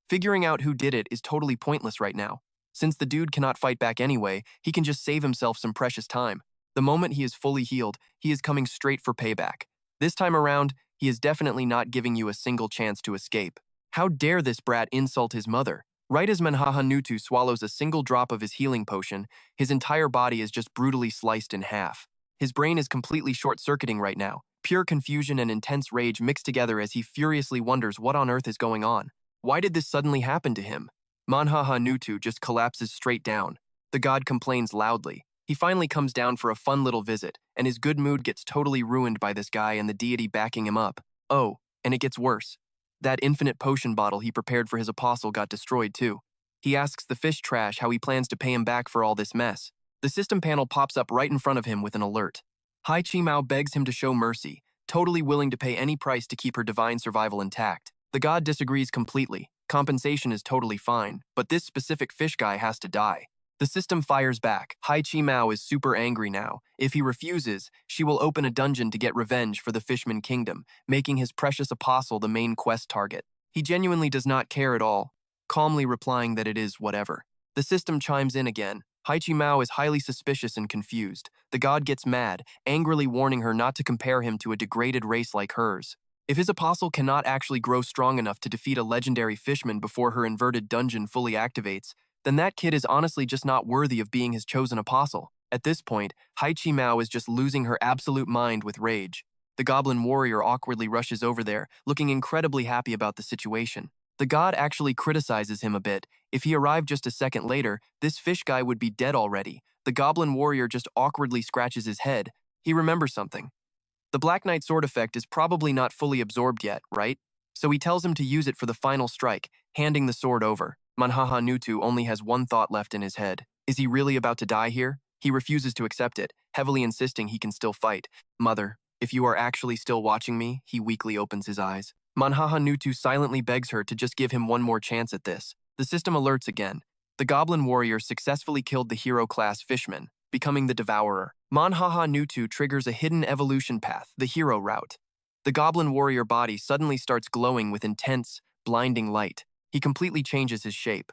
[SPEAKER 1] Figuring out who did it is totally pointless right now. Since the dude cannot fight back anyway, he can just save himself some precious time. The moment he is fully healed, he is coming straight for payback. This time around, he is definitely not giving you a single chance to escape. How dare this brat insult his mother? Right as Manhwa no 2 swallows a single drop of his healing potion, his entire body is just brutally sliced in half. His brain is completely short-circuiting right now. Pure confusion and intense rage mix together as he furiously wonders what on earth is going on. Why did this suddenly happen to him? Manhwa no 2 just collapses straight down. The god complains loudly. He finally comes down for a fun little visit, and his good mood gets totally ruined by this guy and the deity backing him up. Oh, and it gets worse. That infinite potion bottle he prepared for his apostle got destroyed too. He asks the fish trash how he plans to pay him back for all this mess. The system panel pops up right in front of him with an alert. Hai Chi Mao begs him to show mercy, totally willing to pay any price to keep her divine survival intact. The god disagrees completely. Compensation is totally fine, but this specific fish guy has to die. The system fires back. Hai Chi Mao is super angry now. If he refuses, she will open a dungeon to get revenge for the Fishman Kingdom, making his precious apostle the main quest target. He genuinely does not care at all, calmly replying that it is whatever. The system chimes in again. Hai Chi Mao is highly suspicious and confused. The god gets mad, angrily warning her not to compare him to a degraded race like hers. If his apostle cannot actually grow strong enough to defeat a legendary fishman before her inverted dungeon fully activates, then that kid is honestly just not worthy of being his chosen apostle. At this point, Hai Chi Mao is just losing her absolute mind with rage. The goblin warrior awkwardly rushes over there, looking incredibly happy about the situation. The god actually criticizes him a bit. If he arrived just a second later, this fish guy would be dead already. The goblin warrior just awkwardly scratches his head. He remembers something. The Black Knight sword effect is probably not fully absorbed yet, right? So he tells him to use it for the final strike, handing the sword over. Manhwa no 2 only has one thought left in his head. Is he really about to die here? He refuses to accept it, heavily insisting he can still fight. Mother, if you are actually still watching me, he weakly opens his eyes. Manhwa no 2 silently begs her to just give him one more chance at this. The system alerts again. The goblin warrior successfully killed the hero-class fishman, becoming the devourer. Manhwa no 2 triggers a hidden evolution path, the hero route. The goblin warrior body suddenly starts glowing with intense, blinding light. He completely changes his shape.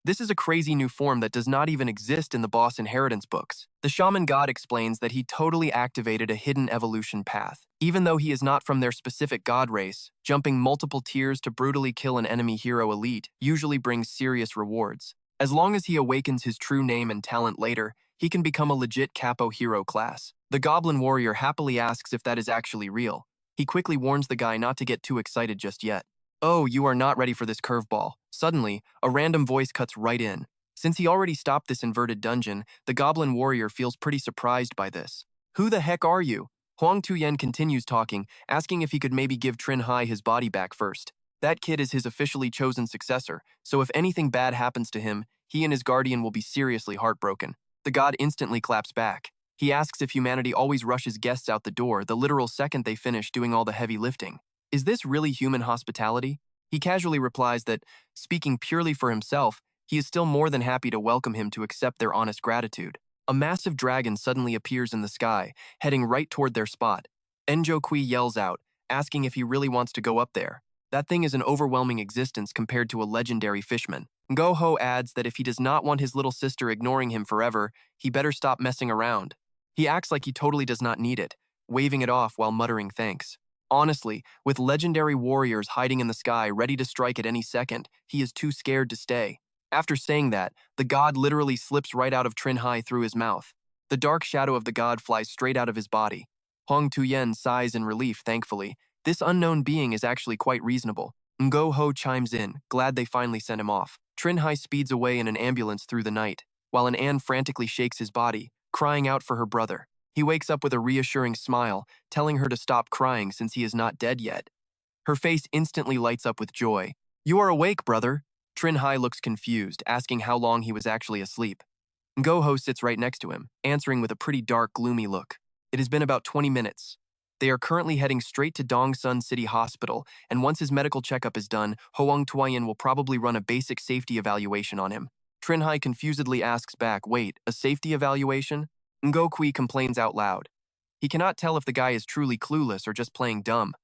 [SPEAKER 1] This is a crazy new form that does not even exist in the boss inheritance books. The shaman god explains that he totally activated a hidden evolution path. Even though he is not from their specific god race, jumping multiple tiers to brutally kill an enemy hero elite usually brings serious rewards. As long as he awakens his true name and talent later, he can become a legit capo hero class. The goblin warrior happily asks if that is actually real. He quickly warns the guy not to get too excited just yet. Oh, you are not ready for this curveball. Suddenly, a random voice cuts right in. Since he already stopped this inverted dungeon, the goblin warrior feels pretty surprised by this. Who the heck are you? Huang Tuyen continues talking, asking if he could maybe give Trinh Hai his body back first. That kid is his officially chosen successor, so if anything bad happens to him, he and his guardian will be seriously heartbroken. The god instantly claps back. He asks if humanity always rushes guests out the door the literal second they finish doing all the heavy lifting. Is this really human hospitality? He casually replies that, speaking purely for himself, he is still more than happy to welcome him to accept their honest gratitude. A massive dragon suddenly appears in the sky, heading right toward their spot. Enjo Kui yells out, asking if he really wants to go up there. That thing is an overwhelming existence compared to a legendary fishman. Go Ho adds that if he does not want his little sister ignoring him forever, he better stop messing around. He acts like he totally does not need it, waving it off while muttering thanks. Honestly, with legendary warriors hiding in the sky ready to strike at any second, he is too scared to stay. After saying that, the god literally slips right out of Trinh Hai through his mouth. The dark shadow of the god flies straight out of his body. Huang Tuyen sighs in relief, thankfully. This unknown being is actually quite reasonable. Ngo Ho chimes in, glad they finally sent him off. Trinh Hai speeds away in an ambulance through the night, while an Anne frantically shakes his body, crying out for her brother. He wakes up with a reassuring smile, telling her to stop crying since he is not dead yet. Her face instantly lights up with joy. You are awake, brother. Trinh Hai looks confused, asking how long he was actually asleep. Ngo Ho sits right next to him, answering with a pretty dark, gloomy look. It has been about 20 minutes. They are currently heading straight to Dongsun City Hospital, and once his medical checkup is done, Hoang Tuyen will probably run a basic safety evaluation on him. Trinh Hai confusedly asks back, wait, a safety evaluation? Ngo Kui complains out loud. He cannot tell if the guy is truly clueless or just playing dumb.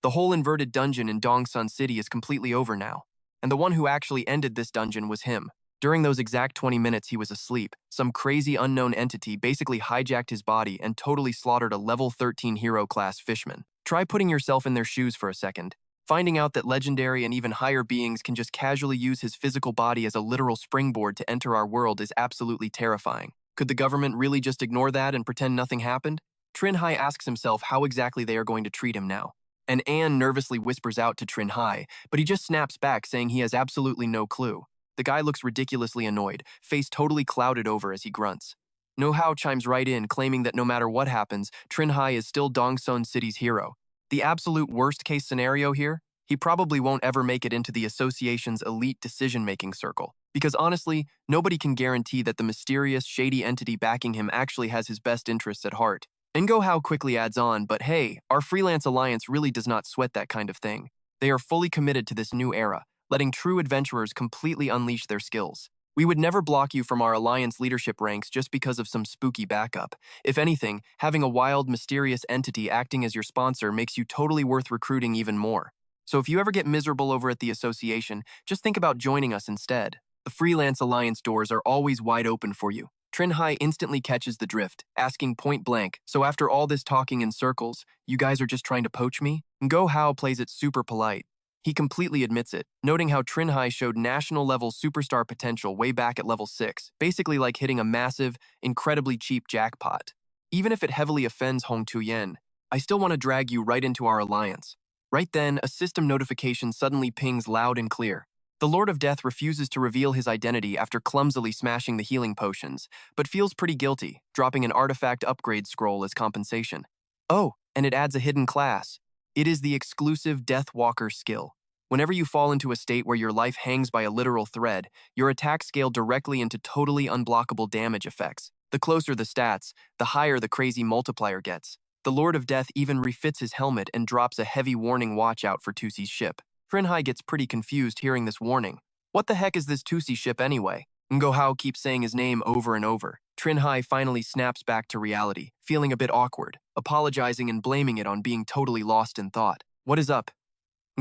[SPEAKER 1] The whole inverted dungeon in Dongsun City is completely over now, and the one who actually ended this dungeon was him. During those exact 20 minutes he was asleep, some crazy unknown entity basically hijacked his body and totally slaughtered a level 13 hero class fishman. Try putting yourself in their shoes for a second. Finding out that legendary and even higher beings can just casually use his physical body as a literal springboard to enter our world is absolutely terrifying. Could the government really just ignore that and pretend nothing happened? Trinh Hai asks himself how exactly they are going to treat him now. And Anne nervously whispers out to Trinh Hai, but he just snaps back saying he has absolutely no clue. The guy looks ridiculously annoyed, face totally clouded over as he grunts. No Hao chimes right in, claiming that no matter what happens, Trinh Hai is still Dongsun City's hero. The absolute worst-case scenario here? He probably won't ever make it into the association's elite decision-making circle. Because honestly, nobody can guarantee that the mysterious, shady entity backing him actually has his best interests at heart. Ngo Hao quickly adds on, but hey, our freelance alliance really does not sweat that kind of thing. They are fully committed to this new era, letting true adventurers completely unleash their skills. We would never block you from our alliance leadership ranks just because of some spooky backup. If anything, having a wild, mysterious entity acting as your sponsor makes you totally worth recruiting even more. So if you ever get miserable over at the association, just think about joining us instead. The freelance alliance doors are always wide open for you. Trinh Hai instantly catches the drift, asking point blank, so after all this talking in circles, you guys are just trying to poach me? Ngo Hao plays it super polite. He completely admits it, noting how Trinh Hai showed national-level superstar potential way back at level 6, basically like hitting a massive, incredibly cheap jackpot. Even if it heavily offends Hong Tuyen, I still want to drag you right into our alliance. Right then, a system notification suddenly pings loud and clear. The Lord of Death refuses to reveal his identity after clumsily smashing the healing potions, but feels pretty guilty, dropping an artifact upgrade scroll as compensation. Oh, and it adds a hidden class. It is the exclusive Death Walker skill. Whenever you fall into a state where your life hangs by a literal thread, your attacks scale directly into totally unblockable damage effects. The closer the stats, the higher the crazy multiplier gets. The Lord of Death even refits his helmet and drops a heavy warning watch out for Tusi's ship. Trinh Hai gets pretty confused hearing this warning. What the heck is this Tusi ship anyway? Ngo Hao keeps saying his name over and over. Trinh Hai finally snaps back to reality, feeling a bit awkward, apologizing and blaming it on being totally lost in thought. What is up?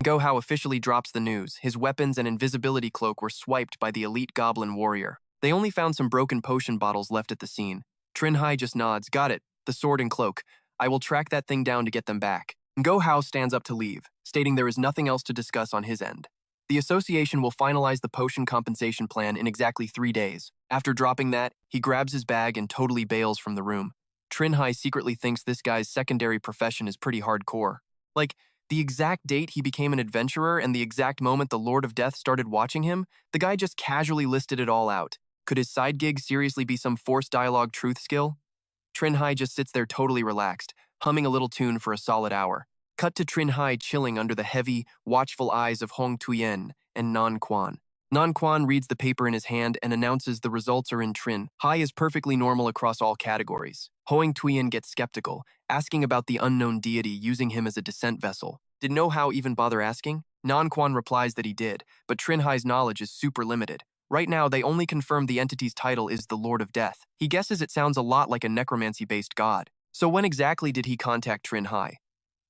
[SPEAKER 1] Go Hao officially drops the news. His weapons and invisibility cloak were swiped by the elite goblin warrior. They only found some broken potion bottles left at the scene. Trinh Hai just nods. Got it. The sword and cloak. I will track that thing down to get them back. Go Hao stands up to leave, stating there is nothing else to discuss on his end. The association will finalize the potion compensation plan in exactly 3 days. After dropping that, he grabs his bag and totally bails from the room. Trinh Hai secretly thinks this guy's secondary profession is pretty hardcore. Like, the exact date he became an adventurer and the exact moment the Lord of Death started watching him, the guy just casually listed it all out. Could his side gig seriously be some forced dialogue truth skill? Trinh Hai just sits there totally relaxed, humming a little tune for a solid hour. Cut to Trinh Hai chilling under the heavy, watchful eyes of Hong Tuyen and Nan Quan. Nan Quan reads the paper in his hand and announces the results are in. Trinh Hai is perfectly normal across all categories. Hong Tuyen gets skeptical, asking about the unknown deity using him as a descent vessel. Did Know How even bother asking? Nan Quan replies that he did, but Trinh Hai's knowledge is super limited. Right now, they only confirmed the entity's title is the Lord of Death. He guesses it sounds a lot like a necromancy-based god. So when exactly did he contact Trinh Hai?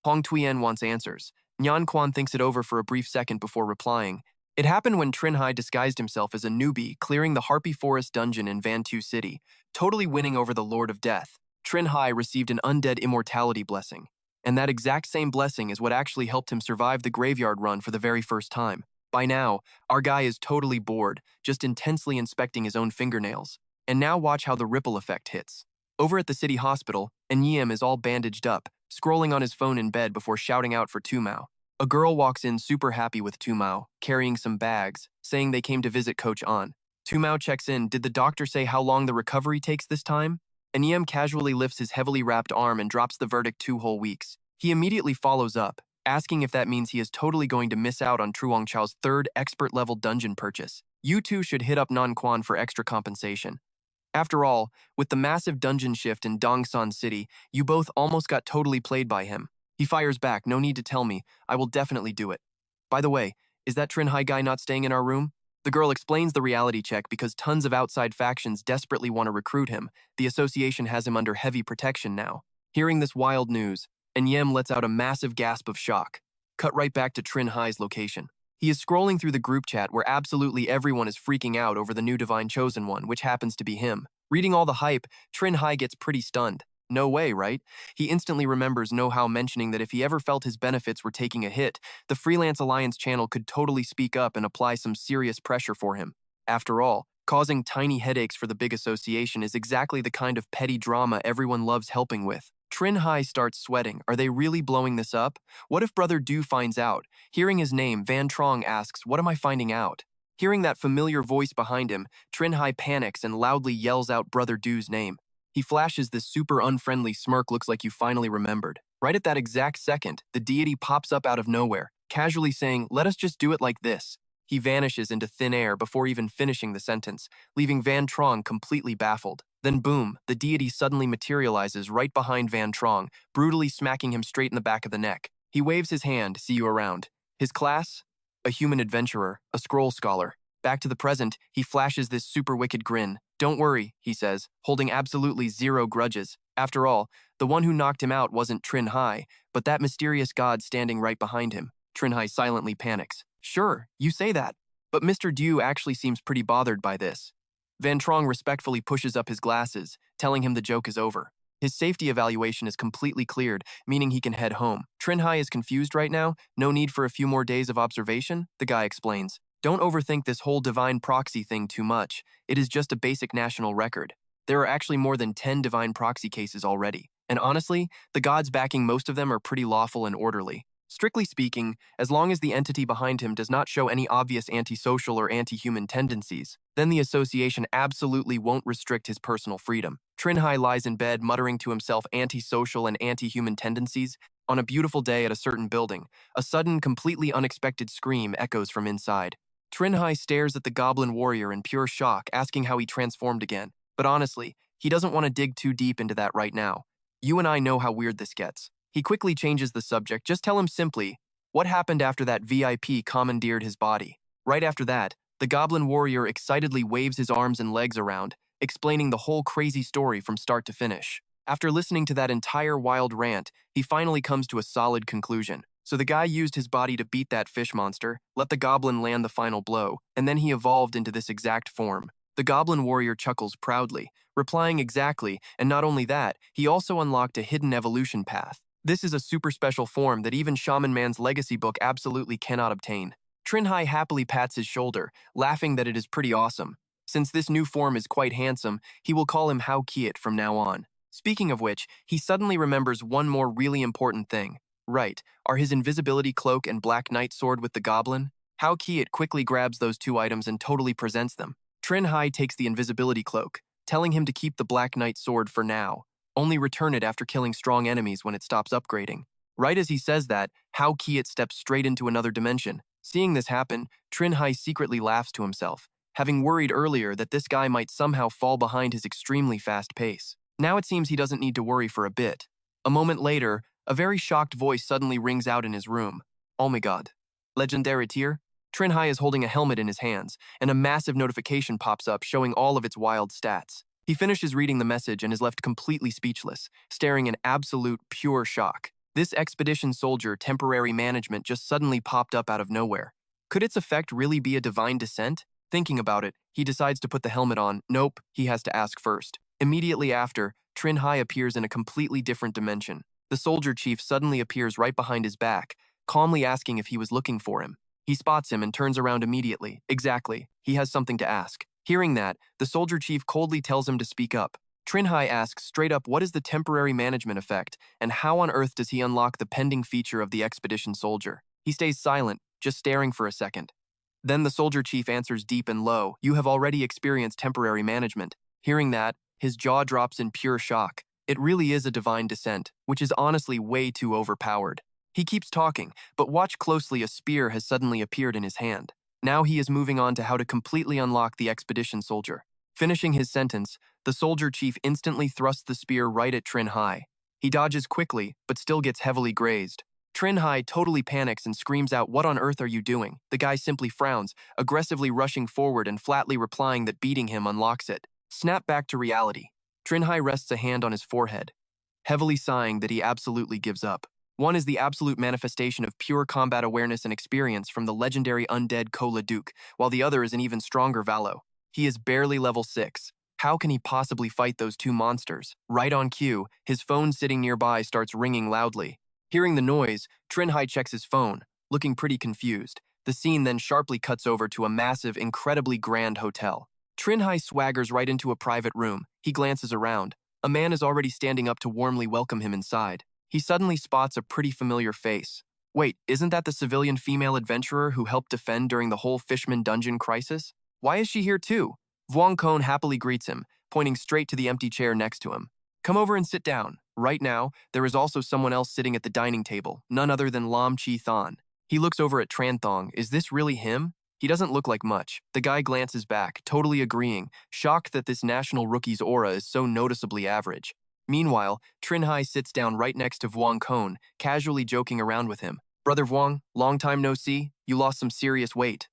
[SPEAKER 1] Hong Tuyen wants answers. Nhan Quan thinks it over for a brief second before replying. It happened when Trinh Hai disguised himself as a newbie, clearing the Harpy Forest dungeon in Vantu City, totally winning over the Lord of Death. Trinh Hai received an undead immortality blessing, and that exact same blessing is what actually helped him survive the graveyard run for the very first time. By now, our guy is totally bored, just intensely inspecting his own fingernails. And now watch how the ripple effect hits. Over at the city hospital, Enyim is all bandaged up, scrolling on his phone in bed before shouting out for Tumao. A girl walks in super happy with Tumao, carrying some bags, saying they came to visit Coach An. Tumao checks in. Did the doctor say how long the recovery takes this time? Enyim casually lifts his heavily wrapped arm and drops the verdict 2 whole weeks. He immediately follows up, asking if that means he is totally going to miss out on Truong Chao's 3rd expert-level dungeon purchase. You two should hit up Nan Quan for extra compensation. After all, with the massive dungeon shift in Dongsan City, you both almost got totally played by him. He fires back, no need to tell me, I will definitely do it. By the way, is that Trinh Hai guy not staying in our room? The girl explains the reality check because tons of outside factions desperately want to recruit him. The association has him under heavy protection now. Hearing this wild news, Enyim lets out a massive gasp of shock. Cut right back to Trinh Hai's location. He is scrolling through the group chat where absolutely everyone is freaking out over the new Divine Chosen One, which happens to be him. Reading all the hype, Trinh Hai gets pretty stunned. No way, right? He instantly remembers Know How mentioning that if he ever felt his benefits were taking a hit, the Freelance Alliance channel could totally speak up and apply some serious pressure for him. After all, causing tiny headaches for the big association is exactly the kind of petty drama everyone loves helping with. Trinh Hai starts sweating. Are they really blowing this up? What if Brother Du finds out? Hearing his name, Van Trong asks, what am I finding out? Hearing that familiar voice behind him, Trinh Hai panics and loudly yells out Brother Du's name. He flashes this super unfriendly smirk. Looks like you finally remembered. Right at that exact second, the deity pops up out of nowhere, casually saying, let us just do it like this. He vanishes into thin air before even finishing the sentence, leaving Van Trong completely baffled. Then boom, the deity suddenly materializes right behind Van Trong, brutally smacking him straight in the back of the neck. He waves his hand, see you around. His class? A human adventurer, a scroll scholar. Back to the present, he flashes this super wicked grin. Don't worry, he says, holding absolutely zero grudges. After all, the one who knocked him out wasn't Trinh Hai, but that mysterious god standing right behind him. Trinh Hai silently panics. Sure, you say that, but Mr. Du actually seems pretty bothered by this. Van Trong respectfully pushes up his glasses, telling him the joke is over. His safety evaluation is completely cleared, meaning he can head home. Trinh Hai is confused right now, no need for a few more days of observation, the guy explains. Don't overthink this whole divine proxy thing too much. It is just a basic national record. There are actually more than 10 divine proxy cases already. And honestly, the gods backing most of them are pretty lawful and orderly. Strictly speaking, as long as the entity behind him does not show any obvious antisocial or anti-human tendencies, then the association absolutely won't restrict his personal freedom. Trinh Hai lies in bed muttering to himself antisocial and anti-human tendencies. On a beautiful day at a certain building, a sudden, completely unexpected scream echoes from inside. Trinh Hai stares at the goblin warrior in pure shock, asking how he transformed again. But honestly, he doesn't want to dig too deep into that right now. You and I know how weird this gets. He quickly changes the subject. Just tell him simply, what happened after that VIP commandeered his body? Right after that, the goblin warrior excitedly waves his arms and legs around, explaining the whole crazy story from start to finish. After listening to that entire wild rant, he finally comes to a solid conclusion. So the guy used his body to beat that fish monster, let the goblin land the final blow, and then he evolved into this exact form. The goblin warrior chuckles proudly, replying exactly, and not only that, he also unlocked a hidden evolution path. This is a super special form that even Shaman Man's legacy book absolutely cannot obtain. Trinh Hai happily pats his shoulder, laughing that it is pretty awesome. Since this new form is quite handsome, he will call him Hao Kiet from now on. Speaking of which, he suddenly remembers one more really important thing. Right, are his invisibility cloak and black knight sword with the goblin? Hao Kiet quickly grabs those two items and totally presents them. Trinh Hai takes the invisibility cloak, telling him to keep the black knight sword for now. Only return it after killing strong enemies when it stops upgrading. Right as he says that, Hao Kiet steps straight into another dimension. Seeing this happen, Trinh Hai secretly laughs to himself, having worried earlier that this guy might somehow fall behind his extremely fast pace. Now it seems he doesn't need to worry for a bit. A moment later, a very shocked voice suddenly rings out in his room. Oh my god. Legendary tier? Trinh Hai is holding a helmet in his hands, and a massive notification pops up showing all of its wild stats. He finishes reading the message and is left completely speechless, staring in absolute, pure shock. This expedition soldier temporary management just suddenly popped up out of nowhere. Could its effect really be a divine descent? Thinking about it, he decides to put the helmet on. Nope, he has to ask first. Immediately after, Trinh Hai appears in a completely different dimension. The soldier chief suddenly appears right behind his back, calmly asking if he was looking for him. He spots him and turns around immediately. Exactly, he has something to ask. Hearing that, the soldier chief coldly tells him to speak up. Trinh Hai asks straight up what is the temporary management effect, and how on earth does he unlock the pending feature of the expedition soldier. He stays silent, just staring for a second. Then the soldier chief answers deep and low, "You have already experienced temporary management." Hearing that, his jaw drops in pure shock. It really is a divine descent, which is honestly way too overpowered. He keeps talking, but watch closely, a spear has suddenly appeared in his hand. Now he is moving on to how to completely unlock the expedition soldier. Finishing his sentence, the soldier chief instantly thrusts the spear right at Trinh Hai. He dodges quickly, but still gets heavily grazed. Trinh Hai totally panics and screams out, "What on earth are you doing?" The guy simply frowns, aggressively rushing forward and flatly replying that beating him unlocks it. Snap back to reality. Trinh Hai rests a hand on his forehead, heavily sighing that he absolutely gives up. One is the absolute manifestation of pure combat awareness and experience from the legendary undead Kola Duke, while the other is an even stronger Valo. He is barely level 6. How can he possibly fight those two monsters? Right on cue, his phone sitting nearby starts ringing loudly. Hearing the noise, Trinh Hai checks his phone, looking pretty confused. The scene then sharply cuts over to a massive, incredibly grand hotel. Trinh Hai swaggers right into a private room. He glances around. A man is already standing up to warmly welcome him inside. He suddenly spots a pretty familiar face. Wait, isn't that the civilian female adventurer who helped defend during the whole Fishman dungeon crisis? Why is she here too? Vuong Kone happily greets him, pointing straight to the empty chair next to him. Come over and sit down. Right now, there is also someone else sitting at the dining table, none other than Lam Chi Thon. He looks over at Tran Thong. Is this really him? He doesn't look like much. The guy glances back, totally agreeing, shocked that this national rookie's aura is so noticeably average. Meanwhile, Trinh Hai sits down right next to Vuong Kone, casually joking around with him. Brother Vuong, long time no see, you lost some serious weight.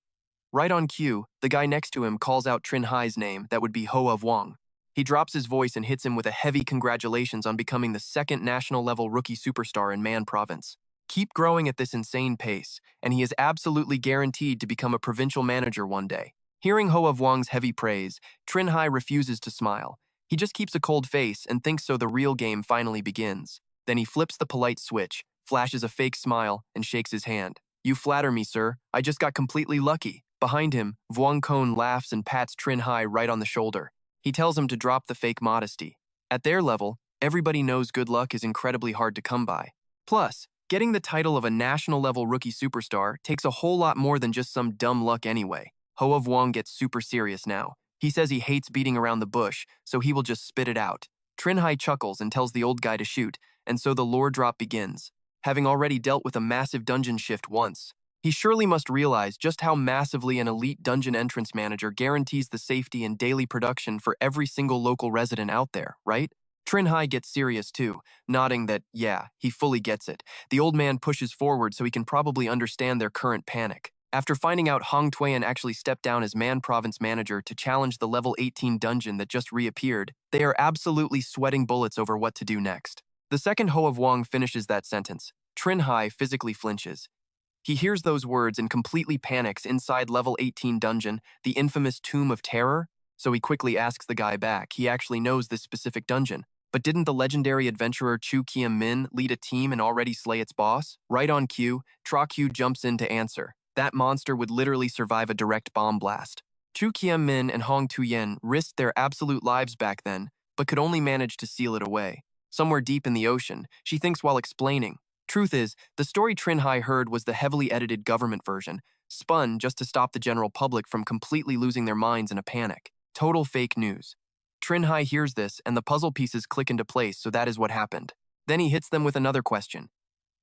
[SPEAKER 1] Right on cue, the guy next to him calls out Trinh Hai's name, that would be Hoa Vuong. He drops his voice and hits him with a heavy congratulations on becoming the second national-level rookie superstar in Man Province. Keep growing at this insane pace, and he is absolutely guaranteed to become a provincial manager one day. Hearing Hoa Vuong's heavy praise, Trinh Hai refuses to smile. He just keeps a cold face and thinks so the real game finally begins. Then he flips the polite switch, flashes a fake smile, and shakes his hand. You flatter me, sir. I just got completely lucky. Behind him, Vuong Kone laughs and pats Trinh Hai right on the shoulder. He tells him to drop the fake modesty. At their level, everybody knows good luck is incredibly hard to come by. Plus, getting the title of a national-level rookie superstar takes a whole lot more than just some dumb luck anyway. Hoa Vuong gets super serious now. He says he hates beating around the bush, so he will just spit it out. Trinh Hai chuckles and tells the old guy to shoot, and so the lore drop begins. Having already dealt with a massive dungeon shift once, he surely must realize just how massively an elite dungeon entrance manager guarantees the safety and daily production for every single local resident out there, right? Trinh Hai gets serious too, nodding that, yeah, he fully gets it. The old man pushes forward so he can probably understand their current panic. After finding out Hong Tuyen actually stepped down as Man Province manager to challenge the level 18 dungeon that just reappeared, they are absolutely sweating bullets over what to do next. The second Hoa Vuong finishes that sentence, Trinh Hai physically flinches. He hears those words and completely panics inside level 18 dungeon, the infamous Tomb of Terror, so he quickly asks the guy back. He actually knows this specific dungeon. But didn't the legendary adventurer Chu Kiam-min lead a team and already slay its boss? Right on cue, Tra-Q jumps in to answer. That monster would literally survive a direct bomb blast. Chu Kiam-min and Hong Tu-yen risked their absolute lives back then, but could only manage to seal it away. Somewhere deep in the ocean, she thinks while explaining. Truth is, the story Trinh Hai heard was the heavily edited government version, spun just to stop the general public from completely losing their minds in a panic. Total fake news. Trinh Hai hears this, and the puzzle pieces click into place, so that is what happened. Then he hits them with another question.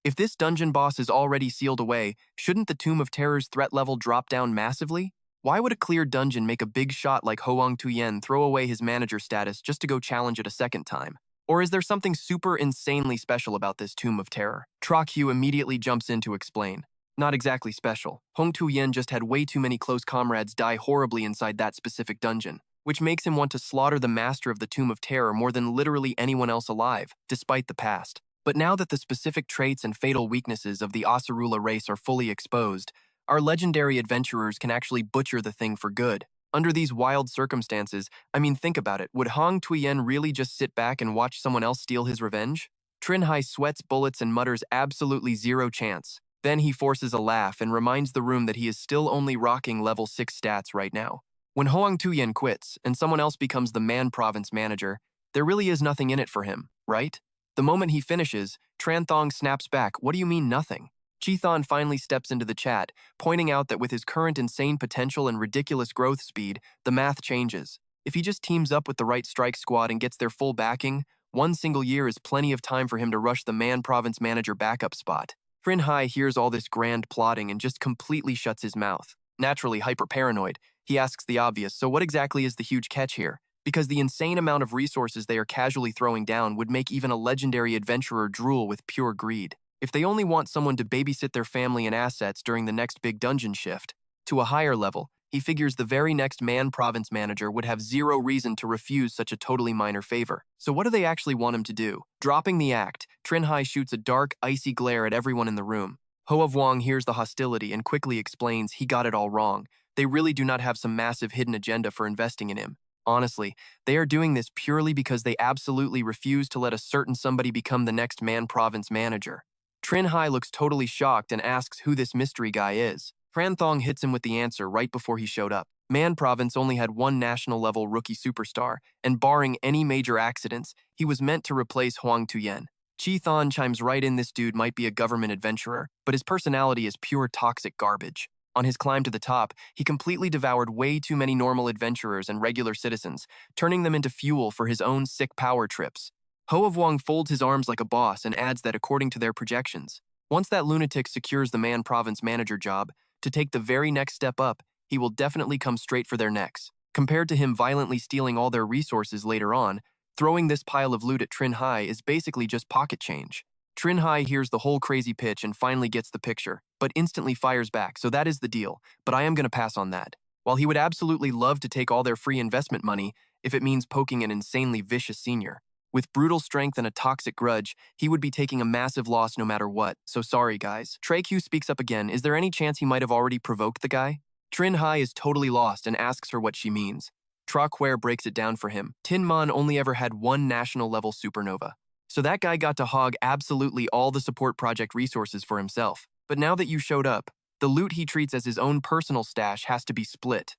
[SPEAKER 1] If this dungeon boss is already sealed away, shouldn't the Tomb of Terror's threat level drop down massively? Why would a clear dungeon make a big shot like Hoang Tu-yen throw away his manager status just to go challenge it a second time? Or is there something super insanely special about this Tomb of Terror? Tra-Q immediately jumps in to explain. Not exactly special. Hong Tu-yen just had way too many close comrades die horribly inside that specific dungeon, which makes him want to slaughter the master of the Tomb of Terror more than literally anyone else alive, despite the past. But now that the specific traits and fatal weaknesses of the Asarula race are fully exposed, our legendary adventurers can actually butcher the thing for good. Under these wild circumstances, think about it, would Hong Tu-yen really just sit back and watch someone else steal his revenge? Trinh Hai sweats bullets and mutters absolutely zero chance. Then he forces a laugh and reminds the room that he is still only rocking level 6 stats right now. When Hoang Tu-yen quits and someone else becomes the Man Province manager, there really is nothing in it for him, right? The moment he finishes, Tran Thong snaps back, "What do you mean nothing?" Chi Thon finally steps into the chat, pointing out that with his current insane potential and ridiculous growth speed, the math changes. If he just teams up with the right strike squad and gets their full backing, one single year is plenty of time for him to rush the Man Province manager backup spot. Trinh Hai hears all this grand plotting and just completely shuts his mouth. Naturally hyper-paranoid, he asks the obvious, so what exactly is the huge catch here? Because the insane amount of resources they are casually throwing down would make even a legendary adventurer drool with pure greed. If they only want someone to babysit their family and assets during the next big dungeon shift, to a higher level, he figures the very next Man Province manager would have zero reason to refuse such a totally minor favor. So what do they actually want him to do? Dropping the act, Trinh Hai shoots a dark, icy glare at everyone in the room. Hoa Vuong hears the hostility and quickly explains he got it all wrong. They really do not have some massive hidden agenda for investing in him. Honestly, they are doing this purely because they absolutely refuse to let a certain somebody become the next Man Province manager. Trinh Hai looks totally shocked and asks who this mystery guy is. Tran Thong hits him with the answer right before he showed up. Man Province only had one national-level rookie superstar, and barring any major accidents, he was meant to replace Hoang Tu-yen. Chi Thon chimes right in this dude might be a government adventurer, but his personality is pure toxic garbage. On his climb to the top, he completely devoured way too many normal adventurers and regular citizens, turning them into fuel for his own sick power trips. Hoa Vuong folds his arms like a boss and adds that according to their projections, once that lunatic secures the Man Province manager job, to take the very next step up, he will definitely come straight for their necks. Compared to him violently stealing all their resources later on, throwing this pile of loot at Trinh Hai is basically just pocket change. Trinh Hai hears the whole crazy pitch and finally gets the picture, but instantly fires back, so that is the deal, but I am going to pass on that. While he would absolutely love to take all their free investment money if it means poking an insanely vicious senior. With brutal strength and a toxic grudge, he would be taking a massive loss no matter what, so sorry guys. Trey-Q speaks up again. Is there any chance he might have already provoked the guy? Trinh Hai is totally lost and asks her what she means. Tra-Quare breaks it down for him. Tin Man only ever had one national-level supernova. So that guy got to hog absolutely all the support project resources for himself. But now that you showed up, the loot he treats as his own personal stash has to be split.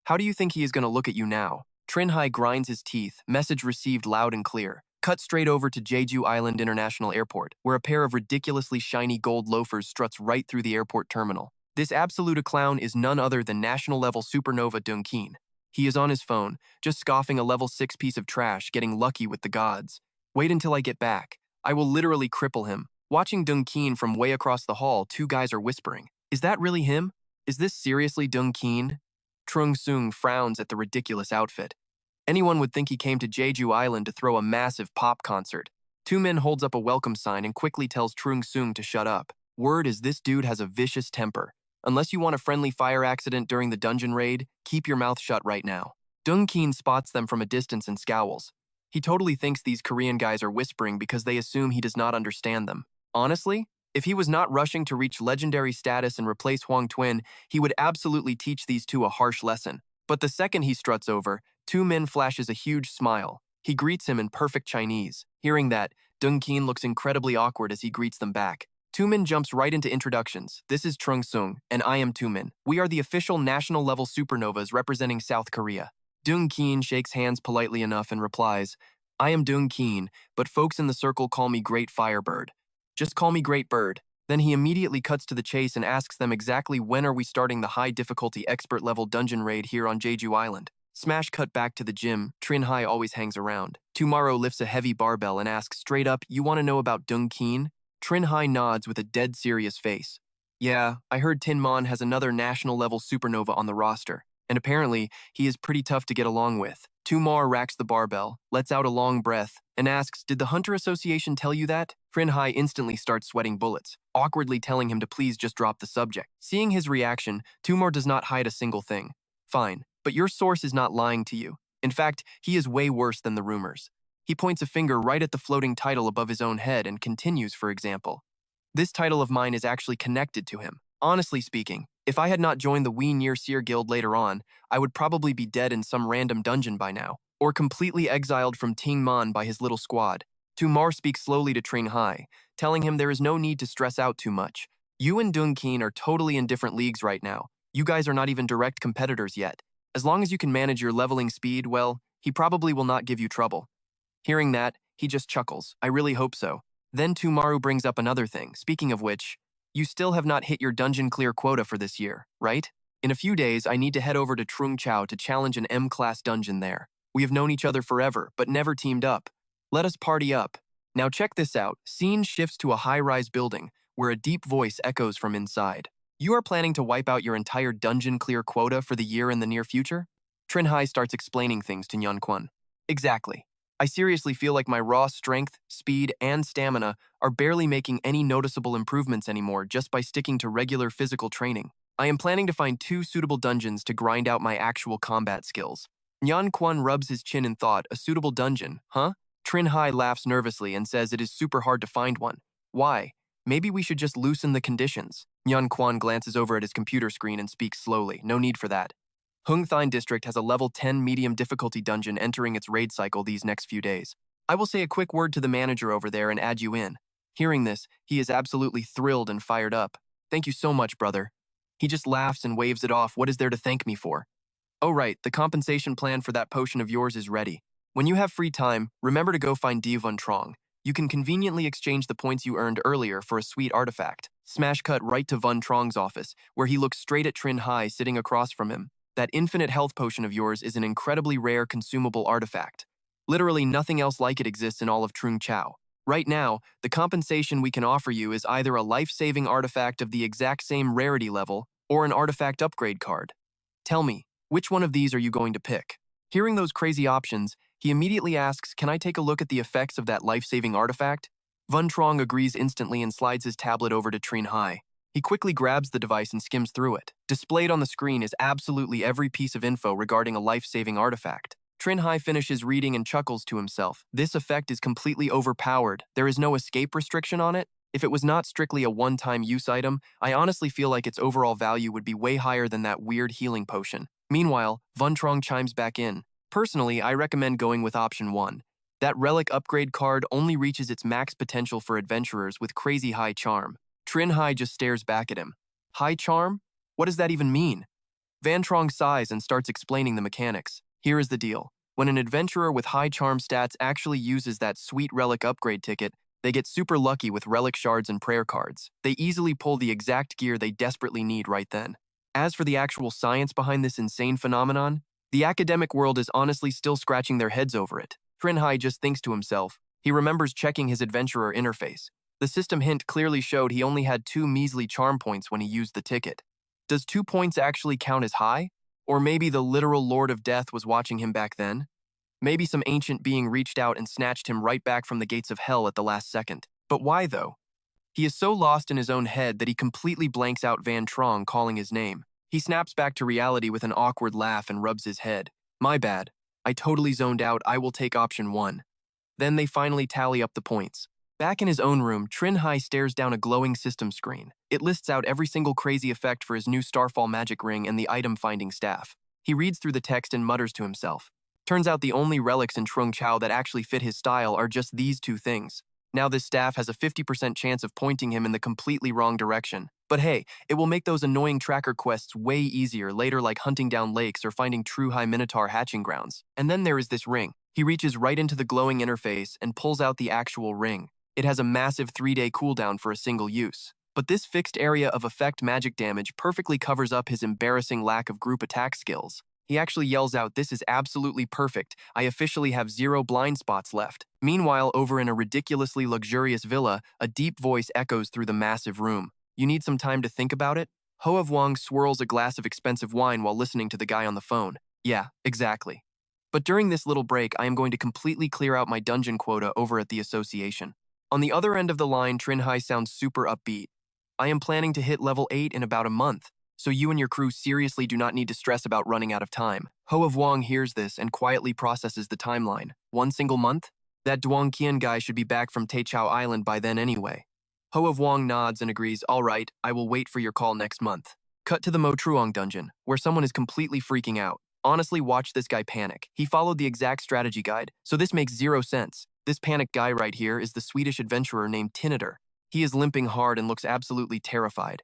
[SPEAKER 1] How do you think he is going to look at you now? Trinh Hai grinds his teeth, message received loud and clear. Cut straight over to Jeju Island International Airport, where a pair of ridiculously shiny gold loafers struts right through the airport terminal. This absolute clown is none other than national-level supernova Dung Keen. He is on his phone, just scoffing a level 6 piece of trash, getting lucky with the gods. Wait until I get back. I will literally cripple him. Watching Dung Keen from way across the hall, two guys are whispering. Is that really him? Is this seriously Dung Keen? Trung Soong frowns at the ridiculous outfit. Anyone would think he came to Jeju Island to throw a massive pop concert. Two Men holds up a welcome sign and quickly tells Trung Soong to shut up. Word is this dude has a vicious temper. Unless you want a friendly fire accident during the dungeon raid, keep your mouth shut right now. Dung Keen spots them from a distance and scowls. He totally thinks these Korean guys are whispering because they assume he does not understand them. Honestly, If he was not rushing to reach legendary status and replace Huang Twin, he would absolutely teach these two a harsh lesson. But the second he struts over, Tu Min flashes a huge smile. He greets him in perfect Chinese. Hearing that, Deng Qin looks incredibly awkward as he greets them back. Tu Min jumps right into introductions. This is Trung Sung, and I am Tu Min. We are the official national-level supernovas representing South Korea. Deng Qin shakes hands politely enough and replies, I am Deng Qin, but folks in the circle call me Great Firebird. Just call me Great Bird. Then he immediately cuts to the chase and asks them exactly when are we starting the high-difficulty expert-level dungeon raid here on Jeju Island. Smash cut back to the gym. Trinh Hai always hangs around. Tomorrow lifts a heavy barbell and asks straight up, you want to know about Deng Qin? Trinh Hai nods with a dead serious face. Yeah, I heard Tin Mon has another national-level supernova on the roster, and apparently he is pretty tough to get along with. Tumar racks the barbell, lets out a long breath, and asks, did the Hunter Association tell you that? Trinh Hai instantly starts sweating bullets, awkwardly telling him to please just drop the subject. Seeing his reaction, Tumar does not hide a single thing. Fine, but your source is not lying to you. In fact, he is way worse than the rumors. He points a finger right at the floating title above his own head and continues, for example. This title of mine is actually connected to him. Honestly speaking, if I had not joined the Wee Near Seer Guild later on, I would probably be dead in some random dungeon by now, or completely exiled from Ting Man by his little squad. Tumar speaks slowly to Trinh Hai, telling him there is no need to stress out too much. You and Deng Qin are totally in different leagues right now. You guys are not even direct competitors yet. As long as you can manage your leveling speed, well, he probably will not give you trouble. Hearing that, he just chuckles. I really hope so. Then Tumaru brings up another thing, speaking of which, you still have not hit your dungeon clear quota for this year, right? In a few days, I need to head over to Trung Chao to challenge an M-class dungeon there. We have known each other forever, but never teamed up. Let us party up. Now check this out. Scene shifts to a high-rise building, where a deep voice echoes from inside. You are planning to wipe out your entire dungeon clear quota for the year in the near future? Trinh Hai starts explaining things to Nyan Quan. Exactly. I seriously feel like my raw strength, speed, and stamina are barely making any noticeable improvements anymore just by sticking to regular physical training. I am planning to find 2 suitable dungeons to grind out my actual combat skills. Nyan Quan rubs his chin in thought, a suitable dungeon, huh? Trinh Hai laughs nervously and says it is super hard to find one. Why? Maybe we should just loosen the conditions. Nyan Quan glances over at his computer screen and speaks slowly. No need for that. Hung Thine District has a level 10 medium difficulty dungeon entering its raid cycle these next few days. I will say a quick word to the manager over there and add you in. Hearing this, he is absolutely thrilled and fired up. Thank you so much, brother. He just laughs and waves it off. What is there to thank me for? Oh right, the compensation plan for that potion of yours is ready. When you have free time, remember to go find Die Von Trong. You can conveniently exchange the points you earned earlier for a sweet artifact. Smash cut right to Von Trong's office, where he looks straight at Trinh Hai sitting across from him. That infinite health potion of yours is an incredibly rare consumable artifact. Literally nothing else like it exists in all of Trung Chao. Right now, the compensation we can offer you is either a life-saving artifact of the exact same rarity level or an artifact upgrade card. Tell me, which one of these are you going to pick? Hearing those crazy options, he immediately asks, can I take a look at the effects of that life-saving artifact? Von Trong agrees instantly and slides his tablet over to Trinh Hai. He quickly grabs the device and skims through it. Displayed on the screen is absolutely every piece of info regarding a life-saving artifact. Trinh Hai finishes reading and chuckles to himself. This effect is completely overpowered. There is no escape restriction on it. If it was not strictly a one-time use item, I honestly feel like its overall value would be way higher than that weird healing potion. Meanwhile, Von Trong chimes back in. Personally, I recommend going with option 1. That relic upgrade card only reaches its max potential for adventurers with crazy high charm. Trinh Hai just stares back at him. High charm? What does that even mean? Van Trong sighs and starts explaining the mechanics. Here is the deal. When an adventurer with high charm stats actually uses that sweet relic upgrade ticket, they get super lucky with relic shards and prayer cards. They easily pull the exact gear they desperately need right then. As for the actual science behind this insane phenomenon, the academic world is honestly still scratching their heads over it. Trinh Hai just thinks to himself. He remembers checking his adventurer interface. The system hint clearly showed he only had 2 measly charm points when he used the ticket. Does 2 points actually count as high? Or maybe the literal Lord of Death was watching him back then? Maybe some ancient being reached out and snatched him right back from the gates of hell at the last second. But why though? He is so lost in his own head that he completely blanks out Van Trong calling his name. He snaps back to reality with an awkward laugh and rubs his head. My bad. I totally zoned out. I will take option 1. Then they finally tally up the points. Back in his own room, Trinh Hai stares down a glowing system screen. It lists out every single crazy effect for his new Starfall magic ring and the item-finding staff. He reads through the text and mutters to himself. Turns out the only relics in Trung Chao that actually fit his style are just these two things. Now this staff has a 50% chance of pointing him in the completely wrong direction. But hey, it will make those annoying tracker quests way easier later, like hunting down lakes or finding true high minotaur hatching grounds. And then there is this ring. He reaches right into the glowing interface and pulls out the actual ring. It has a massive 3-day cooldown for a single use. But this fixed area of effect magic damage perfectly covers up his embarrassing lack of group attack skills. He actually yells out, "This is absolutely perfect. I officially have 0 blind spots left." Meanwhile, over in a ridiculously luxurious villa, a deep voice echoes through the massive room. "You need some time to think about it?" Hoa Vuong swirls a glass of expensive wine while listening to the guy on the phone. "Yeah, exactly. But during this little break, I am going to completely clear out my dungeon quota over at the association." On the other end of the line, Trinh Hai sounds super upbeat. "I am planning to hit level 8 in about a month, so you and your crew seriously do not need to stress about running out of time." Hoa Vuong hears this and quietly processes the timeline. 1 single month? That Duong Qian guy should be back from Taichao Island by then anyway. Hoa Vuong nods and agrees, "All right, I will wait for your call next month." Cut to the Mo Truong dungeon, where someone is completely freaking out. Honestly, watch this guy panic. He followed the exact strategy guide, so this makes 0 sense. This panicked guy right here is the Swedish adventurer named Tinator. He is limping hard and looks absolutely terrified.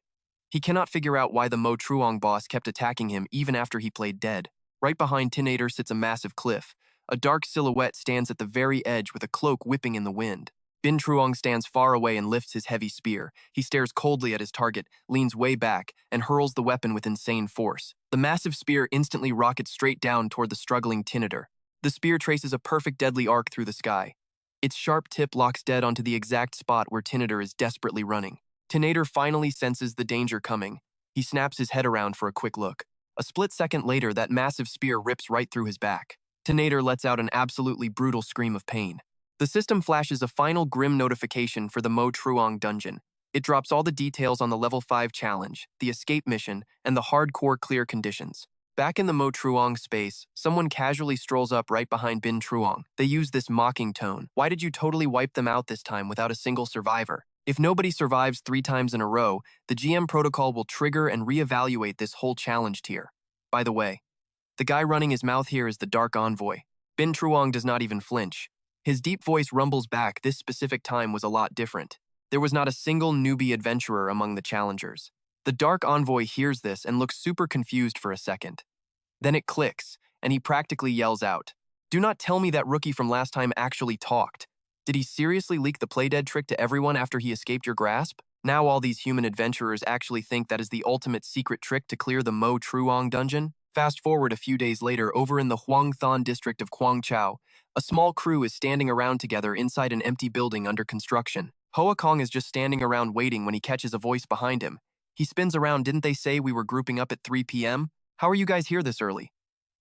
[SPEAKER 1] He cannot figure out why the Mo Truong boss kept attacking him even after he played dead. Right behind Tinator sits a massive cliff. A dark silhouette stands at the very edge with a cloak whipping in the wind. Bin Truong stands far away and lifts his heavy spear. He stares coldly at his target, leans way back, and hurls the weapon with insane force. The massive spear instantly rockets straight down toward the struggling Tinator. The spear traces a perfect deadly arc through the sky. Its sharp tip locks dead onto the exact spot where Tinator is desperately running. Tinator finally senses the danger coming. He snaps his head around for a quick look. A split second later, that massive spear rips right through his back. Tinator lets out an absolutely brutal scream of pain. The system flashes a final grim notification for the Mo Truong dungeon. It drops all the details on the level 5 challenge, the escape mission, and the hardcore clear conditions. Back in the Mo Truong space, someone casually strolls up right behind Bin Truong. They use this mocking tone. "Why did you totally wipe them out this time without a single survivor? If nobody survives 3 times in a row, the GM protocol will trigger and reevaluate this whole challenge tier." By the way, the guy running his mouth here is the Dark Envoy. Bin Truong does not even flinch. His deep voice rumbles back, "This specific time was a lot different. There was not a single newbie adventurer among the challengers." The Dark Envoy hears this and looks super confused for a second. Then it clicks, and he practically yells out, "Do not tell me that rookie from last time actually talked. Did he seriously leak the playdead trick to everyone after he escaped your grasp? Now all these human adventurers actually think that is the ultimate secret trick to clear the Mo Truong dungeon?" Fast forward a few days later, over in the Huang Thon district of Guangzhou, a small crew is standing around together inside an empty building under construction. Hoa Kong is just standing around waiting when he catches a voice behind him. He spins around. "Didn't they say we were grouping up at 3 p.m.? How are you guys here this early?"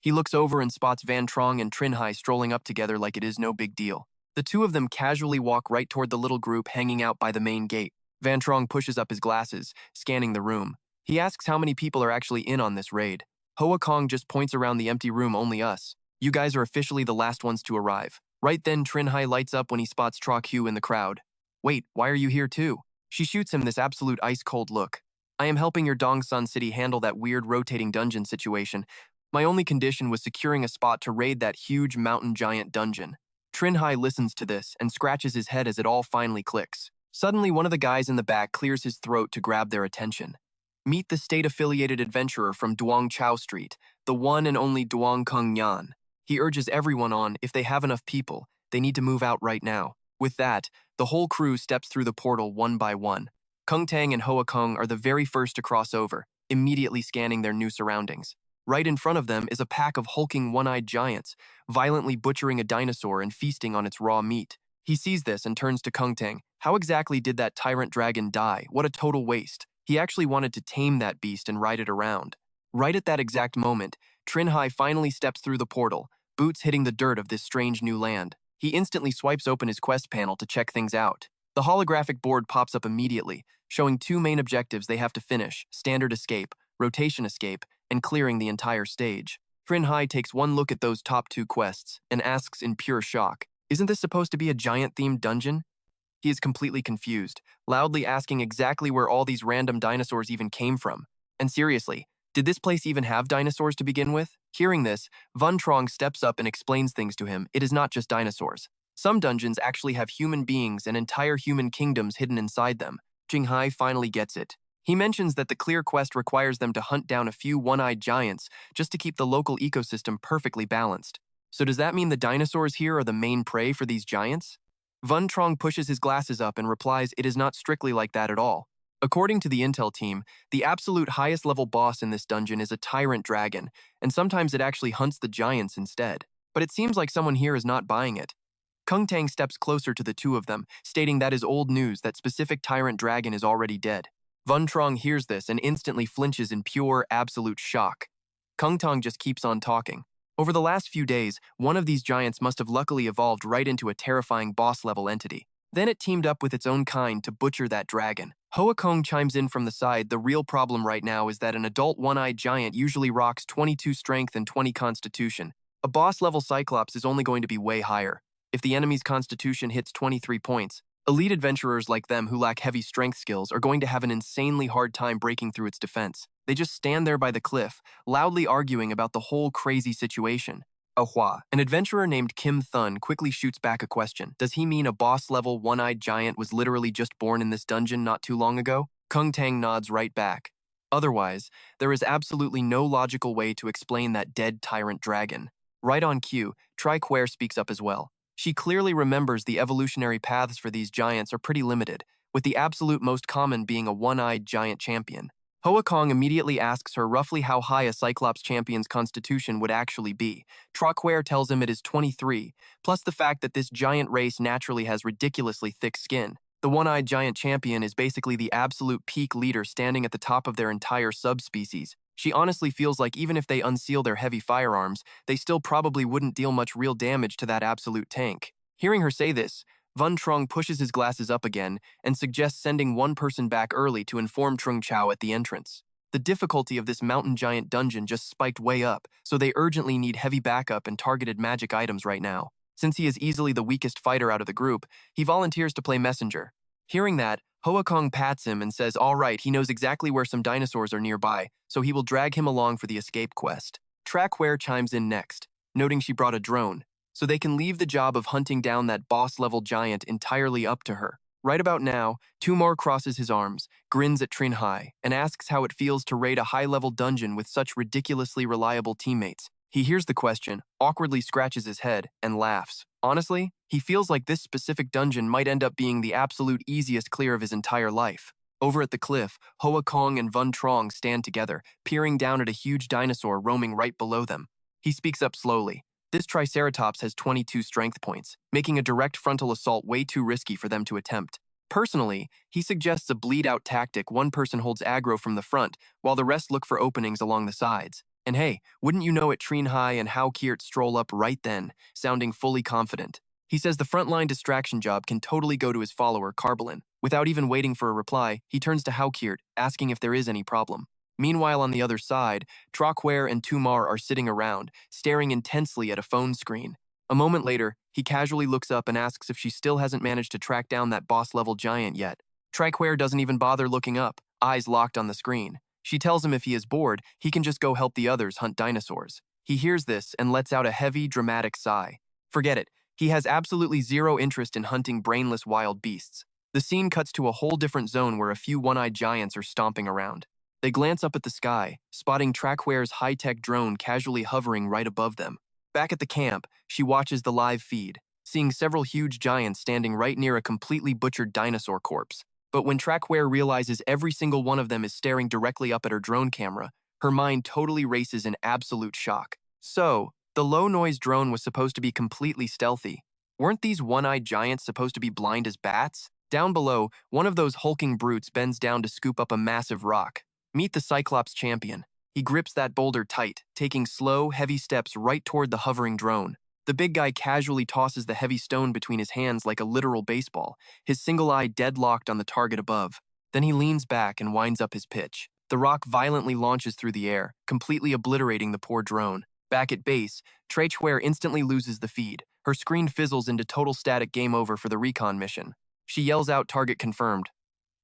[SPEAKER 1] He looks over and spots Van Trong and Trinh Hai strolling up together like it is no big deal. The two of them casually walk right toward the little group hanging out by the main gate. Van Trong pushes up his glasses, scanning the room. He asks how many people are actually in on this raid. Hoa Kong just points around the empty room. "Only us. You guys are officially the last ones to arrive." Right then, Trinh Hai lights up when he spots Tra Q in the crowd. "Wait, why are you here too?" She shoots him this absolute ice-cold look. "I am helping your Dongsun city handle that weird rotating dungeon situation. My only condition was securing a spot to raid that huge mountain giant dungeon." Trinh Hai listens to this and scratches his head as it all finally clicks. Suddenly, one of the guys in the back clears his throat to grab their attention. Meet the state-affiliated adventurer from Duong Chao Street, the one and only Duong Kung Yan. He urges everyone on, if they have enough people, they need to move out right now. With that, the whole crew steps through the portal one by one. Kung Tang and Hoa Kung are the very first to cross over, immediately scanning their new surroundings. Right in front of them is a pack of hulking one-eyed giants, violently butchering a dinosaur and feasting on its raw meat. He sees this and turns to Kung Tang. "How exactly did that tyrant dragon die? What a total waste. He actually wanted to tame that beast and ride it around." Right at that exact moment, Trinh Hai finally steps through the portal, boots hitting the dirt of this strange new land. He instantly swipes open his quest panel to check things out. The holographic board pops up immediately, showing 2 main objectives they have to finish: standard escape, rotation escape, and clearing the entire stage. Trinh Hai takes one look at those top 2 quests and asks in pure shock, "Isn't this supposed to be a giant-themed dungeon?" He is completely confused, loudly asking exactly where all these random dinosaurs even came from. And seriously, did this place even have dinosaurs to begin with? Hearing this, Von Trong steps up and explains things to him. It is not just dinosaurs. Some dungeons actually have human beings and entire human kingdoms hidden inside them. Trinh Hai finally gets it. He mentions that the clear quest requires them to hunt down a few one-eyed giants just to keep the local ecosystem perfectly balanced. So does that mean the dinosaurs here are the main prey for these giants? Von Trong pushes his glasses up and replies it is not strictly like that at all. According to the intel team, the absolute highest level boss in this dungeon is a tyrant dragon, and sometimes it actually hunts the giants instead. But it seems like someone here is not buying it. Kung Tang steps closer to the two of them, stating that is old news, that specific tyrant dragon is already dead. Von Trong hears this and instantly flinches in pure, absolute shock. Kung Tang just keeps on talking. Over the last few days, one of these giants must have luckily evolved right into a terrifying boss-level entity. Then it teamed up with its own kind to butcher that dragon. Hoa Kong chimes in from the side, the real problem right now is that an adult one-eyed giant usually rocks 22 strength and 20 constitution. A boss-level cyclops is only going to be way higher. If the enemy's constitution hits 23 points, elite adventurers like them who lack heavy strength skills are going to have an insanely hard time breaking through its defense. They just stand there by the cliff, loudly arguing about the whole crazy situation. Ahua, an adventurer named Kim Thun, quickly shoots back a question. Does he mean a boss-level one-eyed giant was literally just born in this dungeon not too long ago? Kung Tang nods right back. Otherwise, there is absolutely no logical way to explain that dead tyrant dragon. Right on cue, Tri-Quare speaks up as well. She clearly remembers the evolutionary paths for these giants are pretty limited, with the absolute most common being a one-eyed giant champion. Hoa Kong immediately asks her roughly how high a Cyclops champion's constitution would actually be. Tri-Quare tells him it is 23, plus the fact that this giant race naturally has ridiculously thick skin. The one-eyed giant champion is basically the absolute peak leader standing at the top of their entire subspecies. She honestly feels like even if they unseal their heavy firearms, they still probably wouldn't deal much real damage to that absolute tank. Hearing her say this, Von Trong pushes his glasses up again and suggests sending one person back early to inform Trung Chao at the entrance. The difficulty of this mountain giant dungeon just spiked way up, so they urgently need heavy backup and targeted magic items right now. Since he is easily the weakest fighter out of the group, he volunteers to play messenger. Hearing that, Hoa Kong pats him and says all right, he knows exactly where some dinosaurs are nearby, so he will drag him along for the escape quest. Tri-Quare chimes in next, noting she brought a drone, so they can leave the job of hunting down that boss-level giant entirely up to her. Right about now, Tumor crosses his arms, grins at Trinh Hai, and asks how it feels to raid a high-level dungeon with such ridiculously reliable teammates. He hears the question, awkwardly scratches his head, and laughs. Honestly, he feels like this specific dungeon might end up being the absolute easiest clear of his entire life. Over at the cliff, Hoa Kong and Von Trong stand together, peering down at a huge dinosaur roaming right below them. He speaks up slowly. This Triceratops has 22 strength points, making a direct frontal assault way too risky for them to attempt. Personally, he suggests a bleed-out tactic. One person holds aggro from the front, while the rest look for openings along the sides. And hey, wouldn't you know it, Trinh Hai and Hao Kiert stroll up right then, sounding fully confident. He says the frontline distraction job can totally go to his follower, Carbalin. Without even waiting for a reply, he turns to Hao Kiert, asking if there is any problem. Meanwhile, on the other side, Tri-Quare and Tumar are sitting around, staring intensely at a phone screen. A moment later, he casually looks up and asks if she still hasn't managed to track down that boss-level giant yet. Tri-Quare doesn't even bother looking up, eyes locked on the screen. She tells him if he is bored, he can just go help the others hunt dinosaurs. He hears this and lets out a heavy, dramatic sigh. Forget it, he has absolutely zero interest in hunting brainless wild beasts. The scene cuts to a whole different zone where a few one-eyed giants are stomping around. They glance up at the sky, spotting Tri-Quare's high-tech drone casually hovering right above them. Back at the camp, she watches the live feed, seeing several huge giants standing right near a completely butchered dinosaur corpse. But when Tri-Quare realizes every single one of them is staring directly up at her drone camera, her mind totally races in absolute shock. So, the low-noise drone was supposed to be completely stealthy. Weren't these one-eyed giants supposed to be blind as bats? Down below, one of those hulking brutes bends down to scoop up a massive rock. Meet the Cyclops champion. He grips that boulder tight, taking slow, heavy steps right toward the hovering drone. The big guy casually tosses the heavy stone between his hands like a literal baseball, his single eye deadlocked on the target above. Then he leans back and winds up his pitch. The rock violently launches through the air, completely obliterating the poor drone. Back at base, Tri-Quare instantly loses the feed. Her screen fizzles into total static game over for the recon mission. She yells out, "Target confirmed."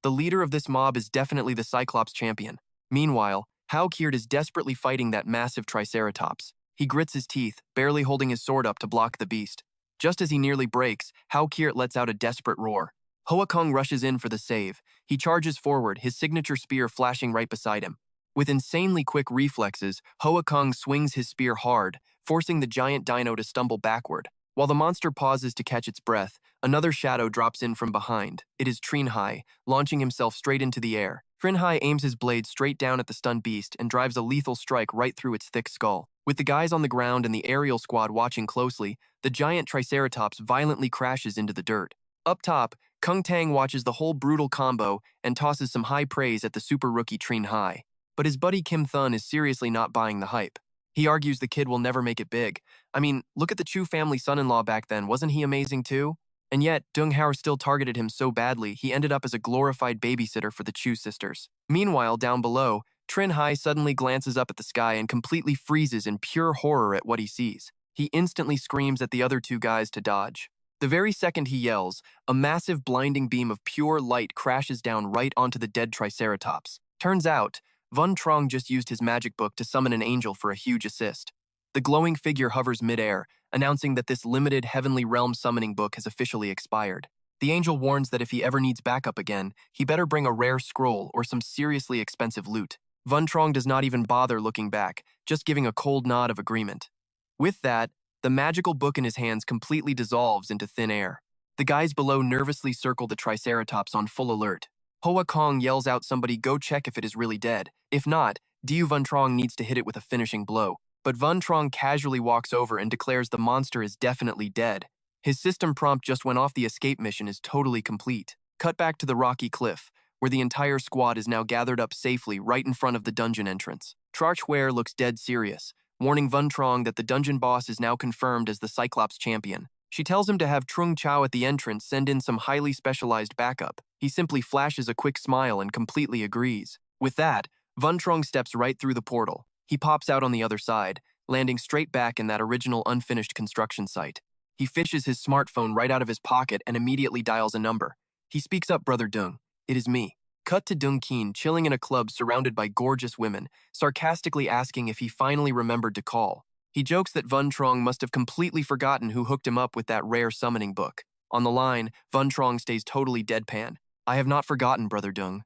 [SPEAKER 1] The leader of this mob is definitely the Cyclops champion. Meanwhile, Howkird is desperately fighting that massive Triceratops. He grits his teeth, barely holding his sword up to block the beast. Just as he nearly breaks, Howkird lets out a desperate roar. Hoakong rushes in for the save. He charges forward, his signature spear flashing right beside him. With insanely quick reflexes, Hoakong swings his spear hard, forcing the giant dino to stumble backward. While the monster pauses to catch its breath, another shadow drops in from behind. It is Trinh Hai, launching himself straight into the air. Trinh Hai aims his blade straight down at the stunned beast and drives a lethal strike right through its thick skull. With the guys on the ground and the aerial squad watching closely, the giant Triceratops violently crashes into the dirt. Up top, Kung Tang watches the whole brutal combo and tosses some high praise at the super rookie Trinh Hai. But his buddy Kim Thun is seriously not buying the hype. He argues the kid will never make it big. I mean, look at the Chu family son-in-law back then, wasn't he amazing too? And yet, Dung Hao still targeted him so badly, he ended up as a glorified babysitter for the Chu sisters. Meanwhile, down below, Trinh Hai suddenly glances up at the sky and completely freezes in pure horror at what he sees. He instantly screams at the other two guys to dodge. The very second he yells, a massive blinding beam of pure light crashes down right onto the dead Triceratops. Turns out, Von Trong just used his magic book to summon an angel for a huge assist. The glowing figure hovers midair, announcing that this limited Heavenly Realm summoning book has officially expired. The angel warns that if he ever needs backup again, he better bring a rare scroll or some seriously expensive loot. Von Trong does not even bother looking back, just giving a cold nod of agreement. With that, the magical book in his hands completely dissolves into thin air. The guys below nervously circle the Triceratops on full alert. Hoa Kong yells out somebody go check if it is really dead. If not, Diu Von Trong needs to hit it with a finishing blow. But Von Trong casually walks over and declares the monster is definitely dead. His system prompt just went off, the escape mission is totally complete. Cut back to the rocky cliff, where the entire squad is now gathered up safely right in front of the dungeon entrance. Trarch Ware looks dead serious, warning Von Trong that the dungeon boss is now confirmed as the Cyclops champion. She tells him to have Trung Chao at the entrance send in some highly specialized backup. He simply flashes a quick smile and completely agrees. With that, Von Trong steps right through the portal. He pops out on the other side, landing straight back in that original unfinished construction site. He fishes his smartphone right out of his pocket and immediately dials a number. He speaks up, "Brother Dung, it is me." Cut to Dung Keen chilling in a club surrounded by gorgeous women, sarcastically asking if he finally remembered to call. He jokes that Von Trong must have completely forgotten who hooked him up with that rare summoning book. On the line, Von Trong stays totally deadpan. "I have not forgotten, Brother Dung."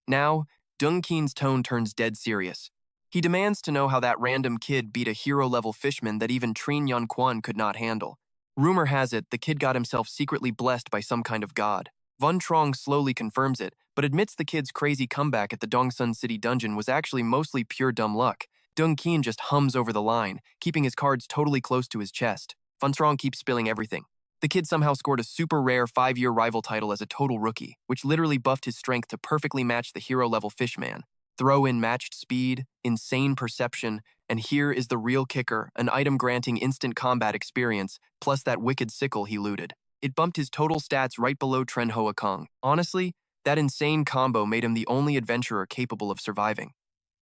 [SPEAKER 1] Now, Dung Keen's tone turns dead serious. He demands to know how that random kid beat a hero-level fishman that even Trinh Yan Quan could not handle. Rumor has it the kid got himself secretly blessed by some kind of god. Von Trong slowly confirms it, but admits the kid's crazy comeback at the Dongsun City dungeon was actually mostly pure dumb luck. Dung Keen just hums over the line, keeping his cards totally close to his chest. Von Trong keeps spilling everything. The kid somehow scored a super rare 5-year rival title as a total rookie, which literally buffed his strength to perfectly match the hero-level fishman. Throw in matched speed, insane perception, and here is the real kicker, an item granting instant combat experience, plus that wicked sickle he looted. It bumped his total stats right below Tren Hoa Kong. Honestly, that insane combo made him the only adventurer capable of surviving.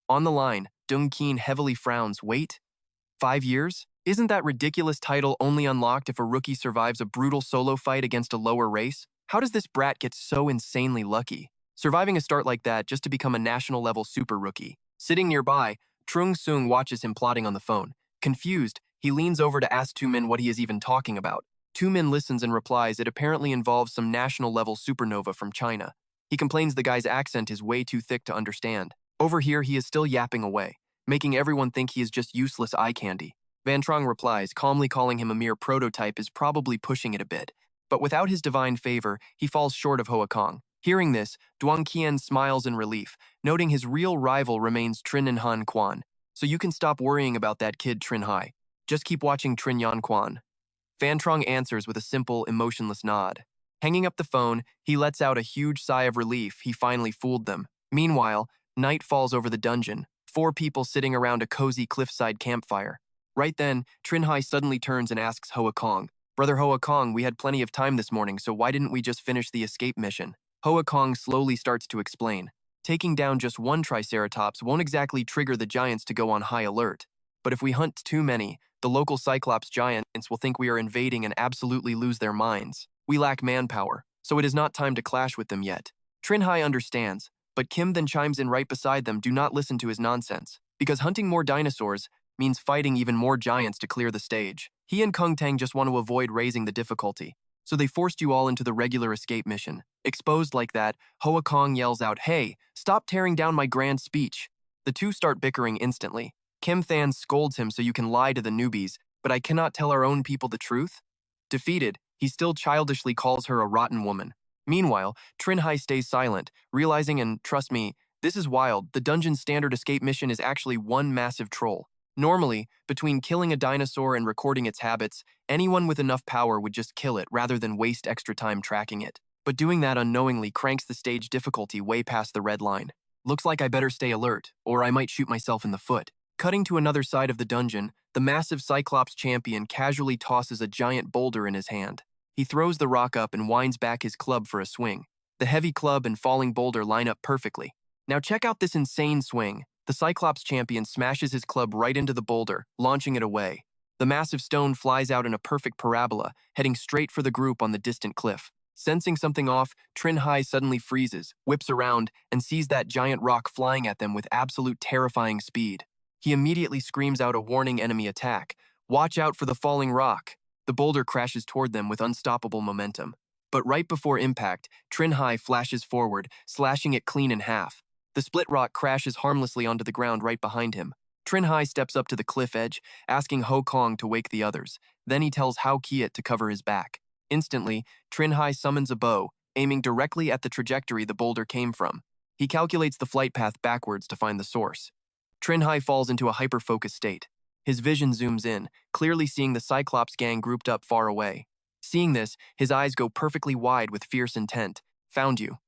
[SPEAKER 1] On the line, Dung Keen heavily frowns. Wait? 5 years? Isn't that ridiculous title only unlocked if a rookie survives a brutal solo fight against a lower race? How does this brat get so insanely lucky? Surviving a start like that just to become a national-level super rookie. Sitting nearby, Trung Sung watches him plotting on the phone. Confused, he leans over to ask Tumin what he is even talking about. Tumin listens and replies it apparently involves some national-level supernova from China. He complains the guy's accent is way too thick to understand. Over here, he is still yapping away, making everyone think he is just useless eye candy. Van Trong replies, calmly calling him a mere prototype is probably pushing it a bit. But without his divine favor, he falls short of Hoa Kong. Hearing this, Duang Qian smiles in relief, noting his real rival remains Trin and Han Quan. So you can stop worrying about that kid Trinh Hai. Just keep watching Trin Yan Quan. Van Trong answers with a simple, emotionless nod. Hanging up the phone, he lets out a huge sigh of relief he finally fooled them. Meanwhile, night falls over the dungeon, 4 people sitting around a cozy cliffside campfire. Right then, Trinh Hai suddenly turns and asks Hoa Kong, "Brother Hoa Kong, we had plenty of time this morning, so why didn't we just finish the escape mission?" Hoa Kong slowly starts to explain. Taking down just one Triceratops won't exactly trigger the giants to go on high alert. But if we hunt too many, the local Cyclops giants will think we are invading and absolutely lose their minds. We lack manpower, so it is not time to clash with them yet. Trinh Hai understands, but Kim then chimes in right beside them. Do not listen to his nonsense, because hunting more dinosaurs means fighting even more giants to clear the stage. He and Kung Tang just want to avoid raising the difficulty, so they forced you all into the regular escape mission. Exposed like that, Hoa Kong yells out, "Hey, stop tearing down my grand speech." The two start bickering instantly. Kim Than scolds him, "So you can lie to the newbies, but I cannot tell our own people the truth?" Defeated, he still childishly calls her a rotten woman. Meanwhile, Trinh Hai stays silent, realizing, and trust me, this is wild, the dungeon's standard escape mission is actually one massive troll. Normally, between killing a dinosaur and recording its habits, anyone with enough power would just kill it rather than waste extra time tracking it. But doing that unknowingly cranks the stage difficulty way past the red line. Looks like I better stay alert, or I might shoot myself in the foot. Cutting to another side of the dungeon, the massive Cyclops champion casually tosses a giant boulder in his hand. He throws the rock up and winds back his club for a swing. The heavy club and falling boulder line up perfectly. Now check out this insane swing. The Cyclops champion smashes his club right into the boulder, launching it away. The massive stone flies out in a perfect parabola, heading straight for the group on the distant cliff. Sensing something off, Trinh Hai suddenly freezes, whips around, and sees that giant rock flying at them with absolute terrifying speed. He immediately screams out a warning enemy attack. "Watch out for the falling rock." The boulder crashes toward them with unstoppable momentum. But right before impact, Trinh Hai flashes forward, slashing it clean in half. The split rock crashes harmlessly onto the ground right behind him. Trinh Hai steps up to the cliff edge, asking Ho Kong to wake the others. Then he tells Hao Kiet to cover his back. Instantly, Trinh Hai summons a bow, aiming directly at the trajectory the boulder came from. He calculates the flight path backwards to find the source. Trinh Hai falls into a hyper-focused state. His vision zooms in, clearly seeing the Cyclops gang grouped up far away. Seeing this, his eyes go perfectly wide with fierce intent. "Found you."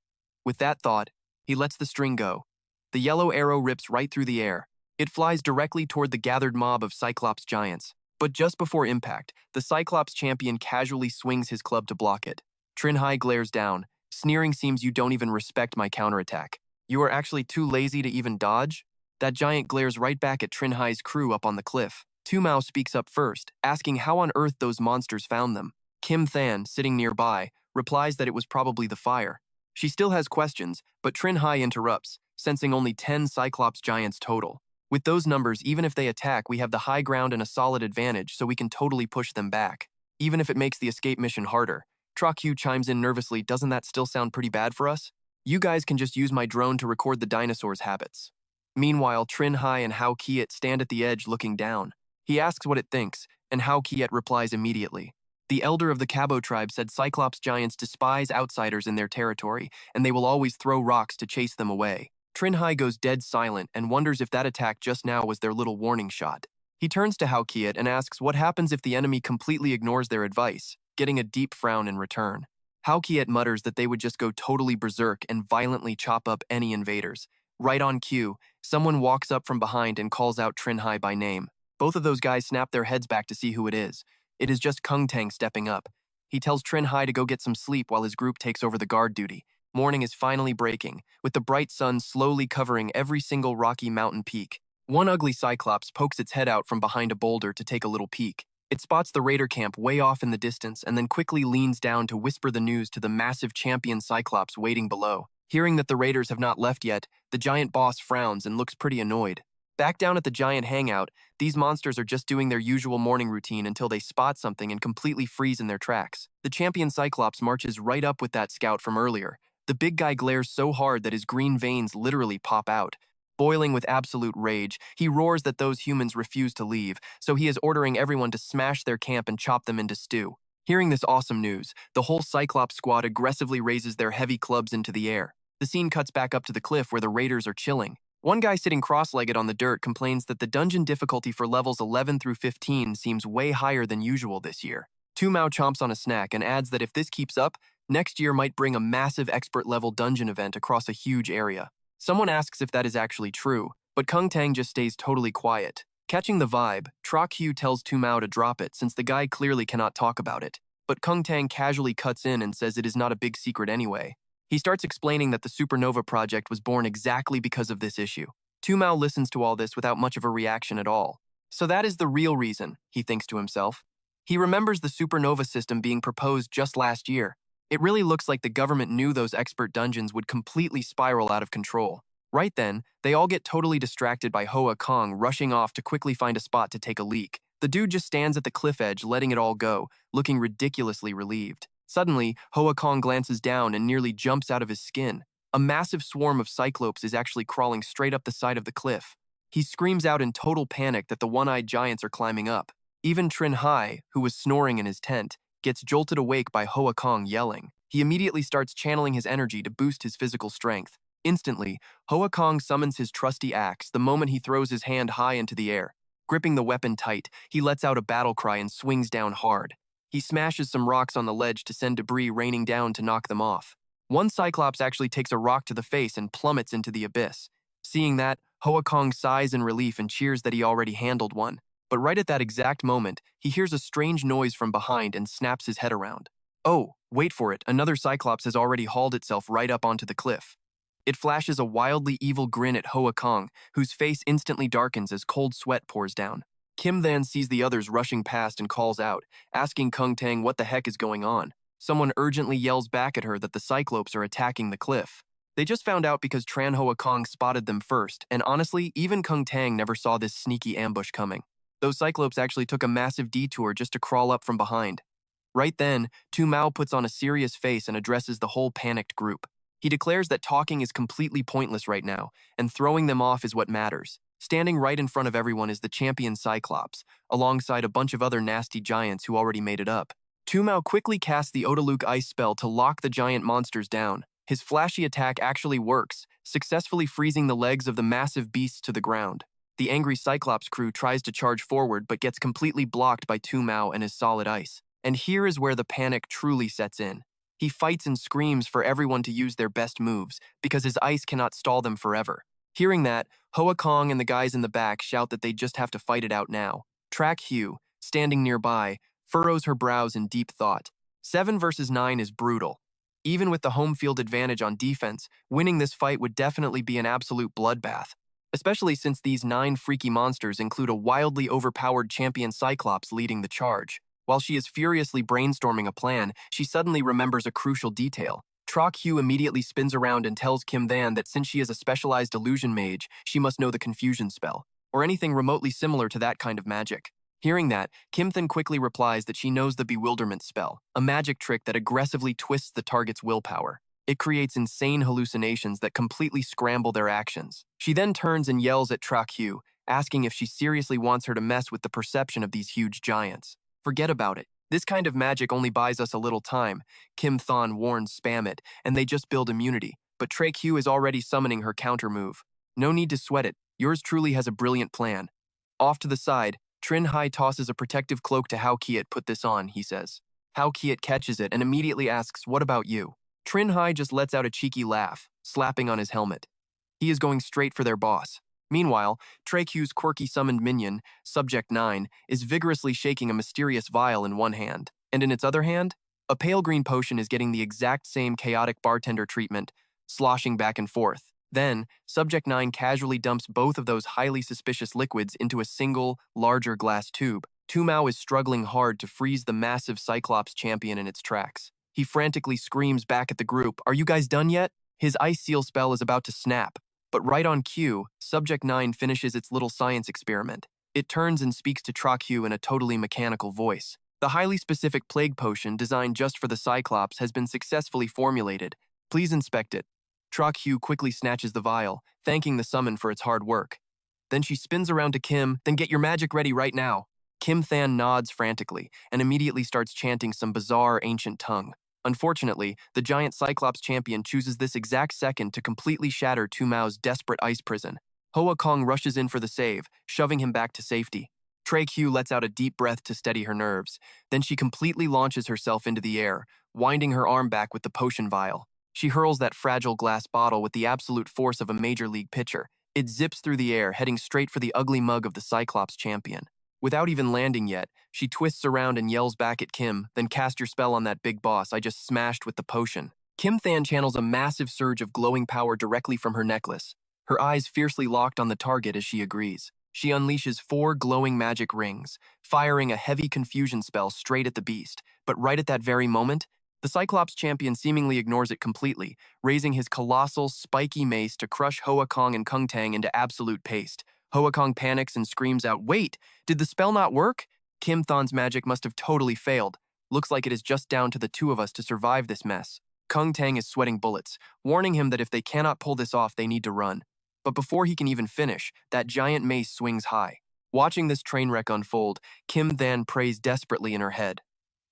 [SPEAKER 1] With that thought, he lets the string go. The yellow arrow rips right through the air. It flies directly toward the gathered mob of Cyclops giants. But just before impact, the Cyclops champion casually swings his club to block it. Trinh Hai glares down, sneering, "Seems you don't even respect my counterattack. You are actually too lazy to even dodge?" That giant glares right back at Trinh Hai's crew up on the cliff. Tu Mao speaks up first, asking how on earth those monsters found them. Kim Than, sitting nearby, replies that it was probably the fire. She still has questions, but Trinh Hai interrupts, sensing only 10 Cyclops giants total. "With those numbers, even if they attack, we have the high ground and a solid advantage, so we can totally push them back. Even if it makes the escape mission harder." Trok chimes in nervously, "Doesn't that still sound pretty bad for us? You guys can just use my drone to record the dinosaurs' habits." Meanwhile, Trinh Hai and Hao Kiet stand at the edge looking down. He asks what it thinks, and Hao Kiet replies immediately. "The elder of the Cabo tribe said Cyclops giants despise outsiders in their territory, and they will always throw rocks to chase them away." Trinh Hai goes dead silent and wonders if that attack just now was their little warning shot. He turns to Hao Kiet and asks what happens if the enemy completely ignores their advice, getting a deep frown in return. Hao Kiet mutters that they would just go totally berserk and violently chop up any invaders. Right on cue, someone walks up from behind and calls out Trinh Hai by name. Both of those guys snap their heads back to see who it is. It is just Kung Tang stepping up. He tells Trinh Hai to go get some sleep while his group takes over the guard duty. Morning is finally breaking, with the bright sun slowly covering every single rocky mountain peak. One ugly Cyclops pokes its head out from behind a boulder to take a little peek. It spots the raider camp way off in the distance and then quickly leans down to whisper the news to the massive champion Cyclops waiting below. Hearing that the raiders have not left yet, the giant boss frowns and looks pretty annoyed. Back down at the giant hangout, these monsters are just doing their usual morning routine until they spot something and completely freeze in their tracks. The champion Cyclops marches right up with that scout from earlier. The big guy glares so hard that his green veins literally pop out. Boiling with absolute rage, he roars that those humans refuse to leave, so he is ordering everyone to smash their camp and chop them into stew. Hearing this awesome news, the whole Cyclops squad aggressively raises their heavy clubs into the air. The scene cuts back up to the cliff where the raiders are chilling. One guy sitting cross-legged on the dirt complains that the dungeon difficulty for levels 11 through 15 seems way higher than usual this year. Tu Mao chomps on a snack and adds that if this keeps up, next year might bring a massive expert-level dungeon event across a huge area. Someone asks if that is actually true, but Kung Tang just stays totally quiet. Catching the vibe, Trok tells Tu Mao to drop it since the guy clearly cannot talk about it. But Kung Tang casually cuts in and says it is not a big secret anyway. He starts explaining that the Supernova project was born exactly because of this issue. Tu Mao listens to all this without much of a reaction at all. So that is the real reason, he thinks to himself. He remembers the Supernova system being proposed just last year. It really looks like the government knew those expert dungeons would completely spiral out of control. Right then, they all get totally distracted by Hoa Kong rushing off to quickly find a spot to take a leak. The dude just stands at the cliff edge, letting it all go, looking ridiculously relieved. Suddenly, Hoa Kong glances down and nearly jumps out of his skin. A massive swarm of cyclopes is actually crawling straight up the side of the cliff. He screams out in total panic that the one-eyed giants are climbing up. Even Trinh Hai, who was snoring in his tent, gets jolted awake by Hoa Kong yelling. He immediately starts channeling his energy to boost his physical strength. Instantly, Hoa Kong summons his trusty axe the moment he throws his hand high into the air. Gripping the weapon tight, he lets out a battle cry and swings down hard. He smashes some rocks on the ledge to send debris raining down to knock them off. One Cyclops actually takes a rock to the face and plummets into the abyss. Seeing that, Hoa Kong sighs in relief and cheers that he already handled one. But right at that exact moment, he hears a strange noise from behind and snaps his head around. Oh, wait for it, another Cyclops has already hauled itself right up onto the cliff. It flashes a wildly evil grin at Hoa Kong, whose face instantly darkens as cold sweat pours down. Kim then sees the others rushing past and calls out, asking Kung Tang what the heck is going on. Someone urgently yells back at her that the Cyclopes are attacking the cliff. They just found out because Tran Hoa Kong spotted them first, and honestly, even Kung Tang never saw this sneaky ambush coming. Those Cyclopes actually took a massive detour just to crawl up from behind. Right then, Tu Mao puts on a serious face and addresses the whole panicked group. He declares that talking is completely pointless right now, and throwing them off is what matters. Standing right in front of everyone is the champion Cyclops, alongside a bunch of other nasty giants who already made it up. Tu Mao quickly casts the Odaluk ice spell to lock the giant monsters down. His flashy attack actually works, successfully freezing the legs of the massive beasts to the ground. The angry Cyclops crew tries to charge forward but gets completely blocked by Tu Mao and his solid ice. And here is where the panic truly sets in. He fights and screams for everyone to use their best moves, because his ice cannot stall them forever. Hearing that, Hoa Kong and the guys in the back shout that they just have to fight it out now. Track Hugh, standing nearby, furrows her brows in deep thought. 7 versus 9 is brutal. Even with the home field advantage on defense, winning this fight would definitely be an absolute bloodbath. Especially since these 9 freaky monsters include a wildly overpowered champion Cyclops leading the charge. While she is furiously brainstorming a plan, she suddenly remembers a crucial detail. Trok Hugh immediately spins around and tells Kim Than that since she is a specialized illusion mage, she must know the confusion spell, or anything remotely similar to that kind of magic. Hearing that, Kim Than quickly replies that she knows the bewilderment spell, a magic trick that aggressively twists the target's willpower. It creates insane hallucinations that completely scramble their actions. She then turns and yells at Trok Hugh, asking if she seriously wants her to mess with the perception of these huge giants. Forget about it. This kind of magic only buys us a little time. Kim Thon warns spam it, and they just build immunity. But Trach Hugh is already summoning her counter move. No need to sweat it. Yours truly has a brilliant plan. Off to the side, Trinh Hai tosses a protective cloak to Hao Kiat. Put this on, he says. Hao Kiat catches it and immediately asks, what about you? Trinh Hai just lets out a cheeky laugh, slapping on his helmet. He is going straight for their boss. Meanwhile, Trakyu's quirky summoned minion, Subject 9, is vigorously shaking a mysterious vial in one hand, and in its other hand, a pale green potion is getting the exact same chaotic bartender treatment, sloshing back and forth. Then, Subject 9 casually dumps both of those highly suspicious liquids into a single, larger glass tube. Tu Mao is struggling hard to freeze the massive Cyclops champion in its tracks. He frantically screams back at the group, "Are you guys done yet?" His ice seal spell is about to snap. But right on cue, Subject 9 finishes its little science experiment. It turns and speaks to Trokyu in a totally mechanical voice. The highly specific plague potion designed just for the Cyclops has been successfully formulated. Please inspect it. Trokyu quickly snatches the vial, thanking the summon for its hard work. Then she spins around to Kim, "Then get your magic ready right now." Kim Than nods frantically and immediately starts chanting some bizarre ancient tongue. Unfortunately, the giant Cyclops champion chooses this exact second to completely shatter Tu Mao's desperate ice prison. Hoa Kong rushes in for the save, shoving him back to safety. Trey Q lets out a deep breath to steady her nerves. Then she completely launches herself into the air, winding her arm back with the potion vial. She hurls that fragile glass bottle with the absolute force of a major league pitcher. It zips through the air, heading straight for the ugly mug of the Cyclops champion. Without even landing yet, she twists around and yells back at Kim, "Then cast your spell on that big boss I just smashed with the potion." Kim Than channels a massive surge of glowing power directly from her necklace, her eyes fiercely locked on the target as she agrees. She unleashes 4 glowing magic rings, firing a heavy confusion spell straight at the beast. But right at that very moment, The Cyclops champion seemingly ignores it completely, raising his colossal, spiky mace to crush Hoa Kong and Kung Tang into absolute paste. Hoa Kong panics and screams out, "Wait! Did the spell not work? Kim Thon's magic must have totally failed. Looks like it is just down to the two of us to survive this mess." Kung Tang is sweating bullets, warning him that if they cannot pull this off, they need to run. But before he can even finish, that giant mace swings high. Watching this train wreck unfold, Kim Than prays desperately in her head.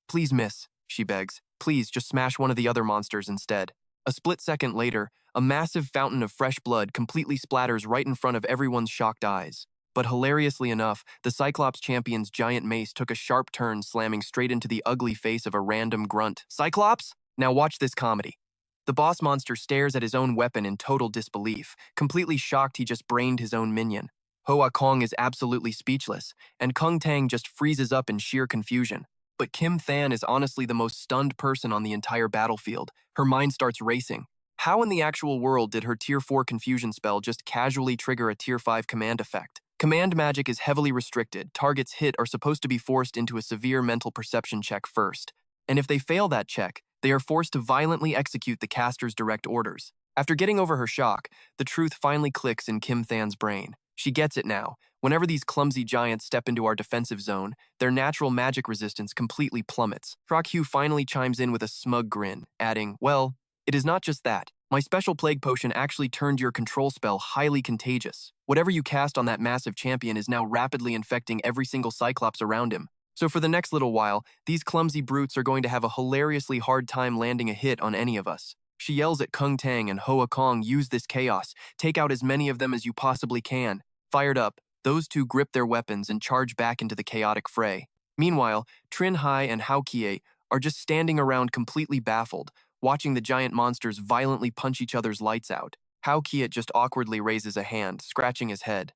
[SPEAKER 1] "Please, miss," she begs. "Please, just smash one of the other monsters instead." A split second later, a massive fountain of fresh blood completely splatters right in front of everyone's shocked eyes. But hilariously enough, the Cyclops champion's giant mace took a sharp turn, slamming straight into the ugly face of a random grunt. "Cyclops? Now watch this comedy." The boss monster stares at his own weapon in total disbelief, completely shocked he just brained his own minion. Hoa Kong is absolutely speechless, and Kung Tang just freezes up in sheer confusion. But Kim Than is honestly the most stunned person on the entire battlefield. Her mind starts racing. How in the actual world did her Tier 4 confusion spell just casually trigger a Tier 5 command effect? Command magic is heavily restricted. Targets hit are supposed to be forced into a severe mental perception check first. And if they fail that check, they are forced to violently execute the caster's direct orders. After getting over her shock, the truth finally clicks in Kim Than's brain. She gets it now. Whenever these clumsy giants step into our defensive zone, their natural magic resistance completely plummets. Trok-Hugh finally chimes in with a smug grin, adding, "Well, it is not just that. My special plague potion actually turned your control spell highly contagious. Whatever you cast on that massive champion is now rapidly infecting every single Cyclops around him. So for the next little while, these clumsy brutes are going to have a hilariously hard time landing a hit on any of us." She yells at Kung Tang and Hoa Kong, "Use this chaos. Take out as many of them as you possibly can." Fired up, those two grip their weapons and charge back into the chaotic fray. Meanwhile, Trinh Hai and Hao Kie are just standing around completely baffled, watching the giant monsters violently punch each other's lights out. Hao Kie just awkwardly raises a hand, scratching his head.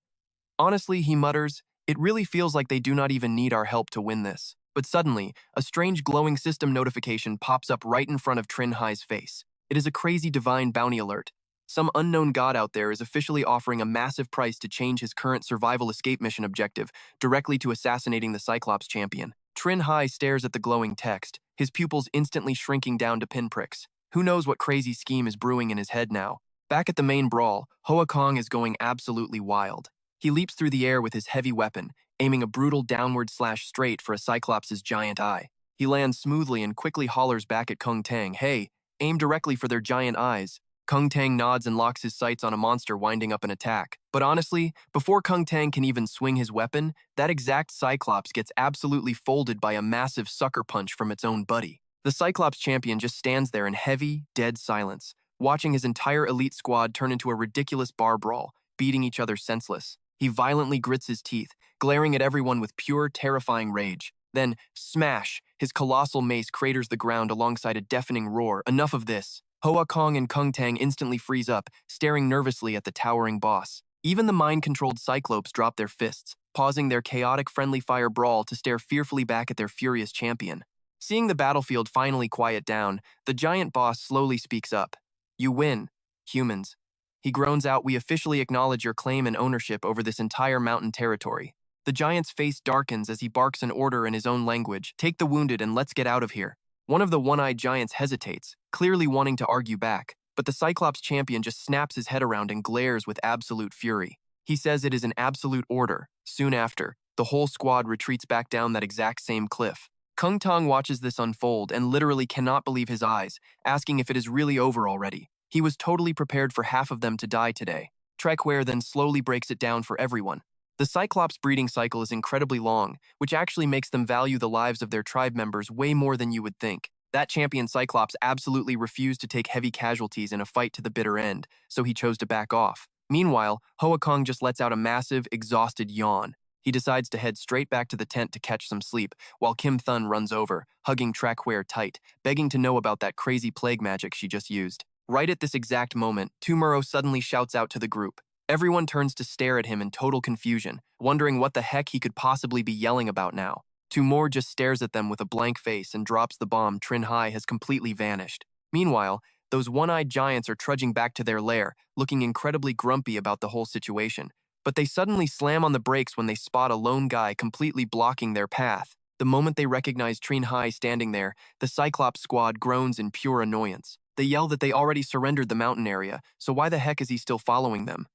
[SPEAKER 1] Honestly, he mutters, "It really feels like they do not even need our help to win this." But suddenly, a strange glowing system notification pops up right in front of Trinh Hai's face. It is a crazy divine bounty alert. Some unknown god out there is officially offering a massive price to change his current survival escape mission objective directly to assassinating the Cyclops champion. Trinh Hai stares at the glowing text, his pupils instantly shrinking down to pinpricks. Who knows what crazy scheme is brewing in his head now? Back at the main brawl, Hoa Kong is going absolutely wild. He leaps through the air with his heavy weapon, aiming a brutal downward slash straight for a Cyclops' giant eye. He lands smoothly and quickly hollers back at Kung Tang, "Hey, aim directly for their giant eyes." Kung Tang nods and locks his sights on a monster winding up an attack. But honestly, before Kung Tang can even swing his weapon, that exact Cyclops gets absolutely folded by a massive sucker punch from its own buddy. The Cyclops champion just stands there in heavy, dead silence, watching his entire elite squad turn into a ridiculous bar brawl, beating each other senseless. He violently grits his teeth, glaring at everyone with pure, terrifying rage. Then, smash! His colossal mace craters the ground alongside a deafening roar. Enough of this. Hoa Kong and Kung Tang instantly freeze up, staring nervously at the towering boss. Even the mind-controlled Cyclopes drop their fists, pausing their chaotic friendly fire brawl to stare fearfully back at their furious champion. Seeing the battlefield finally quiet down, the giant boss slowly speaks up. "You win, humans." He groans out, "We officially acknowledge your claim and ownership over this entire mountain territory." The giant's face darkens as he barks an order in his own language. "Take the wounded and let's get out of here." One of the one-eyed giants hesitates, clearly wanting to argue back, but the Cyclops champion just snaps his head around and glares with absolute fury. He says it is an absolute order. Soon after, the whole squad retreats back down that exact same cliff. Kung Tang watches this unfold and literally cannot believe his eyes, asking if it is really over already. He was totally prepared for half of them to die today. Trekware then slowly breaks it down for everyone. The Cyclops breeding cycle is incredibly long, which actually makes them value the lives of their tribe members way more than you would think. That champion Cyclops absolutely refused to take heavy casualties in a fight to the bitter end, so he chose to back off. Meanwhile, Hoa Kong just lets out a massive, exhausted yawn. He decides to head straight back to the tent to catch some sleep, while Kim Thun runs over, hugging Trekware tight, begging to know about that crazy plague magic she just used. Right at this exact moment, Tumuro suddenly shouts out to the group. Everyone turns to stare at him in total confusion, wondering what the heck he could possibly be yelling about now. Tumor just stares at them with a blank face and drops the bomb. Trinh Hai has completely vanished. Meanwhile, those one-eyed giants are trudging back to their lair, looking incredibly grumpy about the whole situation. But they suddenly slam on the brakes when they spot a lone guy completely blocking their path. The moment they recognize Trinh Hai standing there, the Cyclops squad groans in pure annoyance. They yell that they already surrendered the mountain area, so why the heck is he still following them?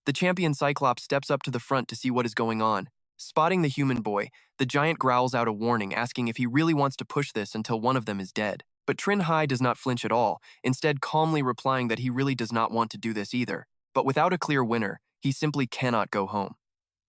[SPEAKER 1] The champion Cyclops steps up to the front to see what is going on. Spotting the human boy, the giant growls out a warning, asking if he really wants to push this until one of them is dead. But Trinh Hai does not flinch at all, instead calmly replying that he really does not want to do this either. But without a clear winner, he simply cannot go home.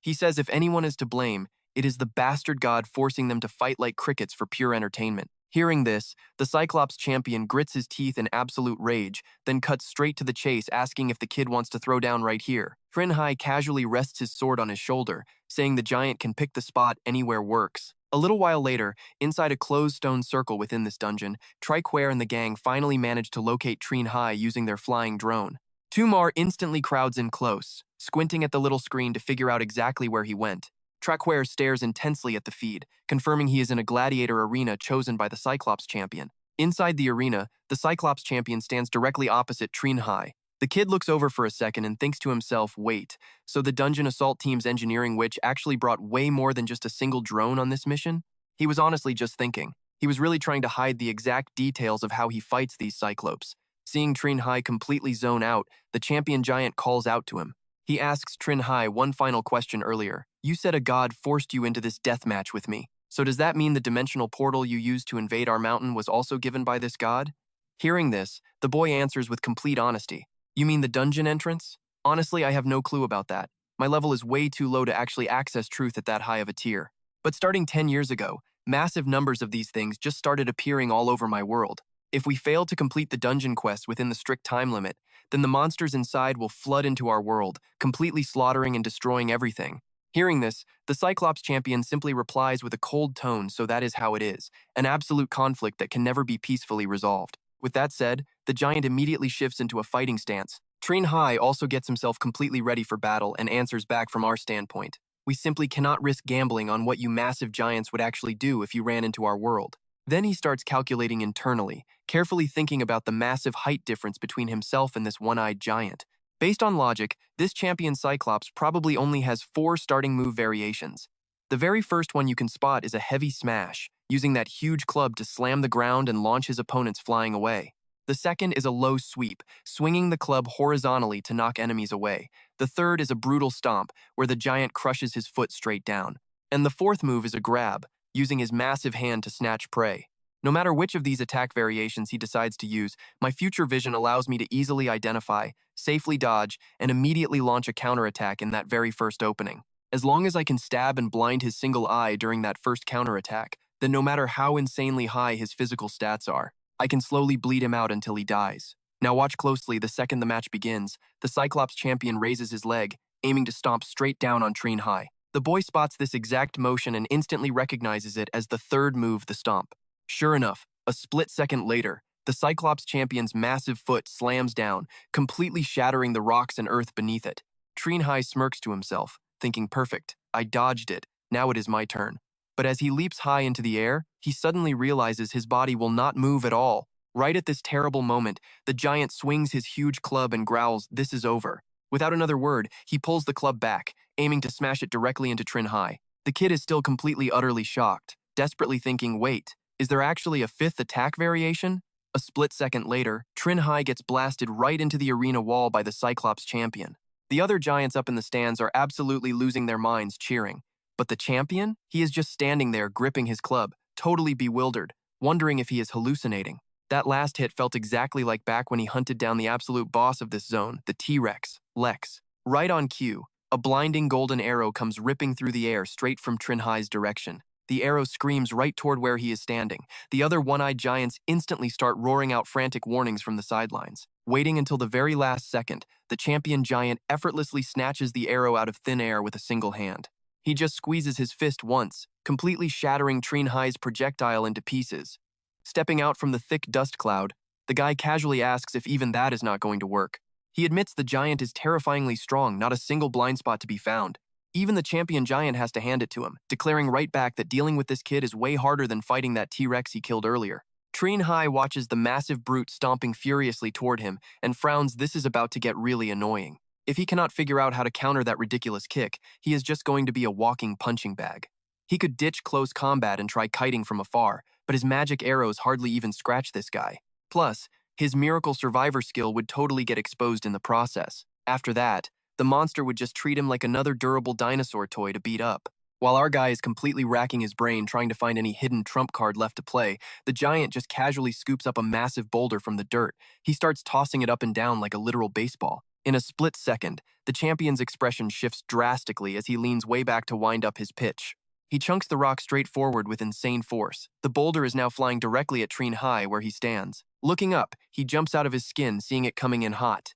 [SPEAKER 1] He says if anyone is to blame, it is the bastard god forcing them to fight like crickets for pure entertainment. Hearing this, the Cyclops champion grits his teeth in absolute rage, then cuts straight to the chase, asking if the kid wants to throw down right here. Trinh Hai casually rests his sword on his shoulder, saying the giant can pick the spot anywhere works. A little while later, inside a closed stone circle within this dungeon, Triquare and the gang finally manage to locate Trinh Hai using their flying drone. Tumar instantly crowds in close, squinting at the little screen to figure out exactly where he went. Triquare stares intensely at the feed, confirming he is in a gladiator arena chosen by the Cyclops champion. Inside the arena, the Cyclops champion stands directly opposite Trinh Hai. The kid looks over for a second and thinks to himself, wait, so the dungeon assault team's engineering witch actually brought way more than just a single drone on this mission? He was honestly just thinking. He was really trying to hide the exact details of how he fights these Cyclopes. Seeing Trinh Hai completely zone out, the champion giant calls out to him. He asks Trinh Hai one final question earlier. You said a god forced you into this death match with me. So does that mean the dimensional portal you used to invade our mountain was also given by this god? Hearing this, the boy answers with complete honesty. You mean the dungeon entrance? Honestly, I have no clue about that. My level is way too low to actually access truth at that high of a tier. But starting 10 years ago, massive numbers of these things just started appearing all over my world. If we fail to complete the dungeon quest within the strict time limit, then the monsters inside will flood into our world, completely slaughtering and destroying everything. Hearing this, the Cyclops champion simply replies with a cold tone, so that is how it is, an absolute conflict that can never be peacefully resolved. With that said, the giant immediately shifts into a fighting stance. Trinh Hai also gets himself completely ready for battle and answers back from our standpoint. We simply cannot risk gambling on what you massive giants would actually do if you ran into our world. Then he starts calculating internally, carefully thinking about the massive height difference between himself and this one-eyed giant. Based on logic, this champion Cyclops probably only has 4 starting move variations. The very first one you can spot is a heavy smash, using that huge club to slam the ground and launch his opponents flying away. The second is a low sweep, swinging the club horizontally to knock enemies away. The third is a brutal stomp, where the giant crushes his foot straight down. And the fourth move is a grab, using his massive hand to snatch prey. No matter which of these attack variations he decides to use, my future vision allows me to easily identify, safely dodge, and immediately launch a counterattack in that very first opening. As long as I can stab and blind his single eye during that first counterattack, then no matter how insanely high his physical stats are, I can slowly bleed him out until he dies. Now watch closely. The second the match begins, the Cyclops champion raises his leg, aiming to stomp straight down on Trinh Hai. The boy spots this exact motion and instantly recognizes it as the third move, the stomp. Sure enough, a split second later, the Cyclops champion's massive foot slams down, completely shattering the rocks and earth beneath it. Trinh Hai smirks to himself, thinking, perfect, I dodged it, now it is my turn. But as he leaps high into the air, he suddenly realizes his body will not move at all. Right at this terrible moment, the giant swings his huge club and growls, this is over. Without another word, he pulls the club back, aiming to smash it directly into Trinh Hai. The kid is still completely utterly shocked, desperately thinking, wait, is there actually a fifth attack variation? A split second later, Trinh Hai gets blasted right into the arena wall by the Cyclops champion. The other giants up in the stands are absolutely losing their minds, cheering. But the champion? He is just standing there gripping his club, totally bewildered, wondering if he is hallucinating. That last hit felt exactly like back when he hunted down the absolute boss of this zone, the T-Rex, Lex. Right on cue, a blinding golden arrow comes ripping through the air straight from Trinh Hai's direction. The arrow screams right toward where he is standing. The other one-eyed giants instantly start roaring out frantic warnings from the sidelines. Waiting until the very last second, the champion giant effortlessly snatches the arrow out of thin air with a single hand. He just squeezes his fist once, completely shattering Trinh Hai's projectile into pieces. Stepping out from the thick dust cloud, the guy casually asks if even that is not going to work. He admits the giant is terrifyingly strong, not a single blind spot to be found. Even the champion giant has to hand it to him, declaring right back that dealing with this kid is way harder than fighting that T-Rex he killed earlier. Trinh Hai watches the massive brute stomping furiously toward him and frowns. This is about to get really annoying. If he cannot figure out how to counter that ridiculous kick, he is just going to be a walking punching bag. He could ditch close combat and try kiting from afar, but his magic arrows hardly even scratch this guy. Plus, his miracle survivor skill would totally get exposed in the process. After that, the monster would just treat him like another durable dinosaur toy to beat up. While our guy is completely racking his brain trying to find any hidden trump card left to play, the giant just casually scoops up a massive boulder from the dirt. He starts tossing it up and down like a literal baseball. In a split second, the champion's expression shifts drastically as he leans way back to wind up his pitch. He chunks the rock straight forward with insane force. The boulder is now flying directly at Trinh Hai where he stands. Looking up, he jumps out of his skin, seeing it coming in hot.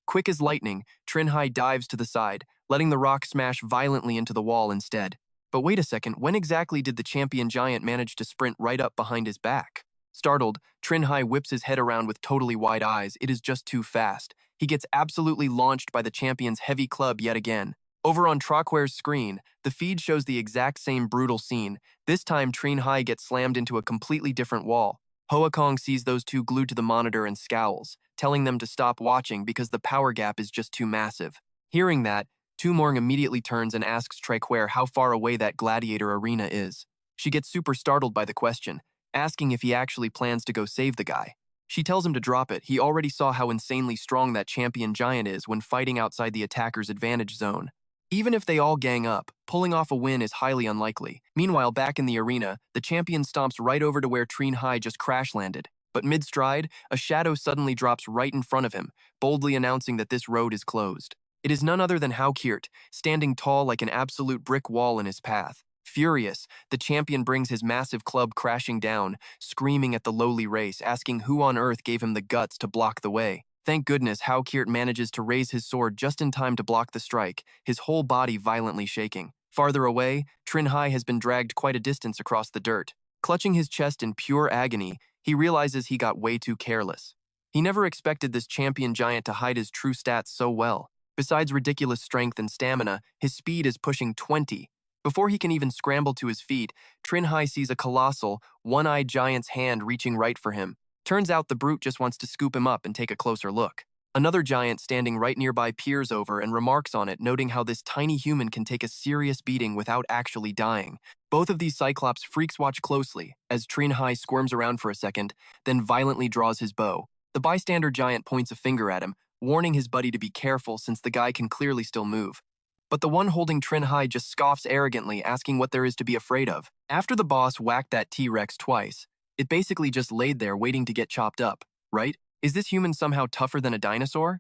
[SPEAKER 1] Quick as lightning, Trinh Hai dives to the side, letting the rock smash violently into the wall instead. But wait a second, when exactly did the champion giant manage to sprint right up behind his back? Startled, Trinh Hai whips his head around with totally wide eyes. It is just too fast. He gets absolutely launched by the champion's heavy club yet again. Over on Troquare's screen, the feed shows the exact same brutal scene. This time, Trinh Hai gets slammed into a completely different wall. Hoa Kong sees those two glued to the monitor and scowls, telling them to stop watching because the power gap is just too massive. Hearing that, Tumorng immediately turns and asks Troquare how far away that gladiator arena is. She gets super startled by the question, asking if he actually plans to go save the guy. She tells him to drop it. He already saw how insanely strong that champion giant is when fighting outside the attacker's advantage zone. Even if they all gang up, pulling off a win is highly unlikely. Meanwhile, back in the arena, the champion stomps right over to where Trinh Hai just crash landed. But mid-stride, a shadow suddenly drops right in front of him, boldly announcing that this road is closed. It is none other than Hao Kirt, standing tall like an absolute brick wall in his path. Furious, the champion brings his massive club crashing down, screaming at the lowly race, asking who on earth gave him the guts to block the way. Thank goodness Hao Kirt manages to raise his sword just in time to block the strike, his whole body violently shaking. Farther away, Trinh Hai has been dragged quite a distance across the dirt. Clutching his chest in pure agony, he realizes he got way too careless. He never expected this champion giant to hide his true stats so well. Besides ridiculous strength and stamina, his speed is pushing 20. Before he can even scramble to his feet, Trinh Hai sees a colossal, one-eyed giant's hand reaching right for him. Turns out the brute just wants to scoop him up and take a closer look. Another giant standing right nearby peers over and remarks on it, noting how this tiny human can take a serious beating without actually dying. Both of these Cyclops freaks watch closely, as Trinh Hai squirms around for a second, then violently draws his bow. The bystander giant points a finger at him, warning his buddy to be careful since the guy can clearly still move. But the one holding Trinh Hai just scoffs arrogantly, asking what there is to be afraid of. After the boss whacked that T-Rex twice, it basically just laid there waiting to get chopped up, right? Is this human somehow tougher than a dinosaur?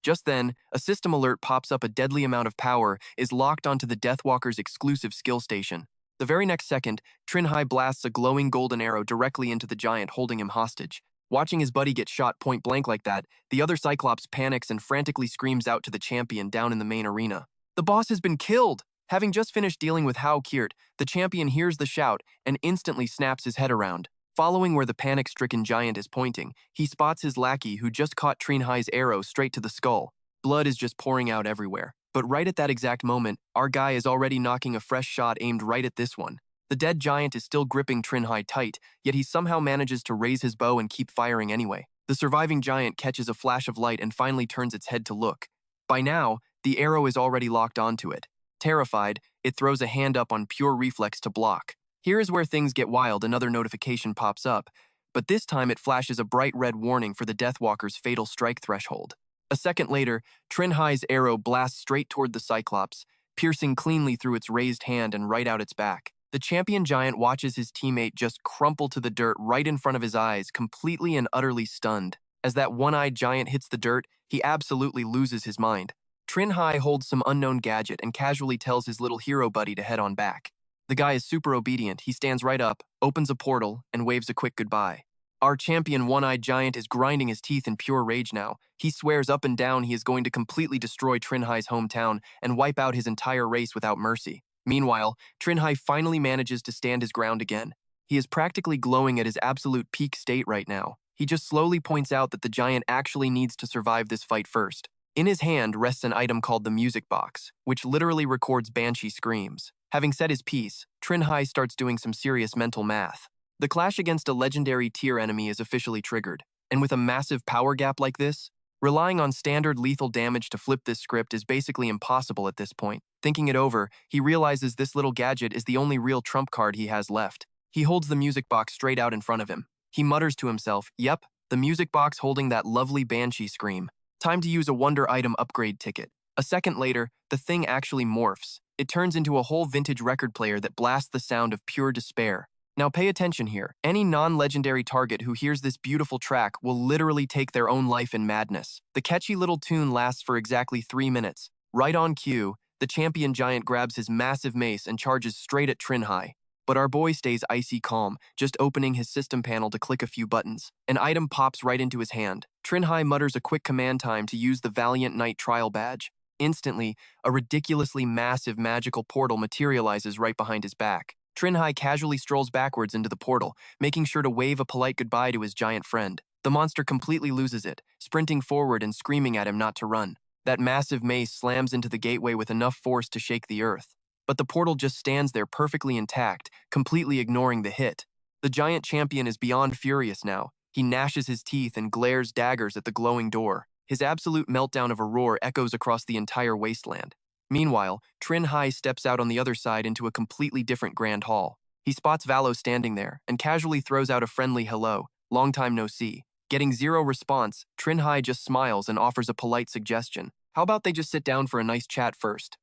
[SPEAKER 1] Just then, a system alert pops up. A deadly amount of power is locked onto the Deathwalker's exclusive skill station. The very next second, Trinh Hai blasts a glowing golden arrow directly into the giant, holding him hostage. Watching his buddy get shot point blank like that, the other Cyclops panics and frantically screams out to the champion down in the main arena. The boss has been killed! Having just finished dealing with Hao Kirt, the champion hears the shout and instantly snaps his head around. Following where the panic-stricken giant is pointing, he spots his lackey who just caught Trinh Hai's arrow straight to the skull. Blood is just pouring out everywhere. But right at that exact moment, our guy is already knocking a fresh shot aimed right at this one. The dead giant is still gripping Trinh Hai tight, yet he somehow manages to raise his bow and keep firing anyway. The surviving giant catches a flash of light and finally turns its head to look. By now, the arrow is already locked onto it. Terrified, it throws a hand up on pure reflex to block. Here is where things get wild. Another notification pops up, but this time it flashes a bright red warning for the Deathwalker's fatal strike threshold. A second later, Trinh Hai's arrow blasts straight toward the Cyclops, piercing cleanly through its raised hand and right out its back. The champion giant watches his teammate just crumple to the dirt right in front of his eyes, completely and utterly stunned. As that one-eyed giant hits the dirt, he absolutely loses his mind. Trinh Hai holds some unknown gadget and casually tells his little hero buddy to head on back. The guy is super obedient. He stands right up, opens a portal, and waves a quick goodbye. Our champion one-eyed giant is grinding his teeth in pure rage now. He swears up and down he is going to completely destroy Trinh Hai's hometown and wipe out his entire race without mercy. Meanwhile, Trinh Hai finally manages to stand his ground again. He is practically glowing at his absolute peak state right now. He just slowly points out that the giant actually needs to survive this fight first. In his hand rests an item called the music box, which literally records banshee screams. Having said his piece, Trinh Hai starts doing some serious mental math. The clash against a legendary tier enemy is officially triggered, and with a massive power gap like this, Relying on standard lethal damage to flip this script is basically impossible at this point. Thinking it over, he realizes this little gadget is the only real trump card he has left. He holds the music box straight out in front of him. He mutters to himself, "Yep, the music box holding that lovely banshee scream. Time to use a wonder item upgrade ticket." A second later, the thing actually morphs. It turns into a whole vintage record player that blasts the sound of pure despair. Now pay attention here. Any non-legendary target who hears this beautiful track will literally take their own life in madness. The catchy little tune lasts for exactly 3 minutes. Right on cue, the champion giant grabs his massive mace and charges straight at Trinh Hai. But our boy stays icy calm, just opening his system panel to click a few buttons. An item pops right into his hand. Trinh Hai mutters a quick command time to use the Valiant Knight trial badge. Instantly, a ridiculously massive magical portal materializes right behind his back. Trinh Hai casually strolls backwards into the portal, making sure to wave a polite goodbye to his giant friend. The monster completely loses it, sprinting forward and screaming at him not to run. That massive mace slams into the gateway with enough force to shake the earth. But the portal just stands there perfectly intact, completely ignoring the hit. The giant champion is beyond furious now. He gnashes his teeth and glares daggers at the glowing door. His absolute meltdown of a roar echoes across the entire wasteland. Meanwhile, Trinh Hai steps out on the other side into a completely different grand hall. He spots Valo standing there and casually throws out a friendly hello, long time no see. Getting zero response, Trinh Hai just smiles and offers a polite suggestion. How about they just sit down for a nice chat first?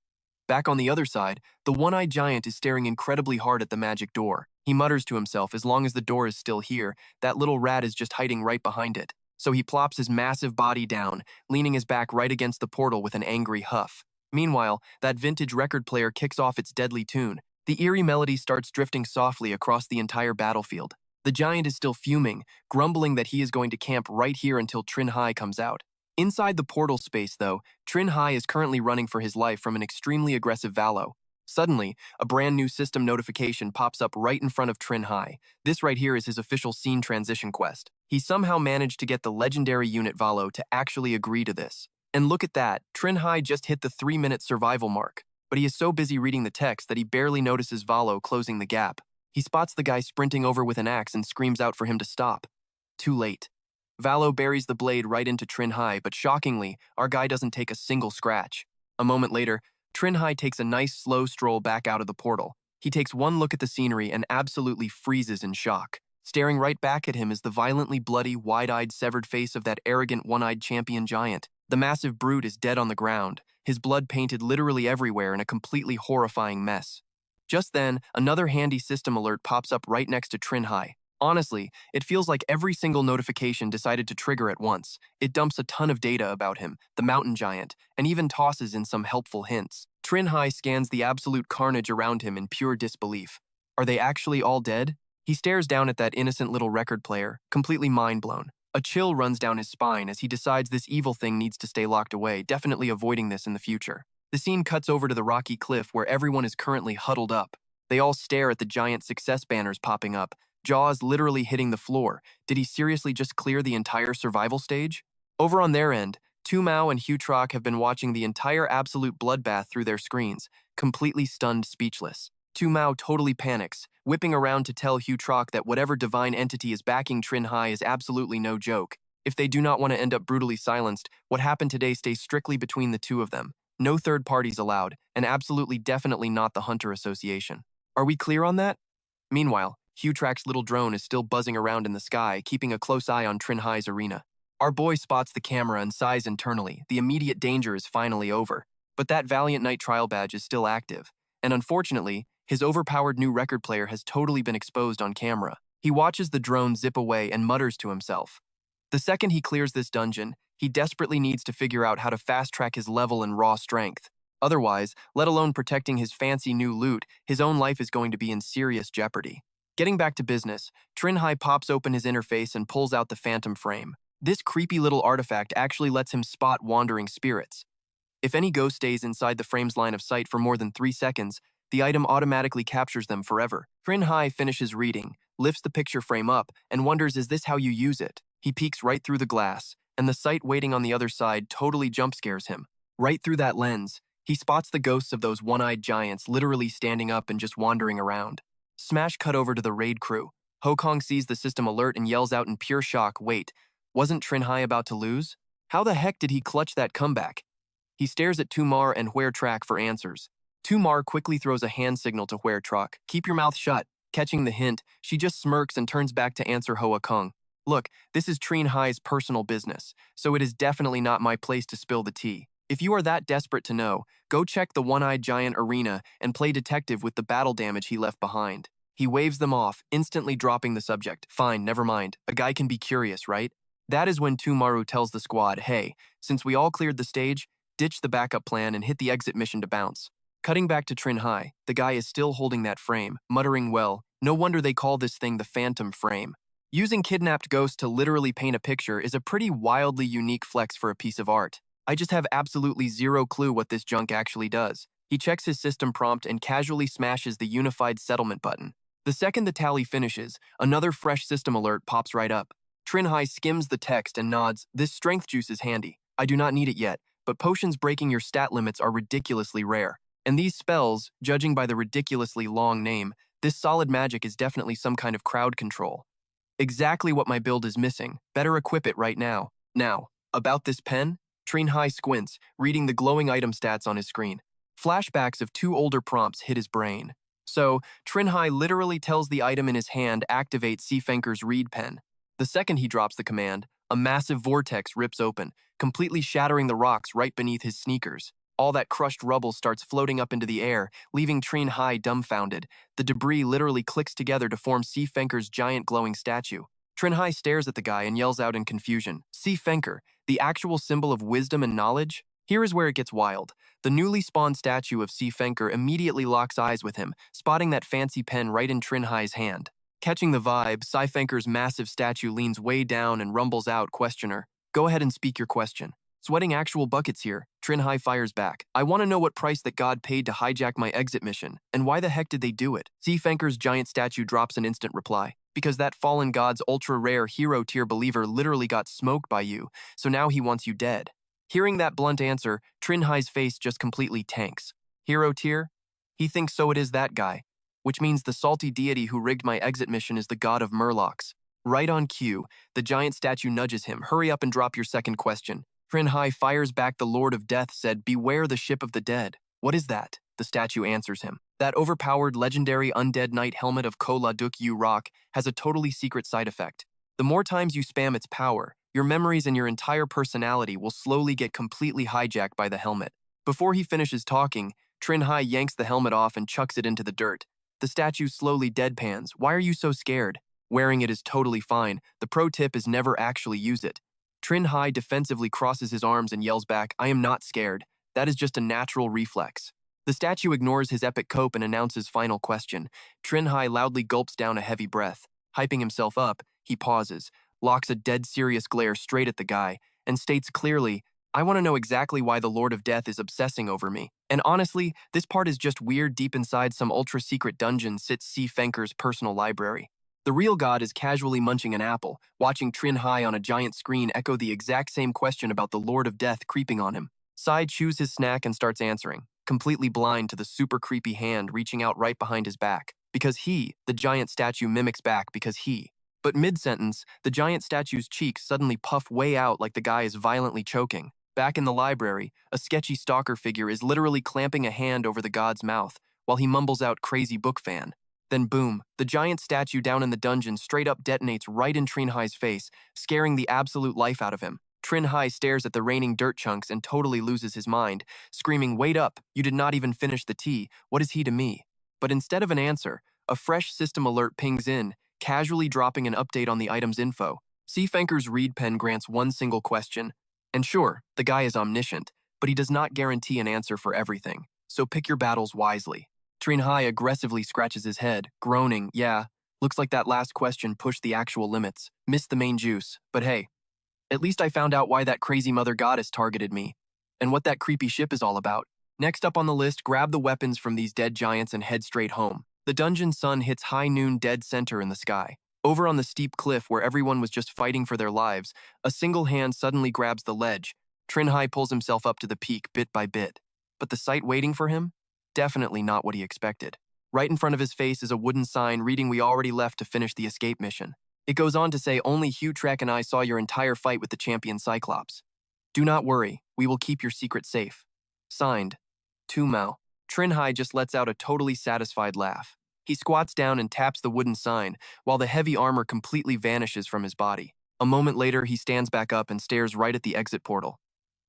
[SPEAKER 1] Back on the other side, the one-eyed giant is staring incredibly hard at the magic door. He mutters to himself, as long as the door is still here, that little rat is just hiding right behind it. So he plops his massive body down, leaning his back right against the portal with an angry huff. Meanwhile, that vintage record player kicks off its deadly tune. The eerie melody starts drifting softly across the entire battlefield. The giant is still fuming, grumbling that he is going to camp right here until Trinh Hai comes out. Inside the portal space, though, Trinh Hai is currently running for his life from an extremely aggressive Valo. Suddenly, a brand new system notification pops up right in front of Trinh Hai. This right here is his official scene transition quest. He somehow managed to get the legendary unit Valo to actually agree to this. And look at that, Trinh Hai just hit the 3-minute survival mark. But he is so busy reading the text that he barely notices Valo closing the gap. He spots the guy sprinting over with an axe and screams out for him to stop. Too late. Valo buries the blade right into Trinh Hai, but shockingly, our guy doesn't take a single scratch. A moment later, Trinh Hai takes a nice slow stroll back out of the portal. He takes one look at the scenery and absolutely freezes in shock. Staring right back at him is the violently bloody, wide-eyed, severed face of that arrogant, one-eyed champion giant. The massive brute is dead on the ground, his blood painted literally everywhere in a completely horrifying mess. Just then, another handy system alert pops up right next to Trinh Hai. Honestly, it feels like every single notification decided to trigger at once. It dumps a ton of data about him, the mountain giant, and even tosses in some helpful hints. Trinh Hai scans the absolute carnage around him in pure disbelief. Are they actually all dead? He stares down at that innocent little record player, completely mind-blown. A chill runs down his spine as he decides this evil thing needs to stay locked away, definitely avoiding this in the future. The scene cuts over to the rocky cliff where everyone is currently huddled up. They all stare at the giant success banners popping up, jaws literally hitting the floor. Did he seriously just clear the entire survival stage? Over on their end, Tu Mao and Hugh Trock have been watching the entire absolute bloodbath through their screens, completely stunned, speechless. Tu Mao totally panics, whipping around to tell Hugh Trock that whatever divine entity is backing Trinh Hai is absolutely no joke. If they do not want to end up brutally silenced, what happened today stays strictly between the two of them. No third parties allowed, and absolutely definitely not the Hunter Association. Are we clear on that? Meanwhile, Hugh Trock's little drone is still buzzing around in the sky, keeping a close eye on Trinh Hai's arena. Our boy spots the camera and sighs internally. The immediate danger is finally over. But that Valiant Knight trial badge is still active, and unfortunately, his overpowered new record player has totally been exposed on camera. He watches the drone zip away and mutters to himself. The second he clears this dungeon, he desperately needs to figure out how to fast-track his level and raw strength. Otherwise, let alone protecting his fancy new loot, his own life is going to be in serious jeopardy. Getting back to business, Trinh Hai pops open his interface and pulls out the phantom frame. This creepy little artifact actually lets him spot wandering spirits. If any ghost stays inside the frame's line of sight for more than 3 seconds, the item automatically captures them forever. Trinh Hai finishes reading, lifts the picture frame up, and wonders, is this how you use it? He peeks right through the glass, and the sight waiting on the other side totally jump scares him. Right through that lens, he spots the ghosts of those one-eyed giants literally standing up and just wandering around. Smash cut over to the raid crew. Ho Kong sees the system alert and yells out in pure shock, wait, wasn't Trinh Hai about to lose? How the heck did he clutch that comeback? He stares at Tumar and Huer Track for answers. Tumar quickly throws a hand signal to Huer Track. Keep your mouth shut. Catching the hint, she just smirks and turns back to answer Hoa Kung. Look, this is Trinh Hai's personal business, so it is definitely not my place to spill the tea. If you are that desperate to know, go check the one-eyed giant arena and play detective with the battle damage he left behind. He waves them off, instantly dropping the subject. Fine, never mind. A guy can be curious, right? That is when Tumaru tells the squad, hey, since we all cleared the stage, ditch the backup plan and hit the exit mission to bounce. Cutting back to Trinh Hai, the guy is still holding that frame, muttering, well, no wonder they call this thing the phantom frame. Using kidnapped ghosts to literally paint a picture is a pretty wildly unique flex for a piece of art. I just have absolutely zero clue what this junk actually does. He checks his system prompt and casually smashes the unified settlement button. The second the tally finishes, another fresh system alert pops right up. Trinh Hai skims the text and nods, this strength juice is handy. I do not need it yet, but potions breaking your stat limits are ridiculously rare. And these spells, judging by the ridiculously long name, this solid magic is definitely some kind of crowd control. Exactly what my build is missing. Better equip it right now. Now, about this pen? Trinh Hai squints, reading the glowing item stats on his screen. Flashbacks of two older prompts hit his brain. So, Trinh Hai literally tells the item in his hand activate Seafenker's reed pen. The second he drops the command, a massive vortex rips open, completely shattering the rocks right beneath his sneakers. All that crushed rubble starts floating up into the air, leaving Trinh Hai dumbfounded. The debris literally clicks together to form Seafenker's giant glowing statue. Trinh Hai stares at the guy and yells out in confusion, Seafenker, the actual symbol of wisdom and knowledge? Here is where it gets wild. The newly spawned statue of Seafenker immediately locks eyes with him, spotting that fancy pen right in Trinh Hai's hand. Catching the vibe, Seafenker's massive statue leans way down and rumbles out, questioner. Go ahead and speak your question. Sweating actual buckets here, Trinh Hai fires back. I want to know what price that God paid to hijack my exit mission, and why the heck did they do it? Seafenker's giant statue drops an instant reply. Because that fallen god's ultra-rare hero-tier believer literally got smoked by you, so now he wants you dead. Hearing that blunt answer, Trinh Hai's face just completely tanks. Hero tier? He thinks so it is that guy, which means the salty deity who rigged my exit mission is the god of Murlocs. Right on cue, the giant statue nudges him, hurry up and drop your second question. Trinh Hai fires back the Lord of Death said, beware the ship of the dead. What is that? The statue answers him. That overpowered legendary undead knight helmet of Kola Duk Yu Rock has a totally secret side effect. The more times you spam its power, your memories and your entire personality will slowly get completely hijacked by the helmet. Before he finishes talking, Trinh Hai yanks the helmet off and chucks it into the dirt. The statue slowly deadpans. Why are you so scared? Wearing it is totally fine. The pro tip is never actually use it. Trinh Hai defensively crosses his arms and yells back, I am not scared. That is just a natural reflex. The statue ignores his epic cope and announces final question. Trinh Hai loudly gulps down a heavy breath. Hyping himself up, he pauses, locks a dead serious glare straight at the guy, and states clearly, I want to know exactly why the Lord of Death is obsessing over me. And honestly, this part is just weird. Deep inside some ultra-secret dungeon sits Seafenker's personal library. The real god is casually munching an apple, watching Trinh Hai on a giant screen echo the exact same question about the Lord of Death creeping on him. Sai chews his snack and starts answering, completely blind to the super creepy hand reaching out right behind his back. Because he, the giant statue, mimics back because he. But mid-sentence, the giant statue's cheeks suddenly puff way out like the guy is violently choking. Back in the library, a sketchy stalker figure is literally clamping a hand over the god's mouth while he mumbles out crazy book fan. Then boom, the giant statue down in the dungeon straight up detonates right in Trinh Hai's face, scaring the absolute life out of him. Trinh Hai stares at the raining dirt chunks and totally loses his mind, screaming, wait up, you did not even finish the tea, what is he to me? But instead of an answer, a fresh system alert pings in, casually dropping an update on the item's info. Seafenker's reed pen grants one single question. And sure, the guy is omniscient, but he does not guarantee an answer for everything, so pick your battles wisely. Trinh Hai aggressively scratches his head, groaning, yeah, looks like that last question pushed the actual limits, missed the main juice, but hey, at least I found out why that crazy mother goddess targeted me, and what that creepy ship is all about. Next up on the list, grab the weapons from these dead giants and head straight home. The dungeon sun hits high noon dead center in the sky. Over on the steep cliff where everyone was just fighting for their lives, a single hand suddenly grabs the ledge. Trinh Hai pulls himself up to the peak bit by bit. But the sight waiting for him? Definitely not what he expected. Right in front of his face is a wooden sign reading we already left to finish the escape mission. It goes on to say only Hugh Trek and I saw your entire fight with the champion Cyclops. Do not worry, we will keep your secret safe. Signed, Tu Mao. Trinh Hai just lets out a totally satisfied laugh. He squats down and taps the wooden sign, while the heavy armor completely vanishes from his body. A moment later, he stands back up and stares right at the exit portal.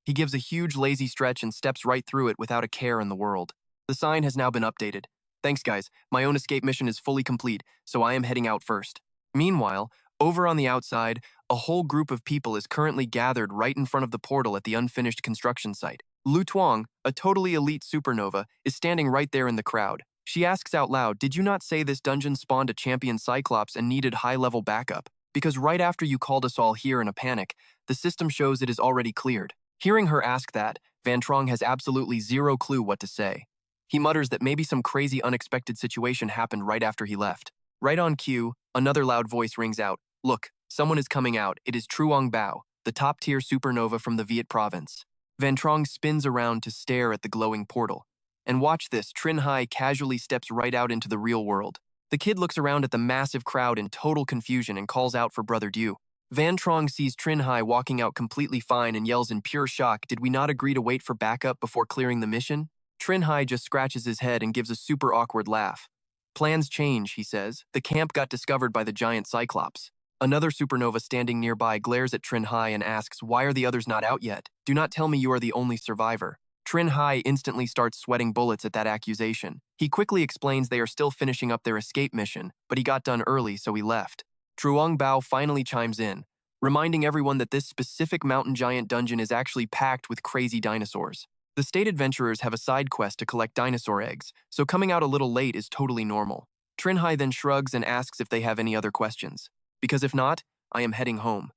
[SPEAKER 1] He gives a huge lazy stretch and steps right through it without a care in the world. The sign has now been updated. Thanks, guys. My own escape mission is fully complete, so I am heading out first. Meanwhile, over on the outside, a whole group of people is currently gathered right in front of the portal at the unfinished construction site. Lu Tuong, a totally elite supernova, is standing right there in the crowd. She asks out loud, "Did you not say this dungeon spawned a champion Cyclops and needed high-level backup? Because right after you called us all here in a panic, the system shows it is already cleared." Hearing her ask that, Van Trong has absolutely zero clue what to say. He mutters that maybe some crazy unexpected situation happened right after he left. Right on cue, another loud voice rings out, "Look, someone is coming out. It is Truong Bao, the top-tier supernova from the Viet province." Van Trong spins around to stare at the glowing portal. And watch this, Trinh Hai casually steps right out into the real world. The kid looks around at the massive crowd in total confusion and calls out for Brother Dew. Van Trong sees Trinh Hai walking out completely fine and yells in pure shock, "Did we not agree to wait for backup before clearing the mission?" Trinh Hai just scratches his head and gives a super awkward laugh. "Plans change," he says. "The camp got discovered by the giant Cyclops." Another supernova standing nearby glares at Trinh Hai and asks, "Why are the others not out yet? Do not tell me you are the only survivor." Trinh Hai instantly starts sweating bullets at that accusation. He quickly explains they are still finishing up their escape mission, but he got done early, so he left. Truong Bao finally chimes in, reminding everyone that this specific mountain giant dungeon is actually packed with crazy dinosaurs. The state adventurers have a side quest to collect dinosaur eggs, so coming out a little late is totally normal. Trinh Hai then shrugs and asks if they have any other questions. "Because if not, I am heading home."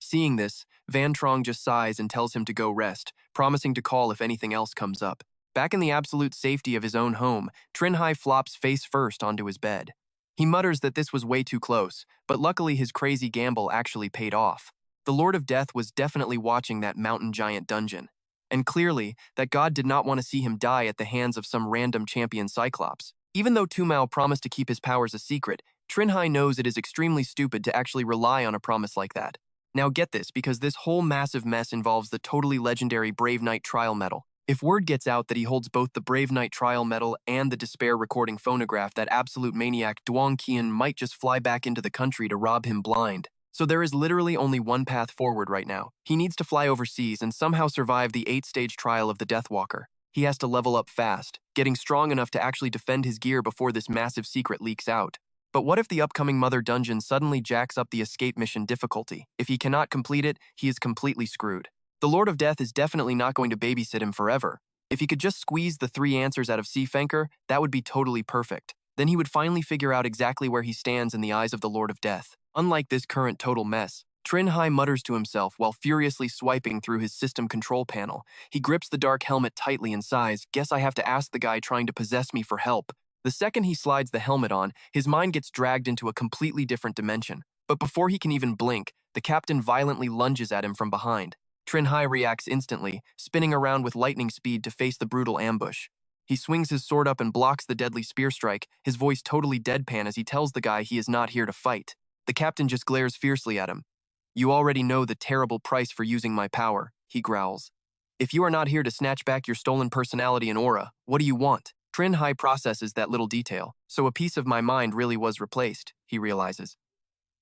[SPEAKER 1] Seeing this, Van Trong just sighs and tells him to go rest, promising to call if anything else comes up. Back in the absolute safety of his own home, Trinh Hai flops face first onto his bed. He mutters that this was way too close, but luckily his crazy gamble actually paid off. The Lord of Death was definitely watching that mountain giant dungeon. And clearly, that god did not want to see him die at the hands of some random champion Cyclops. Even though Tu Mao promised to keep his powers a secret, Trinh Hai knows it is extremely stupid to actually rely on a promise like that. Now get this, because this whole massive mess involves the totally legendary Brave Knight Trial Medal. If word gets out that he holds both the Brave Knight Trial Medal and the Despair recording phonograph, that absolute maniac Duong Qian might just fly back into the country to rob him blind. So there is literally only one path forward right now. He needs to fly overseas and somehow survive the 8-stage trial of the Deathwalker. He has to level up fast, getting strong enough to actually defend his gear before this massive secret leaks out. But what if the upcoming Mother Dungeon suddenly jacks up the escape mission difficulty? If he cannot complete it, he is completely screwed. The Lord of Death is definitely not going to babysit him forever. If he could just squeeze the 3 answers out of Seafenker, that would be totally perfect. Then he would finally figure out exactly where he stands in the eyes of the Lord of Death. Unlike this current total mess, Trinh Hai mutters to himself while furiously swiping through his system control panel. He grips the dark helmet tightly and sighs, "Guess I have to ask the guy trying to possess me for help." The second he slides the helmet on, his mind gets dragged into a completely different dimension. But before he can even blink, the captain violently lunges at him from behind. Trinh Hai reacts instantly, spinning around with lightning speed to face the brutal ambush. He swings his sword up and blocks the deadly spear strike, his voice totally deadpan as he tells the guy he is not here to fight. The captain just glares fiercely at him. "You already know the terrible price for using my power," he growls. "If you are not here to snatch back your stolen personality and aura, what do you want?" Trinh Hai processes that little detail, so a piece of my mind really was replaced, he realizes.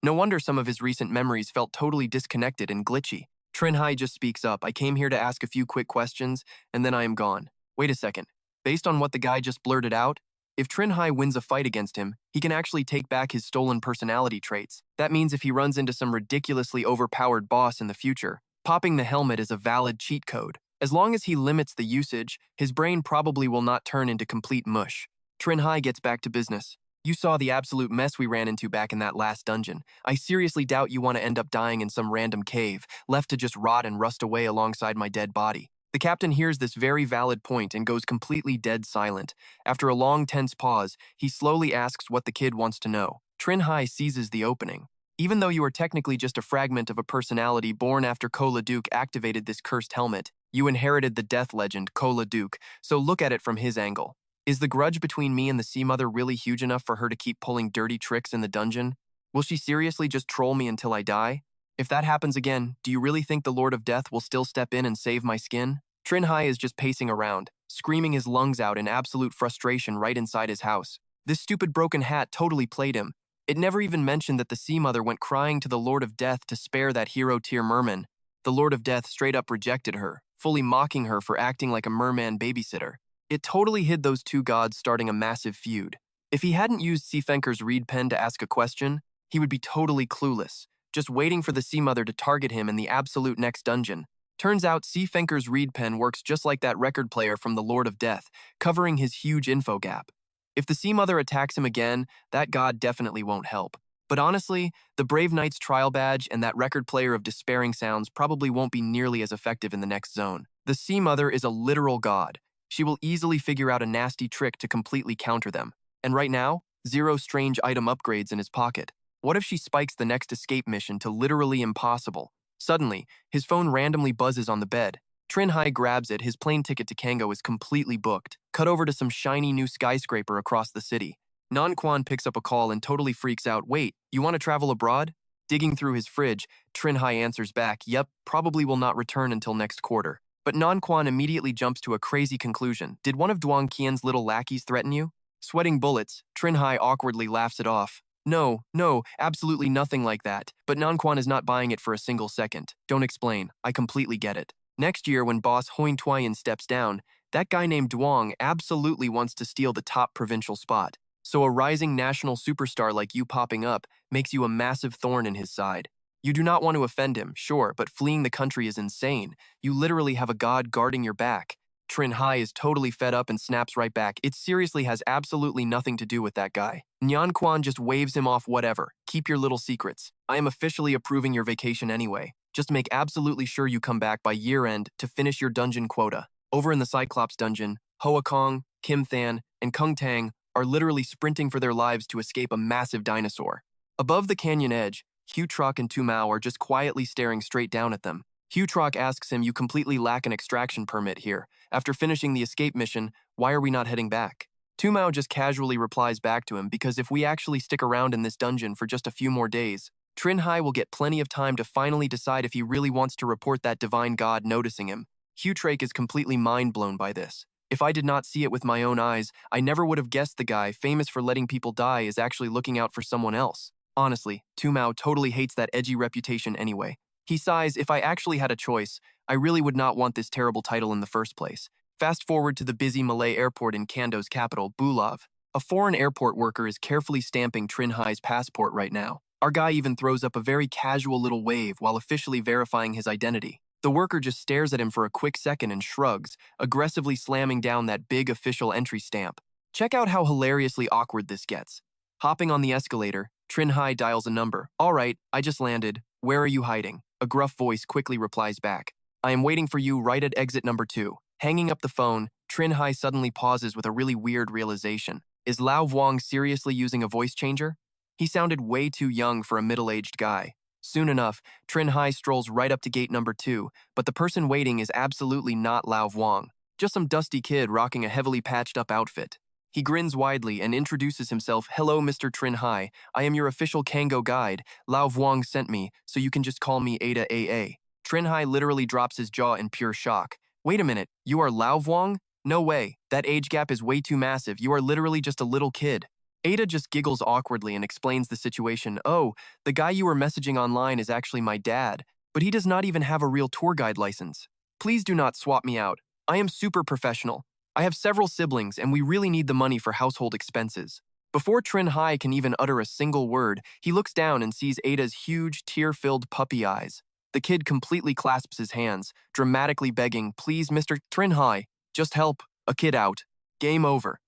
[SPEAKER 1] No wonder some of his recent memories felt totally disconnected and glitchy. Trinh Hai just speaks up, "I came here to ask a few quick questions, and then I am gone." Wait a second. Based on what the guy just blurted out, if Trinh Hai wins a fight against him, he can actually take back his stolen personality traits. That means if he runs into some ridiculously overpowered boss in the future, popping the helmet is a valid cheat code. As long as he limits the usage, his brain probably will not turn into complete mush. Trinh Hai gets back to business. "You saw the absolute mess we ran into back in that last dungeon. I seriously doubt you want to end up dying in some random cave, left to just rot and rust away alongside my dead body." The captain hears this very valid point and goes completely dead silent. After a long, tense pause, he slowly asks what the kid wants to know. Trinh Hai seizes the opening. "Even though you are technically just a fragment of a personality born after Kola Duke activated this cursed helmet, you inherited the death legend, Kola Duke, so look at it from his angle. Is the grudge between me and the Sea Mother really huge enough for her to keep pulling dirty tricks in the dungeon? Will she seriously just troll me until I die? If that happens again, do you really think the Lord of Death will still step in and save my skin? Trinh Hai is just pacing around, screaming his lungs out in absolute frustration right inside his house. This stupid broken hat totally played him. It never even mentioned that the Sea Mother went crying to the Lord of Death to spare that hero-tier merman. The Lord of Death straight up rejected her, fully mocking her for acting like a merman babysitter. It totally hid those two gods starting a massive feud. If he hadn't used Seafenker's reed pen to ask a question, he would be totally clueless, just waiting for the Sea Mother to target him in the absolute next dungeon. Turns out Seafenker's reed pen works just like that record player from the Lord of Death, covering his huge info gap. If the Sea Mother attacks him again, that god definitely won't help. But honestly, the Brave Knight's trial badge and that record player of despairing sounds probably won't be nearly as effective in the next zone. The Sea Mother is a literal god. She will easily figure out a nasty trick to completely counter them. And right now, 0 strange item upgrades in his pocket. What if she spikes the next escape mission to literally impossible? Suddenly, his phone randomly buzzes on the bed. Trinh Hai grabs it, his plane ticket to Kango is completely booked. Cut over to some shiny new skyscraper across the city. Non-Quan picks up a call and totally freaks out. Wait, you want to travel abroad? Digging through his fridge, Trinh Hai answers back, yep, probably will not return until next quarter. But Non-Quan immediately jumps to a crazy conclusion. Did one of Duong Qian's little lackeys threaten you? Sweating bullets, Trinh Hai awkwardly laughs it off. No, absolutely nothing like that. But Non-Quan is not buying it for a single second. Don't explain, I completely get it. Next year, when boss Hoin Tuyen steps down, that guy named Duong absolutely wants to steal the top provincial spot. So a rising national superstar like you popping up makes you a massive thorn in his side. You do not want to offend him, sure, but fleeing the country is insane. You literally have a god guarding your back. Trinh Hai is totally fed up and snaps right back. It seriously has absolutely nothing to do with that guy. Nyan Quan just waves him off. Whatever. Keep your little secrets. I am officially approving your vacation anyway. Just make absolutely sure you come back by year-end to finish your dungeon quota. Over in the Cyclops dungeon, Hoa Kong, Kim Than, and Kung Tang are literally sprinting for their lives to escape a massive dinosaur. Above the canyon edge, Hugh Trock and Tu Mao are just quietly staring straight down at them. Hugh Trock asks him, you completely lack an extraction permit here. After finishing the escape mission, why are we not heading back? Tu Mao just casually replies back to him, because if we actually stick around in this dungeon for just a few more days, Trinh Hai will get plenty of time to finally decide if he really wants to report that divine god noticing him. Hugh Trock is completely mind-blown by this. If I did not see it with my own eyes, I never would have guessed the guy, famous for letting people die, is actually looking out for someone else. Honestly, Tu Mao totally hates that edgy reputation anyway. He sighs, if I actually had a choice, I really would not want this terrible title in the first place. Fast forward to the busy Malay airport in Kando's capital, Bulov. A foreign airport worker is carefully stamping Trinh Hai's passport right now. Our guy even throws up a very casual little wave while officially verifying his identity. The worker just stares at him for a quick second and shrugs, aggressively slamming down that big official entry stamp. Check out how hilariously awkward this gets. Hopping on the escalator, Trinh Hai dials a number. All right, I just landed. Where are you hiding? A gruff voice quickly replies back. I am waiting for you right at exit number 2. Hanging up the phone, Trinh Hai suddenly pauses with a really weird realization. Is Lao Vuong seriously using a voice changer? He sounded way too young for a middle-aged guy. Soon enough, Trinh Hai strolls right up to gate number 2, but the person waiting is absolutely not Lao Vuong, just some dusty kid rocking a heavily patched-up outfit. He grins widely and introduces himself. Hello, Mr. Trinh Hai. I am your official Kango guide. Lao Vuong sent me, so you can just call me Ada AA. Trinh Hai literally drops his jaw in pure shock. Wait a minute, you are Lao Vuong? No way, that age gap is way too massive. You are literally just a little kid. Ada just giggles awkwardly and explains the situation. Oh, the guy you were messaging online is actually my dad, but he does not even have a real tour guide license. Please do not swap me out. I am super professional. I have several siblings and we really need the money for household expenses. Before Trinh Hai can even utter a single word, he looks down and sees Ada's huge, tear-filled puppy eyes. The kid completely clasps his hands, dramatically begging, please, Mr. Trinh Hai, just help. A kid out. Game over.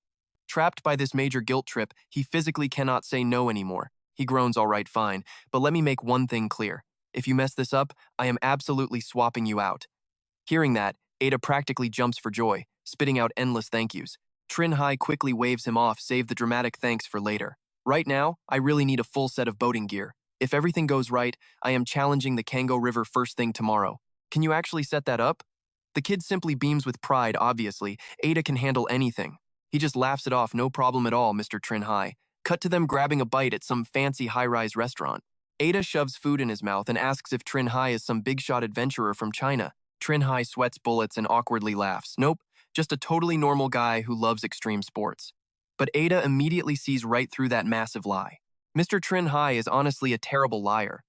[SPEAKER 1] Trapped by this major guilt trip, he physically cannot say no anymore. He groans, all right, fine, but let me make one thing clear. If you mess this up, I am absolutely swapping you out. Hearing that, Ada practically jumps for joy, spitting out endless thank yous. Trinh Hai quickly waves him off, save the dramatic thanks for later. Right now, I really need a full set of boating gear. If everything goes right, I am challenging the Kango River first thing tomorrow. Can you actually set that up? The kid simply beams with pride, obviously. Ada can handle anything. He just laughs it off, no problem at all, Mr. Trinh Hai. Cut to them grabbing a bite at some fancy high-rise restaurant. Ada shoves food in his mouth and asks if Trinh Hai is some big-shot adventurer from China. Trinh Hai sweats bullets and awkwardly laughs. Nope, just a totally normal guy who loves extreme sports. But Ada immediately sees right through that massive lie. Mr. Trinh Hai is honestly a terrible liar.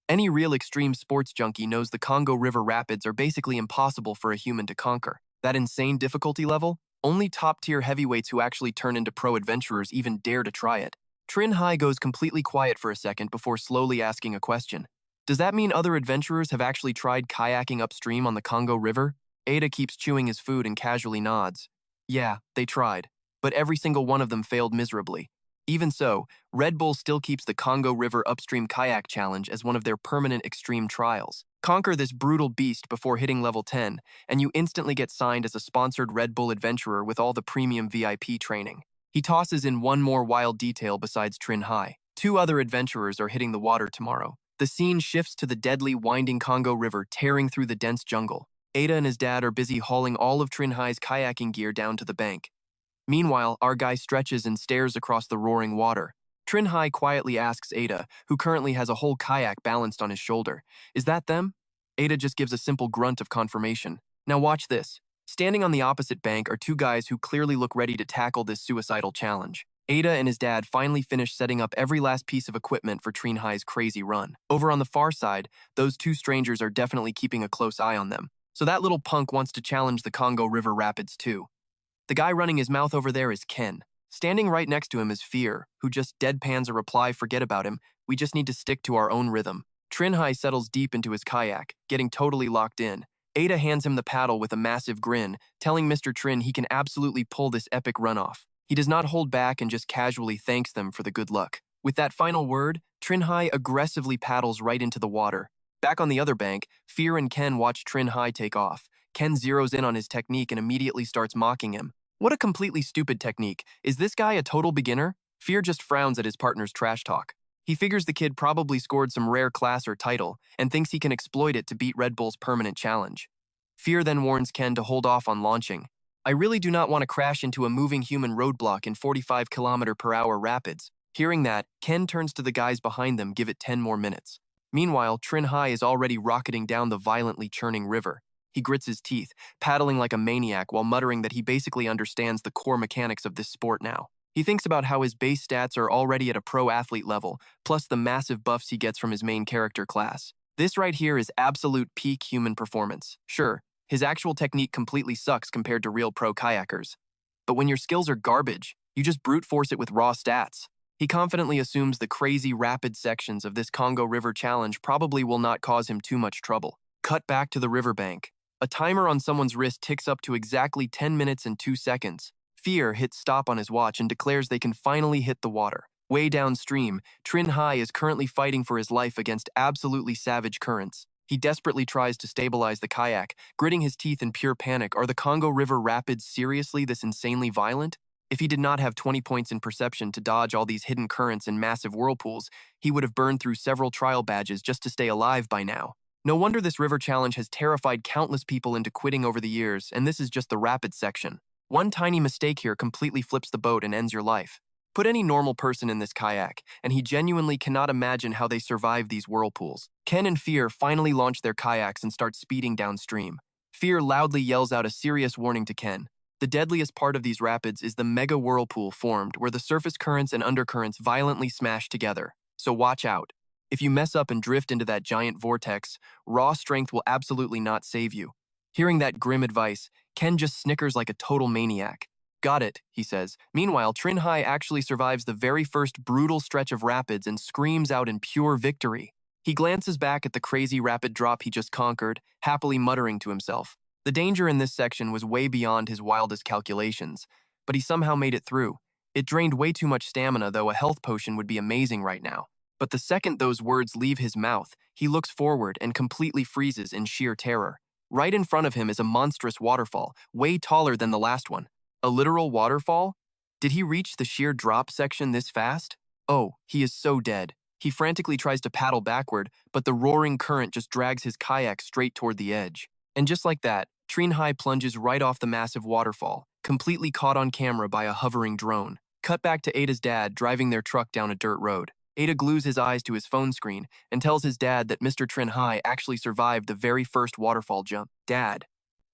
[SPEAKER 1] Any real extreme sports junkie knows the Congo River Rapids are basically impossible for a human to conquer. That insane difficulty level? Only top-tier heavyweights who actually turn into pro adventurers even dare to try it. Trinh Hai goes completely quiet for a second before slowly asking a question. Does that mean other adventurers have actually tried kayaking upstream on the Congo River? Ada keeps chewing his food and casually nods. Yeah, they tried, but every single one of them failed miserably. Even so, Red Bull still keeps the Congo River Upstream Kayak Challenge as one of their permanent extreme trials. Conquer this brutal beast before hitting level 10, and you instantly get signed as a sponsored Red Bull adventurer with all the premium VIP training. He tosses in one more wild detail besides Trinh Hai. 2 other adventurers are hitting the water tomorrow. The scene shifts to the deadly, winding Congo River tearing through the dense jungle. Ada and his dad are busy hauling all of Trinh Hai's kayaking gear down to the bank. Meanwhile, our guy stretches and stares across the roaring water. Trinh Hai quietly asks Ada, who currently has a whole kayak balanced on his shoulder, "Is that them?" Ada just gives a simple grunt of confirmation. Now watch this. Standing on the opposite bank are 2 guys who clearly look ready to tackle this suicidal challenge. Ada and his dad finally finish setting up every last piece of equipment for Trinh Hai's crazy run. Over on the far side, those 2 strangers are definitely keeping a close eye on them. So that little punk wants to challenge the Congo River Rapids too. The guy running his mouth over there is Ken. Standing right next to him is Fear, who just deadpans a reply, "Forget about him, we just need to stick to our own rhythm." Trinh Hai settles deep into his kayak, getting totally locked in. Ada hands him the paddle with a massive grin, telling Mr. Trinh he can absolutely pull this epic runoff. He does not hold back and just casually thanks them for the good luck. With that final word, Trinh Hai aggressively paddles right into the water. Back on the other bank, Fear and Ken watch Trinh Hai take off. Ken zeroes in on his technique and immediately starts mocking him. What a completely stupid technique. Is this guy a total beginner? Fear just frowns at his partner's trash talk. He figures the kid probably scored some rare class or title and thinks he can exploit it to beat Red Bull's permanent challenge. Fear then warns Ken to hold off on launching. "I really do not want to crash into a moving human roadblock in 45km/h rapids." Hearing that, Ken turns to the guys behind them, give it 10 more minutes. Meanwhile, Trinh Hai is already rocketing down the violently churning river. He grits his teeth, paddling like a maniac while muttering that he basically understands the core mechanics of this sport now. He thinks about how his base stats are already at a pro athlete level, plus the massive buffs he gets from his main character class. This right here is absolute peak human performance. Sure, his actual technique completely sucks compared to real pro kayakers. But when your skills are garbage, you just brute force it with raw stats. He confidently assumes the crazy rapid sections of this Congo River challenge probably will not cause him too much trouble. Cut back to the riverbank. A timer on someone's wrist ticks up to exactly 10 minutes and 2 seconds. Fear hits stop on his watch and declares they can finally hit the water. Way downstream, Trinh Hai is currently fighting for his life against absolutely savage currents. He desperately tries to stabilize the kayak, gritting his teeth in pure panic. Are the Congo River Rapids seriously this insanely violent? If he did not have 20 points in perception to dodge all these hidden currents and massive whirlpools, he would have burned through several trial badges just to stay alive by now. No wonder this river challenge has terrified countless people into quitting over the years, and this is just the rapid section. One tiny mistake here completely flips the boat and ends your life. Put any normal person in this kayak, and he genuinely cannot imagine how they survive these whirlpools. Ken and Fear finally launch their kayaks and start speeding downstream. Fear loudly yells out a serious warning to Ken. The deadliest part of these rapids is the mega whirlpool formed where the surface currents and undercurrents violently smash together. So watch out. If you mess up and drift into that giant vortex, raw strength will absolutely not save you. Hearing that grim advice, Ken just snickers like a total maniac. "Got it," he says. Meanwhile, Trinh Hai actually survives the very first brutal stretch of rapids and screams out in pure victory. He glances back at the crazy rapid drop he just conquered, happily muttering to himself. The danger in this section was way beyond his wildest calculations, but he somehow made it through. It drained way too much stamina, though a health potion would be amazing right now. But the second those words leave his mouth, he looks forward and completely freezes in sheer terror. Right in front of him is a monstrous waterfall, way taller than the last one. A literal waterfall? Did he reach the sheer drop section this fast? Oh, he is so dead. He frantically tries to paddle backward, but the roaring current just drags his kayak straight toward the edge. And just like that, Trinh Hai plunges right off the massive waterfall, completely caught on camera by a hovering drone. Cut back to Ada's dad driving their truck down a dirt road. Ada glues his eyes to his phone screen and tells his dad that Mr. Trinh Hai actually survived the very first waterfall jump. Dad,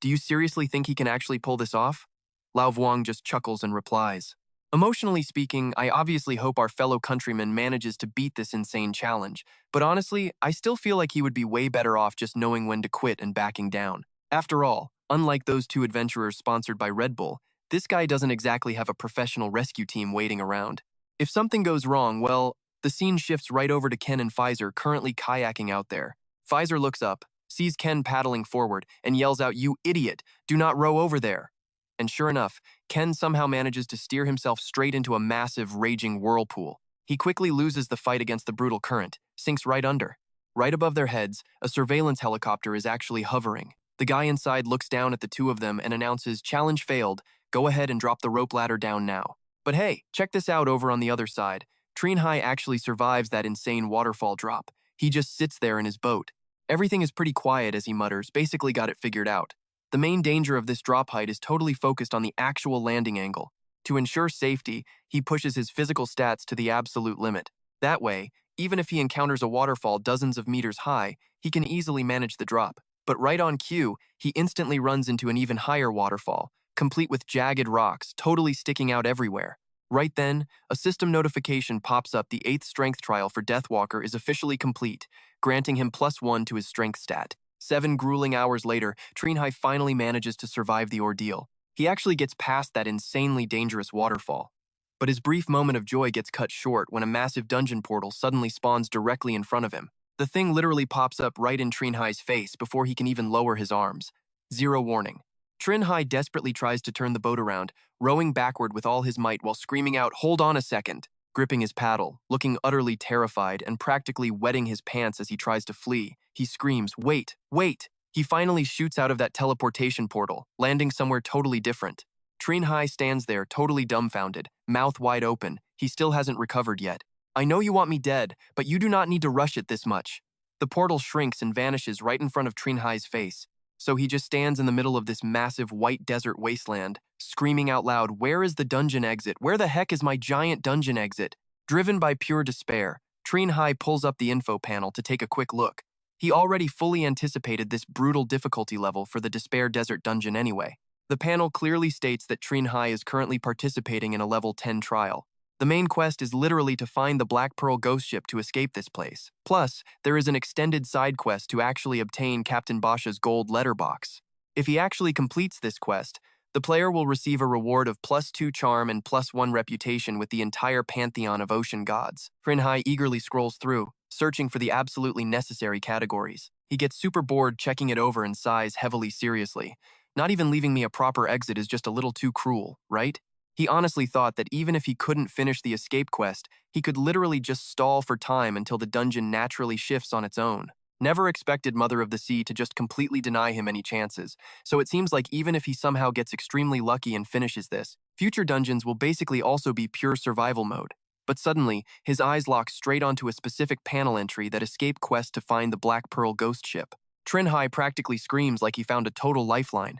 [SPEAKER 1] do you seriously think he can actually pull this off? Lao Vuong just chuckles and replies. Emotionally speaking, I obviously hope our fellow countryman manages to beat this insane challenge, but honestly, I still feel like he would be way better off just knowing when to quit and backing down. After all, unlike those two adventurers sponsored by Red Bull, this guy doesn't exactly have a professional rescue team waiting around. If something goes wrong, well, the scene shifts right over to Ken and Pfizer currently kayaking out there. Pfizer looks up, sees Ken paddling forward, and yells out, "You idiot! Do not row over there!" And sure enough, Ken somehow manages to steer himself straight into a massive, raging whirlpool. He quickly loses the fight against the brutal current, sinks right under. Right above their heads, a surveillance helicopter is actually hovering. The guy inside looks down at the two of them and announces, "Challenge failed. Go ahead and drop the rope ladder down now." But hey, check this out over on the other side. Trinh Hai actually survives that insane waterfall drop. He just sits there in his boat. Everything is pretty quiet as he mutters, basically got it figured out. The main danger of this drop height is totally focused on the actual landing angle. To ensure safety, he pushes his physical stats to the absolute limit. That way, even if he encounters a waterfall dozens of meters high, he can easily manage the drop. But right on cue, he instantly runs into an even higher waterfall, complete with jagged rocks, totally sticking out everywhere. Right then, a system notification pops up. The 8th strength trial for Deathwalker is officially complete, granting him +1 to his strength stat. 7 grueling hours later, Trinh Hai finally manages to survive the ordeal. He actually gets past that insanely dangerous waterfall. But his brief moment of joy gets cut short when a massive dungeon portal suddenly spawns directly in front of him. The thing literally pops up right in Trinh Hai's face before he can even lower his arms. Zero warning. Trinh Hai desperately tries to turn the boat around, rowing backward with all his might while screaming out, "Hold on a second!" Gripping his paddle, looking utterly terrified and practically wetting his pants as he tries to flee. He screams, "Wait, wait!" He finally shoots out of that teleportation portal, landing somewhere totally different. Trinh Hai stands there, totally dumbfounded, mouth wide open. He still hasn't recovered yet. "I know you want me dead, but you do not need to rush it this much." The portal shrinks and vanishes right in front of Trinh Hai's face. So he just stands in the middle of this massive white desert wasteland, screaming out loud, "Where is the dungeon exit? Where the heck is my giant dungeon exit?" Driven by pure despair, Trinh Hai pulls up the info panel to take a quick look. He already fully anticipated this brutal difficulty level for the Despair Desert dungeon anyway. The panel clearly states that Trinh Hai is currently participating in a level 10 trial. The main quest is literally to find the Black Pearl ghost ship to escape this place. Plus, there is an extended side quest to actually obtain Captain Basha's gold letterbox. If he actually completes this quest, the player will receive a reward of +2 charm and +1 reputation with the entire pantheon of ocean gods. Trinh Hai eagerly scrolls through, searching for the absolutely necessary categories. He gets super bored checking it over and sighs heavily seriously. Not even leaving me a proper exit is just a little too cruel, right? He honestly thought that even if he couldn't finish the escape quest, he could literally just stall for time until the dungeon naturally shifts on its own. Never expected Mother of the Sea to just completely deny him any chances, so it seems like even if he somehow gets extremely lucky and finishes this, future dungeons will basically also be pure survival mode. But suddenly, his eyes lock straight onto a specific panel entry that escape quest to find the Black Pearl ghost ship. Trinh Hai practically screams like he found a total lifeline.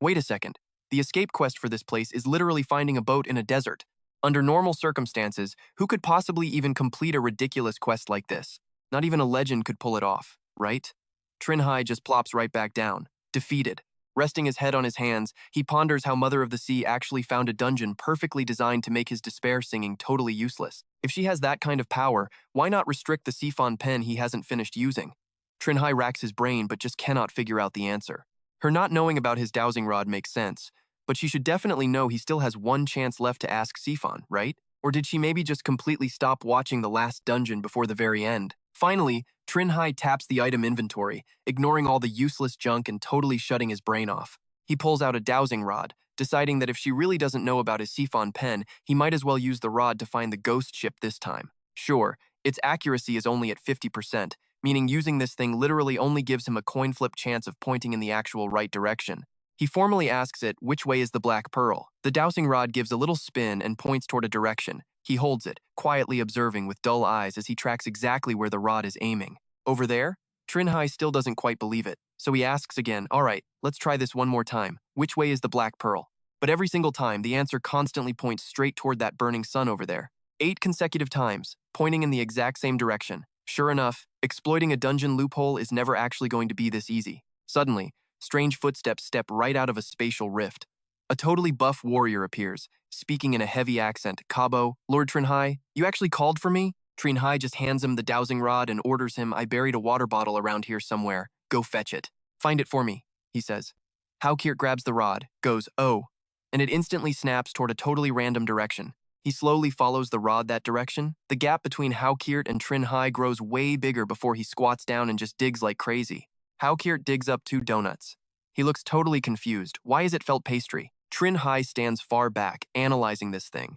[SPEAKER 1] Wait a second. The escape quest for this place is literally finding a boat in a desert. Under normal circumstances, who could possibly even complete a ridiculous quest like this? Not even a legend could pull it off, right? Trinh Hai just plops right back down, defeated. Resting his head on his hands, he ponders how Mother of the Sea actually found a dungeon perfectly designed to make his despair singing totally useless. If she has that kind of power, why not restrict the Siphon pen he hasn't finished using? Trinh Hai racks his brain but just cannot figure out the answer. Her not knowing about his dowsing rod makes sense, but she should definitely know he still has one chance left to ask Siphon, right? Or did she maybe just completely stop watching the last dungeon before the very end? Finally, Trinh Hai taps the item inventory, ignoring all the useless junk and totally shutting his brain off. He pulls out a dowsing rod, deciding that if she really doesn't know about his Siphon pen, he might as well use the rod to find the ghost ship this time. Sure, its accuracy is only at 50%, meaning using this thing literally only gives him a coin flip chance of pointing in the actual right direction. He formally asks it, "Which way is the Black Pearl?" The dowsing rod gives a little spin and points toward a direction. He holds it, quietly observing with dull eyes as he tracks exactly where the rod is aiming. Over there? Trinh Hai still doesn't quite believe it, so he asks again, "All right, let's try this one more time. Which way is the Black Pearl?" But every single time, the answer constantly points straight toward that burning sun over there. 8 consecutive times, pointing in the exact same direction. Sure enough, exploiting a dungeon loophole is never actually going to be this easy. Suddenly, strange footsteps step right out of a spatial rift. A totally buff warrior appears, speaking in a heavy accent. "Cabo, Lord Trinh Hai, you actually called for me?" Trinh Hai just hands him the dowsing rod and orders him, "I buried a water bottle around here somewhere. Go fetch it." "Find it for me," he says. Haokiert grabs the rod, goes, "Oh," and it instantly snaps toward a totally random direction. He slowly follows the rod that direction. The gap between Haokiert and Trinh Hai grows way bigger before he squats down and just digs like crazy. Haokiert digs up 2 donuts. He looks totally confused. Why is it felt pastry? Trinh Hai stands far back, analyzing this thing.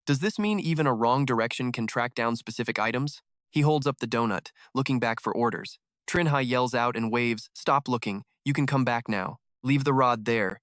[SPEAKER 1] Does this mean even a wrong direction can track down specific items? He holds up the donut, looking back for orders. Trinh Hai yells out and waves, "Stop looking, you can come back now. Leave the rod there."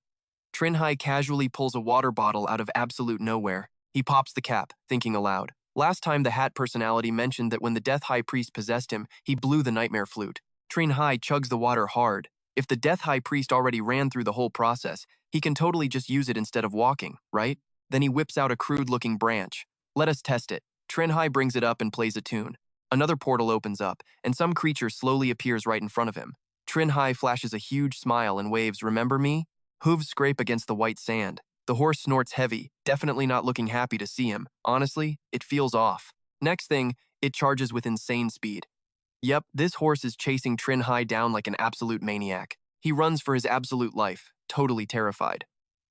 [SPEAKER 1] Trinh Hai casually pulls a water bottle out of absolute nowhere. He pops the cap, thinking aloud. Last time the Hat personality mentioned that when the Death High Priest possessed him, he blew the nightmare flute. Trinh Hai chugs the water hard. If the Death High Priest already ran through the whole process, he can totally just use it instead of walking, right? Then he whips out a crude-looking branch. "Let us test it." Trinh Hai brings it up and plays a tune. Another portal opens up, and some creature slowly appears right in front of him. Trinh Hai flashes a huge smile and waves, "Remember me?" Hooves scrape against the white sand. The horse snorts heavy, definitely not looking happy to see him. Honestly, it feels off. Next thing, it charges with insane speed. Yep, this horse is chasing Trinh Hai down like an absolute maniac. He runs for his absolute life, totally terrified.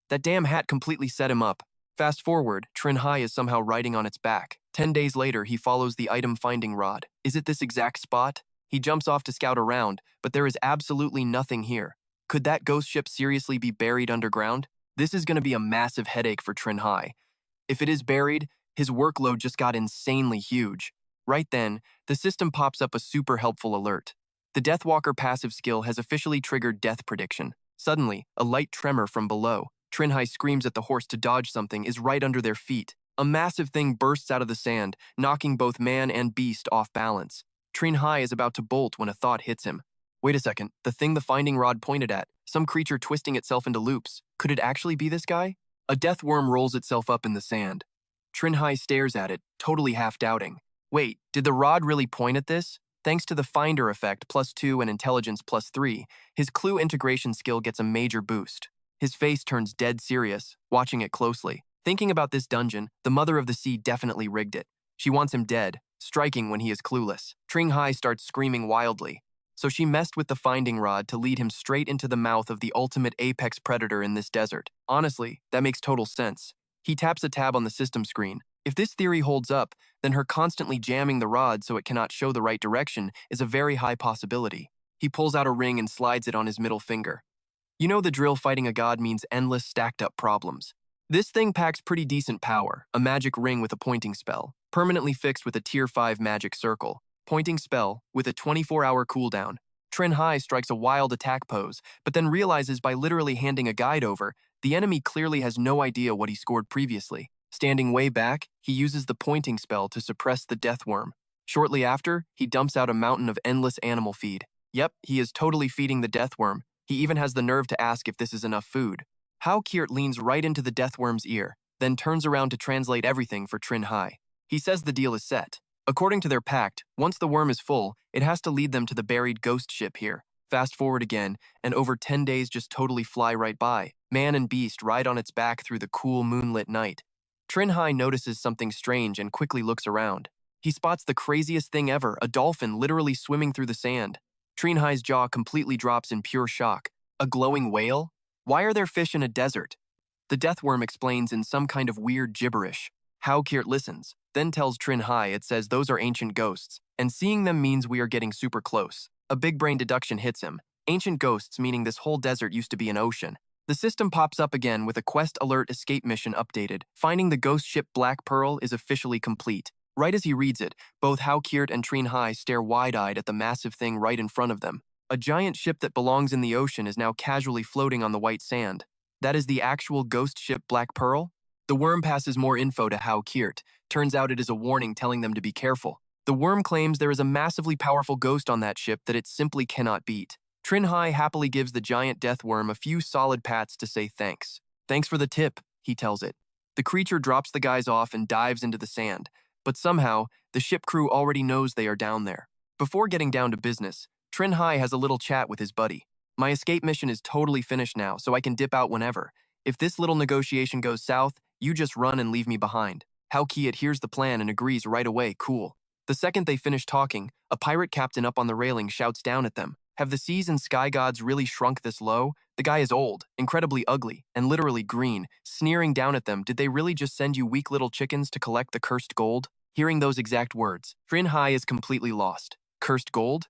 [SPEAKER 1] That damn hat completely set him up. Fast forward, Trinh Hai is somehow riding on its back. 10 days later, he follows the item-finding rod. Is it this exact spot? He jumps off to scout around, but there is absolutely nothing here. Could that ghost ship seriously be buried underground? This is going to be a massive headache for Trinh Hai. If it is buried, his workload just got insanely huge. Right then, the system pops up a super helpful alert. The Deathwalker passive skill has officially triggered death prediction. Suddenly, a light tremor from below. Trinh Hai screams at the horse to dodge something is right under their feet. A massive thing bursts out of the sand, knocking both man and beast off balance. Trinh Hai is about to bolt when a thought hits him. Wait a second, the thing the finding rod pointed at, some creature twisting itself into loops. Could it actually be this guy? A death worm rolls itself up in the sand. Trinh Hai stares at it, totally half-doubting. Wait, did the rod really point at this? Thanks to the Finder effect +2 and Intelligence +3, his clue integration skill gets a major boost. His face turns dead serious, watching it closely. Thinking about this dungeon, the Mother of the Sea definitely rigged it. She wants him dead, striking when he is clueless. Trinh Hai starts screaming wildly. So she messed with the finding rod to lead him straight into the mouth of the ultimate apex predator in this desert. Honestly, that makes total sense. He taps a tab on the system screen. If this theory holds up, then her constantly jamming the rod so it cannot show the right direction is a very high possibility. He pulls out a ring and slides it on his middle finger. You know the drill, fighting a god means endless stacked up problems. This thing packs pretty decent power, a magic ring with a pointing spell, permanently fixed with a tier 5 magic circle. Pointing spell, with a 24-hour cooldown. Trinh Hai strikes a wild attack pose, but then realizes by literally handing a guide over, the enemy clearly has no idea what he scored previously. Standing way back, he uses the pointing spell to suppress the death worm. Shortly after, he dumps out a mountain of endless animal feed. Yep, he is totally feeding the death worm. He even has the nerve to ask if this is enough food. Haokiert leans right into the death worm's ear, then turns around to translate everything for Trinh Hai. He says the deal is set. According to their pact, once the worm is full, it has to lead them to the buried ghost ship here. Fast forward again, and over 10 days just totally fly right by. Man and beast ride on its back through the cool moonlit night. Trinh Hai notices something strange and quickly looks around. He spots the craziest thing ever, a dolphin literally swimming through the sand. Trinh Hai's jaw completely drops in pure shock. A glowing whale? Why are there fish in a desert? The death worm explains in some kind of weird gibberish. Haokiert listens, then tells Trinh Hai it says those are ancient ghosts, and seeing them means we are getting super close. A big brain deduction hits him. Ancient ghosts meaning this whole desert used to be an ocean. The system pops up again with a quest alert escape mission updated. Finding the ghost ship Black Pearl is officially complete. Right as he reads it, both Haokiert and Trinh Hai stare wide-eyed at the massive thing right in front of them. A giant ship that belongs in the ocean is now casually floating on the white sand. That is the actual ghost ship Black Pearl? The worm passes more info to Haokiert. Turns out it is a warning telling them to be careful. The worm claims there is a massively powerful ghost on that ship that it simply cannot beat. Trinh Hai happily gives the giant death worm a few solid pats to say thanks. Thanks for the tip, he tells it. The creature drops the guys off and dives into the sand. But somehow, the ship crew already knows they are down there. Before getting down to business, Trinh Hai has a little chat with his buddy. My escape mission is totally finished now, so I can dip out whenever. If this little negotiation goes south, you just run and leave me behind. Hao Kiet hears the plan and agrees right away, cool. The second they finish talking, a pirate captain up on the railing shouts down at them. Have the seas and sky gods really shrunk this low? The guy is old, incredibly ugly, and literally green, sneering down at them. Did they really just send you weak little chickens to collect the cursed gold? Hearing those exact words, Trinh Hai is completely lost. Cursed gold?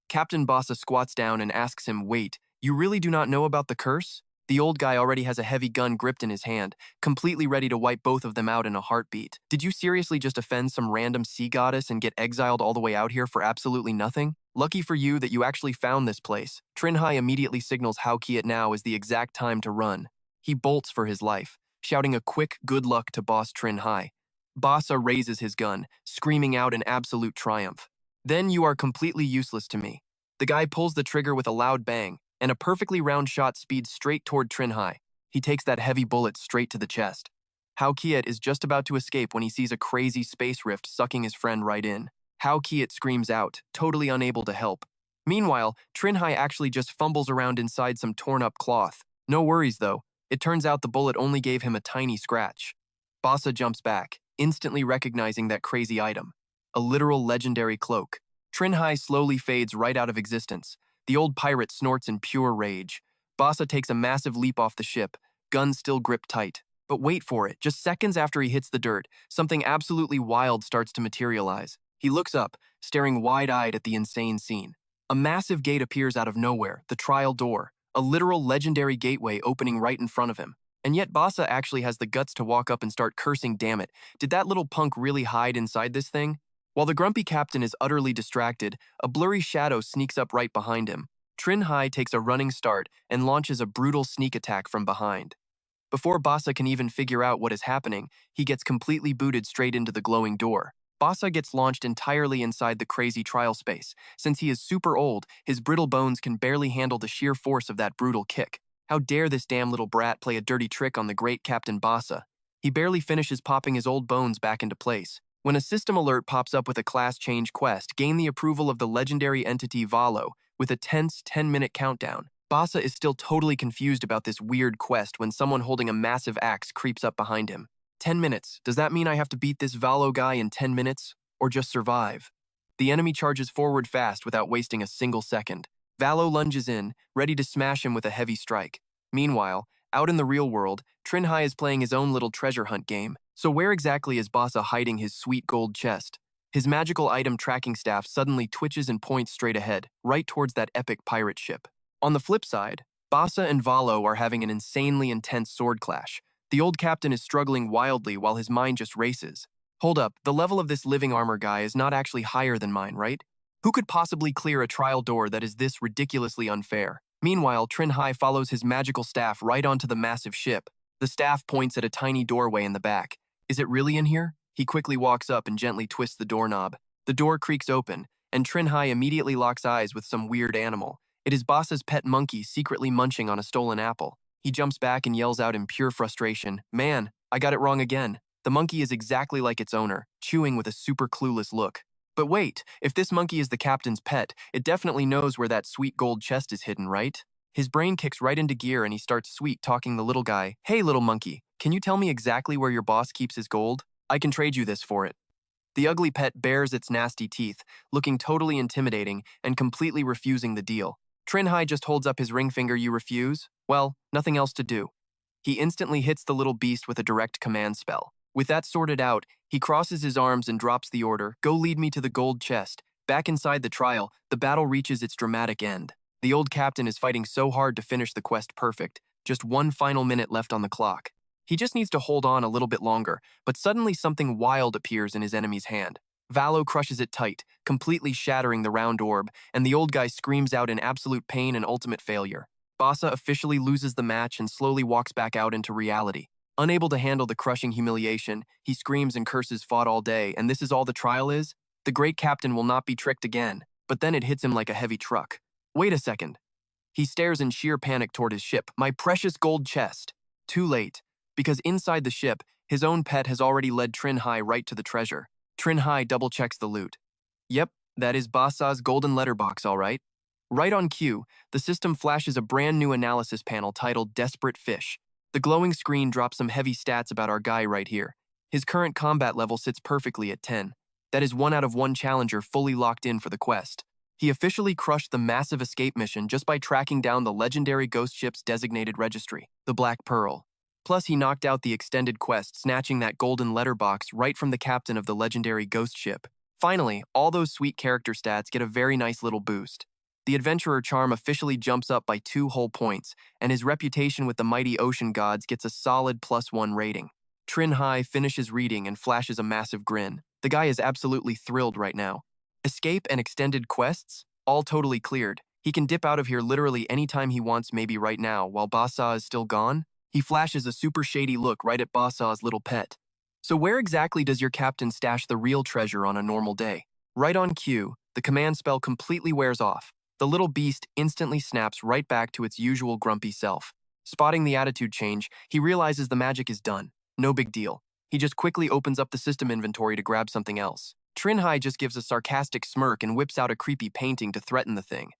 [SPEAKER 1] Captain Bassa squats down and asks him, wait, you really do not know about the curse? The old guy already has a heavy gun gripped in his hand, completely ready to wipe both of them out in a heartbeat. Did you seriously just offend some random sea goddess and get exiled all the way out here for absolutely nothing? Lucky for you that you actually found this place. Trinh Hai immediately signals Hao Kiet now is the exact time to run. He bolts for his life, shouting a quick good luck to boss Trinh Hai. Bassa raises his gun, screaming out in absolute triumph. Then you are completely useless to me. The guy pulls the trigger with a loud bang, and a perfectly round shot speeds straight toward Trinh Hai. He takes that heavy bullet straight to the chest. Hao Kiet is just about to escape when he sees a crazy space rift sucking his friend right in. Hao Kiet screams out, totally unable to help. Meanwhile, Trinh Hai actually just fumbles around inside some torn-up cloth. No worries, though. It turns out the bullet only gave him a tiny scratch. Bassa jumps back, instantly recognizing that crazy item. A literal legendary cloak. Trinh Hai slowly fades right out of existence. The old pirate snorts in pure rage. Bassa takes a massive leap off the ship, gun still gripped tight. But wait for it, just seconds after he hits the dirt, something absolutely wild starts to materialize. He looks up, staring wide-eyed at the insane scene. A massive gate appears out of nowhere, the trial door, a literal legendary gateway opening right in front of him. And yet Bassa actually has the guts to walk up and start cursing, damn it, did that little punk really hide inside this thing? While the grumpy captain is utterly distracted, a blurry shadow sneaks up right behind him. Trinh Hai takes a running start and launches a brutal sneak attack from behind. Before Bassa can even figure out what is happening, he gets completely booted straight into the glowing door. Bassa gets launched entirely inside the crazy trial space. Since he is super old, his brittle bones can barely handle the sheer force of that brutal kick. How dare this damn little brat play a dirty trick on the great Captain Bassa? He barely finishes popping his old bones back into place when a system alert pops up with a class change quest. Gain the approval of the legendary entity Valo, with a tense 10-minute countdown. Bassa is still totally confused about this weird quest when someone holding a massive axe creeps up behind him. 10 minutes. Does that mean I have to beat this Valo guy in 10 minutes? Or just survive? The enemy charges forward fast without wasting a single second. Valo lunges in, ready to smash him with a heavy strike. Meanwhile, out in the real world, Trinh Hai is playing his own little treasure hunt game. So where exactly is Bassa hiding his sweet gold chest? His magical item tracking staff suddenly twitches and points straight ahead, right towards that epic pirate ship. On the flip side, Bassa and Valo are having an insanely intense sword clash. The old captain is struggling wildly while his mind just races. Hold up, the level of this living armor guy is not actually higher than mine, right? Who could possibly clear a trial door that is this ridiculously unfair? Meanwhile, Trinh Hai follows his magical staff right onto the massive ship. The staff points at a tiny doorway in the back. Is it really in here? He quickly walks up and gently twists the doorknob. The door creaks open, and Trinh Hai immediately locks eyes with some weird animal. It is Bassa's pet monkey secretly munching on a stolen apple. He jumps back and yells out in pure frustration, "Man, I got it wrong again." The monkey is exactly like its owner, chewing with a super clueless look. But wait, if this monkey is the captain's pet, it definitely knows where that sweet gold chest is hidden, right? His brain kicks right into gear and he starts sweet-talking the little guy. "Hey, little monkey, can you tell me exactly where your boss keeps his gold? I can trade you this for it." The ugly pet bares its nasty teeth, looking totally intimidating and completely refusing the deal. Trinh Hai just holds up his ring finger. "You refuse? Well, nothing else to do." He instantly hits the little beast with a direct command spell. With that sorted out, he crosses his arms and drops the order, "Go lead me to the gold chest." Back inside the trial, the battle reaches its dramatic end. The old captain is fighting so hard to finish the quest perfect. Just one final minute left on the clock. He just needs to hold on a little bit longer, but suddenly something wild appears in his enemy's hand. Valo crushes it tight, completely shattering the round orb, and the old guy screams out in absolute pain and ultimate failure. Bassa officially loses the match and slowly walks back out into reality. Unable to handle the crushing humiliation, he screams and curses "Fought all day, and this is all the trial is?" The great captain will not be tricked again, but then it hits him like a heavy truck. Wait a second. He stares in sheer panic toward his ship. My precious gold chest. Too late, because inside the ship, his own pet has already led Trinh Hai right to the treasure. Trinh Hai double-checks the loot. Yep, that is Basa's golden letterbox, all right. Right on cue, the system flashes a brand new analysis panel titled Desperate Fish. The glowing screen drops some heavy stats about our guy right here. His current combat level sits perfectly at 10. That is 1 out of 1 challenger fully locked in for the quest. He officially crushed the massive escape mission just by tracking down the legendary ghost ship's designated registry, the Black Pearl. Plus, he knocked out the extended quest, snatching that golden letterbox right from the captain of the legendary ghost ship. Finally, all those sweet character stats get a very nice little boost. The adventurer charm officially jumps up by 2 whole points, and his reputation with the mighty ocean gods gets a solid +1 rating. Trinh Hai finishes reading and flashes a massive grin. The guy is absolutely thrilled right now. Escape and extended quests? All totally cleared. He can dip out of here literally anytime he wants, maybe right now, while Basa is still gone. He flashes a super shady look right at Basa's little pet. So where exactly does your captain stash the real treasure on a normal day? Right on cue, the command spell completely wears off. The little beast instantly snaps right back to its usual grumpy self. Spotting the attitude change, he realizes the magic is done. No big deal. He just quickly opens up the system inventory to grab something else. Trinh Hai just gives a sarcastic smirk and whips out a creepy painting to threaten the thing.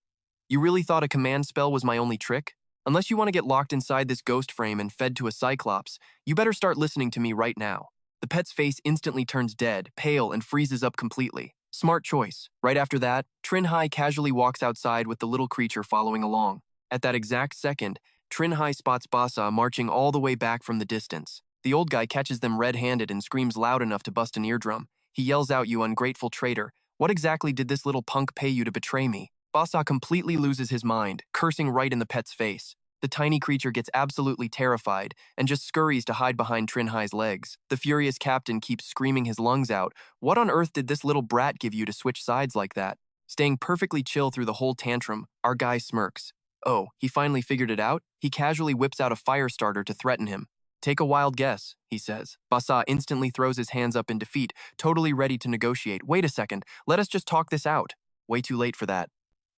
[SPEAKER 1] You really thought a command spell was my only trick? Unless you want to get locked inside this ghost frame and fed to a cyclops, you better start listening to me right now. The pet's face instantly turns dead, pale, and freezes up completely. Smart choice. Right after that, Trinh Hai casually walks outside with the little creature following along. At that exact second, Trinh Hai spots Basa marching all the way back from the distance. The old guy catches them red-handed and screams loud enough to bust an eardrum. He yells out, "You ungrateful traitor. What exactly did this little punk pay you to betray me?" Basa completely loses his mind, cursing right in the pet's face. The tiny creature gets absolutely terrified and just scurries to hide behind Trinh Hai's legs. The furious captain keeps screaming his lungs out. What on earth did this little brat give you to switch sides like that? Staying perfectly chill through the whole tantrum, our guy smirks. Oh, he finally figured it out? He casually whips out a fire starter to threaten him. Take a wild guess, he says. Basa instantly throws his hands up in defeat, totally ready to negotiate. Wait a second, let us just talk this out. Way too late for that.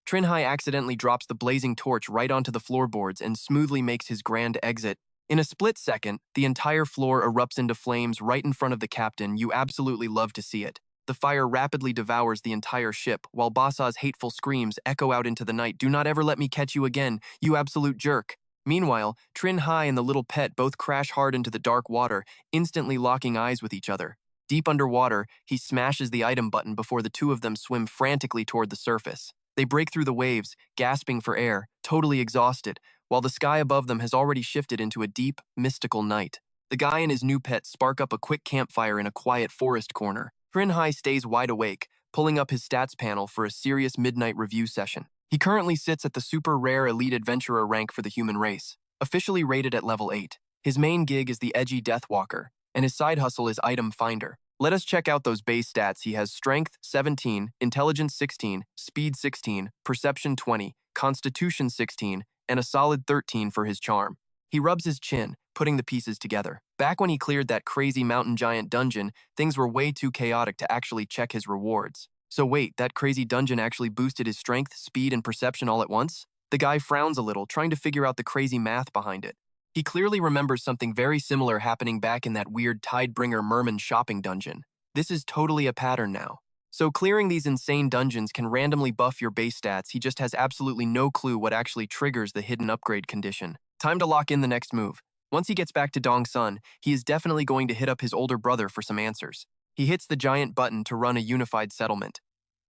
[SPEAKER 1] Trinh Hai accidentally drops the blazing torch right onto the floorboards and smoothly makes his grand exit. In a split second, the entire floor erupts into flames right in front of the captain. You absolutely love to see it. The fire rapidly devours the entire ship, while Basa's hateful screams echo out into the night. Do not ever let me catch you again, you absolute jerk. Meanwhile, Trinh Hai and the little pet both crash hard into the dark water, instantly locking eyes with each other. Deep underwater, he smashes the item button before the two of them swim frantically toward the surface. They break through the waves, gasping for air, totally exhausted, while the sky above them has already shifted into a deep, mystical night. The guy and his new pet spark up a quick campfire in a quiet forest corner. Trinh Hai stays wide awake, pulling up his stats panel for a serious midnight review session. He currently sits at the super rare elite adventurer rank for the human race, officially rated at level 8. His main gig is the edgy Deathwalker, and his side hustle is Item Finder. Let us check out those base stats. He has Strength 17, Intelligence 16, Speed 16, Perception 20, Constitution 16, and a solid 13 for his charm. He rubs his chin, putting the pieces together. Back when he cleared that crazy mountain giant dungeon, things were way too chaotic to actually check his rewards. So wait, that crazy dungeon actually boosted his strength, speed, and perception all at once? The guy frowns a little, trying to figure out the crazy math behind it. He clearly remembers something very similar happening back in that weird Tidebringer Merman shopping dungeon. This is totally a pattern now. So clearing these insane dungeons can randomly buff your base stats. He just has absolutely no clue what actually triggers the hidden upgrade condition. Time to lock in the next move. Once he gets back to Dongsun, he is definitely going to hit up his older brother for some answers. He hits the giant button to run a unified settlement.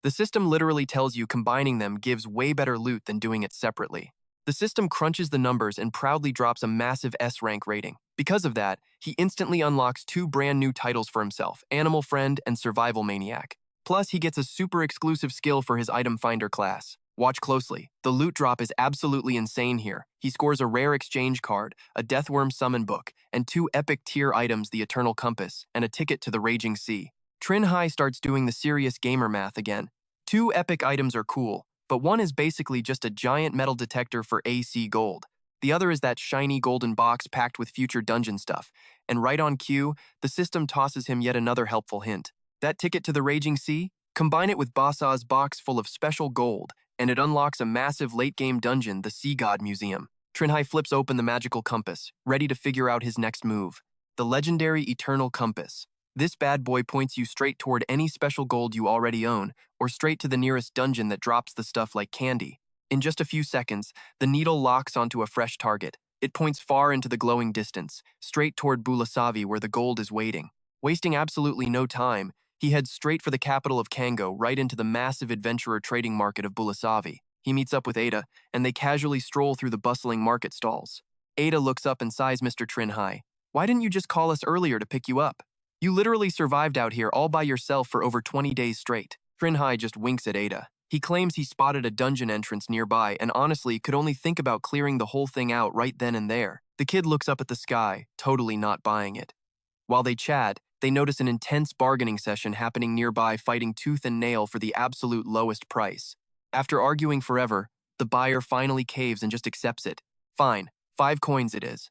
[SPEAKER 1] The system literally tells you combining them gives way better loot than doing it separately. The system crunches the numbers and proudly drops a massive S-rank rating. Because of that, he instantly unlocks 2 brand new titles for himself, Animal Friend and Survival Maniac. Plus, he gets a super exclusive skill for his Item Finder class. Watch closely. The loot drop is absolutely insane here. He scores a rare exchange card, a Deathworm summon book, and 2 epic tier items, the Eternal Compass, and a ticket to the Raging Sea. Trinh Hai starts doing the serious gamer math again. 2 epic items are cool, but one is basically just a giant metal detector for AC gold. The other is that shiny golden box packed with future dungeon stuff. And right on cue, the system tosses him yet another helpful hint. That ticket to the Raging Sea? Combine it with Basa's box full of special gold, and it unlocks a massive late-game dungeon, the Sea God Museum. Trinh Hai flips open the magical compass, ready to figure out his next move. The legendary Eternal Compass. This bad boy points you straight toward any special gold you already own, or straight to the nearest dungeon that drops the stuff like candy. In just a few seconds, the needle locks onto a fresh target. It points far into the glowing distance, straight toward Bulasavi where the gold is waiting. Wasting absolutely no time, he heads straight for the capital of Kango, right into the massive adventurer trading market of Bulasavi. He meets up with Ada, and they casually stroll through the bustling market stalls. Ada looks up and sighs, "Mr. Trinh Hai, why didn't you just call us earlier to pick you up? You literally survived out here all by yourself for over 20 days straight." Trinh Hai just winks at Ada. He claims he spotted a dungeon entrance nearby and honestly could only think about clearing the whole thing out right then and there. The kid looks up at the sky, totally not buying it. While they chat, they notice an intense bargaining session happening nearby, fighting tooth and nail for the absolute lowest price. After arguing forever, the buyer finally caves and just accepts it. Fine, 5 coins it is.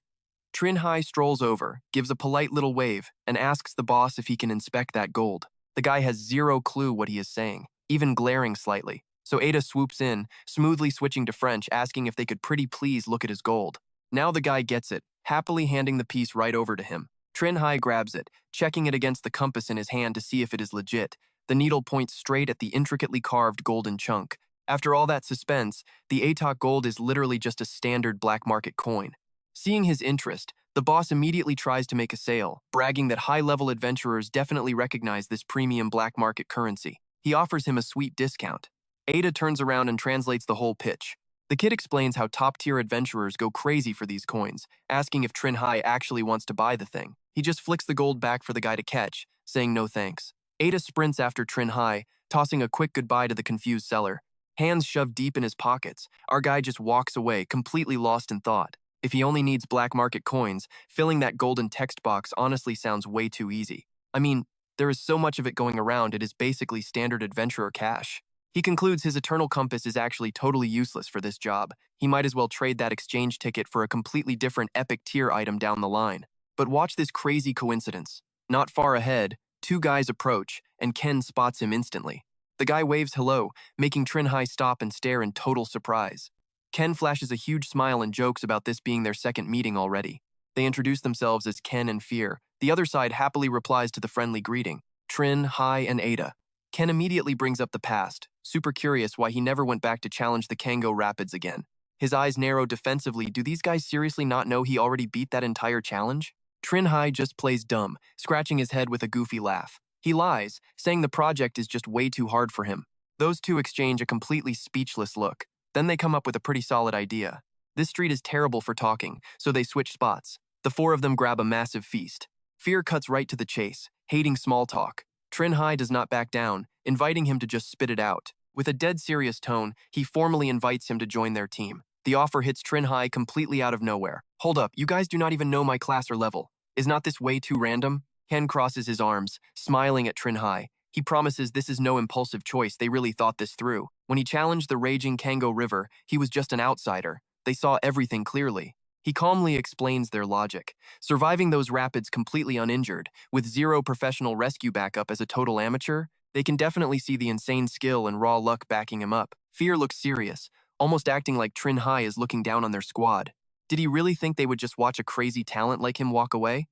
[SPEAKER 1] Trinh Hai strolls over, gives a polite little wave, and asks the boss if he can inspect that gold. The guy has zero clue what he is saying, even glaring slightly. So Ada swoops in, smoothly switching to French, asking if they could pretty please look at his gold. Now the guy gets it, happily handing the piece right over to him. Trinh Hai grabs it, checking it against the compass in his hand to see if it is legit. The needle points straight at the intricately carved golden chunk. After all that suspense, the Atok gold is literally just a standard black market coin. Seeing his interest, the boss immediately tries to make a sale, bragging that high-level adventurers definitely recognize this premium black market currency. He offers him a sweet discount. Ada turns around and translates the whole pitch. The kid explains how top-tier adventurers go crazy for these coins, asking if Trinh Hai actually wants to buy the thing. He just flicks the gold back for the guy to catch, saying no thanks. Ada sprints after Trinh Hai, tossing a quick goodbye to the confused seller. Hands shoved deep in his pockets, our guy just walks away, completely lost in thought. If he only needs black market coins, filling that golden text box honestly sounds way too easy. I mean, there is so much of it going around, it is basically standard adventurer cash. He concludes his eternal compass is actually totally useless for this job. He might as well trade that exchange ticket for a completely different epic tier item down the line. But watch this crazy coincidence. Not far ahead, 2 guys approach, and Ken spots him instantly. The guy waves hello, making Trinh Hai stop and stare in total surprise. Ken flashes a huge smile and jokes about this being their second meeting already. They introduce themselves as Ken and Fear. The other side happily replies to the friendly greeting. Trinh Hai and Ada. Ken immediately brings up the past, super curious why he never went back to challenge the Kango Rapids again. His eyes narrow defensively. Do these guys seriously not know he already beat that entire challenge? Trinh Hai just plays dumb, scratching his head with a goofy laugh. He lies, saying the project is just way too hard for him. Those two exchange a completely speechless look. Then they come up with a pretty solid idea. This street is terrible for talking, so they switch spots. The 4 of them grab a massive feast. Fear cuts right to the chase, hating small talk. Trinh Hai does not back down, inviting him to just spit it out. With a dead serious tone, he formally invites him to join their team. The offer hits Trinh Hai completely out of nowhere. Hold up, you guys do not even know my class or level. Is not this way too random? Ken crosses his arms, smiling at Trinh Hai. He promises this is no impulsive choice, they really thought this through. When he challenged the raging Kango River, he was just an outsider. They saw everything clearly. He calmly explains their logic. Surviving those rapids completely uninjured, with zero professional rescue backup as a total amateur, they can definitely see the insane skill and raw luck backing him up. Fear looks serious, almost acting like Trinh Hai is looking down on their squad. Did he really think they would just watch a crazy talent like him walk away?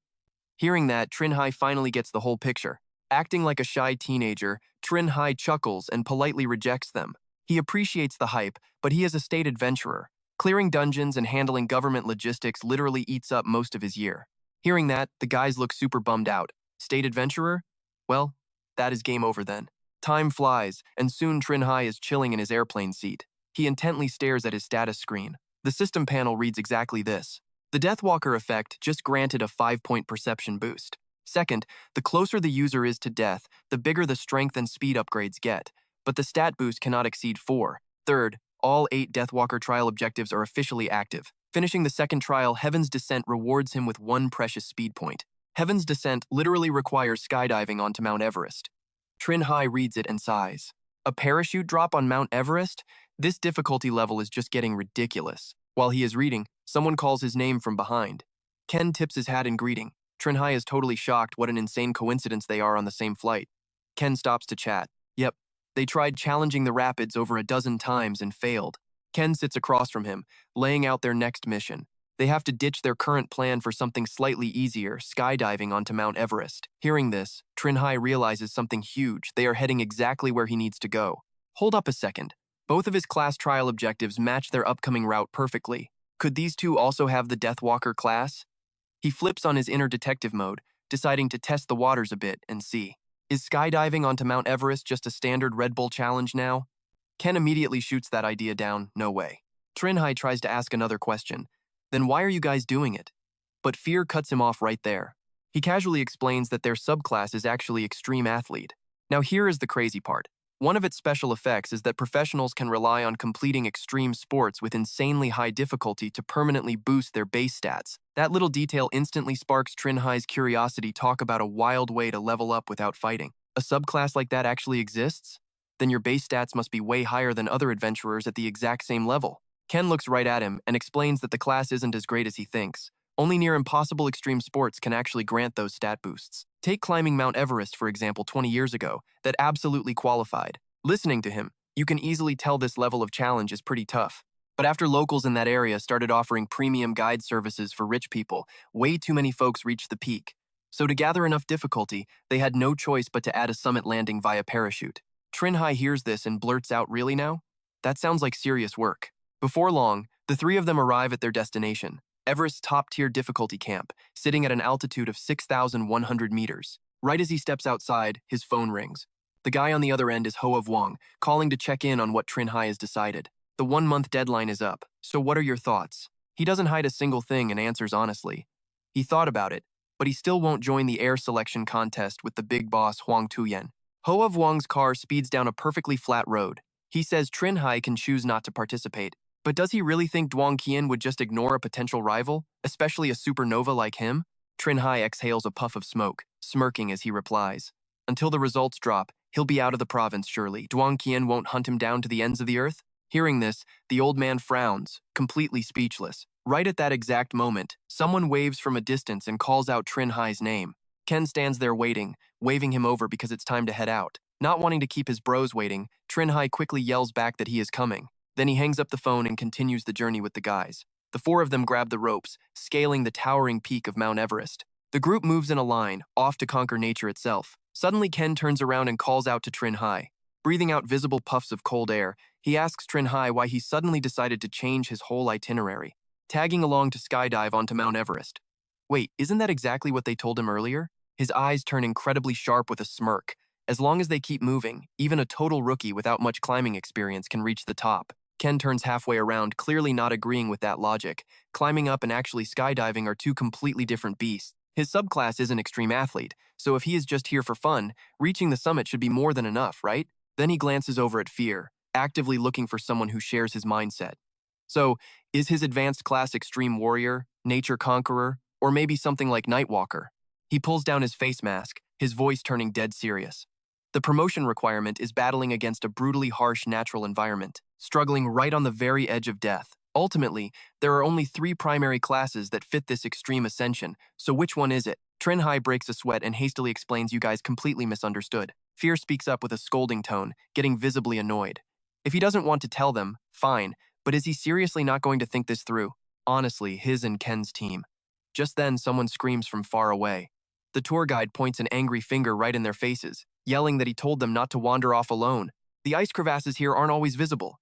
[SPEAKER 1] Hearing that, Trinh Hai finally gets the whole picture. Acting like a shy teenager, Trinh Hai chuckles and politely rejects them. He appreciates the hype, but he is a state adventurer. Clearing dungeons and handling government logistics literally eats up most of his year. Hearing that, the guys look super bummed out. State adventurer? Well, that is game over then. Time flies, and soon Trinh Hai is chilling in his airplane seat. He intently stares at his status screen. The system panel reads exactly this. The Deathwalker effect just granted a 5-point perception boost. Second, the closer the user is to death, the bigger the strength and speed upgrades get, but the stat boost cannot exceed 4. Third, all 8 Deathwalker trial objectives are officially active. Finishing the second trial, Heaven's Descent rewards him with 1 precious speed point. Heaven's Descent literally requires skydiving onto Mount Everest. Trinh Hai reads it and sighs. A parachute drop on Mount Everest? This difficulty level is just getting ridiculous. While he is reading, someone calls his name from behind. Ken tips his hat in greeting. Trinh Hai is totally shocked what an insane coincidence they are on the same flight. Ken stops to chat. Yep, they tried challenging the rapids over a dozen times and failed. Ken sits across from him, laying out their next mission. They have to ditch their current plan for something slightly easier, skydiving onto Mount Everest. Hearing this, Trinh Hai realizes something huge. They are heading exactly where he needs to go. Hold up a second. Both of his class trial objectives match their upcoming route perfectly. Could these two also have the Deathwalker class? He flips on his inner detective mode, deciding to test the waters a bit and see. Is skydiving onto Mount Everest just a standard Red Bull challenge now? Ken immediately shoots that idea down. No way. Trinh Hai tries to ask another question. Then why are you guys doing it? But Fear cuts him off right there. He casually explains that their subclass is actually Extreme Athlete. Now here is the crazy part. One of its special effects is that professionals can rely on completing extreme sports with insanely high difficulty to permanently boost their base stats. That little detail instantly sparks Trinh Hai's curiosity. Talk about a wild way to level up without fighting. A subclass like that actually exists? Then your base stats must be way higher than other adventurers at the exact same level. Ken looks right at him and explains that the class isn't as great as he thinks. Only near impossible extreme sports can actually grant those stat boosts. Take climbing Mount Everest, for example, 20 years ago, that absolutely qualified. Listening to him, you can easily tell this level of challenge is pretty tough. But after locals in that area started offering premium guide services for rich people, way too many folks reached the peak. So to gather enough difficulty, they had no choice but to add a summit landing via parachute. Trinh Hai hears this and blurts out, "Really now? That sounds like serious work." Before long, the three of them arrive at their destination, Everest's top-tier difficulty camp, sitting at an altitude of 6,100 meters. Right as he steps outside, his phone rings. The guy on the other end is Ho of Wong, calling to check in on what Trinh Hai has decided. The 1-month deadline is up, so what are your thoughts? He doesn't hide a single thing and answers honestly. He thought about it, but he still won't join the air selection contest with the big boss Huang Tuyen. Ho of Wong's car speeds down a perfectly flat road. He says Trinh Hai can choose not to participate. But does he really think Duong Qian would just ignore a potential rival, especially a supernova like him? Trinh Hai exhales a puff of smoke, smirking as he replies. Until the results drop, he'll be out of the province surely. Duong Qian won't hunt him down to the ends of the earth? Hearing this, the old man frowns, completely speechless. Right at that exact moment, someone waves from a distance and calls out Trinh Hai's name. Ken stands there waiting, waving him over because it's time to head out. Not wanting to keep his bros waiting, Trinh Hai quickly yells back that he is coming. Then he hangs up the phone and continues the journey with the guys. The four of them grab the ropes, scaling the towering peak of Mount Everest. The group moves in a line, off to conquer nature itself. Suddenly, Ken turns around and calls out to Trinh Hai. Breathing out visible puffs of cold air, he asks Trinh Hai why he suddenly decided to change his whole itinerary, tagging along to skydive onto Mount Everest. Wait, isn't that exactly what they told him earlier? His eyes turn incredibly sharp with a smirk. As long as they keep moving, even a total rookie without much climbing experience can reach the top. Ken turns halfway around, clearly not agreeing with that logic. Climbing up and actually skydiving are two completely different beasts. His subclass is an extreme athlete, so if he is just here for fun, reaching the summit should be more than enough, right? Then he glances over at Fear, actively looking for someone who shares his mindset. So, is his advanced class extreme warrior, nature conqueror, or maybe something like Nightwalker? He pulls down his face mask, his voice turning dead serious. The promotion requirement is battling against a brutally harsh natural environment, struggling right on the very edge of death. Ultimately, there are only 3 primary classes that fit this extreme ascension, so which one is it? Trinh Hai breaks a sweat and hastily explains you guys completely misunderstood. Fear speaks up with a scolding tone, getting visibly annoyed. If he doesn't want to tell them, fine, but is he seriously not going to think this through? Honestly, his and Ken's team. Just then, someone screams from far away. The tour guide points an angry finger right in their faces, yelling that he told them not to wander off alone. The ice crevasses here aren't always visible.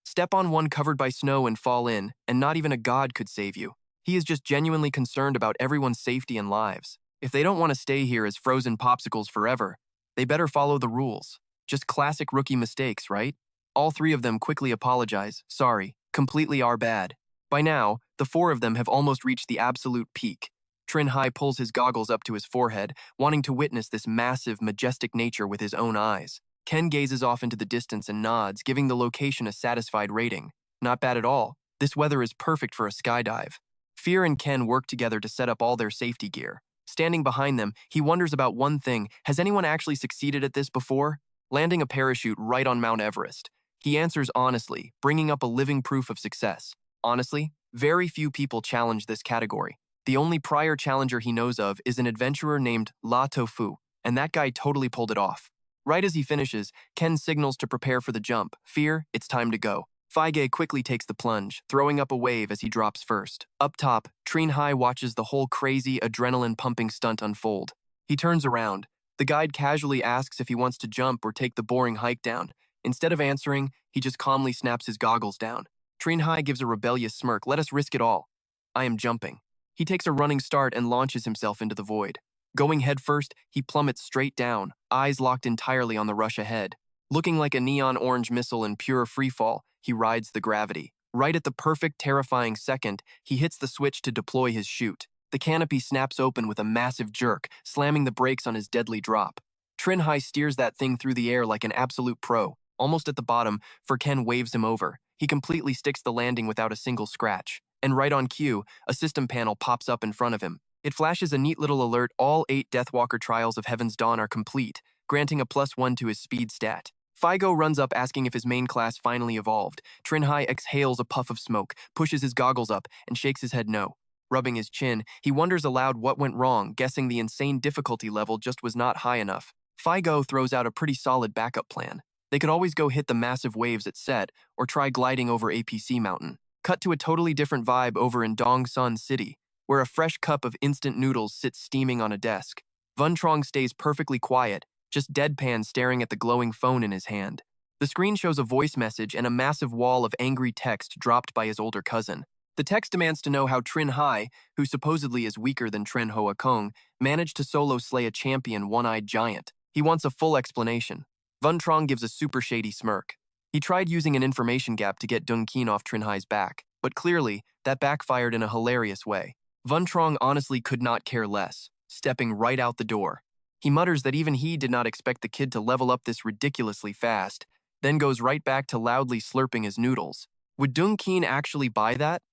[SPEAKER 1] Step on one covered by snow and fall in, and not even a god could save you. He is just genuinely concerned about everyone's safety and lives. If they don't want to stay here as frozen popsicles forever, they better follow the rules. Just classic rookie mistakes, right? All 3 of them quickly apologize. Sorry, completely our bad. By now, the 4 of them have almost reached the absolute peak. Trinh Hai pulls his goggles up to his forehead, wanting to witness this massive, majestic nature with his own eyes. Ken gazes off into the distance and nods, giving the location a satisfied rating. Not bad at all. This weather is perfect for a skydive. Fear and Ken work together to set up all their safety gear. Standing behind them, he wonders about one thing. Has anyone actually succeeded at this before? Landing a parachute right on Mount Everest. He answers honestly, bringing up a living proof of success. Honestly, very few people challenge this category. The only prior challenger he knows of is an adventurer named La Tofu, and that guy totally pulled it off. Right as he finishes, Ken signals to prepare for the jump. Fear, it's time to go. Feige quickly takes the plunge, throwing up a wave as he drops first. Up top, Trinh Hai watches the whole crazy, adrenaline-pumping stunt unfold. He turns around. The guide casually asks if he wants to jump or take the boring hike down. Instead of answering, he just calmly snaps his goggles down. Trinh Hai gives a rebellious smirk. Let us risk it all. I am jumping. He takes a running start and launches himself into the void. Going headfirst, he plummets straight down, eyes locked entirely on the rush ahead. Looking like a neon orange missile in pure freefall, he rides the gravity. Right at the perfect, terrifying second, he hits the switch to deploy his chute. The canopy snaps open with a massive jerk, slamming the brakes on his deadly drop. Trinh Hai steers that thing through the air like an absolute pro. Almost at the bottom, Furken waves him over. He completely sticks the landing without a single scratch. And right on cue, a system panel pops up in front of him. It flashes a neat little alert: all 8 Deathwalker trials of Heaven's Dawn are complete, granting a +1 to his speed stat. Figo runs up asking if his main class finally evolved. Trinh Hai exhales a puff of smoke, pushes his goggles up, and shakes his head no. Rubbing his chin, he wonders aloud what went wrong, guessing the insane difficulty level just was not high enough. Figo throws out a pretty solid backup plan. They could always go hit the massive waves at Set, or try gliding over APC Mountain. Cut to a totally different vibe over in Dongsun City, where a fresh cup of instant noodles sits steaming on a desk. Vun Trong stays perfectly quiet, just deadpan staring at the glowing phone in his hand. The screen shows a voice message and a massive wall of angry text dropped by his older cousin. The text demands to know how Trinh Hai, who supposedly is weaker than Tren Hoa Kong, managed to solo slay a champion one-eyed giant. He wants a full explanation. Vun Trong gives a super shady smirk. He tried using an information gap to get Dung Keen off Trinh Hai's back, but clearly, that backfired in a hilarious way. Vun Trong honestly could not care less, stepping right out the door. He mutters that even he did not expect the kid to level up this ridiculously fast, then goes right back to loudly slurping his noodles. Would Dung Keen actually buy that?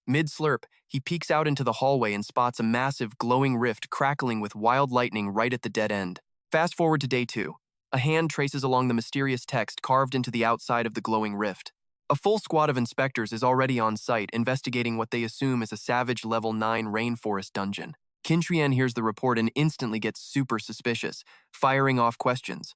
[SPEAKER 1] Mid-slurp, he peeks out into the hallway and spots a massive glowing rift crackling with wild lightning right at the dead end. Fast forward to day 2. A hand traces along the mysterious text carved into the outside of the glowing rift. A full squad of inspectors is already on site investigating what they assume is a savage level 9 rainforest dungeon. Qin Shuyan hears the report and instantly gets super suspicious, firing off questions.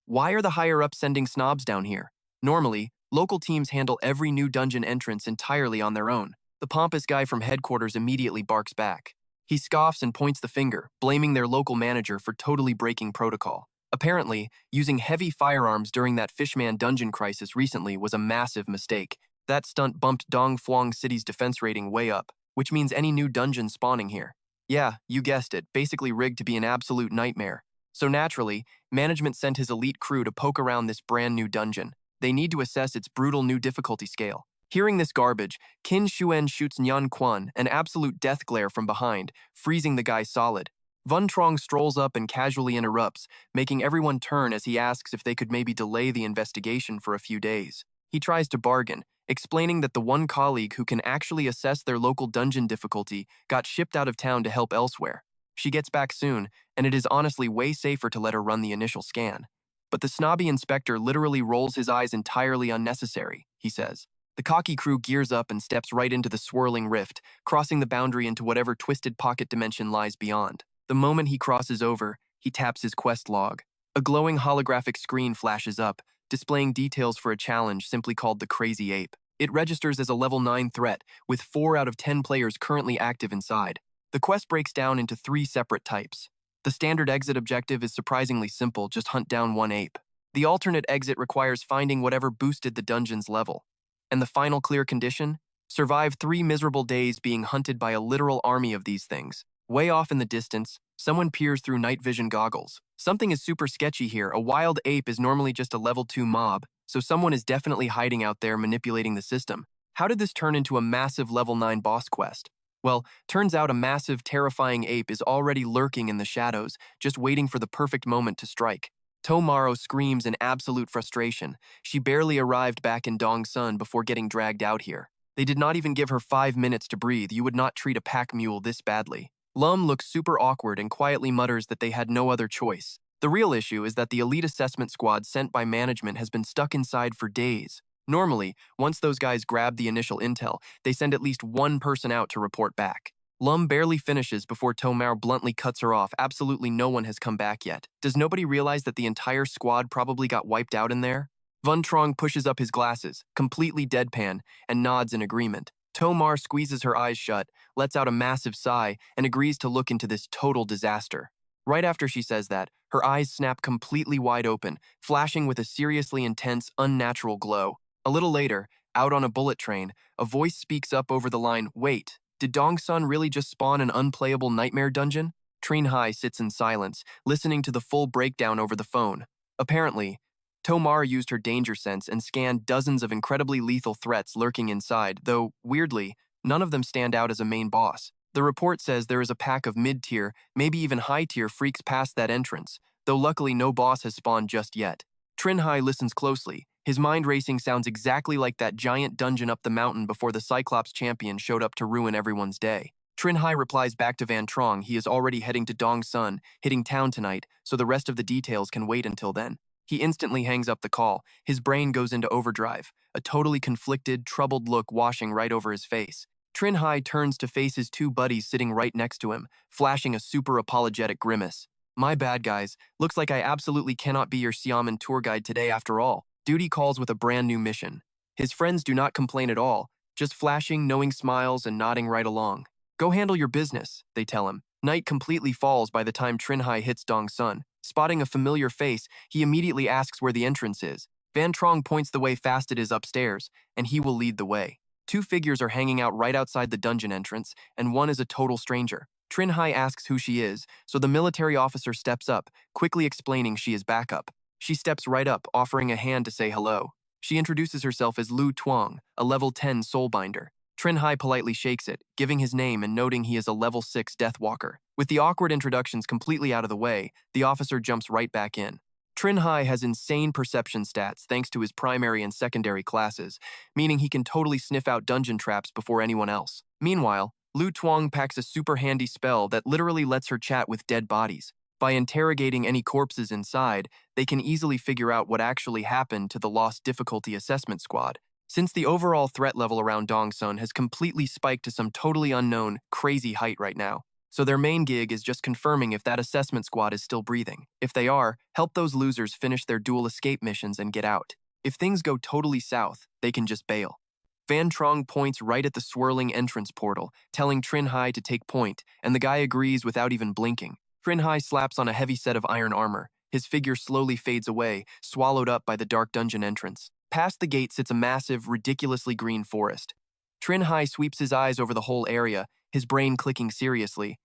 [SPEAKER 1] Why are the higher-ups sending snobs down here? Normally, local teams handle every new dungeon entrance entirely on their own. The pompous guy from headquarters immediately barks back. He scoffs and points the finger, blaming their local manager for totally breaking protocol. Apparently, using heavy firearms during that Fishman dungeon crisis recently was a massive mistake. That stunt bumped Dongfuang City's defense rating way up, which means any new dungeon spawning here. Yeah, you guessed it, basically rigged to be an absolute nightmare. So naturally, management sent his elite crew to poke around this brand new dungeon. They need to assess its brutal new difficulty scale. Hearing this garbage, Qin Shuyan shoots Nyan Quan, an absolute death glare from behind, freezing the guy solid. Vun Trong strolls up and casually interrupts, making everyone turn as he asks if they could maybe delay the investigation for a few days. He tries to bargain, explaining that the one colleague who can actually assess their local dungeon difficulty got shipped out of town to help elsewhere. She gets back soon, and it is honestly way safer to let her run the initial scan. But the snobby inspector literally rolls his eyes entirely unnecessary, he says. The cocky crew gears up and steps right into the swirling rift, crossing the boundary into whatever twisted pocket dimension lies beyond. The moment he crosses over, he taps his quest log. A glowing holographic screen flashes up, displaying details for a challenge simply called the Crazy Ape. It registers as a level 9 threat, with 4 out of 10 players currently active inside. The quest breaks down into 3 separate types. The standard exit objective is surprisingly simple: just hunt down 1 ape. The alternate exit requires finding whatever boosted the dungeon's level. And the final clear condition? Survive 3 miserable days being hunted by a literal army of these things. Way off in the distance, someone peers through night vision goggles. Something is super sketchy here. A wild ape is normally just a level 2 mob, so someone is definitely hiding out there manipulating the system. How did this turn into a massive level 9 boss quest? Well, turns out a massive, terrifying ape is already lurking in the shadows, just waiting for the perfect moment to strike. Tomaro screams in absolute frustration. She barely arrived back in Dongsun before getting dragged out here. They did not even give her 5 minutes to breathe. You would not treat a pack mule this badly. Lum looks super awkward and quietly mutters that they had no other choice. The real issue is that the elite assessment squad sent by management has been stuck inside for days. Normally, once those guys grab the initial intel, they send at least 1 person out to report back. Lum barely finishes before Tomar bluntly cuts her off. Absolutely no one has come back yet. Does nobody realize that the entire squad probably got wiped out in there? Von Trong pushes up his glasses, completely deadpan, and nods in agreement. Tomar squeezes her eyes shut, lets out a massive sigh, and agrees to look into this total disaster. Right after she says that, her eyes snap completely wide open, flashing with a seriously intense, unnatural glow. A little later, out on a bullet train, a voice speaks up over the line, "Wait, did Dong-sun really just spawn an unplayable nightmare dungeon?" Trinh Hai sits in silence, listening to the full breakdown over the phone. Apparently, Tomar used her danger sense and scanned dozens of incredibly lethal threats lurking inside, though, weirdly, none of them stand out as a main boss. The report says there is a pack of mid-tier, maybe even high-tier freaks past that entrance, though luckily no boss has spawned just yet. Trinh Hai listens closely. His mind racing sounds exactly like that giant dungeon up the mountain before the Cyclops champion showed up to ruin everyone's day. Trinh Hai replies back to Van Trong he is already heading to Dong-sun, hitting town tonight, so the rest of the details can wait until then. He instantly hangs up the call. His brain goes into overdrive, a totally conflicted, troubled look washing right over his face. Trinh Hai turns to face his two buddies sitting right next to him, flashing a super apologetic grimace. "My bad, guys. Looks like I absolutely cannot be your Xiamen tour guide today after all." Duty calls with a brand new mission. His friends do not complain at all, just flashing, knowing smiles and nodding right along. "Go handle your business," they tell him. Night completely falls by the time Trinh Hai hits Dong-sun. Spotting a familiar face, he immediately asks where the entrance is. Van Trong points the way fast it is upstairs, and he will lead the way. Two figures are hanging out right outside the dungeon entrance, and one is a total stranger. Trinh Hai asks who she is, so the military officer steps up, quickly explaining she is backup. She steps right up, offering a hand to say hello. She introduces herself as Lu Tuang, a level 10 soulbinder. Trinh Hai politely shakes it, giving his name and noting he is a level 6 Deathwalker. With the awkward introductions completely out of the way, the officer jumps right back in. Trinh Hai has insane perception stats thanks to his primary and secondary classes, meaning he can totally sniff out dungeon traps before anyone else. Meanwhile, Lu Tuang packs a super handy spell that literally lets her chat with dead bodies. By interrogating any corpses inside, they can easily figure out what actually happened to the Lost Difficulty Assessment Squad. Since the overall threat level around Dong-sun has completely spiked to some totally unknown, crazy height right now, so their main gig is just confirming if that assessment squad is still breathing. If they are, help those losers finish their dual escape missions and get out. If things go totally south, they can just bail. Van Trong points right at the swirling entrance portal, telling Trinh Hai to take point, and the guy agrees without even blinking. Trinh Hai slaps on a heavy set of iron armor. His figure slowly fades away, swallowed up by the dark dungeon entrance. Past the gate sits a massive, ridiculously green forest. Trinh Hai sweeps his eyes over the whole area, his brain clicking seriously.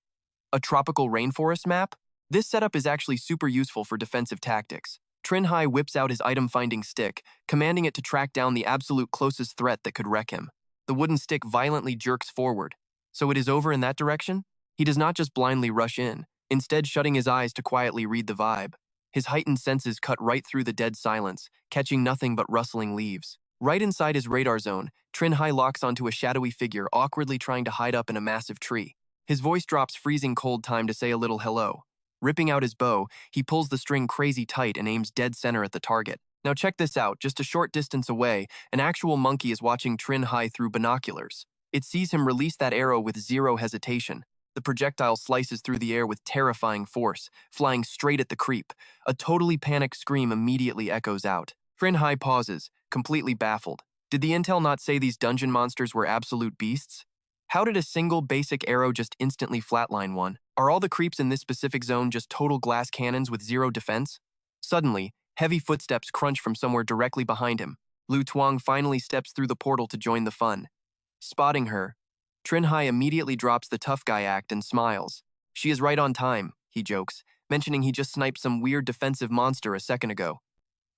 [SPEAKER 1] A tropical rainforest map? This setup is actually super useful for defensive tactics. Trinh Hai whips out his item-finding stick, commanding it to track down the absolute closest threat that could wreck him. The wooden stick violently jerks forward. So it is over in that direction? He does not just blindly rush in, instead shutting his eyes to quietly read the vibe. His heightened senses cut right through the dead silence, catching nothing but rustling leaves. Right inside his radar zone, Trinh Hai locks onto a shadowy figure awkwardly trying to hide up in a massive tree. His voice drops freezing cold time to say a little hello. Ripping out his bow, he pulls the string crazy tight and aims dead center at the target. Now check this out, just a short distance away, an actual monkey is watching Trinh Hai through binoculars. It sees him release that arrow with zero hesitation. The projectile slices through the air with terrifying force, flying straight at the creep. A totally panicked scream immediately echoes out. Trinh Hai pauses, completely baffled. Did the intel not say these dungeon monsters were absolute beasts? How did a single basic arrow just instantly flatline one? Are all the creeps in this specific zone just total glass cannons with zero defense? Suddenly, heavy footsteps crunch from somewhere directly behind him. Lu Tuang finally steps through the portal to join the fun. Spotting her, Trinh Hai immediately drops the tough guy act and smiles. She is right on time, he jokes, mentioning he just sniped some weird defensive monster a second ago.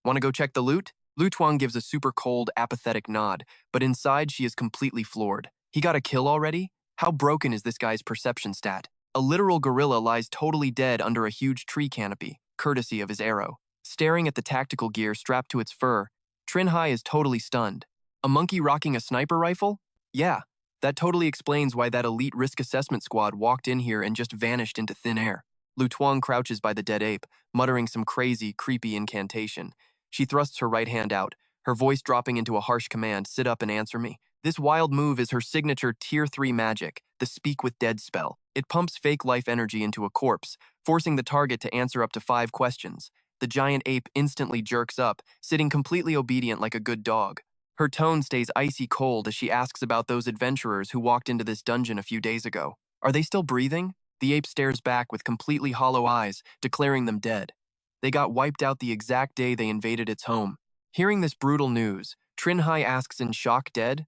[SPEAKER 1] Want to go check the loot? Lu Tuang gives a super cold, apathetic nod, but inside she is completely floored. He got a kill already? How broken is this guy's perception stat? A literal gorilla lies totally dead under a huge tree canopy, courtesy of his arrow. Staring at the tactical gear strapped to its fur, Trinh Hai is totally stunned. A monkey rocking a sniper rifle? Yeah. That totally explains why that elite risk assessment squad walked in here and just vanished into thin air. Lu Tuang crouches by the dead ape, muttering some crazy, creepy incantation. She thrusts her right hand out, her voice dropping into a harsh command, "Sit up and answer me." This wild move is her signature Tier 3 magic, the Speak with Dead spell. It pumps fake life energy into a corpse, forcing the target to answer up to 5 questions. The giant ape instantly jerks up, sitting completely obedient like a good dog. Her tone stays icy cold as she asks about those adventurers who walked into this dungeon a few days ago. Are they still breathing? The ape stares back with completely hollow eyes, declaring them dead. They got wiped out the exact day they invaded its home. Hearing this brutal news, Trinh Hai asks in shock, dead?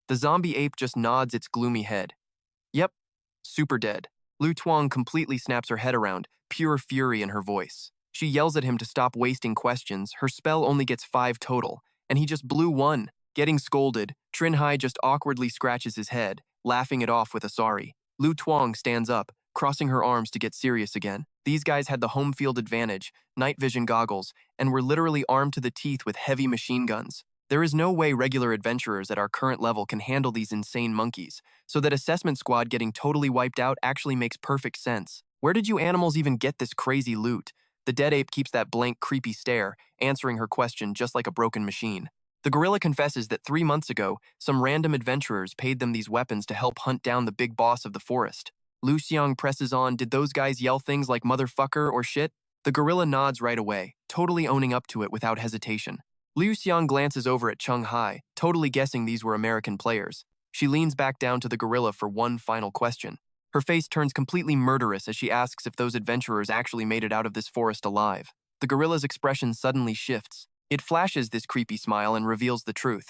[SPEAKER 1] The zombie ape just nods its gloomy head. Yep, super dead. Lu Tuang completely snaps her head around, pure fury in her voice. She yells at him to stop wasting questions. Her spell only gets 5 total, and he just blew 1. Getting scolded, Trinh Hai just awkwardly scratches his head, laughing it off with a sorry. Lu Tuang stands up, crossing her arms to get serious again. These guys had the home field advantage, night vision goggles, and were literally armed to the teeth with heavy machine guns. There is no way regular adventurers at our current level can handle these insane monkeys, so that assessment squad getting totally wiped out actually makes perfect sense. Where did you animals even get this crazy loot? The dead ape keeps that blank, creepy stare, answering her question just like a broken machine. The gorilla confesses that 3 months ago, some random adventurers paid them these weapons to help hunt down the big boss of the forest. Lu Xiang presses on, did those guys yell things like motherfucker or shit? The gorilla nods right away, totally owning up to it without hesitation. Liu Xiang glances over at Trinh Hai, totally guessing these were American players. She leans back down to the gorilla for one final question. Her face turns completely murderous as she asks if those adventurers actually made it out of this forest alive. The gorilla's expression suddenly shifts. It flashes this creepy smile and reveals the truth.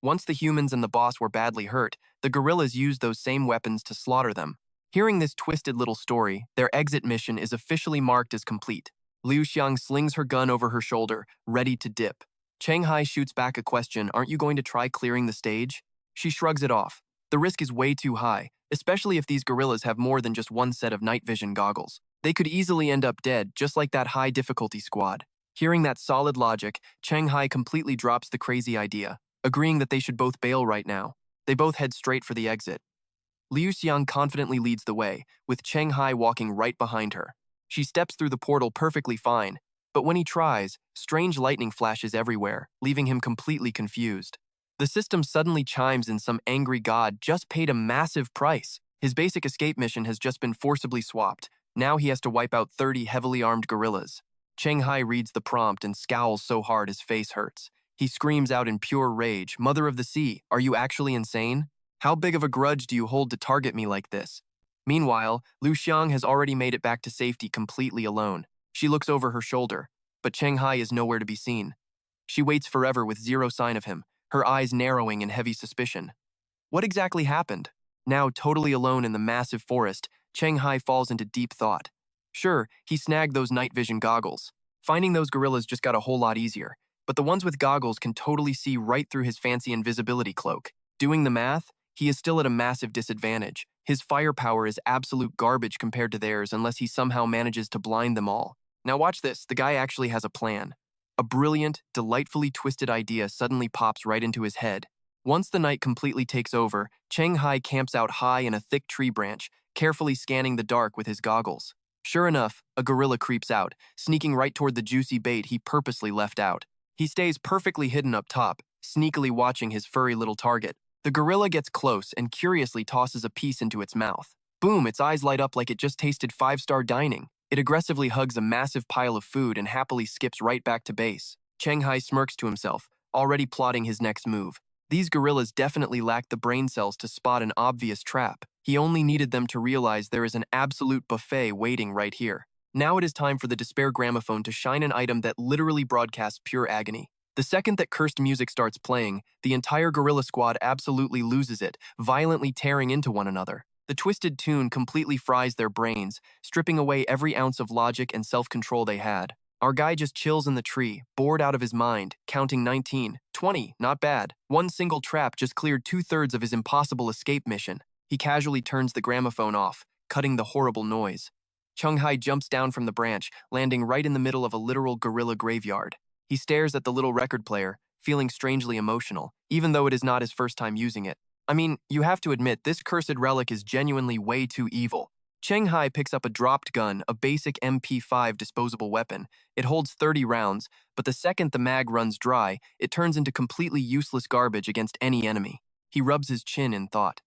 [SPEAKER 1] Once the humans and the boss were badly hurt, the gorillas used those same weapons to slaughter them. Hearing this twisted little story, their exit mission is officially marked as complete. Liu Xiang slings her gun over her shoulder, ready to dip. Trinh Hai shoots back a question, aren't you going to try clearing the stage? She shrugs it off. The risk is way too high, especially if these gorillas have more than just one set of night vision goggles. They could easily end up dead, just like that high difficulty squad. Hearing that solid logic, Trinh Hai completely drops the crazy idea, agreeing that they should both bail right now. They both head straight for the exit. Liu Xiang confidently leads the way, with Trinh Hai walking right behind her. She steps through the portal perfectly fine, but when he tries, strange lightning flashes everywhere, leaving him completely confused. The system suddenly chimes in some angry god just paid a massive price. His basic escape mission has just been forcibly swapped. Now he has to wipe out 30 heavily armed gorillas. Trinh Hai reads the prompt and scowls so hard his face hurts. He screams out in pure rage, Mother of the Sea, are you actually insane? How big of a grudge do you hold to target me like this? Meanwhile, Lu Xiang has already made it back to safety completely alone. She looks over her shoulder, but Trinh Hai is nowhere to be seen. She waits forever with zero sign of him, her eyes narrowing in heavy suspicion. What exactly happened? Now totally alone in the massive forest, Trinh Hai falls into deep thought. Sure, he snagged those night vision goggles. Finding those gorillas just got a whole lot easier, but the ones with goggles can totally see right through his fancy invisibility cloak. Doing the math, he is still at a massive disadvantage. His firepower is absolute garbage compared to theirs unless he somehow manages to blind them all. Now watch this, the guy actually has a plan. A brilliant, delightfully twisted idea suddenly pops right into his head. Once the night completely takes over, Trinh Hai camps out high in a thick tree branch, carefully scanning the dark with his goggles. Sure enough, a gorilla creeps out, sneaking right toward the juicy bait he purposely left out. He stays perfectly hidden up top, sneakily watching his furry little target. The gorilla gets close and curiously tosses a piece into its mouth. Boom, its eyes light up like it just tasted 5-star dining. It aggressively hugs a massive pile of food and happily skips right back to base. Trinh Hai smirks to himself, already plotting his next move. These gorillas definitely lack the brain cells to spot an obvious trap. He only needed them to realize there is an absolute buffet waiting right here. Now it is time for the despair gramophone to shine an item that literally broadcasts pure agony. The second that cursed music starts playing, the entire gorilla squad absolutely loses it, violently tearing into one another. The twisted tune completely fries their brains, stripping away every ounce of logic and self-control they had. Our guy just chills in the tree, bored out of his mind, counting 19, 20, not bad. One single trap just cleared 2/3 of his impossible escape mission. He casually turns the gramophone off, cutting the horrible noise. Trinh Hai jumps down from the branch, landing right in the middle of a literal gorilla graveyard. He stares at the little record player, feeling strangely emotional, even though it is not his first time using it. I mean, you have to admit, this cursed relic is genuinely way too evil. Trinh Hai picks up a dropped gun, a basic MP5 disposable weapon. It holds 30 rounds, but the second the mag runs dry, it turns into completely useless garbage against any enemy. He rubs his chin in thought.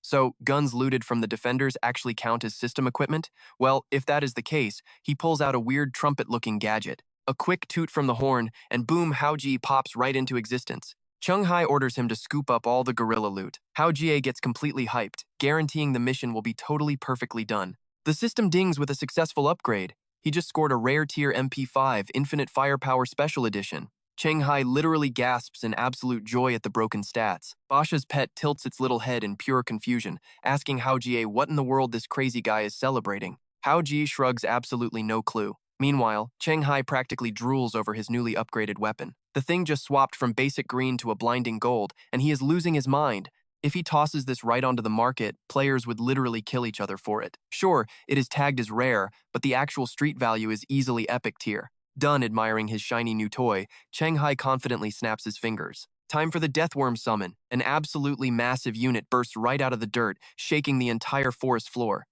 [SPEAKER 1] So, guns looted from the defenders actually count as system equipment? Well, if that is the case, he pulls out a weird trumpet-looking gadget. A quick toot from the horn, and boom, Hao-ji pops right into existence. Chung Hai orders him to scoop up all the gorilla loot. Hao-jie gets completely hyped, guaranteeing the mission will be totally perfectly done. The system dings with a successful upgrade. He just scored a rare tier MP5 Infinite Firepower Special Edition. Chung Hai literally gasps in absolute joy at the broken stats. Basha's pet tilts its little head in pure confusion, asking Hao-jie what in the world this crazy guy is celebrating. Hao-ji shrugs absolutely no clue. Meanwhile, Chung Hai practically drools over his newly upgraded weapon. The thing just swapped from basic green to a blinding gold, and he is losing his mind. If he tosses this right onto the market, players would literally kill each other for it. Sure, it is tagged as rare, but the actual street value is easily epic tier. Done admiring his shiny new toy, Chung Hai confidently snaps his fingers. Time for the Deathworm summon. An absolutely massive unit bursts right out of the dirt, shaking the entire forest floor.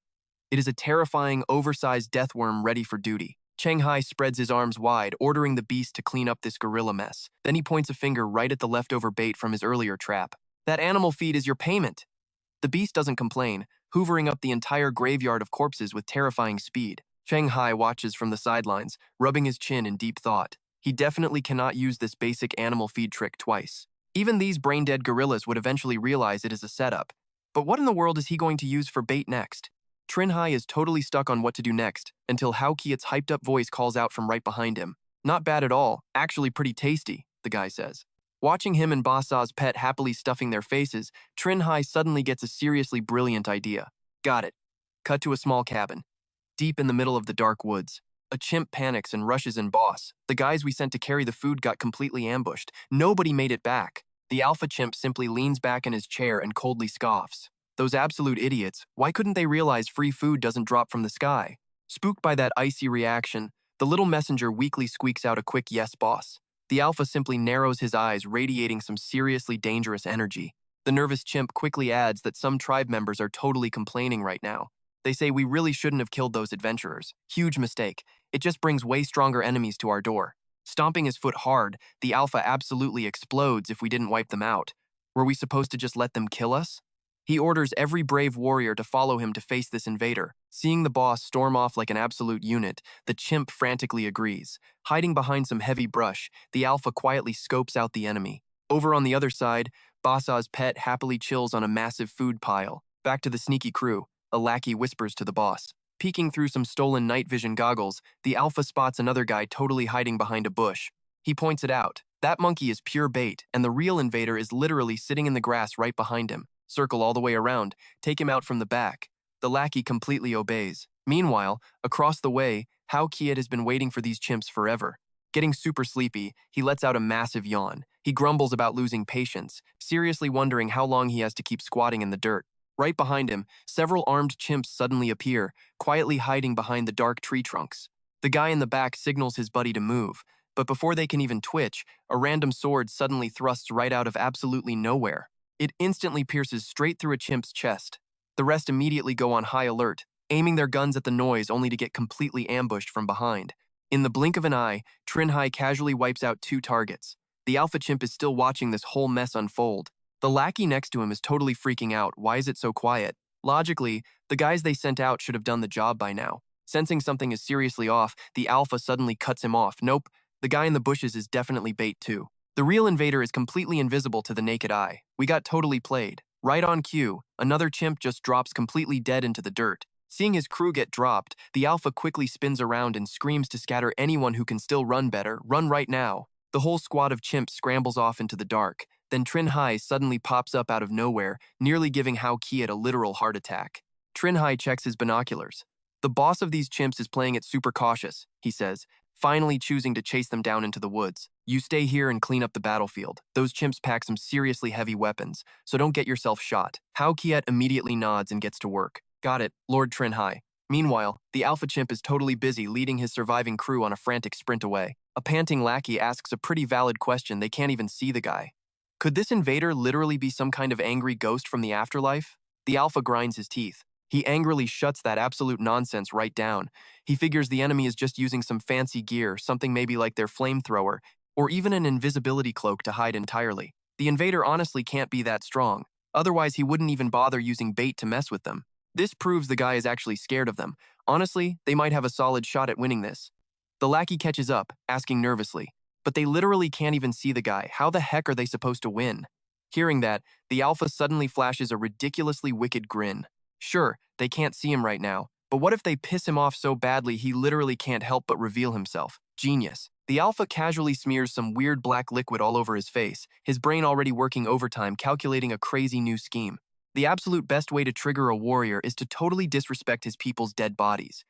[SPEAKER 1] It is a terrifying, oversized deathworm ready for duty. Chung Hai spreads his arms wide, ordering the beast to clean up this gorilla mess. Then he points a finger right at the leftover bait from his earlier trap. That animal feed is your payment. The beast doesn't complain, hoovering up the entire graveyard of corpses with terrifying speed. Chung Hai watches from the sidelines, rubbing his chin in deep thought. He definitely cannot use this basic animal feed trick twice. Even these brain-dead gorillas would eventually realize it is a setup. But what in the world is he going to use for bait next? Trinh Hai is totally stuck on what to do next, until Hao Kiet's hyped-up voice calls out from right behind him. Not bad at all, actually pretty tasty, the guy says. Watching him and Basa's pet happily stuffing their faces, Trinh Hai suddenly gets a seriously brilliant idea. Got it. Cut to a small cabin. Deep in the middle of the dark woods. A chimp panics and rushes in. Boss, the guys we sent to carry the food got completely ambushed. Nobody made it back. The alpha chimp simply leans back in his chair and coldly scoffs. Those absolute idiots, why couldn't they realize free food doesn't drop from the sky? Spooked by that icy reaction, the little messenger weakly squeaks out a quick yes, boss. The alpha simply narrows his eyes, radiating some seriously dangerous energy. The nervous chimp quickly adds that some tribe members are totally complaining right now. They say we really shouldn't have killed those adventurers. Huge mistake. It just brings way stronger enemies to our door. Stomping his foot hard, the alpha absolutely explodes if we didn't wipe them out. Were we supposed to just let them kill us? He orders every brave warrior to follow him to face this invader. Seeing the boss storm off like an absolute unit, the chimp frantically agrees. Hiding behind some heavy brush, the alpha quietly scopes out the enemy. Over on the other side, Basa's pet happily chills on a massive food pile. Back to the sneaky crew, a lackey whispers to the boss. Peeking through some stolen night vision goggles, the alpha spots another guy totally hiding behind a bush. He points it out. That monkey is pure bait, and the real invader is literally sitting in the grass right behind him. Circle all the way around, take him out from the back. The lackey completely obeys. Meanwhile, across the way, Hao Kiet has been waiting for these chimps forever. Getting super sleepy, he lets out a massive yawn. He grumbles about losing patience, seriously wondering how long he has to keep squatting in the dirt. Right behind him, several armed chimps suddenly appear, quietly hiding behind the dark tree trunks. The guy in the back signals his buddy to move, but before they can even twitch, a random sword suddenly thrusts right out of absolutely nowhere. It instantly pierces straight through a chimp's chest. The rest immediately go on high alert, aiming their guns at the noise only to get completely ambushed from behind. In the blink of an eye, Trinh Hai casually wipes out 2 targets. The alpha chimp is still watching this whole mess unfold. The lackey next to him is totally freaking out. Why is it so quiet? Logically, the guys they sent out should have done the job by now. Sensing something is seriously off, the alpha suddenly cuts him off. Nope, the guy in the bushes is definitely bait too. The real invader is completely invisible to the naked eye. We got totally played. Right on cue, another chimp just drops completely dead into the dirt. Seeing his crew get dropped, the alpha quickly spins around and screams to scatter anyone who can still run better. Run right now. The whole squad of chimps scrambles off into the dark. Then Trinh Hai suddenly pops up out of nowhere, nearly giving Hao Kiet a literal heart attack. Trinh Hai checks his binoculars. The boss of these chimps is playing it super cautious, he says, finally choosing to chase them down into the woods. You stay here and clean up the battlefield. Those chimps pack some seriously heavy weapons, so don't get yourself shot. Hao Kiet immediately nods and gets to work. Got it, Lord Trinh Hai. Meanwhile, the alpha chimp is totally busy leading his surviving crew on a frantic sprint away. A panting lackey asks a pretty valid question. They can't even see the guy. Could this invader literally be some kind of angry ghost from the afterlife? The alpha grinds his teeth. He angrily shuts that absolute nonsense right down. He figures the enemy is just using some fancy gear, something maybe like their flamethrower, or even an invisibility cloak to hide entirely. The invader honestly can't be that strong. Otherwise, he wouldn't even bother using bait to mess with them. This proves the guy is actually scared of them. Honestly, they might have a solid shot at winning this. The lackey catches up, asking nervously, but they literally can't even see the guy. How the heck are they supposed to win? Hearing that, the alpha suddenly flashes a ridiculously wicked grin. Sure, they can't see him right now, but what if they piss him off so badly he literally can't help but reveal himself? Genius. The alpha casually smears some weird black liquid all over his face, his brain already working overtime calculating a crazy new scheme. The absolute best way to trigger a warrior is to totally disrespect his people's dead bodies.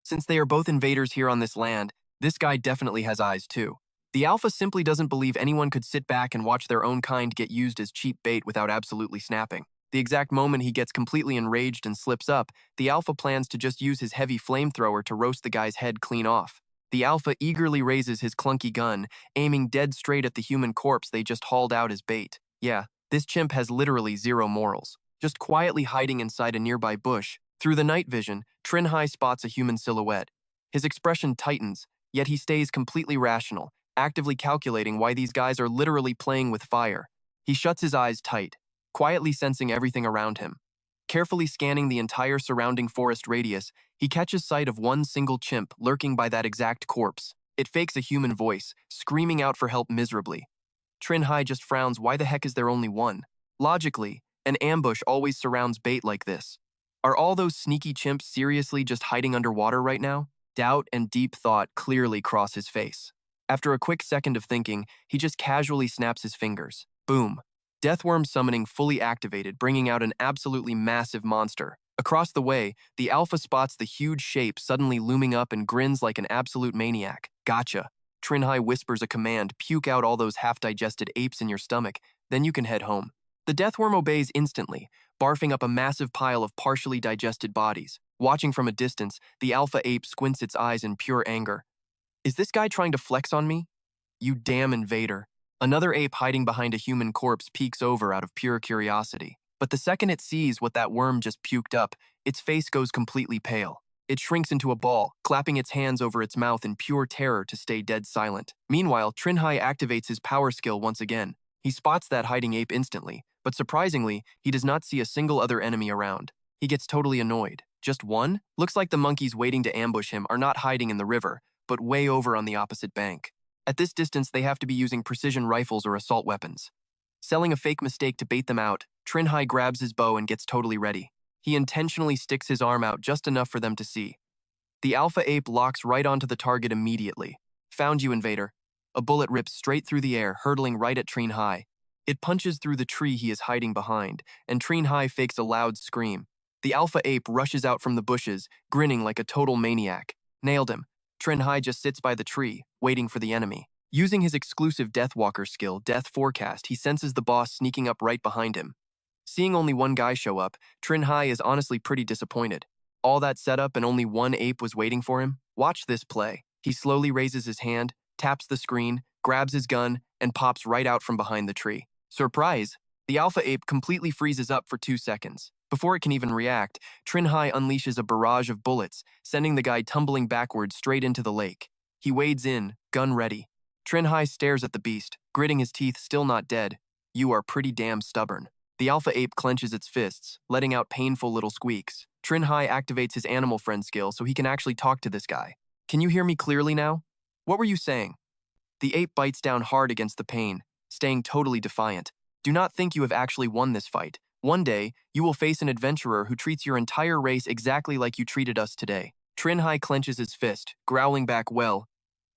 [SPEAKER 1] Since they are both invaders here on this land, this guy definitely has eyes too. The alpha simply doesn't believe anyone could sit back and watch their own kind get used as cheap bait without absolutely snapping. The exact moment he gets completely enraged and slips up, the alpha plans to just use his heavy flamethrower to roast the guy's head clean off. The alpha eagerly raises his clunky gun, aiming dead straight at the human corpse they just hauled out as bait. Yeah, this chimp has literally zero morals. Just quietly hiding inside a nearby bush, through the night vision, Trinh Hai spots a human silhouette. His expression tightens, yet he stays completely rational, actively calculating why these guys are literally playing with fire. He shuts his eyes tight, quietly sensing everything around him. Carefully scanning the entire surrounding forest radius, he catches sight of one single chimp lurking by that exact corpse. It fakes a human voice, screaming out for help miserably. Trinh Hai just frowns. Why the heck is there only one? Logically, an ambush always surrounds bait like this. Are all those sneaky chimps seriously just hiding underwater right now? Doubt and deep thought clearly cross his face. After a quick second of thinking, he just casually snaps his fingers. Boom. Deathworm summoning fully activated, bringing out an absolutely massive monster. Across the way, the alpha spots the huge shape suddenly looming up and grins like an absolute maniac. Gotcha. Trinh Hai whispers a command, puke out all those half-digested apes in your stomach, then you can head home. The deathworm obeys instantly, barfing up a massive pile of partially digested bodies. Watching from a distance, the alpha ape squints its eyes in pure anger. Is this guy trying to flex on me? You damn invader. Another ape hiding behind a human corpse peeks over out of pure curiosity. But the second it sees what that worm just puked up, its face goes completely pale. It shrinks into a ball, clapping its hands over its mouth in pure terror to stay dead silent. Meanwhile, Trinh Hai activates his power skill once again. He spots that hiding ape instantly, but surprisingly, he does not see a single other enemy around. He gets totally annoyed. Just one? Looks like the monkeys waiting to ambush him are not hiding in the river, but way over on the opposite bank. At this distance, they have to be using precision rifles or assault weapons. Selling a fake mistake to bait them out, Trinh Hai grabs his bow and gets totally ready. He intentionally sticks his arm out just enough for them to see. The alpha ape locks right onto the target immediately. Found you, invader. A bullet rips straight through the air, hurtling right at Trinh Hai. It punches through the tree he is hiding behind, and Trinh Hai fakes a loud scream. The alpha ape rushes out from the bushes, grinning like a total maniac. Nailed him. Trinh Hai just sits by the tree, waiting for the enemy. Using his exclusive Deathwalker skill, Death Forecast, he senses the boss sneaking up right behind him. Seeing only one guy show up, Trinh Hai is honestly pretty disappointed. All that setup and only one ape was waiting for him? Watch this play. He slowly raises his hand, taps the screen, grabs his gun, and pops right out from behind the tree. Surprise! The alpha ape completely freezes up for 2 seconds. Before it can even react, Trinh Hai unleashes a barrage of bullets, sending the guy tumbling backwards straight into the lake. He wades in, gun ready. Trinh Hai stares at the beast, gritting his teeth, still not dead. You are pretty damn stubborn. The alpha ape clenches its fists, letting out painful little squeaks. Trinh Hai activates his animal friend skill so he can actually talk to this guy. Can you hear me clearly now? What were you saying? The ape bites down hard against the pain, staying totally defiant. Do not think you have actually won this fight. One day, you will face an adventurer who treats your entire race exactly like you treated us today. Trinh Hai clenches his fist, growling back, well,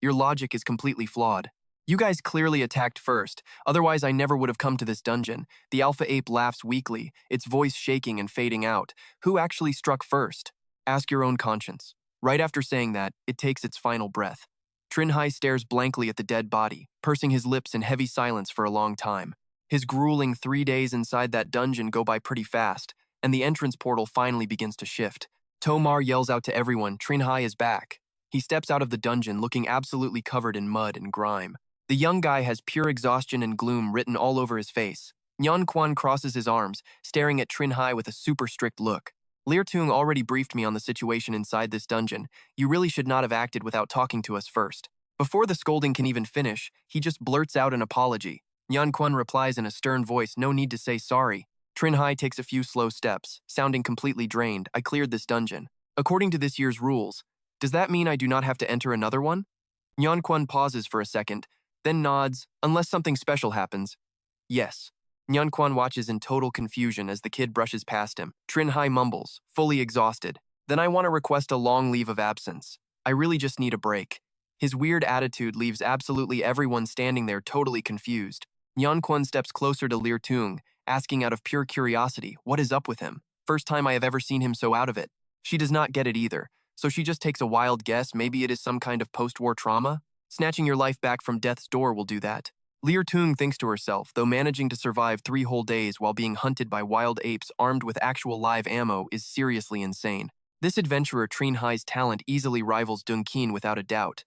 [SPEAKER 1] your logic is completely flawed. You guys clearly attacked first, otherwise I never would have come to this dungeon. The alpha ape laughs weakly, its voice shaking and fading out. Who actually struck first? Ask your own conscience. Right after saying that, it takes its final breath. Trinh Hai stares blankly at the dead body, pursing his lips in heavy silence for a long time. His grueling 3 days inside that dungeon go by pretty fast, and the entrance portal finally begins to shift. Tomar yells out to everyone, Trinh Hai is back. He steps out of the dungeon looking absolutely covered in mud and grime. The young guy has pure exhaustion and gloom written all over his face. Nhan Quan crosses his arms, staring at Trinh Hai with a super strict look. Lear Tung already briefed me on the situation inside this dungeon. You really should not have acted without talking to us first. Before the scolding can even finish, he just blurts out an apology. Nhan Quan replies in a stern voice, no need to say sorry. Trinh Hai takes a few slow steps, sounding completely drained. I cleared this dungeon. According to this year's rules, does that mean I do not have to enter another one? Nyanquan pauses for a second, then nods, unless something special happens. Yes. Nyanquan watches in total confusion as the kid brushes past him. Trinh Hai mumbles, fully exhausted. Then I want to request a long leave of absence. I really just need a break. His weird attitude leaves absolutely everyone standing there totally confused. Nyanquan steps closer to Lear Tung, asking out of pure curiosity, what is up with him? First time I have ever seen him so out of it. She does not get it either, so she just takes a wild guess maybe it is some kind of post-war trauma? Snatching your life back from death's door will do that. Lear Tung thinks to herself, though managing to survive 3 whole days while being hunted by wild apes armed with actual live ammo is seriously insane. This adventurer Trinh Hai's talent easily rivals Dung Keen without a doubt.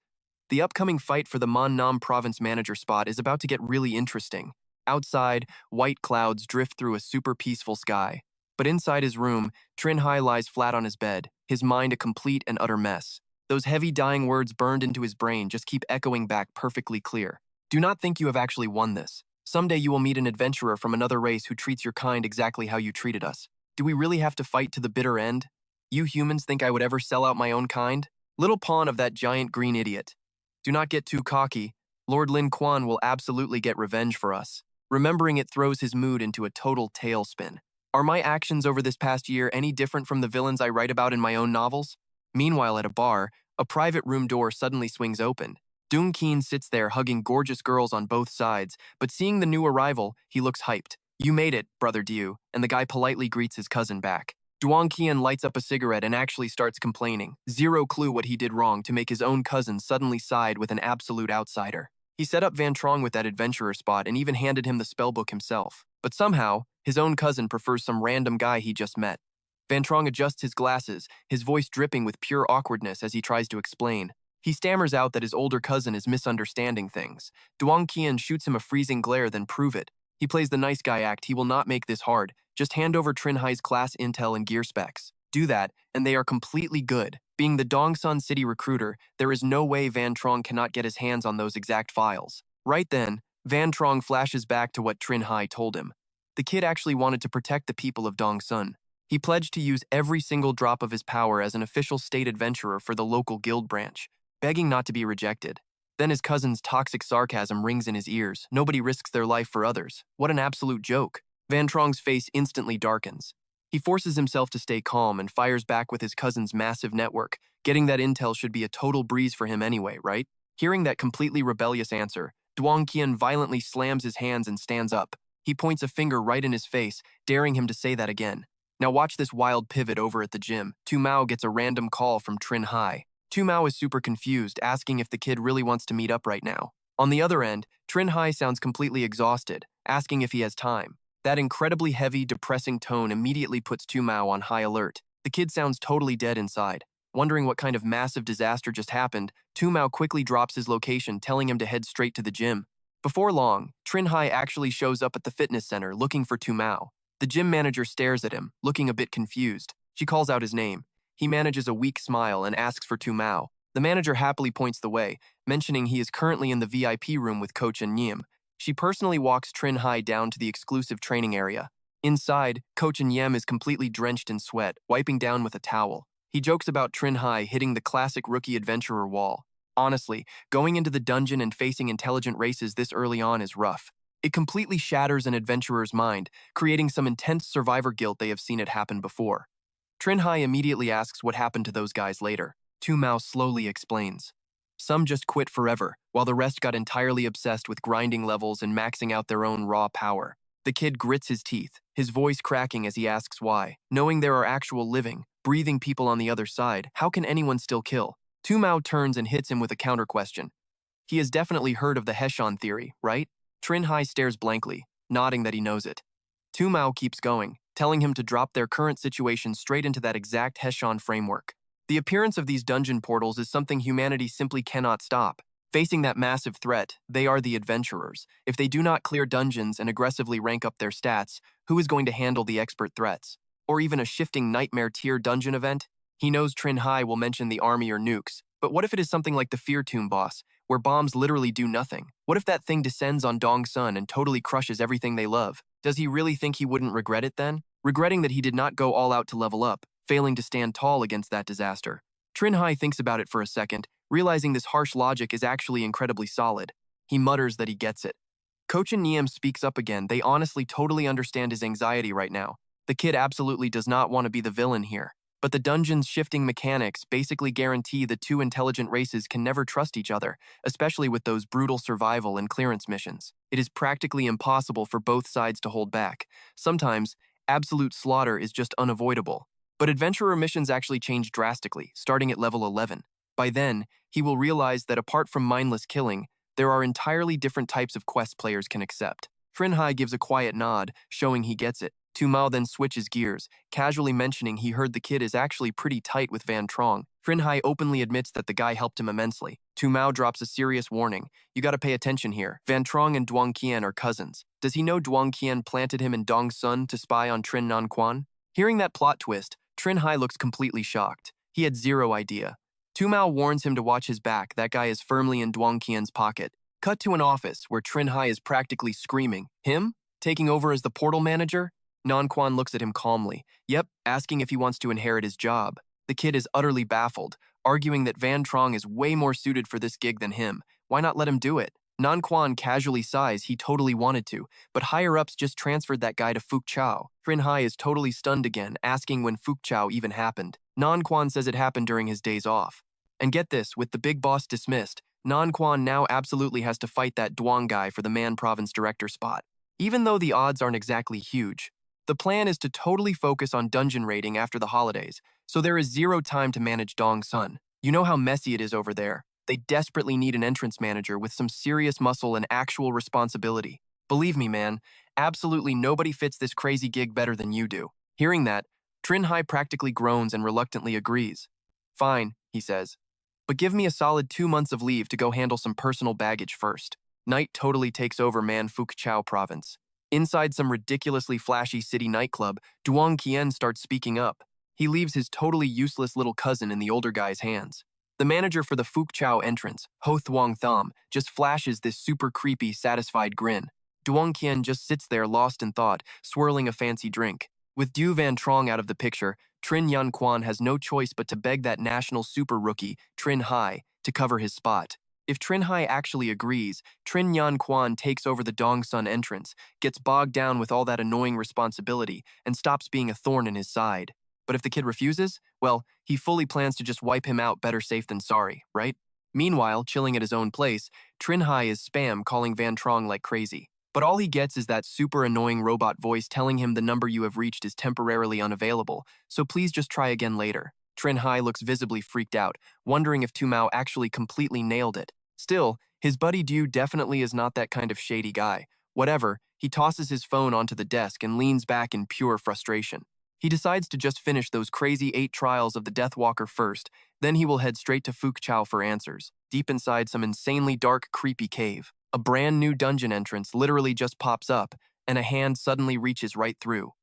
[SPEAKER 1] The upcoming fight for the Mon Nam province manager spot is about to get really interesting. Outside, white clouds drift through a super peaceful sky. But inside his room, Trinh Hai lies flat on his bed, his mind a complete and utter mess. Those heavy dying words burned into his brain just keep echoing back perfectly clear. Do not think you have actually won this. Someday you will meet an adventurer from another race who treats your kind exactly how you treated us. Do we really have to fight to the bitter end? You humans think I would ever sell out my own kind? Little pawn of that giant green idiot. Do not get too cocky. Lord Lin Quan will absolutely get revenge for us. Remembering it throws his mood into a total tailspin. Are my actions over this past year any different from the villains I write about in my own novels? Meanwhile, at a bar, a private room door suddenly swings open. Dung Keen sits there hugging gorgeous girls on both sides, but seeing the new arrival, he looks hyped. You made it, Brother Diu, and the guy politely greets his cousin back. Duong Qian lights up a cigarette and actually starts complaining. Zero clue what he did wrong to make his own cousin suddenly side with an absolute outsider. He set up Van Trong with that adventurer spot and even handed him the spellbook himself. But somehow, his own cousin prefers some random guy he just met. Van Trong adjusts his glasses, his voice dripping with pure awkwardness as he tries to explain. He stammers out that his older cousin is misunderstanding things. Duong Qian shoots him a freezing glare, then prove it. He plays the nice guy act. He will not make this hard. Just hand over Trinh Hai's class intel and gear specs. Do that, and they are completely good. Being the Dongsun City recruiter, there is no way Van Trong cannot get his hands on those exact files. Right then, Van Trong flashes back to what Trinh Hai told him. The kid actually wanted to protect the people of Dongsun. He pledged to use every single drop of his power as an official state adventurer for the local guild branch, begging not to be rejected. Then his cousin's toxic sarcasm rings in his ears. Nobody risks their life for others. What an absolute joke. Van Trong's face instantly darkens. He forces himself to stay calm and fires back with his cousin's massive network. Getting that intel should be a total breeze for him anyway, right? Hearing that completely rebellious answer, Duong Qian violently slams his hands and stands up. He points a finger right in his face, daring him to say that again. Now watch this wild pivot over at the gym. Tu Mao gets a random call from Trinh Hai. Tu Mao is super confused, asking if the kid really wants to meet up right now. On the other end, Trinh Hai sounds completely exhausted, asking if he has time. That incredibly heavy, depressing tone immediately puts Tu Mao on high alert. The kid sounds totally dead inside. Wondering what kind of massive disaster just happened, Tu Mao quickly drops his location, telling him to head straight to the gym. Before long, Trinh Hai actually shows up at the fitness center looking for Tu Mao. The gym manager stares at him, looking a bit confused. She calls out his name. He manages a weak smile and asks for Tu Mao. The manager happily points the way, mentioning he is currently in the VIP room with Coach and Yim. She personally walks Trinh Hai down to the exclusive training area. Inside, Coach and Yim is completely drenched in sweat, wiping down with a towel. He jokes about Trinh Hai hitting the classic rookie adventurer wall. Honestly, going into the dungeon and facing intelligent races this early on is rough. It completely shatters an adventurer's mind, creating some intense survivor guilt they have seen it happen before. Trinh Hai immediately asks what happened to those guys later. Tu Mao slowly explains. Some just quit forever, while the rest got entirely obsessed with grinding levels and maxing out their own raw power. The kid grits his teeth, his voice cracking as he asks why. Knowing there are actual living, breathing people on the other side, how can anyone still kill? Tu Mao turns and hits him with a counter question. He has definitely heard of the Heshon theory, right? Trinh Hai stares blankly, nodding that he knows it. Tu Mao keeps going, telling him to drop their current situation straight into that exact Heshon framework. The appearance of these dungeon portals is something humanity simply cannot stop. Facing that massive threat, they are the adventurers. If they do not clear dungeons and aggressively rank up their stats, who is going to handle the expert threats? Or even a shifting nightmare tier dungeon event? He knows Trinh Hai will mention the army or nukes, but what if it is something like the Fear Tomb boss, where bombs literally do nothing? What if that thing descends on Dongsun and totally crushes everything they love? Does he really think he wouldn't regret it then? Regretting that he did not go all out to level up, failing to stand tall against that disaster. Trinh Hai thinks about it for a second, realizing this harsh logic is actually incredibly solid. He mutters that he gets it. Coach and Niem speaks up again. They honestly totally understand his anxiety right now. The kid absolutely does not want to be the villain here. But the dungeon's shifting mechanics basically guarantee the two intelligent races can never trust each other, especially with those brutal survival and clearance missions. It is practically impossible for both sides to hold back. Sometimes, absolute slaughter is just unavoidable. But adventurer missions actually change drastically, starting at level 11. By then, he will realize that apart from mindless killing, there are entirely different types of quests players can accept. Trinh Hai gives a quiet nod, showing he gets it. Tu Mao then switches gears, casually mentioning he heard the kid is actually pretty tight with Van Trong. Trinh Hai openly admits that the guy helped him immensely. Tu Mao drops a serious warning. You gotta pay attention here. Van Trong and Duong Qian are cousins. Does he know Duong Qian planted him in Dong Sun to spy on Trinh Nan Quan? Hearing that plot twist, Trinh Hai looks completely shocked. He had zero idea. Tu Mao warns him to watch his back. That guy is firmly in Duong Qian's pocket. Cut to an office where Trinh Hai is practically screaming. Him? Taking over as the portal manager? Nan Quan looks at him calmly. Yep, asking if he wants to inherit his job. The kid is utterly baffled, arguing that Van Trong is way more suited for this gig than him. Why not let him do it? Nan Quan casually sighs he totally wanted to, but higher-ups just transferred that guy to Fuke Chao. Trinh Hai is totally stunned again, asking when Fuke Chao even happened. Nan Quan says it happened during his days off. And get this, with the big boss dismissed, Nan Quan now absolutely has to fight that Duong guy for the Man Province director spot. Even though the odds aren't exactly huge, the plan is to totally focus on dungeon raiding after the holidays, so there is zero time to manage Dong Sun. You know how messy it is over there. They desperately need an entrance manager with some serious muscle and actual responsibility. Believe me, man, absolutely nobody fits this crazy gig better than you do. Hearing that, Trinh Hai practically groans and reluctantly agrees. Fine, he says. But give me a solid 2 months of leave to go handle some personal baggage first. Night totally takes over Man Fuke Chao province. Inside some ridiculously flashy city nightclub, Duong Qian starts speaking up. He leaves his totally useless little cousin in the older guy's hands. The manager for the Fuke Chao entrance, Ho Thuong Tham, just flashes this super creepy, satisfied grin. Duong Qian just sits there lost in thought, swirling a fancy drink. With Du Van Trong out of the picture, Trinh Yan Quan has no choice but to beg that national super rookie, Trinh Hai, to cover his spot. If Trinh Hai actually agrees, Trinh Yan Quan takes over the Dong Sun entrance, gets bogged down with all that annoying responsibility, and stops being a thorn in his side. But if the kid refuses, well, he fully plans to just wipe him out, better safe than sorry, right? Meanwhile, chilling at his own place, Trinh Hai is spam calling Van Trong like crazy. But all he gets is that super annoying robot voice telling him the number you have reached is temporarily unavailable, so please just try again later. Trinh Hai looks visibly freaked out, wondering if Tu Mao actually completely nailed it. Still, his buddy Du definitely is not that kind of shady guy. Whatever, he tosses his phone onto the desk and leans back in pure frustration. He decides to just finish those crazy 8 trials of the Deathwalker first, then he will head straight to Fuke Chao for answers, deep inside some insanely dark, creepy cave. A brand new dungeon entrance literally just pops up, and a hand suddenly reaches right through.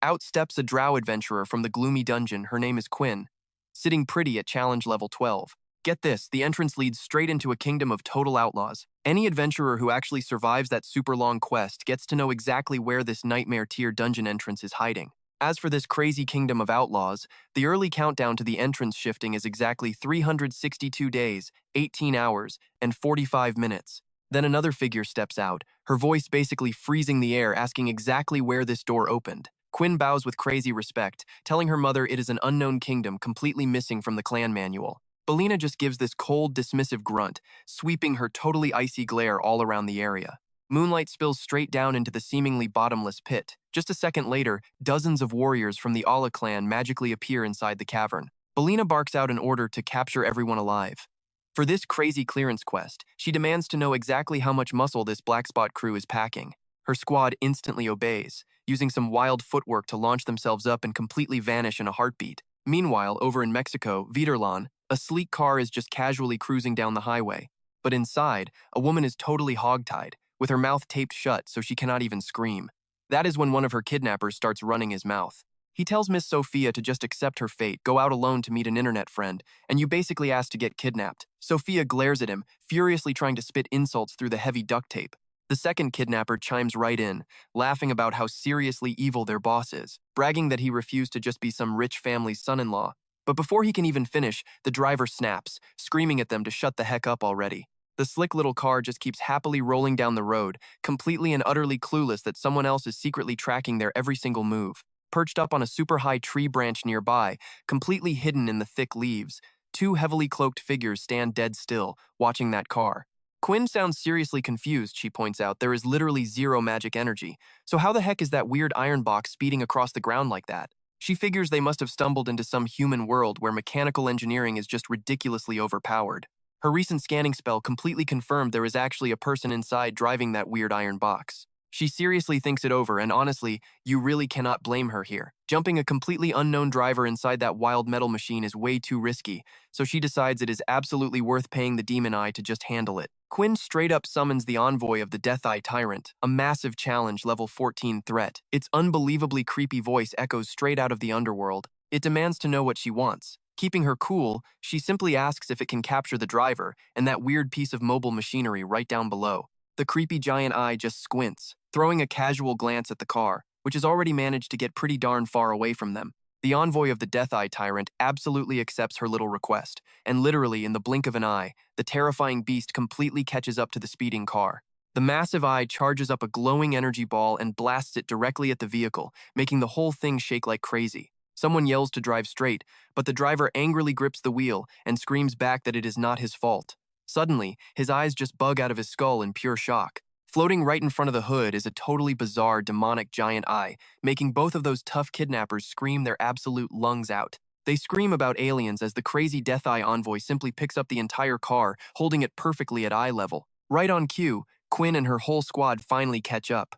[SPEAKER 1] Out steps a drow adventurer from the gloomy dungeon. Her name is Quinn, sitting pretty at challenge level 12. Get this, the entrance leads straight into a kingdom of total outlaws. Any adventurer who actually survives that super long quest gets to know exactly where this nightmare tier dungeon entrance is hiding. As for this crazy kingdom of outlaws, the early countdown to the entrance shifting is exactly 362 days, 18 hours, and 45 minutes. Then another figure steps out, her voice basically freezing the air, asking exactly where this door opened. Quinn bows with crazy respect, telling her mother it is an unknown kingdom completely missing from the clan manual. Belina just gives this cold, dismissive grunt, sweeping her totally icy glare all around the area. Moonlight spills straight down into the seemingly bottomless pit. Just a second later, dozens of warriors from the Ala clan magically appear inside the cavern. Belina barks out an order to capture everyone alive. For this crazy clearance quest, she demands to know exactly how much muscle this Black Spot crew is packing. Her squad instantly obeys, using some wild footwork to launch themselves up and completely vanish in a heartbeat. Meanwhile, over in Mexico, Viderlan, a sleek car is just casually cruising down the highway. But inside, a woman is totally hogtied, with her mouth taped shut so she cannot even scream. That is when one of her kidnappers starts running his mouth. He tells Miss Sophia to just accept her fate, go out alone to meet an internet friend, and you basically ask to get kidnapped. Sophia glares at him, furiously trying to spit insults through the heavy duct tape. The second kidnapper chimes right in, laughing about how seriously evil their boss is, bragging that he refused to just be some rich family's son-in-law. But before he can even finish, the driver snaps, screaming at them to shut the heck up already. The slick little car just keeps happily rolling down the road, completely and utterly clueless that someone else is secretly tracking their every single move. Perched up on a super high tree branch nearby, completely hidden in the thick leaves, two heavily cloaked figures stand dead still, watching that car. Quinn sounds seriously confused, she points out. There is literally zero magic energy. So how the heck is that weird iron box speeding across the ground like that? She figures they must have stumbled into some human world where mechanical engineering is just ridiculously overpowered. Her recent scanning spell completely confirmed there is actually a person inside driving that weird iron box. She seriously thinks it over, and honestly, you really cannot blame her here. Jumping a completely unknown driver inside that wild metal machine is way too risky, so she decides it is absolutely worth paying the demon eye to just handle it. Quinn straight up summons the envoy of the Death Eye Tyrant, a massive challenge level 14 threat. Its unbelievably creepy voice echoes straight out of the underworld. It demands to know what she wants. Keeping her cool, she simply asks if it can capture the driver and that weird piece of mobile machinery right down below. The creepy giant eye just squints, throwing a casual glance at the car, which has already managed to get pretty darn far away from them. The envoy of the Death Eye Tyrant absolutely accepts her little request, and literally in the blink of an eye, the terrifying beast completely catches up to the speeding car. The massive eye charges up a glowing energy ball and blasts it directly at the vehicle, making the whole thing shake like crazy. Someone yells to drive straight, but the driver angrily grips the wheel and screams back that it is not his fault. Suddenly, his eyes just bug out of his skull in pure shock. Floating right in front of the hood is a totally bizarre demonic giant eye, making both of those tough kidnappers scream their absolute lungs out. They scream about aliens as the crazy Death Eye envoy simply picks up the entire car, holding it perfectly at eye level. Right on cue, Quinn and her whole squad finally catch up.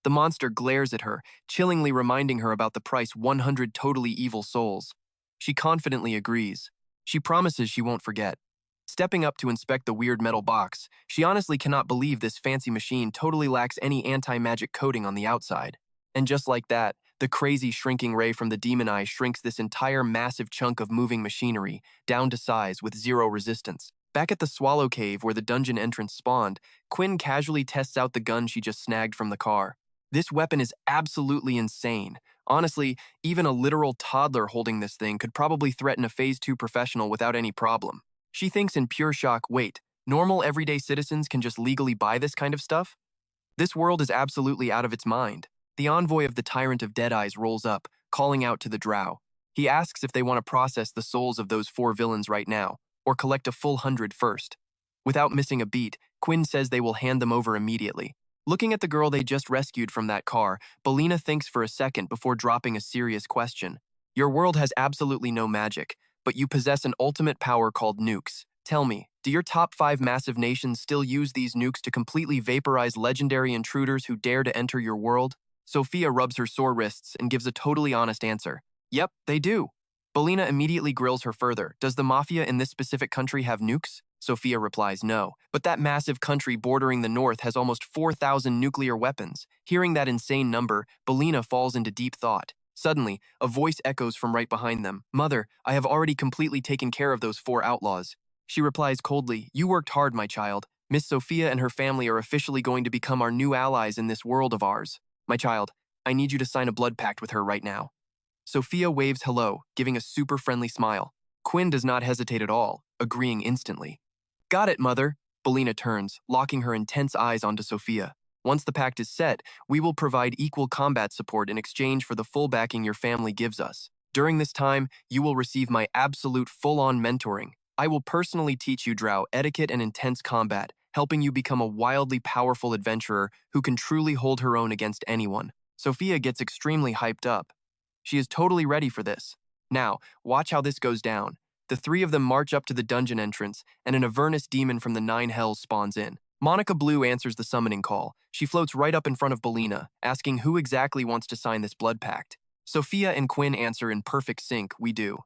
[SPEAKER 1] The monster glares at her, chillingly reminding her about the price 100 totally evil souls. She confidently agrees. She promises she won't forget. Stepping up to inspect the weird metal box, she honestly cannot believe this fancy machine totally lacks any anti-magic coating on the outside. And just like that, the crazy shrinking ray from the demon eye shrinks this entire massive chunk of moving machinery down to size with zero resistance. Back at the Swallow Cave where the dungeon entrance spawned, Quinn casually tests out the gun she just snagged from the car. This weapon is absolutely insane. Honestly, even a literal toddler holding this thing could probably threaten a Phase 2 professional without any problem. She thinks in pure shock, wait, normal everyday citizens can just legally buy this kind of stuff? This world is absolutely out of its mind. The envoy of the Tyrant of Deadeyes rolls up, calling out to the drow. He asks if they want to process the souls of those 4 villains right now, or collect a full 100 first. Without missing a beat, Quinn says they will hand them over immediately. Looking at the girl they just rescued from that car, Belina thinks for a second before dropping a serious question. Your world has absolutely no magic, but you possess an ultimate power called nukes. Tell me, do your top 5 massive nations still use these nukes to completely vaporize legendary intruders who dare to enter your world? Sophia rubs her sore wrists and gives a totally honest answer. Yep, they do. Belina immediately grills her further. Does the mafia in this specific country have nukes? Sophia replies no, but that massive country bordering the north has almost 4,000 nuclear weapons. Hearing that insane number, Belina falls into deep thought. Suddenly, a voice echoes from right behind them. Mother, I have already completely taken care of those 4 outlaws. She replies coldly, you worked hard, my child. Miss Sophia and her family are officially going to become our new allies in this world of ours. My child, I need you to sign a blood pact with her right now. Sophia waves hello, giving a super friendly smile. Quinn does not hesitate at all, agreeing instantly. Got it, Mother. Belina turns, locking her intense eyes onto Sophia. Once the pact is set, we will provide equal combat support in exchange for the full backing your family gives us. During this time, you will receive my absolute full-on mentoring. I will personally teach you drow etiquette and intense combat, helping you become a wildly powerful adventurer who can truly hold her own against anyone. Sophia gets extremely hyped up. She is totally ready for this. Now, watch how this goes down. The 3 of them march up to the dungeon entrance, and an Avernus demon from the 9 hells spawns in. Monica Blue answers the summoning call. She floats right up in front of Belina, asking who exactly wants to sign this blood pact. Sophia and Quinn answer in perfect sync, we do.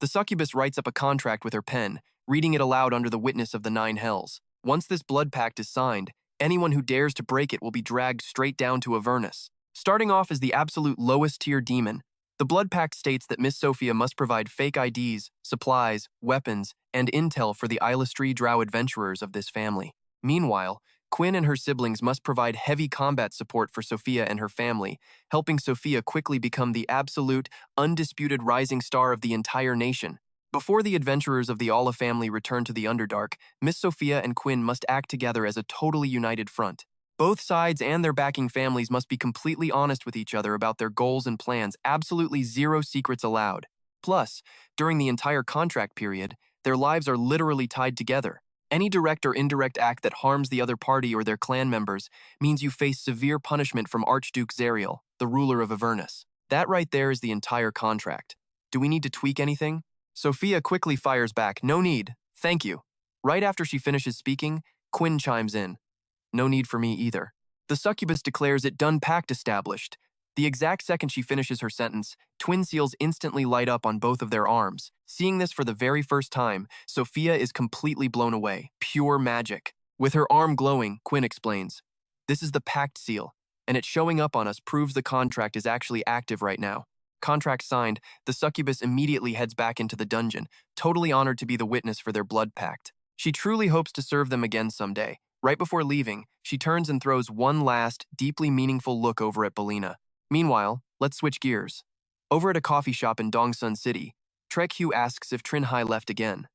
[SPEAKER 1] The succubus writes up a contract with her pen, reading it aloud under the witness of the 9 hells. Once this blood pact is signed, anyone who dares to break it will be dragged straight down to Avernus. Starting off as the absolute lowest tier demon, the blood pact states that Miss Sophia must provide fake IDs, supplies, weapons, and intel for the Islastri drow adventurers of this family. Meanwhile, Quinn and her siblings must provide heavy combat support for Sophia and her family, helping Sophia quickly become the absolute, undisputed rising star of the entire nation. Before the adventurers of the Alla family return to the Underdark, Miss Sophia and Quinn must act together as a totally united front. Both sides and their backing families must be completely honest with each other about their goals and plans, absolutely zero secrets allowed. Plus, during the entire contract period, their lives are literally tied together. Any direct or indirect act that harms the other party or their clan members means you face severe punishment from Archduke Zariel, the ruler of Avernus. That right there is the entire contract. Do we need to tweak anything? Sophia quickly fires back, "No need, thank you." Right after she finishes speaking, Quinn chimes in, "No need for me either." The succubus declares it done pact established. The exact second she finishes her sentence, twin seals instantly light up on both of their arms. Seeing this for the very first time, Sophia is completely blown away. Pure magic. With her arm glowing, Quinn explains, "This is the pact seal, and it showing up on us proves the contract is actually active right now." Contract signed, the succubus immediately heads back into the dungeon, totally honored to be the witness for their blood pact. She truly hopes to serve them again someday. Right before leaving, she turns and throws one last, deeply meaningful look over at Belina. Meanwhile, let's switch gears. Over at a coffee shop in Dongsun City, Trek-Hugh asks if Trinh Hai left again.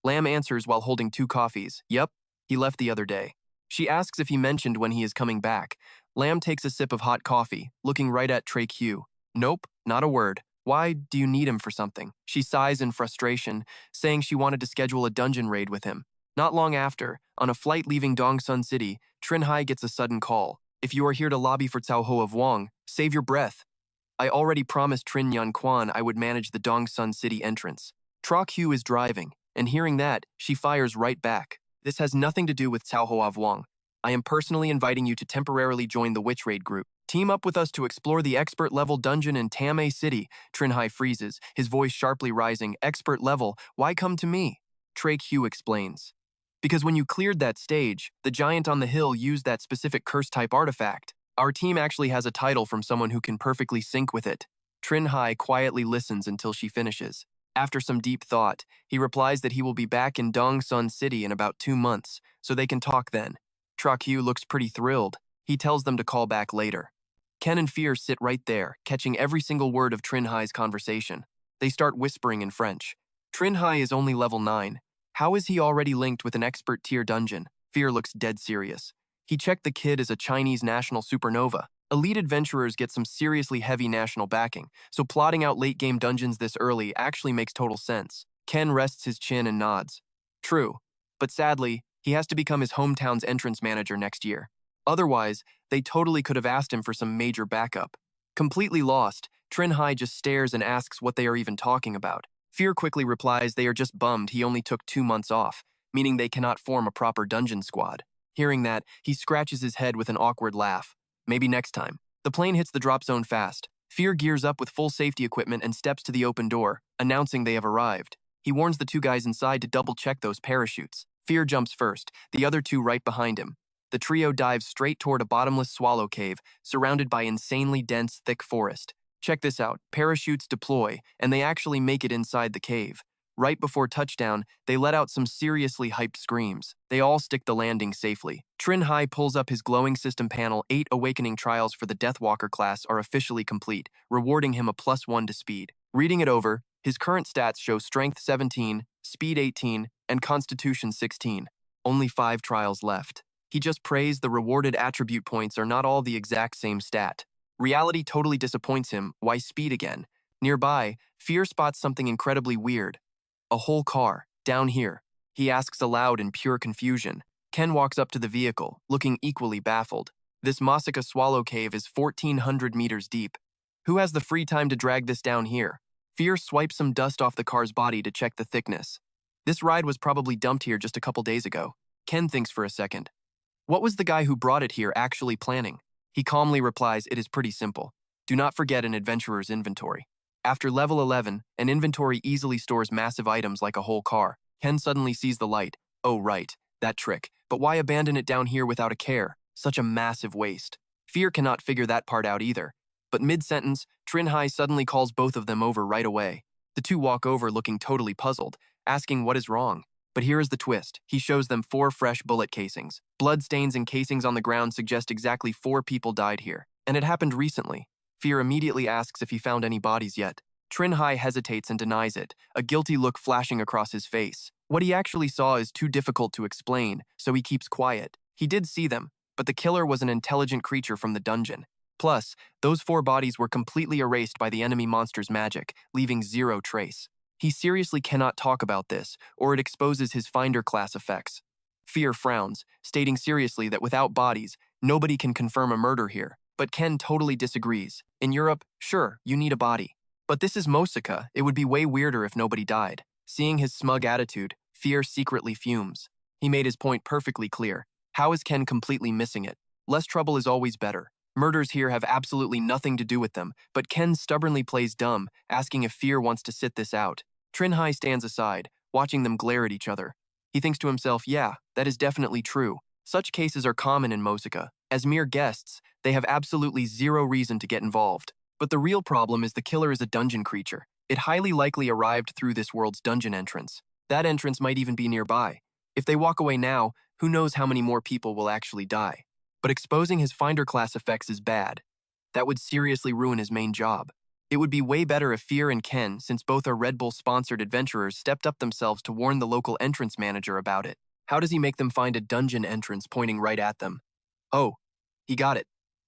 [SPEAKER 1] Lam answers while holding 2 coffees, "Yep, he left the other day." She asks if he mentioned when he is coming back. Lam takes a sip of hot coffee, looking right at Trek-Hugh. "Nope, not a word. Why do you need him for something?" She sighs in frustration, saying she wanted to schedule a dungeon raid with him. Not long after, on a flight leaving Dongsun City, Trinh Hai gets a sudden call. "If you are here to lobby for Cao Ho of Wang, save your breath. I already promised Trin Yan Quan I would manage the Dongsun City entrance." Trok-Hugh is driving, and hearing that, she fires right back. "This has nothing to do with Cao Ho of Wang. I am personally inviting you to temporarily join the Witch Raid group. Team up with us to explore the expert-level dungeon in Tamei City." Trinh Hai freezes, his voice sharply rising. "Expert level? Why come to me?" Trek-Hugh explains. "Because when you cleared that stage, the giant on the hill used that specific curse-type artifact. Our team actually has a title from someone who can perfectly sync with it." Trinh Hai quietly listens until she finishes. After some deep thought, he replies that he will be back in Dongsun City in about 2 months, so they can talk then. Trok-Hugh looks pretty thrilled. He tells them to call back later. Ken and Fear sit right there, catching every single word of Trinh Hai's conversation. They start whispering in French. Trinh Hai is only level 9. How is he already linked with an expert tier dungeon? Fear looks dead serious. He checked the kid as a Chinese national supernova. Elite adventurers get some seriously heavy national backing, so plotting out late-game dungeons this early actually makes total sense. Ken rests his chin and nods. True, but sadly, he has to become his hometown's entrance manager next year. Otherwise, they totally could have asked him for some major backup. Completely lost, Trinh Hai just stares and asks what they are even talking about. Fear quickly replies they are just bummed he only took 2 months off, meaning they cannot form a proper dungeon squad. Hearing that, he scratches his head with an awkward laugh. Maybe next time. The plane hits the drop zone fast. Fear gears up with full safety equipment and steps to the open door, announcing they have arrived. He warns the 2 guys inside to double-check those parachutes. Fear jumps first, the other 2 right behind him. The trio dives straight toward a bottomless swallow cave, surrounded by insanely dense, thick forest. Check this out, parachutes deploy, and they actually make it inside the cave. Right before touchdown, they let out some seriously hyped screams. They all stick the landing safely. Trinh Hai pulls up his glowing system panel. 8 awakening trials for the Deathwalker class are officially complete, rewarding him a +1 to speed. Reading it over, his current stats show strength 17, speed 18, and constitution 16. Only 5 trials left. He just prays the rewarded attribute points are not all the exact same stat. Reality totally disappoints him. Why speed again? Nearby, Fear spots something incredibly weird. A whole car, down here. He asks aloud in pure confusion. Ken walks up to the vehicle, looking equally baffled. This Masaka Swallow Cave is 1,400 meters deep. Who has the free time to drag this down here? Fear swipes some dust off the car's body to check the thickness. This ride was probably dumped here just a couple days ago. Ken thinks for a second. What was the guy who brought it here actually planning? He calmly replies it is pretty simple. Do not forget an adventurer's inventory. After level 11, an inventory easily stores massive items like a whole car. Ken suddenly sees the light. Oh right, that trick. But why abandon it down here without a care? Such a massive waste. Fear cannot figure that part out either. But mid-sentence, Trinh Hai suddenly calls both of them over right away. The 2 walk over looking totally puzzled, asking what is wrong. But here is the twist. He shows them 4 fresh bullet casings. Blood stains and casings on the ground suggest exactly 4 people died here. And it happened recently. Fear immediately asks if he found any bodies yet. Trinh Hai hesitates and denies it, a guilty look flashing across his face. What he actually saw is too difficult to explain, so he keeps quiet. He did see them, but the killer was an intelligent creature from the dungeon. Plus, those 4 bodies were completely erased by the enemy monster's magic, leaving 0 trace. He seriously cannot talk about this, or it exposes his finder class effects. Fear frowns, stating seriously that without bodies, nobody can confirm a murder here. But Ken totally disagrees. In Europe, sure, you need a body. But this is Mosaka, it would be way weirder if nobody died. Seeing his smug attitude, Fear secretly fumes. He made his point perfectly clear. How is Ken completely missing it? Less trouble is always better. Murders here have absolutely nothing to do with them, but Ken stubbornly plays dumb, asking if Fear wants to sit this out. Trinh Hai stands aside, watching them glare at each other. He thinks to himself, yeah, that is definitely true. Such cases are common in Mosaka. As mere guests, they have absolutely 0 reason to get involved. But the real problem is the killer is a dungeon creature. It highly likely arrived through this world's dungeon entrance. That entrance might even be nearby. If they walk away now, who knows how many more people will actually die. But exposing his finder class effects is bad. That would seriously ruin his main job. It would be way better if Fear and Ken, since both are Red Bull-sponsored adventurers, stepped up themselves to warn the local entrance manager about it. How does he make them find a dungeon entrance pointing right at them? Oh, he got it.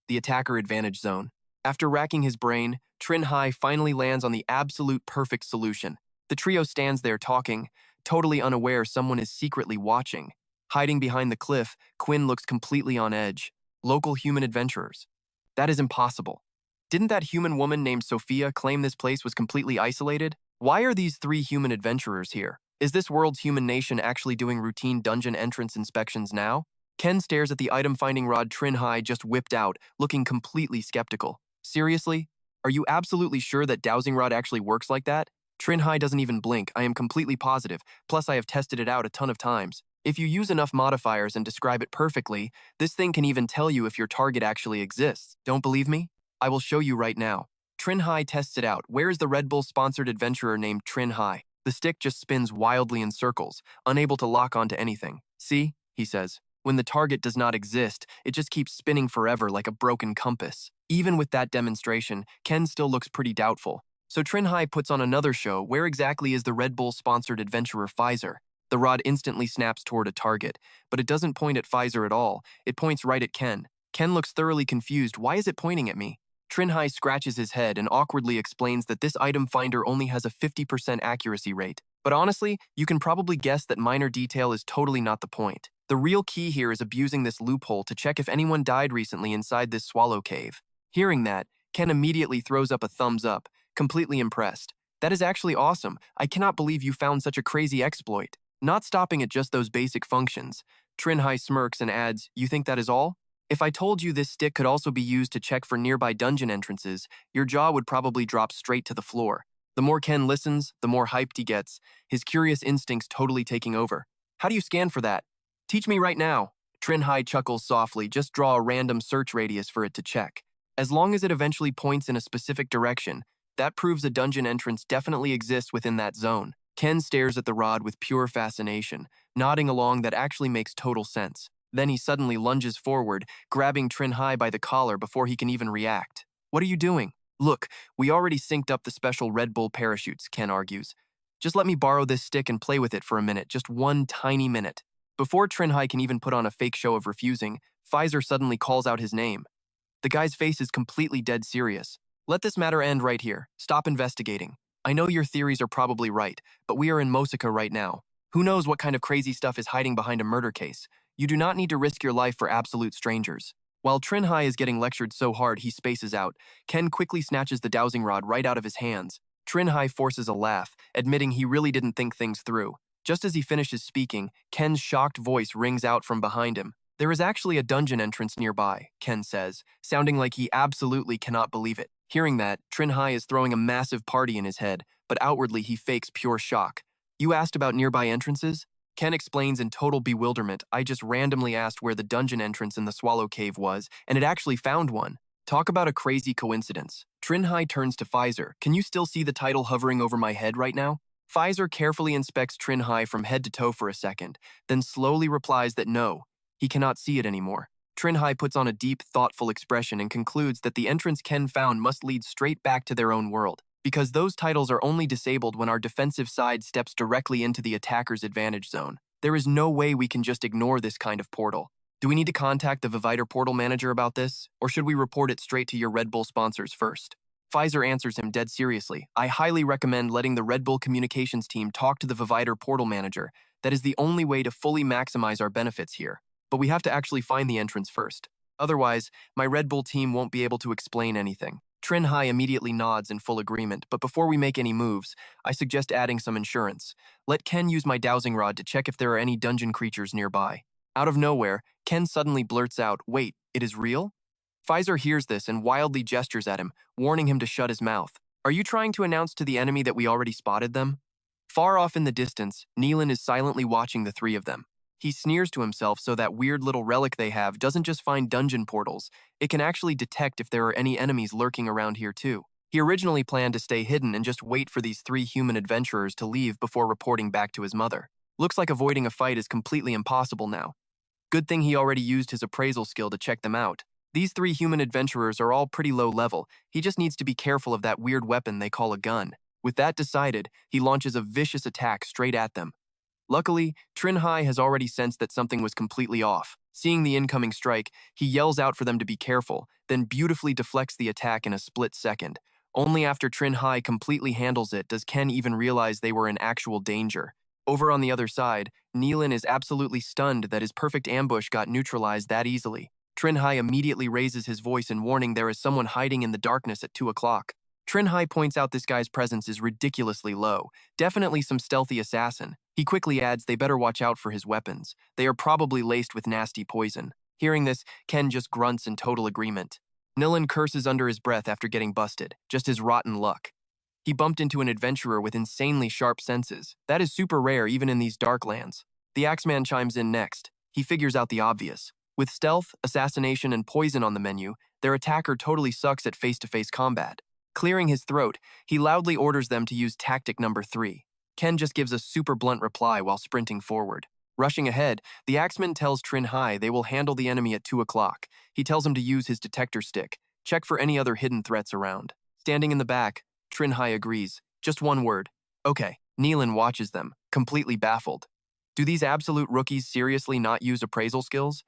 [SPEAKER 1] The attacker advantage zone. After racking his brain, Trinh Hai finally lands on the absolute perfect solution. The trio stands there talking, totally unaware someone is secretly watching. Hiding behind the cliff, Quinn looks completely on edge. Local human adventurers. That is impossible. Didn't that human woman named Sophia claim this place was completely isolated? Why are these 3 human adventurers here? Is this world's human nation actually doing routine dungeon entrance inspections now? Ken stares at the item-finding rod Trinh Hai just whipped out, looking completely skeptical. Seriously? Are you absolutely sure that dowsing rod actually works like that? Trinh Hai doesn't even blink, I am completely positive, plus I have tested it out a ton of times. If you use enough modifiers and describe it perfectly, this thing can even tell you if your target actually exists. Don't believe me? I will show you right now. Trinh Hai tests it out. Where is the Red Bull-sponsored adventurer named Trinh Hai? The stick just spins wildly in circles, unable to lock onto anything. See? He says. When the target does not exist, it just keeps spinning forever like a broken compass. Even with that demonstration, Ken still looks pretty doubtful. So Trinh Hai puts on another show. Where exactly is the Red Bull-sponsored adventurer Pfizer? The rod instantly snaps toward a target, but it doesn't point at Pfizer at all. It points right at Ken. Ken looks thoroughly confused. Why is it pointing at me? Trinh Hai scratches his head and awkwardly explains that this item finder only has a 50% accuracy rate. But honestly, you can probably guess that minor detail is totally not the point. The real key here is abusing this loophole to check if anyone died recently inside this swallow cave. Hearing that, Ken immediately throws up a thumbs up, completely impressed. That is actually awesome. I cannot believe you found such a crazy exploit. Not stopping at just those basic functions, Trinh Hai smirks and adds, you think that is all? If I told you this stick could also be used to check for nearby dungeon entrances, your jaw would probably drop straight to the floor. The more Ken listens, the more hyped he gets, his curious instincts totally taking over. How do you scan for that? Teach me right now. Trinh Hai chuckles softly, just draw a random search radius for it to check. As long as it eventually points in a specific direction, that proves a dungeon entrance definitely exists within that zone. Ken stares at the rod with pure fascination, nodding along that actually makes total sense. Then he suddenly lunges forward, grabbing Trinh Hai by the collar before he can even react. What are you doing? Look, we already synced up the special Red Bull parachutes, Ken argues. Just let me borrow this stick and play with it for a minute, just one tiny minute. Before Trinh Hai can even put on a fake show of refusing, Pfizer suddenly calls out his name. The guy's face is completely dead serious. Let this matter end right here. Stop investigating. I know your theories are probably right, but we are in Mosaka right now. Who knows what kind of crazy stuff is hiding behind a murder case? You do not need to risk your life for absolute strangers. While Trinh Hai is getting lectured so hard he spaces out, Ken quickly snatches the dowsing rod right out of his hands. Trinh Hai forces a laugh, admitting he really didn't think things through. Just as he finishes speaking, Ken's shocked voice rings out from behind him. There is actually a dungeon entrance nearby, Ken says, sounding like he absolutely cannot believe it. Hearing that, Trinh Hai is throwing a massive party in his head, but outwardly he fakes pure shock. You asked about nearby entrances? Ken explains in total bewilderment. I just randomly asked where the dungeon entrance in the Swallow Cave was, and it actually found one. Talk about a crazy coincidence. Trinh Hai turns to Pfizer. Can you still see the title hovering over my head right now? Pfizer carefully inspects Trinh Hai from head to toe for a second, then slowly replies that no, he cannot see it anymore. Trinh Hai puts on a deep, thoughtful expression and concludes that the entrance Ken found must lead straight back to their own world, because those titles are only disabled when our defensive side steps directly into the attacker's advantage zone. There is no way we can just ignore this kind of portal. Do we need to contact the Viviter portal manager about this, or should we report it straight to your Red Bull sponsors first? Pfizer answers him dead seriously. I highly recommend letting the Red Bull communications team talk to the Viviter portal manager. That is the only way to fully maximize our benefits here. But we have to actually find the entrance first. Otherwise, my Red Bull team won't be able to explain anything. Trinh Hai immediately nods in full agreement, but before we make any moves, I suggest adding some insurance. Let Ken use my dowsing rod to check if there are any dungeon creatures nearby. Out of nowhere, Ken suddenly blurts out, "Wait, it is real?" Pfizer hears this and wildly gestures at him, warning him to shut his mouth. Are you trying to announce to the enemy that we already spotted them? Far off in the distance, Neelan is silently watching the three of them. He sneers to himself so that weird little relic they have doesn't just find dungeon portals, it can actually detect if there are any enemies lurking around here too. He originally planned to stay hidden and just wait for these three human adventurers to leave before reporting back to his mother. Looks like avoiding a fight is completely impossible now. Good thing he already used his appraisal skill to check them out. These three human adventurers are all pretty low level. He just needs to be careful of that weird weapon they call a gun. With that decided, he launches a vicious attack straight at them. Luckily, Trinh Hai has already sensed that something was completely off. Seeing the incoming strike, he yells out for them to be careful, then beautifully deflects the attack in a split second. Only after Trinh Hai completely handles it does Ken even realize they were in actual danger. Over on the other side, Neelan is absolutely stunned that his perfect ambush got neutralized that easily. Trinh Hai immediately raises his voice in warning there is someone hiding in the darkness at 2 o'clock. Trinh Hai points out this guy's presence is ridiculously low, definitely some stealthy assassin. He quickly adds they better watch out for his weapons. They are probably laced with nasty poison. Hearing this, Ken just grunts in total agreement. Neelan curses under his breath after getting busted, just his rotten luck. He bumped into an adventurer with insanely sharp senses. That is super rare even in these dark lands. The Axeman chimes in next. He figures out the obvious. With stealth, assassination, and poison on the menu, their attacker totally sucks at face-to-face combat. Clearing his throat, he loudly orders them to use tactic number 3. Ken just gives a super blunt reply while sprinting forward. Rushing ahead, the Axeman tells Trinh Hai they will handle the enemy at 2 o'clock. He tells him to use his detector stick, check for any other hidden threats around. Standing in the back, Trinh Hai agrees. Just one word. Okay. Neelan watches them, completely baffled. Do these absolute rookies seriously not use appraisal skills?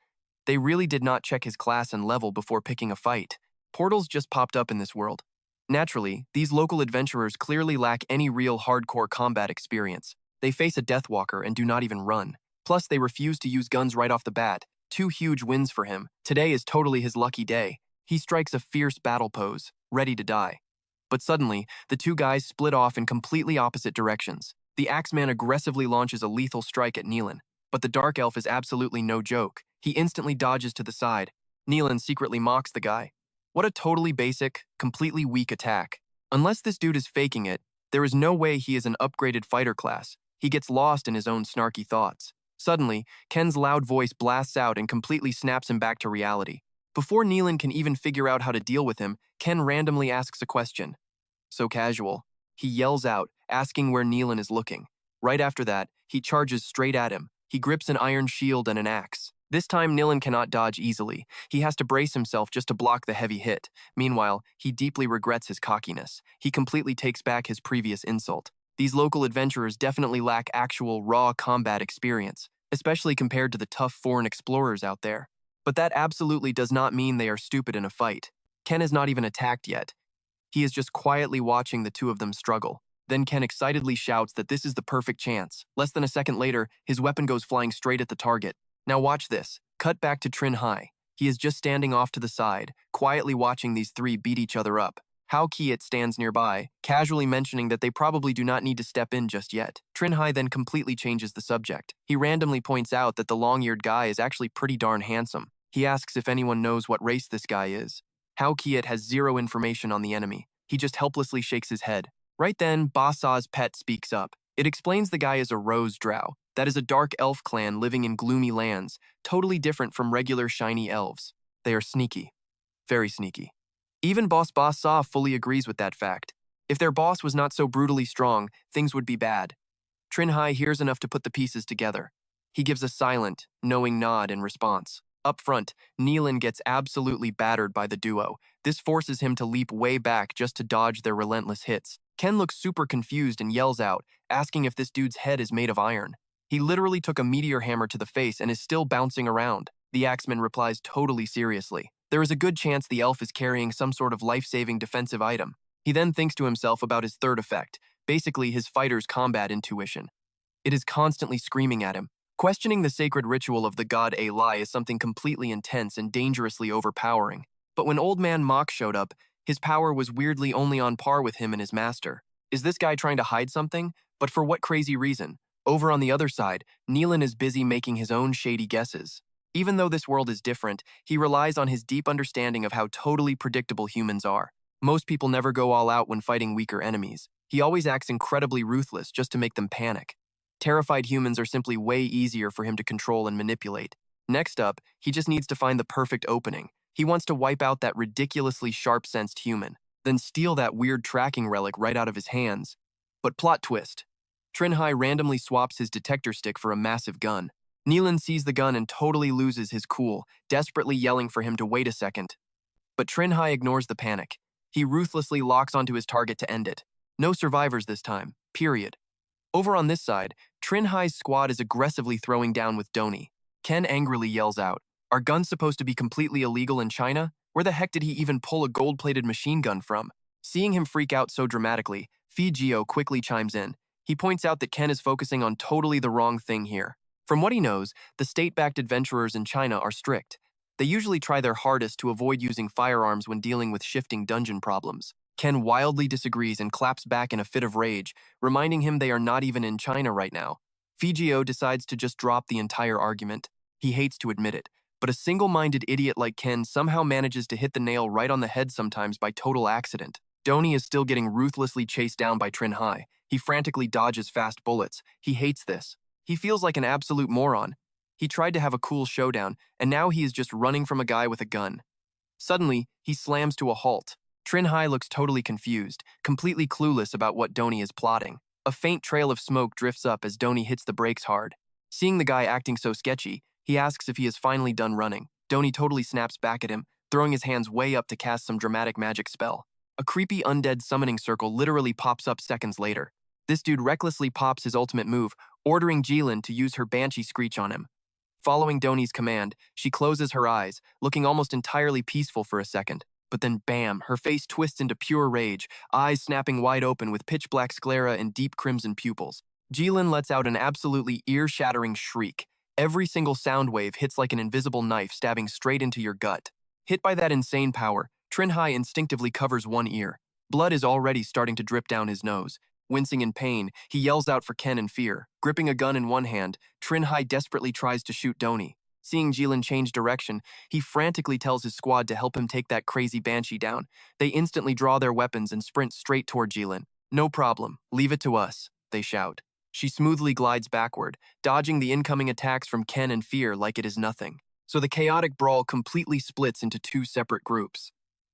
[SPEAKER 1] They really did not check his class and level before picking a fight. Portals just popped up in this world. Naturally, these local adventurers clearly lack any real hardcore combat experience. They face a Deathwalker and do not even run. Plus, they refuse to use guns right off the bat. 2 huge wins for him. Today is totally his lucky day. He strikes a fierce battle pose, ready to die. But suddenly, the 2 guys split off in completely opposite directions. The Axeman aggressively launches a lethal strike at Neelan, but the Dark Elf is absolutely no joke. He instantly dodges to the side. Neelan secretly mocks the guy. What a totally basic, completely weak attack. Unless this dude is faking it, there is no way he is an upgraded fighter class. He gets lost in his own snarky thoughts. Suddenly, Ken's loud voice blasts out and completely snaps him back to reality. Before Neelan can even figure out how to deal with him, Ken randomly asks a question. So casual. He yells out, asking where Neelan is looking. Right after that, he charges straight at him. He grips an iron shield and an axe. This time, Neelan cannot dodge easily. He has to brace himself just to block the heavy hit. Meanwhile, he deeply regrets his cockiness. He completely takes back his previous insult. These local adventurers definitely lack actual raw combat experience, especially compared to the tough foreign explorers out there. But that absolutely does not mean they are stupid in a fight. Ken is not even attacked yet. He is just quietly watching the 2 of them struggle. Then Ken excitedly shouts that this is the perfect chance. Less than a second later, his weapon goes flying straight at the target. Now watch this. Cut back to Trinh Hai. He is just standing off to the side, quietly watching these 3 beat each other up. Hao Kiet stands nearby, casually mentioning that they probably do not need to step in just yet. Trinh Hai then completely changes the subject. He randomly points out that the long-eared guy is actually pretty darn handsome. He asks if anyone knows what race this guy is. Hao Kiet has 0 information on the enemy. He just helplessly shakes his head. Right then, Ba Sa's pet speaks up. It explains the guy is a Rose Drow. That is a dark elf clan living in gloomy lands, totally different from regular shiny elves. They are sneaky. Very sneaky. Even Boss Ba Sa fully agrees with that fact. If their boss was not so brutally strong, things would be bad. Trinh Hai hears enough to put the pieces together. He gives a silent, knowing nod in response. Up front, Neelan gets absolutely battered by the duo. This forces him to leap way back just to dodge their relentless hits. Ken looks super confused and yells out, asking if this dude's head is made of iron. He literally took a meteor hammer to the face and is still bouncing around. The axeman replies totally seriously. There is a good chance the elf is carrying some sort of life-saving defensive item. He then thinks to himself about his third effect, basically his fighter's combat intuition. It is constantly screaming at him. Questioning the sacred ritual of the god Eli is something completely intense and dangerously overpowering. But when Old Man Mock showed up, his power was weirdly only on par with him and his master. Is this guy trying to hide something? But for what crazy reason? Over on the other side, Neelan is busy making his own shady guesses. Even though this world is different, he relies on his deep understanding of how totally predictable humans are. Most people never go all out when fighting weaker enemies. He always acts incredibly ruthless just to make them panic. Terrified humans are simply way easier for him to control and manipulate. Next up, he just needs to find the perfect opening. He wants to wipe out that ridiculously sharp-sensed human, then steal that weird tracking relic right out of his hands. But plot twist. Trinh Hai randomly swaps his detector stick for a massive gun. Neelan sees the gun and totally loses his cool, desperately yelling for him to wait a second. But Trinh Hai ignores the panic. He ruthlessly locks onto his target to end it. No survivors this time, period. Over on this side, Trinh Hai's squad is aggressively throwing down with Doni. Ken angrily yells out, "Are guns supposed to be completely illegal in China? Where the heck did he even pull a gold-plated machine gun from?" Seeing him freak out so dramatically, Fijio quickly chimes in. He points out that Ken is focusing on totally the wrong thing here. From what he knows, the state-backed adventurers in China are strict. They usually try their hardest to avoid using firearms when dealing with shifting dungeon problems. Ken wildly disagrees and claps back in a fit of rage, reminding him they are not even in China right now. Fijio decides to just drop the entire argument. He hates to admit it, but a single-minded idiot like Ken somehow manages to hit the nail right on the head sometimes by total accident. Doni is still getting ruthlessly chased down by Trinh Hai. He frantically dodges fast bullets. He hates this. He feels like an absolute moron. He tried to have a cool showdown, and now he is just running from a guy with a gun. Suddenly, he slams to a halt. Trinh Hai looks totally confused, completely clueless about what Doni is plotting. A faint trail of smoke drifts up as Doni hits the brakes hard. Seeing the guy acting so sketchy, he asks if he is finally done running. Doni totally snaps back at him, throwing his hands way up to cast some dramatic magic spell. A creepy undead summoning circle literally pops up seconds later. This dude recklessly pops his ultimate move, ordering Jilin to use her banshee screech on him. Following Doni's command, she closes her eyes, looking almost entirely peaceful for a second. But then bam, her face twists into pure rage, eyes snapping wide open with pitch-black sclera and deep crimson pupils. Jilin lets out an absolutely ear-shattering shriek. Every single sound wave hits like an invisible knife stabbing straight into your gut. Hit by that insane power, Trinh Hai instinctively covers one ear. Blood is already starting to drip down his nose. Wincing in pain, he yells out for Ken in fear. Gripping a gun in one hand, Trinh Hai desperately tries to shoot Doni. Seeing Jilin change direction, he frantically tells his squad to help him take that crazy banshee down. They instantly draw their weapons and sprint straight toward Jilin. "No problem, leave it to us," they shout. She smoothly glides backward, dodging the incoming attacks from Ken and Fear like it is nothing. So the chaotic brawl completely splits into two separate groups.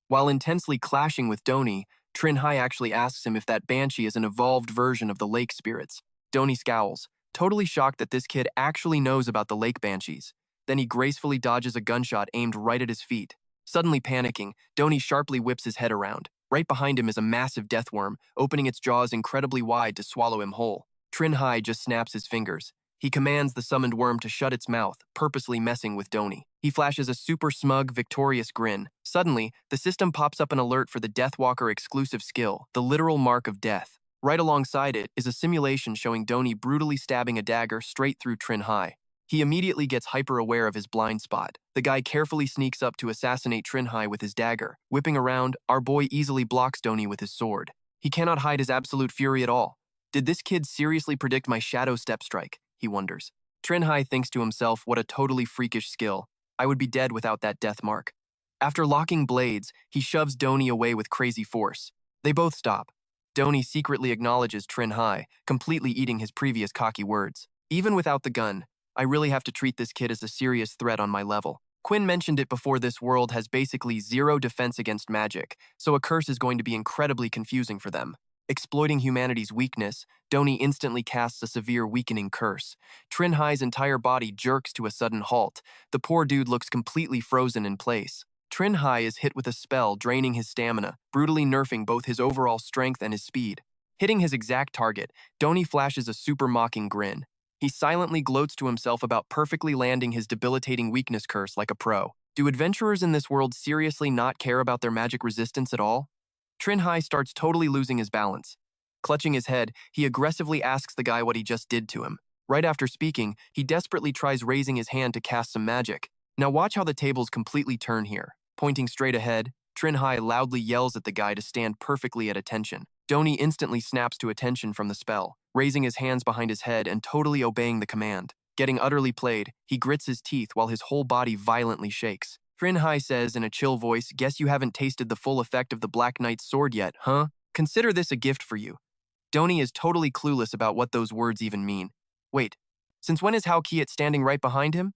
[SPEAKER 1] While intensely clashing with Doni, Trinh Hai actually asks him if that banshee is an evolved version of the lake spirits. Doni scowls, totally shocked that this kid actually knows about the lake banshees. Then he gracefully dodges a gunshot aimed right at his feet. Suddenly panicking, Doni sharply whips his head around. Right behind him is a massive death worm, opening its jaws incredibly wide to swallow him whole. Trinh Hai just snaps his fingers. He commands the summoned worm to shut its mouth, purposely messing with Doni. He flashes a super smug, victorious grin. Suddenly, the system pops up an alert for the Deathwalker exclusive skill, the literal mark of death. Right alongside it is a simulation showing Doni brutally stabbing a dagger straight through Trinh Hai. He immediately gets hyper-aware of his blind spot. The guy carefully sneaks up to assassinate Trinh Hai with his dagger. Whipping around, our boy easily blocks Doni with his sword. He cannot hide his absolute fury at all. Did this kid seriously predict my shadow step strike? He wonders. Trinh Hai thinks to himself, what a totally freakish skill. I would be dead without that death mark. After locking blades, he shoves Doni away with crazy force. They both stop. Doni secretly acknowledges Trinh Hai, completely eating his previous cocky words. Even without the gun, I really have to treat this kid as a serious threat on my level. Quinn mentioned it before. This world has basically zero defense against magic, so a curse is going to be incredibly confusing for them. Exploiting humanity's weakness, Doni instantly casts a severe weakening curse. Trinh Hai's entire body jerks to a sudden halt. The poor dude looks completely frozen in place. Trinh Hai is hit with a spell, draining his stamina, brutally nerfing both his overall strength and his speed. Hitting his exact target, Doni flashes a super mocking grin. He silently gloats to himself about perfectly landing his debilitating weakness curse like a pro. Do adventurers in this world seriously not care about their magic resistance at all? Trinh Hai starts totally losing his balance. Clutching his head, he aggressively asks the guy what he just did to him. Right after speaking, he desperately tries raising his hand to cast some magic. Now watch how the tables completely turn here. Pointing straight ahead, Trinh Hai loudly yells at the guy to stand perfectly at attention. Doni instantly snaps to attention from the spell, raising his hands behind his head and totally obeying the command. Getting utterly played, he grits his teeth while his whole body violently shakes. Trinh Hai says in a chill voice, "Guess you haven't tasted the full effect of the Black Knight's sword yet, huh? Consider this a gift for you." Doni is totally clueless about what those words even mean. Wait, since when is Hao Kiet standing right behind him?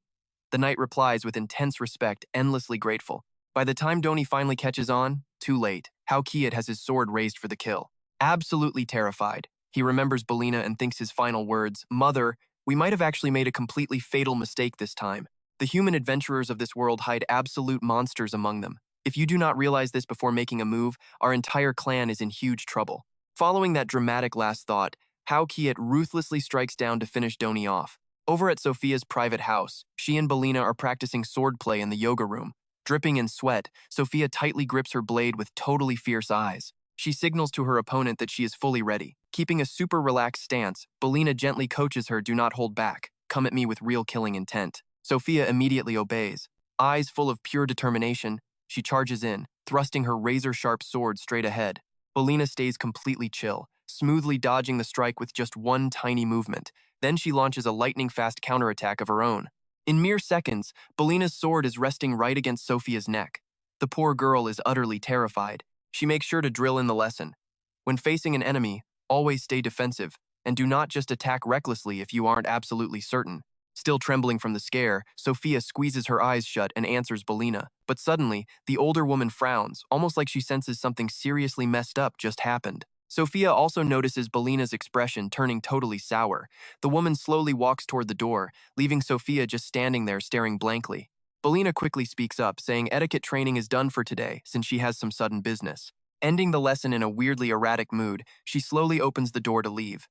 [SPEAKER 1] The knight replies with intense respect, endlessly grateful. By the time Doni finally catches on, too late. Hao Kiet has his sword raised for the kill. Absolutely terrified, he remembers Belina and thinks his final words, "Mother, we might have actually made a completely fatal mistake this time. The human adventurers of this world hide absolute monsters among them. If you do not realize this before making a move, our entire clan is in huge trouble." Following that dramatic last thought, Hao Kiet ruthlessly strikes down to finish Doni off. Over at Sophia's private house, she and Belina are practicing swordplay in the yoga room. Dripping in sweat, Sophia tightly grips her blade with totally fierce eyes. She signals to her opponent that she is fully ready. Keeping a super relaxed stance, Belina gently coaches her, "Do not hold back. Come at me with real killing intent." Sophia immediately obeys. Eyes full of pure determination, she charges in, thrusting her razor-sharp sword straight ahead. Belina stays completely chill, smoothly dodging the strike with just one tiny movement. Then she launches a lightning-fast counterattack of her own. In mere seconds, Belina's sword is resting right against Sophia's neck. The poor girl is utterly terrified. She makes sure to drill in the lesson. When facing an enemy, always stay defensive, and do not just attack recklessly if you aren't absolutely certain. Still trembling from the scare, Sophia squeezes her eyes shut and answers Belina. But suddenly, the older woman frowns, almost like she senses something seriously messed up just happened. Sophia also notices Belina's expression turning totally sour. The woman slowly walks toward the door, leaving Sophia just standing there staring blankly. Belina quickly speaks up, saying etiquette training is done for today since she has some sudden business. Ending the lesson in a weirdly erratic mood, she slowly opens the door to leave.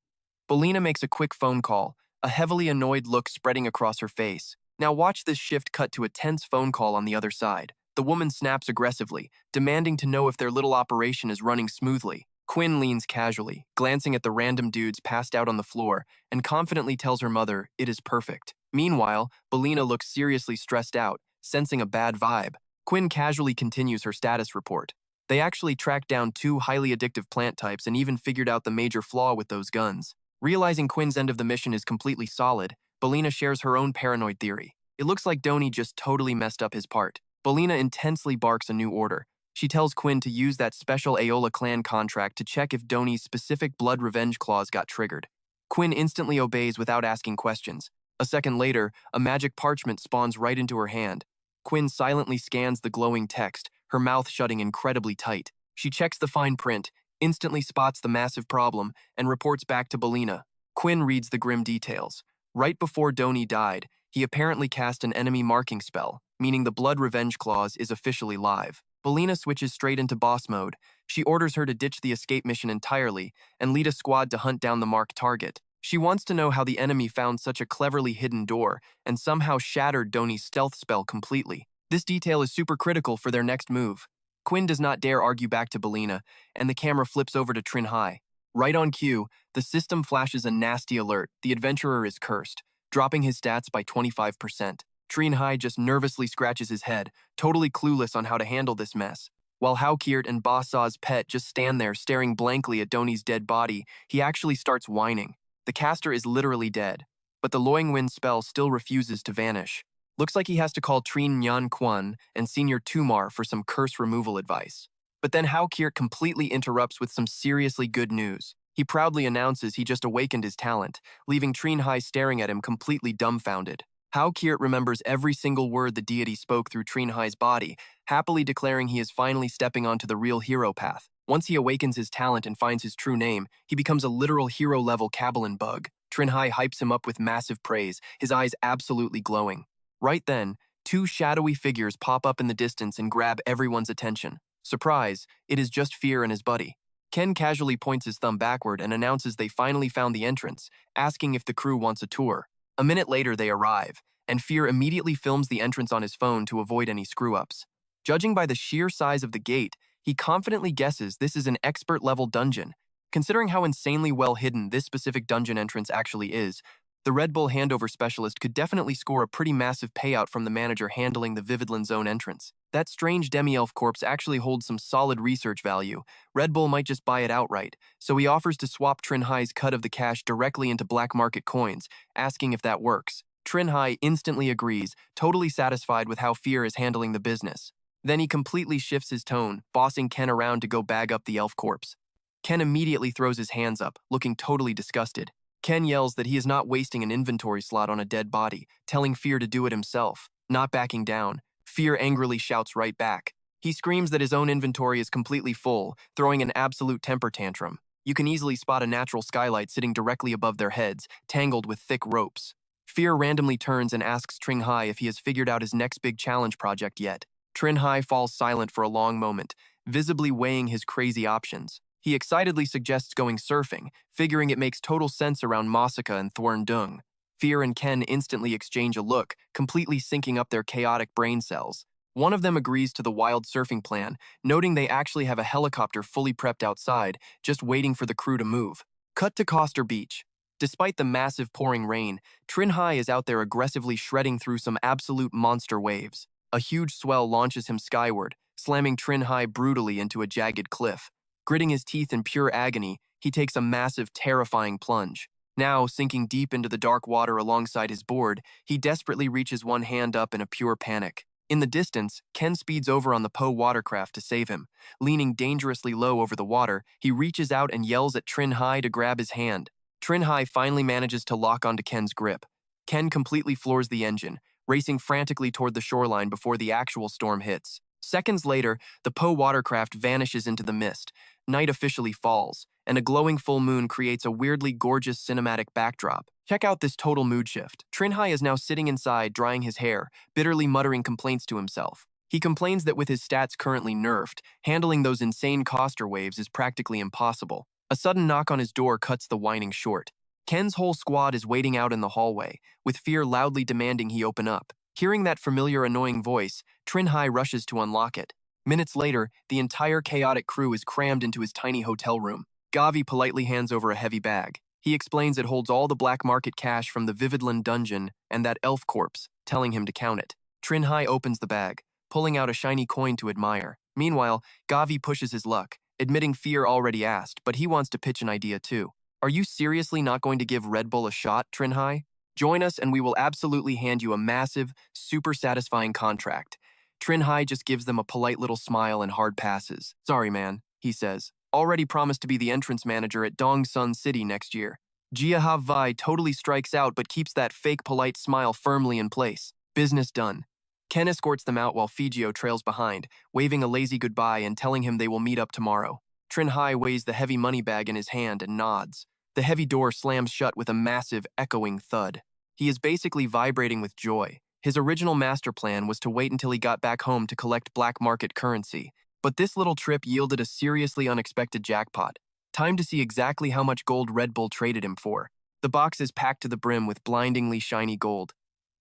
[SPEAKER 1] Belina makes a quick phone call, a heavily annoyed look spreading across her face. Now watch this shift cut to a tense phone call on the other side. The woman snaps aggressively, demanding to know if their little operation is running smoothly. Quinn leans casually, glancing at the random dudes passed out on the floor, and confidently tells her mother it is perfect. Meanwhile, Belina looks seriously stressed out, sensing a bad vibe. Quinn casually continues her status report. They actually tracked down 2 highly addictive plant types and even figured out the major flaw with those guns. Realizing Quinn's end of the mission is completely solid, Belina shares her own paranoid theory. It looks like Doni just totally messed up his part. Belina intensely barks a new order. She tells Quinn to use that special Aola clan contract to check if Doni's specific blood revenge clause got triggered. Quinn instantly obeys without asking questions. A second later, a magic parchment spawns right into her hand. Quinn silently scans the glowing text, her mouth shutting incredibly tight. She checks the fine print, instantly spots the massive problem, and reports back to Belina. Quinn reads the grim details. Right before Doni died, he apparently cast an enemy marking spell, meaning the blood revenge clause is officially live. Belina switches straight into boss mode. She orders her to ditch the escape mission entirely and lead a squad to hunt down the marked target. She wants to know how the enemy found such a cleverly hidden door and somehow shattered Doni's stealth spell completely. This detail is super critical for their next move. Quinn does not dare argue back to Belina, and the camera flips over to Trinh Hai. Right on cue, the system flashes a nasty alert. The adventurer is cursed, dropping his stats by 25%. Trinh Hai just nervously scratches his head, totally clueless on how to handle this mess. While Hao Kiert and Ba Sa's pet just stand there staring blankly at Doni's dead body, he actually starts whining. The caster is literally dead, but the Loing Wind spell still refuses to vanish. Looks like he has to call Trinh Nhan Quan and Senior Tumar for some curse removal advice. But then Hao Kiert completely interrupts with some seriously good news. He proudly announces he just awakened his talent, leaving Trinh Hai staring at him completely dumbfounded. How Kiert remembers every single word the deity spoke through Trinh Hai's body, happily declaring he is finally stepping onto the real hero path. Once he awakens his talent and finds his true name, he becomes a literal hero-level Kabbalan bug. Trinh Hai hypes him up with massive praise, his eyes absolutely glowing. Right then, two shadowy figures pop up in the distance and grab everyone's attention. Surprise, it is just Fear and his buddy. Ken casually points his thumb backward and announces they finally found the entrance, asking if the crew wants a tour. A minute later, they arrive, and Fear immediately films the entrance on his phone to avoid any screw-ups. Judging by the sheer size of the gate, he confidently guesses this is an expert-level dungeon. Considering how insanely well hidden this specific dungeon entrance actually is, the Red Bull handover specialist could definitely score a pretty massive payout from the manager handling the Vividland Zone entrance. That strange demi-elf corpse actually holds some solid research value. Red Bull might just buy it outright, so he offers to swap Trinh Hai's cut of the cash directly into black market coins, asking if that works. Trinh Hai instantly agrees, totally satisfied with how Fear is handling the business. Then he completely shifts his tone, bossing Ken around to go bag up the elf corpse. Ken immediately throws his hands up, looking totally disgusted. Ken yells that he is not wasting an inventory slot on a dead body, telling Fear to do it himself. Not backing down, Fear angrily shouts right back. He screams that his own inventory is completely full, throwing an absolute temper tantrum. You can easily spot a natural skylight sitting directly above their heads, tangled with thick ropes. Fear randomly turns and asks Trinh Hai if he has figured out his next big challenge project yet. Trinh Hai falls silent for a long moment, visibly weighing his crazy options. He excitedly suggests going surfing, figuring it makes total sense around Mosaka and Thorn Dung. Fear and Ken instantly exchange a look, completely syncing up their chaotic brain cells. One of them agrees to the wild surfing plan, noting they actually have a helicopter fully prepped outside, just waiting for the crew to move. Cut to Coster Beach. Despite the massive pouring rain, Trinh Hai is out there aggressively shredding through some absolute monster waves. A huge swell launches him skyward, slamming Trinh Hai brutally into a jagged cliff. Gritting his teeth in pure agony, he takes a massive, terrifying plunge. Now, sinking deep into the dark water alongside his board, he desperately reaches one hand up in a pure panic. In the distance, Ken speeds over on the Poe watercraft to save him. Leaning dangerously low over the water, he reaches out and yells at Trinh Hai to grab his hand. Trinh Hai finally manages to lock onto Ken's grip. Ken completely floors the engine, racing frantically toward the shoreline before the actual storm hits. Seconds later, the Poe watercraft vanishes into the mist. Night officially falls, and a glowing full moon creates a weirdly gorgeous cinematic backdrop. Check out this total mood shift. Trinh Hai is now sitting inside, drying his hair, bitterly muttering complaints to himself. He complains that with his stats currently nerfed, handling those insane Coster waves is practically impossible. A sudden knock on his door cuts the whining short. Ken's whole squad is waiting out in the hallway, with Fear loudly demanding he open up. Hearing that familiar annoying voice, Trinh Hai rushes to unlock it. Minutes later, the entire chaotic crew is crammed into his tiny hotel room. Gavi politely hands over a heavy bag. He explains it holds all the black market cash from the Vividland dungeon and that elf corpse, telling him to count it. Trinh Hai opens the bag, pulling out a shiny coin to admire. Meanwhile, Gavi pushes his luck, admitting Fear already asked, but he wants to pitch an idea too. Are you seriously not going to give Red Bull a shot, Trinh Hai? Join us and we will absolutely hand you a massive, super satisfying contract. Trinh Hai just gives them a polite little smile and hard passes. Sorry, man, he says. Already promised to be the entrance manager at Dongsun City next year. Jia Ha Vai totally strikes out but keeps that fake polite smile firmly in place. Business done. Ken escorts them out while Figio trails behind, waving a lazy goodbye and telling him they will meet up tomorrow. Trinh Hai weighs the heavy money bag in his hand and nods. The heavy door slams shut with a massive, echoing thud. He is basically vibrating with joy. His original master plan was to wait until he got back home to collect black market currency, but this little trip yielded a seriously unexpected jackpot. Time to see exactly how much gold Red Bull traded him for. The box is packed to the brim with blindingly shiny gold.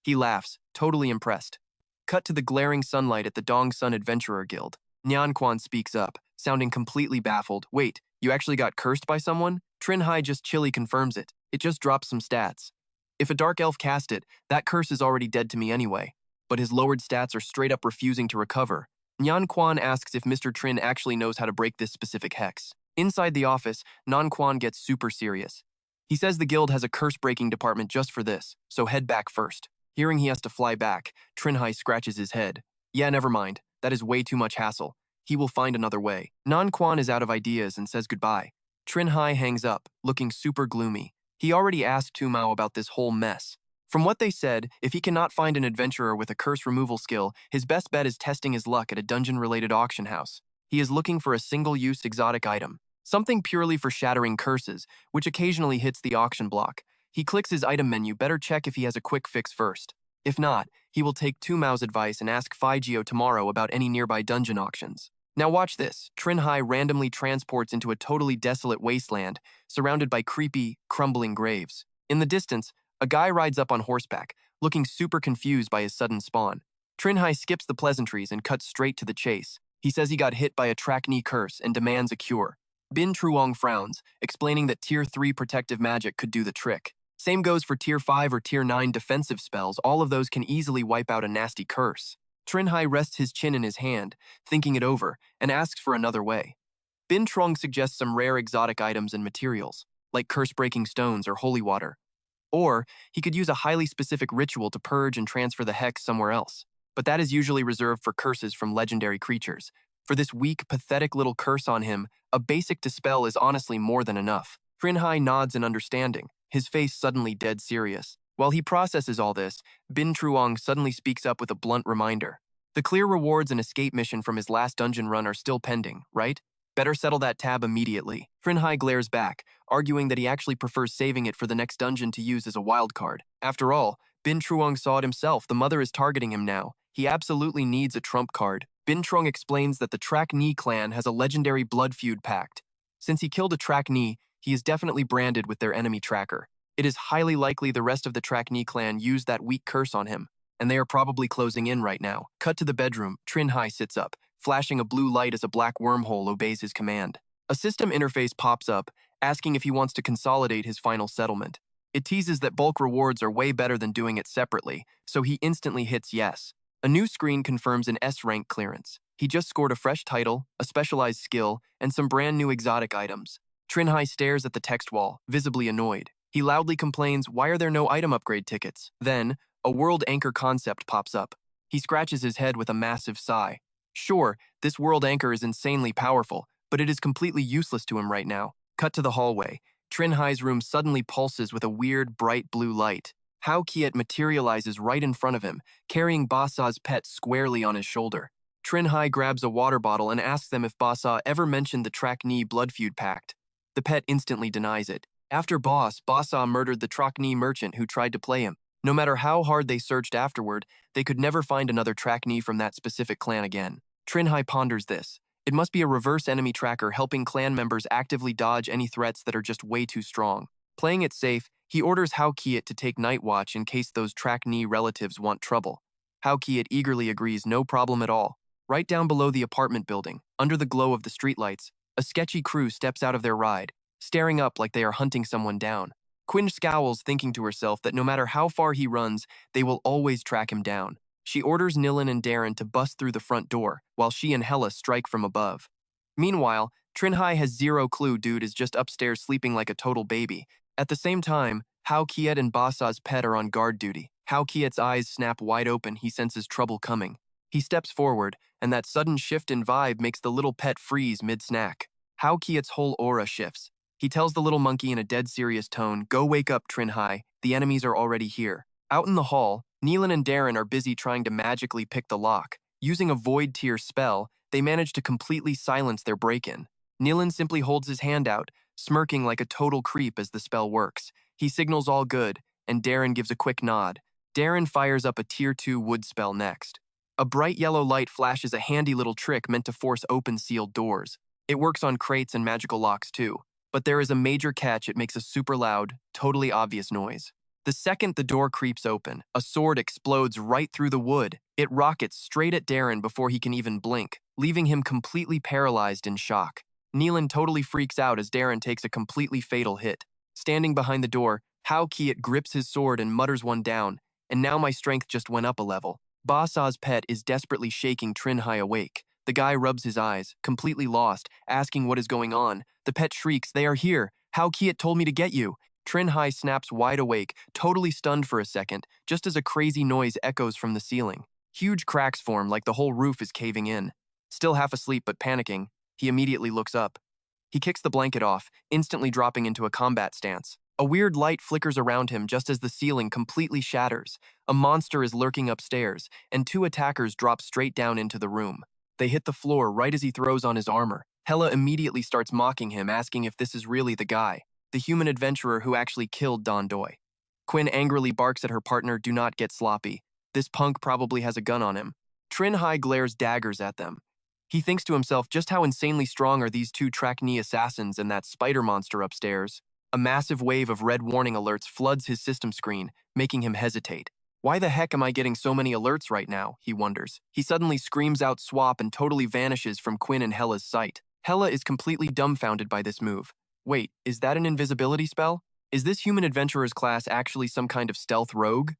[SPEAKER 1] He laughs, totally impressed. Cut to the glaring sunlight at the Dongsun Adventurer Guild. Nyan Quan speaks up, sounding completely baffled. Wait, you actually got cursed by someone? Trinh Hai just chilly confirms it. It just drops some stats. If a dark elf cast it, that curse is already dead to me anyway. But his lowered stats are straight up refusing to recover. Nyan Quan asks if Mr. Trinh actually knows how to break this specific hex. Inside the office, Nyan Quan gets super serious. He says the guild has a curse-breaking department just for this, so head back first. Hearing he has to fly back, Trinh Hai scratches his head. Yeah, never mind. That is way too much hassle. He will find another way. Nyan Quan is out of ideas and says goodbye. Trinh Hai hangs up, looking super gloomy. He already asked Tu Mao about this whole mess. From what they said, if he cannot find an adventurer with a curse removal skill, his best bet is testing his luck at a dungeon-related auction house. He is looking for a single-use exotic item, something purely for shattering curses, which occasionally hits the auction block. He clicks his item menu, better check if he has a quick fix first. If not, he will take Tumao's advice and ask Figio tomorrow about any nearby dungeon auctions. Now watch this. Trinh Hai randomly transports into a totally desolate wasteland, surrounded by creepy, crumbling graves. In the distance, a guy rides up on horseback, looking super confused by his sudden spawn. Trinh Hai skips the pleasantries and cuts straight to the chase. He says he got hit by a Trachni curse and demands a cure. Bin Truong frowns, explaining that Tier 3 protective magic could do the trick. Same goes for Tier 5 or Tier 9 defensive spells, all of those can easily wipe out a nasty curse. Trinh Hai rests his chin in his hand, thinking it over, and asks for another way. Bin Truong suggests some rare exotic items and materials, like curse-breaking stones or holy water. Or, he could use a highly specific ritual to purge and transfer the hex somewhere else. But that is usually reserved for curses from legendary creatures. For this weak, pathetic little curse on him, a basic dispel is honestly more than enough. Trinh Hai nods in understanding, his face suddenly dead serious. While he processes all this, Bin Truong suddenly speaks up with a blunt reminder. The clear rewards and escape mission from his last dungeon run are still pending, right? Better settle that tab immediately. Trinh Hai glares back, arguing that he actually prefers saving it for the next dungeon to use as a wildcard. After all, Bin Truong saw it himself, the mother is targeting him now. He absolutely needs a trump card. Bin Truong explains that the Trachni clan has a legendary blood feud pact. Since he killed a Trachni, he is definitely branded with their enemy tracker. It is highly likely the rest of the Trachni clan used that weak curse on him, and they are probably closing in right now. Cut to the bedroom, Trinh Hai sits up, flashing a blue light as a black wormhole obeys his command. A system interface pops up, asking if he wants to consolidate his final settlement. It teases that bulk rewards are way better than doing it separately, so he instantly hits yes. A new screen confirms an S-rank clearance. He just scored a fresh title, a specialized skill, and some brand new exotic items. Trinh Hai stares at the text wall, visibly annoyed. He loudly complains, why are there no item upgrade tickets? Then, a world anchor concept pops up. He scratches his head with a massive sigh. Sure, this world anchor is insanely powerful, but it is completely useless to him right now. Cut to the hallway. Trinh Hai's room suddenly pulses with a weird, bright blue light. Hao Kiet materializes right in front of him, carrying Basa's pet squarely on his shoulder. Trinh Hai grabs a water bottle and asks them if Basa ever mentioned the Trachni blood feud pact. The pet instantly denies it. After Basa murdered the Trachni merchant who tried to play him. No matter how hard they searched afterward, they could never find another Trachni from that specific clan again. Trinh Hai ponders this. It must be a reverse enemy tracker helping clan members actively dodge any threats that are just way too strong. Playing it safe, he orders Hao Kiet to take night watch in case those Trachni relatives want trouble. Hao Kiet eagerly agrees, no problem at all. Right down below the apartment building, under the glow of the streetlights, a sketchy crew steps out of their ride, staring up like they are hunting someone down. Quinn scowls, thinking to herself that no matter how far he runs, they will always track him down. She orders Nilin and Darren to bust through the front door, while she and Hella strike from above. Meanwhile, Trinh Hai has zero clue dude is just upstairs sleeping like a total baby. At the same time, Hao Kiet and Basa's pet are on guard duty. Hao Kiet's eyes snap wide open, he senses trouble coming. He steps forward, and that sudden shift in vibe makes the little pet freeze mid-snack. Hao Kiet's whole aura shifts. He tells the little monkey in a dead serious tone, go wake up, Trinh Hai, the enemies are already here. Out in the hall, Nilin and Darren are busy trying to magically pick the lock. Using a void tier spell, they manage to completely silence their break-in. Nilin simply holds his hand out, smirking like a total creep as the spell works. He signals all good, and Darren gives a quick nod. Darren fires up a tier 2 wood spell next. A bright yellow light flashes a handy little trick meant to force open sealed doors. It works on crates and magical locks too. But there is a major catch, it makes a super loud, totally obvious noise. The second the door creeps open, a sword explodes right through the wood. It rockets straight at Darren before he can even blink, leaving him completely paralyzed in shock. Nilin totally freaks out as Darren takes a completely fatal hit. Standing behind the door, Hao Kiet grips his sword and mutters one down, and now my strength just went up a level. Basa's pet is desperately shaking Trinh Hai awake. The guy rubs his eyes, completely lost, asking what is going on. The pet shrieks, they are here. Hao Kiet told me to get you. Trinh Hai snaps wide awake, totally stunned for a second, just as a crazy noise echoes from the ceiling. Huge cracks form like the whole roof is caving in. Still half asleep but panicking, he immediately looks up. He kicks the blanket off, instantly dropping into a combat stance. A weird light flickers around him just as the ceiling completely shatters. A monster is lurking upstairs, and two attackers drop straight down into the room. They hit the floor right as he throws on his armor. Hela immediately starts mocking him, asking if this is really the guy, the human adventurer who actually killed Don Doi. Quinn angrily barks at her partner, "Do not get sloppy. This punk probably has a gun on him." Trinh Hai glares daggers at them. He thinks to himself, just how insanely strong are these two Trackney assassins and that spider monster upstairs? A massive wave of red warning alerts floods his system screen, making him hesitate. Why the heck am I getting so many alerts right now, he wonders. He suddenly screams out swap and totally vanishes from Quinn and Hela's sight. Hela is completely dumbfounded by this move. Wait, is that an invisibility spell? Is this human adventurer's class actually some kind of stealth rogue?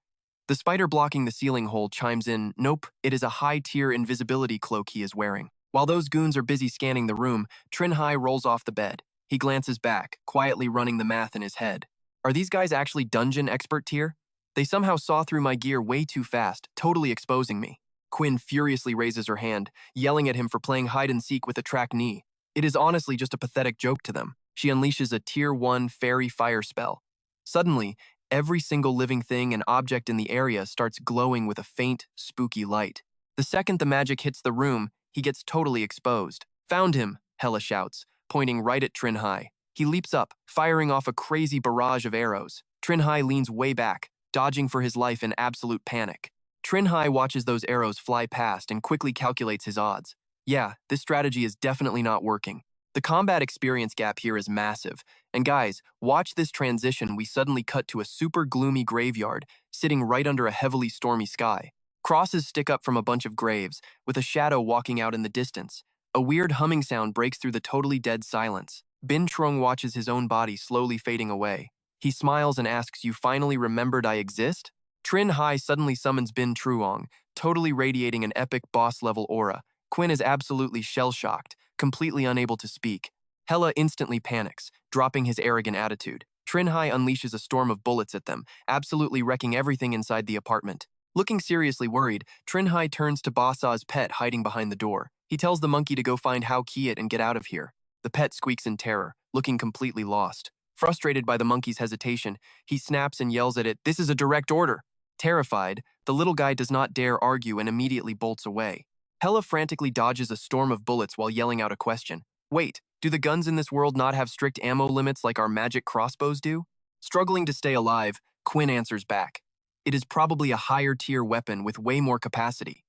[SPEAKER 1] The spider blocking the ceiling hole chimes in, "Nope, it is a high-tier invisibility cloak he is wearing." While those goons are busy scanning the room, Trinh Hai rolls off the bed. He glances back, quietly running the math in his head. Are these guys actually dungeon expert tier? They somehow saw through my gear way too fast, totally exposing me. Quinn furiously raises her hand, yelling at him for playing hide-and-seek with a Trackney. It is honestly just a pathetic joke to them. She unleashes a Tier 1 fairy fire spell. Suddenly, every single living thing and object in the area starts glowing with a faint, spooky light. The second the magic hits the room, he gets totally exposed. "Found him," Hela shouts, pointing right at Trinh Hai. He leaps up, firing off a crazy barrage of arrows. Trinh Hai leans way back, dodging for his life in absolute panic. Trinh Hai watches those arrows fly past and quickly calculates his odds. Yeah, this strategy is definitely not working. The combat experience gap here is massive. And guys, watch this transition. We suddenly cut to a super gloomy graveyard, sitting right under a heavily stormy sky. Crosses stick up from a bunch of graves, with a shadow walking out in the distance. A weird humming sound breaks through the totally dead silence. Bin Trung watches his own body slowly fading away. He smiles and asks, "You finally remembered I exist?" Trinh Hai suddenly summons Bin Truong, totally radiating an epic boss-level aura. Quinn is absolutely shell-shocked, completely unable to speak. Hela instantly panics, dropping his arrogant attitude. Trinh Hai unleashes a storm of bullets at them, absolutely wrecking everything inside the apartment. Looking seriously worried, Trinh Hai turns to Basa's pet hiding behind the door. He tells the monkey to go find Hao Kiet and get out of here. The pet squeaks in terror, looking completely lost. Frustrated by the monkey's hesitation, he snaps and yells at it, "This is a direct order." Terrified, the little guy does not dare argue and immediately bolts away. Hela frantically dodges a storm of bullets while yelling out a question. Wait, do the guns in this world not have strict ammo limits like our magic crossbows do? Struggling to stay alive, Quinn answers back. It is probably a higher-tier weapon with way more capacity.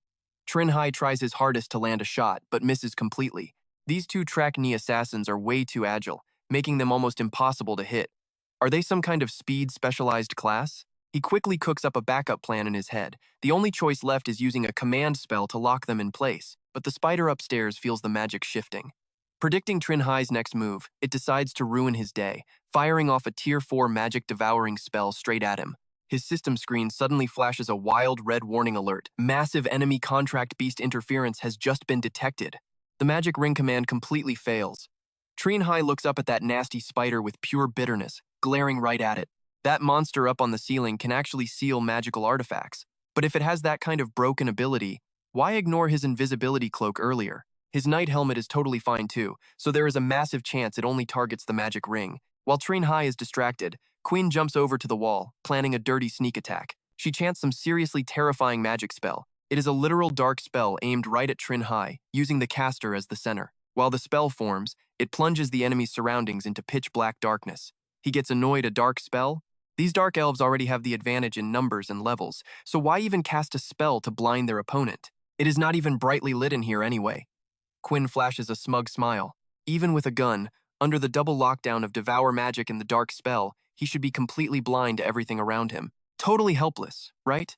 [SPEAKER 1] Trinh Hai tries his hardest to land a shot, but misses completely. These two Trackney assassins are way too agile, making them almost impossible to hit. Are they some kind of speed-specialized class? He quickly cooks up a backup plan in his head. The only choice left is using a command spell to lock them in place, but the spider upstairs feels the magic shifting. Predicting Trinh Hai's next move, it decides to ruin his day, firing off a Tier 4 magic devouring spell straight at him. His system screen suddenly flashes a wild red warning alert. Massive enemy contract beast interference has just been detected. The magic ring command completely fails. Trinh Hai looks up at that nasty spider with pure bitterness, glaring right at it. That monster up on the ceiling can actually seal magical artifacts. But if it has that kind of broken ability, why ignore his invisibility cloak earlier? His knight helmet is totally fine too, so there is a massive chance it only targets the magic ring. While Trinh Hai is distracted, Queen jumps over to the wall, planning a dirty sneak attack. She chants some seriously terrifying magic spell. It is a literal dark spell aimed right at Trinh Hai, using the caster as the center. While the spell forms, it plunges the enemy's surroundings into pitch-black darkness. He gets annoyed. A dark spell? These dark elves already have the advantage in numbers and levels, so why even cast a spell to blind their opponent? It is not even brightly lit in here anyway. Quinn flashes a smug smile. Even with a gun, under the double lockdown of Devour Magic and the dark spell, he should be completely blind to everything around him. Totally helpless, right?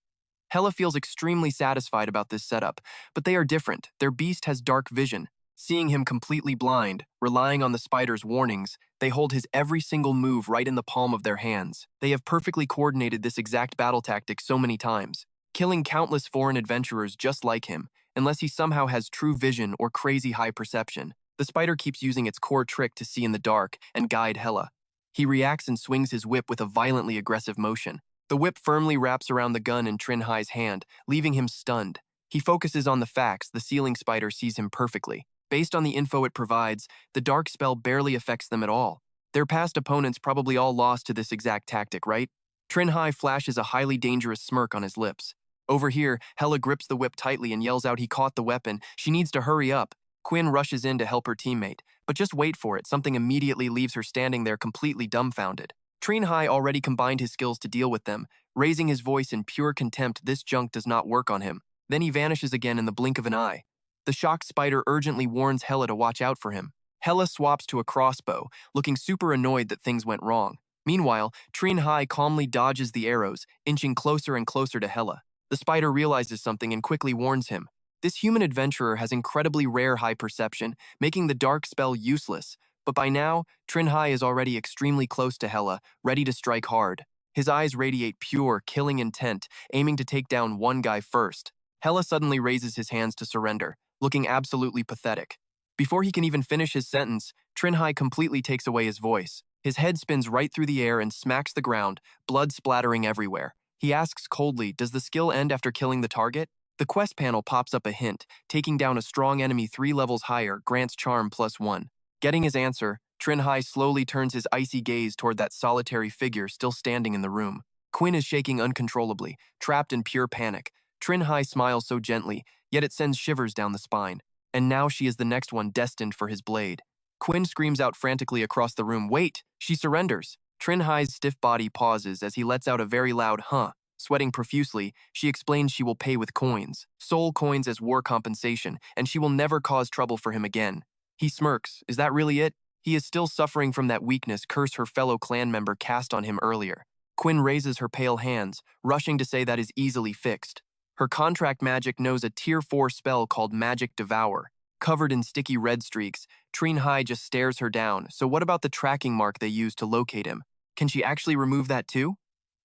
[SPEAKER 1] Hela feels extremely satisfied about this setup, but they are different. Their beast has dark vision. Seeing him completely blind, relying on the spider's warnings, they hold his every single move right in the palm of their hands. They have perfectly coordinated this exact battle tactic so many times, killing countless foreign adventurers just like him, unless he somehow has true vision or crazy high perception. The spider keeps using its core trick to see in the dark and guide Hela. He reacts and swings his whip with a violently aggressive motion. The whip firmly wraps around the gun in Trinh Hai's hand, leaving him stunned. He focuses on the facts. The ceiling spider sees him perfectly. Based on the info it provides, the dark spell barely affects them at all. Their past opponents probably all lost to this exact tactic, right? Trinh Hai flashes a highly dangerous smirk on his lips. Over here, Hella grips the whip tightly and yells out he caught the weapon. She needs to hurry up. Quinn rushes in to help her teammate. But just wait for it, something immediately leaves her standing there completely dumbfounded. Trinh Hai already combined his skills to deal with them. Raising his voice in pure contempt, this junk does not work on him. Then he vanishes again in the blink of an eye. The shocked spider urgently warns Hella to watch out for him. Hella swaps to a crossbow, looking super annoyed that things went wrong. Meanwhile, Trinh Hai calmly dodges the arrows, inching closer and closer to Hella. The spider realizes something and quickly warns him. This human adventurer has incredibly rare high perception, making the dark spell useless. But by now, Trinh Hai is already extremely close to Hella, ready to strike hard. His eyes radiate pure, killing intent, aiming to take down one guy first. Hella suddenly raises his hands to surrender, looking absolutely pathetic. Before he can even finish his sentence, Trinh Hai completely takes away his voice. His head spins right through the air and smacks the ground, blood splattering everywhere. He asks coldly, does the skill end after killing the target? The quest panel pops up a hint. Taking down a strong enemy 3 levels higher grants charm +1. Getting his answer, Trinh Hai slowly turns his icy gaze toward that solitary figure still standing in the room. Quinn is shaking uncontrollably, trapped in pure panic. Trinh Hai smiles so gently, yet it sends shivers down the spine. And now she is the next one destined for his blade. Quinn screams out frantically across the room, wait! She surrenders. Trinh Hai's stiff body pauses as he lets out a very loud huh. Sweating profusely, she explains she will pay with coins, soul coins as war compensation, and she will never cause trouble for him again. He smirks. Is that really it? He is still suffering from that weakness curse her fellow clan member cast on him earlier. Quinn raises her pale hands, rushing to say that is easily fixed. Her contract magic knows a tier 4 spell called Magic Devour. Covered in sticky red streaks, Trinh Hai just stares her down. So what about the tracking mark they used to locate him? Can she actually remove that too?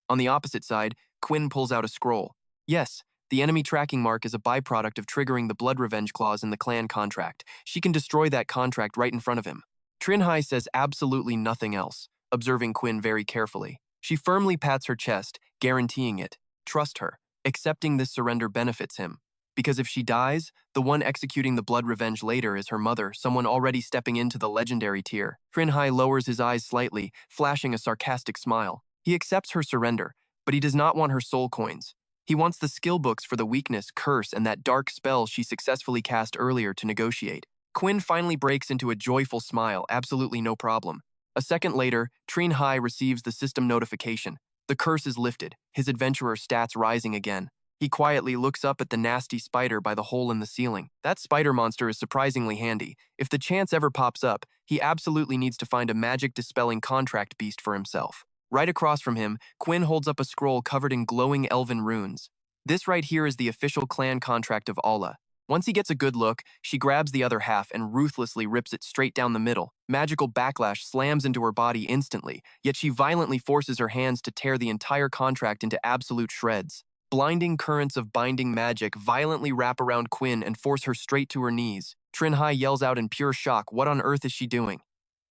[SPEAKER 1] On the opposite side, Quinn pulls out a scroll. Yes, the enemy tracking mark is a byproduct of triggering the blood revenge clause in the clan contract. She can destroy that contract right in front of him. Trinh Hai says absolutely nothing else, observing Quinn very carefully. She firmly pats her chest, guaranteeing it. Trust her. Accepting this surrender benefits him. Because if she dies, the one executing the blood revenge later is her mother, someone already stepping into the legendary tier. Trinh Hai lowers his eyes slightly, flashing a sarcastic smile. He accepts her surrender, but he does not want her soul coins. He wants the skill books for the weakness, curse, and that dark spell she successfully cast earlier to negotiate. Quinn finally breaks into a joyful smile, absolutely no problem. A second later, Trinh Hai receives the system notification. The curse is lifted, his adventurer stats rising again. He quietly looks up at the nasty spider by the hole in the ceiling. That spider monster is surprisingly handy. If the chance ever pops up, he absolutely needs to find a magic-dispelling contract beast for himself. Right across from him, Quinn holds up a scroll covered in glowing elven runes. This right here is the official clan contract of Allah. Once he gets a good look, she grabs the other half and ruthlessly rips it straight down the middle. Magical backlash slams into her body instantly, yet she violently forces her hands to tear the entire contract into absolute shreds. Blinding currents of binding magic violently wrap around Quinn and force her straight to her knees. Trinh Hai yells out in pure shock, what on earth is she doing?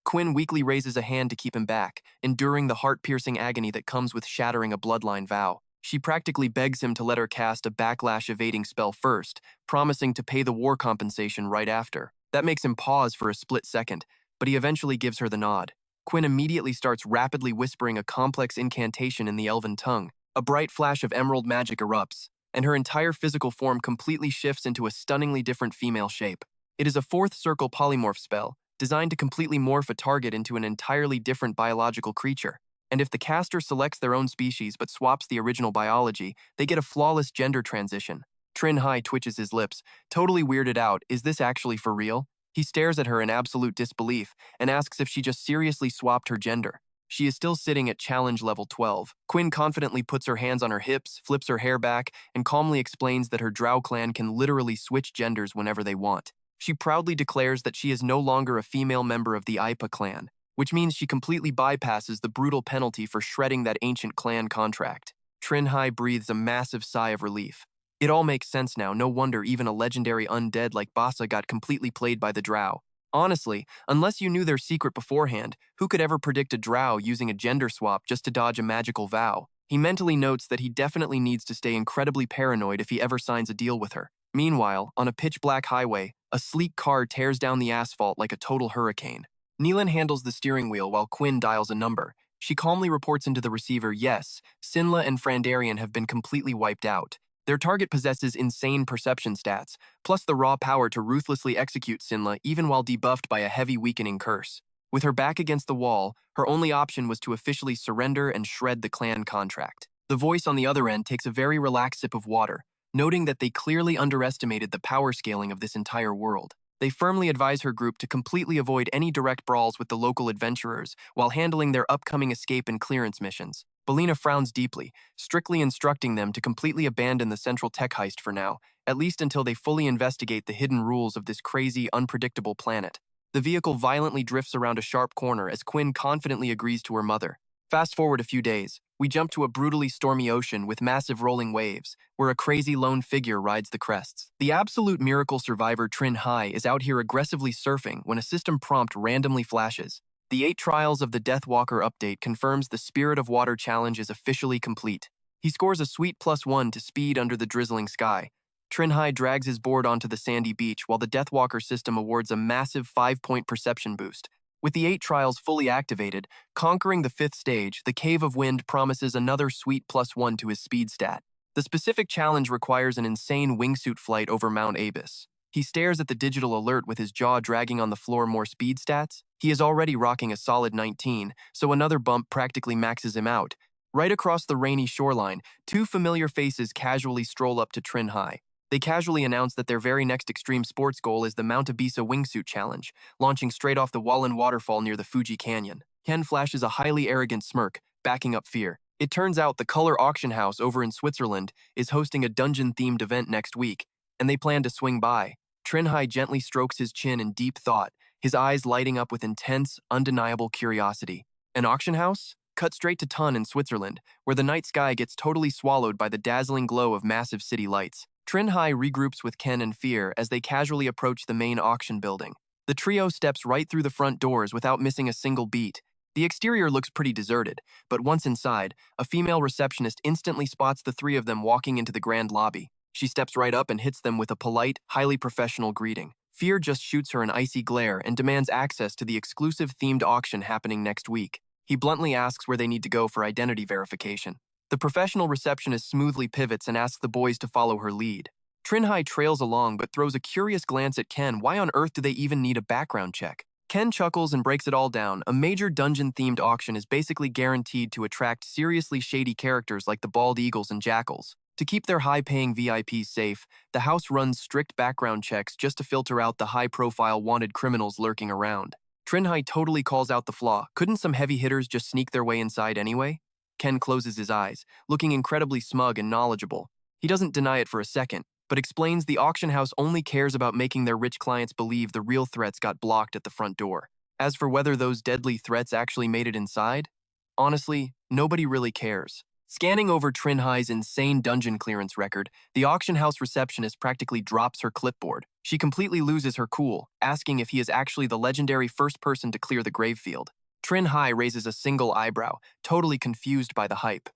[SPEAKER 1] Quinn weakly raises a hand to keep him back, enduring the heart-piercing agony that comes with shattering a bloodline vow. She practically begs him to let her cast a backlash-evading spell first, promising to pay the war compensation right after. That makes him pause for a split second, but he eventually gives her the nod. Quinn immediately starts rapidly whispering a complex incantation in the elven tongue. A bright flash of emerald magic erupts, and her entire physical form completely shifts into a stunningly different female shape. It is a fourth circle polymorph spell, designed to completely morph a target into an entirely different biological creature. And if the caster selects their own species but swaps the original biology, they get a flawless gender transition. Trinh Hai twitches his lips, totally weirded out. Is this actually for real? He stares at her in absolute disbelief and asks if she just seriously swapped her gender. She is still sitting at challenge level 12. Quinn confidently puts her hands on her hips, flips her hair back, and calmly explains that her drow clan can literally switch genders whenever they want. She proudly declares that she is no longer a female member of the Ipa clan, which means she completely bypasses the brutal penalty for shredding that ancient clan contract. Trinh Hai breathes a massive sigh of relief. It all makes sense now, no wonder even a legendary undead like Basa got completely played by the drow. Honestly, unless you knew their secret beforehand, who could ever predict a drow using a gender swap just to dodge a magical vow? He mentally notes that he definitely needs to stay incredibly paranoid if he ever signs a deal with her. Meanwhile, on a pitch-black highway, a sleek car tears down the asphalt like a total hurricane. Neelan handles the steering wheel while Quinn dials a number. She calmly reports into the receiver, yes, Sinla and Frandarian have been completely wiped out. Their target possesses insane perception stats, plus the raw power to ruthlessly execute Sinla even while debuffed by a heavy weakening curse. With her back against the wall, her only option was to officially surrender and shred the clan contract. The voice on the other end takes a very relaxed sip of water, noting that they clearly underestimated the power scaling of this entire world. They firmly advise her group to completely avoid any direct brawls with the local adventurers while handling their upcoming escape and clearance missions. Belina frowns deeply, strictly instructing them to completely abandon the central tech heist for now, at least until they fully investigate the hidden rules of this crazy, unpredictable planet. The vehicle violently drifts around a sharp corner as Quinn confidently agrees to her mother. Fast forward a few days, we jump to a brutally stormy ocean with massive rolling waves, where a crazy lone figure rides the crests. The absolute miracle survivor Trinh Hai is out here aggressively surfing when a system prompt randomly flashes. The 8 Trials of the Deathwalker update confirms the Spirit of Water challenge is officially complete. He scores a sweet +1 to speed under the drizzling sky. Trinh Hai drags his board onto the sandy beach while the Deathwalker system awards a massive 5-point perception boost. With the 8 trials fully activated, conquering the 5th stage, the Cave of Wind promises another sweet +1 to his speed stat. The specific challenge requires an insane wingsuit flight over Mount Abus. He stares at the digital alert with his jaw dragging on the floor. More speed stats? He is already rocking a solid 19, so another bump practically maxes him out. Right across the rainy shoreline, 2 familiar faces casually stroll up to Trinh Hai. They casually announce that their very next extreme sports goal is the Mount Abisa Wingsuit Challenge, launching straight off the Wallen waterfall near the Fuji Canyon. Ken flashes a highly arrogant smirk, backing up Fear. It turns out the Color Auction House over in Switzerland is hosting a dungeon-themed event next week, and they plan to swing by. Trinh Hai gently strokes his chin in deep thought, his eyes lighting up with intense, undeniable curiosity. An auction house? Cut straight to Thun in Switzerland, where the night sky gets totally swallowed by the dazzling glow of massive city lights. Trinh Hai regroups with Ken and Fear as they casually approach the main auction building. The trio steps right through the front doors without missing a single beat. The exterior looks pretty deserted, but once inside, a female receptionist instantly spots the 3 of them walking into the grand lobby. She steps right up and hits them with a polite, highly professional greeting. Fear just shoots her an icy glare and demands access to the exclusive themed auction happening next week. He bluntly asks where they need to go for identity verification. The professional receptionist smoothly pivots and asks the boys to follow her lead. Trinh Hai trails along but throws a curious glance at Ken. Why on earth do they even need a background check? Ken chuckles and breaks it all down. A major dungeon-themed auction is basically guaranteed to attract seriously shady characters like the Bald Eagles and Jackals. To keep their high-paying VIPs safe, the house runs strict background checks just to filter out the high-profile wanted criminals lurking around. Trinh Hai totally calls out the flaw. Couldn't some heavy hitters just sneak their way inside anyway? Ken closes his eyes, looking incredibly smug and knowledgeable. He doesn't deny it for a second, but explains the auction house only cares about making their rich clients believe the real threats got blocked at the front door. As for whether those deadly threats actually made it inside, honestly, nobody really cares. Scanning over Trinh Hai's insane dungeon clearance record, the auction house receptionist practically drops her clipboard. She completely loses her cool, asking if he is actually the legendary first person to clear the gravefield. Trinh Hai raises a single eyebrow, totally confused by the hype.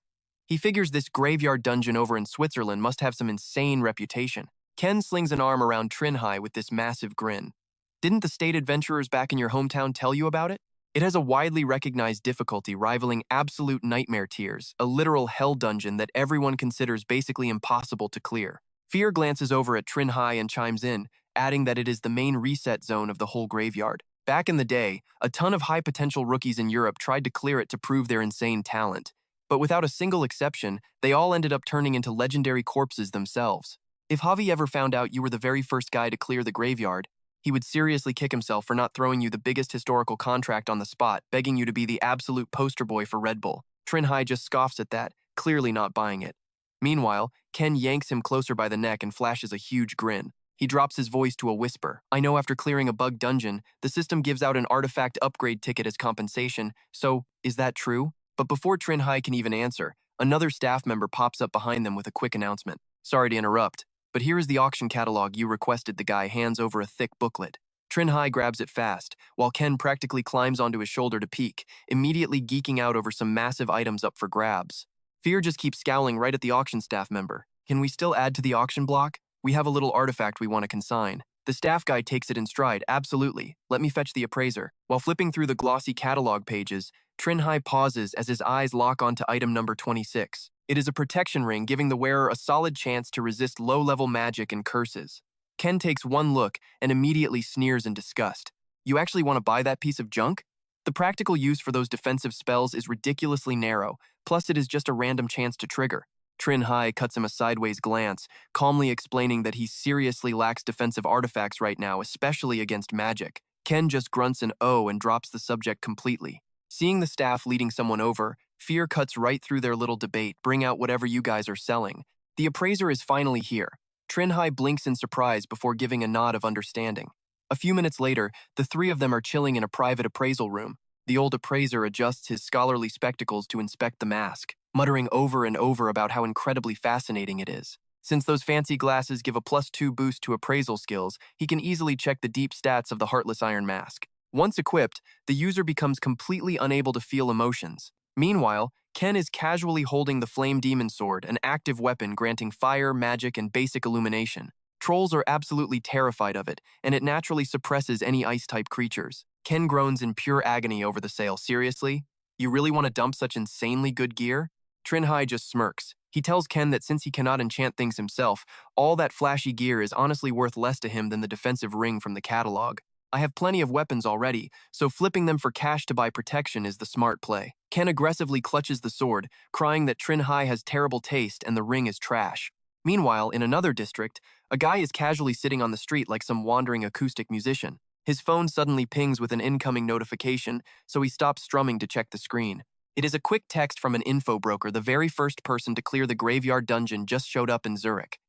[SPEAKER 1] He figures this graveyard dungeon over in Switzerland must have some insane reputation. Ken slings an arm around Trinh Hai with this massive grin. Didn't the state adventurers back in your hometown tell you about it? It has a widely recognized difficulty rivaling absolute nightmare tiers, a literal hell dungeon that everyone considers basically impossible to clear. Fear glances over at Trinh Hai and chimes in, adding that it is the main reset zone of the whole graveyard. Back in the day, a ton of high-potential rookies in Europe tried to clear it to prove their insane talent. But without a single exception, they all ended up turning into legendary corpses themselves. If Javi ever found out you were the very first guy to clear the graveyard, he would seriously kick himself for not throwing you the biggest historical contract on the spot, begging you to be the absolute poster boy for Red Bull. Trinh Hai just scoffs at that, clearly not buying it. Meanwhile, Ken yanks him closer by the neck and flashes a huge grin. He drops his voice to a whisper. I know after clearing a bug dungeon, the system gives out an artifact upgrade ticket as compensation, so is that true? But before Trinh Hai can even answer, another staff member pops up behind them with a quick announcement. Sorry to interrupt, but here is the auction catalog you requested. The guy hands over a thick booklet. Trinh Hai grabs it fast, while Ken practically climbs onto his shoulder to peek, immediately geeking out over some massive items up for grabs. Fear just keeps scowling right at the auction staff member. Can we still add to the auction block? We have a little artifact we want to consign. The staff guy takes it in stride. Absolutely. Let me fetch the appraiser. While flipping through the glossy catalog pages, Trinh Hai pauses as his eyes lock onto item number 26. It is a protection ring giving the wearer a solid chance to resist low-level magic and curses. Ken takes one look and immediately sneers in disgust. You actually want to buy that piece of junk? The practical use for those defensive spells is ridiculously narrow, plus it is just a random chance to trigger. Trinh Hai cuts him a sideways glance, calmly explaining that he seriously lacks defensive artifacts right now, especially against magic. Ken just grunts an "oh" and drops the subject completely. Seeing the staff leading someone over, fear cuts right through their little debate. Bring out whatever you guys are selling. The appraiser is finally here. Trinh Hai blinks in surprise before giving a nod of understanding. A few minutes later, the three of them are chilling in a private appraisal room. The old appraiser adjusts his scholarly spectacles to inspect the mask, muttering over and over about how incredibly fascinating it is. Since those fancy glasses give a +2 boost to appraisal skills, he can easily check the deep stats of the Heartless Iron Mask. Once equipped, the user becomes completely unable to feel emotions. Meanwhile, Ken is casually holding the Flame Demon Sword, an active weapon granting fire, magic, and basic illumination. Trolls are absolutely terrified of it, and it naturally suppresses any ice-type creatures. Ken groans in pure agony over the sale. Seriously? You really want to dump such insanely good gear? Trinh Hai just smirks. He tells Ken that since he cannot enchant things himself, all that flashy gear is honestly worth less to him than the defensive ring from the catalog. I have plenty of weapons already, so flipping them for cash to buy protection is the smart play. Ken aggressively clutches the sword, crying that Trinh Hai has terrible taste and the ring is trash. Meanwhile, in another district, a guy is casually sitting on the street like some wandering acoustic musician. His phone suddenly pings with an incoming notification, so he stops strumming to check the screen. It is a quick text from an info broker. The very first person to clear the graveyard dungeon just showed up in Zurich.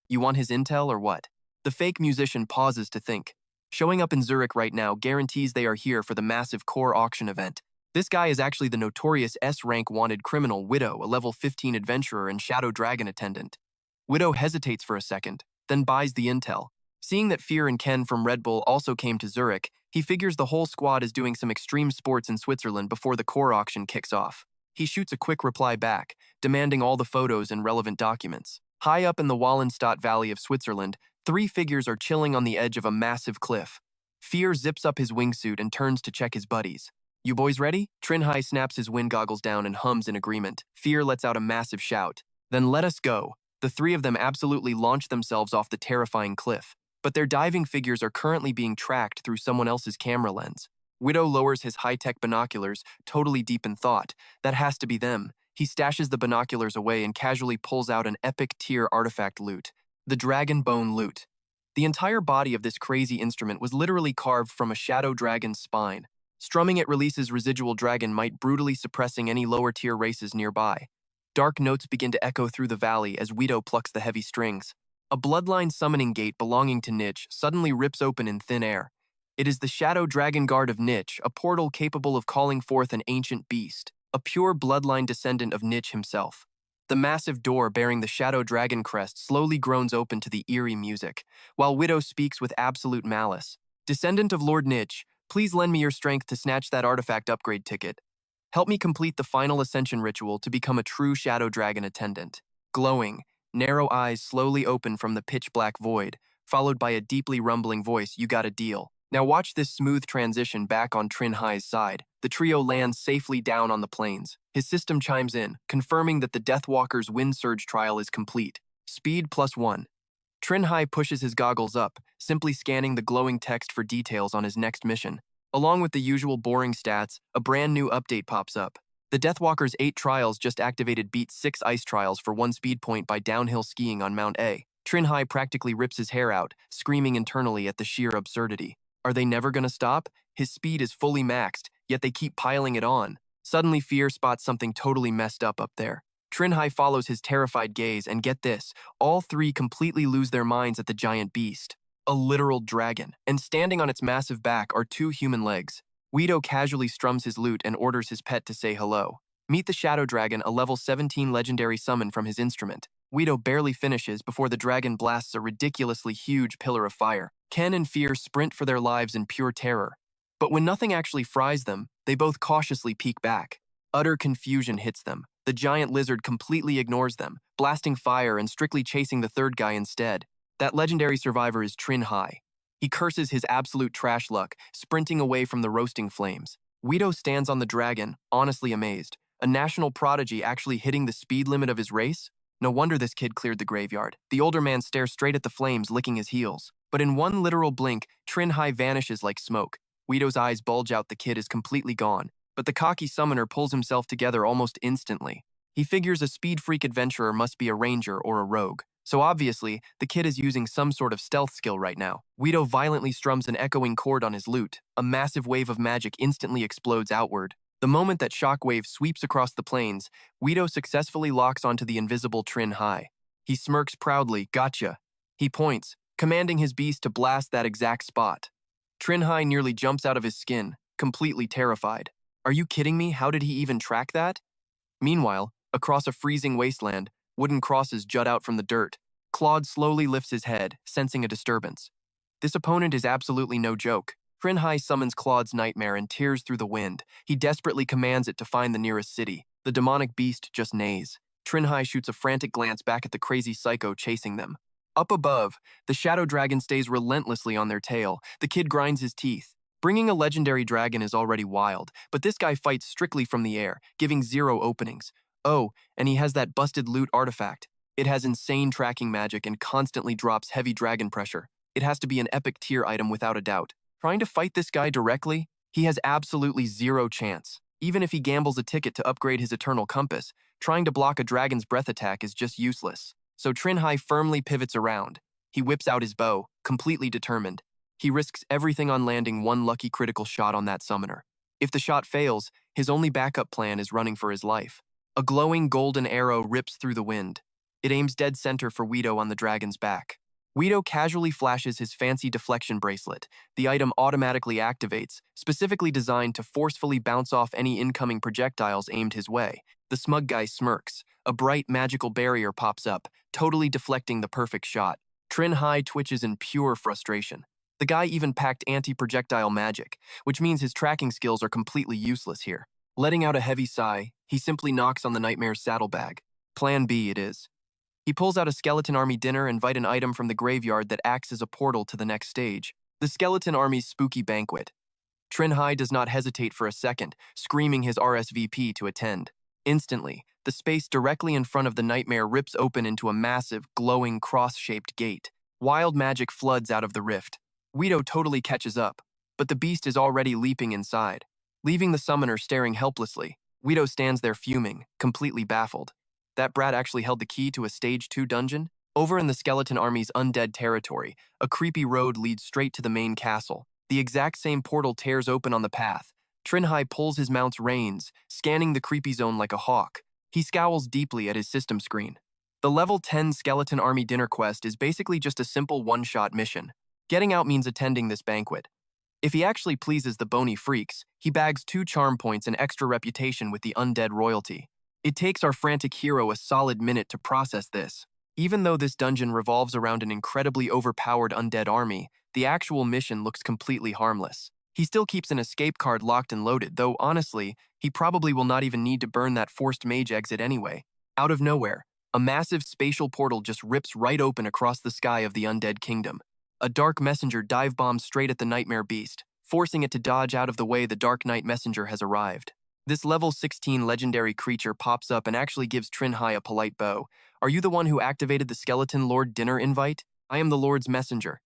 [SPEAKER 1] You want his intel or what? The fake musician pauses to think. Showing up in Zurich right now guarantees they are here for the massive core auction event. This guy is actually the notorious S-rank wanted criminal Widow, a level 15 adventurer and Shadow Dragon attendant. Widow hesitates for a second, then buys the intel. Seeing that Fear and Ken from Red Bull also came to Zurich, he figures the whole squad is doing some extreme sports in Switzerland before the core auction kicks off. He shoots a quick reply back, demanding all the photos and relevant documents. High up in the Wallenstadt Valley of Switzerland, three figures are chilling on the edge of a massive cliff. Fear zips up his wingsuit and turns to check his buddies. You boys ready? Trinh Hai snaps his wind goggles down and hums in agreement. Fear lets out a massive shout. Then let us go. The three of them absolutely launch themselves off the terrifying cliff. But their diving figures are currently being tracked through someone else's camera lens. Widow lowers his high-tech binoculars, totally deep in thought. That has to be them. He stashes the binoculars away and casually pulls out an epic tier artifact loot. The Dragon Bone Loot. The entire body of this crazy instrument was literally carved from a shadow dragon's spine. Strumming it releases residual dragon might, brutally suppressing any lower-tier races nearby. Dark notes begin to echo through the valley as Widow plucks the heavy strings. A bloodline summoning gate belonging to Niche suddenly rips open in thin air. It is the Shadow Dragon Guard of Niche, a portal capable of calling forth an ancient beast, a pure bloodline descendant of Niche himself. The massive door bearing the Shadow Dragon crest slowly groans open to the eerie music, while Widow speaks with absolute malice. Descendant of Lord Niche, please lend me your strength to snatch that artifact upgrade ticket. Help me complete the final ascension ritual to become a true Shadow Dragon attendant. Glowing, narrow eyes slowly open from the pitch-black void, followed by a deeply rumbling voice. You got a deal. Now watch this smooth transition back on Trinh Hai's side. The trio lands safely down on the plains. His system chimes in, confirming that the Deathwalker's wind surge trial is complete. Speed +1. Trinh Hai pushes his goggles up, simply scanning the glowing text for details on his next mission. Along with the usual boring stats, a brand new update pops up. The Deathwalker's 8 trials just activated beat 6 ice trials for 1 speed point by downhill skiing on Mount A. Trinh Hai practically rips his hair out, screaming internally at the sheer absurdity. Are they never gonna stop? His speed is fully maxed, yet they keep piling it on. Suddenly Fear spots something totally messed up there. Trinh Hai follows his terrified gaze and get this, all three completely lose their minds at the giant beast. A literal dragon, and standing on its massive back are 2 human legs. Widow casually strums his lute and orders his pet to say hello. Meet the Shadow Dragon, a level 17 legendary summon from his instrument. Widow barely finishes before the dragon blasts a ridiculously huge pillar of fire. Ken and Fear sprint for their lives in pure terror. But when nothing actually fries them, they both cautiously peek back. Utter confusion hits them. The giant lizard completely ignores them, blasting fire and strictly chasing the third guy instead. That legendary survivor is Trinh Hai. He curses his absolute trash luck, sprinting away from the roasting flames. Guido stands on the dragon, honestly amazed. A national prodigy actually hitting the speed limit of his race? No wonder this kid cleared the graveyard. The older man stares straight at the flames, licking his heels. But in one literal blink, Trinh Hai vanishes like smoke. Guido's eyes bulge out, the kid is completely gone. But the cocky summoner pulls himself together almost instantly. He figures a speed freak adventurer must be a ranger or a rogue. So obviously, the kid is using some sort of stealth skill right now. Guido violently strums an echoing chord on his lute. A massive wave of magic instantly explodes outward. The moment that shockwave sweeps across the plains, Guido successfully locks onto the invisible Trinh Hai. He smirks proudly, gotcha. He points, commanding his beast to blast that exact spot. Trinh Hai nearly jumps out of his skin, completely terrified. Are you kidding me? How did he even track that? Meanwhile, across a freezing wasteland, wooden crosses jut out from the dirt. Claude slowly lifts his head, sensing a disturbance. This opponent is absolutely no joke. Trinh Hai summons Claude's nightmare and tears through the wind. He desperately commands it to find the nearest city. The demonic beast just neighs. Trinh Hai shoots a frantic glance back at the crazy psycho chasing them. Up above, the shadow dragon stays relentlessly on their tail. The kid grinds his teeth. Bringing a legendary dragon is already wild, but this guy fights strictly from the air, giving 0 openings. Oh, and he has that busted loot artifact. It has insane tracking magic and constantly drops heavy dragon pressure. It has to be an epic tier item without a doubt. Trying to fight this guy directly? He has absolutely 0 chance. Even if he gambles a ticket to upgrade his eternal compass, trying to block a dragon's breath attack is just useless. So Trinh Hai firmly pivots around. He whips out his bow, completely determined. He risks everything on landing one lucky critical shot on that summoner. If the shot fails, his only backup plan is running for his life. A glowing golden arrow rips through the wind. It aims dead center for Guido on the dragon's back. Guido casually flashes his fancy deflection bracelet. The item automatically activates, specifically designed to forcefully bounce off any incoming projectiles aimed his way. The smug guy smirks. A bright magical barrier pops up, totally deflecting the perfect shot. Trinh Hai twitches in pure frustration. The guy even packed anti-projectile magic, which means his tracking skills are completely useless here. Letting out a heavy sigh, he simply knocks on the nightmare's saddlebag. Plan B it is. He pulls out a skeleton army dinner and invite an item from the graveyard that acts as a portal to the next stage. The skeleton army's spooky banquet. Trinh Hai does not hesitate for a second, screaming his RSVP to attend. Instantly, the space directly in front of the nightmare rips open into a massive, glowing, cross-shaped gate. Wild magic floods out of the rift. Guido totally catches up, but the beast is already leaping inside. Leaving the summoner staring helplessly, Guido stands there fuming, completely baffled. That brat actually held the key to a Stage 2 dungeon? Over in the skeleton army's undead territory, a creepy road leads straight to the main castle. The exact same portal tears open on the path. Trinh Hai pulls his mount's reins, scanning the creepy zone like a hawk. He scowls deeply at his system screen. The level 10 skeleton army dinner quest is basically just a simple one-shot mission. Getting out means attending this banquet. If he actually pleases the bony freaks, he bags 2 charm points and extra reputation with the undead royalty. It takes our frantic hero a solid minute to process this. Even though this dungeon revolves around an incredibly overpowered undead army, the actual mission looks completely harmless. He still keeps an escape card locked and loaded, though honestly, he probably will not even need to burn that forced mage exit anyway. Out of nowhere, a massive spatial portal just rips right open across the sky of the undead kingdom. A dark messenger dive bombs straight at the nightmare beast, forcing it to dodge out of the way the Dark Knight messenger has arrived. This level 16 legendary creature pops up and actually gives Trinh Hai a polite bow. Are you the one who activated the Skeleton Lord dinner invite? I am the Lord's messenger.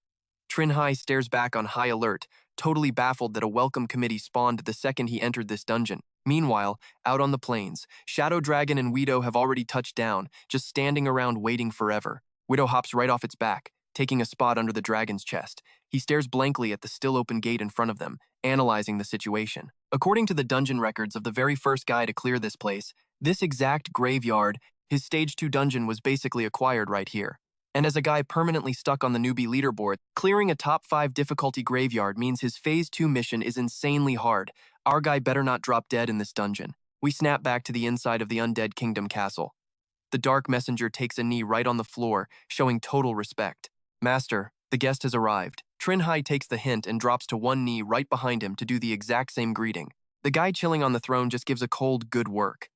[SPEAKER 1] Trinh Hai stares back on high alert, totally baffled that a welcome committee spawned the second he entered this dungeon. Meanwhile, out on the plains, Shadow Dragon and Guido have already touched down, just standing around waiting forever. Guido hops right off its back, taking a spot under the dragon's chest. He stares blankly at the still open gate in front of them, analyzing the situation. According to the dungeon records of the very first guy to clear this place, this exact graveyard, his Stage 2 dungeon was basically acquired right here. And as a guy permanently stuck on the newbie leaderboard, clearing a top 5 difficulty graveyard means his Phase 2 mission is insanely hard. Our guy better not drop dead in this dungeon. We snap back to the inside of the Undead Kingdom castle. The Dark Messenger takes a knee right on the floor, showing total respect. Master, the guest has arrived. Trinh Hai takes the hint and drops to one knee right behind him to do the exact same greeting. The guy chilling on the throne just gives a cold good work.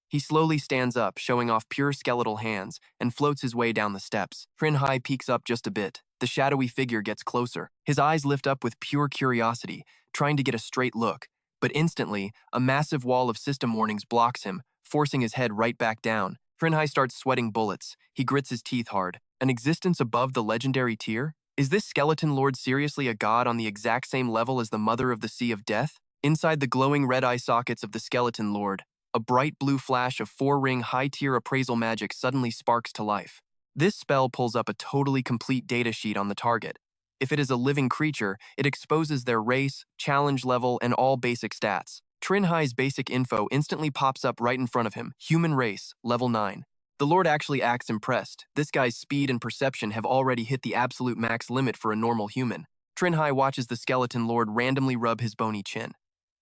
[SPEAKER 1] He slowly stands up, showing off pure skeletal hands, and floats his way down the steps. Trinh Hai peeks up just a bit. The shadowy figure gets closer. His eyes lift up with pure curiosity, trying to get a straight look. But instantly, a massive wall of system warnings blocks him, forcing his head right back down. Trinh Hai starts sweating bullets. He grits his teeth hard. An existence above the legendary tier? Is this skeleton lord seriously a god on the exact same level as the mother of the Sea of Death? Inside the glowing red eye sockets of the skeleton lord, a bright blue flash of 4-ring high-tier appraisal magic suddenly sparks to life. This spell pulls up a totally complete data sheet on the target. If it is a living creature, it exposes their race, challenge level, and all basic stats. Trinh Hai's basic info instantly pops up right in front of him. Human race, level 9. The Lord actually acts impressed. This guy's speed and perception have already hit the absolute max limit for a normal human. Trinh Hai watches the skeleton lord randomly rub his bony chin.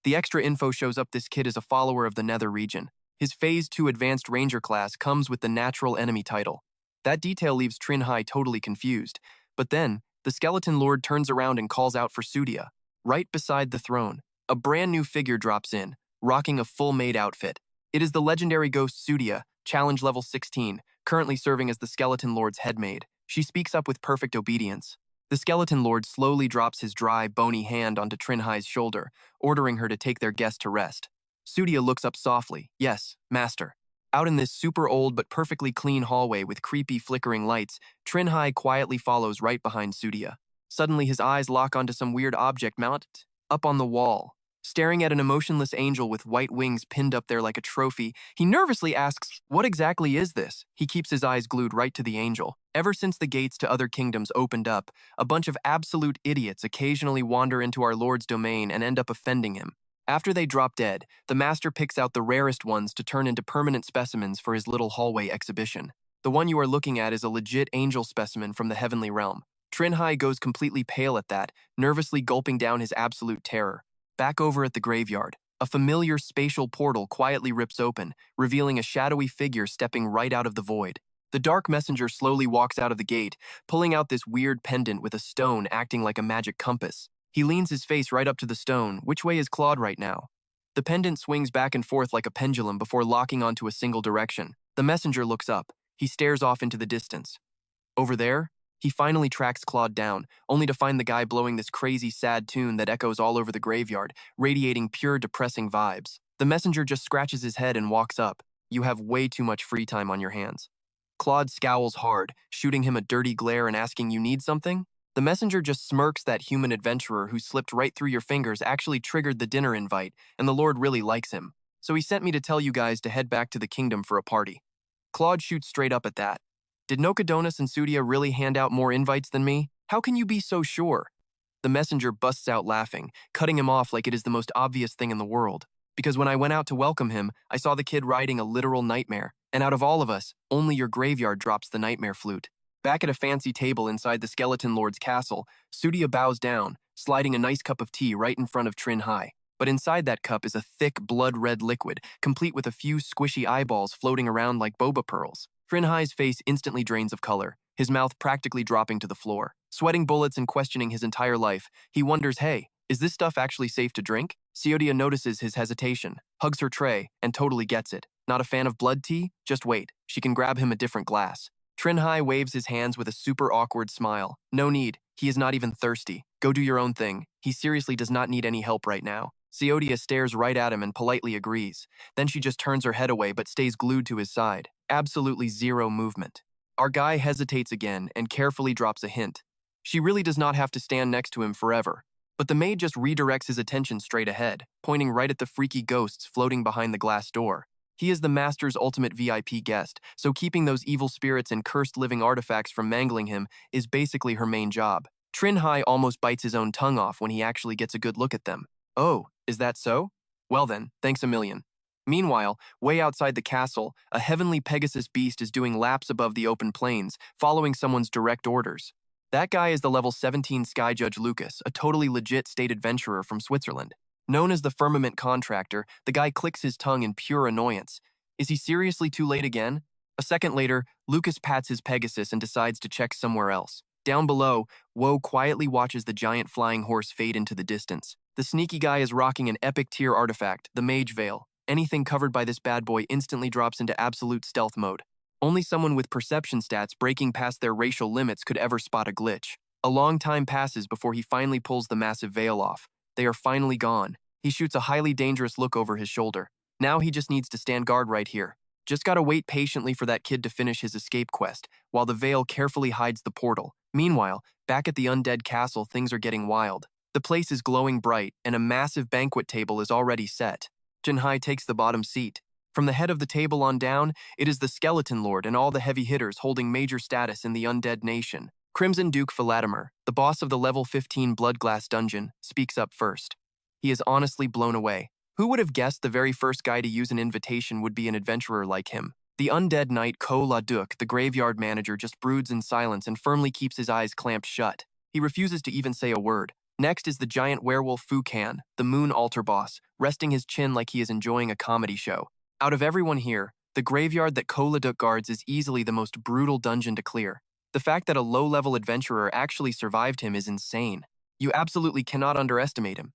[SPEAKER 1] The extra info shows up this kid is a follower of the Nether region. His Phase 2 Advanced Ranger class comes with the Natural Enemy title. That detail leaves Trinh Hai totally confused. But then, the skeleton lord turns around and calls out for Sudia. Right beside the throne, a brand new figure drops in, rocking a full maid outfit. It is the legendary ghost Sudia, challenge level 16, currently serving as the skeleton lord's head maid. She speaks up with perfect obedience. The skeleton lord slowly drops his dry, bony hand onto Trinh Hai's shoulder, ordering her to take their guest to rest. Sudia looks up softly. Yes, master. Out in this super old but perfectly clean hallway with creepy flickering lights, Trinh Hai quietly follows right behind Sudia. Suddenly his eyes lock onto some weird object mounted up on the wall. Staring at an emotionless angel with white wings pinned up there like a trophy, he nervously asks, "What exactly is this?" He keeps his eyes glued right to the angel. Ever since the gates to other kingdoms opened up, a bunch of absolute idiots occasionally wander into our Lord's domain and end up offending him. After they drop dead, the master picks out the rarest ones to turn into permanent specimens for his little hallway exhibition. The one you are looking at is a legit angel specimen from the heavenly realm. Trinh Hai goes completely pale at that, nervously gulping down his absolute terror. Back over at the graveyard, a familiar spatial portal quietly rips open, revealing a shadowy figure stepping right out of the void. The dark messenger slowly walks out of the gate, pulling out this weird pendant with a stone acting like a magic compass. He leans his face right up to the stone. Which way is Claude right now? The pendant swings back and forth like a pendulum before locking onto a single direction. The messenger looks up. He stares off into the distance. Over there, he finally tracks Claude down, only to find the guy blowing this crazy, sad tune that echoes all over the graveyard, radiating pure, depressing vibes. The messenger just scratches his head and walks up. You have way too much free time on your hands. Claude scowls hard, shooting him a dirty glare and asking, "You need something?" The messenger just smirks. That human adventurer who slipped right through your fingers actually triggered the dinner invite, and the Lord really likes him. So he sent me to tell you guys to head back to the kingdom for a party. Claude shoots straight up at that. Did Nokodonis and Sudia really hand out more invites than me? How can you be so sure? The messenger busts out laughing, cutting him off like it is the most obvious thing in the world. Because when I went out to welcome him, I saw the kid riding a literal nightmare, and out of all of us, only your graveyard drops the nightmare flute. Back at a fancy table inside the skeleton lord's castle, Sudia bows down, sliding a nice cup of tea right in front of Trinh Hai. But inside that cup is a thick, blood-red liquid, complete with a few squishy eyeballs floating around like boba pearls. Trinh Hai's face instantly drains of color, his mouth practically dropping to the floor. Sweating bullets and questioning his entire life, he wonders, hey, is this stuff actually safe to drink? Sudia notices his hesitation, hugs her tray, and totally gets it. Not a fan of blood tea? Just wait, she can grab him a different glass. Trinh Hai waves his hands with a super awkward smile. No need, he is not even thirsty. Go do your own thing. He seriously does not need any help right now. Sudia stares right at him and politely agrees. Then she just turns her head away but stays glued to his side. Absolutely zero movement. Our guy hesitates again and carefully drops a hint. She really does not have to stand next to him forever. But the maid just redirects his attention straight ahead, pointing right at the freaky ghosts floating behind the glass door. He is the master's ultimate VIP guest, so keeping those evil spirits and cursed living artifacts from mangling him is basically her main job. Trinh Hai almost bites his own tongue off when he actually gets a good look at them. Oh, is that so? Well then, thanks a million. Meanwhile, way outside the castle, a heavenly Pegasus beast is doing laps above the open plains, following someone's direct orders. That guy is the level 17 Sky Judge Lucas, a totally legit state adventurer from Switzerland. Known as the Firmament Contractor, the guy clicks his tongue in pure annoyance. Is he seriously too late again? A second later, Lucas pats his Pegasus and decides to check somewhere else. Down below, Woe quietly watches the giant flying horse fade into the distance. The sneaky guy is rocking an epic tier artifact, the Mage Veil. Anything covered by this bad boy instantly drops into absolute stealth mode. Only someone with perception stats breaking past their racial limits could ever spot a glitch. A long time passes before he finally pulls the massive veil off. They are finally gone. He shoots a highly dangerous look over his shoulder. Now he just needs to stand guard right here. Just gotta wait patiently for that kid to finish his escape quest, while the veil carefully hides the portal. Meanwhile, back at the undead castle, things are getting wild. The place is glowing bright, and a massive banquet table is already set. Trinh Hai takes the bottom seat. From the head of the table on down, it is the Skeleton Lord and all the heavy hitters holding major status in the undead nation. Crimson Duke Vladimir, the boss of the level 15 Bloodglass dungeon, speaks up first. He is honestly blown away. Who would have guessed the very first guy to use an invitation would be an adventurer like him? The undead knight Ko-La-Duk, the graveyard manager, just broods in silence and firmly keeps his eyes clamped shut. He refuses to even say a word. Next is the giant werewolf Fu-Kan, the moon altar boss, resting his chin like he is enjoying a comedy show. Out of everyone here, the graveyard that Ko-La-Duk guards is easily the most brutal dungeon to clear. The fact that a low-level adventurer actually survived him is insane. You absolutely cannot underestimate him.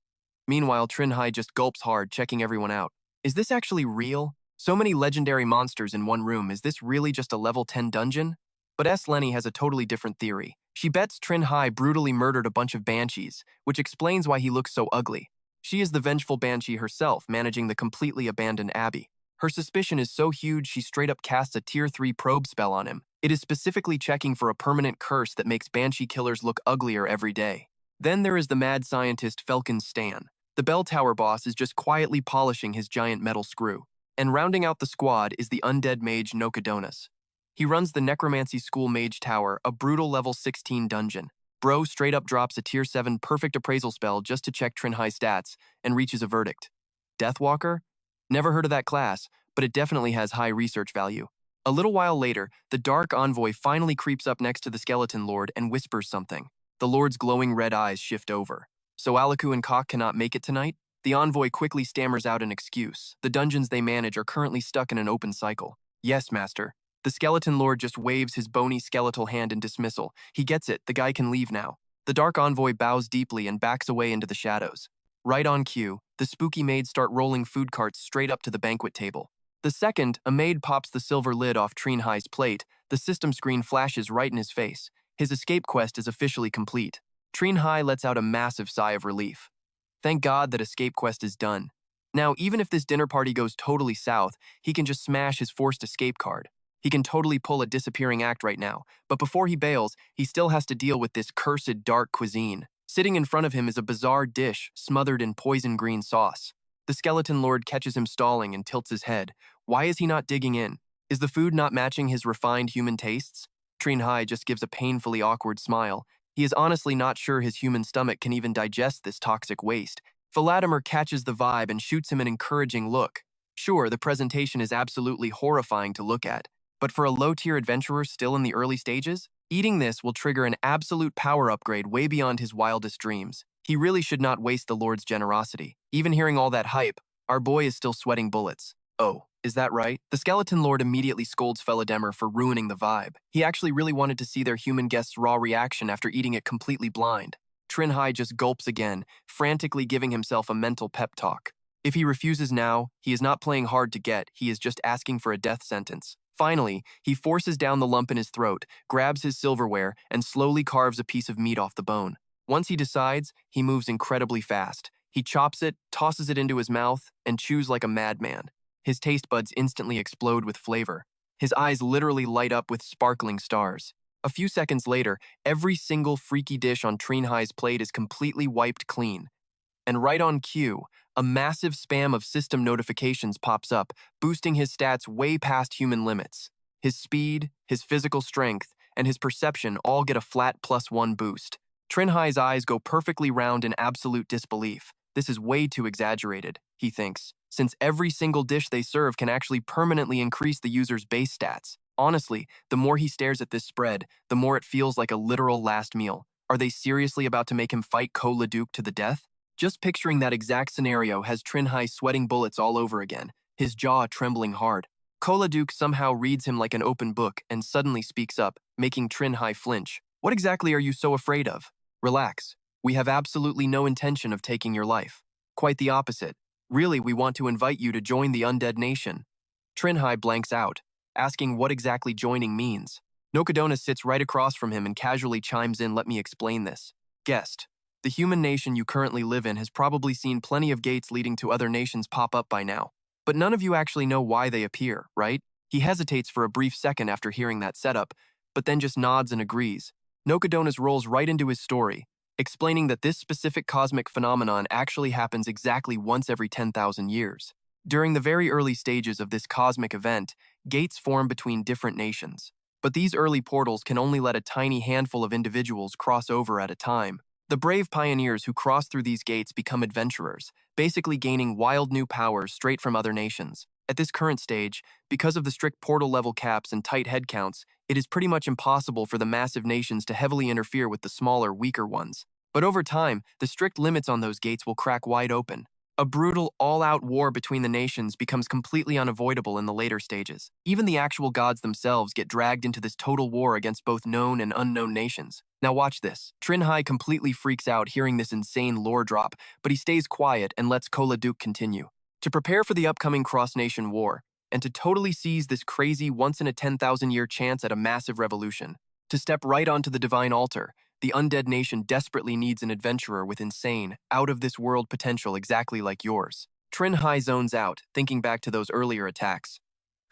[SPEAKER 1] Meanwhile, Trinh Hai just gulps hard, checking everyone out. Is this actually real? So many legendary monsters in one room, is this really just a level 10 dungeon? But Lenny has a totally different theory. She bets Trinh Hai brutally murdered a bunch of banshees, which explains why he looks so ugly. She is the vengeful banshee herself, managing the completely abandoned abbey. Her suspicion is so huge she straight up casts a tier 3 probe spell on him. It is specifically checking for a permanent curse that makes banshee killers look uglier every day. Then there is the mad scientist Falcon Stan. The bell tower boss is just quietly polishing his giant metal screw. And rounding out the squad is the undead mage Nokodonas. He runs the necromancy school mage tower, a brutal level 16 dungeon. Bro straight up drops a tier 7 perfect appraisal spell just to check Trinh Hai's stats and reaches a verdict. Deathwalker? Never heard of that class, but it definitely has high research value. A little while later, the Dark Envoy finally creeps up next to the Skeleton Lord and whispers something. The Lord's glowing red eyes shift over. So Aliku and Cock cannot make it tonight? The Envoy quickly stammers out an excuse. The dungeons they manage are currently stuck in an open cycle. Yes, Master. The Skeleton Lord just waves his bony skeletal hand in dismissal. He gets it, the guy can leave now. The Dark Envoy bows deeply and backs away into the shadows. Right on cue, the spooky maids start rolling food carts straight up to the banquet table. The second, a maid pops the silver lid off Trinh Hai's plate, the system screen flashes right in his face. His escape quest is officially complete. Trinh Hai lets out a massive sigh of relief. Thank God that escape quest is done. Now, even if this dinner party goes totally south, he can just smash his forced escape card. He can totally pull a disappearing act right now, but before he bails, he still has to deal with this cursed dark cuisine. Sitting in front of him is a bizarre dish smothered in poison green sauce. The Skeleton Lord catches him stalling and tilts his head. Why is he not digging in? Is the food not matching his refined human tastes? Trinh Hai just gives a painfully awkward smile. He is honestly not sure his human stomach can even digest this toxic waste. Vladimir catches the vibe and shoots him an encouraging look. Sure, the presentation is absolutely horrifying to look at, but for a low-tier adventurer still in the early stages, eating this will trigger an absolute power upgrade way beyond his wildest dreams. He really should not waste the Lord's generosity. Even hearing all that hype, our boy is still sweating bullets. Oh, is that right? The Skeleton Lord immediately scolds Vladimir for ruining the vibe. He actually really wanted to see their human guest's raw reaction after eating it completely blind. Trinh Hai just gulps again, frantically giving himself a mental pep talk. If he refuses now, he is not playing hard to get, he is just asking for a death sentence. Finally, he forces down the lump in his throat, grabs his silverware, and slowly carves a piece of meat off the bone. Once he decides, he moves incredibly fast. He chops it, tosses it into his mouth, and chews like a madman. His taste buds instantly explode with flavor. His eyes literally light up with sparkling stars. A few seconds later, every single freaky dish on Trinh Hai's plate is completely wiped clean. And right on cue, a massive spam of system notifications pops up, boosting his stats way past human limits. His speed, his physical strength, and his perception all get a flat +1 boost. Trinh Hai's eyes go perfectly round in absolute disbelief. This is way too exaggerated, he thinks, since every single dish they serve can actually permanently increase the user's base stats. Honestly, the more he stares at this spread, the more it feels like a literal last meal. Are they seriously about to make him fight Ko-La-Duk to the death? Just picturing that exact scenario has Trinh Hai sweating bullets all over again, his jaw trembling hard. Ko-La-Duk somehow reads him like an open book and suddenly speaks up, making Trinh Hai flinch. What exactly are you so afraid of? Relax. We have absolutely no intention of taking your life. Quite the opposite. Really, we want to invite you to join the undead nation. Trinh Hai blanks out, asking what exactly joining means. Nokodonis sits right across from him and casually chimes in, "Let me explain this. Guest, the human nation you currently live in has probably seen plenty of gates leading to other nations pop up by now. But none of you actually know why they appear, right?" He hesitates for a brief second after hearing that setup, but then just nods and agrees. Nokodonis rolls right into his story, explaining that this specific cosmic phenomenon actually happens exactly once every 10,000 years. During the very early stages of this cosmic event, gates form between different nations. But these early portals can only let a tiny handful of individuals cross over at a time. The brave pioneers who cross through these gates become adventurers, basically gaining wild new powers straight from other nations. At this current stage, because of the strict portal level caps and tight head counts, it is pretty much impossible for the massive nations to heavily interfere with the smaller, weaker ones. But over time, the strict limits on those gates will crack wide open. A brutal, all-out war between the nations becomes completely unavoidable in the later stages. Even the actual gods themselves get dragged into this total war against both known and unknown nations. Now watch this. Trinh Hai completely freaks out hearing this insane lore drop, but he stays quiet and lets Kola Duke continue. To prepare for the upcoming cross-nation war, and to totally seize this crazy once-in-a-10,000-year chance at a massive revolution, to step right onto the divine altar, the undead nation desperately needs an adventurer with insane, out-of-this-world potential exactly like yours. Trinh Hai zones out, thinking back to those earlier attacks.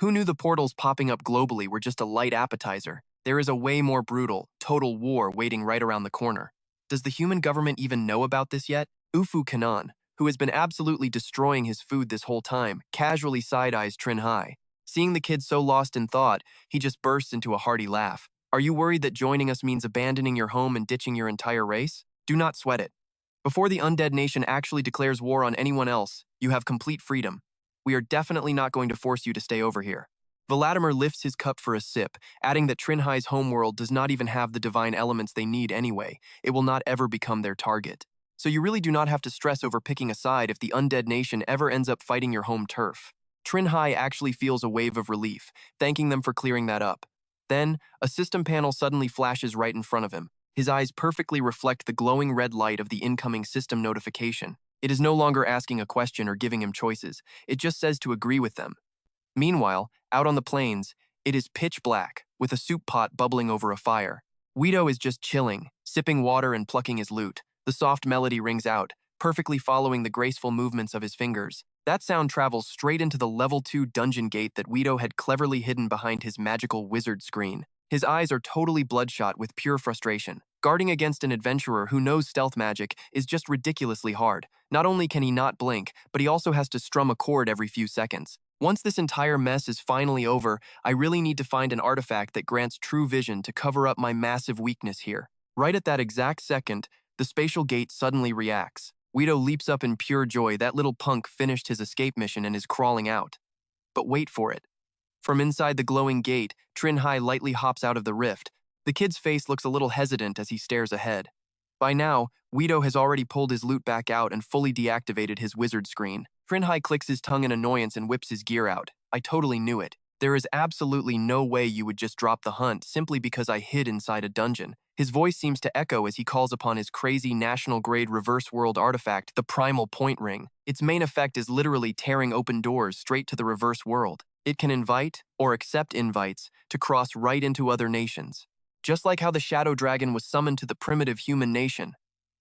[SPEAKER 1] Who knew the portals popping up globally were just a light appetizer? There is a way more brutal, total war waiting right around the corner. Does the human government even know about this yet? Ufu Kanan, who has been absolutely destroying his food this whole time, casually side-eyes Trinh Hai. Seeing the kid so lost in thought, he just bursts into a hearty laugh. "Are you worried that joining us means abandoning your home and ditching your entire race? Do not sweat it. Before the undead nation actually declares war on anyone else, you have complete freedom. We are definitely not going to force you to stay over here." Vladimir lifts his cup for a sip, adding that Trinh Hai's homeworld does not even have the divine elements they need anyway. It will not ever become their target. So you really do not have to stress over picking a side if the undead nation ever ends up fighting your home turf. Trinh Hai actually feels a wave of relief, thanking them for clearing that up. Then, a system panel suddenly flashes right in front of him. His eyes perfectly reflect the glowing red light of the incoming system notification. It is no longer asking a question or giving him choices. It just says to agree with them. Meanwhile, out on the plains, it is pitch black, with a soup pot bubbling over a fire. Guido is just chilling, sipping water and plucking his lute. The soft melody rings out, perfectly following the graceful movements of his fingers. That sound travels straight into the level 2 dungeon gate that Guido had cleverly hidden behind his magical wizard screen. His eyes are totally bloodshot with pure frustration. Guarding against an adventurer who knows stealth magic is just ridiculously hard. Not only can he not blink, but he also has to strum a chord every few seconds. Once this entire mess is finally over, I really need to find an artifact that grants true vision to cover up my massive weakness here. Right at that exact second, the spatial gate suddenly reacts. Guido leaps up in pure joy. That little punk finished his escape mission and is crawling out. But wait for it. From inside the glowing gate, Trinh Hai lightly hops out of the rift. The kid's face looks a little hesitant as he stares ahead. By now, Guido has already pulled his loot back out and fully deactivated his wizard screen. Trinh Hai clicks his tongue in annoyance and whips his gear out. "I totally knew it. There is absolutely no way you would just drop the hunt simply because I hid inside a dungeon." His voice seems to echo as he calls upon his crazy national-grade reverse-world artifact, the Primal Point Ring. Its main effect is literally tearing open doors straight to the reverse world. It can invite, or accept invites, to cross right into other nations. Just like how the Shadow Dragon was summoned to the primitive human nation.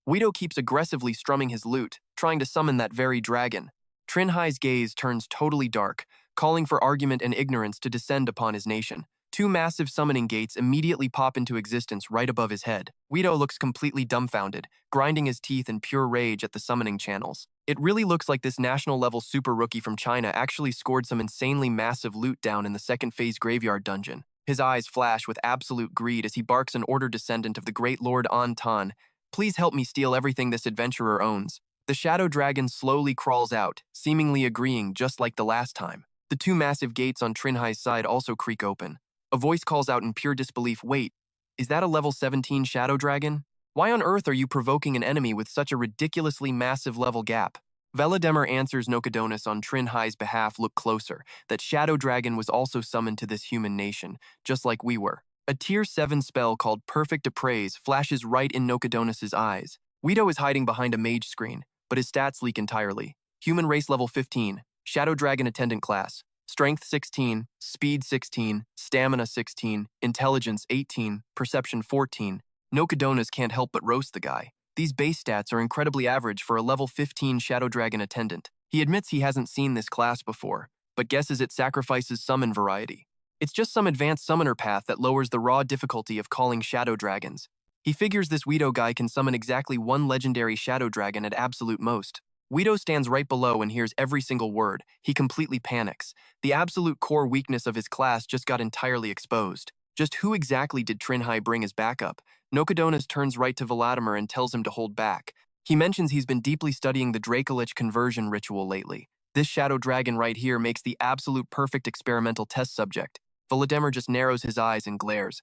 [SPEAKER 1] Guido keeps aggressively strumming his lute, trying to summon that very dragon. Trinh Hai's gaze turns totally dark, calling for argument and ignorance to descend upon his nation. Two massive summoning gates immediately pop into existence right above his head. Guido looks completely dumbfounded, grinding his teeth in pure rage at the summoning channels. It really looks like this national-level super rookie from China actually scored some insanely massive loot down in the second phase graveyard dungeon. His eyes flash with absolute greed as he barks an order descendant of the great Lord An Tan. "Please help me steal everything this adventurer owns." The shadow dragon slowly crawls out, seemingly agreeing just like the last time. The two massive gates on Trinh Hai's side also creak open. A voice calls out in pure disbelief, "Wait, is that a level 17 shadow dragon? Why on earth are you provoking an enemy with such a ridiculously massive level gap?" Velademir answers Nokodonis on Trinh Hai's behalf. "Look closer. That shadow dragon was also summoned to this human nation, just like we were." A tier 7 spell called Perfect Appraise flashes right in Nokodonis' eyes. Guido is hiding behind a mage screen, but his stats leak entirely. Human race level 15, shadow dragon attendant class, Strength 16, Speed 16, Stamina 16, Intelligence 18, Perception 14. Nokodonas can't help but roast the guy. These base stats are incredibly average for a level 15 Shadow Dragon attendant. He admits he hasn't seen this class before, but guesses it sacrifices summon variety. It's just some advanced summoner path that lowers the raw difficulty of calling Shadow Dragons. He figures this Weedo guy can summon exactly one legendary Shadow Dragon at absolute most. Weedo stands right below and hears every single word. He completely panics. The absolute core weakness of his class just got entirely exposed. Just who exactly did Trinh Hai bring as backup? Nokodonas turns right to Vladimir and tells him to hold back. He mentions he's been deeply studying the Dracolich conversion ritual lately. This Shadow Dragon right here makes the absolute perfect experimental test subject. Vladimir just narrows his eyes and glares.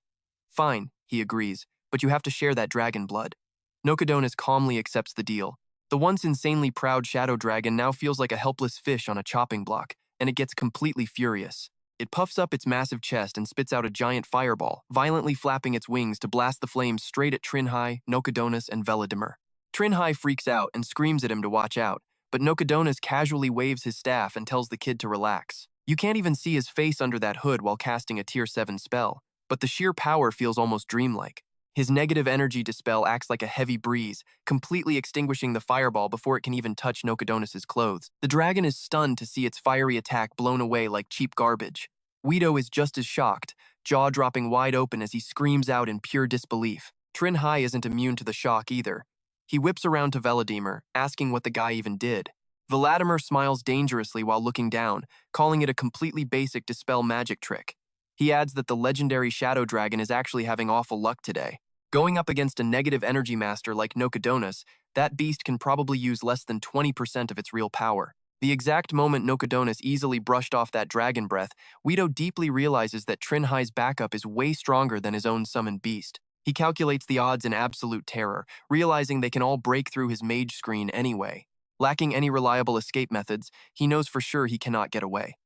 [SPEAKER 1] Fine, he agrees, but you have to share that dragon blood. Nokodonas calmly accepts the deal. The once insanely proud Shadow Dragon now feels like a helpless fish on a chopping block, and it gets completely furious. It puffs up its massive chest and spits out a giant fireball, violently flapping its wings to blast the flames straight at Trinh Hai, Nokodonas, and Vladimir. Trinh Hai freaks out and screams at him to watch out, but Nokodonas casually waves his staff and tells the kid to relax. You can't even see his face under that hood while casting a Tier 7 spell, but the sheer power feels almost dreamlike. His negative energy dispel acts like a heavy breeze, completely extinguishing the fireball before it can even touch Nokodonas' clothes. The dragon is stunned to see its fiery attack blown away like cheap garbage. Weedo is just as shocked, jaw dropping wide open as he screams out in pure disbelief. Trinh Hai isn't immune to the shock either. He whips around to Vladimir, asking what the guy even did. Vladimir smiles dangerously while looking down, calling it a completely basic dispel magic trick. He adds that the legendary Shadow Dragon is actually having awful luck today. Going up against a negative energy master like Nokodonas, that beast can probably use less than 20% of its real power. The exact moment Nokodonas easily brushed off that dragon breath, Weedo deeply realizes that Trinh Hai's backup is way stronger than his own summoned beast. He calculates the odds in absolute terror, realizing they can all break through his mage screen anyway. Lacking any reliable escape methods, he knows for sure he cannot get away.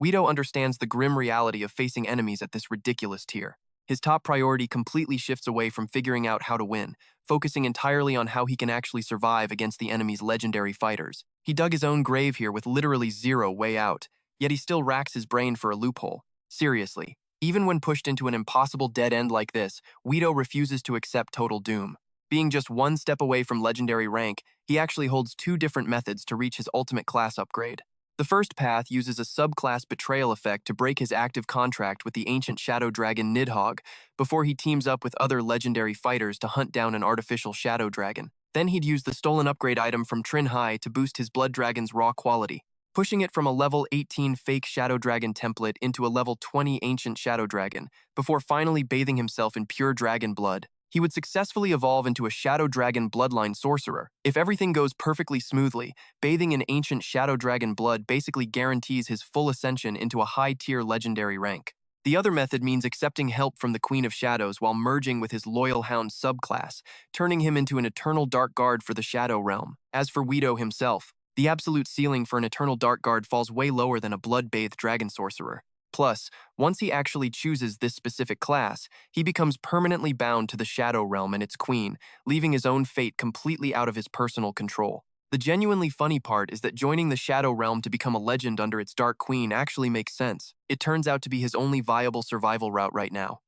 [SPEAKER 1] Weedo understands the grim reality of facing enemies at this ridiculous tier. His top priority completely shifts away from figuring out how to win, focusing entirely on how he can actually survive against the enemy's legendary fighters. He dug his own grave here with literally zero way out, yet he still racks his brain for a loophole. Seriously, even when pushed into an impossible dead end like this, Weedo refuses to accept total doom. Being just one step away from legendary rank, he actually holds two different methods to reach his ultimate class upgrade. The first path uses a subclass betrayal effect to break his active contract with the ancient shadow dragon Nidhogg before he teams up with other legendary fighters to hunt down an artificial shadow dragon. Then he'd use the stolen upgrade item from Trinh Hai to boost his blood dragon's raw quality, pushing it from a level 18 fake shadow dragon template into a level 20 ancient shadow dragon, before finally bathing himself in pure dragon blood. He would successfully evolve into a Shadow Dragon bloodline sorcerer. If everything goes perfectly smoothly, bathing in ancient Shadow Dragon blood basically guarantees his full ascension into a high-tier legendary rank. The other method means accepting help from the Queen of Shadows while merging with his Loyal Hound subclass, turning him into an Eternal Dark Guard for the Shadow Realm. As for Weedo himself, the absolute ceiling for an Eternal Dark Guard falls way lower than a blood-bathed dragon sorcerer. Plus, once he actually chooses this specific class, he becomes permanently bound to the Shadow Realm and its queen, leaving his own fate completely out of his personal control. The genuinely funny part is that joining the Shadow Realm to become a legend under its Dark Queen actually makes sense. It turns out to be his only viable survival route right now.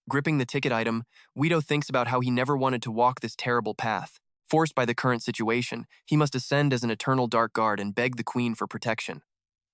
[SPEAKER 1] Gripping the ticket item, Weedo thinks about how he never wanted to walk this terrible path. Forced by the current situation, he must ascend as an Eternal Dark Guard and beg the Queen for protection.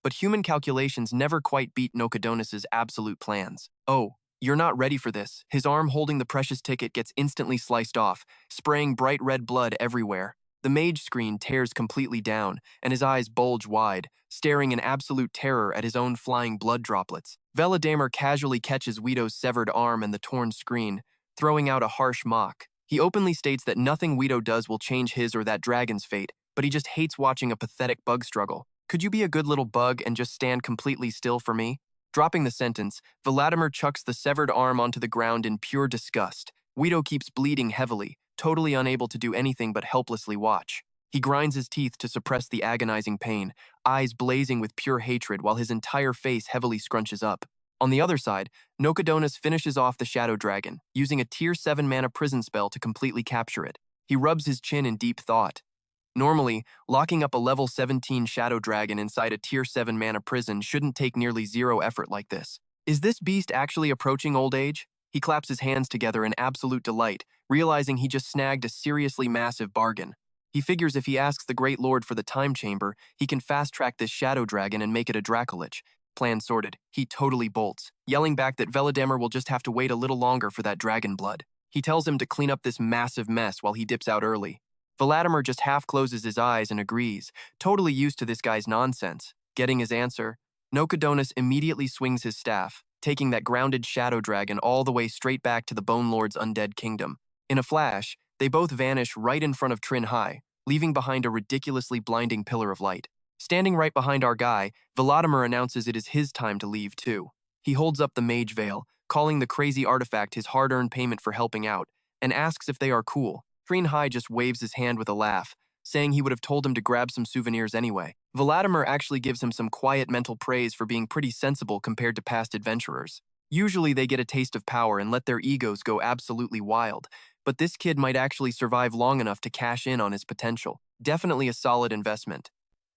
[SPEAKER 1] But human calculations never quite beat Nokodonas' absolute plans. Oh, you're not ready for this. His arm holding the precious ticket gets instantly sliced off, spraying bright red blood everywhere. The mage screen tears completely down, and his eyes bulge wide, staring in absolute terror at his own flying blood droplets. Vladimir casually catches Weedo's severed arm and the torn screen, throwing out a harsh mock. He openly states that nothing Weedo does will change his or that dragon's fate, but he just hates watching a pathetic bug struggle. Could you be a good little bug and just stand completely still for me? Dropping the sentence, Vladimir chucks the severed arm onto the ground in pure disgust. Weedo keeps bleeding heavily, totally unable to do anything but helplessly watch. He grinds his teeth to suppress the agonizing pain, eyes blazing with pure hatred while his entire face heavily scrunches up. On the other side, Nokodonas finishes off the Shadow Dragon, using a Tier 7 mana prison spell to completely capture it. He rubs his chin in deep thought. Normally, locking up a level 17 Shadow Dragon inside a tier 7 mana prison shouldn't take nearly zero effort like this. Is this beast actually approaching old age? He claps his hands together in absolute delight, realizing he just snagged a seriously massive bargain. He figures if he asks the Great Lord for the Time Chamber, he can fast-track this Shadow Dragon and make it a Dracolich. Plan sorted, he totally bolts, yelling back that Veladammer will just have to wait a little longer for that dragon blood. He tells him to clean up this massive mess while he dips out early. Veladammer just half closes his eyes and agrees, totally used to this guy's nonsense. Getting his answer, Nokodonis immediately swings his staff, taking that grounded Shadow Dragon all the way straight back to the Bone Lord's undead kingdom. In a flash, they both vanish right in front of Trinh Hai, leaving behind a ridiculously blinding pillar of light. Standing right behind our guy, Veladammer announces it is his time to leave too. He holds up the Mage Veil, calling the crazy artifact his hard-earned payment for helping out, and asks if they are cool. Trinh Hai just waves his hand with a laugh, saying he would have told him to grab some souvenirs anyway. Veladammer actually gives him some quiet mental praise for being pretty sensible compared to past adventurers. Usually they get a taste of power and let their egos go absolutely wild, but this kid might actually survive long enough to cash in on his potential. Definitely a solid investment.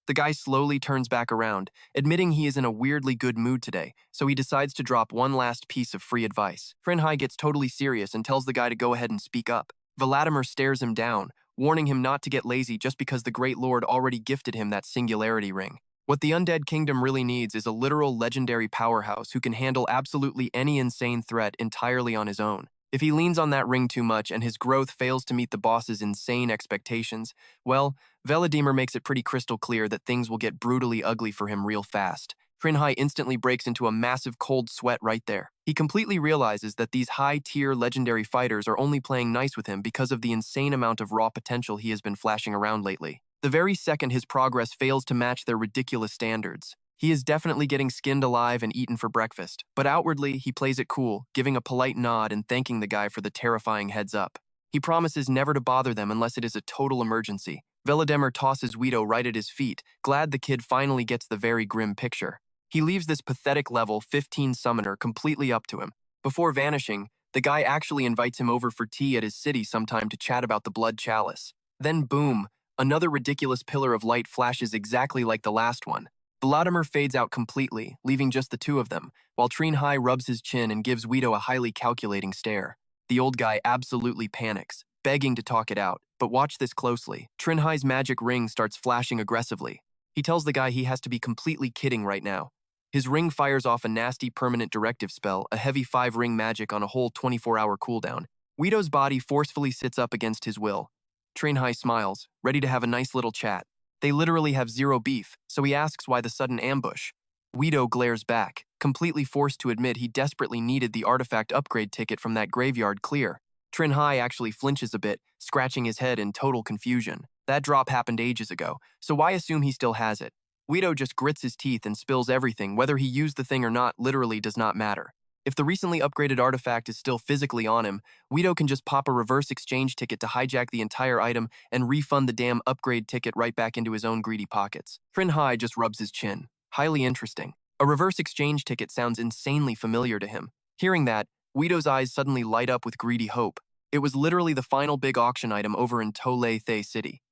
[SPEAKER 1] The guy slowly turns back around, admitting he is in a weirdly good mood today, so he decides to drop one last piece of free advice. Trinh Hai gets totally serious and tells the guy to go ahead and speak up. Veladammer stares him down, warning him not to get lazy just because the Great Lord already gifted him that singularity ring. What the Undead Kingdom really needs is a literal legendary powerhouse who can handle absolutely any insane threat entirely on his own. If he leans on that ring too much and his growth fails to meet the boss's insane expectations, well, Veladammer makes it pretty crystal clear that things will get brutally ugly for him real fast. Trinh Hai instantly breaks into a massive cold sweat right there. He completely realizes that these high-tier legendary fighters are only playing nice with him because of the insane amount of raw potential he has been flashing around lately. The very second his progress fails to match their ridiculous standards, he is definitely getting skinned alive and eaten for breakfast, but outwardly, he plays it cool, giving a polite nod and thanking the guy for the terrifying heads up. He promises never to bother them unless it is a total emergency. Veladammer tosses Guido right at his feet, glad the kid finally gets the very grim picture. He leaves this pathetic level 15 summoner completely up to him. Before vanishing, the guy actually invites him over for tea at his city sometime to chat about the Blood Chalice. Then boom, another ridiculous pillar of light flashes exactly like the last one. Veladammer fades out completely, leaving just the two of them, while Trinh Hai rubs his chin and gives Guido a highly calculating stare. The old guy absolutely panics, begging to talk it out, but watch this closely. Trinh Hai's magic ring starts flashing aggressively. He tells the guy he has to be completely kidding right now. His ring fires off a nasty permanent directive spell, a heavy 5-ring magic on a whole 24-hour cooldown. Guido's body forcefully sits up against his will. Trinh Hai smiles, ready to have a nice little chat. They literally have zero beef, so he asks why the sudden ambush. Guido glares back, completely forced to admit he desperately needed the artifact upgrade ticket from that graveyard clear. Trinh Hai actually flinches a bit, scratching his head in total confusion. That drop happened ages ago, so why assume he still has it? Guido just grits his teeth and spills everything. Whether he used the thing or not literally does not matter. If the recently upgraded artifact is still physically on him, Guido can just pop a reverse exchange ticket to hijack the entire item and refund the damn upgrade ticket right back into his own greedy pockets. Trinh Hai just rubs his chin. Highly interesting. A reverse exchange ticket sounds insanely familiar to him. Hearing that, Guido's eyes suddenly light up with greedy hope. It was literally the final big auction item over in Tole Thay City.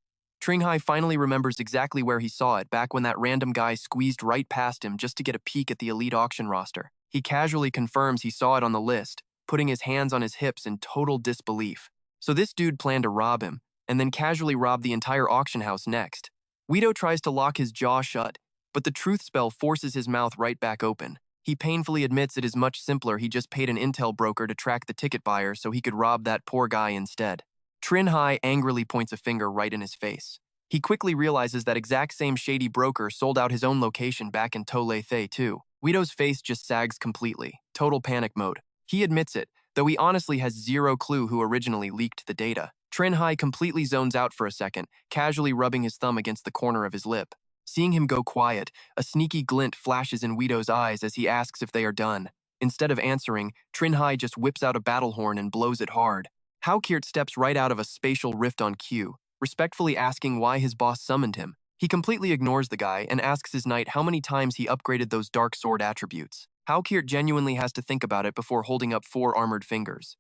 [SPEAKER 1] Trinh Hai finally remembers exactly where he saw it back when that random guy squeezed right past him just to get a peek at the elite auction roster. He casually confirms he saw it on the list, putting his hands on his hips in total disbelief. So this dude planned to rob him, and then casually rob the entire auction house next. Guido tries to lock his jaw shut, but the truth spell forces his mouth right back open. He painfully admits it is much simpler. He just paid an intel broker to track the ticket buyer so he could rob that poor guy instead. Trinh Hai angrily points a finger right in his face. He quickly realizes that exact same shady broker sold out his own location back in Tole Thay too. Guido's face just sags completely, total panic mode. He admits it, though he honestly has zero clue who originally leaked the data. Trinh Hai completely zones out for a second, casually rubbing his thumb against the corner of his lip. Seeing him go quiet, a sneaky glint flashes in Guido's eyes as he asks if they are done. Instead of answering, Trinh Hai just whips out a battle horn and blows it hard. Haukert steps right out of a spatial rift on cue, respectfully asking why his boss summoned him. He completely ignores the guy and asks his knight how many times he upgraded those dark sword attributes. Haukert genuinely has to think about it before holding up 4 armored fingers.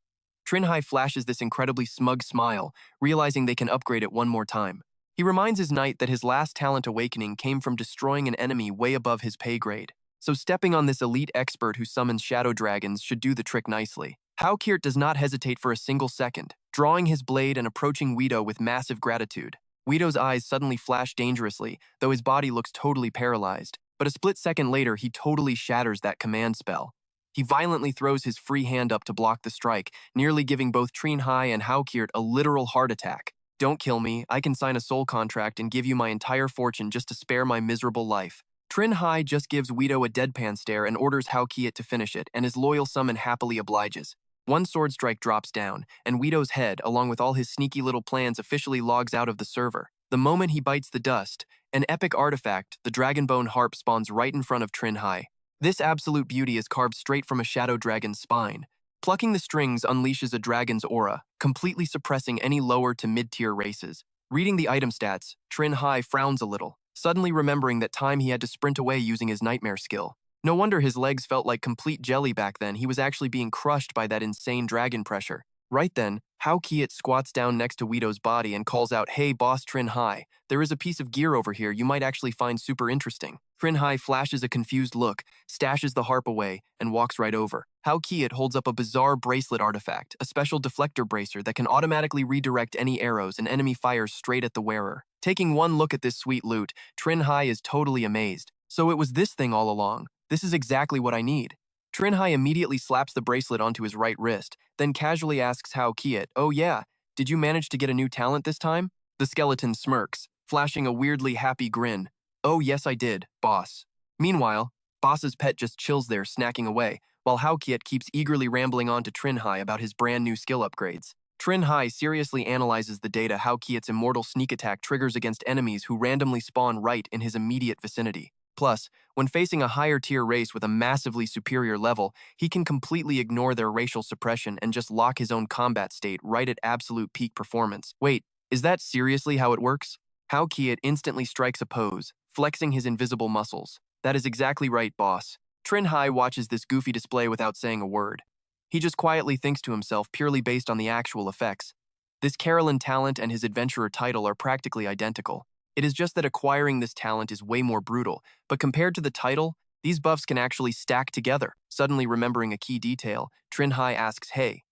[SPEAKER 1] Trinh Hai flashes this incredibly smug smile, realizing they can upgrade it one more time. He reminds his knight that his last talent awakening came from destroying an enemy way above his pay grade. So stepping on this elite expert who summons shadow dragons should do the trick nicely. Howkirt does not hesitate for a single second, drawing his blade and approaching Guido with massive gratitude. Guido's eyes suddenly flash dangerously, though his body looks totally paralyzed. But a split second later, he totally shatters that command spell. He violently throws his free hand up to block the strike, nearly giving both Trinh Hai and Howkirt a literal heart attack. Don't kill me, I can sign a soul contract and give you my entire fortune just to spare my miserable life. Trinh Hai just gives Guido a deadpan stare and orders Howkirt to finish it, and his loyal summon happily obliges. One sword strike drops down, and Guido's head, along with all his sneaky little plans, officially logs out of the server. The moment he bites the dust, an epic artifact, the Dragonbone Harp, spawns right in front of Trinh Hai. This absolute beauty is carved straight from a shadow dragon's spine. Plucking the strings unleashes a dragon's aura, completely suppressing any lower to mid-tier races. Reading the item stats, Trinh Hai frowns a little, suddenly remembering that time he had to sprint away using his nightmare skill. No wonder his legs felt like complete jelly back then. He was actually being crushed by that insane dragon pressure. Right then, Howkirt squats down next to Guido's body and calls out, "Hey boss Trinh Hai, there is a piece of gear over here you might actually find super interesting." Trinh Hai flashes a confused look, stashes the harp away, and walks right over. Howkirt holds up a bizarre bracelet artifact, a special deflector bracer that can automatically redirect any arrows and enemy fires straight at the wearer. Taking one look at this sweet loot, Trinh Hai is totally amazed. So it was this thing all along. This is exactly what I need. Trinh Hai immediately slaps the bracelet onto his right wrist, then casually asks Howkirt, "Oh yeah, did you manage to get a new talent this time?" The skeleton smirks, flashing a weirdly happy grin. "Oh yes I did, boss." Meanwhile, boss's pet just chills there snacking away, while Howkirt keeps eagerly rambling on to Trinh Hai about his brand new skill upgrades. Trinh Hai seriously analyzes the data Howkirt's immortal sneak attack triggers against enemies who randomly spawn right in his immediate vicinity. Plus, when facing a higher tier race with a massively superior level, he can completely ignore their racial suppression and just lock his own combat state right at absolute peak performance. Wait, is that seriously how it works? Howkirt instantly strikes a pose, flexing his invisible muscles. That is exactly right, boss. Trinh Hai watches this goofy display without saying a word. He just quietly thinks to himself purely based on the actual effects. This Carolyn talent and his adventurer title are practically identical. It is just that acquiring this talent is way more brutal, but compared to the title, these buffs can actually stack together. Suddenly remembering a key detail, Trinh Hai asks, "Hey,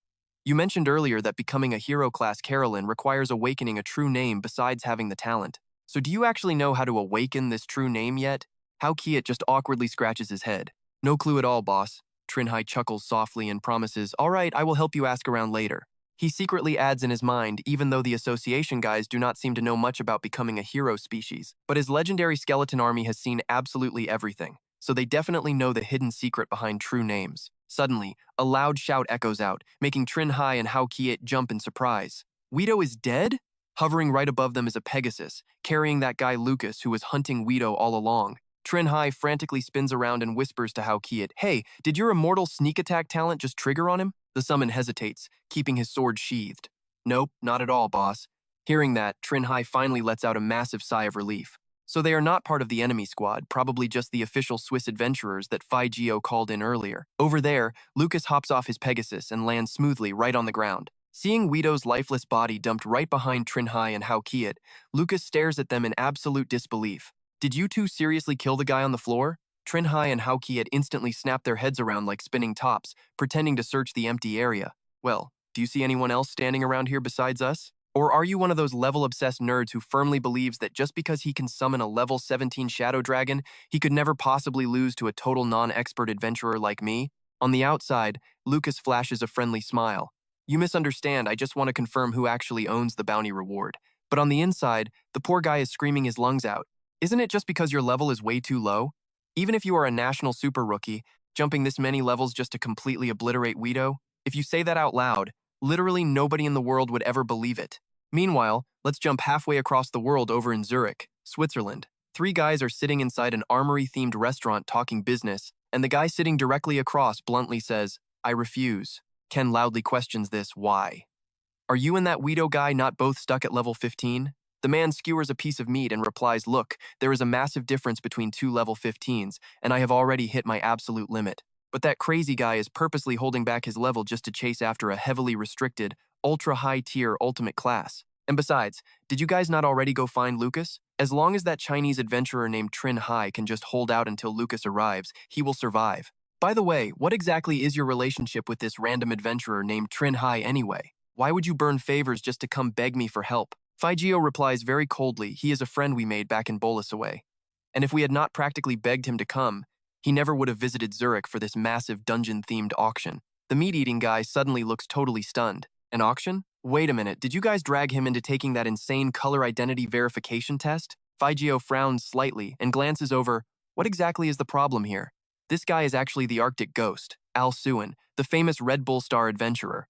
[SPEAKER 1] you mentioned earlier that becoming a hero-class Carolyn requires awakening a true name besides having the talent. So do you actually know how to awaken this true name yet?" Howkirt just awkwardly scratches his head. "No clue at all, boss." Trinh Hai chuckles softly and promises, "All right, I will help you ask around later." He secretly adds in his mind, even though the association guys do not seem to know much about becoming a hero species, but his legendary skeleton army has seen absolutely everything, so they definitely know the hidden secret behind true names. Suddenly, a loud shout echoes out, making Trinh Hai and Howkirt jump in surprise. Guido is dead? Hovering right above them is a Pegasus, carrying that guy Lucas who was hunting Guido all along. Trinh Hai frantically spins around and whispers to Howkirt, "Hey, did your immortal sneak attack talent just trigger on him?" The summon hesitates, keeping his sword sheathed. "Nope, not at all, boss." Hearing that, Trinh Hai finally lets out a massive sigh of relief. So they are not part of the enemy squad, probably just the official Swiss adventurers that Phi Geo called in earlier. Over there, Lucas hops off his Pegasus and lands smoothly right on the ground. Seeing Guido's lifeless body dumped right behind Trinh Hai and Howkirt, Lucas stares at them in absolute disbelief. "Did you two seriously kill the guy on the floor?" Trinh Hai and Howkirt instantly snap their heads around like spinning tops, pretending to search the empty area. "Well, do you see anyone else standing around here besides us? Or are you one of those level-obsessed nerds who firmly believes that just because he can summon a level 17 shadow dragon, he could never possibly lose to a total non-expert adventurer like me?" On the outside, Lucas flashes a friendly smile. "You misunderstand, I just want to confirm who actually owns the bounty reward." But on the inside, the poor guy is screaming his lungs out. "Isn't it just because your level is way too low? Even if you are a national super rookie, jumping this many levels just to completely obliterate Guido, if you say that out loud, literally nobody in the world would ever believe it." Meanwhile, let's jump halfway across the world over in Zurich, Switzerland. Three guys are sitting inside an armory-themed restaurant talking business, and the guy sitting directly across bluntly says, "I refuse." Ken loudly questions this, "Why?" "Are you and that Guido guy not both stuck at level 15? The man skewers a piece of meat and replies, "Look, there is a massive difference between two level 15s, and I have already hit my absolute limit. But that crazy guy is purposely holding back his level just to chase after a heavily restricted, ultra-high-tier ultimate class. And besides, did you guys not already go find Lucas? As long as that Chinese adventurer named Trinh Hai can just hold out until Lucas arrives, he will survive. By the way, what exactly is your relationship with this random adventurer named Trinh Hai anyway? Why would you burn favors just to come beg me for help? Figeo replies very coldly he is a friend we made back in Bolisaway. And if we had not practically begged him to come, he never would have visited Zurich for this massive dungeon-themed auction. The meat-eating guy suddenly looks totally stunned. An auction? Wait a minute, did you guys drag him into taking that insane color identity verification test? Figeo frowns slightly and glances over. What exactly is the problem here? This guy is actually the Arctic Ghost, Al Suin, the famous Red Bull Star adventurer.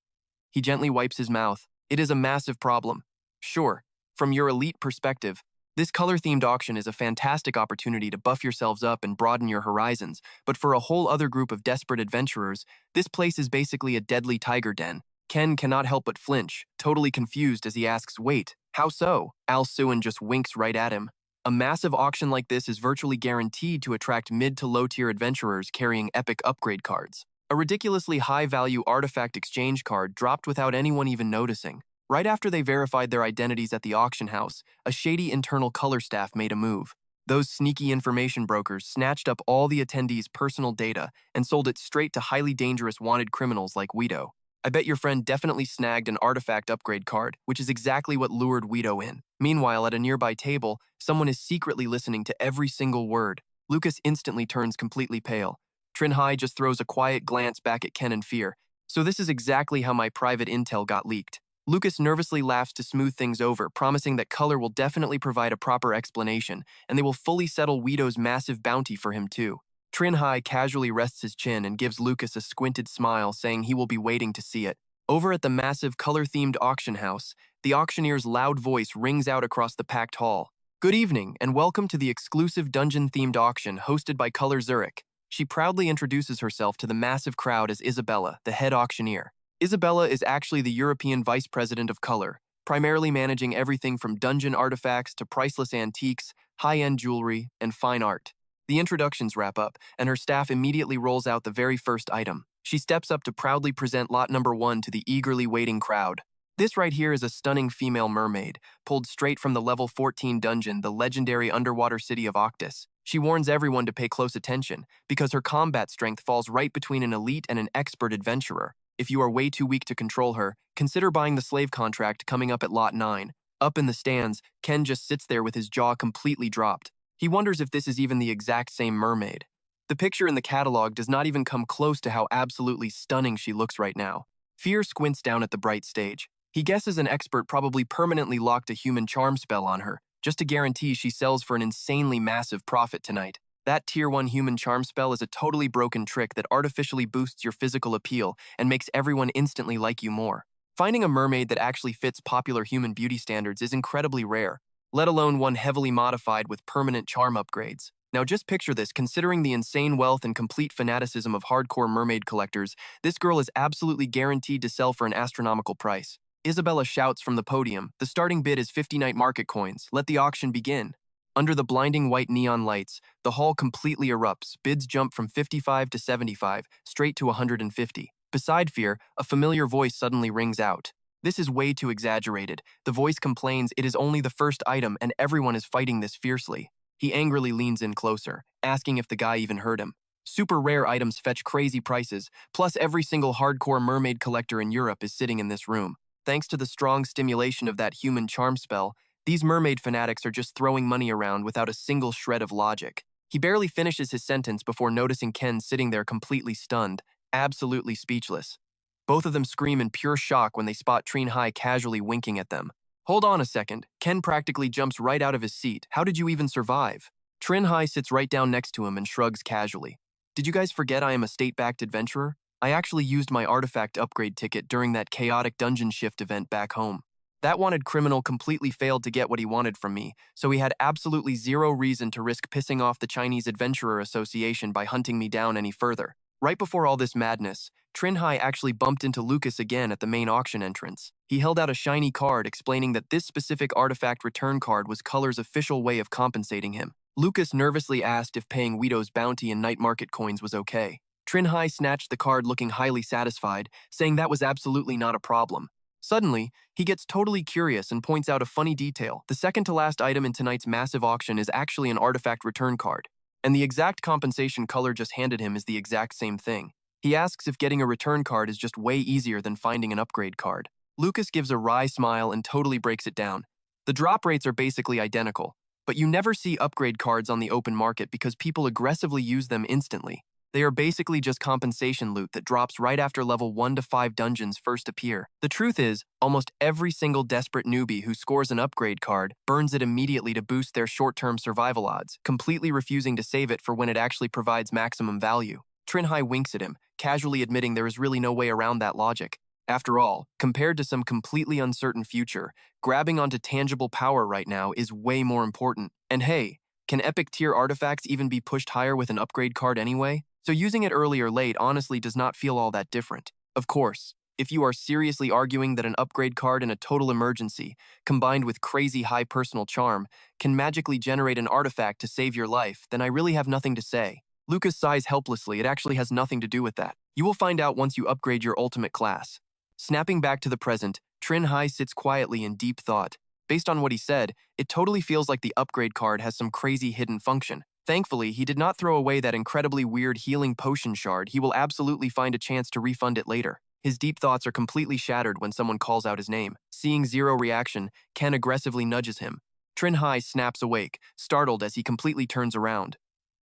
[SPEAKER 1] He gently wipes his mouth. It is a massive problem. Sure, from your elite perspective, this color-themed auction is a fantastic opportunity to buff yourselves up and broaden your horizons, but for a whole other group of desperate adventurers, this place is basically a deadly tiger den. Ken cannot help but flinch, totally confused as he asks, wait, how so? Al Suin just winks right at him. A massive auction like this is virtually guaranteed to attract mid to low-tier adventurers carrying epic upgrade cards. A ridiculously high-value artifact exchange card dropped without anyone even noticing. Right after they verified their identities at the auction house, a shady internal color staff made a move. Those sneaky information brokers snatched up all the attendees' personal data and sold it straight to highly dangerous wanted criminals like Guido. I bet your friend definitely snagged an artifact upgrade card, which is exactly what lured Guido in. Meanwhile, at a nearby table, someone is secretly listening to every single word. Lucas instantly turns completely pale. Trinh Hai just throws a quiet glance back at Ken in fear. So this is exactly how my private intel got leaked. Lucas nervously laughs to smooth things over, promising that Color will definitely provide a proper explanation, and they will fully settle Guido's massive bounty for him too. Trinh Hai casually rests his chin and gives Lucas a squinted smile, saying he will be waiting to see it. Over at the massive color-themed auction house, the auctioneer's loud voice rings out across the packed hall. Good evening, and welcome to the exclusive dungeon-themed auction hosted by Color Zurich. She proudly introduces herself to the massive crowd as Isabella, the head auctioneer. Isabella is actually the European vice president of Color, primarily managing everything from dungeon artifacts to priceless antiques, high-end jewelry, and fine art. The introductions wrap up, and her staff immediately rolls out the very first item. She steps up to proudly present lot number 1 to the eagerly waiting crowd. This right here is a stunning female mermaid, pulled straight from the level 14 dungeon, the legendary underwater city of Octus. She warns everyone to pay close attention, because her combat strength falls right between an elite and an expert adventurer. If you are way too weak to control her, consider buying the slave contract coming up at lot 9. Up in the stands, Ken just sits there with his jaw completely dropped. He wonders if this is even the exact same mermaid. The picture in the catalog does not even come close to how absolutely stunning she looks right now. Fear squints down at the bright stage. He guesses an expert probably permanently locked a human charm spell on her, just to guarantee she sells for an insanely massive profit tonight. That Tier 1 human charm spell is a totally broken trick that artificially boosts your physical appeal and makes everyone instantly like you more. Finding a mermaid that actually fits popular human beauty standards is incredibly rare, let alone one heavily modified with permanent charm upgrades. Now just picture this, considering the insane wealth and complete fanaticism of hardcore mermaid collectors, this girl is absolutely guaranteed to sell for an astronomical price. Isabella shouts from the podium, the starting bid is 50 night market coins, let the auction begin. Under the blinding white neon lights, the hall completely erupts, bids jump from 55 to 75, straight to 150. Beside Fear, a familiar voice suddenly rings out. This is way too exaggerated. The voice complains it is only the first item and everyone is fighting this fiercely. He angrily leans in closer, asking if the guy even heard him. Super rare items fetch crazy prices, plus every single hardcore mermaid collector in Europe is sitting in this room. Thanks to the strong stimulation of that human charm spell, these mermaid fanatics are just throwing money around without a single shred of logic. He barely finishes his sentence before noticing Ken sitting there completely stunned, absolutely speechless. Both of them scream in pure shock when they spot Trinh Hai casually winking at them. Hold on a second, Ken practically jumps right out of his seat. How did you even survive? Trinh Hai sits right down next to him and shrugs casually. Did you guys forget I am a state-backed adventurer? I actually used my artifact upgrade ticket during that chaotic dungeon shift event back home. That wanted criminal completely failed to get what he wanted from me, so he had absolutely zero reason to risk pissing off the Chinese Adventurer Association by hunting me down any further. Right before all this madness, Trinh Hai actually bumped into Lucas again at the main auction entrance. He held out a shiny card explaining that this specific artifact return card was Color's official way of compensating him. Lucas nervously asked if paying Guido's bounty in night market coins was okay. Trinh Hai snatched the card looking highly satisfied, saying that was absolutely not a problem. Suddenly, he gets totally curious and points out a funny detail. The second to last item in tonight's massive auction is actually an artifact return card, and the exact compensation color just handed him is the exact same thing. He asks if getting a return card is just way easier than finding an upgrade card. Lucas gives a wry smile and totally breaks it down. The drop rates are basically identical, but you never see upgrade cards on the open market because people aggressively use them instantly. They are basically just compensation loot that drops right after level 1 to 5 dungeons first appear. The truth is, almost every single desperate newbie who scores an upgrade card burns it immediately to boost their short-term survival odds, completely refusing to save it for when it actually provides maximum value. Trinh Hai winks at him, casually admitting there is really no way around that logic. After all, compared to some completely uncertain future, grabbing onto tangible power right now is way more important. And hey, can epic tier artifacts even be pushed higher with an upgrade card anyway? So using it early or late honestly does not feel all that different. Of course, if you are seriously arguing that an upgrade card in a total emergency, combined with crazy high personal charm, can magically generate an artifact to save your life, then I really have nothing to say. Lucas sighs helplessly. It actually has nothing to do with that. You will find out once you upgrade your ultimate class. Snapping back to the present, Trinh Hai sits quietly in deep thought. Based on what he said, it totally feels like the upgrade card has some crazy hidden function. Thankfully, he did not throw away that incredibly weird healing potion shard. He will absolutely find a chance to refund it later. His deep thoughts are completely shattered when someone calls out his name. Seeing zero reaction, Ken aggressively nudges him. Trinh Hai snaps awake, startled as he completely turns around.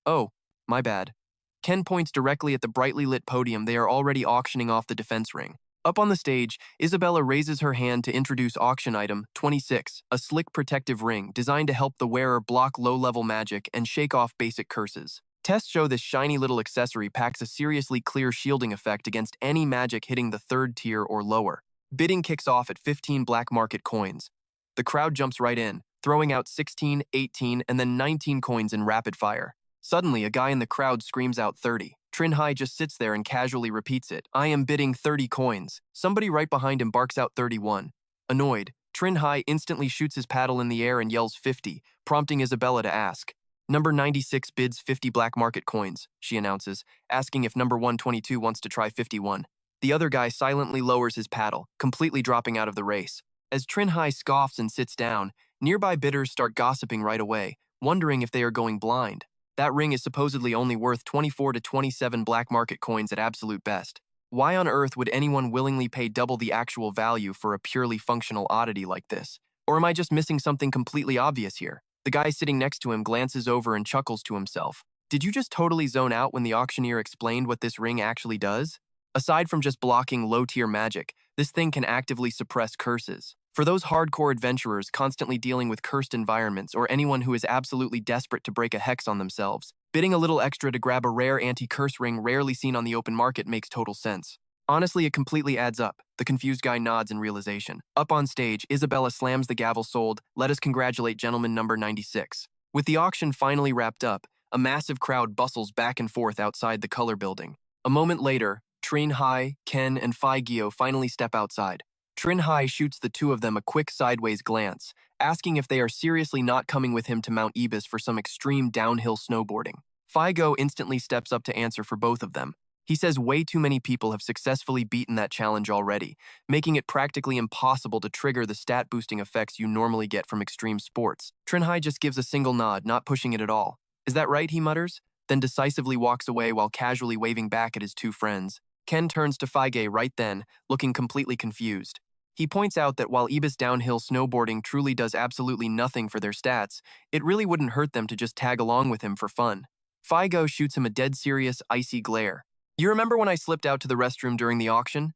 [SPEAKER 1] Oh, my bad. Ken points directly at the brightly lit podium they are already auctioning off the defense ring. Up on the stage, Isabella raises her hand to introduce auction item 26, a slick protective ring designed to help the wearer block low-level magic and shake off basic curses. Tests show this shiny little accessory packs a seriously clear shielding effect against any magic hitting the 3rd tier or lower. Bidding kicks off at 15 black market coins. The crowd jumps right in, throwing out 16, 18, and then 19 coins in rapid fire. Suddenly, a guy in the crowd screams out 30. Trinh Hai just sits there and casually repeats it. I am bidding 30 coins. Somebody right behind him barks out 31. Annoyed, Trinh Hai instantly shoots his paddle in the air and yells 50, prompting Isabella to ask. Number 96 bids 50 black market coins, she announces, asking if number 122 wants to try 51. The other guy silently lowers his paddle, completely dropping out of the race. As Trinh Hai scoffs and sits down, nearby bidders start gossiping right away, wondering if they are going blind. That ring is supposedly only worth 24 to 27 black market coins at absolute best. Why on earth would anyone willingly pay double the actual value for a purely functional oddity like this? Or am I just missing something completely obvious here? The guy sitting next to him glances over and chuckles to himself. Did you just totally zone out when the auctioneer explained what this ring actually does? Aside from just blocking low-tier magic, this thing can actively suppress curses. For those hardcore adventurers constantly dealing with cursed environments or anyone who is absolutely desperate to break a hex on themselves, bidding a little extra to grab a rare anti-curse ring rarely seen on the open market makes total sense. Honestly, it completely adds up. The confused guy nods in realization. Up on stage, Isabella slams the gavel sold. Let us congratulate gentleman number 96. With the auction finally wrapped up, a massive crowd bustles back and forth outside the color building. A moment later, Trinh Hai, Ken, and Phi Gio finally step outside. Trinh Hai shoots the two of them a quick sideways glance, asking if they are seriously not coming with him to Mount Ebis for some extreme downhill snowboarding. Phi Gio instantly steps up to answer for both of them. He says way too many people have successfully beaten that challenge already, making it practically impossible to trigger the stat-boosting effects you normally get from extreme sports. Trinh Hai just gives a single nod, not pushing it at all. Is that right, he mutters, then decisively walks away while casually waving back at his two friends. Ken turns to Phi Gio right then, looking completely confused. He points out that while Ebis downhill snowboarding truly does absolutely nothing for their stats, it really wouldn't hurt them to just tag along with him for fun. Phi Gio shoots him a dead serious, icy glare. You remember when I slipped out to the restroom during the auction?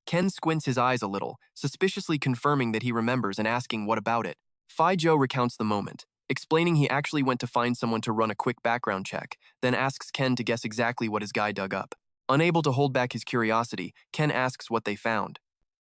[SPEAKER 1] Ken squints his eyes a little, suspiciously confirming that he remembers and asking what about it. Phi Gio recounts the moment, explaining he actually went to find someone to run a quick background check, then asks Ken to guess exactly what his guy dug up. Unable to hold back his curiosity, Ken asks what they found.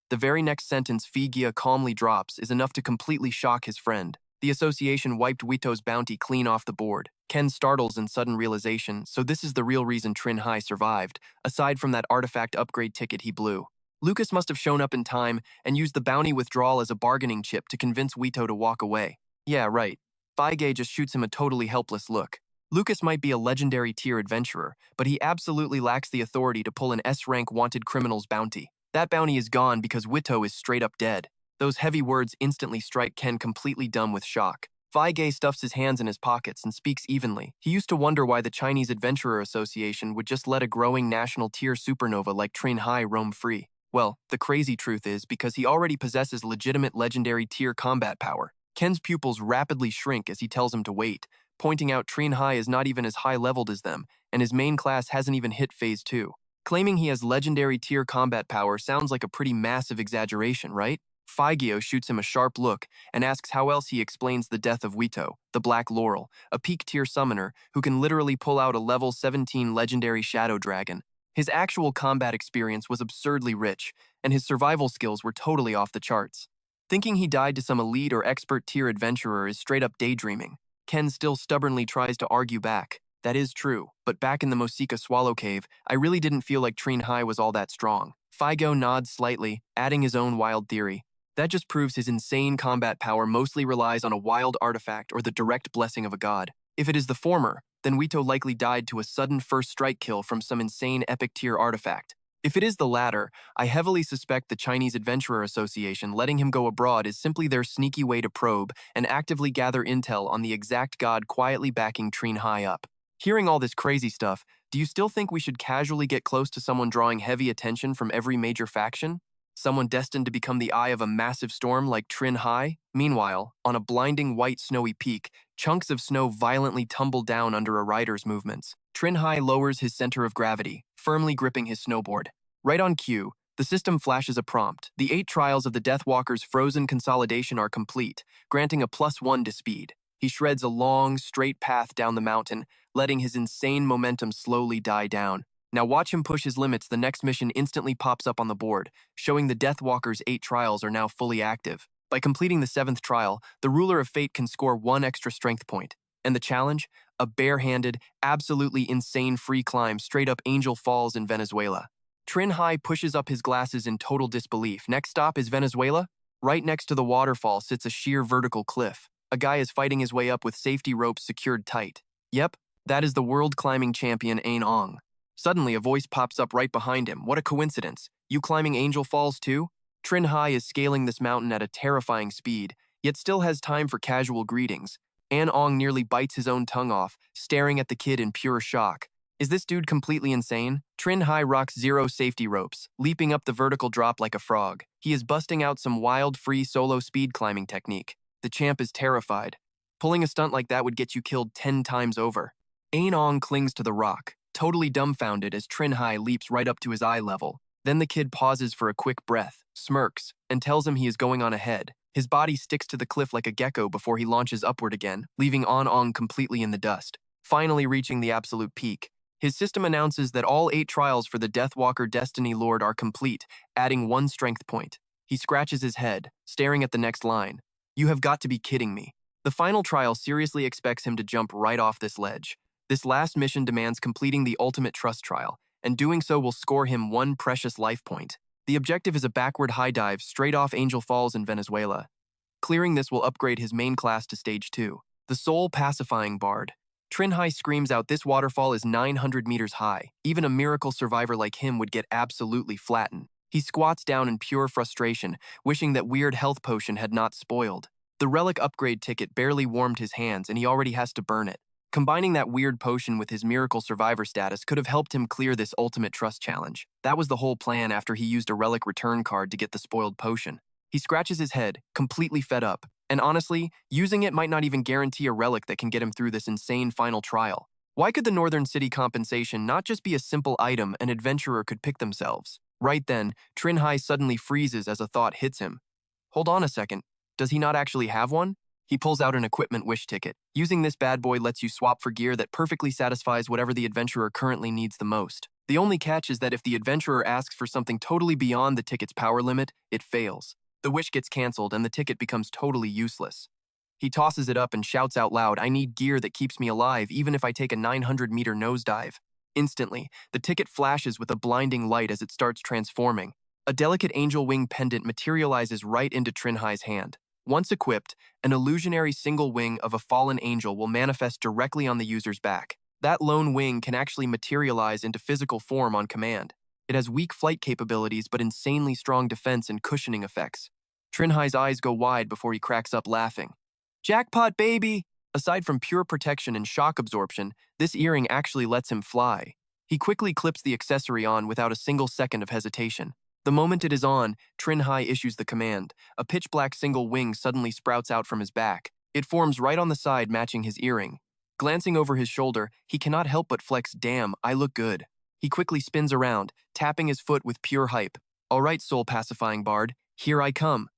[SPEAKER 1] The very next sentence Phi Gio calmly drops is enough to completely shock his friend. The association wiped Wito's bounty clean off the board. Ken startles in sudden realization, so this is the real reason Trinh Hai survived, aside from that artifact upgrade ticket he blew. Lucas must have shown up in time and used the bounty withdrawal as a bargaining chip to convince Wito to walk away. Yeah, right. Phi Gio just shoots him a totally helpless look. Lucas might be a legendary tier adventurer, but he absolutely lacks the authority to pull an S-rank wanted criminal's bounty. That bounty is gone because Wito is straight up dead. Those heavy words instantly strike Ken completely dumb with shock. Feige stuffs his hands in his pockets and speaks evenly. He used to wonder why the Chinese Adventurer Association would just let a growing national tier supernova like Trinh Hai roam free. Well, the crazy truth is because he already possesses legitimate legendary tier combat power. Ken's pupils rapidly shrink as he tells him to wait, pointing out Trinh Hai is not even as high-leveled as them, and his main class hasn't even hit Phase 2. Claiming he has legendary tier combat power sounds like a pretty massive exaggeration, right? Feige shoots him a sharp look and asks how else he explains the death of Wito, the Black Laurel, a peak-tier summoner who can literally pull out a level 17 legendary shadow dragon. His actual combat experience was absurdly rich, and his survival skills were totally off the charts. Thinking he died to some elite or expert-tier adventurer is straight-up daydreaming. Ken still stubbornly tries to argue back. That is true, but back in the Mosika Swallow Cave, I really didn't feel like Trinh Hai was all that strong. Feige nods slightly, adding his own wild theory. That just proves his insane combat power mostly relies on a wild artifact or the direct blessing of a god. If it is the former, then Wito likely died to a sudden first strike kill from some insane epic tier artifact. If it is the latter, I heavily suspect the Chinese Adventurer Association letting him go abroad is simply their sneaky way to probe and actively gather intel on the exact god quietly backing Trinh Hai up. Hearing all this crazy stuff, do you still think we should casually get close to someone drawing heavy attention from every major faction? Someone destined to become the eye of a massive storm like Trinh Hai? Meanwhile, on a blinding white snowy peak, chunks of snow violently tumble down under a rider's movements. Trinh Hai lowers his center of gravity, firmly gripping his snowboard. Right on cue, the system flashes a prompt. The 8 trials of the Deathwalker's frozen consolidation are complete, granting a +1 to speed. He shreds a long, straight path down the mountain, letting his insane momentum slowly die down. Now watch him push his limits. The next mission instantly pops up on the board, showing the Deathwalker's 8 trials are now fully active. By completing the 7th trial, the Ruler of Fate can score 1 extra strength point. And the challenge? A barehanded, absolutely insane free climb straight up Angel Falls in Venezuela. Trinh Hai pushes up his glasses in total disbelief. Next stop is Venezuela? Right next to the waterfall sits a sheer vertical cliff. A guy is fighting his way up with safety ropes secured tight. Yep, that is the world climbing champion Ain Ong. Suddenly, a voice pops up right behind him. What a coincidence. You climbing Angel Falls too? Trinh Hai is scaling this mountain at a terrifying speed, yet still has time for casual greetings. Ain Ong nearly bites his own tongue off, staring at the kid in pure shock. Is this dude completely insane? Trinh Hai rocks 0 safety ropes, leaping up the vertical drop like a frog. He is busting out some wild free solo speed climbing technique. The champ is terrified. Pulling a stunt like that would get you killed 10 times over. Ain Ong clings to the rock, totally dumbfounded as Trinh Hai leaps right up to his eye level. Then the kid pauses for a quick breath, smirks, and tells him he is going on ahead. His body sticks to the cliff like a gecko before he launches upward again, leaving Ain Ong completely in the dust. Finally reaching the absolute peak, his system announces that all 8 trials for the Deathwalker Destiny Lord are complete, adding 1 strength point. He scratches his head, staring at the next line. You have got to be kidding me. The final trial seriously expects him to jump right off this ledge. This last mission demands completing the ultimate trust trial, and doing so will score him 1 precious life point. The objective is a backward high dive straight off Angel Falls in Venezuela. Clearing this will upgrade his main class to Stage 2. The Soul Pacifying Bard. Trinh Hai screams out this waterfall is 900 meters high. Even a miracle survivor like him would get absolutely flattened. He squats down in pure frustration, wishing that weird health potion had not spoiled. The relic upgrade ticket barely warmed his hands and he already has to burn it. Combining that weird potion with his miracle survivor status could have helped him clear this ultimate trust challenge. That was the whole plan after he used a relic return card to get the spoiled potion. He scratches his head, completely fed up, and honestly, using it might not even guarantee a relic that can get him through this insane final trial. Why could the Northern City compensation not just be a simple item an adventurer could pick themselves? Right then, Trinh Hai suddenly freezes as a thought hits him. Hold on a second, does he not actually have one? He pulls out an equipment wish ticket. Using this bad boy lets you swap for gear that perfectly satisfies whatever the adventurer currently needs the most. The only catch is that if the adventurer asks for something totally beyond the ticket's power limit, it fails. The wish gets cancelled and the ticket becomes totally useless. He tosses it up and shouts out loud, I need gear that keeps me alive even if I take a 900-meter nosedive. Instantly, the ticket flashes with a blinding light as it starts transforming. A delicate angel wing pendant materializes right into Trinh Hai's hand. Once equipped, an illusionary single wing of a fallen angel will manifest directly on the user's back. That lone wing can actually materialize into physical form on command. It has weak flight capabilities but insanely strong defense and cushioning effects. Trinh Hai's eyes go wide before he cracks up laughing. Jackpot, baby! Aside from pure protection and shock absorption, this earring actually lets him fly. He quickly clips the accessory on without a single second of hesitation. The moment it is on, Trinh Hai issues the command. A pitch-black single wing suddenly sprouts out from his back. It forms right on the side matching his earring. Glancing over his shoulder, he cannot help but flex, "Damn, I look good." He quickly spins around, tapping his foot with pure hype. "All right, soul-pacifying bard, here I come."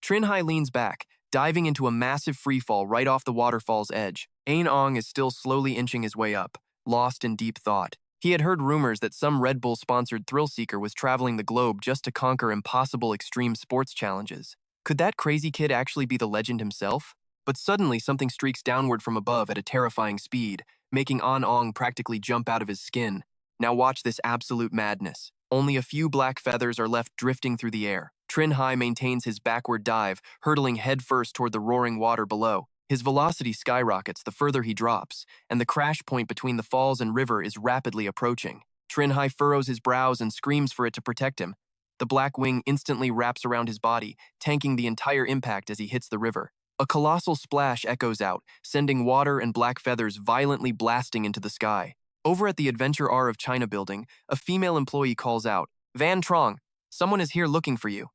[SPEAKER 1] Trinh Hai leans back, diving into a massive freefall right off the waterfall's edge. Ain Ong is still slowly inching his way up, lost in deep thought. He had heard rumors that some Red Bull-sponsored thrill-seeker was traveling the globe just to conquer impossible extreme sports challenges. Could that crazy kid actually be the legend himself? But suddenly something streaks downward from above at a terrifying speed, making An Ong practically jump out of his skin. Now watch this absolute madness. Only a few black feathers are left drifting through the air. Trinh Hai maintains his backward dive, hurtling headfirst toward the roaring water below. His velocity skyrockets the further he drops, and the crash point between the falls and river is rapidly approaching. Trinh Hai furrows his brows and screams for it to protect him. The black wing instantly wraps around his body, tanking the entire impact as he hits the river. A colossal splash echoes out, sending water and black feathers violently blasting into the sky. Over at the Adventure R of China building, a female employee calls out, "Van Trong, someone is here looking for you."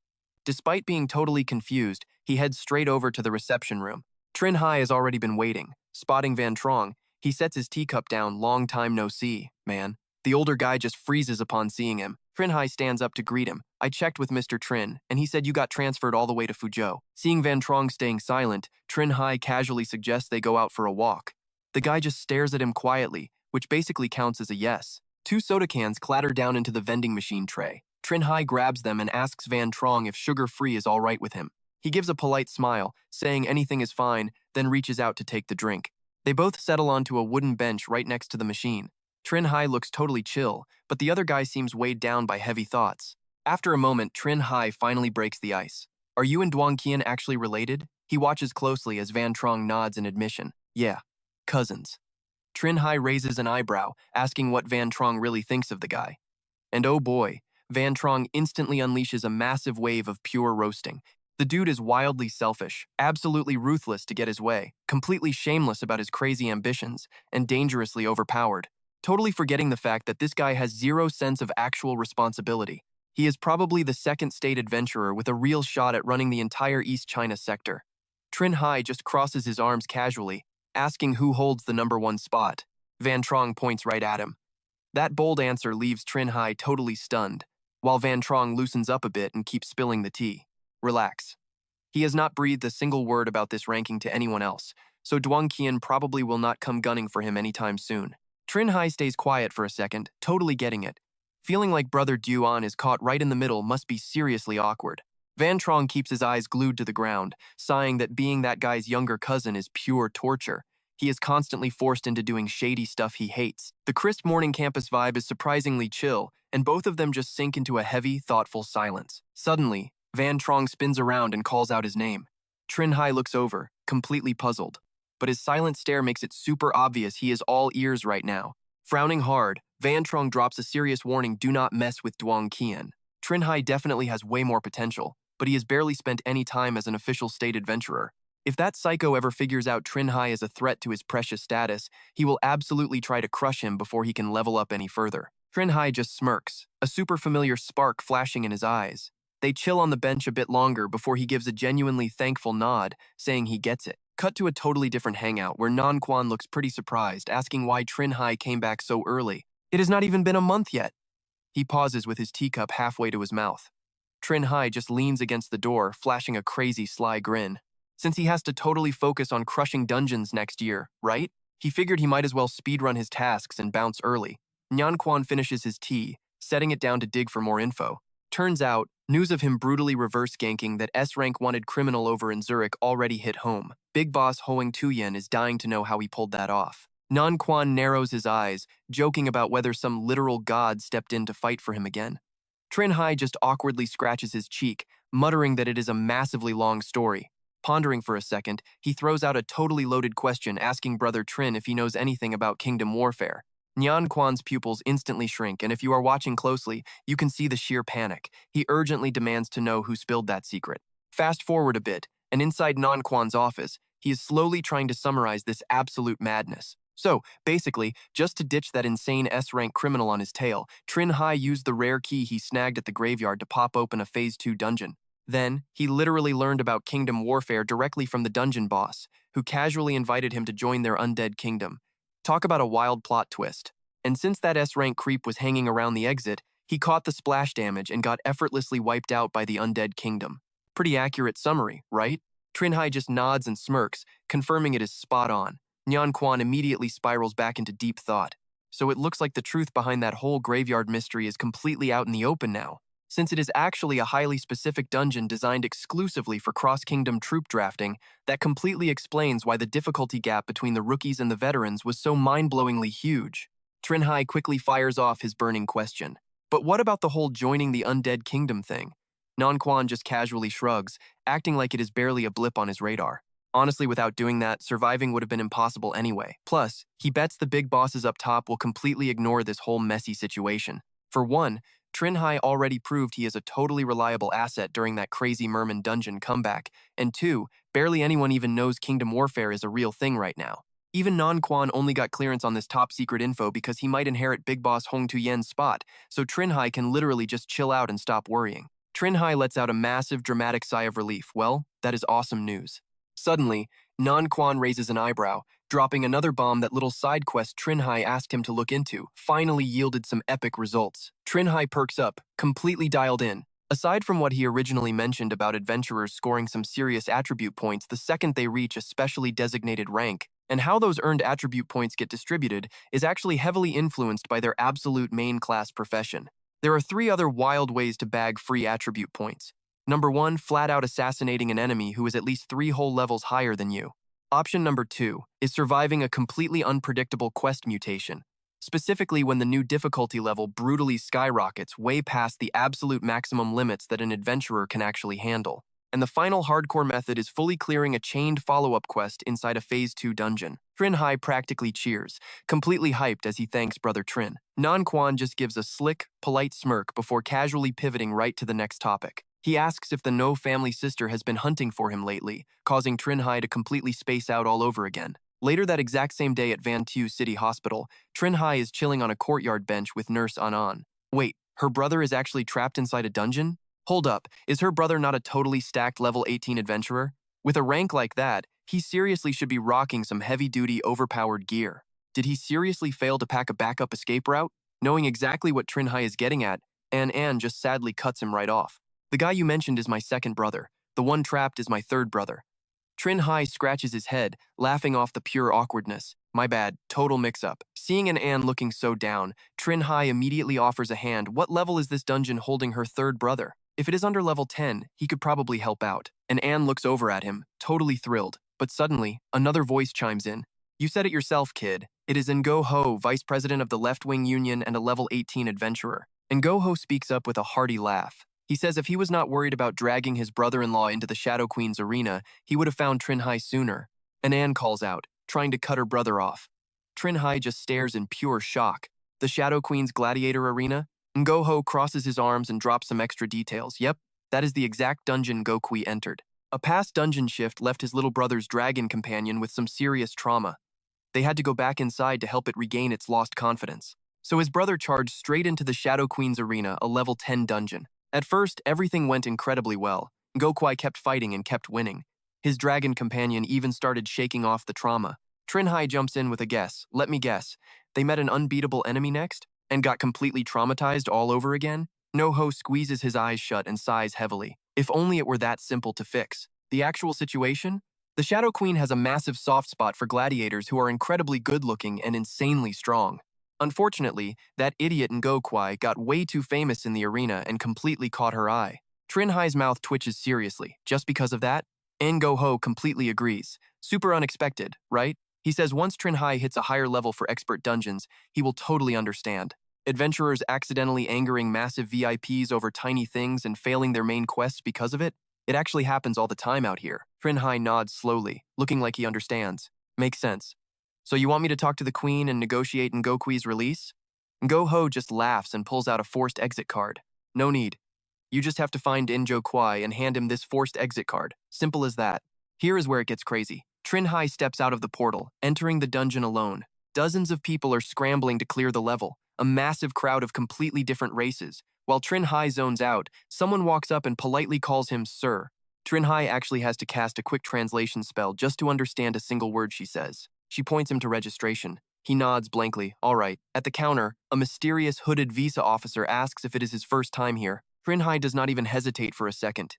[SPEAKER 1] Despite being totally confused, he heads straight over to the reception room. Trinh Hai has already been waiting. Spotting Van Trong, he sets his teacup down. "Long time no see, man." The older guy just freezes upon seeing him. Trinh Hai stands up to greet him. "I checked with Mr. Trinh, and he said you got transferred all the way to Fuzhou." Seeing Van Trong staying silent, Trinh Hai casually suggests they go out for a walk. The guy just stares at him quietly, which basically counts as a yes. 2 soda cans clatter down into the vending machine tray. Trinh Hai grabs them and asks Van Trong if sugar-free is all right with him. He gives a polite smile, saying anything is fine, then reaches out to take the drink. They both settle onto a wooden bench right next to the machine. Trinh Hai looks totally chill, but the other guy seems weighed down by heavy thoughts. After a moment, Trinh Hai finally breaks the ice. "Are you and Duong Qian actually related?" He watches closely as Van Trong nods in admission. "Yeah, cousins." Trinh Hai raises an eyebrow, asking what Van Trong really thinks of the guy. And oh boy, Van Trong instantly unleashes a massive wave of pure roasting. The dude is wildly selfish, absolutely ruthless to get his way, completely shameless about his crazy ambitions, and dangerously overpowered. Totally forgetting the fact that this guy has zero sense of actual responsibility. He is probably the second state adventurer with a real shot at running the entire East China sector. Trinh Hai just crosses his arms casually, asking who holds the #1 spot. Van Trong points right at him. That bold answer leaves Trinh Hai totally stunned, while Van Trong loosens up a bit and keeps spilling the tea. Relax. He has not breathed a single word about this ranking to anyone else, so Duong Qian probably will not come gunning for him anytime soon. Trinh Hai stays quiet for a second, totally getting it. Feeling like brother Duan is caught right in the middle must be seriously awkward. Van Trong keeps his eyes glued to the ground, sighing that being that guy's younger cousin is pure torture. He is constantly forced into doing shady stuff he hates. The crisp morning campus vibe is surprisingly chill, and both of them just sink into a heavy, thoughtful silence. Suddenly, Van Trong spins around and calls out his name. Trinh Hai looks over, completely puzzled. But his silent stare makes it super obvious he is all ears right now. Frowning hard, Van Trong drops a serious warning: "Do not mess with Duong Qian." Trinh Hai definitely has way more potential, but he has barely spent any time as an official state adventurer. If that psycho ever figures out Trinh Hai is a threat to his precious status, he will absolutely try to crush him before he can level up any further. Trinh Hai just smirks, a super familiar spark flashing in his eyes. They chill on the bench a bit longer before he gives a genuinely thankful nod, saying he gets it. Cut to a totally different hangout where Nan Quan looks pretty surprised, asking why Trinh Hai came back so early. It has not even been a month yet. He pauses with his teacup halfway to his mouth. Trinh Hai just leans against the door, flashing a crazy sly grin. Since he has to totally focus on crushing dungeons next year, right? He figured he might as well speedrun his tasks and bounce early. Nhan Quan finishes his tea, setting it down to dig for more info. Turns out, news of him brutally reverse ganking that S-rank wanted criminal over in Zurich already hit home. Big boss Hoang Tuyen is dying to know how he pulled that off. Nan Quan narrows his eyes, joking about whether some literal god stepped in to fight for him again. Trinh Hai just awkwardly scratches his cheek, muttering that it is a massively long story. Pondering for a second, he throws out a totally loaded question asking brother Trinh if he knows anything about kingdom warfare. Nyan Quan's pupils instantly shrink, and if you are watching closely, you can see the sheer panic. He urgently demands to know who spilled that secret. Fast forward a bit, and inside Nyan Quan's office, he is slowly trying to summarize this absolute madness. So, basically, just to ditch that insane S-rank criminal on his tail, Trinh Hai used the rare key he snagged at the graveyard to pop open a Phase 2 dungeon. Then, he literally learned about kingdom warfare directly from the dungeon boss, who casually invited him to join their undead kingdom. Talk about a wild plot twist. And since that S-rank creep was hanging around the exit, he caught the splash damage and got effortlessly wiped out by the undead kingdom. Pretty accurate summary, right? Trinh Hai just nods and smirks, confirming it is spot on. Nyan Quan immediately spirals back into deep thought. So it looks like the truth behind that whole graveyard mystery is completely out in the open now, since it is actually a highly specific dungeon designed exclusively for cross-kingdom troop drafting. That completely explains why the difficulty gap between the rookies and the veterans was so mind-blowingly huge. Trinh Hai quickly fires off his burning question. But what about the whole joining the undead kingdom thing? Nyan Quan just casually shrugs, acting like it is barely a blip on his radar. Honestly, without doing that, surviving would have been impossible anyway. Plus, he bets the big bosses up top will completely ignore this whole messy situation. For one, Trinh Hai already proved he is a totally reliable asset during that crazy Merman dungeon comeback, and two, barely anyone even knows Kingdom Warfare is a real thing right now. Even Nyan Quan only got clearance on this top secret info because he might inherit Big Boss Hong Tu-yen's spot, so Trinh Hai can literally just chill out and stop worrying. Trinh Hai lets out a massive, dramatic sigh of relief. Well, that is awesome news. Suddenly, Nyan Quan raises an eyebrow, dropping another bomb that little side quest Trinh Hai asked him to look into finally yielded some epic results. Trinh Hai perks up, completely dialed in. Aside from what he originally mentioned about adventurers scoring some serious attribute points the second they reach a specially designated rank, and how those earned attribute points get distributed is actually heavily influenced by their absolute main class profession. There are 3 other wild ways to bag free attribute points. Number 1, flat out assassinating an enemy who is at least 3 whole levels higher than you. Option number 2 is surviving a completely unpredictable quest mutation, specifically when the new difficulty level brutally skyrockets way past the absolute maximum limits that an adventurer can actually handle. And the final hardcore method is fully clearing a chained follow-up quest inside a Phase 2 dungeon. Trinh Hai practically cheers, completely hyped as he thanks Brother Trinh. Nyan Quan just gives a slick, polite smirk before casually pivoting right to the next topic. He asks if the No family sister has been hunting for him lately, causing Trinh Hai to completely space out all over again. Later that exact same day at Van Tu City Hospital, Trinh Hai is chilling on a courtyard bench with Nurse Anan. Wait, her brother is actually trapped inside a dungeon? Hold up, is her brother not a totally stacked level 18 adventurer? With a rank like that, he seriously should be rocking some heavy-duty, overpowered gear. Did he seriously fail to pack a backup escape route? Knowing exactly what Trinh Hai is getting at, An just sadly cuts him right off. The guy you mentioned is my second brother. The one trapped is my third brother. Trinh Hai scratches his head, laughing off the pure awkwardness. My bad, total mix-up. Seeing An looking so down, Trinh Hai immediately offers a hand. What level is this dungeon holding her third brother? If it is under level 10, he could probably help out. And An looks over at him, totally thrilled. But suddenly, another voice chimes in. You said it yourself, kid. It is Ngo Ho, vice president of the Left-Wing Union and a level 18 adventurer. Ngo Ho speaks up with a hearty laugh. He says if he was not worried about dragging his brother-in-law into the Shadow Queen's arena, he would have found Trinh Hai sooner. And An calls out, trying to cut her brother off. Trinh Hai just stares in pure shock. The Shadow Queen's gladiator arena? Ngo Ho crosses his arms and drops some extra details. Yep, that is the exact dungeon Ngo Kui entered. A past dungeon shift left his little brother's dragon companion with some serious trauma. They had to go back inside to help it regain its lost confidence. So his brother charged straight into the Shadow Queen's arena, a level 10 dungeon. At first, everything went incredibly well. Ngo Kui kept fighting and kept winning. His dragon companion even started shaking off the trauma. Trinh Hai jumps in with a guess. Let me guess. They met an unbeatable enemy next? And got completely traumatized all over again? Ngo Ho squeezes his eyes shut and sighs heavily. If only it were that simple to fix. The actual situation? The Shadow Queen has a massive soft spot for gladiators who are incredibly good-looking and insanely strong. Unfortunately, that idiot Ngo Kui got way too famous in the arena and completely caught her eye. Trinh Hai's mouth twitches seriously. Just because of that? Ngo Ho completely agrees. Super unexpected, right? He says once Trinh Hai hits a higher level for expert dungeons, he will totally understand. Adventurers accidentally angering massive VIPs over tiny things and failing their main quests because of it? It actually happens all the time out here. Trinh Hai nods slowly, looking like he understands. Makes sense. So you want me to talk to the queen and negotiate Ngokui's release? Ngo-ho just laughs and pulls out a forced exit card. No need. You just have to find Injo Kwai and hand him this forced exit card. Simple as that. Here is where it gets crazy. Trinh Hai steps out of the portal, entering the dungeon alone. Dozens of people are scrambling to clear the level, a massive crowd of completely different races. While Trinh Hai zones out, someone walks up and politely calls him Sir. Trinh Hai actually has to cast a quick translation spell just to understand a single word she says. She points him to registration. He nods blankly. All right. At the counter, a mysterious hooded visa officer asks if it is his first time here. Trinh Hai does not even hesitate for a second.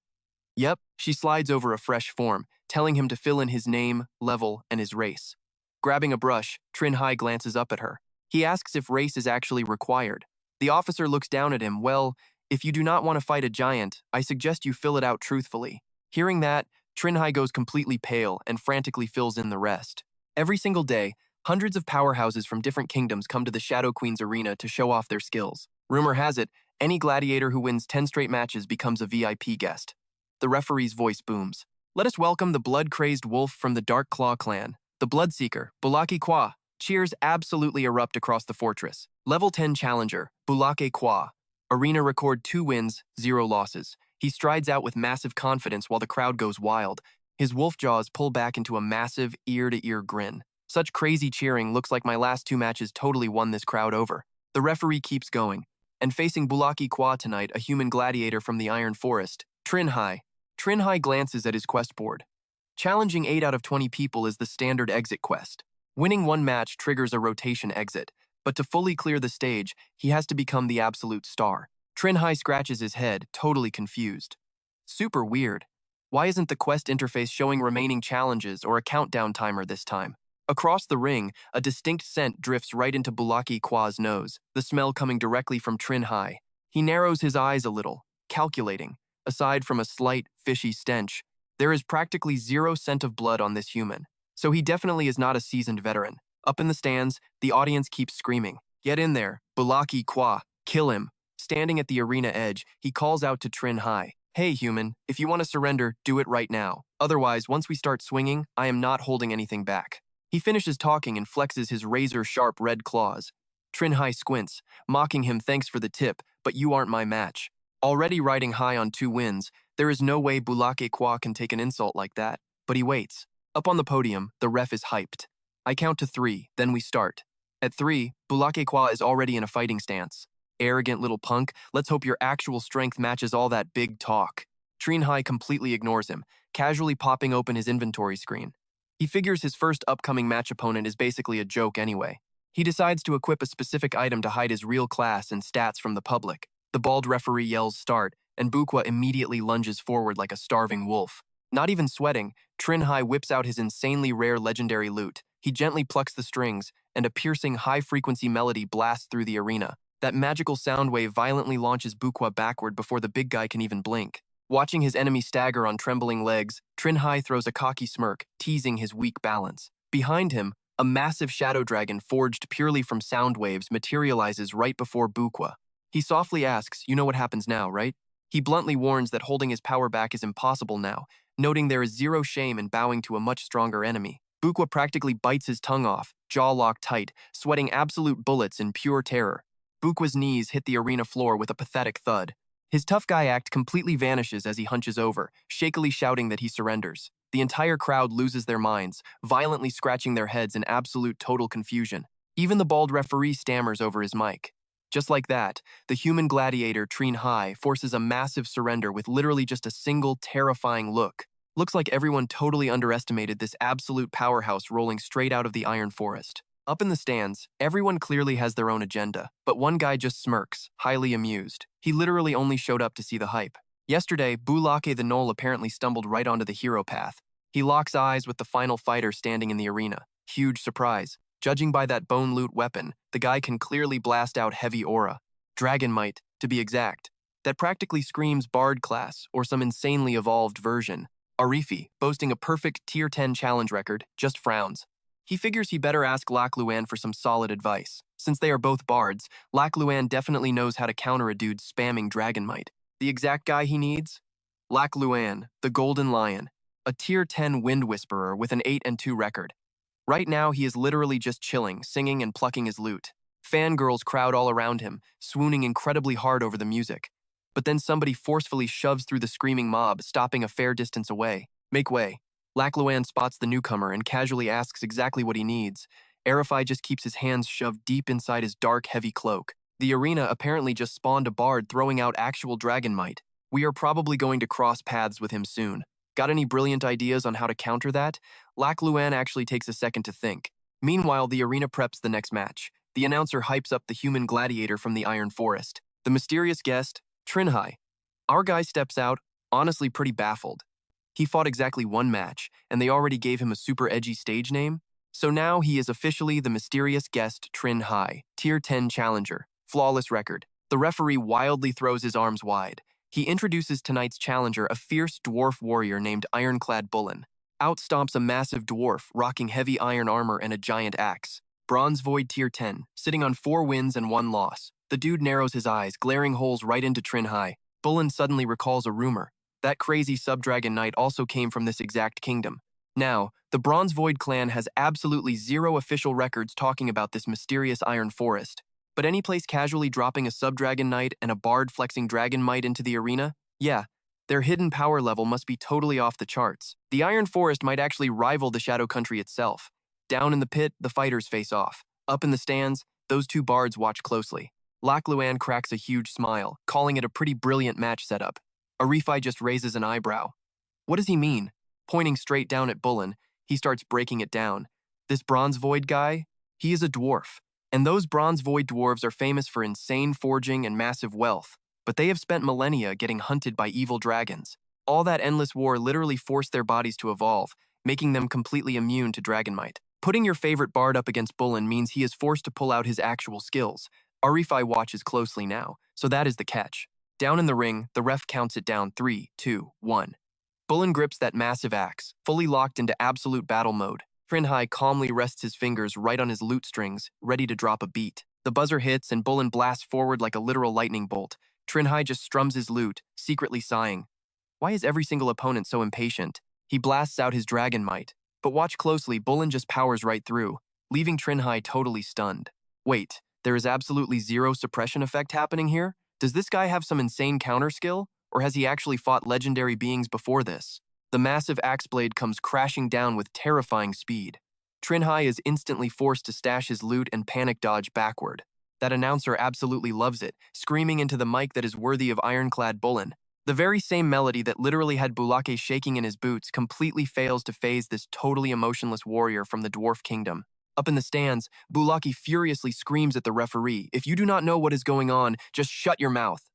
[SPEAKER 1] Yep, she slides over a fresh form, telling him to fill in his name, level, and his race. Grabbing a brush, Trinh Hai glances up at her. He asks if race is actually required. The officer looks down at him. Well, if you do not want to fight a giant, I suggest you fill it out truthfully. Hearing that, Trinh Hai goes completely pale and frantically fills in the rest. Every single day, hundreds of powerhouses from different kingdoms come to the Shadow Queen's arena to show off their skills. Rumor has it, any gladiator who wins 10 straight matches becomes a VIP guest. The referee's voice booms. Let us welcome the blood-crazed wolf from the Dark Claw clan, the Bloodseeker, Bulaki Kwa. Cheers absolutely erupt across the fortress. Level 10 challenger, Bulake Kwa. Arena record 2 wins, 0 losses. He strides out with massive confidence while the crowd goes wild. His wolf jaws pull back into a massive ear-to-ear grin. Such crazy cheering looks like my last 2 matches totally won this crowd over. The referee keeps going. And facing Bulaki Kwa tonight, a human gladiator from the Iron Forest, Trinh Hai. Trinh Hai glances at his quest board. Challenging 8 out of 20 people is the standard exit quest. Winning 1 match triggers a rotation exit, but to fully clear the stage, he has to become the absolute star. Trinh Hai scratches his head, totally confused. Super weird. Why isn't the quest interface showing remaining challenges or a countdown timer this time? Across the ring, a distinct scent drifts right into Bulaki Kwa's nose, the smell coming directly from Trinh Hai. He narrows his eyes a little, calculating. Aside from a slight, fishy stench, there is practically 0 scent of blood on this human, so he definitely is not a seasoned veteran. Up in the stands, the audience keeps screaming, "Get in there, Bulaki Kwa, kill him." Standing at the arena edge, he calls out to Trinh Hai, "Hey human, if you want to surrender, do it right now. Otherwise, once we start swinging, I am not holding anything back." He finishes talking and flexes his razor-sharp red claws. Trinh Hai squints, mocking him. "Thanks for the tip, but you aren't my match." Already riding high on 2 wins, there is no way Bulake Kwa can take an insult like that, but he waits. Up on the podium, the ref is hyped. I count to 3, then we start. At 3, Bulake Kwa is already in a fighting stance. "Arrogant little punk, let's hope your actual strength matches all that big talk." Trinh Hai completely ignores him, casually popping open his inventory screen. He figures his first upcoming match opponent is basically a joke anyway. He decides to equip a specific item to hide his real class and stats from the public. The bald referee yells start, and Bukwa immediately lunges forward like a starving wolf. Not even sweating, Trinh Hai whips out his insanely rare legendary lute. He gently plucks the strings, and a piercing high-frequency melody blasts through the arena. That magical sound wave violently launches Bukwa backward before the big guy can even blink. Watching his enemy stagger on trembling legs, Trinh Hai throws a cocky smirk, teasing his weak balance. Behind him, a massive shadow dragon forged purely from sound waves materializes right before Bukwa. He softly asks, "You know what happens now, right?" He bluntly warns that holding his power back is impossible now, noting there is 0 shame in bowing to a much stronger enemy. Bukwa practically bites his tongue off, jaw locked tight, sweating absolute bullets in pure terror. Bukwa's knees hit the arena floor with a pathetic thud. His tough guy act completely vanishes as he hunches over, shakily shouting that he surrenders. The entire crowd loses their minds, violently scratching their heads in absolute total confusion. Even the bald referee stammers over his mic. Just like that, the human gladiator Trinh Hai forces a massive surrender with literally just a single terrifying look. Looks like everyone totally underestimated this absolute powerhouse rolling straight out of the Iron Forest. Up in the stands, everyone clearly has their own agenda, but one guy just smirks, highly amused. He literally only showed up to see the hype. Yesterday, Bulake the Knoll apparently stumbled right onto the hero path. He locks eyes with the final fighter standing in the arena. Huge surprise. Judging by that bone loot weapon, the guy can clearly blast out heavy aura. Dragon Might, to be exact. That practically screams Bard class, or some insanely evolved version. Arifi, boasting a perfect Tier 10 challenge record, just frowns. He figures he better ask Lac Luan for some solid advice. Since they are both bards, Lac Luan definitely knows how to counter a dude spamming Dragon Might. The exact guy he needs? Lac Luan, the Golden Lion, a Tier 10 Wind Whisperer with an 8-2 record. Right now, he is literally just chilling, singing and plucking his lute. Fangirls crowd all around him, swooning incredibly hard over the music. But then somebody forcefully shoves through the screaming mob, stopping a fair distance away. Make way. Lac Luan spots the newcomer and casually asks exactly what he needs. Arifai just keeps his hands shoved deep inside his dark, heavy cloak. The arena apparently just spawned a bard throwing out actual dragon might. We are probably going to cross paths with him soon. Got any brilliant ideas on how to counter that? Lac Luan actually takes a second to think. Meanwhile, the arena preps the next match. The announcer hypes up the human gladiator from the Iron Forest. The mysterious guest, Trinh Hai. Our guy steps out, honestly pretty baffled. He fought exactly one match, and they already gave him a super edgy stage name? So now he is officially the mysterious guest Trinh Hai, Tier 10 challenger, flawless record. The referee wildly throws his arms wide. He introduces tonight's challenger, a fierce dwarf warrior named Ironclad Bullen. Out stomps a massive dwarf, rocking heavy iron armor and a giant axe. Bronze Void Tier 10, sitting on 4 wins and 1 loss. The dude narrows his eyes, glaring holes right into Trinh Hai. Bullen suddenly recalls a rumor. That crazy sub-dragon knight also came from this exact kingdom. Now, the Bronze Void clan has absolutely zero official records talking about this mysterious Iron Forest. But any place casually dropping a sub-dragon knight and a bard flexing dragon might into the arena? Yeah, their hidden power level must be totally off the charts. The Iron Forest might actually rival the Shadow Country itself. Down in the pit, the fighters face off. Up in the stands, those two bards watch closely. Lac Luan cracks a huge smile, calling it a pretty brilliant match setup. Arifai just raises an eyebrow. What does he mean? Pointing straight down at Bullen, he starts breaking it down. This Bronze Void guy? He is a dwarf. And those Bronze Void dwarves are famous for insane forging and massive wealth. But they have spent millennia getting hunted by evil dragons. All that endless war literally forced their bodies to evolve, making them completely immune to dragon might. Putting your favorite bard up against Bullen means he is forced to pull out his actual skills. Arifai watches closely now, so that is the catch. Down in the ring, the ref counts it down 3, 2, 1. Bullen grips that massive axe, fully locked into absolute battle mode. Trinh Hai calmly rests his fingers right on his lute strings, ready to drop a beat. The buzzer hits and Bullen blasts forward like a literal lightning bolt. Trinh Hai just strums his lute, secretly sighing. Why is every single opponent so impatient? He blasts out his dragon might. But watch closely, Bullen just powers right through, leaving Trinh Hai totally stunned. Wait, there is absolutely zero suppression effect happening here? Does this guy have some insane counter skill? Or has he actually fought legendary beings before this? The massive axe blade comes crashing down with terrifying speed. Trinh Hai is instantly forced to stash his lute and panic dodge backward. That announcer absolutely loves it, screaming into the mic that is worthy of Ironclad Bullen. The very same melody that literally had Bulake shaking in his boots completely fails to faze this totally emotionless warrior from the Dwarf Kingdom. Up in the stands, Bulake furiously screams at the referee, "If you do not know what is going on, just shut your mouth."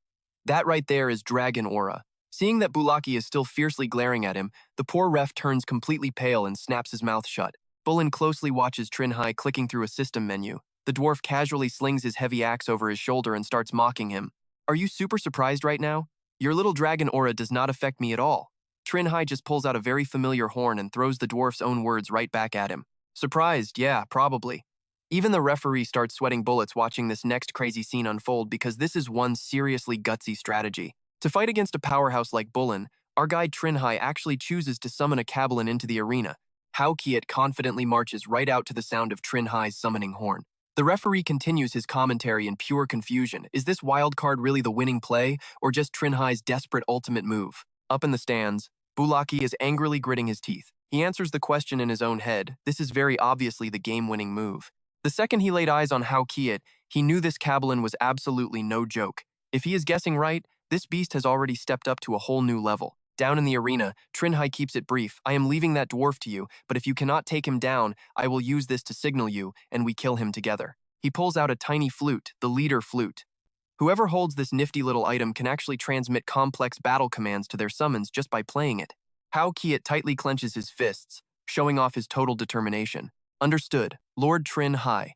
[SPEAKER 1] That right there is dragon aura. Seeing that Bulake is still fiercely glaring at him, the poor ref turns completely pale and snaps his mouth shut. Bullen closely watches Trinh Hai clicking through a system menu. The dwarf casually slings his heavy axe over his shoulder and starts mocking him. Are you super surprised right now? Your little dragon aura does not affect me at all. Trinh Hai just pulls out a very familiar horn and throws the dwarf's own words right back at him. Surprised, yeah, probably. Even the referee starts sweating bullets watching this next crazy scene unfold because this is one seriously gutsy strategy. To fight against a powerhouse like Bullen, our guy Trinh Hai actually chooses to summon a Cabalin into the arena. Hao Kiet confidently marches right out to the sound of Trinh Hai's summoning horn. The referee continues his commentary in pure confusion. Is this wildcard really the winning play, or just Trinh Hai's desperate ultimate move? Up in the stands, Bulake is angrily gritting his teeth. He answers the question in his own head. This is very obviously the game-winning move. The second he laid eyes on Hao Kiet, he knew this Cabalin was absolutely no joke. If he is guessing right, this beast has already stepped up to a whole new level. Down in the arena, Trinh Hai keeps it brief. I am leaving that dwarf to you, but if you cannot take him down, I will use this to signal you, and we kill him together. He pulls out a tiny flute, the leader flute. Whoever holds this nifty little item can actually transmit complex battle commands to their summons just by playing it. Hao Kiet tightly clenches his fists, showing off his total determination. Understood, Lord Trinh Hai.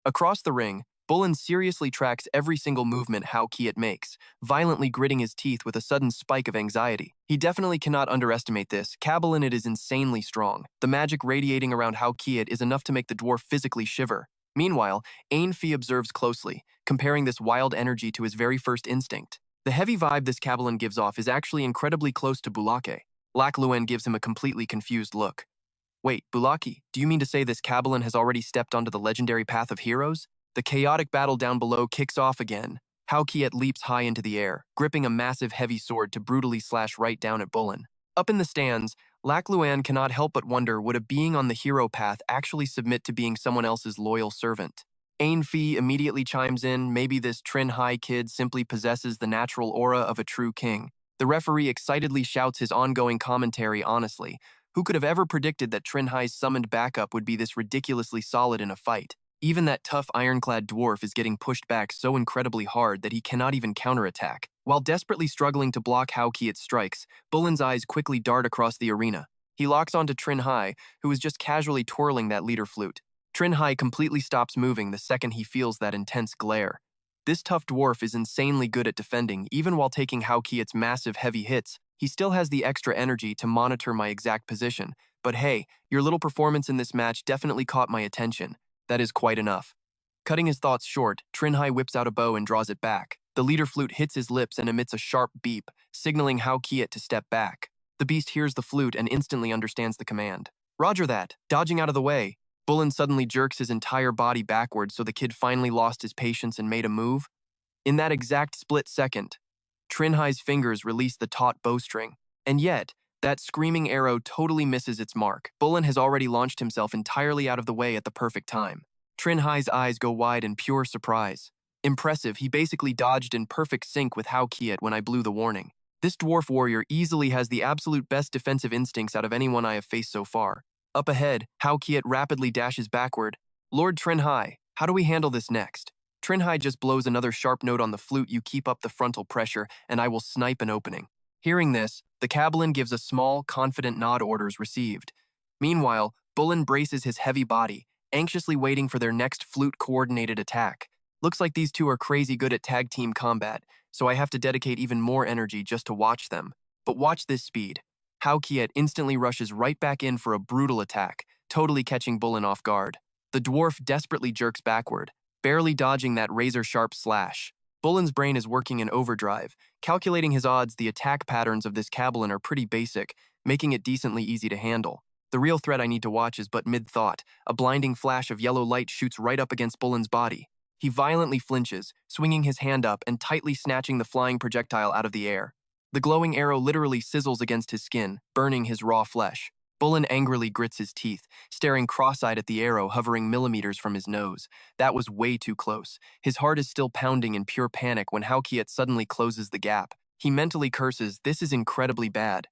[SPEAKER 1] Across the ring, Bullen seriously tracks every single movement Hao Kiet makes, violently gritting his teeth with a sudden spike of anxiety. He definitely cannot underestimate this. Cabalin it is insanely strong. The magic radiating around Hao Kiet is enough to make the dwarf physically shiver. Meanwhile, Ainfi observes closely, comparing this wild energy to his very first instinct. The heavy vibe this Cabalin gives off is actually incredibly close to Bulake. Lac Luan gives him a completely confused look. Wait, Bulaki, do you mean to say this Kabalin has already stepped onto the legendary path of heroes? The chaotic battle down below kicks off again. Hao-Kiet leaps high into the air, gripping a massive heavy sword to brutally slash right down at Bulin. Up in the stands, Lac Luan cannot help but wonder, would a being on the hero path actually submit to being someone else's loyal servant? Ain Phi immediately chimes in, maybe this Trinh Hai kid simply possesses the natural aura of a true king. The referee excitedly shouts his ongoing commentary honestly. Who could have ever predicted that Trinh Hai's summoned backup would be this ridiculously solid in a fight? Even that tough ironclad dwarf is getting pushed back so incredibly hard that he cannot even counterattack. While desperately struggling to block Hao-Kiet's strikes, Bulin's eyes quickly dart across the arena. He locks onto Trinh Hai, who is just casually twirling that leader flute. Trinh Hai completely stops moving the second he feels that intense glare. This tough dwarf is insanely good at defending, even while taking Hao-Kiet's massive heavy hits. He still has the extra energy to monitor my exact position. But hey, your little performance in this match definitely caught my attention. That is quite enough. Cutting his thoughts short, Trinh Hai whips out a bow and draws it back. The leader flute hits his lips and emits a sharp beep, signaling Hao-Kiet to step back. The beast hears the flute and instantly understands the command. Roger that, dodging out of the way. Bulin suddenly jerks his entire body backwards so the kid finally lost his patience and made a move. In that exact split second, Trinh Hai's fingers release the taut bowstring. And yet, that screaming arrow totally misses its mark. Bulin has already launched himself entirely out of the way at the perfect time. Trinh Hai's eyes go wide in pure surprise. Impressive, he basically dodged in perfect sync with Hao-Kiet when I blew the warning. This dwarf warrior easily has the absolute best defensive instincts out of anyone I have faced so far. Up ahead, Hao-Kiet rapidly dashes backward. Lord Trinh Hai, how do we handle this next? Trinh Hai just blows another sharp note on the flute. You keep up the frontal pressure, and I will snipe an opening. Hearing this, the Kabalin gives a small, confident nod. Orders received. Meanwhile, Bulin braces his heavy body, anxiously waiting for their next flute-coordinated attack. Looks like these two are crazy good at tag team combat, so I have to dedicate even more energy just to watch them. But watch this speed. Hao-Kiet instantly rushes right back in for a brutal attack, totally catching Bulin off guard. The dwarf desperately jerks backward, barely dodging that razor-sharp slash. Bulin's brain is working in overdrive. Calculating his odds, the attack patterns of this Kabalin are pretty basic, making it decently easy to handle. The real threat I need to watch is but mid-thought. A blinding flash of yellow light shoots right up against Bulin's body. He violently flinches, swinging his hand up and tightly snatching the flying projectile out of the air. The glowing arrow literally sizzles against his skin, burning his raw flesh. Bulin angrily grits his teeth, staring cross-eyed at the arrow hovering millimeters from his nose. That was way too close. His heart is still pounding in pure panic when Hao-Kiet suddenly closes the gap. He mentally curses, this is incredibly bad.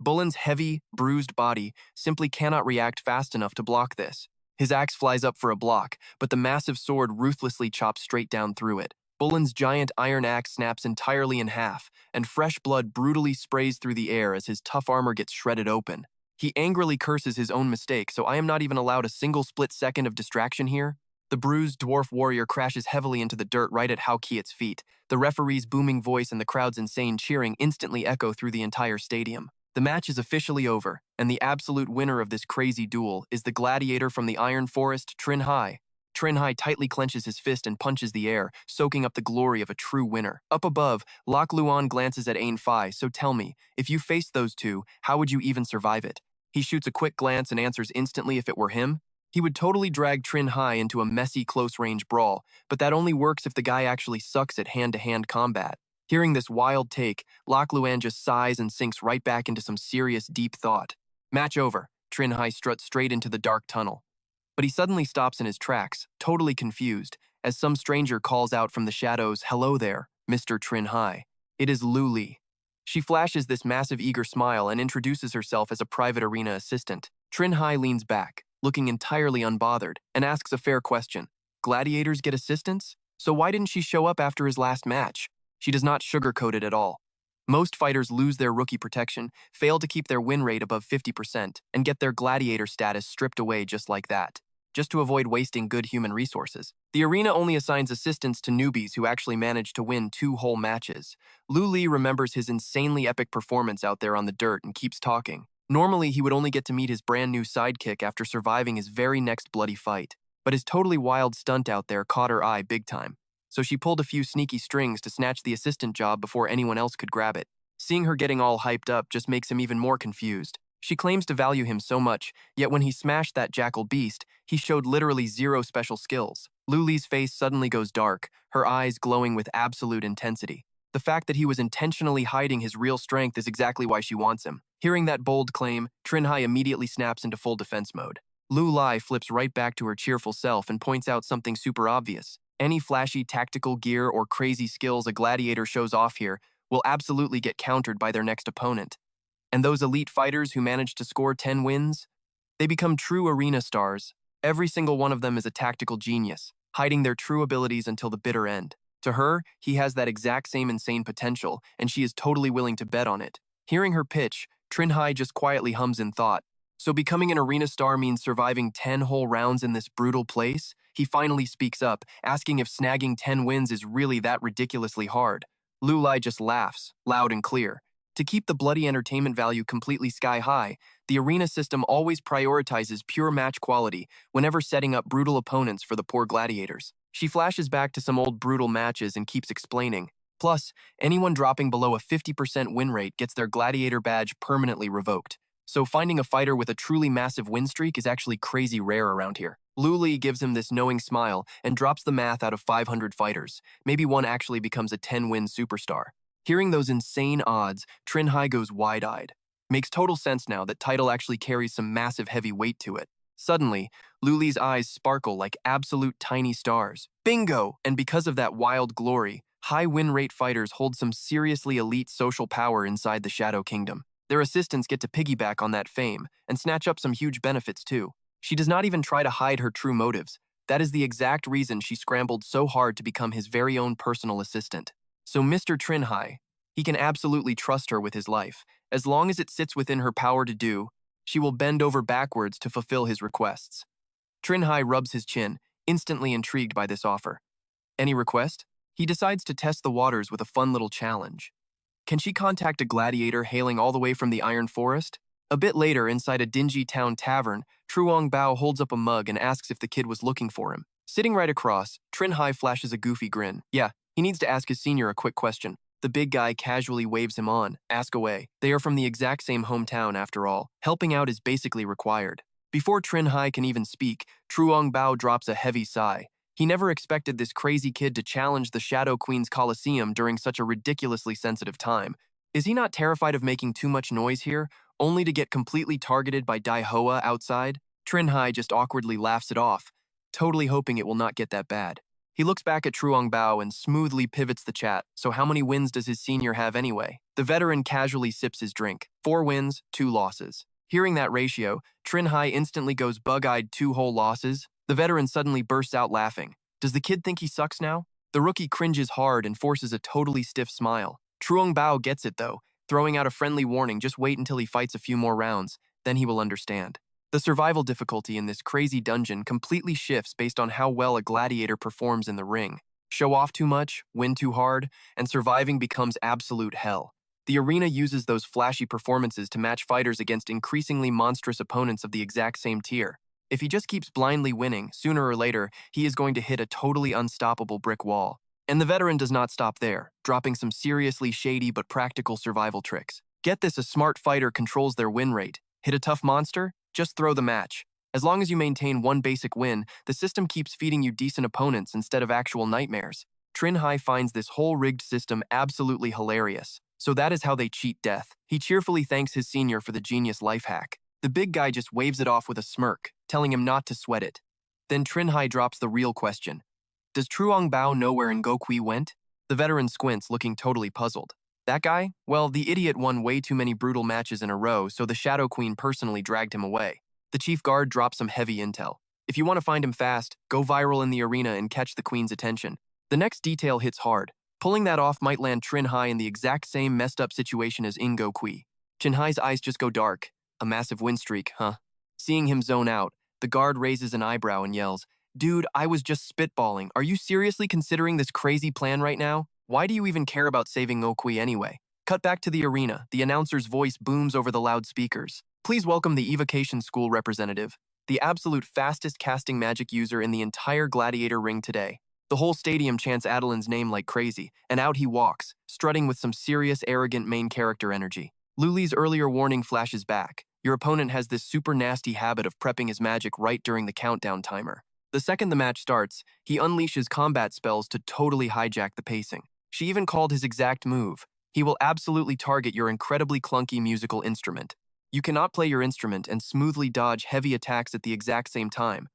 [SPEAKER 1] Bulin's heavy, bruised body simply cannot react fast enough to block this. His axe flies up for a block, but the massive sword ruthlessly chops straight down through it. Bulin's giant iron axe snaps entirely in half, and fresh blood brutally sprays through the air as his tough armor gets shredded open. He angrily curses his own mistake, so I am not even allowed a single split second of distraction here. The bruised dwarf warrior crashes heavily into the dirt right at Hao-Kiet's feet. The referee's booming voice and the crowd's insane cheering instantly echo through the entire stadium. The match is officially over, and the absolute winner of this crazy duel is the gladiator from the Iron Forest, Trinh Hai. Trinh Hai tightly clenches his fist and punches the air, soaking up the glory of a true winner. Up above, Lac Luan glances at Ain Phi, so tell me, if you faced those two, how would you even survive it? He shoots a quick glance and answers instantly if it were him. He would totally drag Trinh Hai into a messy close-range brawl, but that only works if the guy actually sucks at hand-to-hand combat. Hearing this wild take, Lac Luan just sighs and sinks right back into some serious deep thought. Match over. Trinh Hai struts straight into the dark tunnel. But he suddenly stops in his tracks, totally confused, as some stranger calls out from the shadows, "Hello there, Mr. Trinh Hai." It is Lu Li. She flashes this massive eager smile and introduces herself as a private arena assistant. Trinh Hai leans back, looking entirely unbothered, and asks a fair question. Gladiators get assistants? So why didn't she show up after his last match? She does not sugarcoat it at all. Most fighters lose their rookie protection, fail to keep their win rate above 50%, and get their gladiator status stripped away just like that, just to avoid wasting good human resources. The arena only assigns assistants to newbies who actually manage to win 2 whole matches. Lu Li remembers his insanely epic performance out there on the dirt and keeps talking. Normally, he would only get to meet his brand new sidekick after surviving his very next bloody fight, but his totally wild stunt out there caught her eye big time. So she pulled a few sneaky strings to snatch the assistant job before anyone else could grab it. Seeing her getting all hyped up just makes him even more confused. She claims to value him so much, yet when he smashed that jackal beast, he showed literally zero special skills. Luli's face suddenly goes dark, her eyes glowing with absolute intensity. The fact that he was intentionally hiding his real strength is exactly why she wants him. Hearing that bold claim, Trinh Hai immediately snaps into full defense mode. Lu Lai flips right back to her cheerful self and points out something super obvious. Any flashy tactical gear or crazy skills a gladiator shows off here will absolutely get countered by their next opponent. And those elite fighters who manage to score 10 wins? They become true arena stars. Every single one of them is a tactical genius, hiding their true abilities until the bitter end. To her, he has that exact same insane potential, and she is totally willing to bet on it. Hearing her pitch, Trinh Hai just quietly hums in thought. So becoming an arena star means surviving 10 whole rounds in this brutal place? He finally speaks up, asking if snagging 10 wins is really that ridiculously hard. Lu Lai just laughs, loud and clear. To keep the bloody entertainment value completely sky high, the arena system always prioritizes pure match quality whenever setting up brutal opponents for the poor gladiators. She flashes back to some old brutal matches and keeps explaining. Plus, anyone dropping below a 50% win rate gets their gladiator badge permanently revoked. So finding a fighter with a truly massive win streak is actually crazy rare around here. Lu Li gives him this knowing smile and drops the math out of 500 fighters. Maybe one actually becomes a 10-win superstar. Hearing those insane odds, Trinh Hai goes wide-eyed. Makes total sense now that title actually carries some massive heavy weight to it. Suddenly, Lu Li's eyes sparkle like absolute tiny stars. Bingo! And because of that wild glory, high win rate fighters hold some seriously elite social power inside the Shadow Kingdom. Their assistants get to piggyback on that fame and snatch up some huge benefits too. She does not even try to hide her true motives. That is the exact reason she scrambled so hard to become his very own personal assistant. So Mr. Trinh Hai, he can absolutely trust her with his life. As long as it sits within her power to do, she will bend over backwards to fulfill his requests. Trinh Hai rubs his chin, instantly intrigued by this offer. Any request? He decides to test the waters with a fun little challenge. Can she contact a gladiator hailing all the way from the Iron Forest? A bit later, inside a dingy town tavern, Truong Bao holds up a mug and asks if the kid was looking for him. Sitting right across, Trinh Hai flashes a goofy grin. Yeah, he needs to ask his senior a quick question. The big guy casually waves him on. Ask away. They are from the exact same hometown after all. Helping out is basically required. Before Trinh Hai can even speak, Truong Bao drops a heavy sigh. He never expected this crazy kid to challenge the Shadow Queen's Colosseum during such a ridiculously sensitive time. Is he not terrified of making too much noise here, only to get completely targeted by Dai Hoa outside? Trinh Hai just awkwardly laughs it off, totally hoping it will not get that bad. He looks back at Truong Bao and smoothly pivots the chat. So how many wins does his senior have anyway? The veteran casually sips his drink. 4 wins, 2 losses. Hearing that ratio, Trinh Hai instantly goes bug-eyed 2 whole losses. The veteran suddenly bursts out laughing. Does the kid think he sucks now? The rookie cringes hard and forces a totally stiff smile. Truong Bao gets it though, throwing out a friendly warning, just wait until he fights a few more rounds, then he will understand. The survival difficulty in this crazy dungeon completely shifts based on how well a gladiator performs in the ring. Show off too much, win too hard, and surviving becomes absolute hell. The arena uses those flashy performances to match fighters against increasingly monstrous opponents of the exact same tier. If he just keeps blindly winning, sooner or later, he is going to hit a totally unstoppable brick wall. And the veteran does not stop there, dropping some seriously shady but practical survival tricks. Get this, a smart fighter controls their win rate. Hit a tough monster? Just throw the match. As long as you maintain one basic win, the system keeps feeding you decent opponents instead of actual nightmares. Trinh Hai finds this whole rigged system absolutely hilarious. So that is how they cheat death. He cheerfully thanks his senior for the genius life hack. The big guy just waves it off with a smirk, telling him not to sweat it. Then Trinh Hai drops the real question. Does Truong Bao know where Ngokui went? The veteran squints, looking totally puzzled. That guy? Well, the idiot won way too many brutal matches in a row, so the Shadow Queen personally dragged him away. The chief guard drops some heavy intel. If you want to find him fast, go viral in the arena and catch the queen's attention. The next detail hits hard. Pulling that off might land Trinh Hai in the exact same messed up situation as Ngokui. Trinh Hai's eyes just go dark. A massive win streak, huh? Seeing him zone out, the guard raises an eyebrow and yells, Dude, I was just spitballing. Are you seriously considering this crazy plan right now? Why do you even care about saving Ngokui anyway? Cut back to the arena. The announcer's voice booms over the loudspeakers. Please welcome the Evocation School representative, the absolute fastest casting magic user in the entire gladiator ring today. The whole stadium chants Adeline's name like crazy, and out he walks, strutting with some serious, arrogant main character energy. Luli's earlier warning flashes back. Your opponent has this super nasty habit of prepping his magic right during the countdown timer. The second the match starts, he unleashes combat spells to totally hijack the pacing. She even called his exact move. He will absolutely target your incredibly clunky musical instrument. You cannot play your instrument and smoothly dodge heavy attacks at the exact same time.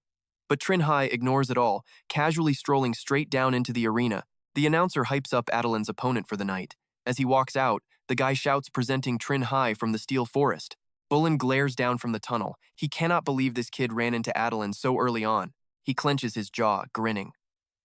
[SPEAKER 1] But Trinh Hai ignores it all, casually strolling straight down into the arena. The announcer hypes up Adeline's opponent for the night. As he walks out, the guy shouts presenting Trinh Hai from the Steel Forest. Bullen glares down from the tunnel. He cannot believe this kid ran into Adeline so early on. He clenches his jaw, grinning.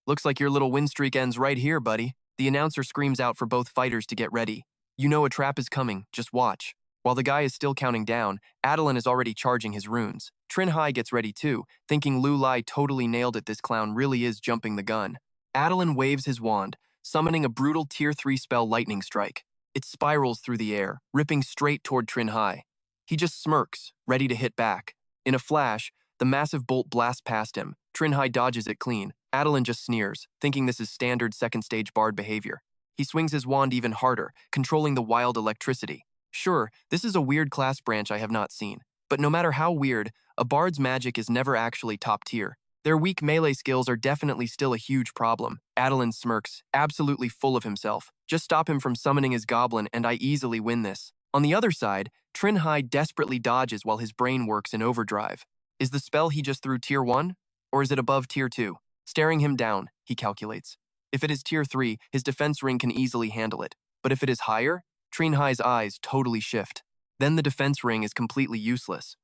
[SPEAKER 1] Looks like your little win streak ends right here, buddy. The announcer screams out for both fighters to get ready. You know a trap is coming, just watch. While the guy is still counting down, Adeline is already charging his runes. Trinh Hai gets ready too, thinking Lu Lai totally nailed it, this clown really is jumping the gun. Adeline waves his wand, summoning a brutal Tier 3 spell Lightning Strike. It spirals through the air, ripping straight toward Trinh Hai. He just smirks, ready to hit back. In a flash, the massive bolt blasts past him. Trinh Hai dodges it clean. Adeline just sneers, thinking this is standard second-stage bard behavior. He swings his wand even harder, controlling the wild electricity. Sure, this is a weird class branch I have not seen. But no matter how weird, a bard's magic is never actually top tier. Their weak melee skills are definitely still a huge problem. Adeline smirks, absolutely full of himself. Just stop him from summoning his goblin and I easily win this. On the other side, Trinh Hai desperately dodges while his brain works in overdrive. Is the spell he just threw Tier 1? Or is it above Tier 2? Staring him down, he calculates. If it is Tier 3, his defense ring can easily handle it. But if it is higher, Trinh Hai's eyes totally shift. Then the defense ring is completely useless.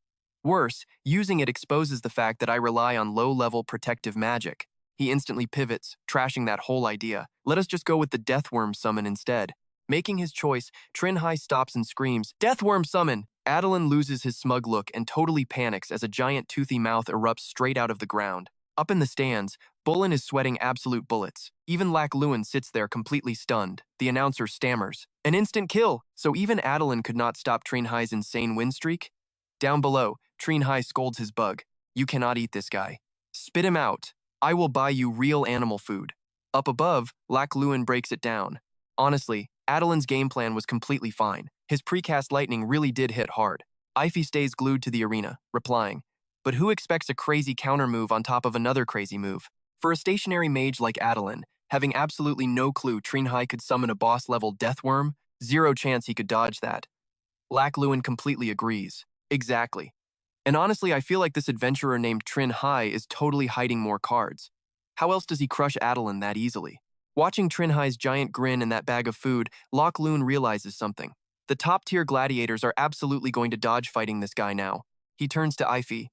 [SPEAKER 1] Worse, using it exposes the fact that I rely on low-level protective magic. He instantly pivots, trashing that whole idea. Let us just go with the Deathworm summon instead. Making his choice, Trinh Hai stops and screams, "Deathworm summon!" Adeline loses his smug look and totally panics as a giant toothy mouth erupts straight out of the ground. Up in the stands, Bullen is sweating absolute bullets. Even Lac Luan sits there completely stunned. The announcer stammers, "An instant kill!" So even Adeline could not stop Trinh Hai's insane win streak? Down below, Trinh Hai scolds his bug. "You cannot eat this guy. Spit him out. I will buy you real animal food." Up above, Lac Luan breaks it down. Honestly, Adeline's game plan was completely fine. His precast lightning really did hit hard. Ify stays glued to the arena, replying, "But who expects a crazy counter move on top of another crazy move?" For a stationary mage like Adeline, having absolutely no clue Trinh Hai could summon a boss-level Deathworm, zero chance he could dodge that. Lac Luan completely agrees. Exactly. And honestly, I feel like this adventurer named Trinh Hai is totally hiding more cards. How else does he crush Adeline that easily? Watching Trinh Hai's giant grin and that bag of food, Lac Luan realizes something. The top-tier gladiators are absolutely going to dodge fighting this guy now. He turns to Ify.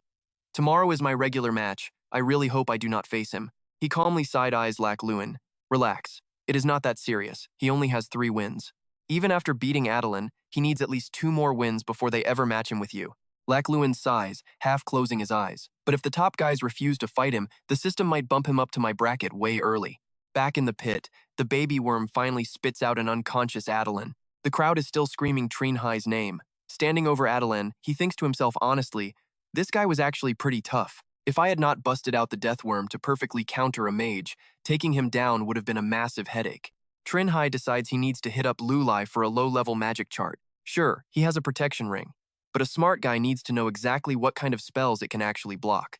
[SPEAKER 1] "Tomorrow is my regular match. I really hope I do not face him." He calmly side-eyes Lac Luan. "Relax. It is not that serious. He only has 3 wins. Even after beating Adeline, he needs at least 2 more wins before they ever match him with you." Lac Luan sighs, half closing his eyes. "But if the top guys refuse to fight him, the system might bump him up to my bracket way early." Back in the pit, the baby worm finally spits out an unconscious Adeline. The crowd is still screaming Trinh Hai's name. Standing over Adeline, he thinks to himself honestly, this guy was actually pretty tough. If I had not busted out the Deathworm to perfectly counter a mage, taking him down would have been a massive headache. Trinh Hai decides he needs to hit up Lu Lai for a low-level magic chart. Sure, he has a protection ring, but a smart guy needs to know exactly what kind of spells it can actually block.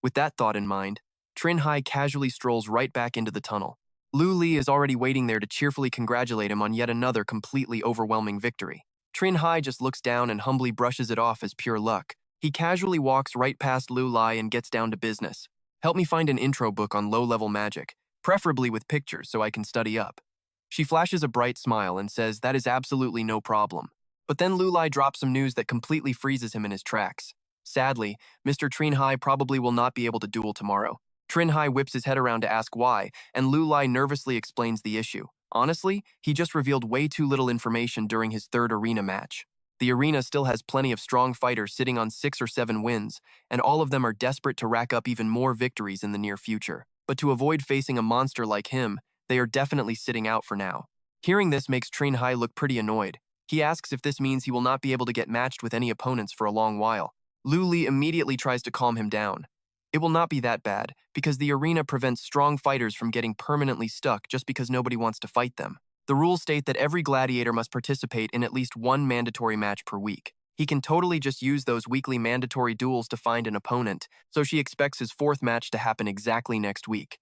[SPEAKER 1] With that thought in mind, Trinh Hai casually strolls right back into the tunnel. Lu Li is already waiting there to cheerfully congratulate him on yet another completely overwhelming victory. Trinh Hai just looks down and humbly brushes it off as pure luck. He casually walks right past Lu Lai and gets down to business. "Help me find an intro book on low-level magic, preferably with pictures so I can study up." She flashes a bright smile and says that is absolutely no problem. But then Lu Lai drops some news that completely freezes him in his tracks. Sadly, Mr. Trinh Hai probably will not be able to duel tomorrow. Trinh Hai whips his head around to ask why, and Lu Lai nervously explains the issue. Honestly, he just revealed way too little information during his 3rd arena match. The arena still has plenty of strong fighters sitting on 6 or 7 wins, and all of them are desperate to rack up even more victories in the near future. But to avoid facing a monster like him, they are definitely sitting out for now. Hearing this makes Trinh Hai look pretty annoyed. He asks if this means he will not be able to get matched with any opponents for a long while. Lu Li immediately tries to calm him down. It will not be that bad, because the arena prevents strong fighters from getting permanently stuck just because nobody wants to fight them. The rules state that every gladiator must participate in at least 1 mandatory match per week. He can totally just use those weekly mandatory duels to find an opponent, so she expects his fourth match to happen exactly next week.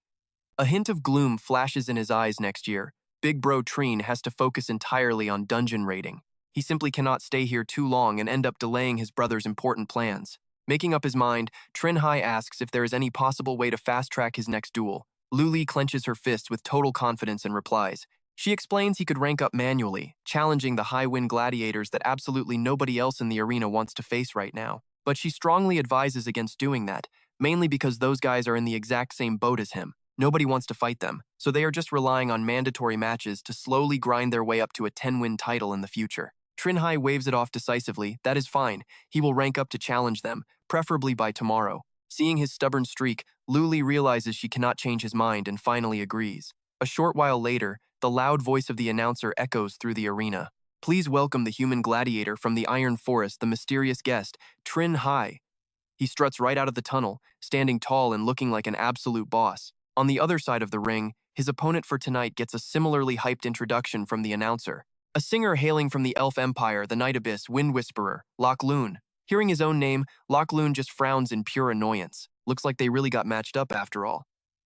[SPEAKER 1] A hint of gloom flashes in his eyes next year. Big bro Trinh has to focus entirely on dungeon raiding. He simply cannot stay here too long and end up delaying his brother's important plans. Making up his mind, Trinh Hai asks if there is any possible way to fast-track his next duel. Luli clenches her fists with total confidence and replies. She explains he could rank up manually, challenging the high-win gladiators that absolutely nobody else in the arena wants to face right now. But she strongly advises against doing that, mainly because those guys are in the exact same boat as him. Nobody wants to fight them, so they are just relying on mandatory matches to slowly grind their way up to a 10-win title in the future. Trinh Hai waves it off decisively. That is fine. He will rank up to challenge them, preferably by tomorrow. Seeing his stubborn streak, Luli realizes she cannot change his mind and finally agrees. A short while later, the loud voice of the announcer echoes through the arena. Please welcome the human gladiator from the Iron Forest, the mysterious guest, Trinh Hai. He struts right out of the tunnel, standing tall and looking like an absolute boss. On the other side of the ring, his opponent for tonight gets a similarly hyped introduction from the announcer. A singer hailing from the Elf Empire, the Night Abyss, Wind Whisperer, Loch Loon. Hearing his own name, Loch Loon just frowns in pure annoyance. Looks like they really got matched up after all.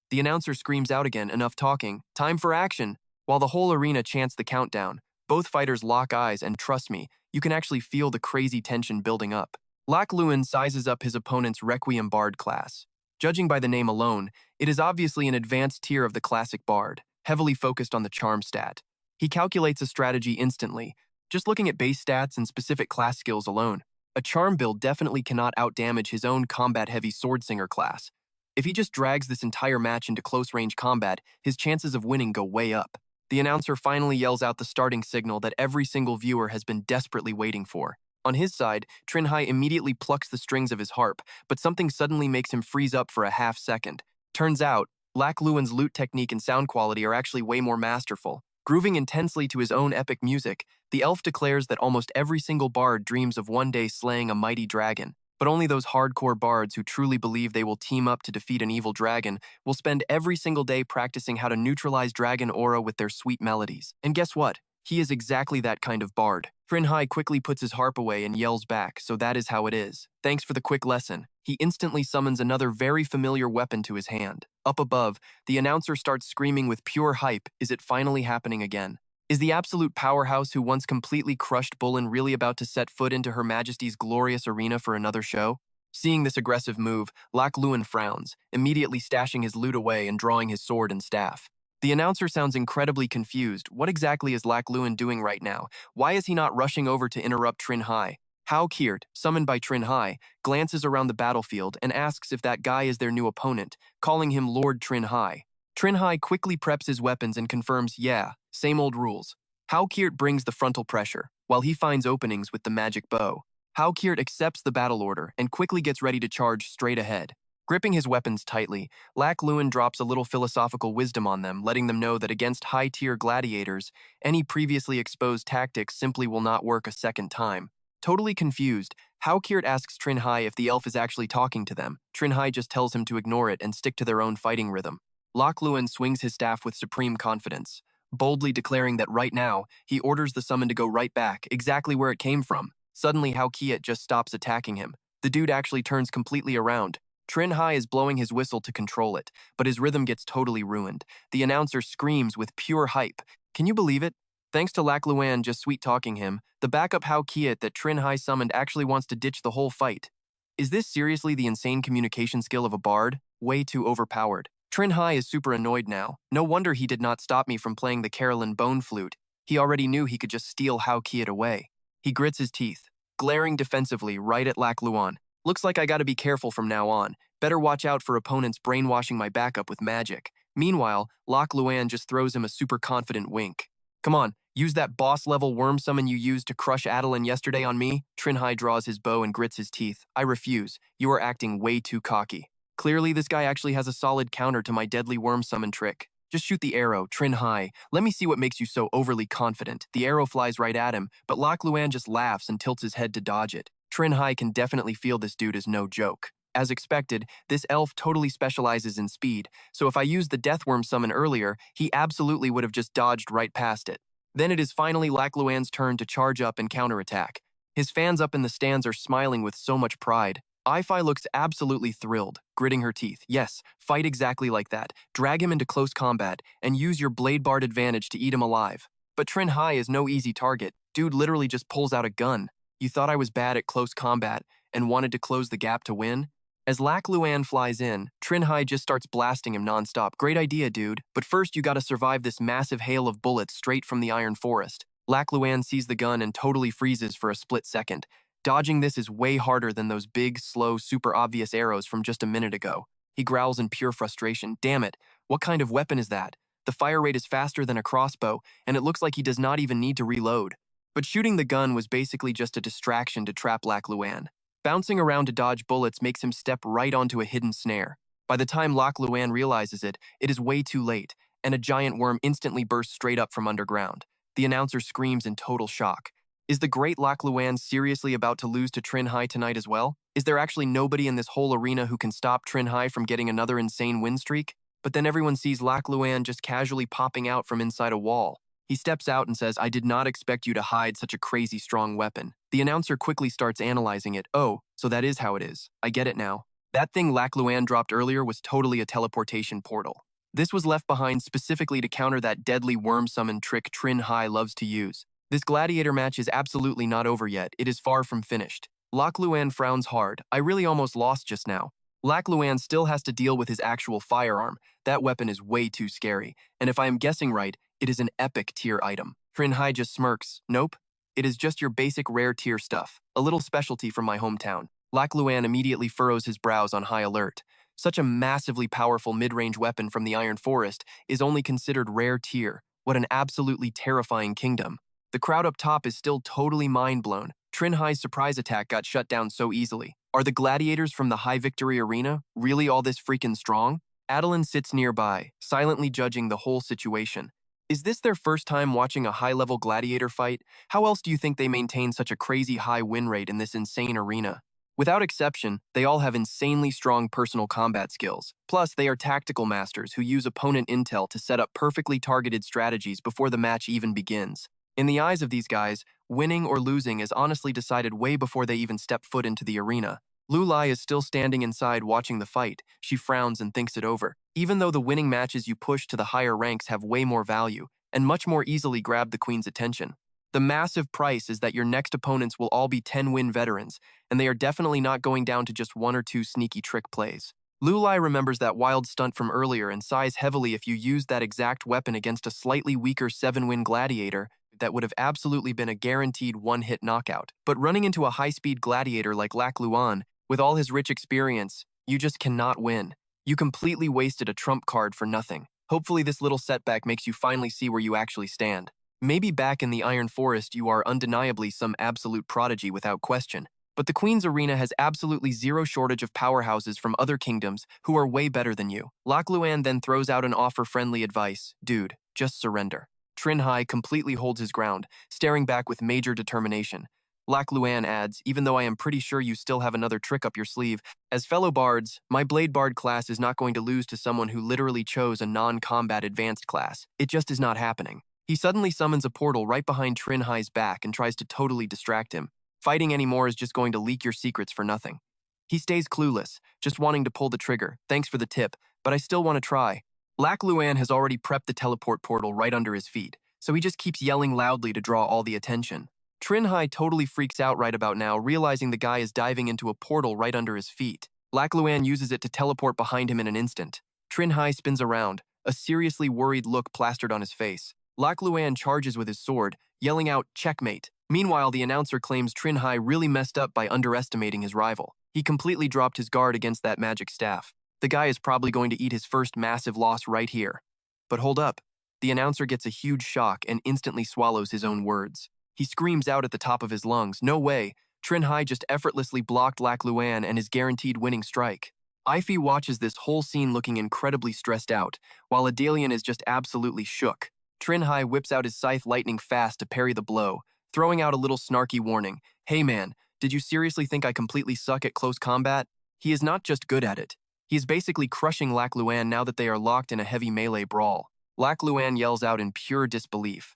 [SPEAKER 1] The announcer screams out again, enough talking, time for action! While the whole arena chants the countdown, both fighters lock eyes and trust me, you can actually feel the crazy tension building up. Loch Loon sizes up his opponent's Requiem Bard class. Judging by the name alone, it is obviously an advanced tier of the classic Bard, heavily focused on the charm stat. He calculates a strategy instantly, just looking at base stats and specific class skills alone. A charm build definitely cannot outdamage his own combat-heavy Swordsinger class. If he just drags this entire match into close-range combat, his chances of winning go way up. The announcer finally yells out the starting signal that every single viewer has been desperately waiting for. On his side, Trinh Hai immediately plucks the strings of his harp, but something suddenly makes him freeze up for a half second. Turns out, Loch Loon's lute technique and sound quality are actually way more masterful. Grooving intensely to his own epic music, the elf declares that almost every single bard dreams of one day slaying a mighty dragon, but only those hardcore bards who truly believe they will team up to defeat an evil dragon will spend every single day practicing how to neutralize dragon aura with their sweet melodies. And guess what? He is exactly that kind of bard. Trinh Hai quickly puts his harp away and yells back, so that is how it is. Thanks for the quick lesson. He instantly summons another very familiar weapon to his hand. Up above, the announcer starts screaming with pure hype, is it finally happening again? Is the absolute powerhouse who once completely crushed Bullen really about to set foot into Her Majesty's glorious arena for another show? Seeing this aggressive move, Loch Loon frowns, immediately stashing his lute away and drawing his sword and staff. The announcer sounds incredibly confused. What exactly is Loch Loon doing right now? Why is he not rushing over to interrupt Trinh Hai? Hao Kiert, summoned by Trinh Hai, glances around the battlefield and asks if that guy is their new opponent, calling him Lord Trinh Hai. Trinh Hai quickly preps his weapons and confirms, yeah, same old rules. Hao Kiert brings the frontal pressure, while he finds openings with the magic bow. Hao Kiert accepts the battle order and quickly gets ready to charge straight ahead. Gripping his weapons tightly, Loch Loon drops a little philosophical wisdom on them, letting them know that against high-tier gladiators, any previously exposed tactics simply will not work a second time. Totally confused, Hao Kiert asks Trinh Hai if the elf is actually talking to them. Trinh Hai just tells him to ignore it and stick to their own fighting rhythm. Loch Loon swings his staff with supreme confidence, boldly declaring that right now, he orders the summon to go right back, exactly where it came from. Suddenly, Hao Kiet just stops attacking him. The dude actually turns completely around. Trinh Hai is blowing his whistle to control it, but his rhythm gets totally ruined. The announcer screams with pure hype. Can you believe it? Thanks to Loch Loon just sweet-talking him, the backup Hao Kiet that Trinh Hai summoned actually wants to ditch the whole fight. Is this seriously the insane communication skill of a bard? Way too overpowered. Trinh Hai is super annoyed now. No wonder he did not stop me from playing the Carolyn Bone Flute. He already knew he could just steal Hao Kiet away. He grits his teeth, glaring defensively right at Loch Loon. Looks like I gotta be careful from now on. Better watch out for opponents brainwashing my backup with magic. Meanwhile, Loch Loon just throws him a super confident wink. Come on, use that boss-level worm summon you used to crush Adeline yesterday on me? Trinh Hai draws his bow and grits his teeth. I refuse. You are acting way too cocky. Clearly, this guy actually has a solid counter to my deadly worm summon trick. Just shoot the arrow, Trinh Hai. Let me see what makes you so overly confident. The arrow flies right at him, but Loch Loon just laughs and tilts his head to dodge it. Trinh Hai can definitely feel this dude is no joke. As expected, this elf totally specializes in speed, so if I used the Deathworm summon earlier, he absolutely would have just dodged right past it. Then it is finally Loch Loon's turn to charge up and counterattack. His fans up in the stands are smiling with so much pride. Ai looks absolutely thrilled, gritting her teeth. Yes, fight exactly like that. Drag him into close combat and use your blade bard advantage to eat him alive. But Trinh Hai is no easy target. Dude literally just pulls out a gun. You thought I was bad at close combat and wanted to close the gap to win? As Lac Luan flies in, Trinh Hai just starts blasting him nonstop. Great idea, dude. But first you gotta survive this massive hail of bullets straight from the Iron Forest. Lac Luan sees the gun and totally freezes for a split second. Dodging this is way harder than those big, slow, super obvious arrows from just a minute ago. He growls in pure frustration. Damn it, what kind of weapon is that? The fire rate is faster than a crossbow, and it looks like he does not even need to reload. But shooting the gun was basically just a distraction to trap Lac Luan. Bouncing around to dodge bullets makes him step right onto a hidden snare. By the time Lac Luan realizes it, it is way too late, and a giant worm instantly bursts straight up from underground. The announcer screams in total shock. Is the great Lac Luan seriously about to lose to Trinh Hai tonight as well? Is there actually nobody in this whole arena who can stop Trinh Hai from getting another insane win streak? But then everyone sees Lac Luan just casually popping out from inside a wall. He steps out and says, "I did not expect you to hide such a crazy strong weapon." The announcer quickly starts analyzing it. Oh, so that is how it is. I get it now. That thing Lac Luan dropped earlier was totally a teleportation portal. This was left behind specifically to counter that deadly worm summon trick Trinh Hai loves to use. This gladiator match is absolutely not over yet. It is far from finished. Lac Luan frowns hard. I really almost lost just now. Lac Luan still has to deal with his actual firearm. That weapon is way too scary. And if I am guessing right, it is an epic tier item. Trinh Hai just smirks. Nope. It is just your basic rare tier stuff. A little specialty from my hometown. Lac Luan immediately furrows his brows on high alert. Such a massively powerful mid-range weapon from the Iron Forest is only considered rare tier. What an absolutely terrifying kingdom. The crowd up top is still totally mind-blown. Trinh Hai's surprise attack got shut down so easily. Are the gladiators from the High Victory Arena really all this freaking strong? Adeline sits nearby, silently judging the whole situation. Is this their first time watching a high-level gladiator fight? How else do you think they maintain such a crazy high win rate in this insane arena? Without exception, they all have insanely strong personal combat skills. Plus, they are tactical masters who use opponent intel to set up perfectly targeted strategies before the match even begins. In the eyes of these guys, winning or losing is honestly decided way before they even step foot into the arena. Lu Lai is still standing inside watching the fight. She frowns and thinks it over. Even though the winning matches you push to the higher ranks have way more value and much more easily grab the queen's attention, the massive price is that your next opponents will all be 10-win veterans, and they are definitely not going down to just one or two sneaky trick plays. Lu Lai remembers that wild stunt from earlier and sighs heavily. If you used that exact weapon against a slightly weaker 7-win gladiator, that would have absolutely been a guaranteed one-hit knockout. But running into a high-speed gladiator like Lac Luan, with all his rich experience, you just cannot win. You completely wasted a trump card for nothing. Hopefully this little setback makes you finally see where you actually stand. Maybe back in the Iron Forest you are undeniably some absolute prodigy without question. But the Queen's Arena has absolutely zero shortage of powerhouses from other kingdoms who are way better than you. Lac Luan then throws out an offer-friendly advice. Dude, just surrender. Trinh Hai completely holds his ground, staring back with major determination. Lac Luan adds, even though I am pretty sure you still have another trick up your sleeve, as fellow bards, my Blade Bard class is not going to lose to someone who literally chose a non-combat advanced class. It just is not happening. He suddenly summons a portal right behind Trinh Hai's back and tries to totally distract him. Fighting anymore is just going to leak your secrets for nothing. He stays clueless, just wanting to pull the trigger. Thanks for the tip, but I still want to try. Lac Luan has already prepped the teleport portal right under his feet, so he just keeps yelling loudly to draw all the attention. Trinh Hai totally freaks out right about now, realizing the guy is diving into a portal right under his feet. Lac Luan uses it to teleport behind him in an instant. Trinh Hai spins around, a seriously worried look plastered on his face. Lac Luan charges with his sword, yelling out, "Checkmate." Meanwhile, the announcer claims Trinh Hai really messed up by underestimating his rival. He completely dropped his guard against that magic staff. The guy is probably going to eat his first massive loss right here. But hold up. The announcer gets a huge shock and instantly swallows his own words. He screams out at the top of his lungs, "No way! Trinh Hai just effortlessly blocked Lac Luan and his guaranteed winning strike." Ify watches this whole scene looking incredibly stressed out, while Adalian is just absolutely shook. Trinh Hai whips out his scythe lightning fast to parry the blow, throwing out a little snarky warning. "Hey man, did you seriously think I completely suck at close combat?" He is not just good at it. He is basically crushing Lac Luan now that they are locked in a heavy melee brawl. Lac Luan yells out in pure disbelief.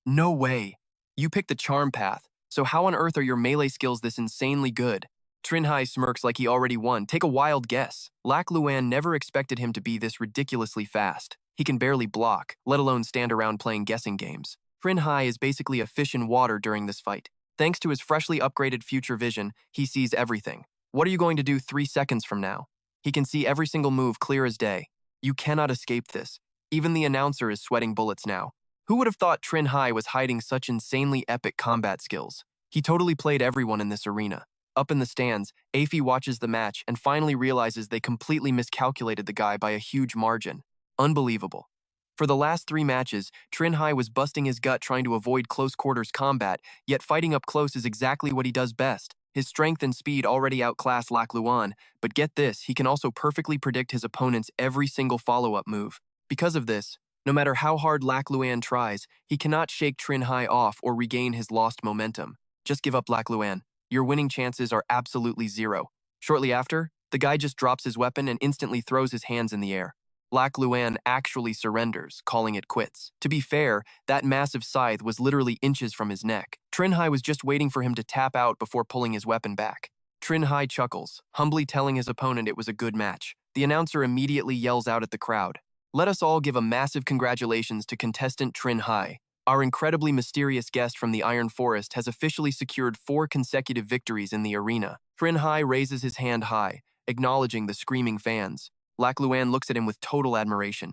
[SPEAKER 1] "No way! You picked the charm path. So how on earth are your melee skills this insanely good? Trinh Hai smirks like he already won. Take a wild guess. Lac Luan never expected him to be this ridiculously fast. He can barely block, let alone stand around playing guessing games. Trinh Hai is basically a fish in water during this fight. Thanks to his freshly upgraded future vision, he sees everything. What are you going to do 3 seconds from now? He can see every single move clear as day. You cannot escape this. Even the announcer is sweating bullets now. Who would have thought Trinh Hai was hiding such insanely epic combat skills? He totally played everyone in this arena. Up in the stands, Afi watches the match and finally realizes they completely miscalculated the guy by a huge margin. Unbelievable. For the last 3 matches, Trinh Hai was busting his gut trying to avoid close quarters combat, yet fighting up close is exactly what he does best. His strength and speed already outclass Lac Luan, but get this, he can also perfectly predict his opponent's every single follow-up move. Because of this, no matter how hard Lac Luan tries, he cannot shake Trinh Hai off or regain his lost momentum. Just give up, Lac Luan. Your winning chances are absolutely 0. Shortly after, the guy just drops his weapon and instantly throws his hands in the air. Lac Luan actually surrenders, calling it quits. To be fair, that massive scythe was literally inches from his neck. Trinh Hai was just waiting for him to tap out before pulling his weapon back. Trinh Hai chuckles, humbly telling his opponent it was a good match. The announcer immediately yells out at the crowd, "Let us all give a massive congratulations to contestant Trinh Hai. Our incredibly mysterious guest from the Iron Forest has officially secured 4 consecutive victories in the arena." Trinh Hai raises his hand high, acknowledging the screaming fans. Lac Luan looks at him with total admiration.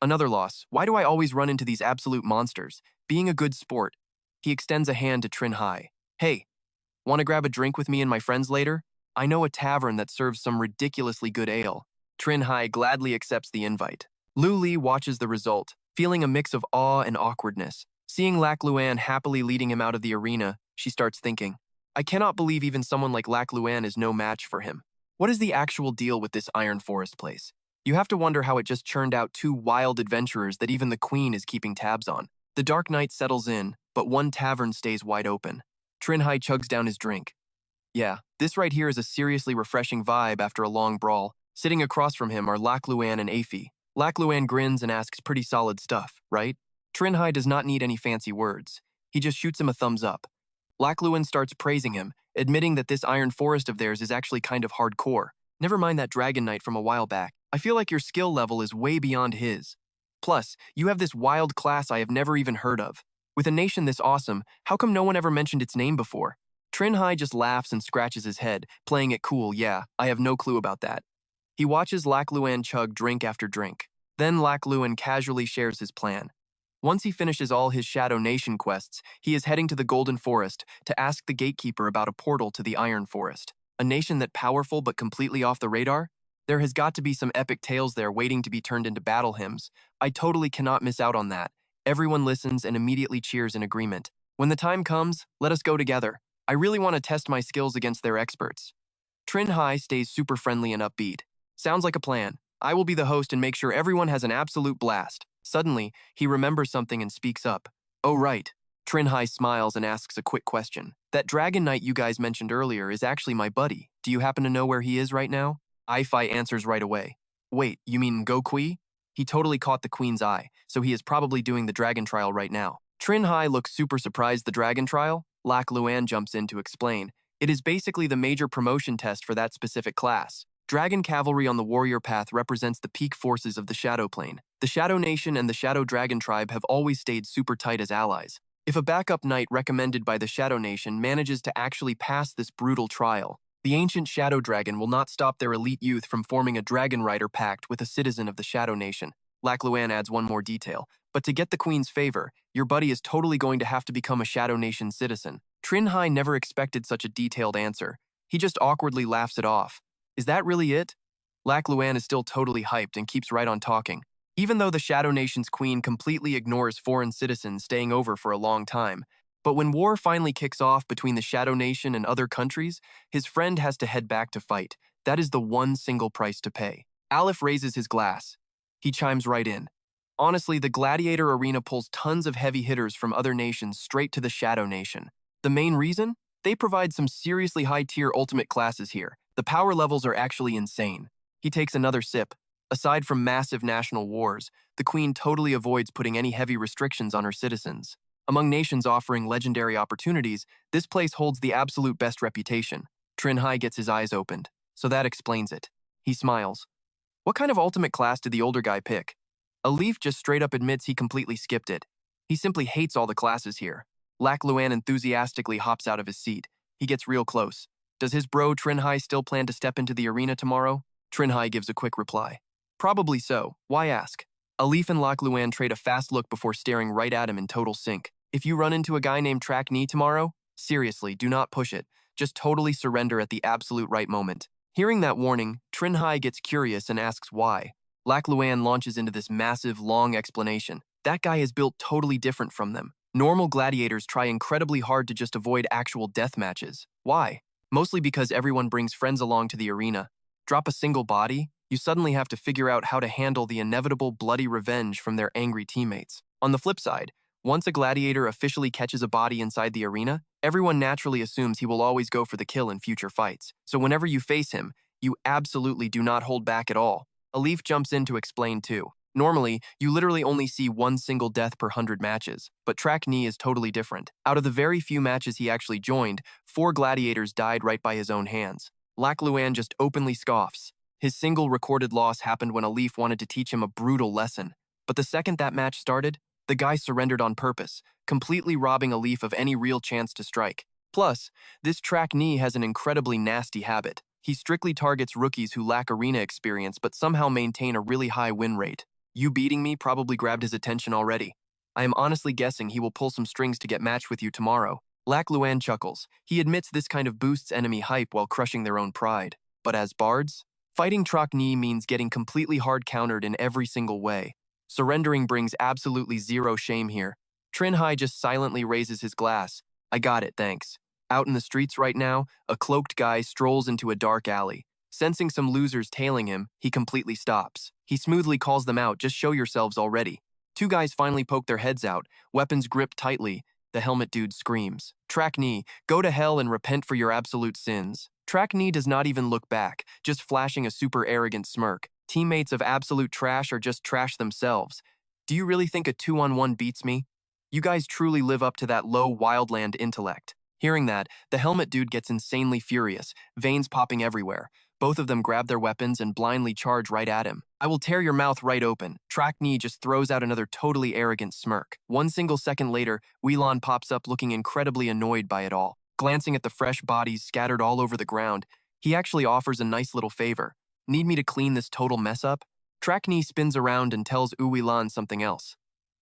[SPEAKER 1] "Another loss. Why do I always run into these absolute monsters? Being a good sport." He extends a hand to Trinh Hai. "Hey, want to grab a drink with me and my friends later? I know a tavern that serves some ridiculously good ale." Trinh Hai gladly accepts the invite. Lu Li watches the result, feeling a mix of awe and awkwardness. Seeing Lac Luan happily leading him out of the arena, she starts thinking, "I cannot believe even someone like Lac Luan is no match for him. What is the actual deal with this Iron Forest place? You have to wonder how it just churned out 2 wild adventurers that even the Queen is keeping tabs on." The dark night settles in, but one tavern stays wide open. Trinh Hai chugs down his drink. "Yeah, this right here is a seriously refreshing vibe after a long brawl." Sitting across from him are Lac Luan and Afi. Lac Luan grins and asks, "Pretty solid stuff, right?" Trinh Hai does not need any fancy words. He just shoots him a thumbs up. Lac Luan starts praising him, admitting that this Iron Forest of theirs is actually kind of hardcore. "Never mind that Dragon Knight from a while back. I feel like your skill level is way beyond his. Plus, you have this wild class I have never even heard of. With a nation this awesome, how come no one ever mentioned its name before?" Trinh Hai just laughs and scratches his head, playing it cool. "Yeah, I have no clue about that." He watches Lac Luan chug drink after drink. Then Lac Luan casually shares his plan. Once he finishes all his Shadow Nation quests, he is heading to the Golden Forest to ask the gatekeeper about a portal to the Iron Forest. A nation that powerful but completely off the radar? There has got to be some epic tales there waiting to be turned into battle hymns. I totally cannot miss out on that. Everyone listens and immediately cheers in agreement. When the time comes, let us go together. I really want to test my skills against their experts. Trinh Hai stays super friendly and upbeat. "Sounds like a plan. I will be the host and make sure everyone has an absolute blast." Suddenly, he remembers something and speaks up. "Oh right." Trinh Hai smiles and asks a quick question. "That Dragon Knight you guys mentioned earlier is actually my buddy. Do you happen to know where he is right now?" Ai-Fi answers right away. "Wait, you mean Go Kui?" He totally caught the Queen's eye, so he is probably doing the dragon trial right now. Trinh Hai looks super surprised. "The dragon trial?" Lac Luan jumps in to explain. "It is basically the major promotion test for that specific class. Dragon cavalry on the warrior path represents the peak forces of the Shadow Plane. The Shadow Nation and the Shadow Dragon tribe have always stayed super tight as allies. If a backup knight recommended by the Shadow Nation manages to actually pass this brutal trial, the ancient Shadow Dragon will not stop their elite youth from forming a Dragon Rider pact with a citizen of the Shadow Nation." Lac Luan adds one more detail. "But to get the Queen's favor, your buddy is totally going to have to become a Shadow Nation citizen." Trinh Hai never expected such a detailed answer. He just awkwardly laughs it off. "Is that really it?" Lac Luan is still totally hyped and keeps right on talking. Even though the Shadow Nation's queen completely ignores foreign citizens staying over for a long time, but when war finally kicks off between the Shadow Nation and other countries, his friend has to head back to fight. That is the one single price to pay. Aleph raises his glass. He chimes right in. "Honestly, the Gladiator Arena pulls tons of heavy hitters from other nations straight to the Shadow Nation. The main reason? They provide some seriously high-tier ultimate classes here. The power levels are actually insane." He takes another sip. Aside from massive national wars, the Queen totally avoids putting any heavy restrictions on her citizens. Among nations offering legendary opportunities, this place holds the absolute best reputation. Trinh Hai gets his eyes opened, so that explains it. He smiles. What kind of ultimate class did the older guy pick? Alif just straight up admits he completely skipped it. He simply hates all the classes here. Lac Luan enthusiastically hops out of his seat. He gets real close. Does his bro Trinh Hai still plan to step into the arena tomorrow? Trinh Hai gives a quick reply. Probably so. Why ask? Alif and Lac Luan trade a fast look before staring right at him in total sync. If you run into a guy named Track Knee tomorrow, seriously, do not push it. Just totally surrender at the absolute right moment. Hearing that warning, Trinh Hai gets curious and asks why. Lac Luan launches into this massive, long explanation. That guy is built totally different from them. Normal gladiators try incredibly hard to just avoid actual death matches. Why? Mostly because everyone brings friends along to the arena. Drop a single body, you suddenly have to figure out how to handle the inevitable bloody revenge from their angry teammates. On the flip side, once a gladiator officially catches a body inside the arena, everyone naturally assumes he will always go for the kill in future fights. So whenever you face him, you absolutely do not hold back at all. Alif jumps in to explain too. Normally, you literally only see one single death per 100 matches, but Track Knee is totally different. Out of the very few matches he actually joined, 4 gladiators died right by his own hands. Lac Luan just openly scoffs. His single recorded loss happened when Alif wanted to teach him a brutal lesson. But the second that match started, the guy surrendered on purpose, completely robbing Alif of any real chance to strike. Plus, this Track Knee has an incredibly nasty habit. He strictly targets rookies who lack arena experience but somehow maintain a really high win rate. You beating me probably grabbed his attention already. I am honestly guessing he will pull some strings to get matched with you tomorrow. Lac Luan chuckles. He admits this kind of boosts enemy hype while crushing their own pride. But as bards, fighting Track Knee means getting completely hard countered in every single way. Surrendering brings absolutely zero shame here. Trinh Hai just silently raises his glass. I got it, thanks. Out in the streets right now, a cloaked guy strolls into a dark alley. Sensing some losers tailing him, he completely stops. He smoothly calls them out, just show yourselves already. 2 guys finally poke their heads out, weapons gripped tightly. The helmet dude screams. Track Knee, go to hell and repent for your absolute sins. Track Knee does not even look back, just flashing a super arrogant smirk. Teammates of absolute trash are just trash themselves. Do you really think a 2-on-1 beats me? You guys truly live up to that low wildland intellect. Hearing that, the helmet dude gets insanely furious, veins popping everywhere. Both of them grab their weapons and blindly charge right at him. I will tear your mouth right open. Track Knee just throws out another totally arrogant smirk. 1 single second later, Weilon pops up looking incredibly annoyed by it all. Glancing at the fresh bodies scattered all over the ground, he actually offers a nice little favor. Need me to clean this total mess up? Track Knee spins around and tells Weilon something else.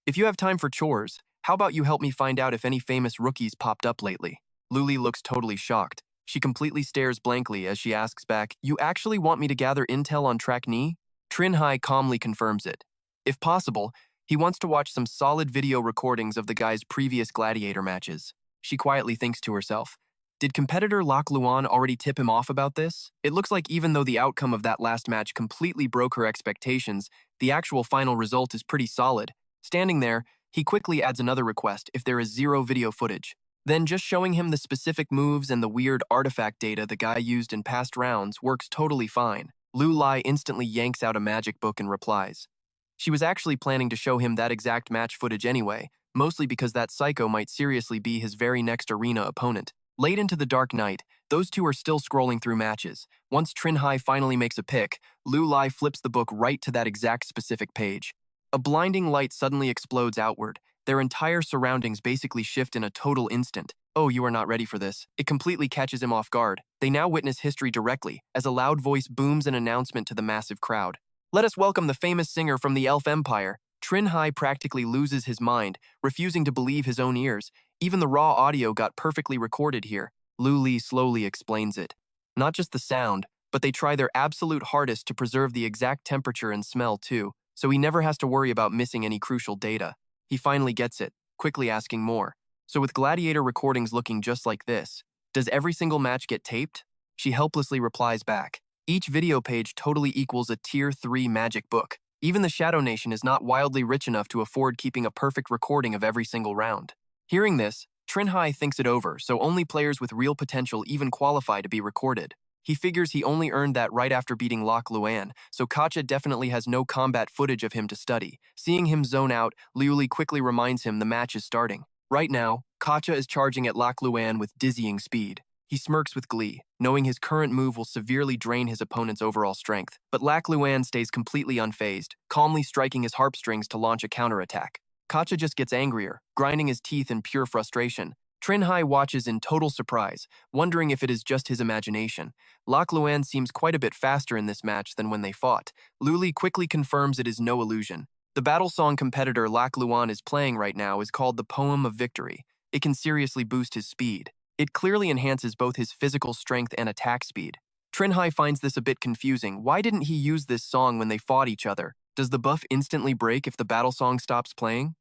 [SPEAKER 1] If you have time for chores, how about you help me find out if any famous rookies popped up lately? Luli looks totally shocked. She completely stares blankly as she asks back, you actually want me to gather intel on Track Knee? Trinh Hai calmly confirms it. If possible, he wants to watch some solid video recordings of the guy's previous gladiator matches. She quietly thinks to herself, did competitor Lac Luan already tip him off about this? It looks like even though the outcome of that last match completely broke her expectations, the actual final result is pretty solid. Standing there, he quickly adds another request if there is 0 video footage. Then just showing him the specific moves and the weird artifact data the guy used in past rounds works totally fine. Lu Lai instantly yanks out a magic book and replies. She was actually planning to show him that exact match footage anyway, mostly because that psycho might seriously be his very next arena opponent. Late into the dark night, those two are still scrolling through matches. Once Trinh Hai finally makes a pick, Lu Lai flips the book right to that exact specific page. A blinding light suddenly explodes outward. Their entire surroundings basically shift in a total instant. Oh, you are not ready for this. It completely catches him off guard. They now witness history directly, as a loud voice booms an announcement to the massive crowd. Let us welcome the famous singer from the Elf Empire. Trinh Hai practically loses his mind, refusing to believe his own ears. Even the raw audio got perfectly recorded here. Lu Li slowly explains it. Not just the sound, but they try their absolute hardest to preserve the exact temperature and smell too, so he never has to worry about missing any crucial data. He finally gets it, quickly asking more. So with gladiator recordings looking just like this, does every single match get taped? She helplessly replies back. Each video page totally equals a Tier 3 magic book. Even the Shadow Nation is not wildly rich enough to afford keeping a perfect recording of every single round. Hearing this, Trinh Hai thinks it over, so only players with real potential even qualify to be recorded. He figures he only earned that right after beating Lac Luan, so Katja definitely has no combat footage of him to study. Seeing him zone out, Liu Li quickly reminds him the match is starting. Right now, Katja is charging at Lac Luan with dizzying speed. He smirks with glee, knowing his current move will severely drain his opponent's overall strength. But Lac Luan stays completely unfazed, calmly striking his harp strings to launch a counterattack. Katja just gets angrier, grinding his teeth in pure frustration. Trinh Hai watches in total surprise, wondering if it is just his imagination. Lac Luan seems quite a bit faster in this match than when they fought. Luli quickly confirms it is no illusion. The battle song competitor Lac Luan is playing right now is called the Poem of Victory. It can seriously boost his speed. It clearly enhances both his physical strength and attack speed. Trinh Hai finds this a bit confusing. Why didn't he use this song when they fought each other? Does the buff instantly break if the battle song stops playing?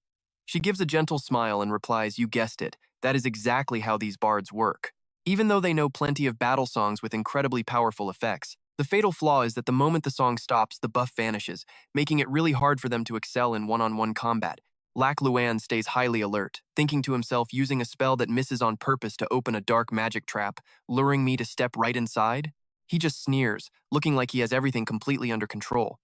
[SPEAKER 1] She gives a gentle smile and replies, "You guessed it. That is exactly how these bards work." Even though they know plenty of battle songs with incredibly powerful effects, the fatal flaw is that the moment the song stops, the buff vanishes, making it really hard for them to excel in one-on-one combat. Lac Luan stays highly alert, thinking to himself, using a spell that misses on purpose to open a dark magic trap, luring me to step right inside? He just sneers, looking like he has everything completely under control.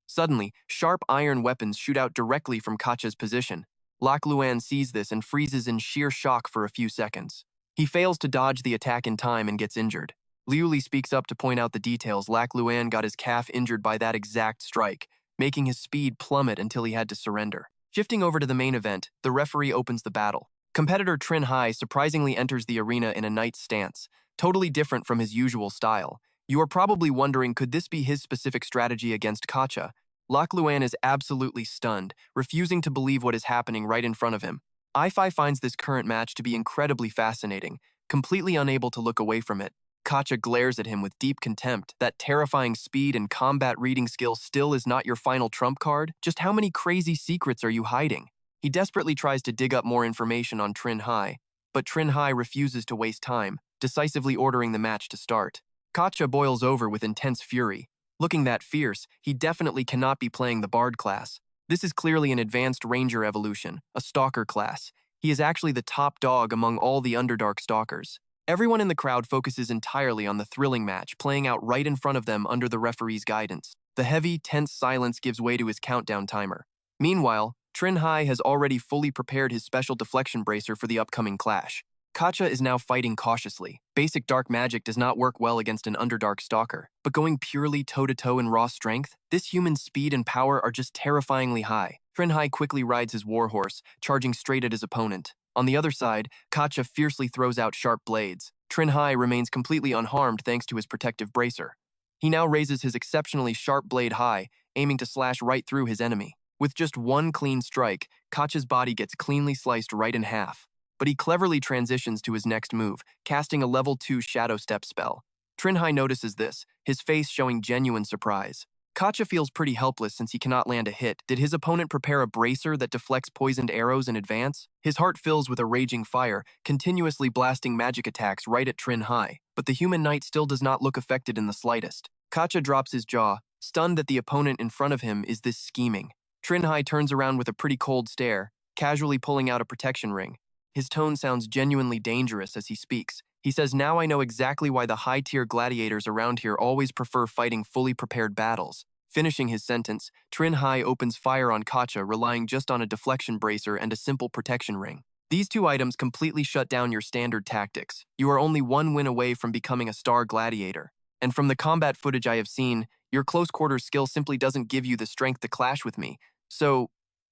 [SPEAKER 1] Suddenly, sharp iron weapons shoot out directly from Katja's position. Lac Luan sees this and freezes in sheer shock for a few seconds. He fails to dodge the attack in time and gets injured. Liuli speaks up to point out the details. Lac Luan got his calf injured by that exact strike, making his speed plummet until he had to surrender. Shifting over to the main event, the referee opens the battle. Competitor Trinh Hai surprisingly enters the arena in a knight's stance, totally different from his usual style. You are probably wondering, could this be his specific strategy against Katja? Lac Luan is absolutely stunned, refusing to believe what is happening right in front of him. I5 finds this current match to be incredibly fascinating, completely unable to look away from it. Katja glares at him with deep contempt. That terrifying speed and combat reading skill still is not your final trump card? Just how many crazy secrets are you hiding? He desperately tries to dig up more information on Trinh Hai, but Trinh Hai refuses to waste time, decisively ordering the match to start. Katja boils over with intense fury. Looking that fierce, he definitely cannot be playing the Bard class. This is clearly an advanced Ranger evolution, a Stalker class. He is actually the top dog among all the Underdark Stalkers. Everyone in the crowd focuses entirely on the thrilling match playing out right in front of them under the referee's guidance. The heavy, tense silence gives way to his countdown timer. Meanwhile, Trinh Hai has already fully prepared his special deflection bracer for the upcoming clash. Katja is now fighting cautiously. Basic dark magic does not work well against an Underdark Stalker, but going purely toe-to-toe in raw strength, this human's speed and power are just terrifyingly high. Trinh Hai quickly rides his warhorse, charging straight at his opponent. On the other side, Katja fiercely throws out sharp blades. Trinh Hai remains completely unharmed thanks to his protective bracer. He now raises his exceptionally sharp blade high, aiming to slash right through his enemy. With just one clean strike, Katja's body gets cleanly sliced right in half. But he cleverly transitions to his next move, casting a level 2 Shadow Step spell. Trinh Hai notices this, his face showing genuine surprise. Katja feels pretty helpless since he cannot land a hit. Did his opponent prepare a bracer that deflects poisoned arrows in advance? His heart fills with a raging fire, continuously blasting magic attacks right at Trinh Hai. But the human knight still does not look affected in the slightest. Katja drops his jaw, stunned that the opponent in front of him is this scheming. Trinh Hai turns around with a pretty cold stare, casually pulling out a protection ring. His tone sounds genuinely dangerous as he speaks. He says, "Now I know exactly why the high-tier gladiators around here always prefer fighting fully prepared battles." Finishing his sentence, Trinh Hai opens fire on Katja, relying just on a deflection bracer and a simple protection ring. These two items completely shut down your standard tactics. You are only one win away from becoming a star gladiator. And from the combat footage I have seen, your close-quarters skill simply doesn't give you the strength to clash with me. So,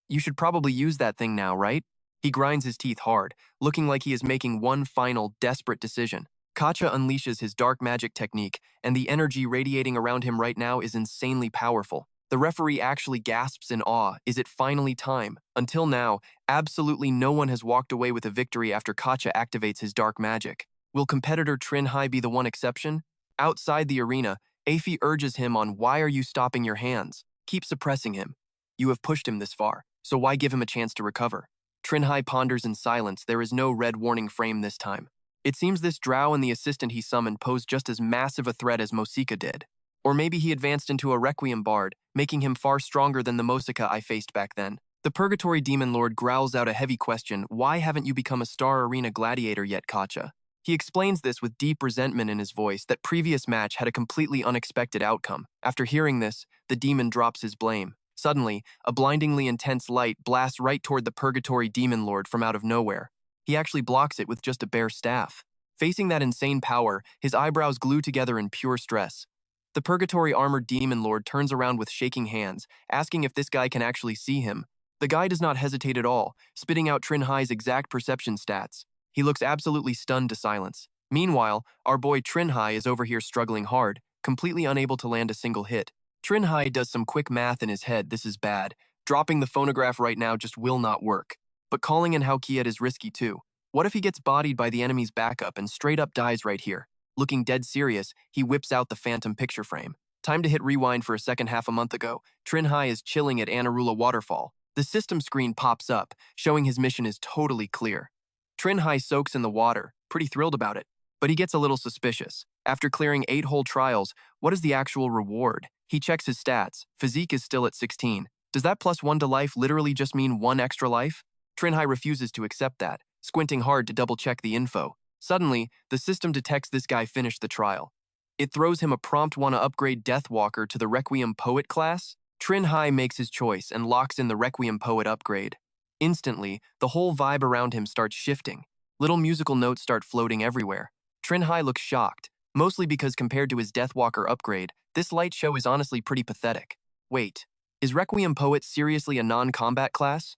[SPEAKER 1] you should probably use that thing now, right? He grinds his teeth hard, looking like he is making one final, desperate decision. Katja unleashes his dark magic technique, and the energy radiating around him right now is insanely powerful. The referee actually gasps in awe. Is it finally time? Until now, absolutely no one has walked away with a victory after Katja activates his dark magic. Will competitor Trinh Hai be the one exception? Outside the arena, Afi urges him on, "Why are you stopping your hands? Keep suppressing him. You have pushed him this far, so why give him a chance to recover?" Trinh Hai ponders in silence. There is no red warning frame this time. It seems this drow and the assistant he summoned posed just as massive a threat as Mosika did. Or maybe he advanced into a Requiem Bard, making him far stronger than the Mosika I faced back then. The Purgatory Demon Lord growls out a heavy question, "Why haven't you become a Star Arena gladiator yet, Katja?" He explains this with deep resentment in his voice. That previous match had a completely unexpected outcome. After hearing this, the demon drops his blame. Suddenly, a blindingly intense light blasts right toward the Purgatory Demon Lord from out of nowhere. He actually blocks it with just a bare staff. Facing that insane power, his eyebrows glue together in pure stress. The Purgatory Armored Demon Lord turns around with shaking hands, asking if this guy can actually see him. The guy does not hesitate at all, spitting out Trinh Hai's exact perception stats. He looks absolutely stunned to silence. Meanwhile, our boy Trinh Hai is over here struggling hard, completely unable to land a single hit. Trinh Hai does some quick math in his head. This is bad. Dropping the phonograph right now just will not work. But calling in Hao Kiet is risky too. What if he gets bodied by the enemy's backup and straight up dies right here? Looking dead serious, he whips out the phantom picture frame. Time to hit rewind for a second half a month ago. Trinh Hai is chilling at Anarula Waterfall. The system screen pops up, showing his mission is totally clear. Trinh Hai soaks in the water, pretty thrilled about it. But he gets a little suspicious. After clearing 8 whole trials, what is the actual reward? He checks his stats. Physique is still at 16. Does that +1 to life literally just mean 1 extra life? Trinh Hai refuses to accept that, squinting hard to double-check the info. Suddenly, the system detects this guy finished the trial. It throws him a prompt wanna upgrade Deathwalker to the Requiem Poet class. Trinh Hai makes his choice and locks in the Requiem Poet upgrade. Instantly, the whole vibe around him starts shifting. Little musical notes start floating everywhere. Trinh Hai looks shocked, mostly because compared to his Deathwalker upgrade, this light show is honestly pretty pathetic. Wait, is Requiem Poet seriously a non-combat class?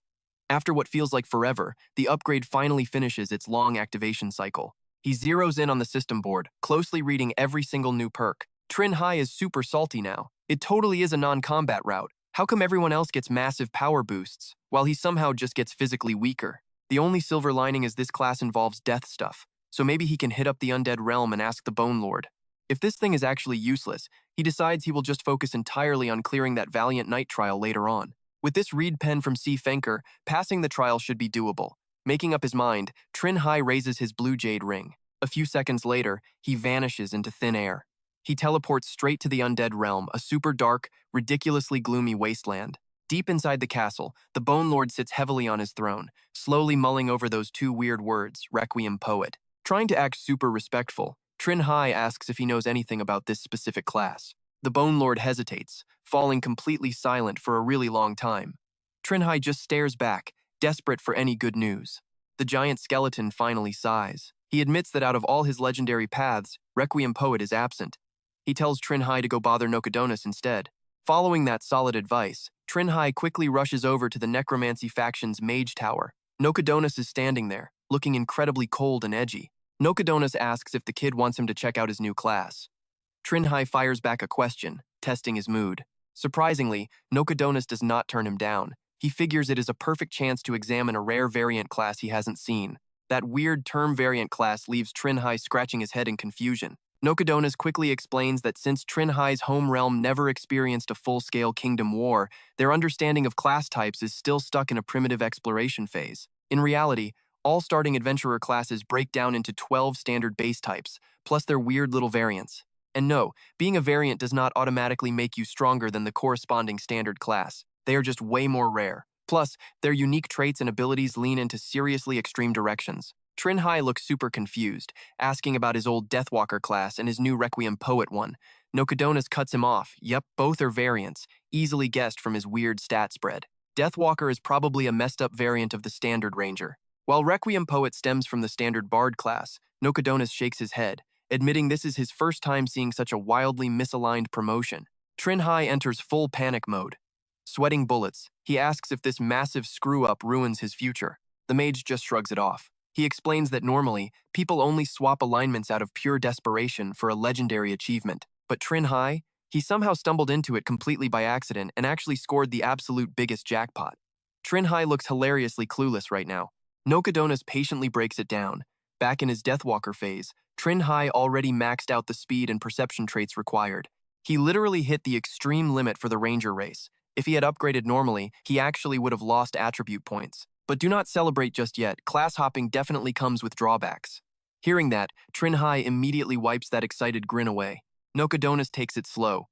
[SPEAKER 1] After what feels like forever, the upgrade finally finishes its long activation cycle. He zeroes in on the system board, closely reading every single new perk. Trinh Hai is super salty now. It totally is a non-combat route. How come everyone else gets massive power boosts, while he somehow just gets physically weaker? The only silver lining is this class involves death stuff, so maybe he can hit up the undead realm and ask the Bone Lord. If this thing is actually useless, he decides he will just focus entirely on clearing that Valiant Knight trial later on. With this reed pen from C. Fenker, passing the trial should be doable. Making up his mind, Trinh Hai raises his blue jade ring. A few seconds later, he vanishes into thin air. He teleports straight to the undead realm, a super dark, ridiculously gloomy wasteland. Deep inside the castle, the Bone Lord sits heavily on his throne, slowly mulling over those 2 weird words, Requiem Poet. Trying to act super respectful, Trinh Hai asks if he knows anything about this specific class. The Bone Lord hesitates, falling completely silent for a really long time. Trinh Hai just stares back, desperate for any good news. The giant skeleton finally sighs. He admits that out of all his legendary paths, Requiem Poet is absent. He tells Trinh Hai to go bother Nokodonis instead. Following that solid advice, Trinh Hai quickly rushes over to the Necromancy faction's Mage Tower. Nokodonis is standing there, looking incredibly cold and edgy. Nokodonis asks if the kid wants him to check out his new class. Trinh Hai fires back a question, testing his mood. Surprisingly, Nokodonis does not turn him down. He figures it is a perfect chance to examine a rare variant class he hasn't seen. That weird term variant class leaves Trinh Hai scratching his head in confusion. Nokodonis quickly explains that since Trinh Hai's home realm never experienced a full-scale kingdom war, their understanding of class types is still stuck in a primitive exploration phase. In reality, all starting adventurer classes break down into 12 standard base types, plus their weird little variants. And no, being a variant does not automatically make you stronger than the corresponding standard class. They are just way more rare. Plus, their unique traits and abilities lean into seriously extreme directions. Trinh Hai looks super confused, asking about his old Deathwalker class and his new Requiem Poet one. Nokodonis cuts him off. Yep, both are variants, easily guessed from his weird stat spread. Deathwalker is probably a messed up variant of the standard ranger. While Requiem Poet stems from the standard bard class, Nokodonis shakes his head, admitting this is his first time seeing such a wildly misaligned promotion. Trinh Hai enters full panic mode. Sweating bullets, he asks if this massive screw-up ruins his future. The mage just shrugs it off. He explains that normally, people only swap alignments out of pure desperation for a legendary achievement. But Trinh Hai, he somehow stumbled into it completely by accident and actually scored the absolute biggest jackpot. Trinh Hai looks hilariously clueless right now. Nokodonis patiently breaks it down. Back in his Deathwalker phase, Trinh Hai already maxed out the speed and perception traits required. He literally hit the extreme limit for the ranger race. If he had upgraded normally, he actually would have lost attribute points. But do not celebrate just yet, class hopping definitely comes with drawbacks. Hearing that, Trinh Hai immediately wipes that excited grin away. Nokodonis takes it slow.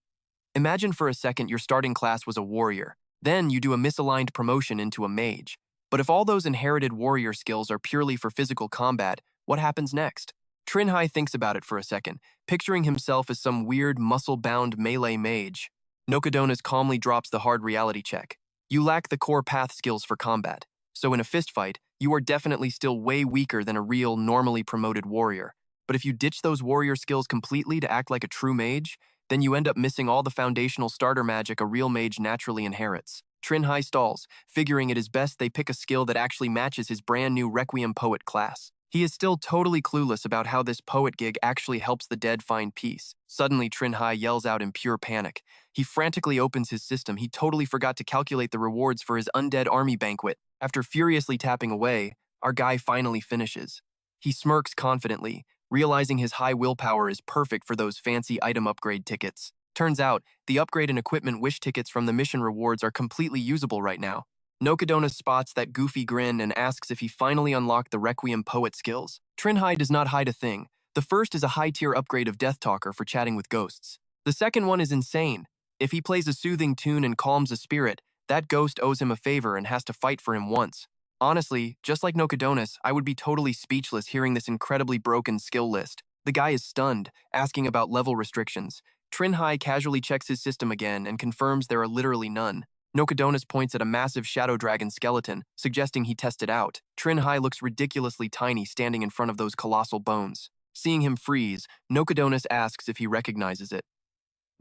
[SPEAKER 1] Imagine for a second your starting class was a warrior. Then you do a misaligned promotion into a mage. But if all those inherited warrior skills are purely for physical combat, what happens next? Trinh Hai thinks about it for a second, picturing himself as some weird muscle-bound melee mage. Nokodonis calmly drops the hard reality check. You lack the core path skills for combat. So in a fistfight, you are definitely still way weaker than a real, normally promoted warrior. But if you ditch those warrior skills completely to act like a true mage, then you end up missing all the foundational starter magic a real mage naturally inherits. Trinh Hai stalls, figuring it is best they pick a skill that actually matches his brand new Requiem Poet class. He is still totally clueless about how this poet gig actually helps the dead find peace. Suddenly, Trinh Hai yells out in pure panic. He frantically opens his system. He totally forgot to calculate the rewards for his undead army banquet. After furiously tapping away, our guy finally finishes. He smirks confidently, realizing his high willpower is perfect for those fancy item upgrade tickets. Turns out, the upgrade and equipment wish tickets from the mission rewards are completely usable right now. Nokodonis spots that goofy grin and asks if he finally unlocked the Requiem Poet skills. Trinh Hai does not hide a thing. The first is a high-tier upgrade of Death Talker for chatting with ghosts. The second one is insane. If he plays a soothing tune and calms a spirit, that ghost owes him a favor and has to fight for him once. Honestly, just like Nokodonis, I would be totally speechless hearing this incredibly broken skill list. The guy is stunned, asking about level restrictions. Trinh Hai casually checks his system again and confirms there are literally none. Nokodonis points at a massive shadow dragon skeleton, suggesting he test it out. Trinh Hai looks ridiculously tiny standing in front of those colossal bones. Seeing him freeze, Nokodonis asks if he recognizes it.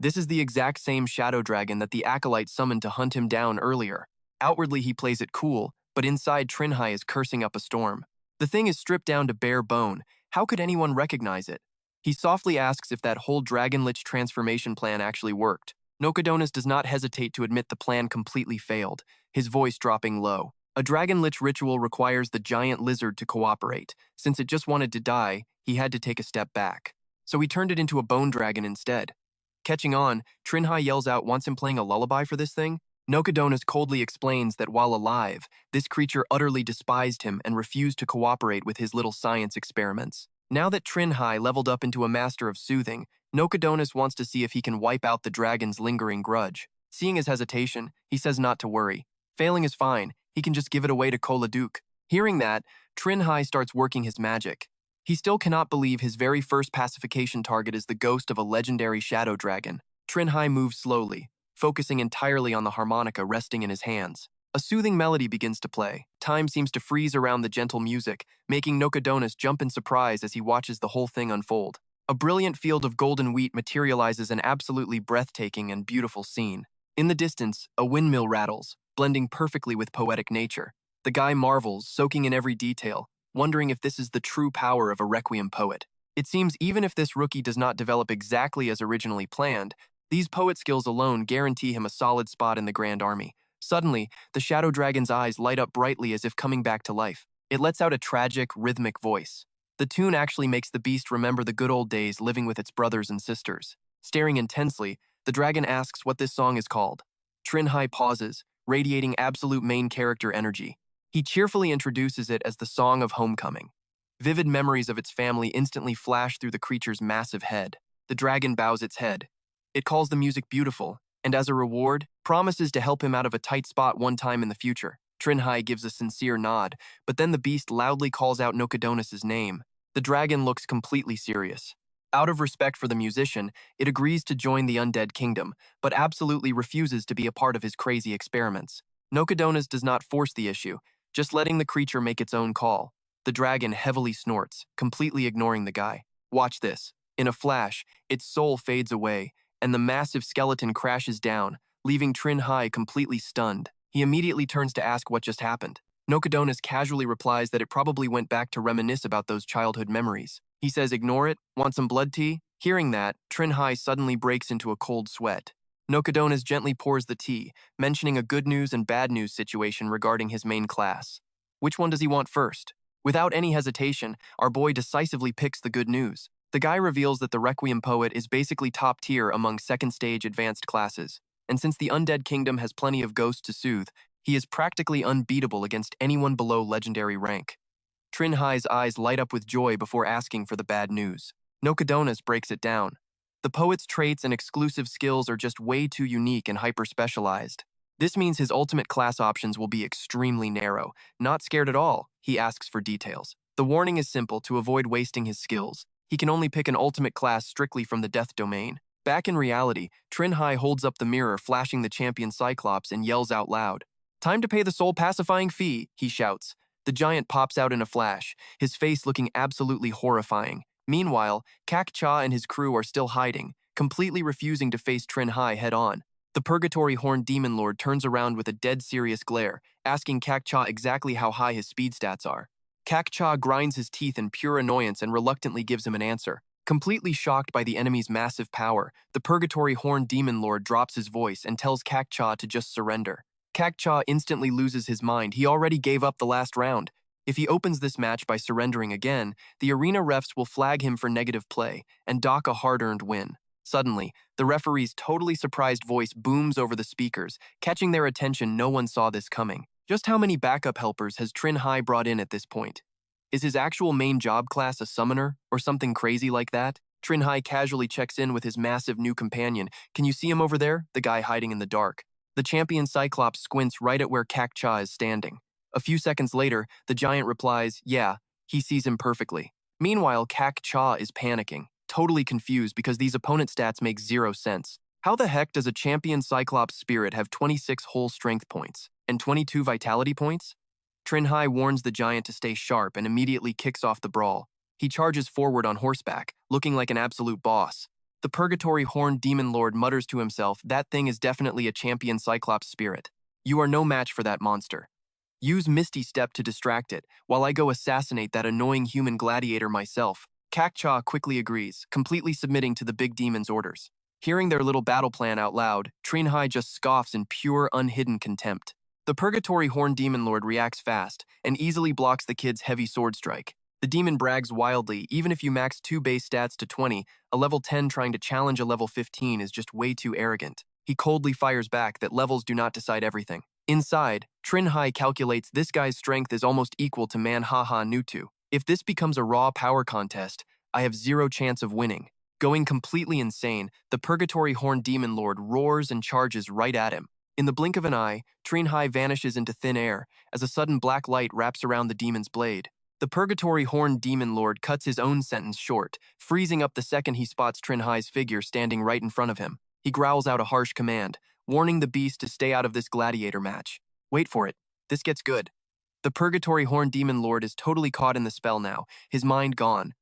[SPEAKER 1] This is the exact same shadow dragon that the acolyte summoned to hunt him down earlier. Outwardly he plays it cool, but inside Trinh Hai is cursing up a storm. The thing is stripped down to bare bone. How could anyone recognize it? He softly asks if that whole Dragon Lich transformation plan actually worked. Nokodonis does not hesitate to admit the plan completely failed, his voice dropping low. A Dragon Lich ritual requires the giant lizard to cooperate. Since it just wanted to die, he had to take a step back. So he turned it into a bone dragon instead. Catching on, Trinh Hai yells out wants him playing a lullaby for this thing. Nokodonis coldly explains that while alive, this creature utterly despised him and refused to cooperate with his little science experiments. Now that Trinh Hai leveled up into a master of soothing, Nokodonis wants to see if he can wipe out the dragon's lingering grudge. Seeing his hesitation, he says not to worry. Failing is fine, he can just give it away to Kola Duke. Hearing that, Trinh Hai starts working his magic. He still cannot believe his very first pacification target is the ghost of a legendary shadow dragon. Trinh Hai moves slowly, focusing entirely on the harmonica resting in his hands. A soothing melody begins to play. Time seems to freeze around the gentle music, making Nokodonis jump in surprise as he watches the whole thing unfold. A brilliant field of golden wheat materializes an absolutely breathtaking and beautiful scene. In the distance, a windmill rattles, blending perfectly with poetic nature. The guy marvels, soaking in every detail, wondering if this is the true power of a Requiem poet. It seems even if this rookie does not develop exactly as originally planned, these poet skills alone guarantee him a solid spot in the Grand Army. Suddenly, the shadow dragon's eyes light up brightly as if coming back to life. It lets out a tragic, rhythmic voice. The tune actually makes the beast remember the good old days living with its brothers and sisters. Staring intensely, the dragon asks what this song is called. Trinh Hai pauses, radiating absolute main character energy. He cheerfully introduces it as the Song of Homecoming. Vivid memories of its family instantly flash through the creature's massive head. The dragon bows its head. It calls the music beautiful, and as a reward, promises to help him out of a tight spot one time in the future. Trinh Hai gives a sincere nod, but then the beast loudly calls out Nokodonis' name. The dragon looks completely serious. Out of respect for the musician, it agrees to join the undead kingdom, but absolutely refuses to be a part of his crazy experiments. Nokodonis does not force the issue, just letting the creature make its own call. The dragon heavily snorts, completely ignoring the guy. Watch this. In a flash, its soul fades away, and the massive skeleton crashes down, leaving Trinh Hai completely stunned. He immediately turns to ask what just happened. Nokodonis casually replies that it probably went back to reminisce about those childhood memories. He says, "Ignore it? Want some blood tea?" Hearing that, Trinh Hai suddenly breaks into a cold sweat. Nokodonis gently pours the tea, mentioning a good news and bad news situation regarding his main class. Which one does he want first? Without any hesitation, our boy decisively picks the good news. The guy reveals that the Requiem Poet is basically top tier among second-stage advanced classes, and since the Undead Kingdom has plenty of ghosts to soothe, he is practically unbeatable against anyone below legendary rank. Trinh Hai's eyes light up with joy before asking for the bad news. Nokodonis breaks it down. The poet's traits and exclusive skills are just way too unique and hyper-specialized. This means his ultimate class options will be extremely narrow. Not scared at all, he asks for details. The warning is simple: to avoid wasting his skills. He can only pick an ultimate class strictly from the death domain. Back in reality, Trinh Hai holds up the mirror flashing the champion Cyclops and yells out loud. "Time to pay the soul pacifying fee," he shouts. The giant pops out in a flash, his face looking absolutely horrifying. Meanwhile, Kak-cha and his crew are still hiding, completely refusing to face Trinh Hai head-on. The Purgatory Horned Demon Lord turns around with a dead serious glare, asking Kak-cha exactly how high his speed stats are. Kak-cha grinds his teeth in pure annoyance and reluctantly gives him an answer. Completely shocked by the enemy's massive power, the Purgatory Horned Demon Lord drops his voice and tells Kak-cha to just surrender. Kak-cha instantly loses his mind. He already gave up the last round. If he opens this match by surrendering again, the arena refs will flag him for negative play and dock a hard-earned win. Suddenly, the referee's totally surprised voice booms over the speakers, catching their attention. No one saw this coming. Just how many backup helpers has Trinh Hai brought in at this point? Is his actual main job class a summoner or something crazy like that? Trinh Hai casually checks in with his massive new companion. Can you see him over there? The guy hiding in the dark. The champion Cyclops squints right at where Kak-cha is standing. A few seconds later, the giant replies, yeah, he sees him perfectly. Meanwhile, Kak-cha is panicking, totally confused because these opponent stats make zero sense. How the heck does a champion Cyclops spirit have 26 whole strength points and 22 vitality points? Trinh Hai warns the giant to stay sharp and immediately kicks off the brawl. He charges forward on horseback, looking like an absolute boss. The Purgatory Horned Demon Lord mutters to himself, that thing is definitely a champion Cyclops spirit. You are no match for that monster. Use Misty Step to distract it, while I go assassinate that annoying human gladiator myself. Kak-cha quickly agrees, completely submitting to the big demon's orders. Hearing their little battle plan out loud, Trinh Hai just scoffs in pure, unhidden contempt. The Purgatory Horned Demon Lord reacts fast and easily blocks the kid's heavy sword strike. The demon brags wildly, even if you max 2 base stats to 20, a level 10 trying to challenge a level 15 is just way too arrogant. He coldly fires back that levels do not decide everything. Inside, Trinh Hai calculates this guy's strength is almost equal to Manhwa Nutu. If this becomes a raw power contest, I have zero chance of winning. Going completely insane, the Purgatory Horned Demon Lord roars and charges right at him. In the blink of an eye, Trinh Hai vanishes into thin air as a sudden black light wraps around the demon's blade. The Purgatory Horned Demon Lord cuts his own sentence short, freezing up the second he spots Trinh Hai's figure standing right in front of him. He growls out a harsh command, warning the beast to stay out of this gladiator match. Wait for it. This gets good. The Purgatory Horned Demon Lord is totally caught in the spell now, his mind gone.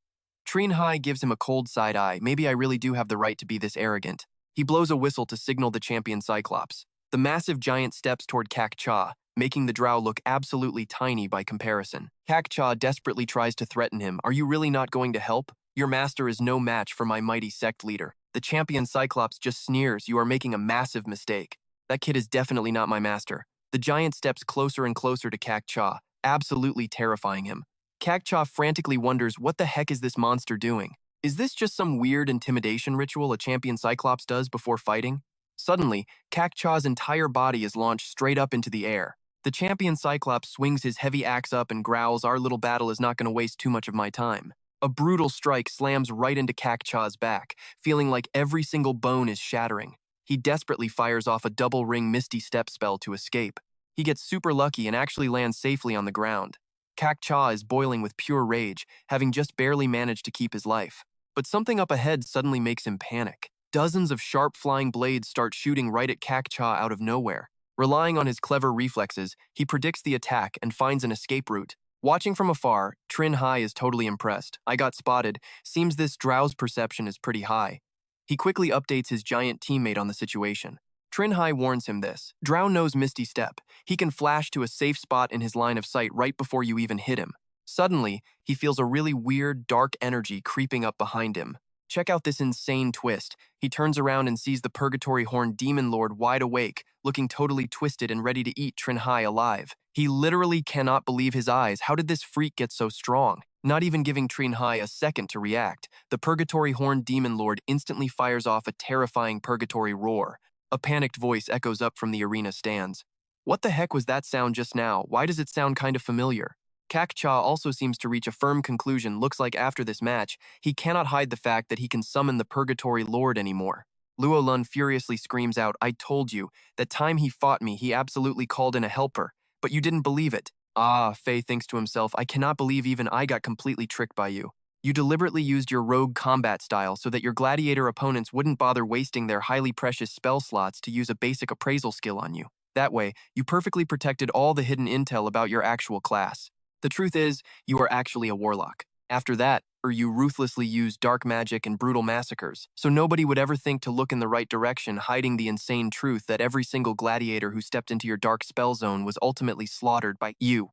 [SPEAKER 1] Trinh Hai gives him a cold side eye. Maybe I really do have the right to be this arrogant. He blows a whistle to signal the champion Cyclops. The massive giant steps toward Kak-cha, making the drow look absolutely tiny by comparison. Kak-cha desperately tries to threaten him. Are you really not going to help? Your master is no match for my mighty sect leader. The champion Cyclops just sneers. You are making a massive mistake. That kid is definitely not my master. The giant steps closer and closer to Kak-cha, absolutely terrifying him. Kak-cha frantically wonders, what the heck is this monster doing? Is this just some weird intimidation ritual a champion Cyclops does before fighting? Suddenly, Kak-cha's entire body is launched straight up into the air. The champion Cyclops swings his heavy axe up and growls, our little battle is not going to waste too much of my time. A brutal strike slams right into Kak-cha's back, feeling like every single bone is shattering. He desperately fires off a double-ring Misty Step spell to escape. He gets super lucky and actually lands safely on the ground. Kak-cha is boiling with pure rage, having just barely managed to keep his life. But something up ahead suddenly makes him panic. Dozens of sharp flying blades start shooting right at Kak-cha out of nowhere. Relying on his clever reflexes, he predicts the attack and finds an escape route. Watching from afar, Trinh Hai is totally impressed. I got spotted. Seems this drow's perception is pretty high. He quickly updates his giant teammate on the situation. Trinh Hai warns him this. Drow knows Misty Step. He can flash to a safe spot in his line of sight right before you even hit him. Suddenly, he feels a really weird, dark energy creeping up behind him. Check out this insane twist. He turns around and sees the Purgatory Horned Demon Lord wide awake, looking totally twisted and ready to eat Trinh Hai alive. He literally cannot believe his eyes. How did this freak get so strong? Not even giving Trinh Hai a second to react, the Purgatory Horned Demon Lord instantly fires off a terrifying purgatory roar. A panicked voice echoes up from the arena stands. What the heck was that sound just now? Why does it sound kind of familiar? Kak-cha also seems to reach a firm conclusion. Looks like after this match, he cannot hide the fact that he can summon the Purgatory Lord anymore. Luo Lun furiously screams out, I told you, that time he fought me, he absolutely called in a helper, but you didn't believe it. Ah, Fei thinks to himself, I cannot believe even I got completely tricked by you. You deliberately used your rogue combat style so that your gladiator opponents wouldn't bother wasting their highly precious spell slots to use a basic appraisal skill on you. That way, you perfectly protected all the hidden intel about your actual class. The truth is, you are actually a warlock. After that, you ruthlessly use dark magic and brutal massacres, so nobody would ever think to look in the right direction, hiding the insane truth that every single gladiator who stepped into your dark spell zone was ultimately slaughtered by you.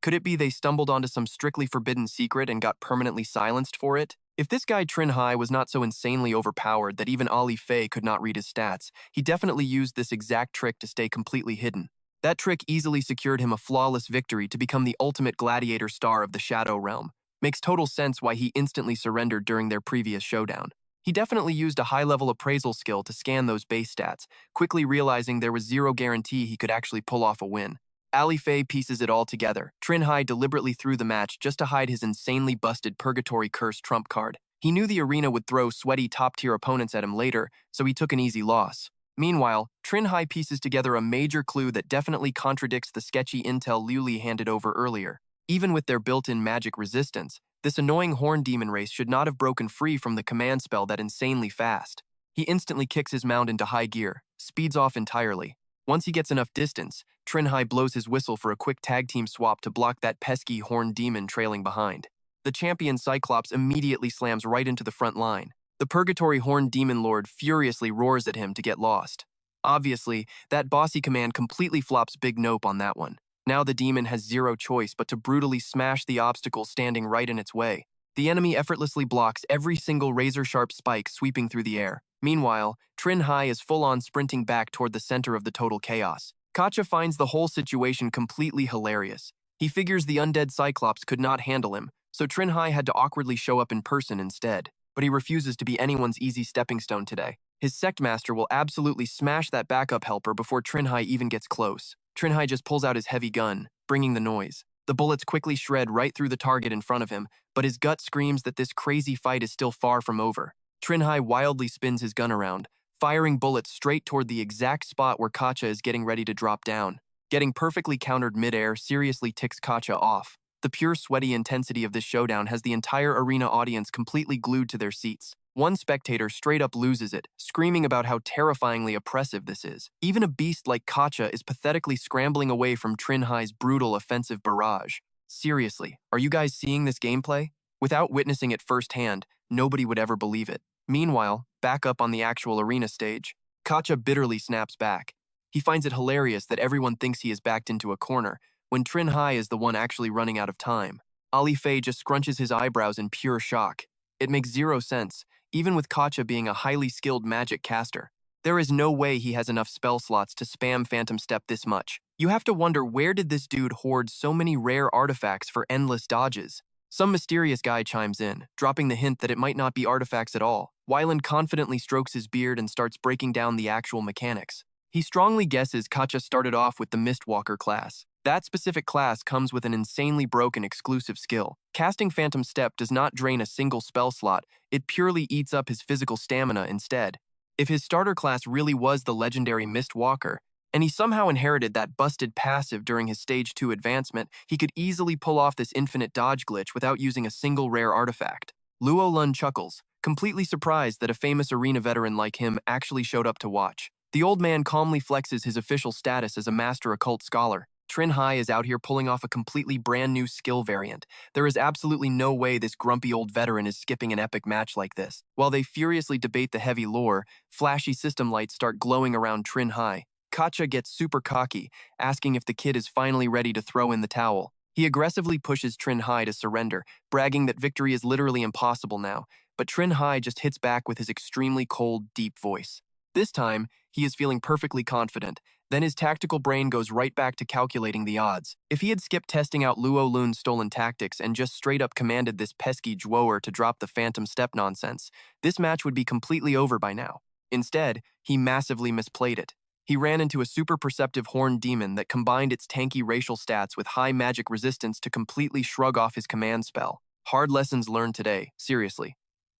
[SPEAKER 1] Could it be they stumbled onto some strictly forbidden secret and got permanently silenced for it? If this guy Trinh Hai was not so insanely overpowered that even Ali Fei could not read his stats, he definitely used this exact trick to stay completely hidden. That trick easily secured him a flawless victory to become the ultimate gladiator star of the Shadow Realm. Makes total sense why he instantly surrendered during their previous showdown. He definitely used a high-level appraisal skill to scan those base stats, quickly realizing there was zero guarantee he could actually pull off a win. Ali Fei pieces it all together. Trinh Hai deliberately threw the match just to hide his insanely busted Purgatory Curse trump card. He knew the arena would throw sweaty top-tier opponents at him later, so he took an easy loss. Meanwhile, Trinh Hai pieces together a major clue that definitely contradicts the sketchy intel Liu Li handed over earlier. Even with their built-in magic resistance, this annoying horn demon race should not have broken free from the command spell that insanely fast. He instantly kicks his mount into high gear, speeds off entirely. Once he gets enough distance, Trinh Hai blows his whistle for a quick tag team swap to block that pesky horn demon trailing behind. The champion Cyclops immediately slams right into the front line. The Purgatory Horn Demon Lord furiously roars at him to get lost. Obviously, that bossy command completely flops Big Nope on that one. Now the demon has zero choice but to brutally smash the obstacle standing right in its way. The enemy effortlessly blocks every single razor-sharp spike sweeping through the air. Meanwhile, Trinh Hai is full-on sprinting back toward the center of the total chaos. Katja finds the whole situation completely hilarious. He figures the undead Cyclops could not handle him, so Trinh Hai had to awkwardly show up in person instead. But he refuses to be anyone's easy stepping stone today. His sect master will absolutely smash that backup helper before Trinh Hai even gets close. Trinh Hai just pulls out his heavy gun, bringing the noise. The bullets quickly shred right through the target in front of him, but his gut screams that this crazy fight is still far from over. Trinh Hai wildly spins his gun around, firing bullets straight toward the exact spot where Katja is getting ready to drop down. Getting perfectly countered midair seriously ticks Katja off. The pure sweaty intensity of this showdown has the entire arena audience completely glued to their seats. One spectator straight up loses it, screaming about how terrifyingly oppressive this is. Even a beast like Katja is pathetically scrambling away from Trinh Hai's brutal offensive barrage. Seriously, are you guys seeing this gameplay? Without witnessing it firsthand, nobody would ever believe it. Meanwhile, back up on the actual arena stage, Katja bitterly snaps back. He finds it hilarious that everyone thinks he is backed into a corner, when Trinh Hai is the one actually running out of time. Ali Fei just scrunches his eyebrows in pure shock. It makes zero sense, even with Katja being a highly skilled magic caster. There is no way he has enough spell slots to spam Phantom Step this much. You have to wonder, where did this dude hoard so many rare artifacts for endless dodges? Some mysterious guy chimes in, dropping the hint that it might not be artifacts at all. Wyland confidently strokes his beard and starts breaking down the actual mechanics. He strongly guesses Katja started off with the Mistwalker class. That specific class comes with an insanely broken exclusive skill. Casting Phantom Step does not drain a single spell slot, it purely eats up his physical stamina instead. If his starter class really was the legendary Mistwalker, and he somehow inherited that busted passive during his Stage 2 advancement, he could easily pull off this infinite dodge glitch without using a single rare artifact. Luo Lun chuckles, completely surprised that a famous arena veteran like him actually showed up to watch. The old man calmly flexes his official status as a master occult scholar. Trinh Hai is out here pulling off a completely brand new skill variant. There is absolutely no way this grumpy old veteran is skipping an epic match like this. While they furiously debate the heavy lore, flashy system lights start glowing around Trinh Hai. Katja gets super cocky, asking if the kid is finally ready to throw in the towel. He aggressively pushes Trinh Hai to surrender, bragging that victory is literally impossible now, but Trinh Hai just hits back with his extremely cold, deep voice. This time, he is feeling perfectly confident. Then his tactical brain goes right back to calculating the odds. If he had skipped testing out Luo Lun's stolen tactics and just straight up commanded this pesky Zhuoer to drop the Phantom Step nonsense, this match would be completely over by now. Instead, he massively misplayed it. He ran into a super perceptive horned demon that combined its tanky racial stats with high magic resistance to completely shrug off his command spell. Hard lessons learned today, seriously.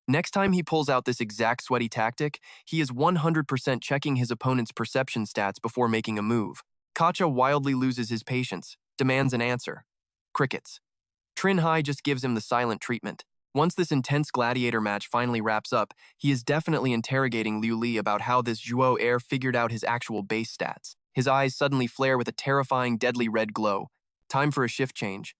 [SPEAKER 1] Next time he pulls out this exact sweaty tactic, he is 100% checking his opponent's perception stats before making a move. Katja wildly loses his patience, demands an answer. Crickets. Trinh Hai just gives him the silent treatment. Once this intense gladiator match finally wraps up, he is definitely interrogating Liu Li about how this Zhuoer figured out his actual base stats. His eyes suddenly flare with a terrifying deadly red glow. Time for a shift change.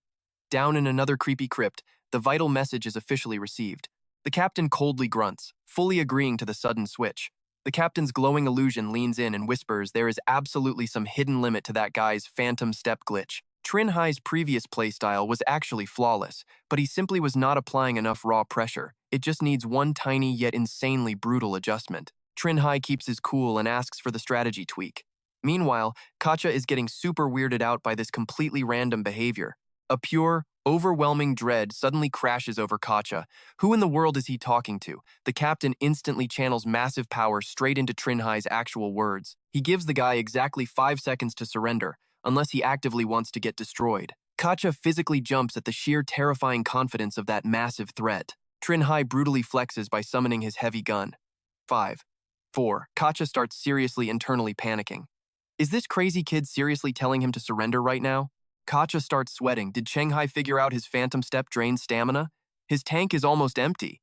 [SPEAKER 1] Down in another creepy crypt, the vital message is officially received. The captain coldly grunts, fully agreeing to the sudden switch. The captain's glowing illusion leans in and whispers there is absolutely some hidden limit to that guy's phantom step glitch. Trinh Hai's previous playstyle was actually flawless, but he simply was not applying enough raw pressure. It just needs one tiny yet insanely brutal adjustment. Trinh Hai keeps his cool and asks for the strategy tweak. Meanwhile, Katja is getting super weirded out by this completely random behavior. A pure, overwhelming dread suddenly crashes over Katja. Who in the world is he talking to? The captain instantly channels massive power straight into Trinh Hai's actual words. He gives the guy exactly 5 seconds to surrender, unless he actively wants to get destroyed. Katja physically jumps at the sheer terrifying confidence of that massive threat. Trinh Hai brutally flexes by summoning his heavy gun. 5, 4. Katja starts seriously internally panicking. Is this crazy kid seriously telling him to surrender right now? Katja starts sweating. Did Trinh Hai figure out his phantom step drains stamina? His tank is almost empty.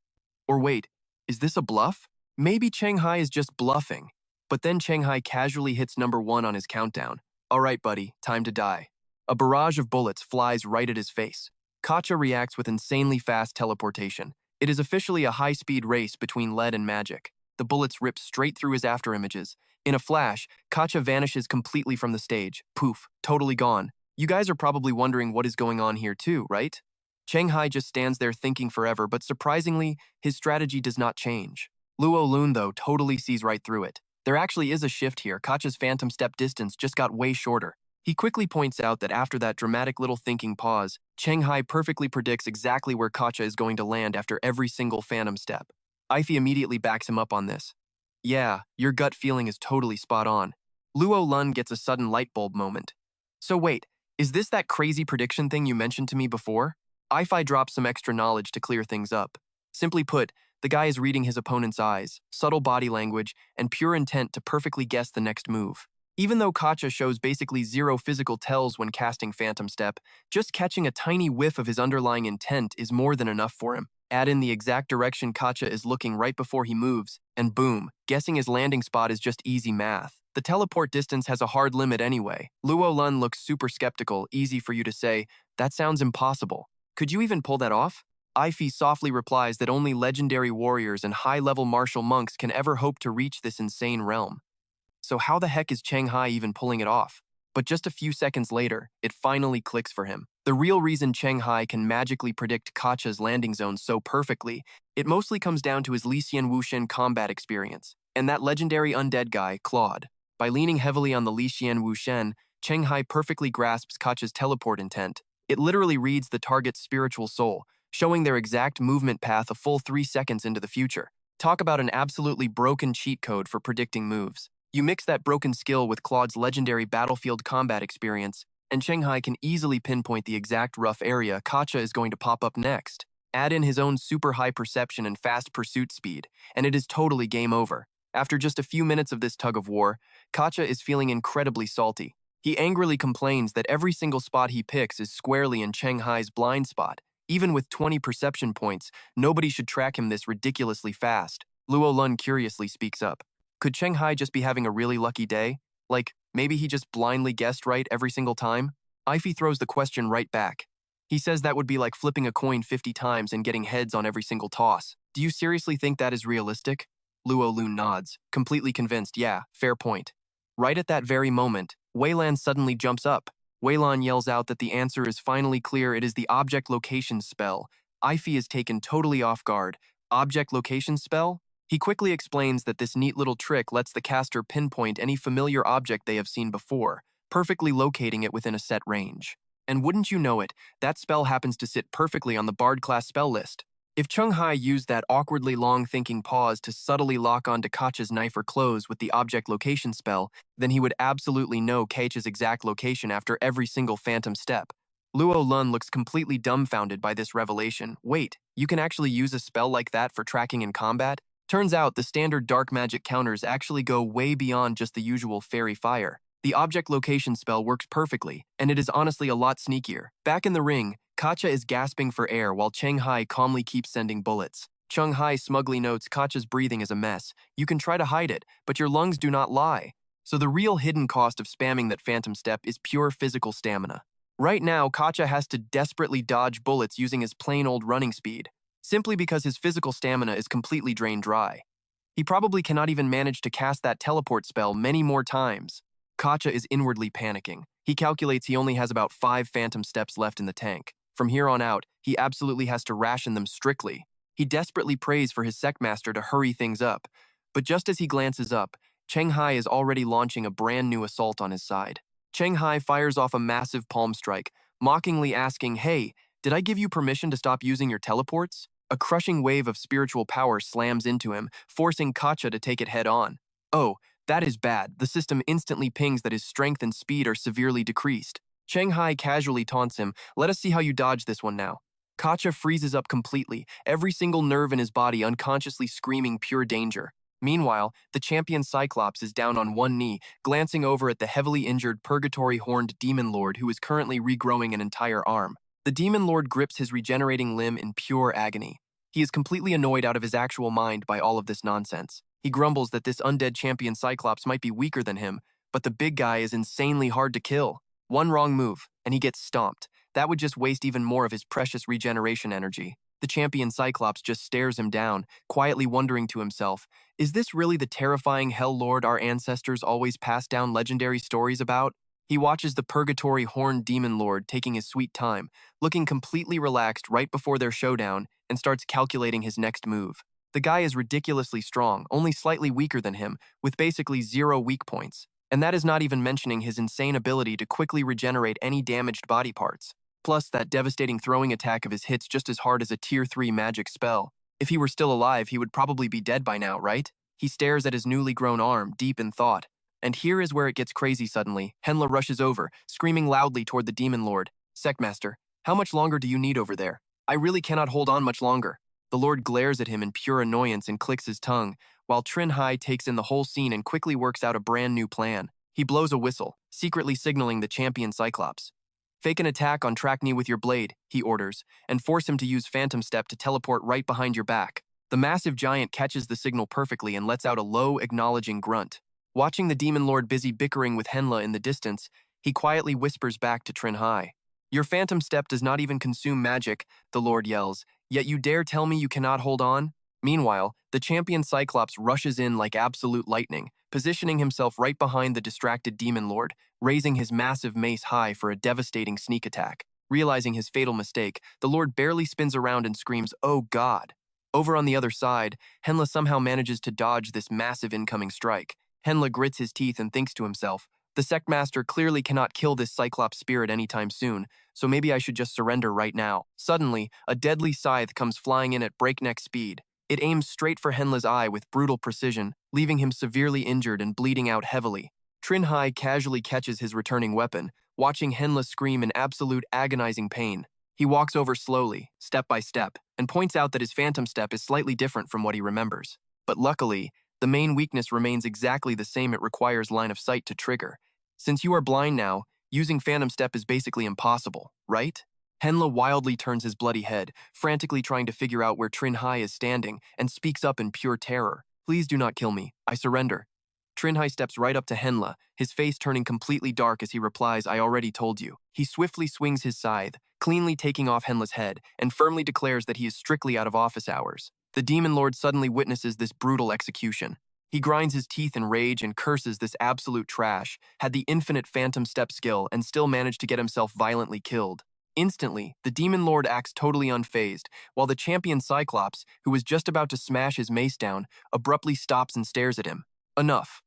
[SPEAKER 1] Or wait, is this a bluff? Maybe Trinh Hai is just bluffing. But then Trinh Hai casually hits number 1 on his countdown. All right, buddy, time to die. A barrage of bullets flies right at his face. Katja reacts with insanely fast teleportation. It is officially a high-speed race between lead and magic. The bullets rip straight through his afterimages. In a flash, Katja vanishes completely from the stage. Poof, totally gone. You guys are probably wondering what is going on here too, right? Trinh Hai just stands there thinking forever, but surprisingly, his strategy does not change. Luo Lun, though, totally sees right through it. There actually is a shift here. Katja's phantom step distance just got way shorter. He quickly points out that after that dramatic little thinking pause, Trinh Hai perfectly predicts exactly where Katja is going to land after every single phantom step. Ify immediately backs him up on this. Yeah, your gut feeling is totally spot on. Luo Lun gets a sudden light bulb moment. So wait, is this that crazy prediction thing you mentioned to me before? Ify drops some extra knowledge to clear things up. Simply put, the guy is reading his opponent's eyes, subtle body language, and pure intent to perfectly guess the next move. Even though Katja shows basically zero physical tells when casting Phantom Step, just catching a tiny whiff of his underlying intent is more than enough for him. Add in the exact direction Katja is looking right before he moves, and boom, guessing his landing spot is just easy math. The teleport distance has a hard limit anyway. Luo Lun looks super skeptical, easy for you to say, that sounds impossible. Could you even pull that off? Ify softly replies that only legendary warriors and high-level martial monks can ever hope to reach this insane realm. So how the heck is Trinh Hai even pulling it off? But just a few seconds later, it finally clicks for him. The real reason Trinh Hai can magically predict Katja's landing zone so perfectly, it mostly comes down to his Lixian Wuxian combat experience, and that legendary undead guy, Claude. By leaning heavily on the Lixian Wuxian, Trinh Hai perfectly grasps Katja's teleport intent. It literally reads the target's spiritual soul, showing their exact movement path a full 3 seconds into the future. Talk about an absolutely broken cheat code for predicting moves. You mix that broken skill with Claude's legendary battlefield combat experience, and Trinh Hai can easily pinpoint the exact rough area Katja is going to pop up next. Add in his own super high perception and fast pursuit speed, and it is totally game over. After just a few minutes of this tug of war, Katja is feeling incredibly salty. He angrily complains that every single spot he picks is squarely in Trinh Hai's blind spot. Even with 20 perception points, nobody should track him this ridiculously fast. Luo Lun curiously speaks up. Could Trinh Hai just be having a really lucky day? Like, maybe he just blindly guessed right every single time? Ify throws the question right back. He says that would be like flipping a coin 50 times and getting heads on every single toss. Do you seriously think that is realistic? Luo Lun nods, completely convinced, yeah, fair point. Right at that very moment, Weilan suddenly jumps up. Weilan yells out that the answer is finally clear. It is the object location spell. Ify is taken totally off guard. Object location spell? He quickly explains that this neat little trick lets the caster pinpoint any familiar object they have seen before, perfectly locating it within a set range. And wouldn't you know it, that spell happens to sit perfectly on the Bard class spell list. If Trinh Hai used that awkwardly long thinking pause to subtly lock onto Katja's knife or clothes with the object location spell, then he would absolutely know Katja's exact location after every single phantom step. Luo Lun looks completely dumbfounded by this revelation. Wait, you can actually use a spell like that for tracking in combat? Turns out the standard dark magic counters actually go way beyond just the usual fairy fire. The object location spell works perfectly, and it is honestly a lot sneakier. Back in the ring, Katja is gasping for air while Trinh Hai calmly keeps sending bullets. Trinh Hai smugly notes Katja's breathing is a mess. You can try to hide it, but your lungs do not lie. So the real hidden cost of spamming that phantom step is pure physical stamina. Right now, Kacha has to desperately dodge bullets using his plain old running speed, simply because his physical stamina is completely drained dry. He probably cannot even manage to cast that teleport spell many more times. Kacha is inwardly panicking. He calculates he only has about 5 phantom steps left in the tank. From here on out, he absolutely has to ration them strictly. He desperately prays for his Secmaster to hurry things up, but just as he glances up, Trinh Hai is already launching a brand new assault on his side. Trinh Hai fires off a massive palm strike, mockingly asking, "Hey, did I give you permission to stop using your teleports?" A crushing wave of spiritual power slams into him, forcing Kacha to take it head on. Oh, that is bad. The system instantly pings that his strength and speed are severely decreased. Trinh Hai casually taunts him, "Let us see how you dodge this one now." Kacha freezes up completely, every single nerve in his body unconsciously screaming pure danger. Meanwhile, the champion Cyclops is down on one knee, glancing over at the heavily injured purgatory-horned demon lord who is currently regrowing an entire arm. The demon lord grips his regenerating limb in pure agony. He is completely annoyed out of his actual mind by all of this nonsense. He grumbles that this undead champion Cyclops might be weaker than him, but the big guy is insanely hard to kill. One wrong move, and he gets stomped. That would just waste even more of his precious regeneration energy. The champion Cyclops just stares him down, quietly wondering to himself, is this really the terrifying Hell Lord our ancestors always passed down legendary stories about? He watches the purgatory horned demon lord taking his sweet time, looking completely relaxed right before their showdown, and starts calculating his next move. The guy is ridiculously strong, only slightly weaker than him, with basically 0 weak points. And that is not even mentioning his insane ability to quickly regenerate any damaged body parts. Plus, that devastating throwing attack of his hits just as hard as a tier 3 magic spell. If he were still alive, he would probably be dead by now, right? He stares at his newly grown arm, deep in thought. And here is where it gets crazy suddenly. Henla rushes over, screaming loudly toward the demon lord. "Secmaster, how much longer do you need over there? I really cannot hold on much longer." The lord glares at him in pure annoyance and clicks his tongue, while Trinh Hai takes in the whole scene and quickly works out a brand new plan. He blows a whistle, secretly signaling the champion Cyclops. "Fake an attack on Trackney with your blade," he orders, "and force him to use Phantom Step to teleport right behind your back." The massive giant catches the signal perfectly and lets out a low, acknowledging grunt. Watching the demon lord busy bickering with Henla in the distance, he quietly whispers back to Trinh Hai. "Your Phantom Step does not even consume magic," the lord yells, "yet you dare tell me you cannot hold on?" Meanwhile, the champion Cyclops rushes in like absolute lightning, positioning himself right behind the distracted demon lord, raising his massive mace high for a devastating sneak attack. Realizing his fatal mistake, the lord barely spins around and screams, "Oh God!" Over on the other side, Henla somehow manages to dodge this massive incoming strike. Henla grits his teeth and thinks to himself, "The Secmaster clearly cannot kill this Cyclops spirit anytime soon, so maybe I should just surrender right now." Suddenly, a deadly scythe comes flying in at breakneck speed. It aims straight for Henla's eye with brutal precision, leaving him severely injured and bleeding out heavily. Trinh Hai casually catches his returning weapon, watching Henla scream in absolute agonizing pain. He walks over slowly, step by step, and points out that his Phantom Step is slightly different from what he remembers. But luckily, the main weakness remains exactly the same. It requires line of sight to trigger. Since you are blind now, using Phantom Step is basically impossible, right? Henla wildly turns his bloody head, frantically trying to figure out where Trinh Hai is standing, and speaks up in pure terror. "Please do not kill me. I surrender." Trinh Hai steps right up to Henla, his face turning completely dark as he replies, "I already told you." He swiftly swings his scythe, cleanly taking off Henla's head, and firmly declares that he is strictly out of office hours. The demon lord suddenly witnesses this brutal execution. He grinds his teeth in rage and curses this absolute trash, had the infinite Phantom Step skill, and still managed to get himself violently killed. Instantly, the demon lord acts totally unfazed, while the champion Cyclops, who was just about to smash his mace down, abruptly stops and stares at him. "Enough."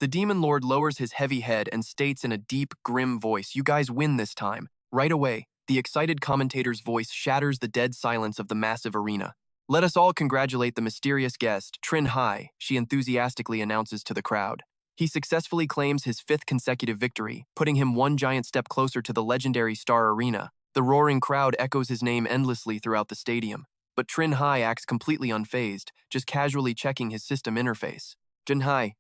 [SPEAKER 1] The demon lord lowers his heavy head and states in a deep, grim voice, "You guys win this time." Right away, the excited commentator's voice shatters the dead silence of the massive arena. "Let us all congratulate the mysterious guest, Trinh Hai," she enthusiastically announces to the crowd. He successfully claims his 5th consecutive victory, putting him one giant step closer to the legendary Star Arena. The roaring crowd echoes his name endlessly throughout the stadium. But Trinh Hai acts completely unfazed, just casually checking his system interface. "Trinh Hai.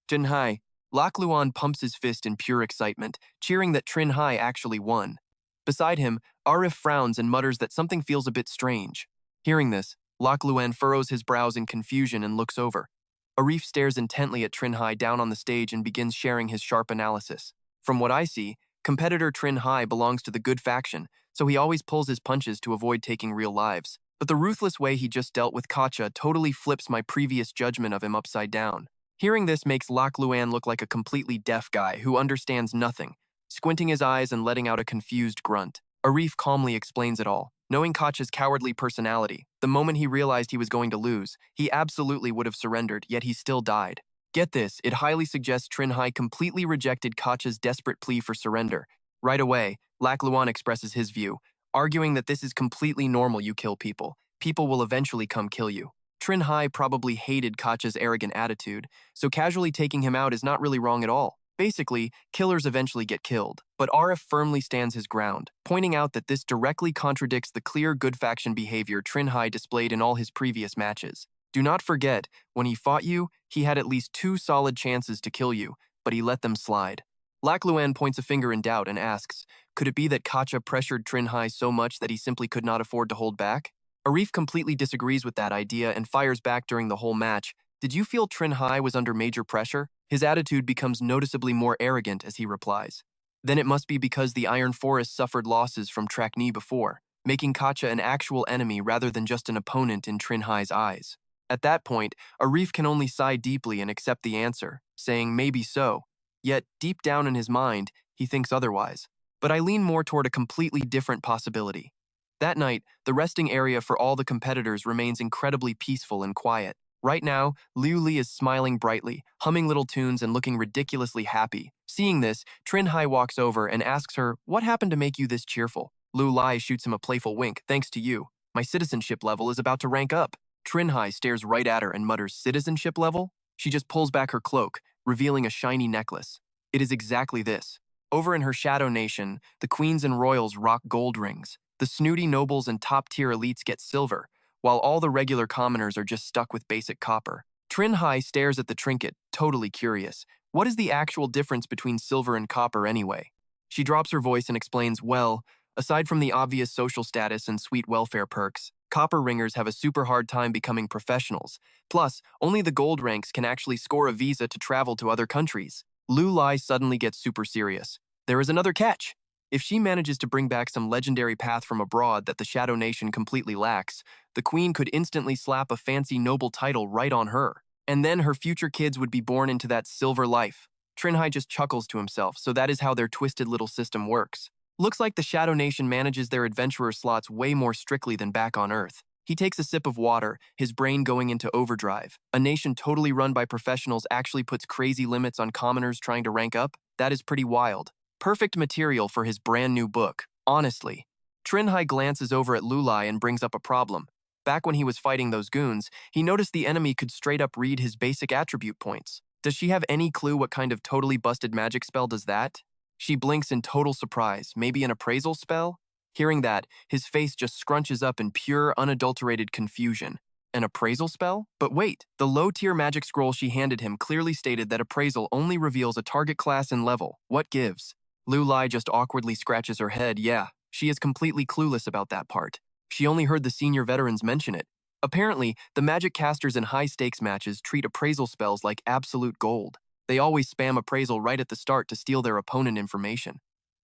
[SPEAKER 1] Trinh Hai." Lak Luan pumps his fist in pure excitement, cheering that Trinh Hai actually won. Beside him, Arif frowns and mutters that something feels a bit strange. Hearing this, Lak Luan furrows his brows in confusion and looks over. Arif stares intently at Trinh Hai down on the stage and begins sharing his sharp analysis. "From what I see, Competitor Trinh Hai belongs to the good faction, so he always pulls his punches to avoid taking real lives. But the ruthless way he just dealt with Katja totally flips my previous judgment of him upside down. Hearing this makes Lak Luan look like a completely deaf guy who understands nothing, squinting his eyes and letting out a confused grunt. Arif calmly explains it all. Knowing Katja's cowardly personality, the moment he realized he was going to lose, he absolutely would have surrendered, yet he still died. Get this, it highly suggests Trinh Hai completely rejected Katja's desperate plea for surrender. Right away, Lak Luan expresses his view, arguing that this is completely normal. You kill people. People will eventually come kill you. Trinh Hai probably hated Katja's arrogant attitude, so casually taking him out is not really wrong at all. Basically, killers eventually get killed, but Arif firmly stands his ground, pointing out that this directly contradicts the clear good faction behavior Trinh Hai displayed in all his previous matches. Do not forget, when he fought you, he had at least 2 solid chances to kill you, but he let them slide. Lak Luan points a finger in doubt and asks, could it be that Katja pressured Trinh Hai so much that he simply could not afford to hold back? Arif completely disagrees with that idea and fires back during the whole match. Did you feel Trinh Hai was under major pressure? His attitude becomes noticeably more arrogant as he replies. Then it must be because the Iron Forest suffered losses from Trakni before, making Katja an actual enemy rather than just an opponent in Trinh Hai's eyes. At that point, Arif can only sigh deeply and accept the answer, saying maybe so. Yet, deep down in his mind, he thinks otherwise. But I lean more toward a completely different possibility. That night, the resting area for all the competitors remains incredibly peaceful and quiet. Right now, Liu Li is smiling brightly, humming little tunes and looking ridiculously happy. Seeing this, Trinh Hai walks over and asks her, what happened to make you this cheerful? Liu Li shoots him a playful wink, thanks to you. My citizenship level is about to rank up. Trinh Hai stares right at her and mutters, citizenship level? She just pulls back her cloak, revealing a shiny necklace. It is exactly this. Over in her Shadow Nation, the queens and royals rock gold rings. The snooty nobles and top-tier elites get silver, while all the regular commoners are just stuck with basic copper. Trinh Hai stares at the trinket, totally curious. What is the actual difference between silver and copper anyway? She drops her voice and explains, well, aside from the obvious social status and sweet welfare perks, copper ringers have a super hard time becoming professionals. Plus, only the gold ranks can actually score a visa to travel to other countries. Liu Li suddenly gets super serious. There is another catch. If she manages to bring back some legendary path from abroad that the Shadow Nation completely lacks, the queen could instantly slap a fancy noble title right on her. And then her future kids would be born into that silver life. Trinh Hai just chuckles to himself, so that is how their twisted little system works. Looks like the Shadow Nation manages their adventurer slots way more strictly than back on Earth. He takes a sip of water, his brain going into overdrive. A nation totally run by professionals actually puts crazy limits on commoners trying to rank up? That is pretty wild. Perfect material for his brand new book, honestly. Trinh Hai glances over at Liu Li and brings up a problem. Back when he was fighting those goons, he noticed the enemy could straight up read his basic attribute points. Does she have any clue what kind of totally busted magic spell does that? She blinks in total surprise. Maybe an appraisal spell? Hearing that, his face just scrunches up in pure, unadulterated confusion. An appraisal spell? But wait, the low-tier magic scroll she handed him clearly stated that appraisal only reveals a target class and level. What gives? Liu Li just awkwardly scratches her head. Yeah, she is completely clueless about that part. She only heard the senior veterans mention it. Apparently, the magic casters in high-stakes matches treat appraisal spells like absolute gold. They always spam appraisal right at the start to steal their opponent information.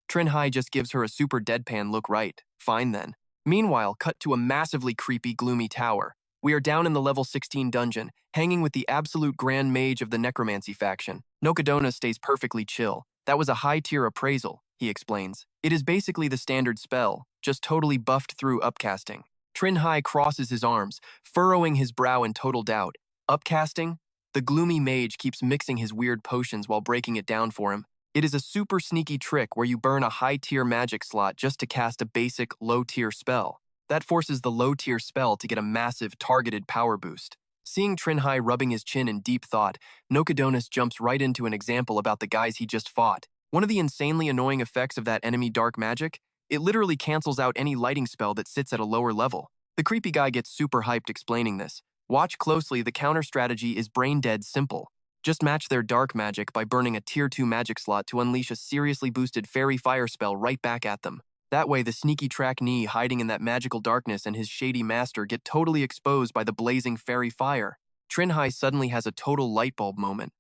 [SPEAKER 1] Trinh Hai just gives her a super deadpan look. Right, fine then. Meanwhile, cut to a massively creepy, gloomy tower. We are down in the level 16 dungeon, hanging with the absolute grand mage of the necromancy faction. Nokadona stays perfectly chill. That was a high-tier appraisal, he explains. It is basically the standard spell, just totally buffed through upcasting. Trinh Hai crosses his arms, furrowing his brow in total doubt. Upcasting? The gloomy mage keeps mixing his weird potions while breaking it down for him. It is a super sneaky trick where you burn a high-tier magic slot just to cast a basic, low-tier spell. That forces the low-tier spell to get a massive, targeted power boost. Seeing Trinh Hai rubbing his chin in deep thought, Nokodonis jumps right into an example about the guys he just fought. One of the insanely annoying effects of that enemy dark magic? It literally cancels out any lighting spell that sits at a lower level. The creepy guy gets super hyped explaining this. Watch closely, the counter strategy is brain-dead simple. Just match their dark magic by burning a tier 2 magic slot to unleash a seriously boosted fairy fire spell right back at them. That way, the sneaky Trakni hiding in that magical darkness and his shady master get totally exposed by the blazing fairy fire. Trinh Hai suddenly has a total lightbulb moment.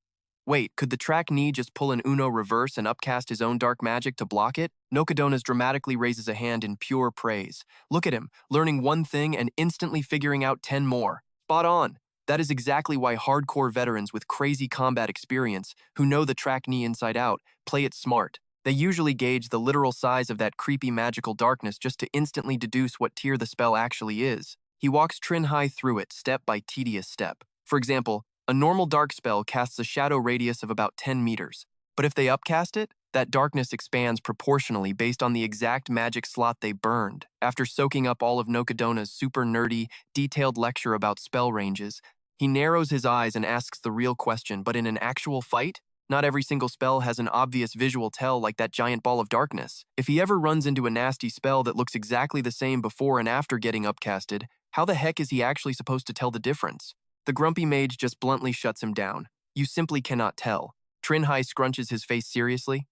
[SPEAKER 1] Wait, could the track knee just pull an Uno reverse and upcast his own dark magic to block it? Nokodonas dramatically raises a hand in pure praise. Look at him, learning one thing and instantly figuring out 10 more. Spot on. That is exactly why hardcore veterans with crazy combat experience, who know the track knee inside out, play it smart. They usually gauge the literal size of that creepy magical darkness just to instantly deduce what tier the spell actually is. He walks Trinh Hai through it step by tedious step. For example, a normal dark spell casts a shadow radius of about 10 meters. But if they upcast it, that darkness expands proportionally based on the exact magic slot they burned. After soaking up all of Nokodona's super nerdy, detailed lecture about spell ranges, he narrows his eyes and asks the real question, but in an actual fight? Not every single spell has an obvious visual tell like that giant ball of darkness. If he ever runs into a nasty spell that looks exactly the same before and after getting upcasted, how the heck is he actually supposed to tell the difference? The grumpy mage just bluntly shuts him down. You simply cannot tell. Trinh Hai scrunches his face seriously.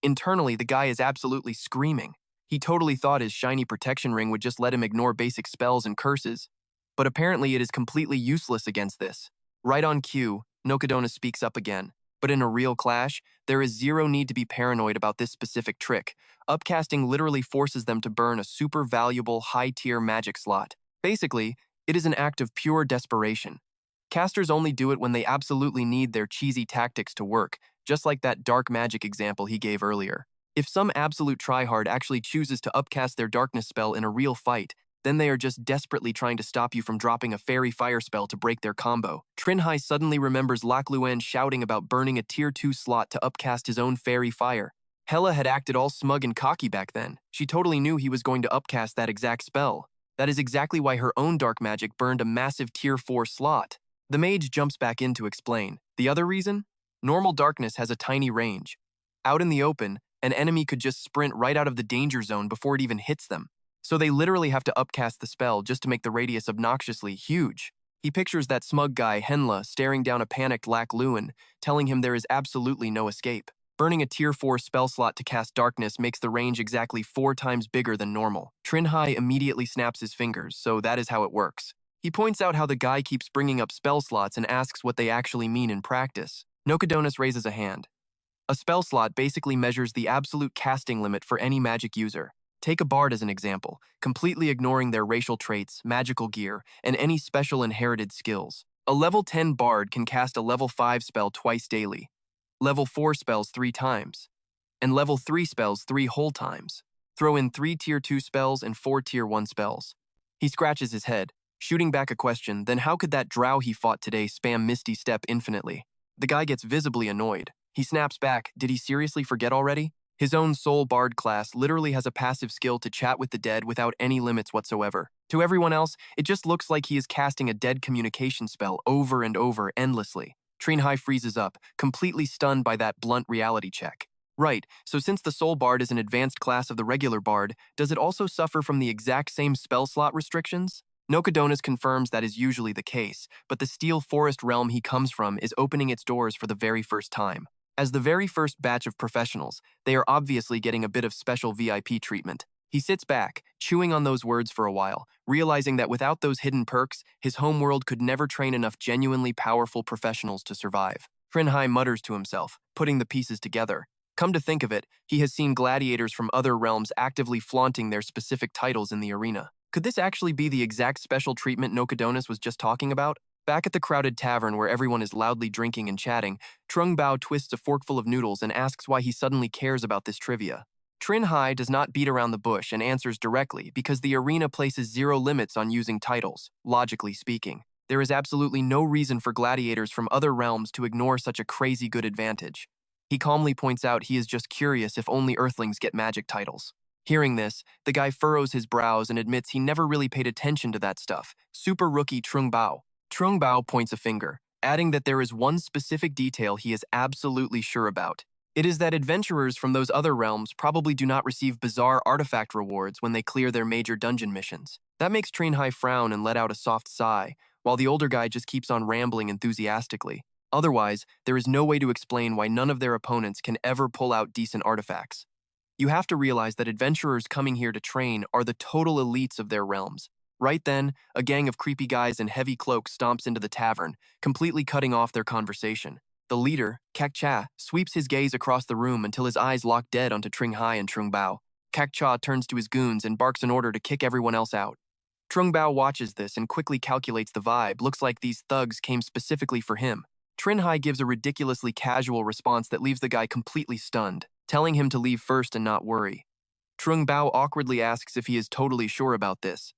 [SPEAKER 1] Internally, the guy is absolutely screaming. He totally thought his shiny protection ring would just let him ignore basic spells and curses. But apparently it is completely useless against this. Right on cue, Nokodona speaks up again. But in a real clash, there is zero need to be paranoid about this specific trick. Upcasting literally forces them to burn a super valuable, high-tier magic slot. Basically, it is an act of pure desperation. Casters only do it when they absolutely need their cheesy tactics to work, just like that dark magic example he gave earlier. If some absolute tryhard actually chooses to upcast their darkness spell in a real fight, then they are just desperately trying to stop you from dropping a fairy fire spell to break their combo. Trinh Hai suddenly remembers Lac Luen shouting about burning a tier 2 slot to upcast his own fairy fire. Hela had acted all smug and cocky back then. She totally knew he was going to upcast that exact spell. That is exactly why her own dark magic burned a massive tier 4 slot. The mage jumps back in to explain. The other reason? Normal darkness has a tiny range. Out in the open, an enemy could just sprint right out of the danger zone before it even hits them. So they literally have to upcast the spell just to make the radius obnoxiously huge. He pictures that smug guy, Henla, staring down a panicked Lac Luen, telling him there is absolutely no escape. Burning a tier 4 spell slot to cast darkness makes the range exactly 4 times bigger than normal. Trinh Hai immediately snaps his fingers, so that is how it works. He points out how the guy keeps bringing up spell slots and asks what they actually mean in practice. Nokodonas raises a hand. A spell slot basically measures the absolute casting limit for any magic user. Take a bard as an example, completely ignoring their racial traits, magical gear, and any special inherited skills. A level 10 bard can cast a level 5 spell twice daily, level 4 spells 3 times, and level 3 spells 3 whole times. Throw in 3 tier 2 spells and 4 tier 1 spells. He scratches his head, shooting back a question, then how could that drow he fought today spam Misty Step infinitely? The guy gets visibly annoyed. He snaps back, did he seriously forget already? His own soul bard class literally has a passive skill to chat with the dead without any limits whatsoever. To everyone else, it just looks like he is casting a dead communication spell over and over endlessly. Trinh Hai freezes up, completely stunned by that blunt reality check. Right, so since the soul bard is an advanced class of the regular bard, does it also suffer from the exact same spell slot restrictions? Nokodonas confirms that is usually the case, but the Steel Forest realm he comes from is opening its doors for the very first time. As the very first batch of professionals, they are obviously getting a bit of special VIP treatment. He sits back, chewing on those words for a while, realizing that without those hidden perks, his homeworld could never train enough genuinely powerful professionals to survive. Trinh Hai mutters to himself, putting the pieces together. Come to think of it, he has seen gladiators from other realms actively flaunting their specific titles in the arena. Could this actually be the exact special treatment Nokodonas was just talking about? Back at the crowded tavern where everyone is loudly drinking and chatting, Trung Bao twists a forkful of noodles and asks why he suddenly cares about this trivia. Trinh Hai does not beat around the bush and answers directly because the arena places zero limits on using titles, logically speaking. There is absolutely no reason for gladiators from other realms to ignore such a crazy good advantage. He calmly points out he is just curious if only Earthlings get magic titles. Hearing this, the guy furrows his brows and admits he never really paid attention to that stuff. Super rookie Trung Bao. Trung Bao points a finger, adding that there is one specific detail he is absolutely sure about. It is that adventurers from those other realms probably do not receive bizarre artifact rewards when they clear their major dungeon missions. That makes Trinh Hai frown and let out a soft sigh, while the older guy just keeps on rambling enthusiastically. Otherwise, there is no way to explain why none of their opponents can ever pull out decent artifacts. You have to realize that adventurers coming here to train are the total elites of their realms. Right then, a gang of creepy guys in heavy cloaks stomps into the tavern, completely cutting off their conversation. The leader, Kak-cha, sweeps his gaze across the room until his eyes lock dead onto Trinh Hai and Trung Bao. Kak-cha turns to his goons and barks an order to kick everyone else out. Trung Bao watches this and quickly calculates the vibe. Looks like these thugs came specifically for him. Trinh Hai gives a ridiculously casual response that leaves the guy completely stunned, telling him to leave first and not worry. Trung Bao awkwardly asks if he is totally sure about this.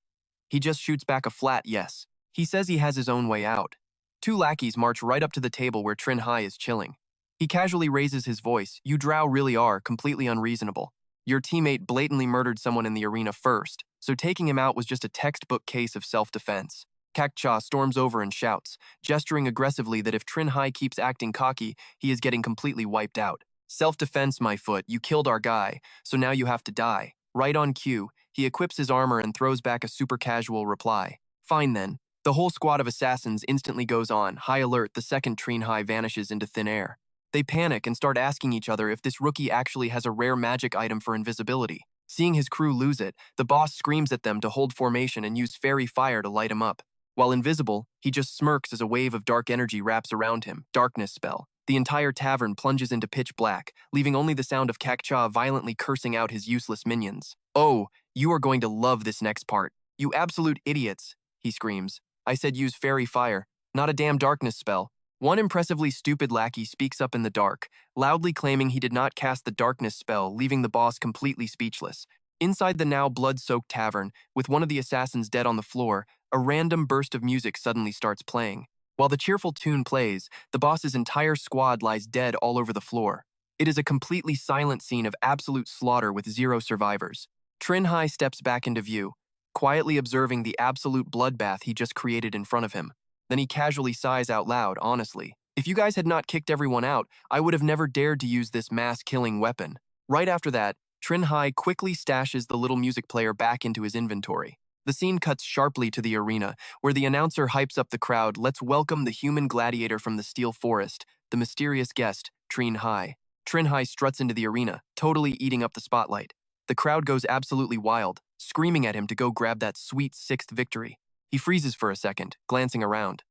[SPEAKER 1] He just shoots back a flat yes. He says he has his own way out. Two lackeys march right up to the table where Trinh Hai is chilling. He casually raises his voice. You drow really are completely unreasonable. Your teammate blatantly murdered someone in the arena first, so taking him out was just a textbook case of self-defense. Kak-cha storms over and shouts, gesturing aggressively that if Trinh Hai keeps acting cocky, he is getting completely wiped out. Self-defense, my foot, you killed our guy, so now you have to die. Right on cue, he equips his armor and throws back a super casual reply. Fine then. The whole squad of assassins instantly goes on high alert the second Trinh Hai vanishes into thin air. They panic and start asking each other if this rookie actually has a rare magic item for invisibility. Seeing his crew lose it, the boss screams at them to hold formation and use fairy fire to light him up. While invisible, he just smirks as a wave of dark energy wraps around him, darkness spell. The entire tavern plunges into pitch black, leaving only the sound of Kak-cha violently cursing out his useless minions. Oh, you are going to love this next part. You absolute idiots, he screams. I said use fairy fire, not a damn darkness spell. One impressively stupid lackey speaks up in the dark, loudly claiming he did not cast the darkness spell, leaving the boss completely speechless. Inside the now blood-soaked tavern, with one of the assassins dead on the floor, a random burst of music suddenly starts playing. While the cheerful tune plays, the boss's entire squad lies dead all over the floor. It is a completely silent scene of absolute slaughter with 0 survivors. Trinh Hai steps back into view, quietly observing the absolute bloodbath he just created in front of him. Then he casually sighs out loud, honestly. If you guys had not kicked everyone out, I would have never dared to use this mass-killing weapon. Right after that, Trinh Hai quickly stashes the little music player back into his inventory. The scene cuts sharply to the arena, where the announcer hypes up the crowd. Let's welcome the human gladiator from the Steel Forest, the mysterious guest, Trinh Hai. Trinh Hai struts into the arena, totally eating up the spotlight. The crowd goes absolutely wild, screaming at him to go grab that sweet 6th victory. He freezes for a second, glancing around.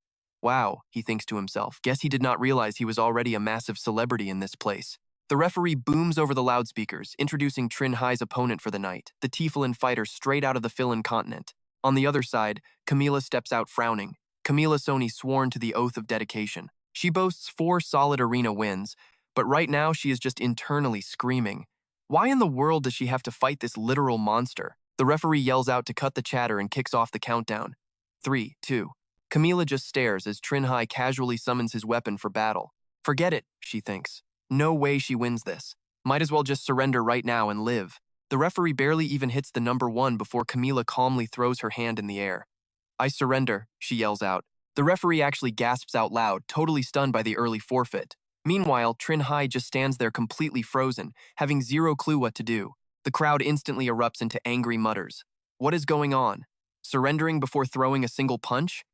[SPEAKER 1] Wow, he thinks to himself, guess he did not realize he was already a massive celebrity in this place. The referee booms over the loudspeakers, introducing Trinh Hai's opponent for the night, the Tieflin fighter straight out of the Philin continent. On the other side, Camila steps out frowning. Camila Sony sworn to the oath of dedication. She boasts 4 solid arena wins, but right now she is just internally screaming. Why in the world does she have to fight this literal monster? The referee yells out to cut the chatter and kicks off the countdown. 3, 2. Camila just stares as Trinh Hai casually summons his weapon for battle. Forget it, she thinks. No way she wins this. Might as well just surrender right now and live. The referee barely even hits the number 1 before Camila calmly throws her hand in the air. I surrender, she yells out. The referee actually gasps out loud, totally stunned by the early forfeit. Meanwhile, Trinh Hai just stands there completely frozen, having 0 clue what to do. The crowd instantly erupts into angry mutters. What is going on? Surrendering before throwing a single punch?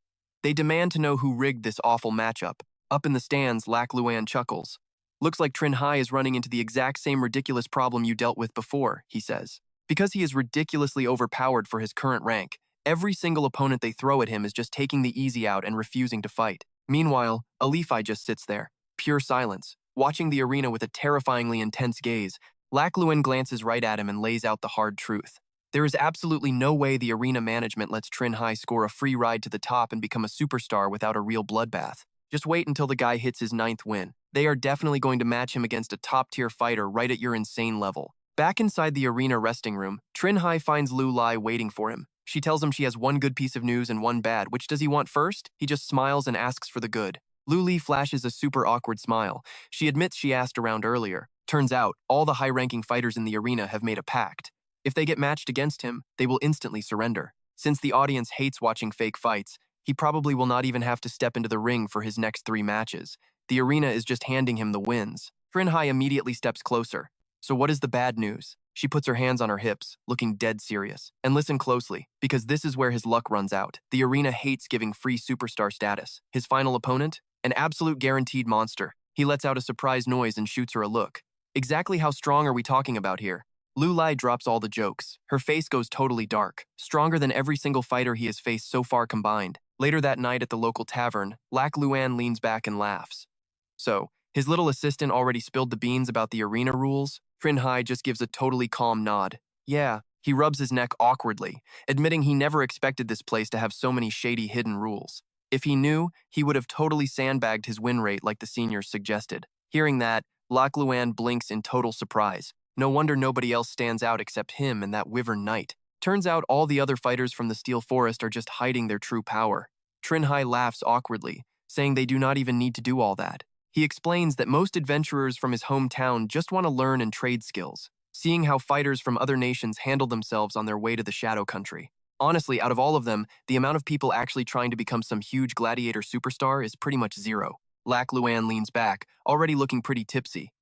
[SPEAKER 1] They demand to know who rigged this awful matchup. Up in the stands, Lac Luan chuckles. Looks like Trinh Hai is running into the exact same ridiculous problem you dealt with before, he says. Because he is ridiculously overpowered for his current rank, every single opponent they throw at him is just taking the easy out and refusing to fight. Meanwhile, Alifai just sits there, pure silence, watching the arena with a terrifyingly intense gaze. Lac Luan glances right at him and lays out the hard truth. There is absolutely no way the arena management lets Trinh Hai score a free ride to the top and become a superstar without a real bloodbath. Just wait until the guy hits his 9th win. They are definitely going to match him against a top-tier fighter right at your insane level. Back inside the arena resting room, Trinh Hai finds Lu Lai waiting for him. She tells him she has one good piece of news and one bad. Which does he want first? He just smiles and asks for the good. Lu Li flashes a super awkward smile. She admits she asked around earlier. Turns out, all the high-ranking fighters in the arena have made a pact. If they get matched against him, they will instantly surrender. Since the audience hates watching fake fights, he probably will not even have to step into the ring for his next 3 matches. The arena is just handing him the wins. Trinh Hai immediately steps closer. So what is the bad news? She puts her hands on her hips, looking dead serious. And listen closely, because this is where his luck runs out. The arena hates giving free superstar status. His final opponent? An absolute guaranteed monster. He lets out a surprise noise and shoots her a look. Exactly how strong are we talking about here? Lu Lai drops all the jokes. Her face goes totally dark, stronger than every single fighter he has faced so far combined. Later that night at the local tavern, Lac Luan leans back and laughs. So, His little assistant already spilled the beans about the arena rules. Trinh Hai just gives a totally calm nod. Yeah, he rubs his neck awkwardly, admitting he never expected this place to have so many shady hidden rules. If he knew, he would have totally sandbagged his win rate like the seniors suggested. Hearing that, Lak Luan blinks in total surprise. No wonder nobody else stands out except him and that Wyvern Knight. Turns out all the other fighters from the Steel Forest are just hiding their true power. Trinh Hai laughs awkwardly, saying they do not even need to do all that. He explains that most adventurers from his hometown just want to learn and trade skills, seeing how fighters from other nations handle themselves on their way to the Shadow Country. Honestly, out of all of them, the amount of people actually trying to become some huge gladiator superstar is pretty much zero. Lak Luan leans back, already looking pretty tipsy.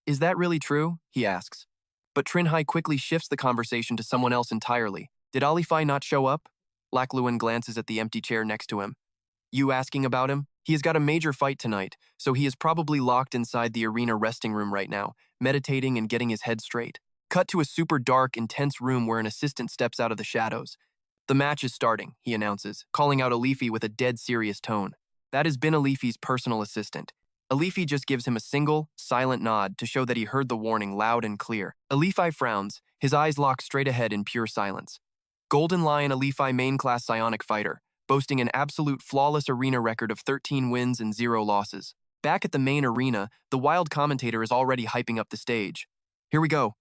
[SPEAKER 1] Is that really true? He asks. But Trinh Hai quickly shifts the conversation to someone else entirely. Did Alifai not show up? Lak Luan glances at the empty chair next to him. You asking about him? He has got a major fight tonight, so he is probably locked inside the arena resting room right now, meditating and getting his head straight. Cut to a super dark, intense room where an assistant steps out of the shadows. The match is starting, he announces, calling out Alifi with a dead serious tone. That has been Alifi's personal assistant. Alifi just gives him a single, silent nod to show that he heard the warning loud and clear. Alifi frowns, his eyes lock straight ahead in pure silence. Golden Lion Alifi main-class psionic fighter, boasting an absolute flawless arena record of 13 wins and 0 losses. Back at the main arena, the wild commentator is already hyping up the stage. Here we go,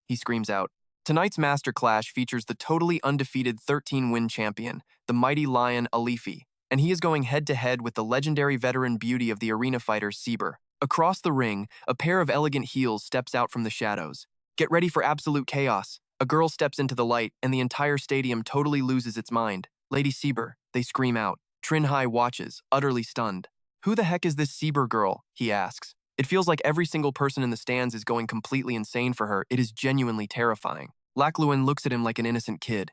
[SPEAKER 1] he screams out. Tonight's Master Clash features the totally undefeated 13-win champion, the mighty Lion Alifi, and he is going head-to-head with the legendary veteran beauty of the arena fighter Sieber. Across the ring, a pair of elegant heels steps out from the shadows. Get ready for absolute chaos. A girl steps into the light, and the entire stadium totally loses its mind. Lady Sieber, they scream out. Trinh Hai watches, utterly stunned. Who the heck is this Sieber girl? He asks. It feels like every single person in the stands is going completely insane for her. It is genuinely terrifying. Lak Luan looks at him like an innocent kid.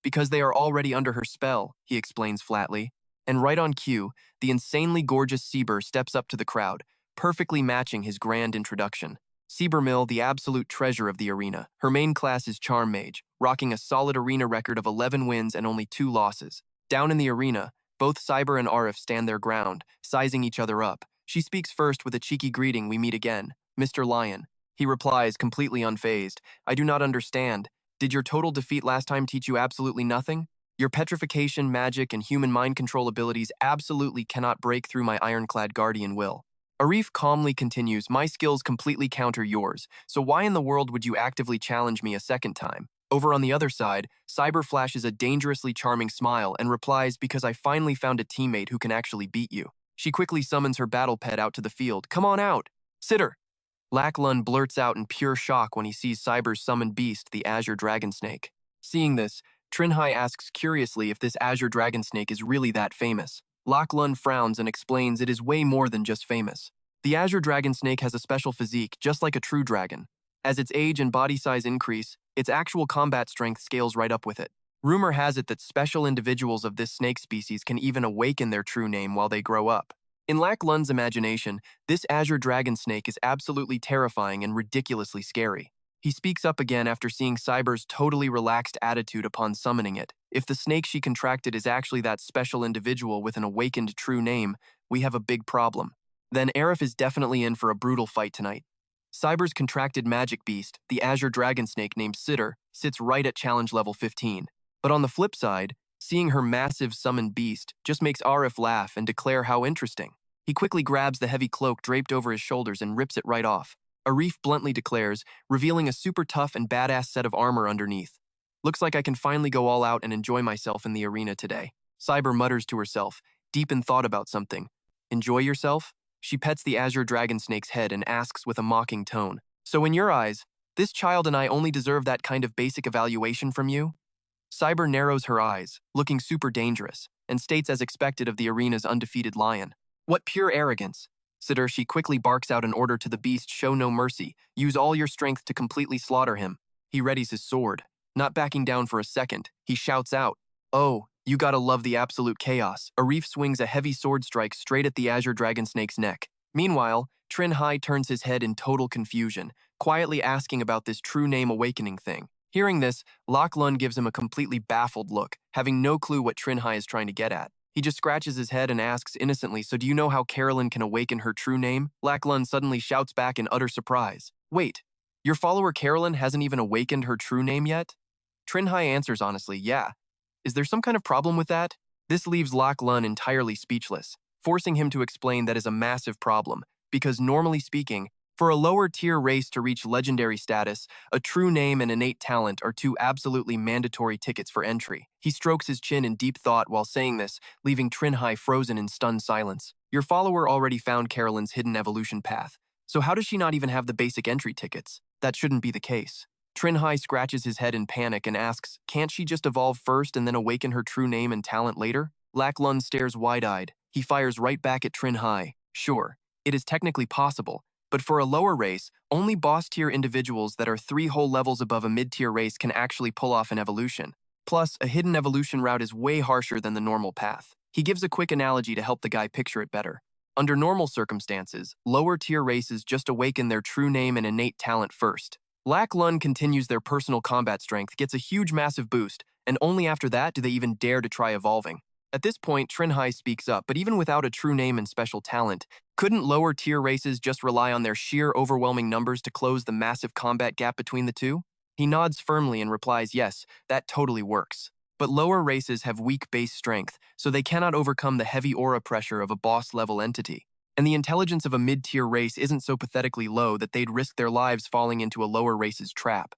[SPEAKER 1] Because they are already under her spell, he explains flatly. And right on cue, the insanely gorgeous Sieber steps up to the crowd, perfectly matching his grand introduction. Sieber Mill, the absolute treasure of the arena. Her main class is Charm Mage, rocking a solid arena record of 11 wins and only 2 losses. Down in the arena, both Cyber and Arif stand their ground, sizing each other up. She speaks first with a cheeky greeting, "We meet again, Mr. Lion." He replies, completely unfazed, "I do not understand. Did your total defeat last time teach you absolutely nothing? Your petrification, magic, and human mind control abilities absolutely cannot break through my ironclad guardian will." Arif calmly continues, "My skills completely counter yours, so why in the world would you actively challenge me a second time?" Over on the other side, Cyber flashes a dangerously charming smile and replies, "Because I finally found a teammate who can actually beat you." She quickly summons her battle pet out to the field. "Come on out! Sitter!" Lak Lun blurts out in pure shock when he sees Cyber's summoned beast, the Azure Dragon Snake. Seeing this, Trinh Hai asks curiously if this Azure Dragon Snake is really that famous. Lak Lun frowns and explains it is way more than just famous. The Azure Dragon Snake has a special physique, just like a true dragon. As its age and body size increase, its actual combat strength scales right up with it. Rumor has it that special individuals of this snake species can even awaken their true name while they grow up. In Lak Lun's imagination, this Azure Dragon Snake is absolutely terrifying and ridiculously scary. He speaks up again after seeing Cyber's totally relaxed attitude upon summoning it. If the snake she contracted is actually that special individual with an awakened true name, we have a big problem. Then Arif is definitely in for a brutal fight tonight. Cyber's contracted magic beast, the Azure Dragon Snake named Sitter, sits right at challenge level 15. But on the flip side, seeing her massive summoned beast just makes Arif laugh and declare how interesting. He quickly grabs the heavy cloak draped over his shoulders and rips it right off. Arif bluntly declares, revealing a super tough and badass set of armor underneath. Looks like I can finally go all out and enjoy myself in the arena today. Cyber mutters to herself, deep in thought about something. Enjoy yourself? She pets the Azure Dragon Snake's head and asks with a mocking tone. So in your eyes, this child and I only deserve that kind of basic evaluation from you? Cyber narrows her eyes, looking super dangerous, and states as expected of the arena's undefeated lion. What pure arrogance! Siddharshi quickly barks out an order to the beast, "Show no mercy. Use all your strength to completely slaughter him." He readies his sword. Not backing down for a second, he shouts out, "Oh, you gotta love the absolute chaos." Arif swings a heavy sword strike straight at the Azure Dragon Snake's neck. Meanwhile, Trinh Hai turns his head in total confusion, quietly asking about this true name awakening thing. Hearing this, Lak Lun gives him a completely baffled look, having no clue what Trinh Hai is trying to get at. He just scratches his head and asks innocently, so do you know how Carolyn can awaken her true name? Lak Lun suddenly shouts back in utter surprise. Wait, your follower Carolyn hasn't even awakened her true name yet? Trinh Hai answers honestly, yeah. Is there some kind of problem with that? This leaves Lak Lun entirely speechless, forcing him to explain that is a massive problem, because normally speaking, for a lower-tier race to reach legendary status, a true name and innate talent are two absolutely mandatory tickets for entry. He strokes his chin in deep thought while saying this, leaving Trinh Hai frozen in stunned silence. Your follower already found Carolyn's hidden evolution path, so how does she not even have the basic entry tickets? That shouldn't be the case. Trinh Hai scratches his head in panic and asks, can't she just evolve first and then awaken her true name and talent later? Lak Lun stares wide-eyed. He fires right back at Trinh Hai. Sure, it is technically possible, but for a lower race, only boss-tier individuals that are 3 whole levels above a mid-tier race can actually pull off an evolution. Plus, a hidden evolution route is way harsher than the normal path. He gives a quick analogy to help the guy picture it better. Under normal circumstances, lower-tier races just awaken their true name and innate talent first. Lak Lun continues their personal combat strength, gets a huge massive boost, and only after that do they even dare to try evolving. At this point, Trinh Hai speaks up, but even without a true name and special talent, couldn't lower-tier races just rely on their sheer overwhelming numbers to close the massive combat gap between the two? He nods firmly and replies, yes, that totally works. But lower races have weak base strength, so they cannot overcome the heavy aura pressure of a boss-level entity. And the intelligence of a mid-tier race isn't so pathetically low that they'd risk their lives falling into a lower race's trap.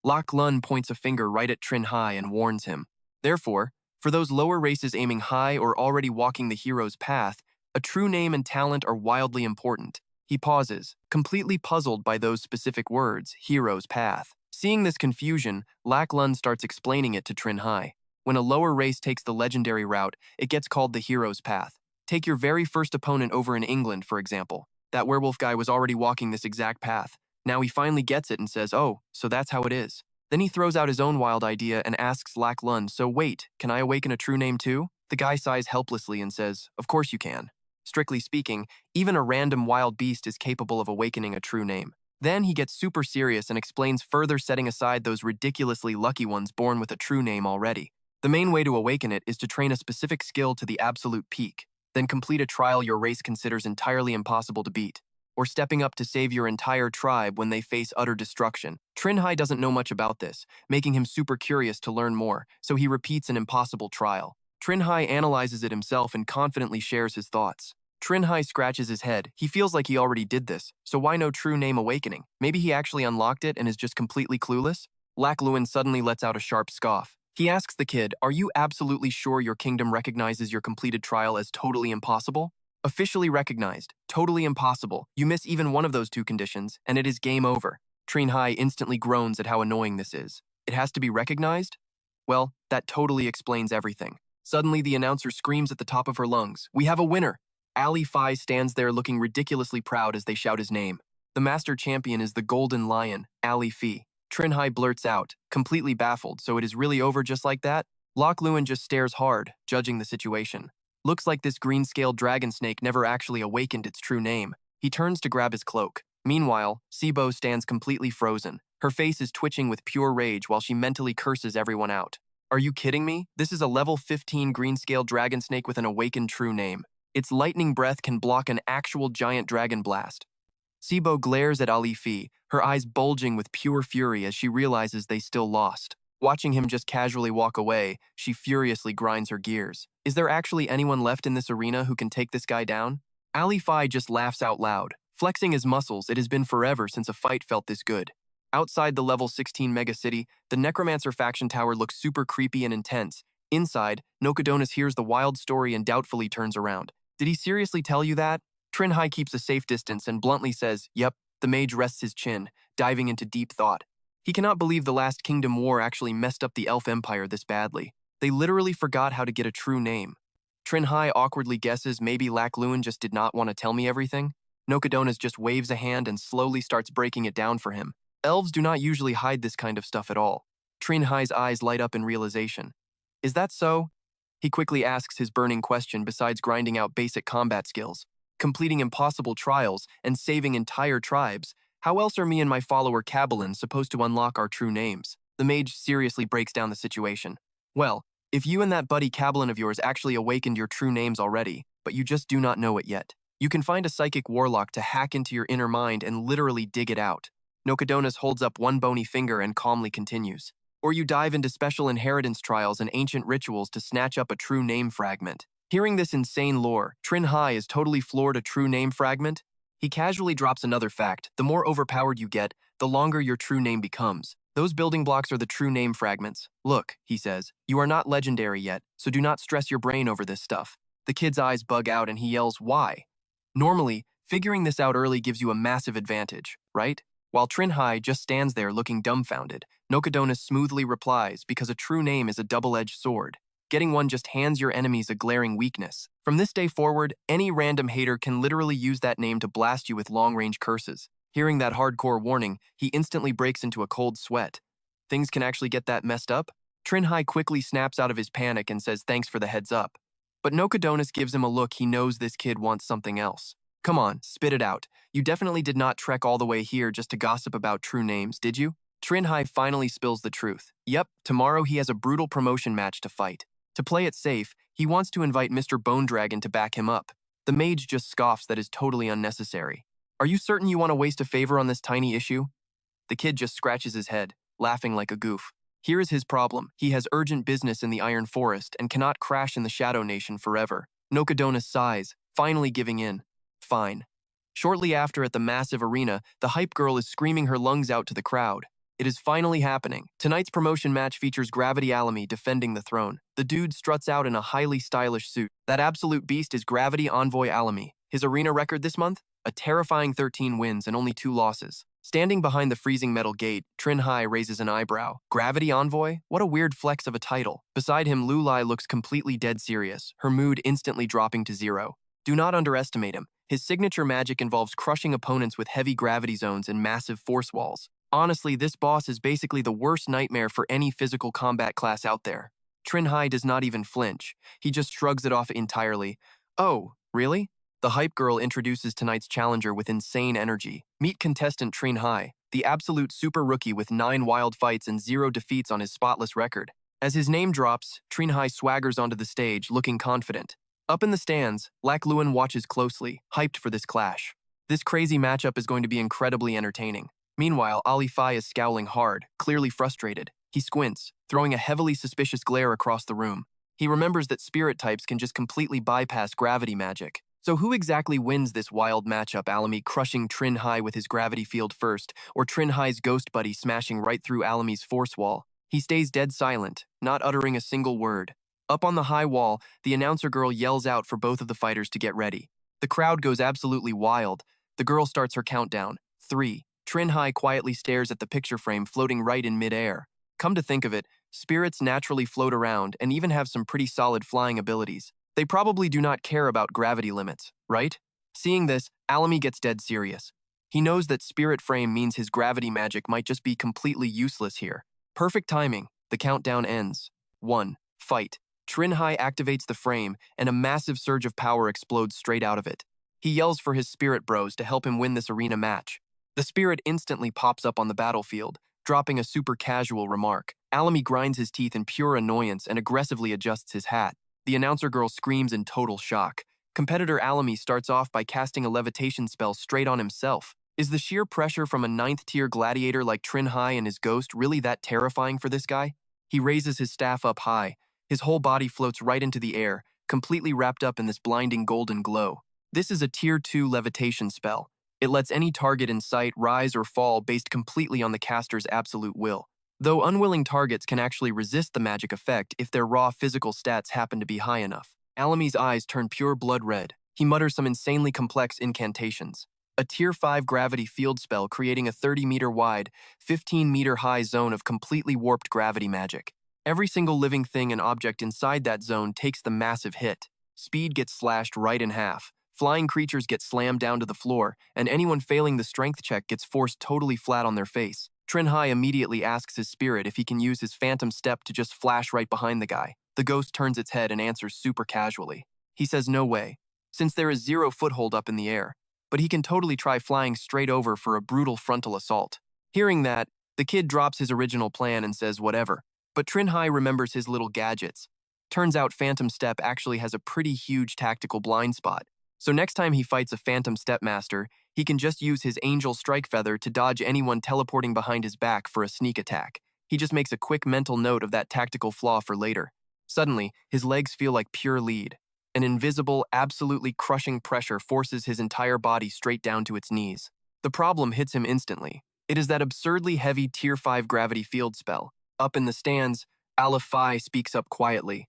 [SPEAKER 1] Lak Lun points a finger right at Trinh Hai and warns him. Therefore, for those lower races aiming high or already walking the hero's path, a true name and talent are wildly important. He pauses, completely puzzled by those specific words, hero's path. Seeing this confusion, Lak Lun starts explaining it to Trinh Hai. When a lower race takes the legendary route, it gets called the hero's path. Take your very first opponent over in England, for example. That werewolf guy was already walking this exact path. Now he finally gets it and says, oh, so that's how it is. Then he throws out his own wild idea and asks Lak Lun, so wait, can I awaken a true name too? The guy sighs helplessly and says, of course you can. Strictly speaking, even a random wild beast is capable of awakening a true name. Then he gets super serious and explains further, setting aside those ridiculously lucky ones born with a true name already. The main way to awaken it is to train a specific skill to the absolute peak, then complete a trial your race considers entirely impossible to beat, or stepping up to save your entire tribe when they face utter destruction. Trinh Hai doesn't know much about this, making him super curious to learn more, so he repeats an impossible trial. Trinh Hai analyzes it himself and confidently shares his thoughts. Trinh Hai scratches his head. He feels like he already did this, so why no true name awakening? Maybe he actually unlocked it and is just completely clueless? Lak Lun suddenly lets out a sharp scoff. He asks the kid, are you absolutely sure your kingdom recognizes your completed trial as totally impossible? Officially recognized, totally impossible. You miss even one of those two conditions, and it is game over. Trinh Hai instantly groans at how annoying this is. It has to be recognized? Well, that totally explains everything. Suddenly, the announcer screams at the top of her lungs, we have a winner! Ali Fi stands there looking ridiculously proud as they shout his name. The master champion is the Golden Lion, Ali Fi. Trinh Hai blurts out, completely baffled, so it is really over just like that? Lak Lun just stares hard, judging the situation. Looks like this green-scaled dragon snake never actually awakened its true name. He turns to grab his cloak. Meanwhile, Sibo stands completely frozen. Her face is twitching with pure rage while she mentally curses everyone out. Are you kidding me? This is a level 15 green-scaled dragon snake with an awakened true name. Its lightning breath can block an actual giant dragon blast. Sibo glares at Ali Fi, her eyes bulging with pure fury as she realizes they still lost. Watching him just casually walk away, she furiously grinds her gears. Is there actually anyone left in this arena who can take this guy down? Ali Fi just laughs out loud. Flexing his muscles, it has been forever since a fight felt this good. Outside the level 16 megacity, the Necromancer faction tower looks super creepy and intense. Inside, Nokodonis hears the wild story and doubtfully turns around. Did he seriously tell you that? Trinh Hai keeps a safe distance and bluntly says, yep. The mage rests his chin, diving into deep thought. He cannot believe the last Kingdom War actually messed up the Elf Empire this badly. They literally forgot how to get a true name. Trinh Hai awkwardly guesses maybe Lak Lun just did not want to tell me everything. Nokodonis just waves a hand and slowly starts breaking it down for him. Elves do not usually hide this kind of stuff at all. Trinh Hai's eyes light up in realization. Is that so? He quickly asks his burning question besides grinding out basic combat skills, completing impossible trials, and saving entire tribes. How else are me and my follower Cabalin supposed to unlock our true names? The mage seriously breaks down the situation. Well, If you and that buddy Cablin of yours actually awakened your true names already, but you just do not know it yet, you can find a psychic warlock to hack into your inner mind and literally dig it out. Nokodonis holds up one bony finger and calmly continues. Or you dive into special inheritance trials and ancient rituals to snatch up a true name fragment. Hearing this insane lore, Trinh Hai is totally floored. A true name fragment? He casually drops another fact. The more overpowered you get, the longer your true name becomes. Those building blocks are the true name fragments. Look, he says, you are not legendary yet, so do not stress your brain over this stuff. The kid's eyes bug out and he yells, why? Normally, figuring this out early gives you a massive advantage, right? While Trinh Hai just stands there looking dumbfounded, Nokodonis smoothly replies, because a true name is a double-edged sword. Getting one just hands your enemies a glaring weakness. From this day forward, any random hater can literally use that name to blast you with long-range curses. Hearing that hardcore warning, he instantly breaks into a cold sweat. Things can actually get that messed up? Trinh Hai quickly snaps out of his panic and says thanks for the heads up. But Nokodonis gives him a look. He knows this kid wants something else. Come on, spit it out. You definitely did not trek all the way here just to gossip about true names, did you? Trinh Hai finally spills the truth. Yep, tomorrow he has a brutal promotion match to fight. To play it safe, he wants to invite Mr. Bone Dragon to back him up. The mage just scoffs that is totally unnecessary. Are you certain you want to waste a favor on this tiny issue? The kid just scratches his head, laughing like a goof. Here is his problem. He has urgent business in the Iron Forest and cannot crash in the Shadow Nation forever. Nokodonis sighs, finally giving in. Fine. Shortly after, at the massive arena, the hype girl is screaming her lungs out to the crowd. It is finally happening. Tonight's promotion match features Gravity Alamy defending the throne. The dude struts out in a highly stylish suit. That absolute beast is Gravity Envoy Alamy. His arena record this month? A terrifying 13 wins and only 2 losses. Standing behind the freezing metal gate, Trinh Hai raises an eyebrow. Gravity Envoy? What a weird flex of a title. Beside him, Lulai looks completely dead serious, her mood instantly dropping to 0. Do not underestimate him. His signature magic involves crushing opponents with heavy gravity zones and massive force walls. Honestly, this boss is basically the worst nightmare for any physical combat class out there. Trinh Hai does not even flinch. He just shrugs it off entirely. Oh, really? The hype girl introduces tonight's challenger with insane energy. Meet contestant Trinh Hai, the absolute super rookie with 9 wild fights and 0 defeats on his spotless record. As his name drops, Trinh Hai swaggers onto the stage, looking confident. Up in the stands, Lac Luan watches closely, hyped for this clash. This crazy matchup is going to be incredibly entertaining. Meanwhile, Ali Fai is scowling hard, clearly frustrated. He squints, throwing a heavily suspicious glare across the room. He remembers that spirit types can just completely bypass gravity magic. So who exactly wins this wild matchup? Alamy crushing Trinh Hai with his gravity field first, or Trinh Hai's ghost buddy smashing right through Alamy's force wall? He stays dead silent, not uttering a single word. Up on the high wall, the announcer girl yells out for both of the fighters to get ready. The crowd goes absolutely wild. The girl starts her countdown. 3. Trinh Hai quietly stares at the picture frame floating right in midair. Come to think of it, spirits naturally float around and even have some pretty solid flying abilities. They probably do not care about gravity limits, right? Seeing this, Alamy gets dead serious. He knows that spirit frame means his gravity magic might just be completely useless here. Perfect timing. The countdown ends. 1. Fight. Trinh Hai activates the frame, and a massive surge of power explodes straight out of it. He yells for his spirit bros to help him win this arena match. The spirit instantly pops up on the battlefield, dropping a super casual remark. Alamy grinds his teeth in pure annoyance and aggressively adjusts his hat. The announcer girl screams in total shock. Competitor Alamy starts off by casting a levitation spell straight on himself. Is the sheer pressure from a 9th-tier gladiator like Trinh Hai and his ghost really that terrifying for this guy? He raises his staff up high. His whole body floats right into the air, completely wrapped up in this blinding golden glow. This is a Tier 2 levitation spell. It lets any target in sight rise or fall based completely on the caster's absolute will. Though unwilling targets can actually resist the magic effect if their raw physical stats happen to be high enough. Alamy's eyes turn pure blood red. He mutters some insanely complex incantations. A Tier 5 gravity field spell creating a 30-meter wide, 15-meter high zone of completely warped gravity magic. Every single living thing and object inside that zone takes the massive hit. Speed gets slashed right in half. Flying creatures get slammed down to the floor, and anyone failing the strength check gets forced totally flat on their face. Trinh Hai immediately asks his spirit if he can use his phantom step to just flash right behind the guy. The ghost turns its head and answers super casually. He says no way, since there is 0 foothold up in the air, but he can totally try flying straight over for a brutal frontal assault. Hearing that, the kid drops his original plan and says whatever. But Trinh Hai remembers his little gadgets. Turns out Phantom Step actually has a pretty huge tactical blind spot. So next time he fights a Phantom Step Master, he can just use his Angel Strike Feather to dodge anyone teleporting behind his back for a sneak attack. He just makes a quick mental note of that tactical flaw for later. Suddenly, his legs feel like pure lead. An invisible, absolutely crushing pressure forces his entire body straight down to its knees. The problem hits him instantly. It is that absurdly heavy Tier 5 gravity field spell. Up in the stands, Aleph Phi speaks up quietly.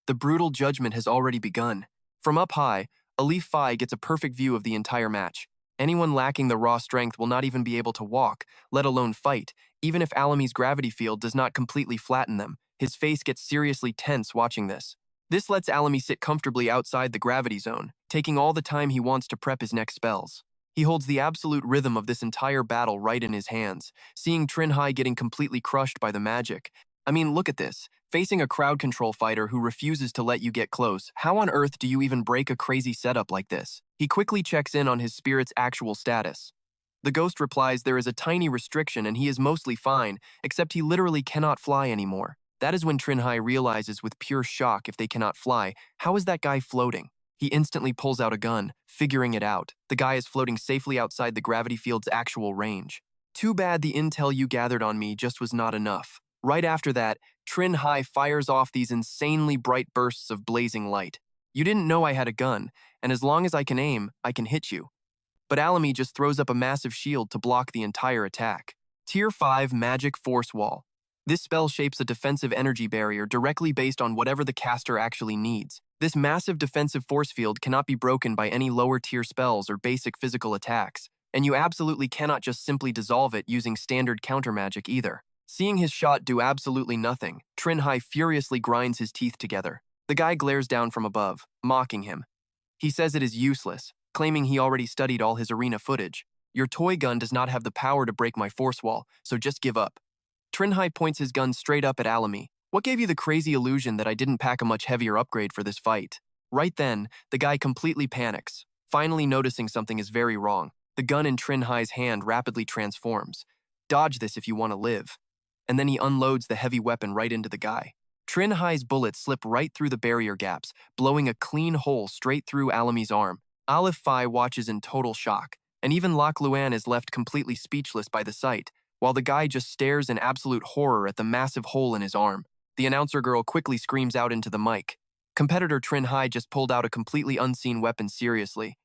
[SPEAKER 1] The brutal judgment has already begun. From up high, Aleph Phi gets a perfect view of the entire match. Anyone lacking the raw strength will not even be able to walk, let alone fight, even if Alami's gravity field does not completely flatten them. His face gets seriously tense watching this. This lets Alami sit comfortably outside the gravity zone, taking all the time he wants to prep his next spells. He holds the absolute rhythm of this entire battle right in his hands, seeing Trinh Hai getting completely crushed by the magic. I mean, look at this. Facing a crowd control fighter who refuses to let you get close, how on earth do you even break a crazy setup like this? He quickly checks in on his spirit's actual status. The ghost replies there is a tiny restriction and he is mostly fine, except he literally cannot fly anymore. That is when Trinh Hai realizes with pure shock if they cannot fly, how is that guy floating? He instantly pulls out a gun, figuring it out. The guy is floating safely outside the gravity field's actual range. Too bad the intel you gathered on me just was not enough. Right after that, Trinh Hai fires off these insanely bright bursts of blazing light. You didn't know I had a gun, and as long as I can aim, I can hit you. But Alami just throws up a massive shield to block the entire attack. Tier 5 Magic Force Wall. This spell shapes a defensive energy barrier directly based on whatever the caster actually needs. This massive defensive force field cannot be broken by any lower tier spells or basic physical attacks, and you absolutely cannot just simply dissolve it using standard counter magic either. Seeing his shot do absolutely nothing, Trinh Hai furiously grinds his teeth together. The guy glares down from above, mocking him. He says it is useless, claiming he already studied all his arena footage. Your toy gun does not have the power to break my force wall, so just give up. Trinh Hai points his gun straight up at Alami. What gave you the crazy illusion that I didn't pack a much heavier upgrade for this fight? Right then, the guy completely panics, finally noticing something is very wrong. The gun in Trinh Hai's hand rapidly transforms. Dodge this if you want to live. And then he unloads the heavy weapon right into the guy. Trinh Hai's bullets slip right through the barrier gaps, blowing a clean hole straight through Alami's arm. Aleph Phi watches in total shock, and even Lac Luan is left completely speechless by the sight, while the guy just stares in absolute horror at the massive hole in his arm. The announcer girl quickly screams out into the mic. Competitor Trinh Hai just pulled out a completely unseen weapon seriously.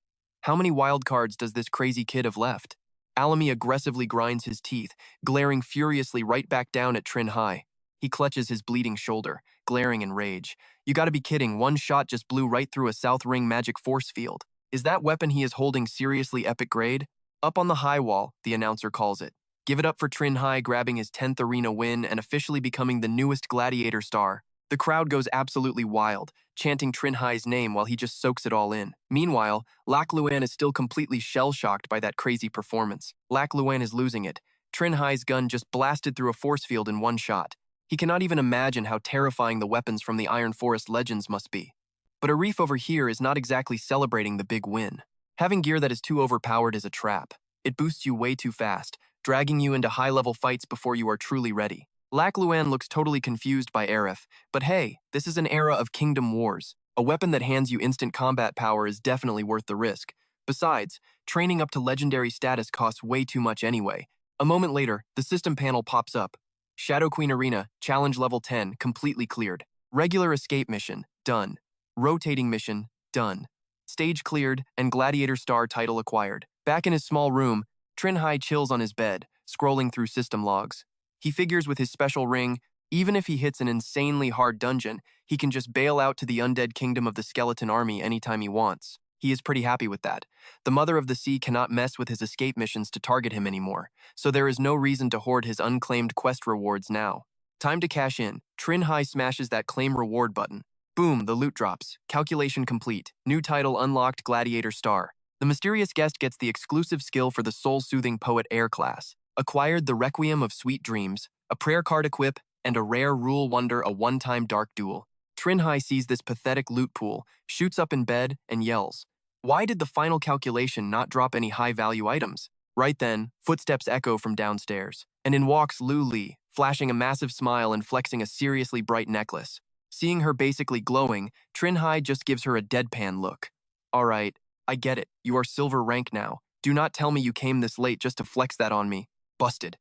[SPEAKER 1] How many wildcards does this crazy kid have left? Alami aggressively grinds his teeth, glaring furiously right back down at Trinh Hai. He clutches his bleeding shoulder, glaring in rage. You gotta be kidding, one shot just blew right through a South Ring magic force field. Is that weapon he is holding seriously epic grade? Up on the high wall, the announcer calls it. Give it up for Trinh Hai grabbing his 10th arena win and officially becoming the newest gladiator star. The crowd goes absolutely wild, chanting Trinh Hai's name while he just soaks it all in. Meanwhile, Lac Luan is still completely shell-shocked by that crazy performance. Lac Luan is losing it. Trinh Hai's gun just blasted through a force field in one shot. He cannot even imagine how terrifying the weapons from the Iron Forest Legends must be. But Arif over here is not exactly celebrating the big win. Having gear that is too overpowered is a trap. It boosts you way too fast, dragging you into high-level fights before you are truly ready. Lac Luan looks totally confused by Arif, but hey, this is an era of Kingdom Wars. A weapon that hands you instant combat power is definitely worth the risk. Besides, training up to legendary status costs way too much anyway. A moment later, the system panel pops up. Shadow Queen Arena, Challenge Level 10, completely cleared. Regular Escape Mission, done. Rotating Mission, done. Stage cleared, and Gladiator Star title acquired. Back in his small room, Trinh Hai chills on his bed, scrolling through system logs. He figures with his special ring, even if he hits an insanely hard dungeon, he can just bail out to the undead kingdom of the skeleton army anytime he wants. He is pretty happy with that. The Mother of the Sea cannot mess with his escape missions to target him anymore, so there is no reason to hoard his unclaimed quest rewards now. Time to cash in. Trinh Hai smashes that claim reward button. Boom, the loot drops. Calculation complete. New title unlocked, Gladiator Star. The mysterious guest gets the exclusive skill for the soul-soothing poet air class. Acquired the Requiem of Sweet Dreams, a prayer card equip, and a rare rule wonder, a one-time dark duel. Trinh Hai sees this pathetic loot pool, shoots up in bed, and yells. Why did the final calculation not drop any high-value items? Right then, footsteps echo from downstairs, and in walks Lu Li, flashing a massive smile and flexing a seriously bright necklace. Seeing her basically glowing, Trinh Hai just gives her a deadpan look. Alright, I get it. You are silver rank now. Do not tell me you came this late just to flex that on me. Busted.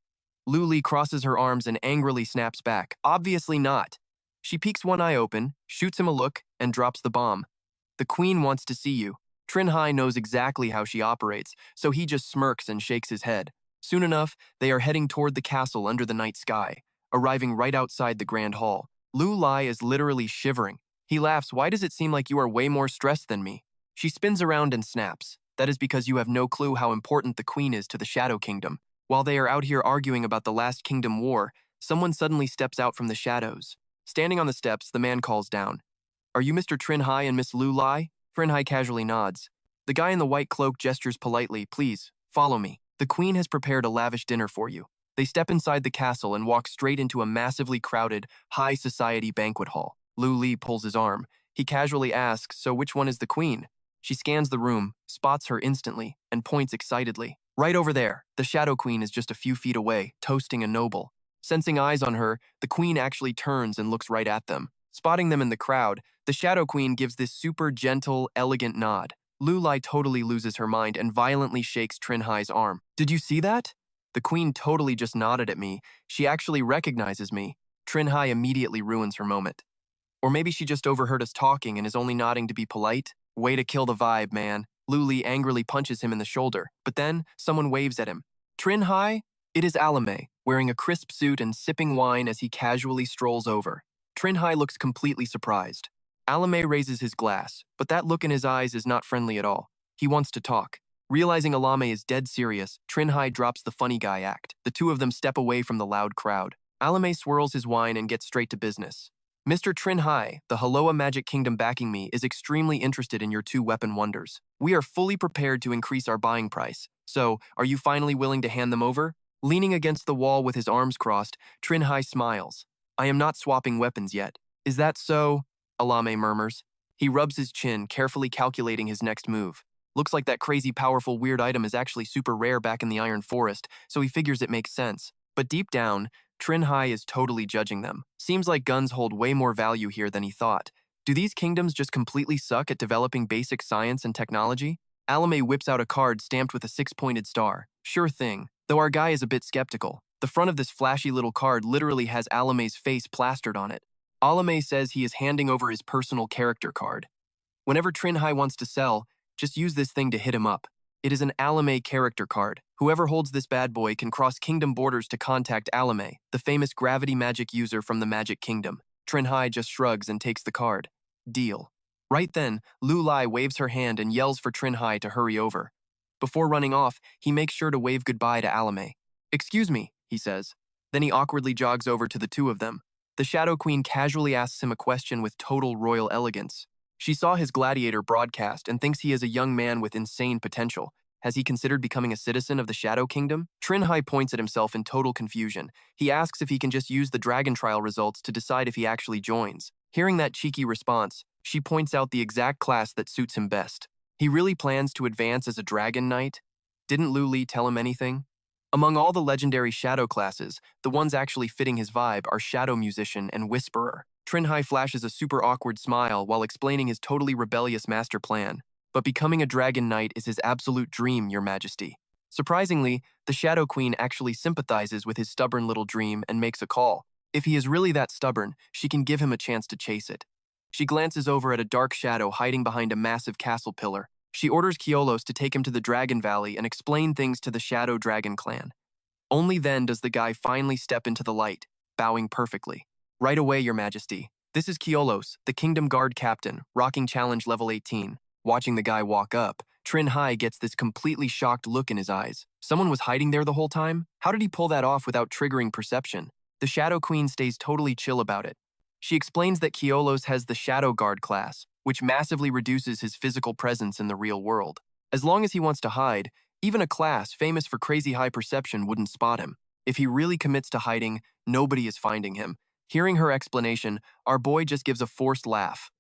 [SPEAKER 1] Lu Li crosses her arms and angrily snaps back. Obviously not. She peeks one eye open, shoots him a look, and drops the bomb. The queen wants to see you. Trinh Hai knows exactly how she operates, so he just smirks and shakes his head. Soon enough, they are heading toward the castle under the night sky, arriving right outside the grand hall. Lu Li is literally shivering. He laughs. Why does it seem like you are way more stressed than me? She spins around and snaps. That is because you have no clue how important the queen is to the Shadow Kingdom. While they are out here arguing about the last kingdom war, someone suddenly steps out from the shadows. Standing on the steps, the man calls down. Are you Mr. Trinh Hai and Miss Lu Li? Trinh Hai casually nods. The guy in the white cloak gestures politely. Please, follow me. The queen has prepared a lavish dinner for you. They step inside the castle and walk straight into a massively crowded, high society banquet hall. Lu Li pulls his arm. He casually asks, so which one is the queen? She scans the room, spots her instantly, and points excitedly. Right over there, the Shadow Queen is just a few feet away, toasting a noble. Sensing eyes on her, the queen actually turns and looks right at them. Spotting them in the crowd, the Shadow Queen gives this super gentle, elegant nod. Lu Li totally loses her mind and violently shakes Trinh Hai's arm. Did you see that? The queen totally just nodded at me. She actually recognizes me. Trinh Hai immediately ruins her moment. Or maybe she just overheard us talking and is only nodding to be polite? Way to kill the vibe, man. Lu Li angrily punches him in the shoulder, but then someone waves at him. Trinh Hai? It is Alame, wearing a crisp suit and sipping wine as he casually strolls over. Trinh Hai looks completely surprised. Alame raises his glass, but that look in his eyes is not friendly at all. He wants to talk. Realizing Alame is dead serious, Trinh Hai drops the funny guy act. The two of them step away from the loud crowd. Alame swirls his wine and gets straight to business. Mr. Trinh Hai, the Haloa Magic Kingdom backing me, is extremely interested in your two weapon wonders. We are fully prepared to increase our buying price. So, are you finally willing to hand them over? Leaning against the wall with his arms crossed, Trinh Hai smiles. I am not swapping weapons yet. Is that so? Alame murmurs. He rubs his chin, carefully calculating his next move. Looks like that crazy powerful weird item is actually super rare back in the Iron Forest, so he figures it makes sense. But deep down, Trinh Hai is totally judging them. Seems like guns hold way more value here than he thought. Do these kingdoms just completely suck at developing basic science and technology? Alame whips out a card stamped with a six-pointed star. Sure thing, though our guy is a bit skeptical. The front of this flashy little card literally has Alame's face plastered on it. Alame says he is handing over his personal character card. Whenever Trinh Hai wants to sell, just use this thing to hit him up. It is an Alame character card. Whoever holds this bad boy can cross kingdom borders to contact Alame, the famous gravity magic user from the Magic Kingdom. Trinh Hai just shrugs and takes the card. Deal. Right then, Lu Li waves her hand and yells for Trinh Hai to hurry over. Before running off, he makes sure to wave goodbye to Alame. Excuse me, he says. Then he awkwardly jogs over to the two of them. The Shadow Queen casually asks him a question with total royal elegance. She saw his gladiator broadcast and thinks he is a young man with insane potential. Has he considered becoming a citizen of the Shadow Kingdom? Trinh Hai points at himself in total confusion. He asks if he can just use the dragon trial results to decide if he actually joins. Hearing that cheeky response, she points out the exact class that suits him best. He really plans to advance as a dragon knight? Didn't Lu Li tell him anything? Among all the legendary shadow classes, the ones actually fitting his vibe are Shadow Musician and Whisperer. Trinh Hai flashes a super awkward smile while explaining his totally rebellious master plan. But becoming a dragon knight is his absolute dream, Your Majesty. Surprisingly, the Shadow Queen actually sympathizes with his stubborn little dream and makes a call. If he is really that stubborn, she can give him a chance to chase it. She glances over at a dark shadow hiding behind a massive castle pillar. She orders Kiolos to take him to the Dragon Valley and explain things to the Shadow Dragon clan. Only then does the guy finally step into the light, bowing perfectly. Right away, Your Majesty. This is Kiolos, the Kingdom Guard Captain, rocking challenge level 18. Watching the guy walk up, Trinh Hai gets this completely shocked look in his eyes. Someone was hiding there the whole time? How did he pull that off without triggering perception? The Shadow Queen stays totally chill about it. She explains that Kiolos has the Shadow Guard class, which massively reduces his physical presence in the real world. As long as he wants to hide, even a class famous for crazy high perception wouldn't spot him. If he really commits to hiding, nobody is finding him. Hearing her explanation, our boy just gives a forced laugh.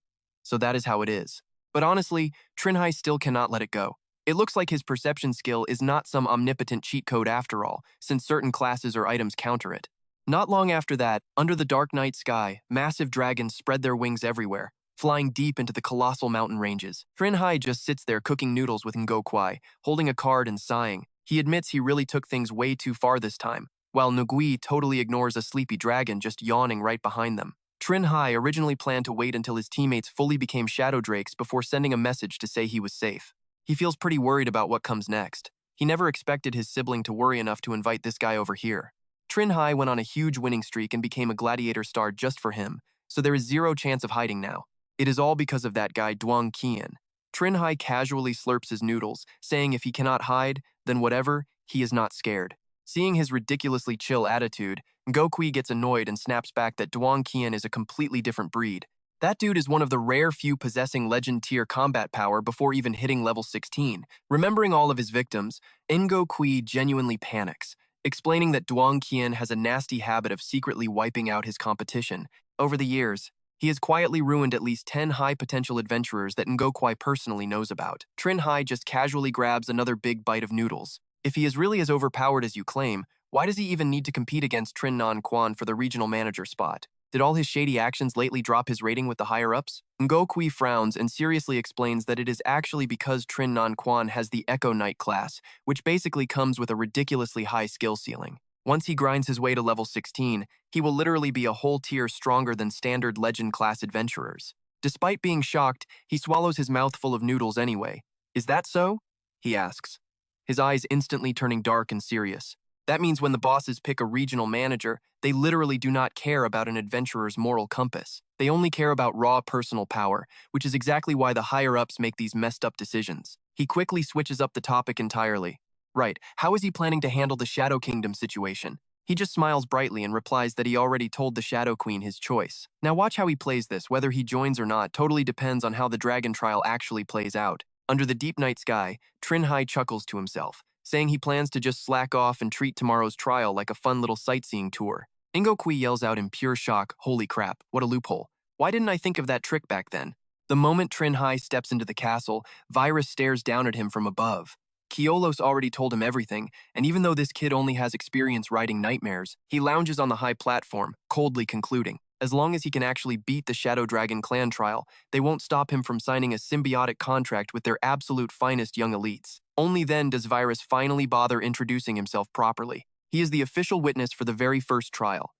[SPEAKER 1] So that is how it is. But honestly, Trinh Hai still cannot let it go. It looks like his perception skill is not some omnipotent cheat code after all, since certain classes or items counter it. Not long after that, under the dark night sky, massive dragons spread their wings everywhere, flying deep into the colossal mountain ranges. Trinh Hai just sits there cooking noodles with Ngokwai, holding a card and sighing. He admits he really took things way too far this time, while Ngui totally ignores a sleepy dragon just yawning right behind them. Trinh Hai originally planned to wait until his teammates fully became shadow drakes before sending a message to say he was safe. He feels pretty worried about what comes next. He never expected his sibling to worry enough to invite this guy over here. Trinh Hai went on a huge winning streak and became a gladiator star just for him, so there is zero chance of hiding now. It is all because of that guy Duong Qian. Trinh Hai casually slurps his noodles, saying if he cannot hide, then whatever, he is not scared. Seeing his ridiculously chill attitude, Ngokui gets annoyed and snaps back that Duong Qian is a completely different breed. That dude is one of the rare few possessing legend tier combat power before even hitting level 16. Remembering all of his victims, Ngokui genuinely panics, explaining that Duong Qian has a nasty habit of secretly wiping out his competition. Over the years, he has quietly ruined at least 10 high-potential adventurers that Ngokwai personally knows about. Trinh Hai just casually grabs another big bite of noodles. If he is really as overpowered as you claim, why does he even need to compete against Trinh Nan Quan for the regional manager spot? Did all his shady actions lately drop his rating with the higher-ups? Ngokui frowns and seriously explains that it is actually because Trinh Nan Quan has the Echo Knight class, which basically comes with a ridiculously high skill ceiling. Once he grinds his way to level 16, he will literally be a whole tier stronger than standard legend-class adventurers. Despite being shocked, he swallows his mouth full of noodles anyway. Is that so? He asks, his eyes instantly turning dark and serious. That means when the bosses pick a regional manager, they literally do not care about an adventurer's moral compass. They only care about raw personal power, which is exactly why the higher-ups make these messed-up decisions. He quickly switches up the topic entirely. Right, how is he planning to handle the Shadow Kingdom situation? He just smiles brightly and replies that he already told the Shadow Queen his choice. Now watch how he plays this. Whether he joins or not totally depends on how the dragon trial actually plays out. Under the deep night sky, Trinh Hai chuckles to himself, saying he plans to just slack off and treat tomorrow's trial like a fun little sightseeing tour. Ngokui yells out in pure shock, "Holy crap, what a loophole. Why didn't I think of that trick back then?" The moment Trinh Hai steps into the castle, Virus stares down at him from above. Kiolos already told him everything, and even though this kid only has experience riding nightmares, he lounges on the high platform, coldly concluding, as long as he can actually beat the Shadow Dragon clan trial, they won't stop him from signing a symbiotic contract with their absolute finest young elites. Only then does Virus finally bother introducing himself properly. He is the official witness for the very first trial.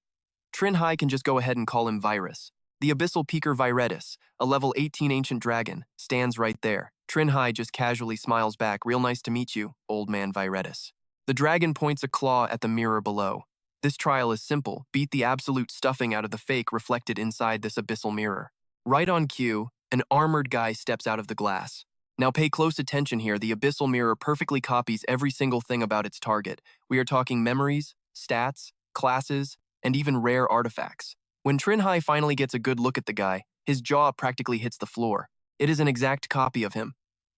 [SPEAKER 1] Trinh Hai can just go ahead and call him Virus. The Abyssal Peaker Viretus, a level 18 ancient dragon, stands right there. Trinh Hai just casually smiles back, "Real nice to meet you, old man Viretus." The dragon points a claw at the mirror below. This trial is simple. Beat the absolute stuffing out of the fake reflected inside this abyssal mirror. Right on cue, an armored guy steps out of the glass. Now pay close attention here. The abyssal mirror perfectly copies every single thing about its target. We are talking memories, stats, classes, and even rare artifacts. When Trinh Hai finally gets a good look at the guy, his jaw practically hits the floor. It is an exact copy of him.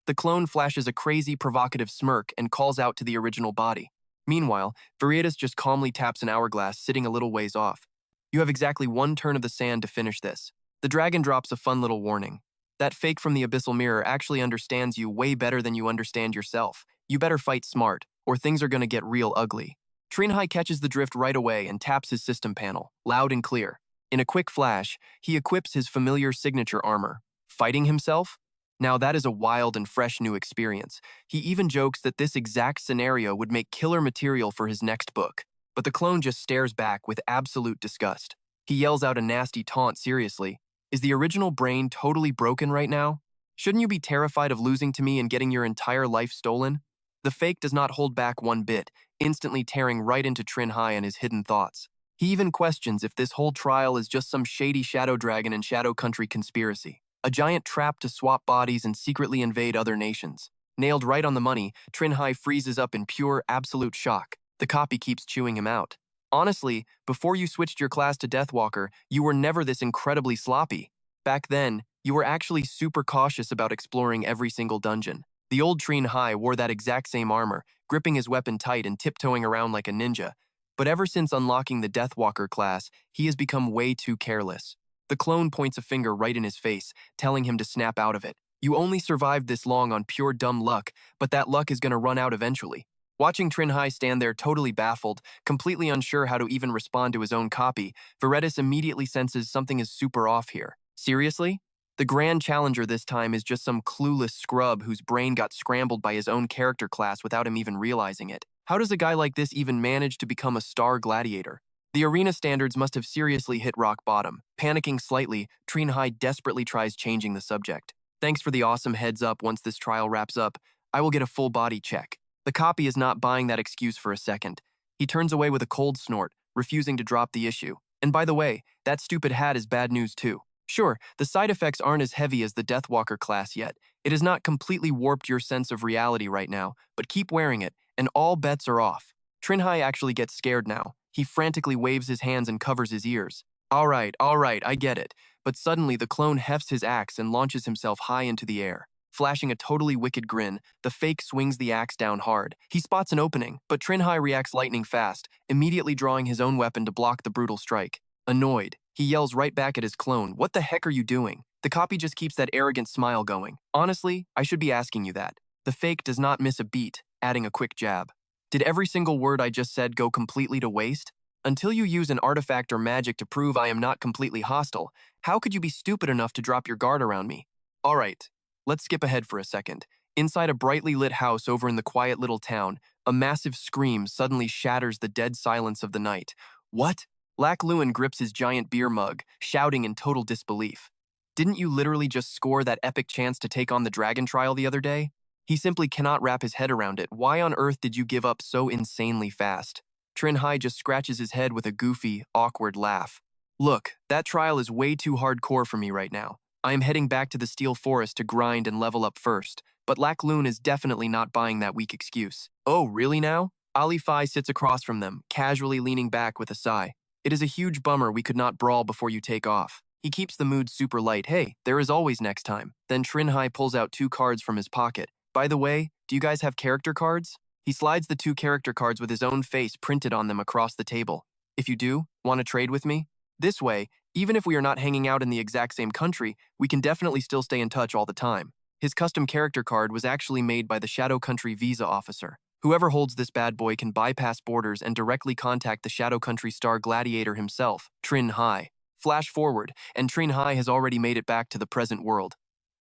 [SPEAKER 1] The clone flashes a crazy, provocative smirk and calls out to the original body. Meanwhile, Viriatus just calmly taps an hourglass sitting a little ways off. You have exactly one turn of the sand to finish this. The dragon drops a fun little warning. That fake from the abyssal mirror actually understands you way better than you understand yourself. You better fight smart, or things are gonna get real ugly. Trinh Hai catches the drift right away and taps his system panel, loud and clear. In a quick flash, he equips his familiar signature armor. Fighting himself? Now that is a wild and fresh new experience. He even jokes that this exact scenario would make killer material for his next book. But the clone just stares back with absolute disgust. He yells out a nasty taunt seriously. Is the original brain totally broken right now? Shouldn't you be terrified of losing to me and getting your entire life stolen? The fake does not hold back one bit, instantly tearing right into Trinh Hai and his hidden thoughts. He even questions if this whole trial is just some shady Shadow Dragon and Shadow Country conspiracy. A giant trap to swap bodies and secretly invade other nations. Nailed right on the money, Trinh Hai freezes up in pure, absolute shock. The copy keeps chewing him out. Honestly, before you switched your class to Deathwalker, you were never this incredibly sloppy. Back then, you were actually super cautious about exploring every single dungeon. The old Trinh Hai wore that exact same armor, gripping his weapon tight and tiptoeing around like a ninja. But ever since unlocking the Deathwalker class, he has become way too careless. The clone points a finger right in his face, telling him to snap out of it. You only survived this long on pure dumb luck, but that luck is gonna run out eventually. Watching Trinh Hai stand there totally baffled, completely unsure how to even respond to his own copy, Veretis immediately senses something is super off here. Seriously? The grand challenger this time is just some clueless scrub whose brain got scrambled by his own character class without him even realizing it. How does a guy like this even manage to become a star gladiator? The arena standards must have seriously hit rock bottom. Panicking slightly, Trinh Hai desperately tries changing the subject. Thanks for the awesome heads up. Once this trial wraps up, I will get a full body check. The copy is not buying that excuse for a second. He turns away with a cold snort, refusing to drop the issue. And by the way, that stupid hat is bad news too. Sure, the side effects aren't as heavy as the Deathwalker class yet. It has not completely warped your sense of reality right now, but keep wearing it, and all bets are off. Trinh Hai actually gets scared now. He frantically waves his hands and covers his ears. All right, I get it. But suddenly the clone hefts his axe and launches himself high into the air. Flashing a totally wicked grin, the fake swings the axe down hard. He spots an opening, but Trinh Hai reacts lightning fast, immediately drawing his own weapon to block the brutal strike. Annoyed, he yells right back at his clone, "What the heck are you doing?" The copy just keeps that arrogant smile going. Honestly, I should be asking you that. The fake does not miss a beat, adding a quick jab. Did every single word I just said go completely to waste? Until you use an artifact or magic to prove I am not completely hostile, how could you be stupid enough to drop your guard around me? All right, let's skip ahead for a second. Inside a brightly lit house over in the quiet little town, a massive scream suddenly shatters the dead silence of the night. What? Lack Lewin grips his giant beer mug, shouting in total disbelief. Didn't you literally just score that epic chance to take on the dragon trial the other day? He simply cannot wrap his head around it. Why on earth did you give up so insanely fast? Trinh Hai just scratches his head with a goofy, awkward laugh. Look, that trial is way too hardcore for me right now. I am heading back to the Steel Forest to grind and level up first, but Lack Lewin is definitely not buying that weak excuse. Oh, really now? Ali Fai sits across from them, casually leaning back with a sigh. It is a huge bummer we could not brawl before you take off. He keeps the mood super light. Hey, there is always next time. Then Trinh Hai pulls out 2 cards from his pocket. By the way, do you guys have character cards? He slides the 2 character cards with his own face printed on them across the table. If you do, want to trade with me? This way, even if we are not hanging out in the exact same country, we can definitely still stay in touch all the time. His custom character card was actually made by the Shadow Country visa officer. Whoever holds this bad boy can bypass borders and directly contact the Shadow Country star gladiator himself, Trinh Hai. Flash forward, and Trinh Hai has already made it back to the present world.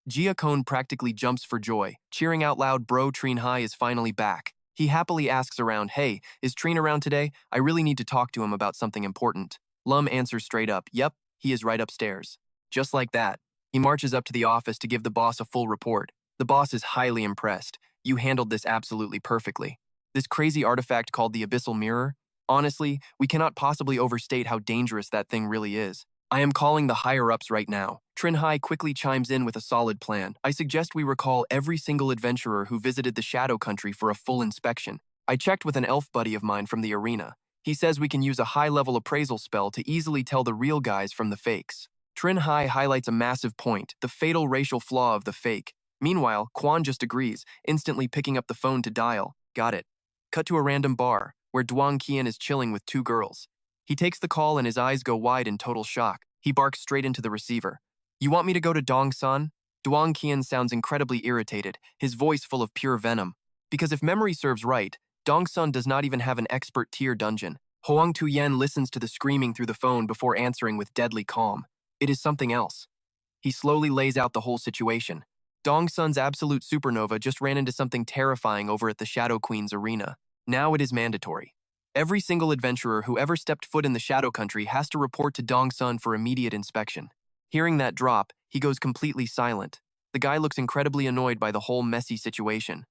[SPEAKER 1] Giacone practically jumps for joy, cheering out loud, "Bro, Trinh Hai is finally back." He happily asks around, "Hey, is Trinh around today? I really need to talk to him about something important." Lum answers straight up, "Yep, he is right upstairs." Just like that, he marches up to the office to give the boss a full report. The boss is highly impressed. "You handled this absolutely perfectly. This crazy artifact called the Abyssal Mirror? Honestly, we cannot possibly overstate how dangerous that thing really is. I am calling the higher-ups right now." Trinh Hai quickly chimes in with a solid plan. "I suggest we recall every single adventurer who visited the Shadow Country for a full inspection. I checked with an elf buddy of mine from the arena. He says we can use a high-level appraisal spell to easily tell the real guys from the fakes." Trinh Hai highlights a massive point, the fatal racial flaw of the fake. Meanwhile, Quan just agrees, instantly picking up the phone to dial. Got it. Cut to a random bar, where Duong Qian is chilling with 2 girls. He takes the call and his eyes go wide in total shock. He barks straight into the receiver. "You want me to go to Dong-san?" Duong Qian sounds incredibly irritated, his voice full of pure venom. Because if memory serves right, Dong-san does not even have an expert tier dungeon. Hoang Tu-yen listens to the screaming through the phone before answering with deadly calm. It is something else. He slowly lays out the whole situation. Dong-san's absolute supernova just ran into something terrifying over at the Shadow Queen's arena. Now it is mandatory. Every single adventurer who ever stepped foot in the Shadow Country has to report to Dong-san for immediate inspection. Hearing that drop, he goes completely silent. The guy looks incredibly annoyed by the whole messy situation.